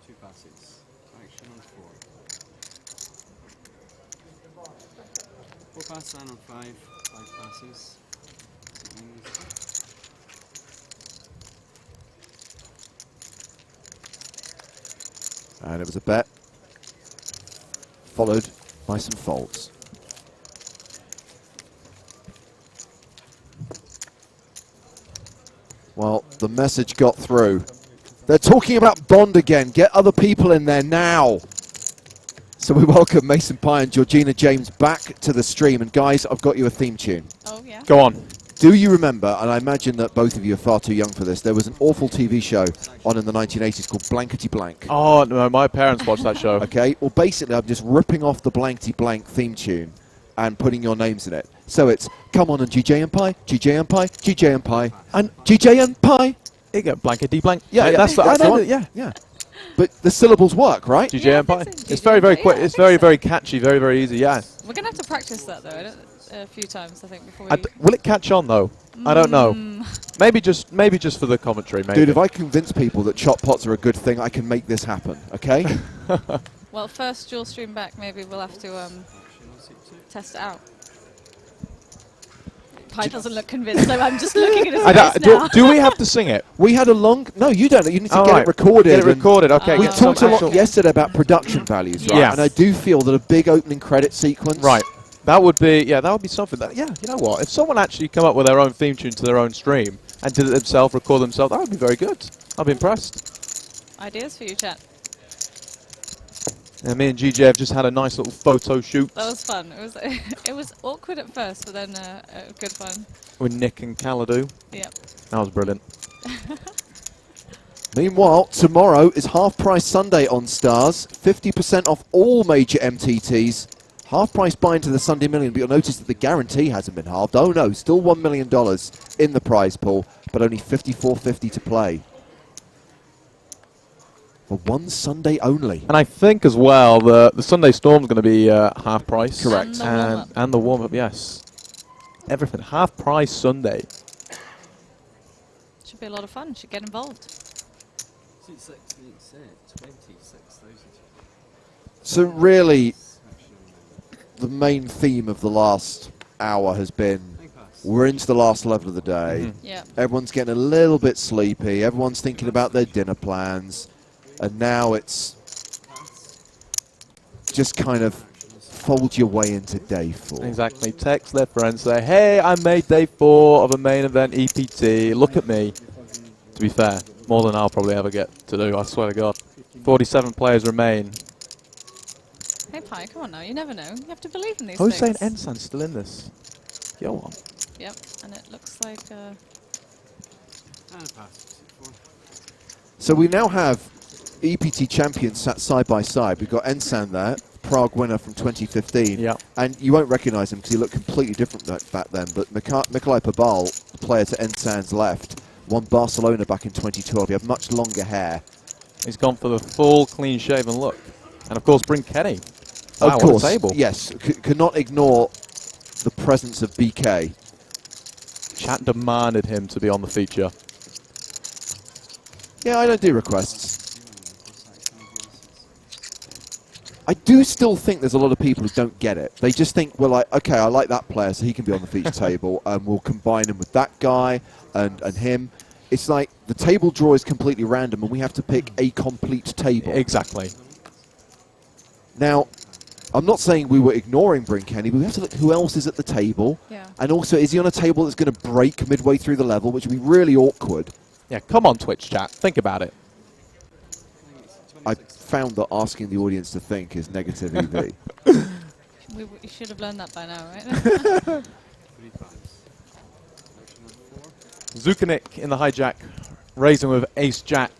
2 passes. Action on 4. 4 passes and on 5. 5 passes. And it was a bet, followed by some folds. Well, the message got through. They're talking about Bond again. Get other people in there now. So we welcome Mason Pye and Georgina James back to the stream. And guys, I've got you a theme tune. Oh, yeah. Go on. Do you remember, and I imagine that both of you are far too young for this, there was an awful TV show on in the 1980s called Blankety Blank. Oh, no, my parents watched that show. Okay, well, basically, I'm just ripping off the Blankety Blank theme tune and putting your names in it. So it's, come on and GJ and Pie, GJ and Pie, GJ and Pie, and GJ and Pie. You get Blankety Blank. Yeah, that's the one. yeah. Yeah. But the syllables work, right? GJ and Pie. It's very, very quick. It's very, very catchy, very, very easy, yeah. We're going to have to practice that, though, a few times, I think, before we... Will it catch on, though? I don't know. Maybe just for the commentary, maybe. Dude, if I convince people that chop pots are a good thing, I can make this happen, okay? Well, first dual stream back, maybe we'll have to test it out. Pie doesn't look convinced, so I'm just looking at his face now. Do we have to sing it? We had a long... No, you don't. You need to Oh, get right. it recorded. Get it recorded, okay. We Get talked some a lot actual- yesterday about production values, right? Yeah. And I do feel that a big opening credit sequence... Right. That would be, that would be something. That, you know what? If someone actually come up with their own theme tune to their own stream and did it themselves, record themselves, that would be very good. I'd be impressed. Ideas for you, chat. Yeah, me and GJ have just had a nice little photo shoot That was fun. It was awkward at first, but then good fun. with Nick and Caladu. Yep. That was brilliant. Meanwhile, tomorrow is Half Price Sunday on Stars. 50% off all major MTTs. Half price buy into the Sunday Million, but you'll notice that the guarantee hasn't been halved. Oh no, still $1 million in the prize pool, but only $54.50 to play. For one Sunday only. And I think as well the Sunday Storm's going to be half price. Correct. And the warm-up, yes. Everything. Half price Sunday. Should be a lot of fun. Should get involved. Seat 6 needs 26,000. So really, the main theme of the last hour has been we're into the last level of the day. Yeah. Everyone's getting a little bit sleepy. Everyone's thinking about their dinner plans. And now it's just kind of fold your way into day 4. Exactly. Text their friends, say, hey, I made day 4 of a main event EPT. Look at me. To be fair, more than I'll probably ever get to do, I swear to God. 47 players remain. Hey, Pie, come on now. You never know. You have to believe in these Who's saying things. Ensign's still in this? Go on. Yep, and it looks like... So we now have EPT champions sat side by side. We've got Ensan there, Prague winner from 2015. Yeah. And you won't recognise him because he looked completely different back then. But Mikolaj Pabal, the player to Ensan's left, won Barcelona back in 2012. He had much longer hair. He's gone for the full clean-shaven look. And, of course, bring Kenny. Wow, Of course, what a table. yes. Could not ignore the presence of BK. Chat demanded him to be on the feature. Yeah, I don't do requests. I do still think there's a lot of people who don't get it. They just think, well, okay, I like that player, so he can be on the feature table, and we'll combine him with that guy and him. It's like the table draw is completely random, and we have to pick a complete table. Exactly. Now, I'm not saying we were ignoring Bryn Kenny, but we have to look who else is at the table. Yeah. And also, is he on a table that's going to break midway through the level, which would be really awkward. Yeah, come on, Twitch chat. Think about it. I found that asking the audience to think is negative EV. We should have learned that by now, right? Zukanik in the hijack, raising with ace-jack.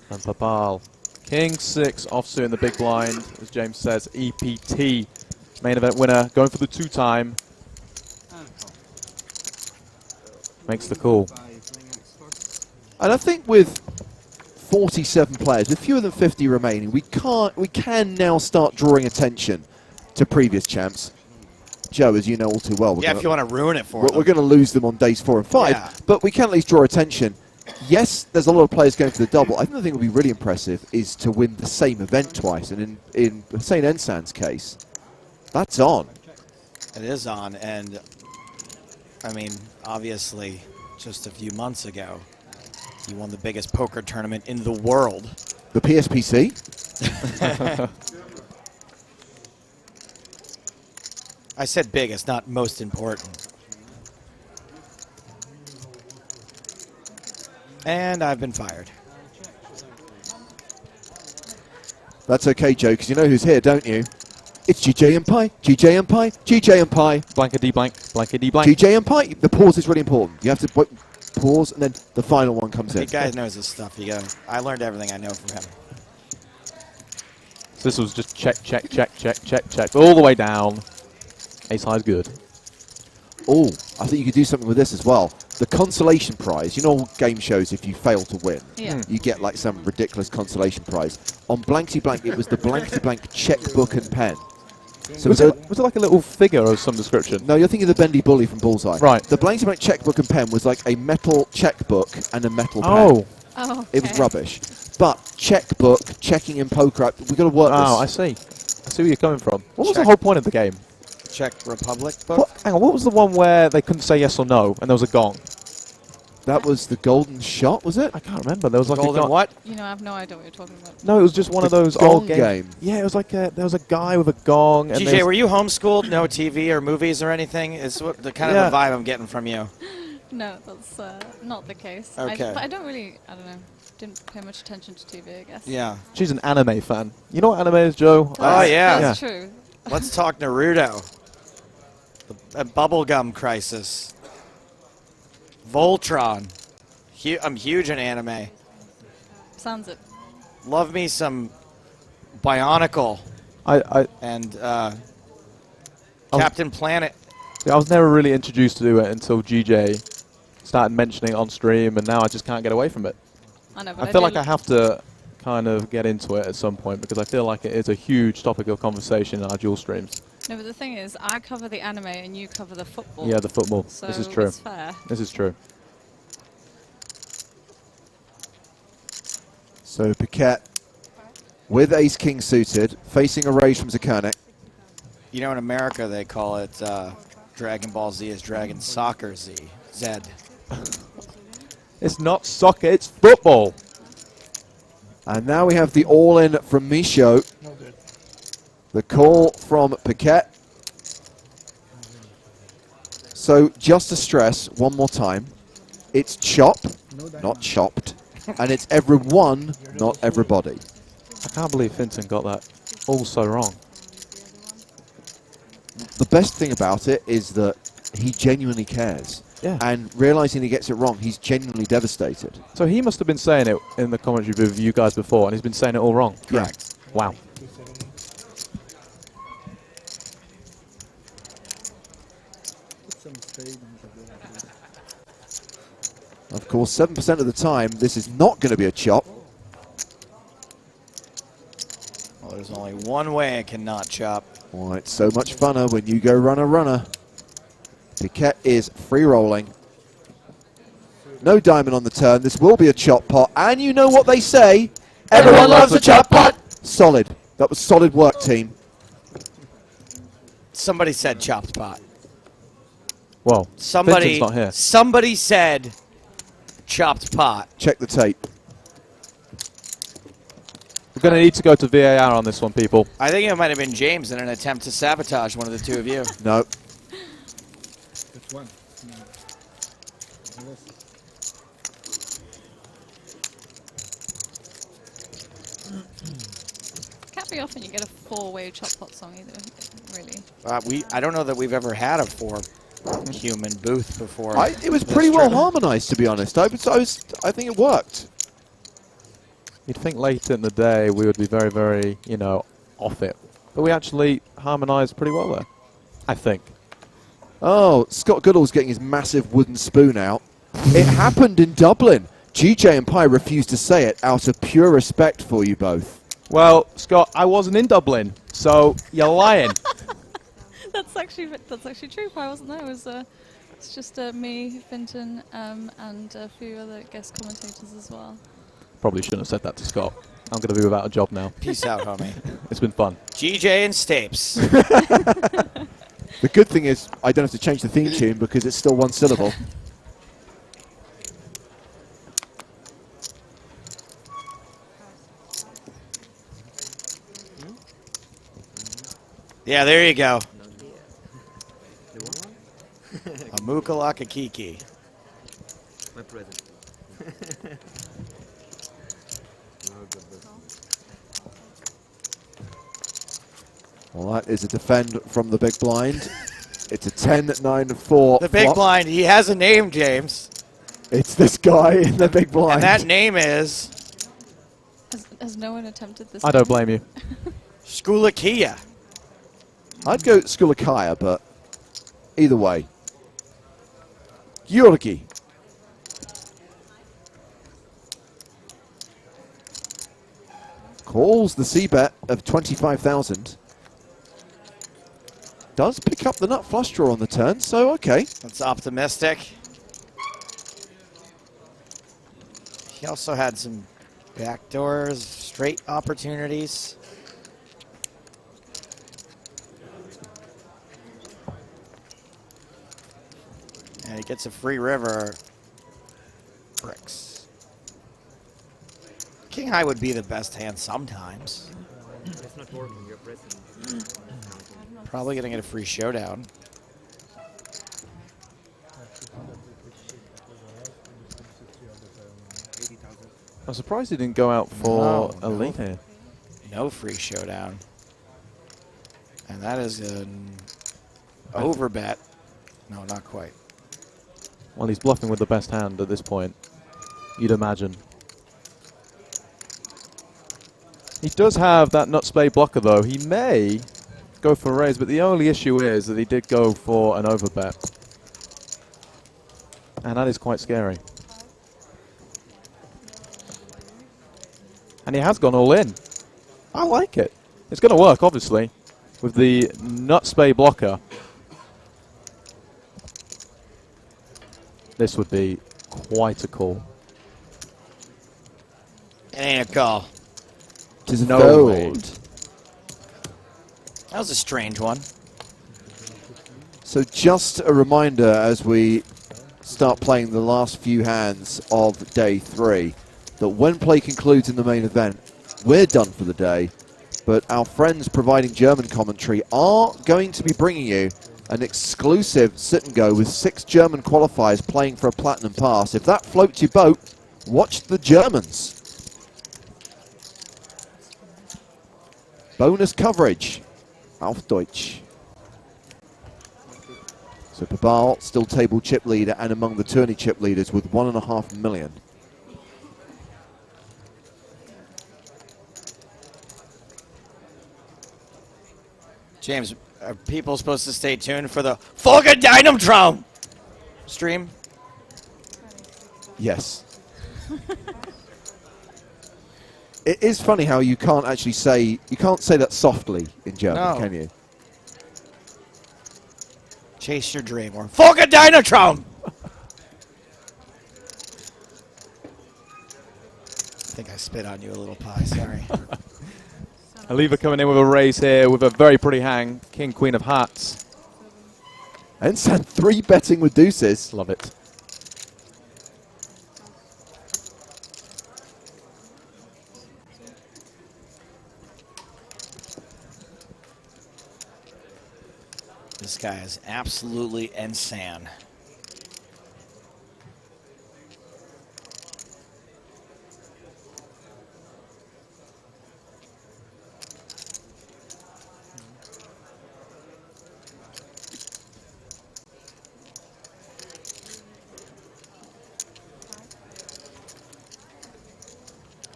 And Papal. King 6 offsuit in the big blind, as James says. EPT, main event winner, going for the 2-time. Makes the call. And I think with 47 players, with fewer than 50 remaining, we can now start drawing attention to previous champs. Joe, as you know all too well, if you want to ruin it for them. We're going to lose them on days 4 and 5, but we can at least draw attention. Yes, there's a lot of players going for the double. I think the thing that would be really impressive is to win the same event twice, and in St. Ensan's case, that's on. It is on, and I mean, obviously, just a few months ago, you won the biggest poker tournament in the world. The PSPC? I said biggest, not most important. And I've been fired. That's okay, Joe, because you know who's here, don't you? It's GJ and Pi, GJ and Pi, GJ and Pi. Blankety blank, blankety blank. GJ and Pi. The pause is really important. You have to pause, and then the final one comes in. The guy knows his stuff. I learned everything I know from him. So this was just check, check, check, check, check, check, all the way down. Ace high is good. Oh, I think you could do something with this as well. The consolation prize. You know, all game shows, if you fail to win, you get like some ridiculous consolation prize. On Blankety Blank, it was the Blankety Blank checkbook and pen. So was it like a little figure of some description? No, you're thinking of the Bendy Bully from Bullseye. Right. The Blankety Blank checkbook and pen was like a metal checkbook and a metal pen. Oh. Oh, okay. It was rubbish. But checkbook, checking in poker, we've got to work this. Oh, I see. I see where you're coming from. What was the whole point of the game? Czech Republic book? Hang on, what was the one where they couldn't say yes or no, and there was a gong? That was the golden shot, was it? I can't remember. There was like golden a gong. what? You know, I have no idea what you're talking about. No, it was just one of those gong old game. Yeah, it was like there was a guy with a gong. And GJ, were you homeschooled? No TV or movies or anything? It's what the kind of the vibe I'm getting from you. No, that's not the case. Okay. But I don't know. Didn't pay much attention to TV, I guess. Yeah. She's an anime fan. You know what anime is, Joe? Oh, yeah. That's true. Let's talk Naruto. The Bubblegum Crisis. Voltron. I'm huge in anime. Sounds it. Love me some Bionicle. And Captain Planet. I was never really introduced to it until GJ started mentioning it on stream, and now I just can't get away from it. I know, but I feel like I have to kind of get into it at some point because I feel like it is a huge topic of conversation in our dual streams. No, but the thing is, I cover the anime and you cover the football. Yeah, the football. So this is true. it's fair. This is true. So Paquette with ace-king suited, facing a raise from Zakanek. You know, in America, they call it Dragon Ball Z is Dragon Soccer Z. Zed. It's not soccer, it's football. And now we have the all-in from Michaud. The call from Paquette. So just to stress one more time, it's chop, not chopped, and it's everyone, not everybody. I can't believe Finton got that all so wrong. The best thing about it is that he genuinely cares. Yeah. And realizing he gets it wrong, he's genuinely devastated. So he must have been saying it in the commentary with you guys before, and he's been saying it all wrong. Correct. Wow. Of course, 7% of the time, this is not going to be a chop. Well, there's only one way it cannot chop. Oh, it's so much funner when you go runner. Paquette is free rolling. No diamond on the turn. This will be a chop pot. And you know what they say. Everyone loves a chop pot. Solid. That was solid work, team. Somebody said chopped pot. Well, somebody, Finton's not here. somebody said chopped pot. Check the tape. We're going to need to go to VAR on this one, people. I think it might have been James in an attempt to sabotage one of the two of you. No. Which one? Can't be often you get a four-way chop pot song either, really. I don't know that we've ever had a four. human booth before. It was pretty well harmonized, to be honest. I think it worked. You'd think later in the day we would be very, very, you know, off it. But we actually harmonized pretty well there, I think. Oh, Scott Goodall's getting his massive wooden spoon out. It happened in Dublin. GJ and Pi refused to say it out of pure respect for you both. Well, Scott, I wasn't in Dublin, so you're lying. That's actually true. I wasn't there. It's just me, Finton, and a few other guest commentators as well. Probably shouldn't have said that to Scott. I'm going to be without a job now. Peace out, homie. It's been fun. GJ and Stapes. The good thing is I don't have to change the theme tune because it's still one syllable. Yeah, there you go. A Mukalaka Kiki. My present. Well, that is a defend from the big blind. It's a 10-9-4. The big blind, he has a name, James. It's this guy in the big blind. And that name is... Has no one attempted this? I don't blame you. Skulakia. I'd go Skulakia, but either way. Georgi. Calls the C-bet of 25,000. Does pick up the nut flush draw on the turn, so okay. That's optimistic. He also had some backdoors, straight opportunities. And he gets a free river. Bricks. King high would be the best hand sometimes. It's not working, you're pressing. Probably gonna get a free showdown. I'm surprised he didn't go out for a lead here. No free showdown. And that is an overbet. No, not quite. Well, he's bluffing with the best hand at this point, you'd imagine. He does have that nut spade blocker, though. He may go for a raise, but the only issue is that he did go for an overbet. And that is quite scary. And he has gone all in. I like it. It's going to work, obviously, with the nut spade blocker. This would be quite a call. It ain't a call. It is no fold. way. That was a strange one. So just a reminder as we start playing the last few hands of day 3 that when play concludes in the main event, we're done for the day, but our friends providing German commentary are going to be bringing you an exclusive sit and go with 6 German qualifiers playing for a platinum pass. If that floats your boat, watch the Germans. Bonus coverage. Auf Deutsch. So Pabal still table chip leader and among the tourney chip leaders with 1.5 million. James, are people supposed to stay tuned for the Folge Dynamtraum stream? Yes. It is funny how you can't actually say, you can't say that softly in German, No. can you? Chase your dream or Folge Dynamtraum. I think I spit on you a little, Pie. Sorry. Aliva coming in with a raise here with a very pretty hang. King, Queen of Hearts. Ensan 3 betting with deuces. Love it. This guy is absolutely insane.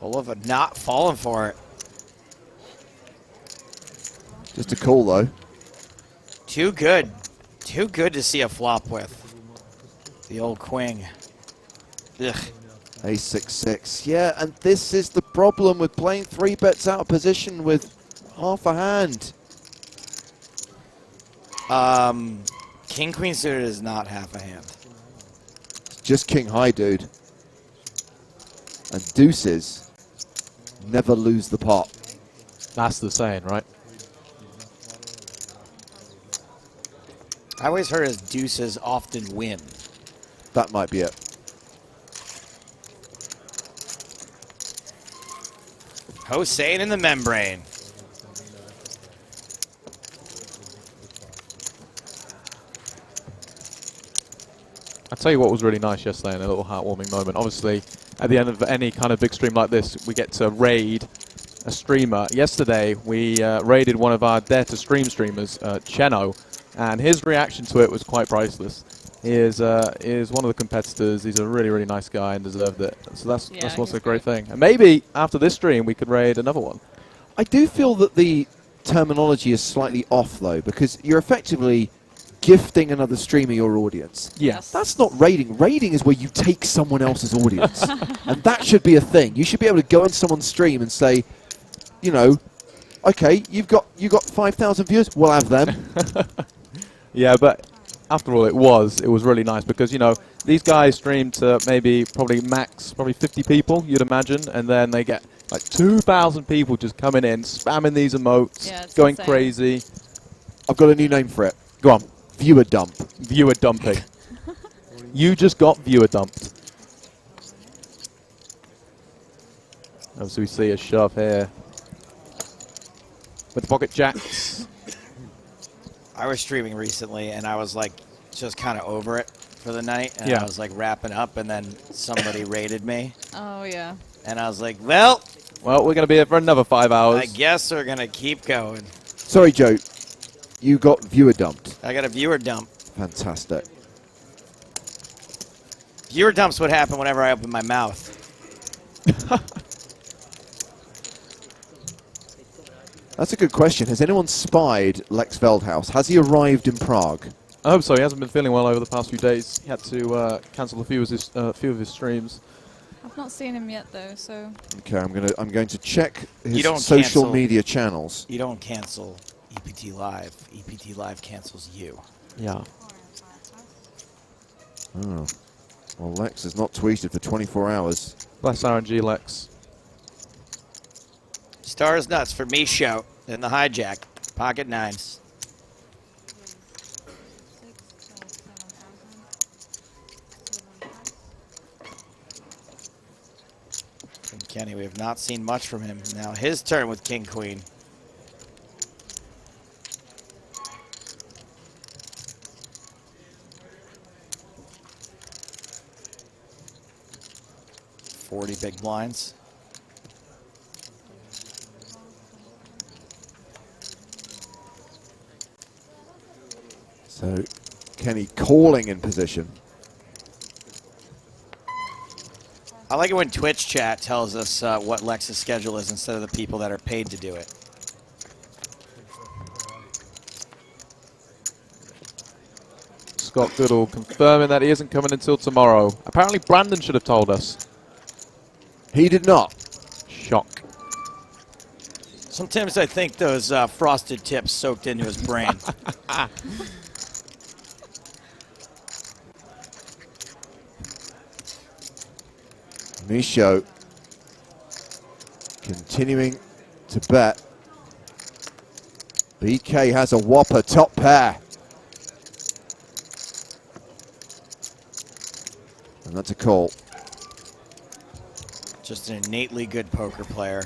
Olava not falling for it. Just a call, though. Too good. Too good to see a flop with. The old queen. Ugh. Ace-6-6. Yeah, and this is the problem with playing 3 bets out of position with half a hand. King queen suited is not half a hand. Just king high, dude. And deuces never lose the pot. That's the saying, right? I always heard as deuces often win. That might be it. Hossein in the membrane. I'll tell you what was really nice yesterday and a little heartwarming moment. Obviously, at the end of any kind of big stream like this, we get to raid a streamer. Yesterday, we raided one of our Dare to Stream streamers, Cheno, and his reaction to it was quite priceless. He is one of the competitors. He's a really, really nice guy and deserved it. So that's what's a great thing. And maybe after this stream, we could raid another one. I do feel that the terminology is slightly off, though, because you're effectively gifting another streamer your audience. Yes. That's not raiding. Raiding is where you take someone else's audience. And that should be a thing. You should be able to go on someone's stream and say, you know, okay, you got 5,000 viewers, we'll have them. Yeah, but after all, it was really nice because, you know, these guys stream to probably max 50 people, you'd imagine, and then they get like 2,000 people just coming in, spamming these emotes, going crazy. I've got a new name for it. Go on. Viewer dump. Viewer dumping. You just got viewer dumped. As we see a shove here with the pocket jacks. I was streaming recently, and I was like just kind of over it for the night, and Yeah. I was like wrapping up, and then somebody raided me, Oh, yeah. and I was like, well, we're going to be here for another 5 hours. I guess we're going to keep going. Sorry, Joe. You got viewer dumped. I got a viewer dump. Fantastic. Viewer dumps would happen whenever I open my mouth. That's a good question. Has anyone spied Lex Veldhouse? Has he arrived in Prague? I hope so. He hasn't been feeling well over the past few days. He had to cancel a few of his streams. I've not seen him yet, though, so... Okay, I'm going to check You his don't social cancel- media channels. You don't cancel EPT Live. EPT Live cancels you. Yeah. Oh. Well, Lex has not tweeted for 24 hours. Bless RNG, Lex. Stars nuts for me show in the hijack. Pocket nines. And Kenny, we have not seen much from him. Now his turn with King Queen. $40 big blinds. So, Kenny calling in position. I like it when Twitch chat tells us what Lex's schedule is instead of the people that are paid to do it. Scott Goodall confirming that he isn't coming until tomorrow. Apparently Brandon should have told us. He did not. Shock. Sometimes I think those frosted tips soaked into his brain. Micho continuing to bet. BK has a whopper top pair. And that's a call. Just an innately good poker player.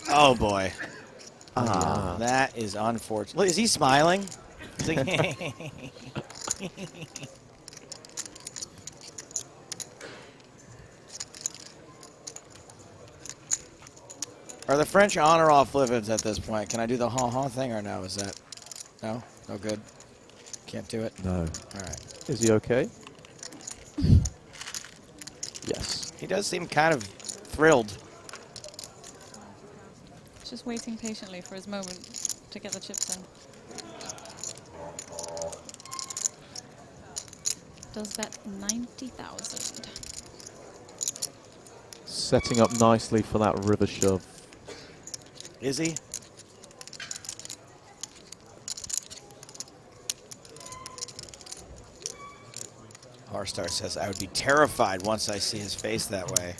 Oh boy. Ah. That is unfortunate. Look, is he smiling? Is he- Are the French on or off limits at this point? Can I do the ha-ha thing or no? Is that... No? No good? Can't do it? No. All right. Is he okay? Yes. He does seem kind of thrilled. Just waiting patiently for his moment to get the chips in. Does bet 90,000. Setting up nicely for that river shove. Is he? Harstar says, I would be terrified once I see his face that way.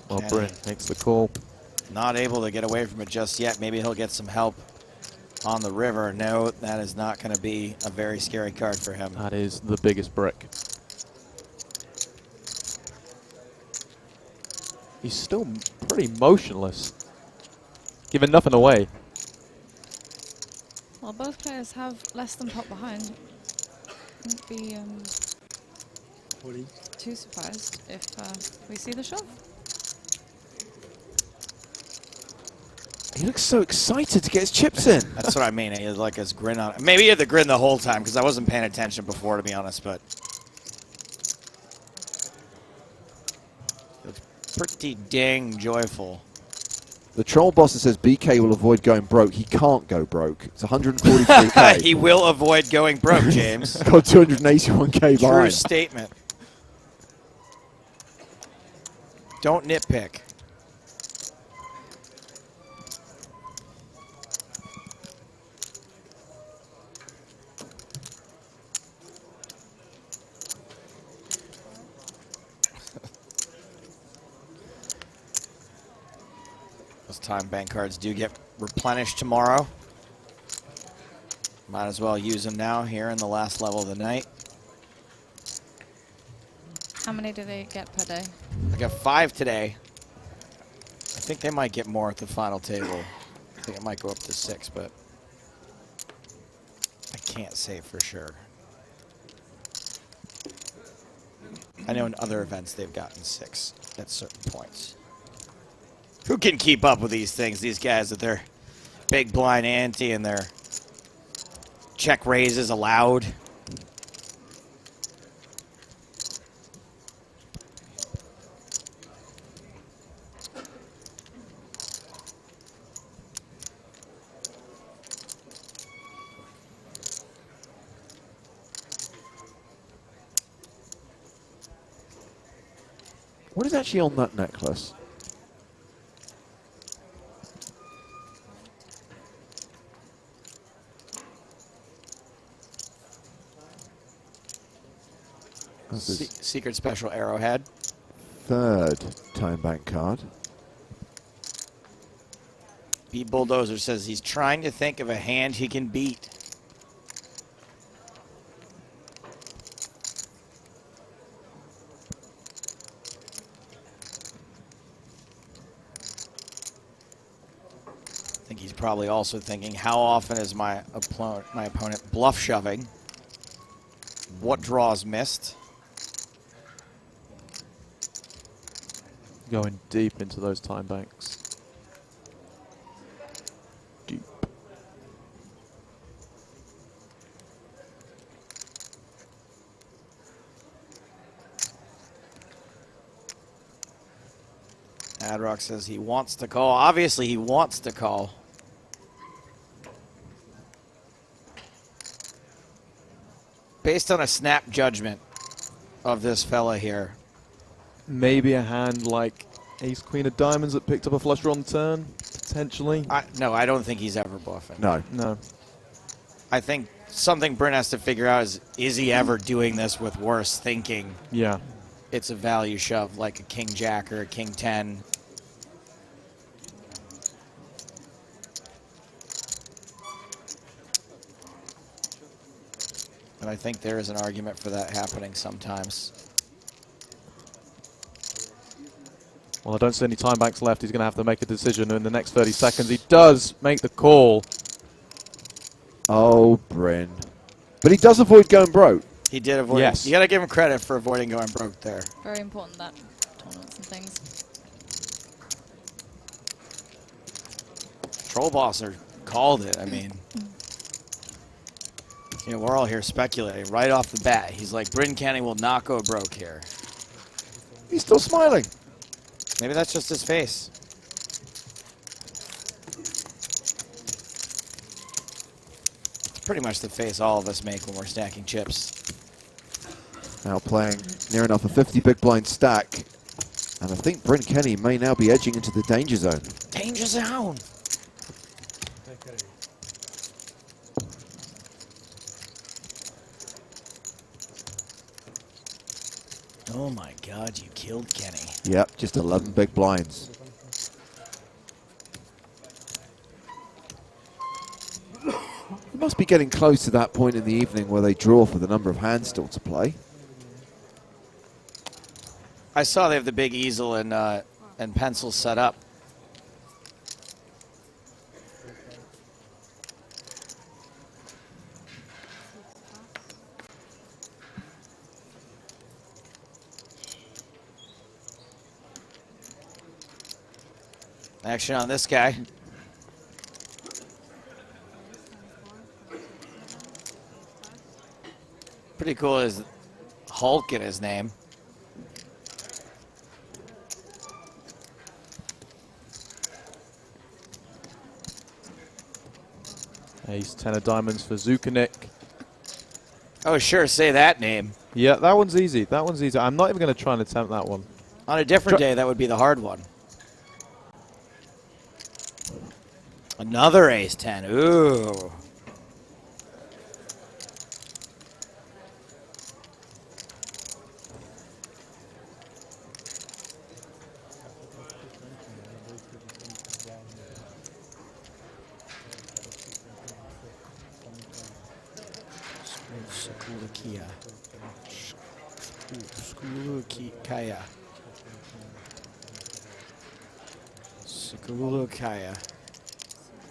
Well, Bryn makes the call. Not able to get away from it just yet. Maybe he'll get some help on the river. No, that is not going to be a very scary card for him. That is the biggest brick. He's still pretty motionless, giving nothing away. Well, both players have less than pot behind. Wouldn't be too surprised if we see the shove. He looks so excited to get his chips in. That's what I mean. He has like his grin on it. Maybe he had the grin the whole time because I wasn't paying attention before, to be honest, but he looks pretty dang joyful. The troll boss says BK will avoid going broke. He can't go broke. It's 143k. He will avoid going broke, James. Got 281k True behind. statement. Don't nitpick. Those time bank cards do get replenished tomorrow. Might as well use them now here in the last level of the night. How many do they get per day? I got 5 today. I think they might get more at the final table. I think it might go up to 6, but I can't say for sure. I know in other events they've gotten 6 at certain points. Who can keep up with these things? These guys with their big blind ante and their check raises allowed. What is actually on that necklace? Secret special arrowhead. 3rd time bank card. B Bulldozer says he's trying to think of a hand he can beat. I think he's probably also thinking, how often is my opponent bluff shoving? What draws missed? Going deep into those time banks. Deep. Adrock says he wants to call. Obviously, he wants to call. Based on a snap judgment of this fella here. Maybe a hand like Ace Queen of Diamonds that picked up a flush draw on the turn, potentially. No, I don't think he's ever bluffing. No. No. I think something Bryn has to figure out is he ever doing this with worse thinking? Yeah. It's a value shove like a King Jack or a King 10. And I think there is an argument for that happening sometimes. Well, I don't see any time banks left. He's going to have to make a decision in the next 30 seconds. He does make the call. Oh, Bryn. But he does avoid going broke. He did avoid. Yes. You got to give him credit for avoiding going broke there. Very important, that tournaments and things. Troll Bosser called it. I mean, You know, we're all here speculating right off the bat. He's like, Bryn Kenny will not go broke here. He's still smiling. Maybe that's just his face. It's pretty much the face all of us make when we're stacking chips. Now playing near enough a 50 big blind stack. And I think Bryn Kenny may now be edging into the danger zone. Danger zone. Oh my God, you killed Kenny. Yep, just 11 big blinds. We must be getting close to that point in the evening where they draw for the number of hands still to play. I saw they have the big easel and pencils set up. Action on this guy. Pretty cool is Hulk in his name. Ace 10 of diamonds for Zukanik. Oh, sure, say that name. Yeah, that one's easy. That one's easy. I'm not even going to try and attempt that one. On a different day, that would be the hard one. Another ace 10. Ooh. Kaya. Kaya.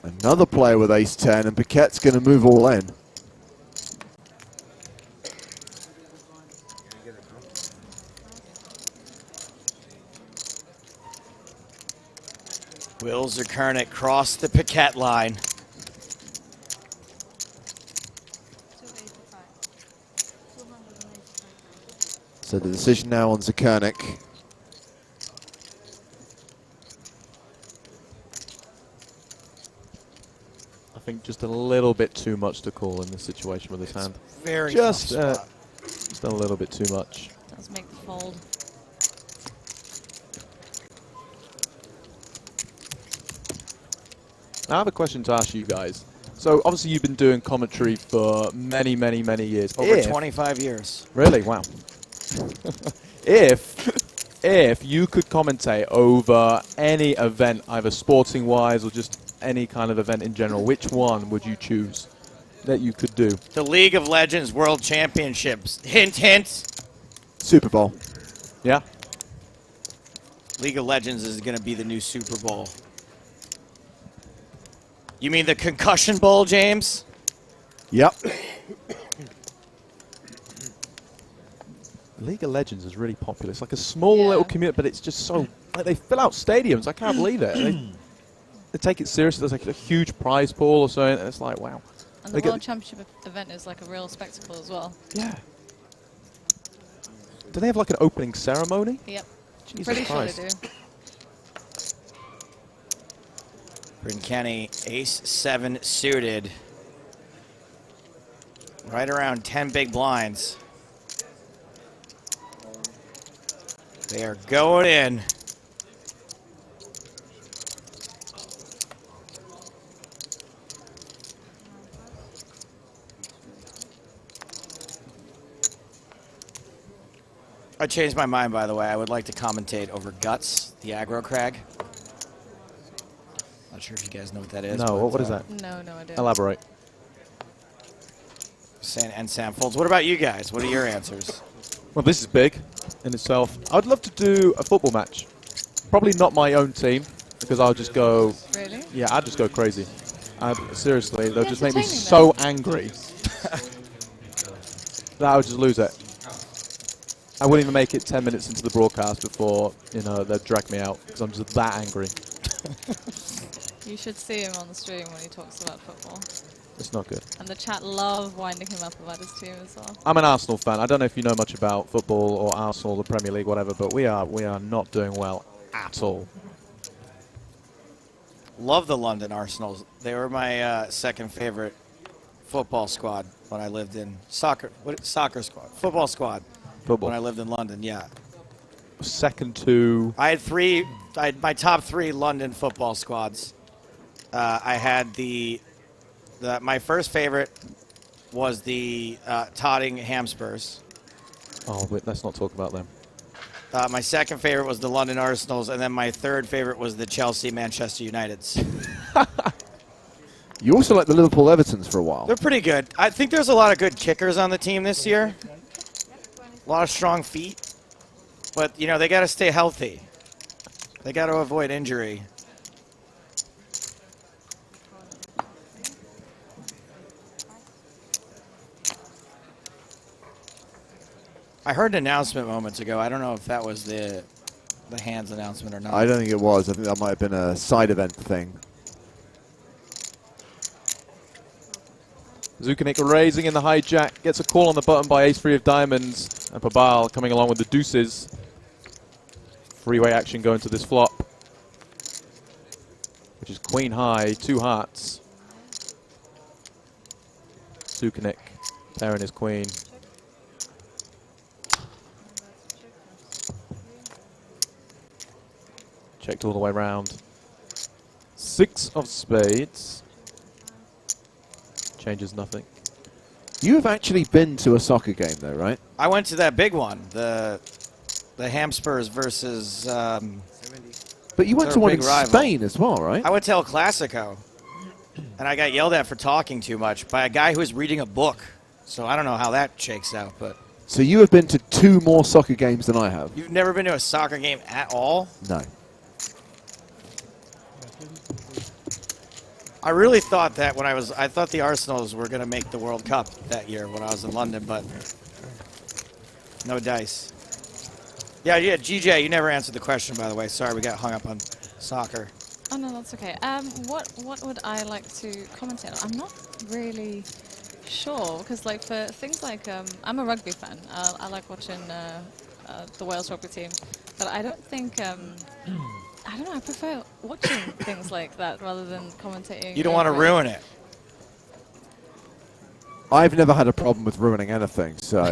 Another player with ace 10, and Paquette's going to move all in. Will Zukernick cross the Paquette line. So the decision now on Zukernick. I think just a little bit too much to call in this situation with his hand. Very just tough spot. just a little bit too much. Let's make the fold. I have a question to ask you guys. So obviously you've been doing commentary for many, many, many years. Over 25 years. Really? Wow. If you could commentate over any event, either sporting wise or just any kind of event in general, which one would you choose that you could do? The League of Legends World Championships. Hint, hint. Super Bowl. Yeah. League of Legends is going to be the new Super Bowl. You mean the Concussion Bowl, James? Yep. League of Legends is really popular. It's like a small little community, but it's just so... Like, they fill out stadiums. I can't believe it. They take it seriously. There's like a huge prize pool or something, and it's like, wow. And the World Championship event is like a real spectacle as well. Yeah. Do they have like an opening ceremony? Yep. Jesus Pretty Christ. sure they do. Bryn Kenny, ace 7 suited. Right around 10 big blinds. They are going in. I changed my mind, by the way. I would like to commentate over Guts, the aggro crag. Not sure if you guys know what that is. No, what is that? No, no idea. Elaborate. And Sam Folds. What about you guys? What are your answers? Well, this is big in itself. I'd love to do a football match. Probably not my own team, because I'll just go... Really? Yeah, I'd just go crazy. Seriously, they'll just make me so angry that I would just lose it. I wouldn't even make it 10 minutes into the broadcast before, you know, they'd drag me out, because I'm just that angry. You should see him on the stream when he talks about football. It's not good. And the chat love winding him up about his team as well. I'm an Arsenal fan. I don't know if you know much about football or Arsenal, the Premier League, whatever, but we are not doing well at all. Love the London Arsenals. They were my second favorite football squad when I lived in soccer squad. Football squad. Football. When I lived in London, yeah. Second to... I had my top 3 London football squads. I had my first favorite was the Tottenham Spurs. Oh, wait, let's not talk about them. My second favorite was the London Arsenals, and then my third favorite was the Chelsea Manchester Uniteds. You also like the Liverpool Evertons for a while. They're pretty good. I think there's a lot of good kickers on the team this year. A lot of strong feet. But, you know, they got to stay healthy. They got to avoid injury. I heard an announcement moments ago. I don't know if that was the hands announcement or not. I don't think it was. I think that might have been a side event thing. Zukanik raising in the hijack, gets a call on the button by ace-3 of diamonds, and Pabal coming along with the deuces. Freeway action going to this flop, which is queen high, 2 hearts. Zukanik pairing his queen. Checked all the way around. 6 of spades. Changes nothing. You have actually been to a soccer game, though, right? I went to that big one, the Hamspurs versus. But you went to one in Spain as well, right? I went to El Clasico, and I got yelled at for talking too much by a guy who was reading a book. So I don't know how that shakes out, but. So you have been to 2 more soccer games than I have. You've never been to a soccer game at all? No. I really thought that when I thought the Arsenals were going to make the World Cup that year when I was in London, but no dice. Yeah, GJ, you never answered the question, by the way. Sorry, we got hung up on soccer. Oh, no, that's okay. What would I like to commentate on? I'm not really sure, because like for things like, I'm a rugby fan. I like watching the Wales rugby team, but I don't think... I don't know, I prefer watching things like that rather than commentating. You don't want to ruin it. I've never had a problem with ruining anything, so...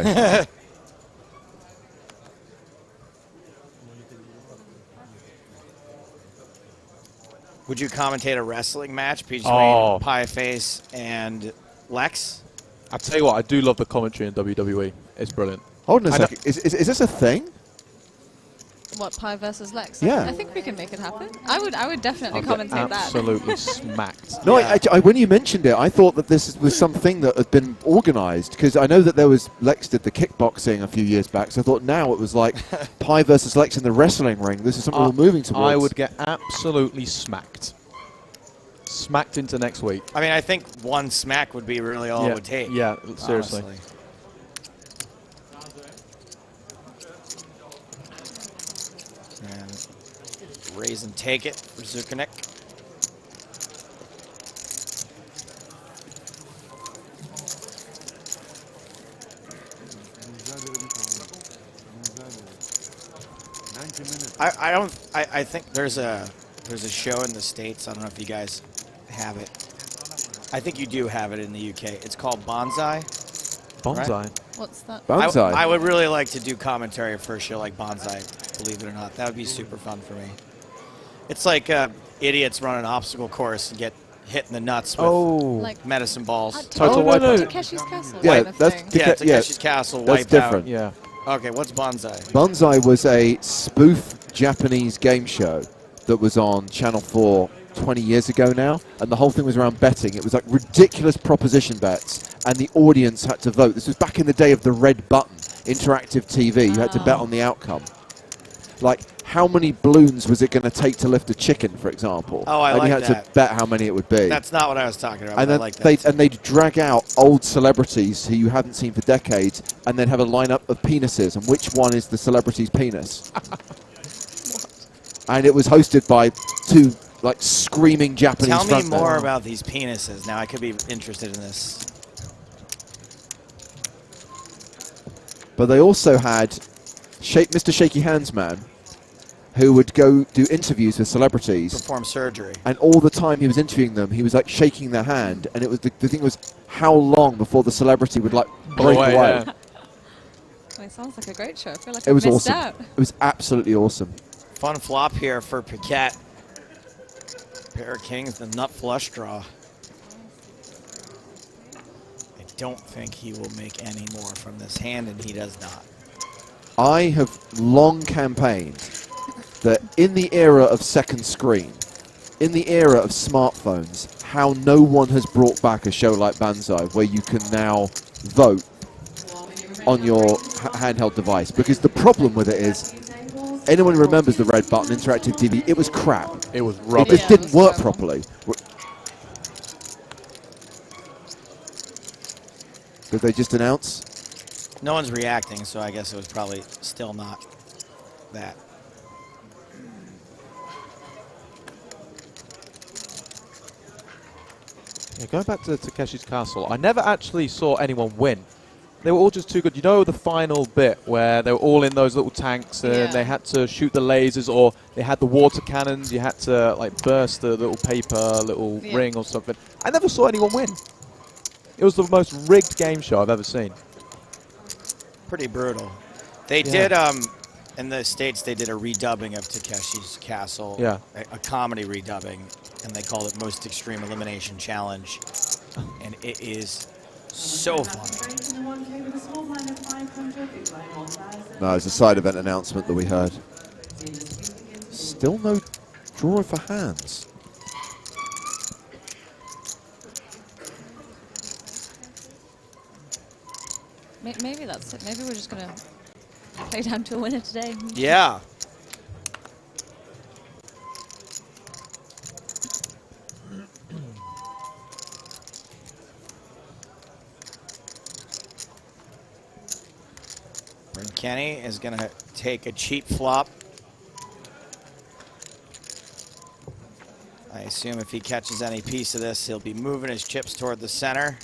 Would you commentate a wrestling match between Pieface and Lex? I'll tell you what, I do love the commentary in WWE. It's brilliant. Hold on a second. Is this a thing? What, Pi versus Lex? Yeah. I think we can make it happen. I would definitely commentate that. Absolutely smacked. No, I, when you mentioned it, I thought that this was something that had been organised, because I know that there was Lex did the kickboxing a few years back, so I thought now it was like Pi versus Lex in the wrestling ring. This is something we're moving towards. I would get absolutely smacked. Smacked into next week. I mean, I think one smack would be really all it would take. Yeah, seriously. Honestly. Raise and take it for Zukanik. I think there's a show in the States. I don't know if you guys have it. I think you do have it in the UK. It's called Bonsai. Bonsai? Right? What's that? Bonsai. I would really like to do commentary for a show like Bonsai, believe it or not. That would be super fun for me. It's like idiots run an obstacle course and get hit in the nuts with like medicine balls. Total wipeout. Takeshi's Castle. Yeah, kind of that's thing. Takeshi's Castle, that's Wipeout. different. Yeah. Okay, what's Bonsai? Bonsai was a spoof Japanese game show that was on Channel 4 20 years ago now, and the whole thing was around betting. It was like ridiculous proposition bets, and the audience had to vote. This was back in the day of the red button, interactive TV. You had to bet on the outcome. Like, how many balloons was it going to take to lift a chicken, for example? Oh, I and like you had that. to bet how many it would be. That's not what I was talking about. And I then like that. they'd drag out old celebrities who you hadn't seen for decades, and then have a lineup of penises, and which one is the celebrity's penis? And it was hosted by 2 like screaming Japanese Tell me frontmen. more about these penises. Now I could be interested in this. But they also had Mr. Shaky Hands Man, who would go do interviews with celebrities. Perform surgery. And all the time he was interviewing them, he was like shaking their hand. And it was the thing was how long before the celebrity would like break away. Well, it sounds like a great show. I feel like I It was missed awesome. out. It was absolutely awesome. Fun flop here for Paquette. Pair of kings, the nut flush draw. I don't think he will make any more from this hand, and he does not. I have long campaigned that in the era of second screen, in the era of smartphones, how no one has brought back a show like Banzai where you can now vote on your handheld device. Because the problem with it is, anyone who remembers the red button interactive TV, it was crap. It was It rubbish. just didn't work properly. Did they just announce? No one's reacting, so I guess it was probably still not that. Yeah, going back to Takeshi's Castle, I never actually saw anyone win. They were all just too good. You know the final bit where they were all in those little tanks and they had to shoot the lasers, or they had the water cannons, you had to like burst the little paper, little ring or something. I never saw anyone win. It was the most rigged game show I've ever seen. Pretty brutal. They did, in the States, they did a redubbing of Takeshi's Castle. Yeah. A comedy redubbing, and they called it Most Extreme Elimination Challenge. And it is so funny. No, it's a side event announcement that we heard. Still no draw for hands. Maybe that's it. Maybe we're just going to play down to a winner today. Yeah. And Kenny is going to take a cheap flop. I assume if he catches any piece of this, he'll be moving his chips toward the center.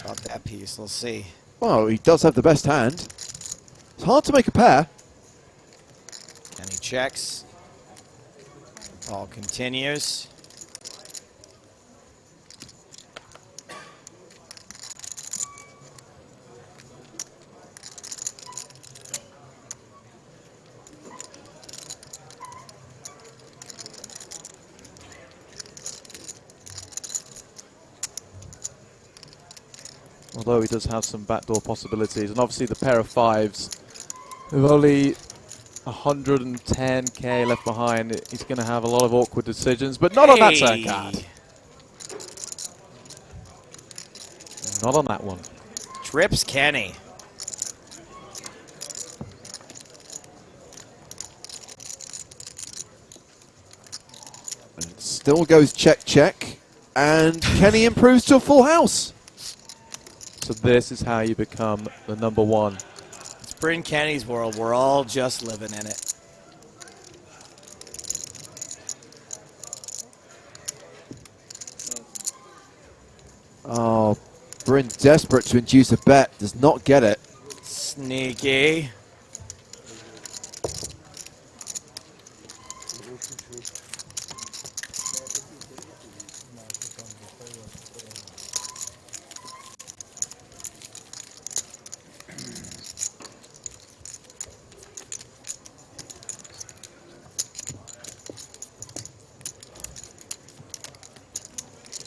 About that piece, we'll see. Well, he does have the best hand. It's hard to make a pair. And he checks. Ball continues. Although he does have some backdoor possibilities, and obviously the pair of fives, with only 110k left behind, he's going to have a lot of awkward decisions, but not on that turn card. Not on that one. Trips Kenny. And it still goes check, check, and Kenny improves to a full house. So this is how you become the number one. It's Bryn Kenny's world. We're all just living in it. Oh, Bryn desperate to induce a bet, does not get it. Sneaky.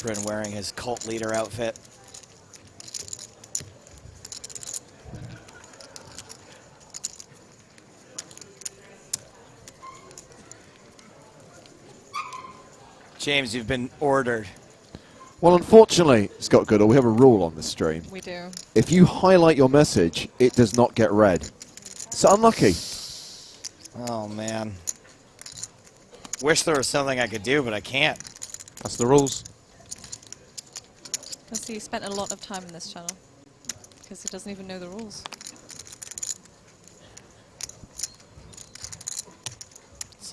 Bryn wearing his cult leader outfit. James, you've been ordered. Well, unfortunately, Scott Goodall, we have a rule on this stream. We do. If you highlight your message, it does not get read. It's unlucky. Oh, man. Wish there was something I could do, but I can't. That's the rules. Because he spent a lot of time in this channel. Because he doesn't even know the rules.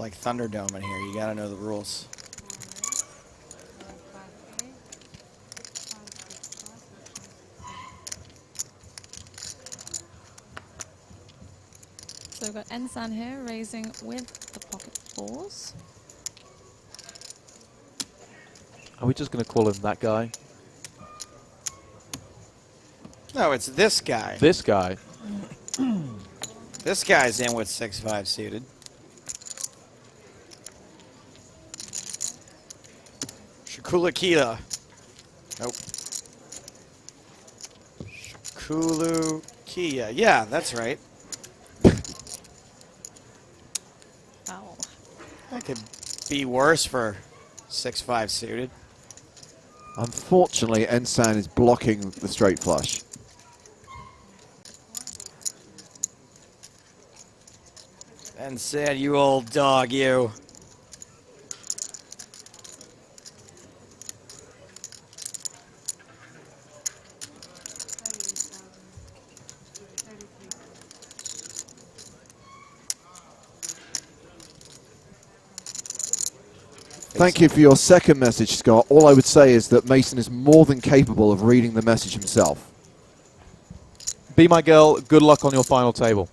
like Thunderdome in here. You got to know the rules. So we've got Ensan here raising with the pocket fours. Are we just going to call him that guy? No, it's this guy. This guy. This guy's in with 6-5 suited. Shakula-Kia. Nope. Shakulu-Kia. Yeah, that's right. Wow. That could be worse for 6-5 suited. Unfortunately, Ensan is blocking the straight flush. And said, you old dog, you. Thank you for your second message, Scott. All I would say is that Mason is more than capable of reading the message himself. Be my girl, good luck on your final table.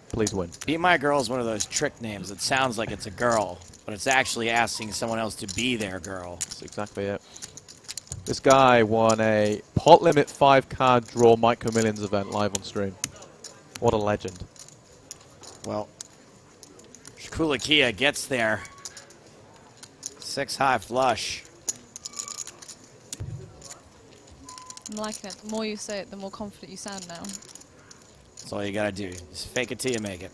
Please win. Be My Girl is one of those trick names. It sounds like it's a girl, but it's actually asking someone else to be their girl. That's exactly it. This guy won a pot limit 5-card draw Micro Millions event live on stream. What a legend. Well, Shakula-Kia gets there. 6-high flush. I'm liking it. The more you say it, the more confident you sound now. That's all you gotta do. Just fake it till you make it.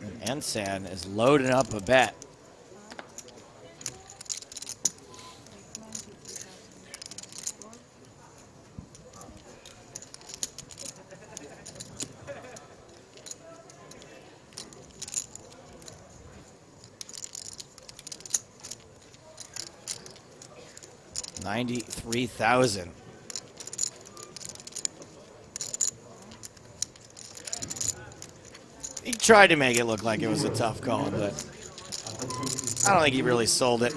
And Ensan is loading up a bet. $93,000. He tried to make it look like it was a tough call, but I don't think he really sold it.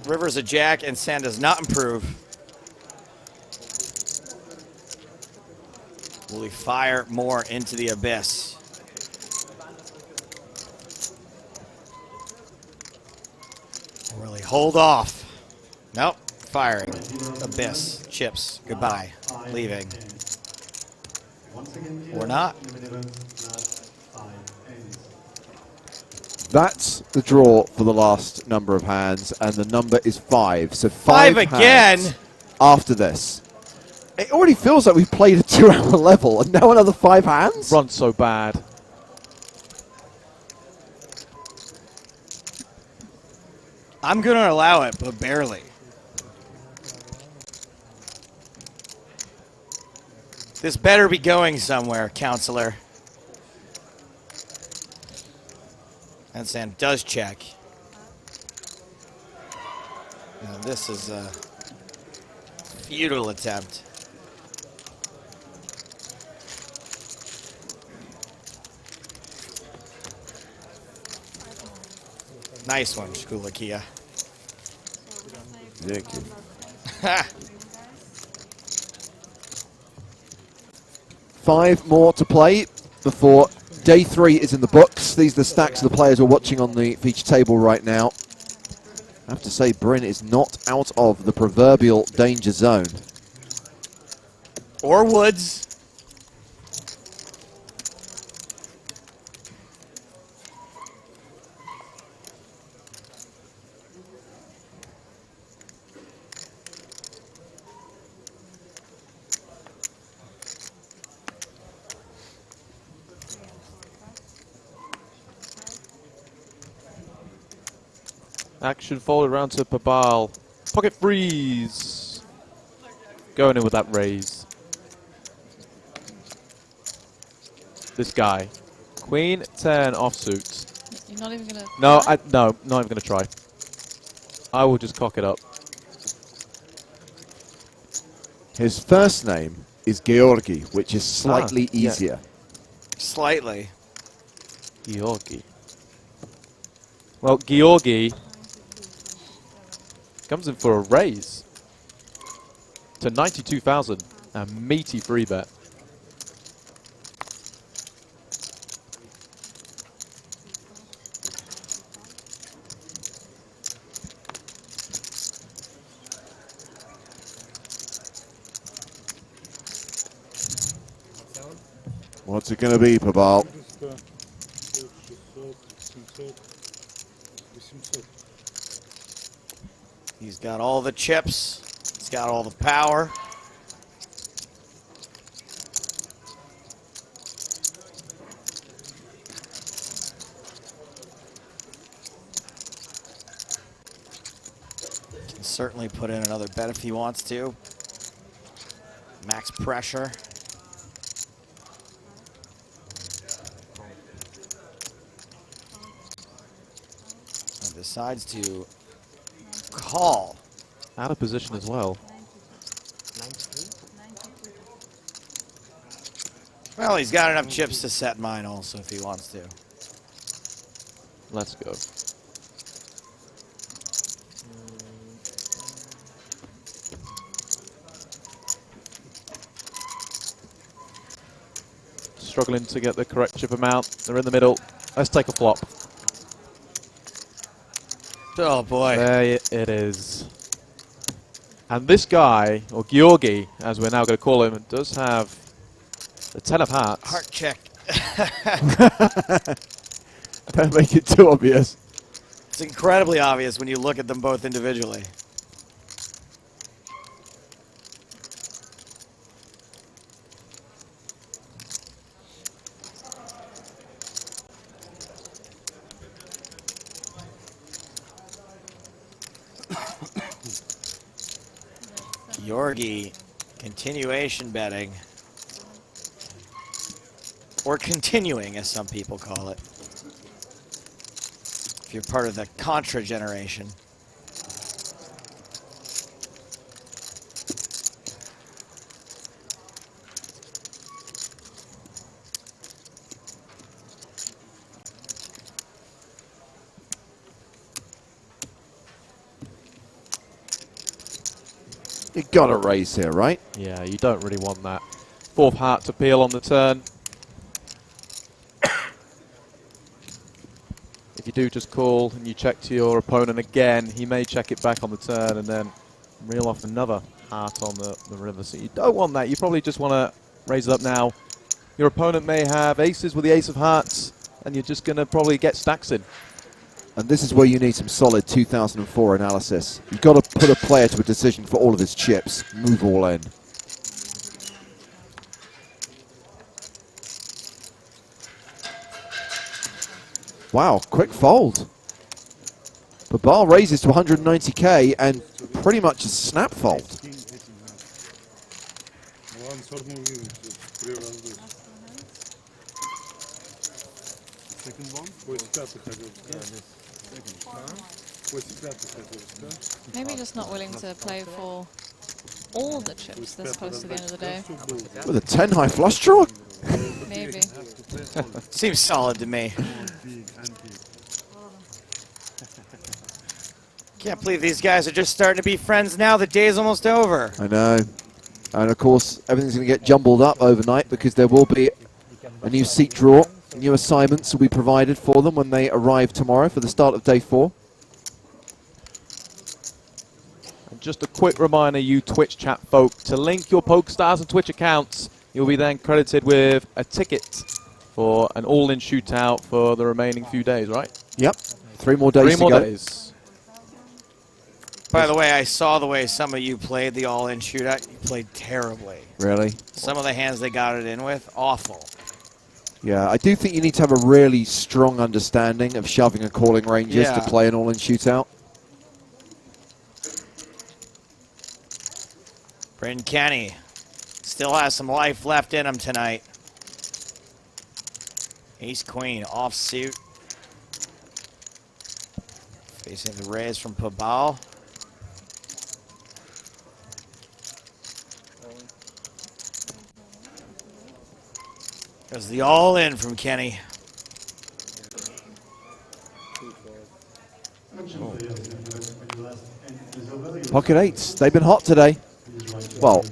River's a jack, and Sand does not improve. Will he fire more into the abyss? Or will he hold off? Nope. Firing. Abyss. Chips. Goodbye. Leaving. Or not. That's the draw for the last number of hands, and the number is 5. So Five hands again? after this. It already feels like we've played a 2-hour level, and now another 5 hands? Run so bad. I'm going to allow it, but barely. This better be going somewhere, counselor. And Sand does check. Now this is a futile attempt. Nice one, Shakula-Kia. Thank you. Ha! 5 more to play before day 3 is in the books. These are the stacks of the players we're watching on the feature table right now. I have to say, Bryn is not out of the proverbial danger zone. Or Woods. Action folded around to Pabal. Pocket freeze. Going in with that raise. This guy. Queen 10 offsuit. You're not even going to... No, no, not even going to try. I will just cock it up. His first name is Georgi, which is slightly yeah. easier. Slightly. Georgi. Well, Georgi comes in for a raise to 92,000. A meaty free bet. What's it going to be, Pabal? He's got all the chips. He's got all the power. Can certainly put in another bet if he wants to. Max pressure. And decides to call. Out of position as well. Well, he's got enough chips to set mine also if he wants to. Let's go. Struggling to get the correct chip amount. They're in the middle. Let's take a flop. Oh boy. There it is. And this guy, or Georgi, as we're now going to call him, does have the 10 of hearts. Heart check. Don't make it too obvious. It's incredibly obvious when you look at them both individually. Georgi, continuation betting. Or continuing, as some people call it. If you're part of the Contra generation. You got to raise here, right? Yeah, you don't really want that. Fourth heart to peel on the turn. If you do just call and you check to your opponent again, he may check it back on the turn and then reel off another heart on the river. So you don't want that. You probably just want to raise it up now. Your opponent may have aces with the ace of hearts, and you're just going to probably get stacks in. And this is where you need some solid 2004 analysis. You've got to put a player to a decision for all of his chips. Move all in. Wow, quick fold. Babal raises to 190k and pretty much a snap fold. Maybe just not willing to play for all the chips this close to the end of the day. With a 10 high flush draw? Maybe. Seems solid to me. Can't believe these guys are just starting to be friends now. The day's almost over. I know. And of course, everything's going to get jumbled up overnight because there will be a new seat draw. New assignments will be provided for them when they arrive tomorrow for the start of day 4. And just a quick reminder, you Twitch chat folk, to link your PokerStars and Twitch accounts. You'll be then credited with a ticket for an all-in shootout for the remaining few days, right? Yep. 3 more days 3 more to go. days. By the way, I saw the way some of you played the all-in shootout. You played terribly. Really? Some of the hands they got it in with, awful. Yeah, I do think you need to have a really strong understanding of shoving and calling ranges to play an all-in shootout. Bryn Kenny still has some life left in him tonight. Ace-queen, offsuit. Facing the raise from Pabal. There's the all-in from Kenny. Pocket eights. They've been hot today. Well,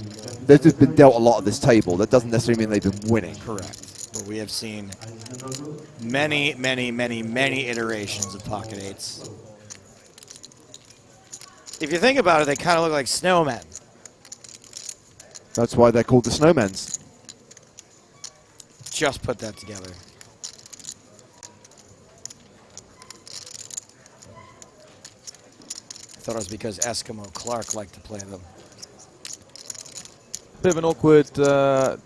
they've just been dealt a lot at this table. That doesn't necessarily mean they've been winning. Correct. But we have seen many, many, many, many iterations of pocket eights. If you think about it, they kind of look like snowmen. That's why they're called the snowmans. Just put that together. I thought it was because Eskimo Clark liked to play them. Bit of an awkward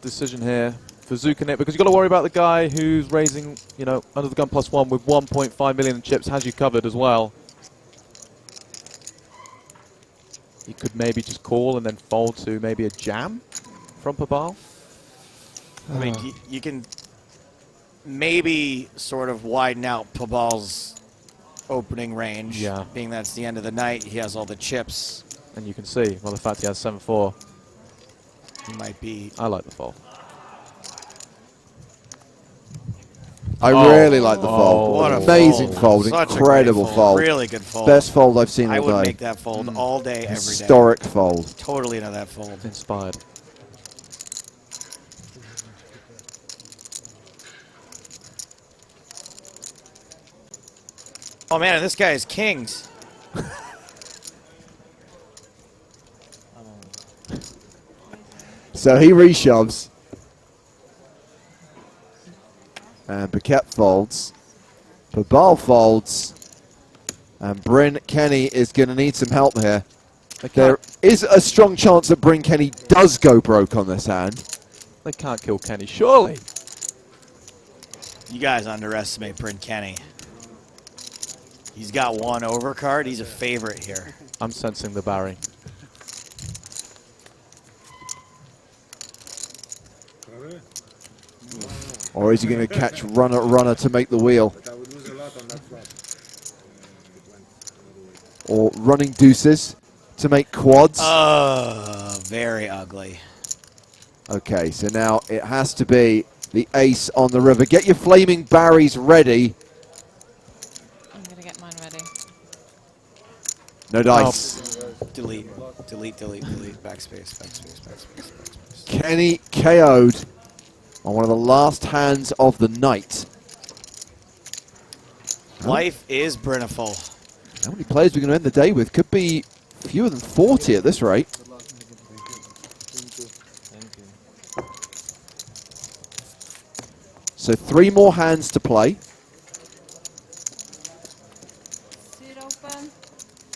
decision here for Zukanik, because you've got to worry about the guy who's raising, you know, under the gun +1 with 1.5 million in chips, has you covered as well. You could maybe just call and then fold to maybe a jam from Pabal. I mean, you can maybe sort of widen out Pabal's opening range. Yeah. Being that's the end of the night, he has all the chips. And you can see, well, the fact he has 7-4. He might be. I like the fold. I really like the fold. What a amazing fold. fold. Such a Incredible great fold. Really good fold. Best fold I've seen all day. I would make that fold all day, every day. Historic fold. Totally into that fold. Inspired. Oh man, this guy is kings. So he reshoves. And Paquette folds. Pabal folds. And Bryn Kenny is going to need some help here. There is a strong chance that Bryn Kenny does go broke on this hand. They can't kill Kenny, surely. You guys underestimate Bryn Kenny. He's got one overcard. He's a favorite here. I'm sensing the Barry. Or is he going to catch runner to make the wheel? Or running deuces to make quads? Very ugly. Okay, so now it has to be the ace on the river. Get your flaming Barries ready. I'm going to get mine ready. No dice. Delete, delete, delete, delete. Backspace, backspace, backspace, backspace. Kenny KO'd on one of the last hands of the night. Life is Bryniful. How many players are we going to end the day with? Could be fewer than 40 at this rate. So 3 more hands to play.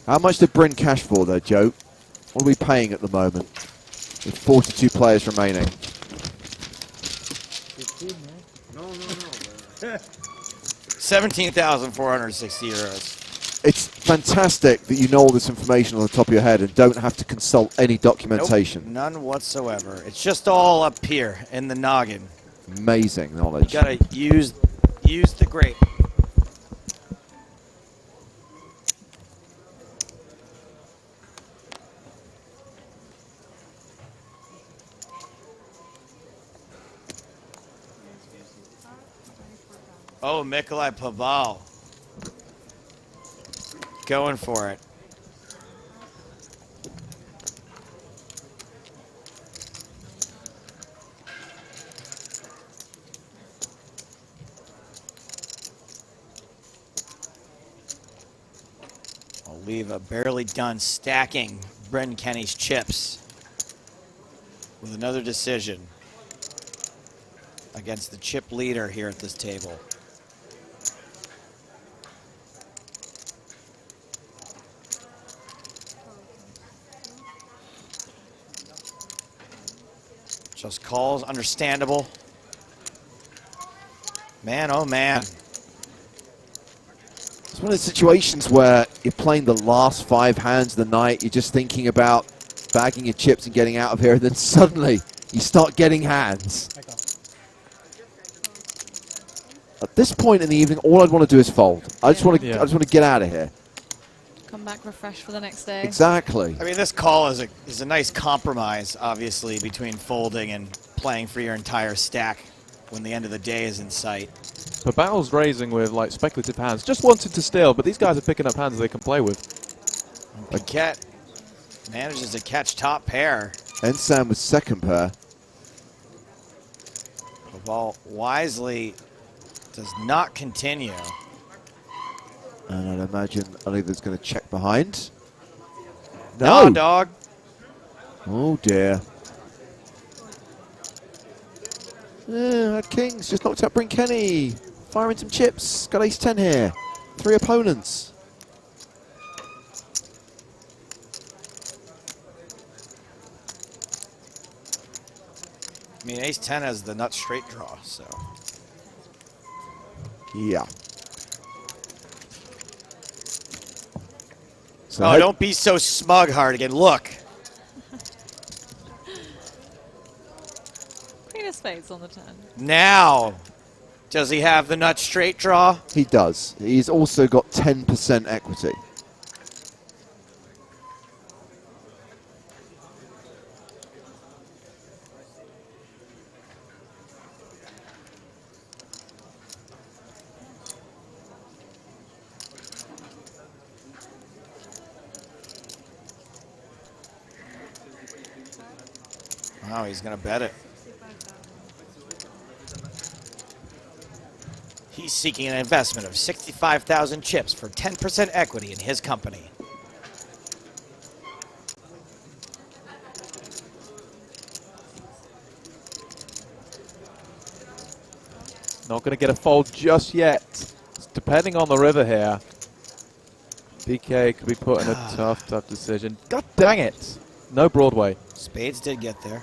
How much did Bryn cash for though, Joe? What are we paying at the moment? With 42 players remaining. 17,460 euros. It's fantastic that you know all this information on the top of your head and don't have to consult any documentation. Nope, none whatsoever. It's just all up here in the noggin. Amazing knowledge. You gotta use the grape. Oh, Mikolai Pabal. Going for it. I'll leave a barely done stacking Bryn Kenny's chips with another decision against the chip leader here at this table. Just calls, understandable. Man, oh man. It's one of the situations where you're playing the last 5 hands of the night, you're just thinking about bagging your chips and getting out of here, and then suddenly you start getting hands. At this point in the evening, all I'd want to do is fold. I just want to get out of here. Come back refreshed for the next day. Exactly. I mean, this call is a nice compromise, obviously, between folding and playing for your entire stack. when the end of the day is in sight. But Battle's raising with like speculative hands, just wanted to steal, but these guys are picking up hands they can play with. Piquet manages to catch top pair. And Sam with second pair. The ball wisely does not continue. And I'd imagine Oliver's going to check behind. No, dog. Oh dear. Had kings, just knocked out Brink Kenny. Firing some chips, got ace 10 here. 3 opponents. I mean, ace 10 has the nut straight draw, so. Yeah. So oh, don't be so smug, Hardigan. Look. Queen of spades on the turn. Now, does he have the nut straight draw? He does. He's also got 10% equity. Wow, he's going to bet it. He's seeking an investment of 65,000 chips for 10% equity in his company. Not going to get a fold just yet. It's depending on the river here. PK could be put in a tough decision. God dang it. No Broadway. Spades did get there.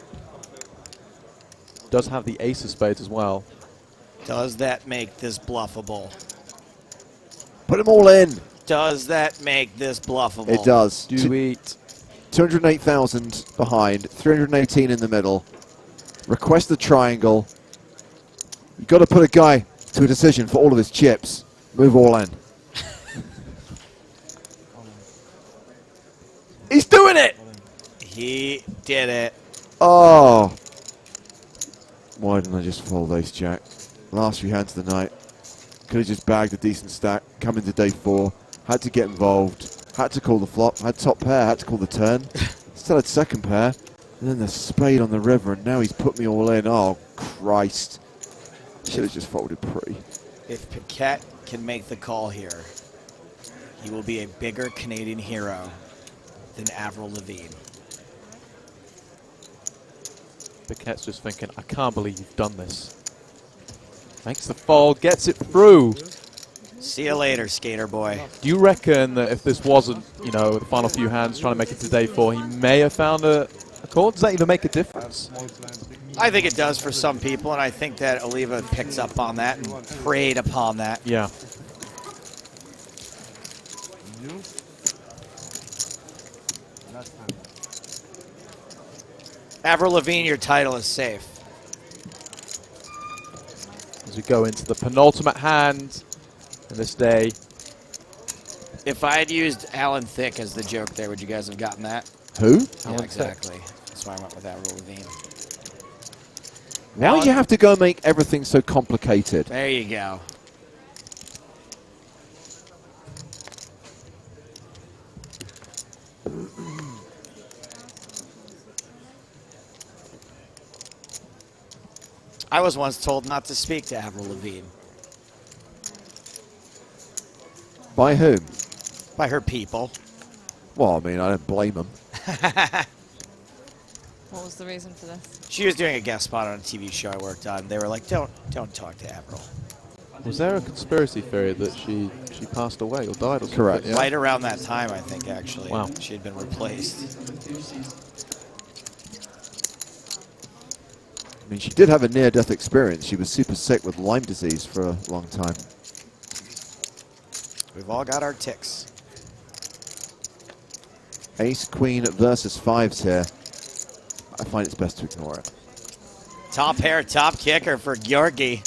Does have the ace of spades as well. Does that make this bluffable? Put them all in. Does that make this bluffable? It does. Do it. 208,000 behind, 318 in the middle. Request the triangle. You've got to put a guy to a decision for all of his chips. Move all in. He's doing it! He did it. Oh. Why didn't I just fold ace jack? Last few hands of the night. Could have just bagged a decent stack, come into day 4, had to get involved, had to call the flop, had top pair, had to call the turn. Still had second pair, and then the spade on the river, and now he's put me all in. Oh, Christ. Should have just folded pre. If Piquet can make the call here, he will be a bigger Canadian hero than Avril Lavigne. Piquet's just thinking, I can't believe you've done this. Makes the fold, gets it through. See you later, skater boy. Do you reckon that if this wasn't, you know, the final few hands trying to make it to day 4, he may have found a call? Does that even make a difference? I think it does for some people, and I think that Oliva picks up on that and preyed upon that. Yeah. Avril Lavigne, your title is safe. As we go into the penultimate hand in this day. If I had used Alan Thicke as the joke there, would you guys have gotten that? Who? Yeah, exactly. That's why I went with Avril Lavigne. Why do you have to go make everything so complicated? There you go. I was once told not to speak to Avril Lavigne. By whom? By her people. Well, I mean, I don't blame them. What was the reason for this? She was doing a guest spot on a TV show I worked on. They were like, don't talk to Avril. Was there a conspiracy theory that she passed away or died or something? Correct. Yeah. Right around that time, I think, actually. Wow. She had been replaced. I mean, she did have a near-death experience. She was super sick with Lyme disease for a long time. We've all got our ticks. Ace, queen versus 5s here. I find it's best to ignore it. Top pair, top kicker for Georgi.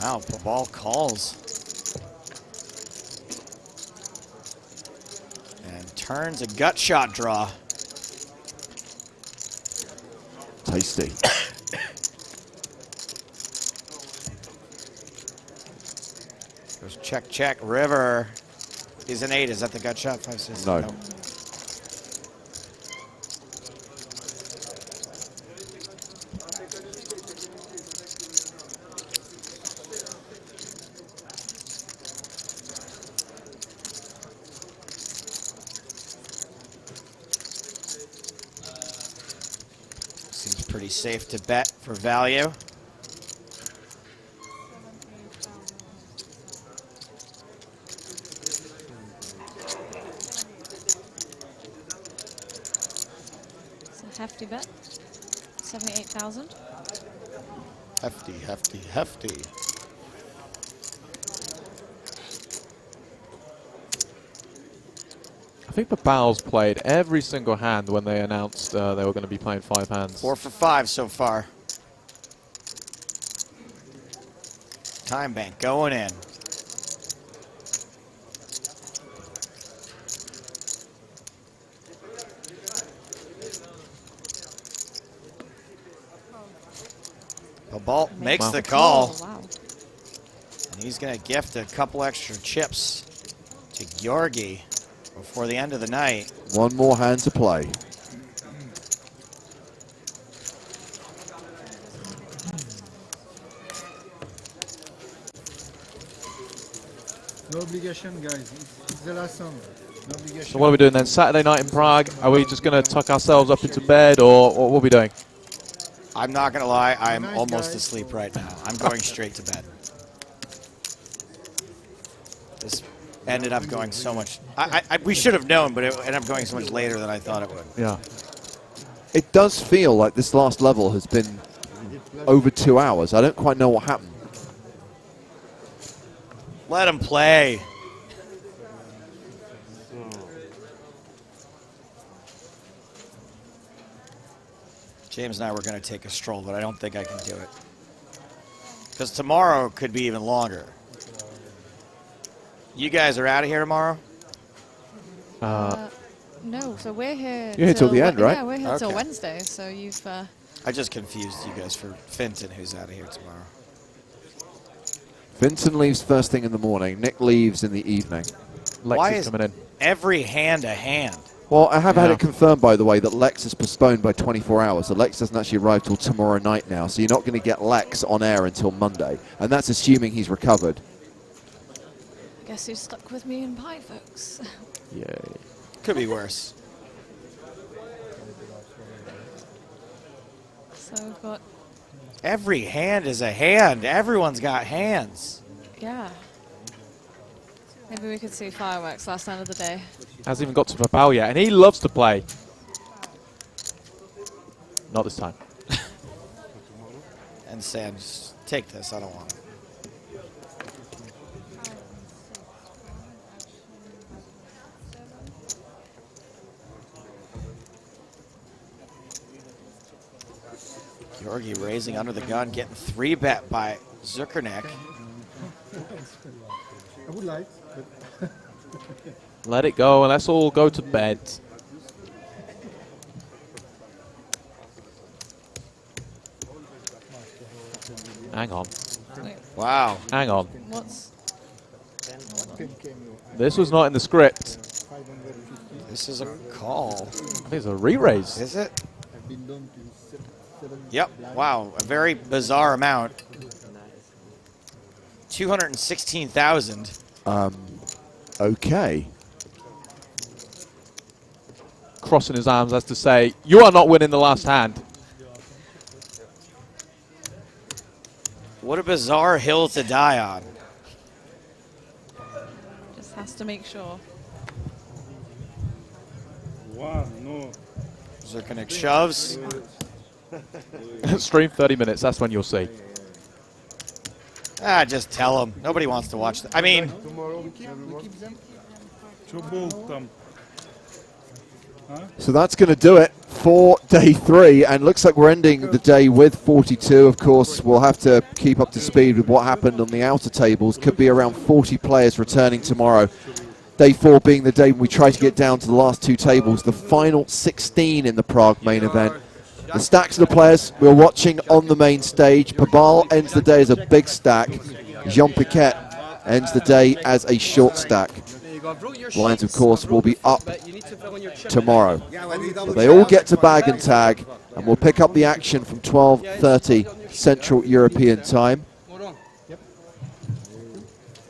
Wow, the ball calls. And turns a gut shot draw. Tasty. There's check, check, river. Is an 8. Is that the gut shot? 5, 6. No. Nope. Seems pretty safe to bet for value. Hefty bet, 78,000. Hefty, hefty, hefty. I think the Bowls played every single hand when they announced they were going to be playing 5 hands. 4 for 5 so far. Time bank going in. The ball makes the call. Wow. And he's going to gift a couple extra chips to Georgi before the end of the night. One more hand to play. No obligation, guys. It's the last song. No obligation. So what are we doing then? Saturday night in Prague? Are we just going to tuck ourselves up into bed, or what are we doing? I'm not going to lie, I'm almost asleep right now. I'm going straight to bed. This ended up going so much. We should have known, but it ended up going so much later than I thought it would. Yeah. It does feel like this last level has been over 2 hours. I don't quite know what happened. Let him play. James and I were going to take a stroll, but I don't think I can do it. Because tomorrow could be even longer. You guys are out of here tomorrow? No, so we're here. You're here till the end, right? Yeah, we're here till Okay. Wednesday. So you've. I just confused you guys for Finton, who's out of here tomorrow. Vincent leaves first thing in the morning. Nick leaves in the evening. Why is every hand a hand? Well, I have had it confirmed, by the way, that Lex is postponed by 24 hours. So Lex doesn't actually arrive till tomorrow night now. So you're not going to get Lex on air until Monday. And that's assuming he's recovered. I guess you're stuck with me and Pie, folks. Yay. Could be worse. So we've got. Every hand is a hand. Everyone's got hands. Yeah. Maybe we could see fireworks last night of the day. Hasn't even got to Papal yet, and he loves to play. Not this time. And Sam, just take this. I don't want it. Georgi raising under the gun, getting 3-bet by Zuckernick. I would like, but Let it go, and let's all go to bed. Hang on. Wow. Hang on. What's. This was not in the script. This is a call. I think it's a re-raise. Is it? Yep. Wow. A very bizarre amount. 216,000. Okay. Crossing his arms as to say, you are not winning the last hand. What a bizarre hill to die on. Just has to make sure. wow, no. Zuckernick shoves. Stream 30 minutes, that's when you'll see. Just tell him. Nobody wants to watch that. I mean, Tomorrow we keep them. So that's going to do it for day 3, and looks like we're ending the day with 42. Of course, we'll have to keep up to speed with what happened on the outer tables. Could be around 40 players returning tomorrow. Day 4 being the day when we try to get down to the last 2 tables, the final 16 in the Prague main event. The stacks of the players we're watching on the main stage. Pabal ends the day as a big stack. Jean Piquet ends the day as a short stack. Lines, of course, will be up tomorrow. But they all get to bag and tag, and we'll pick up the action from 12:30 Central European time.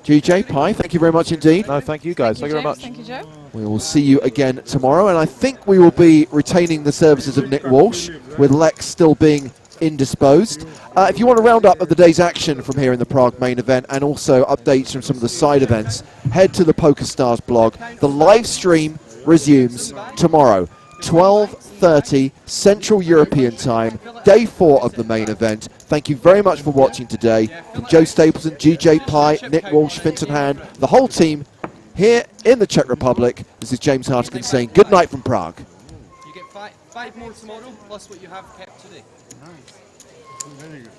GJ, Pi, thank you very much indeed. No, thank you guys. Thank you very much. Thank you, Joe. We will see you again tomorrow, and I think we will be retaining the services of Nick Walsh, with Lex still being indisposed. If you want a roundup of the day's action from here in the Prague main event, and also updates from some of the side events, head to the PokerStars blog. The live stream resumes tomorrow, 12:30 Central European time, day 4 of the main event. Thank you very much for watching today. From Joe Stapleton, GJ Pye, Nick Walsh, Finton Hand, the whole team here in the Czech Republic, this is James Hartigan saying good night from Prague. You get five more tomorrow, plus what you have kept today. Nice. Very good.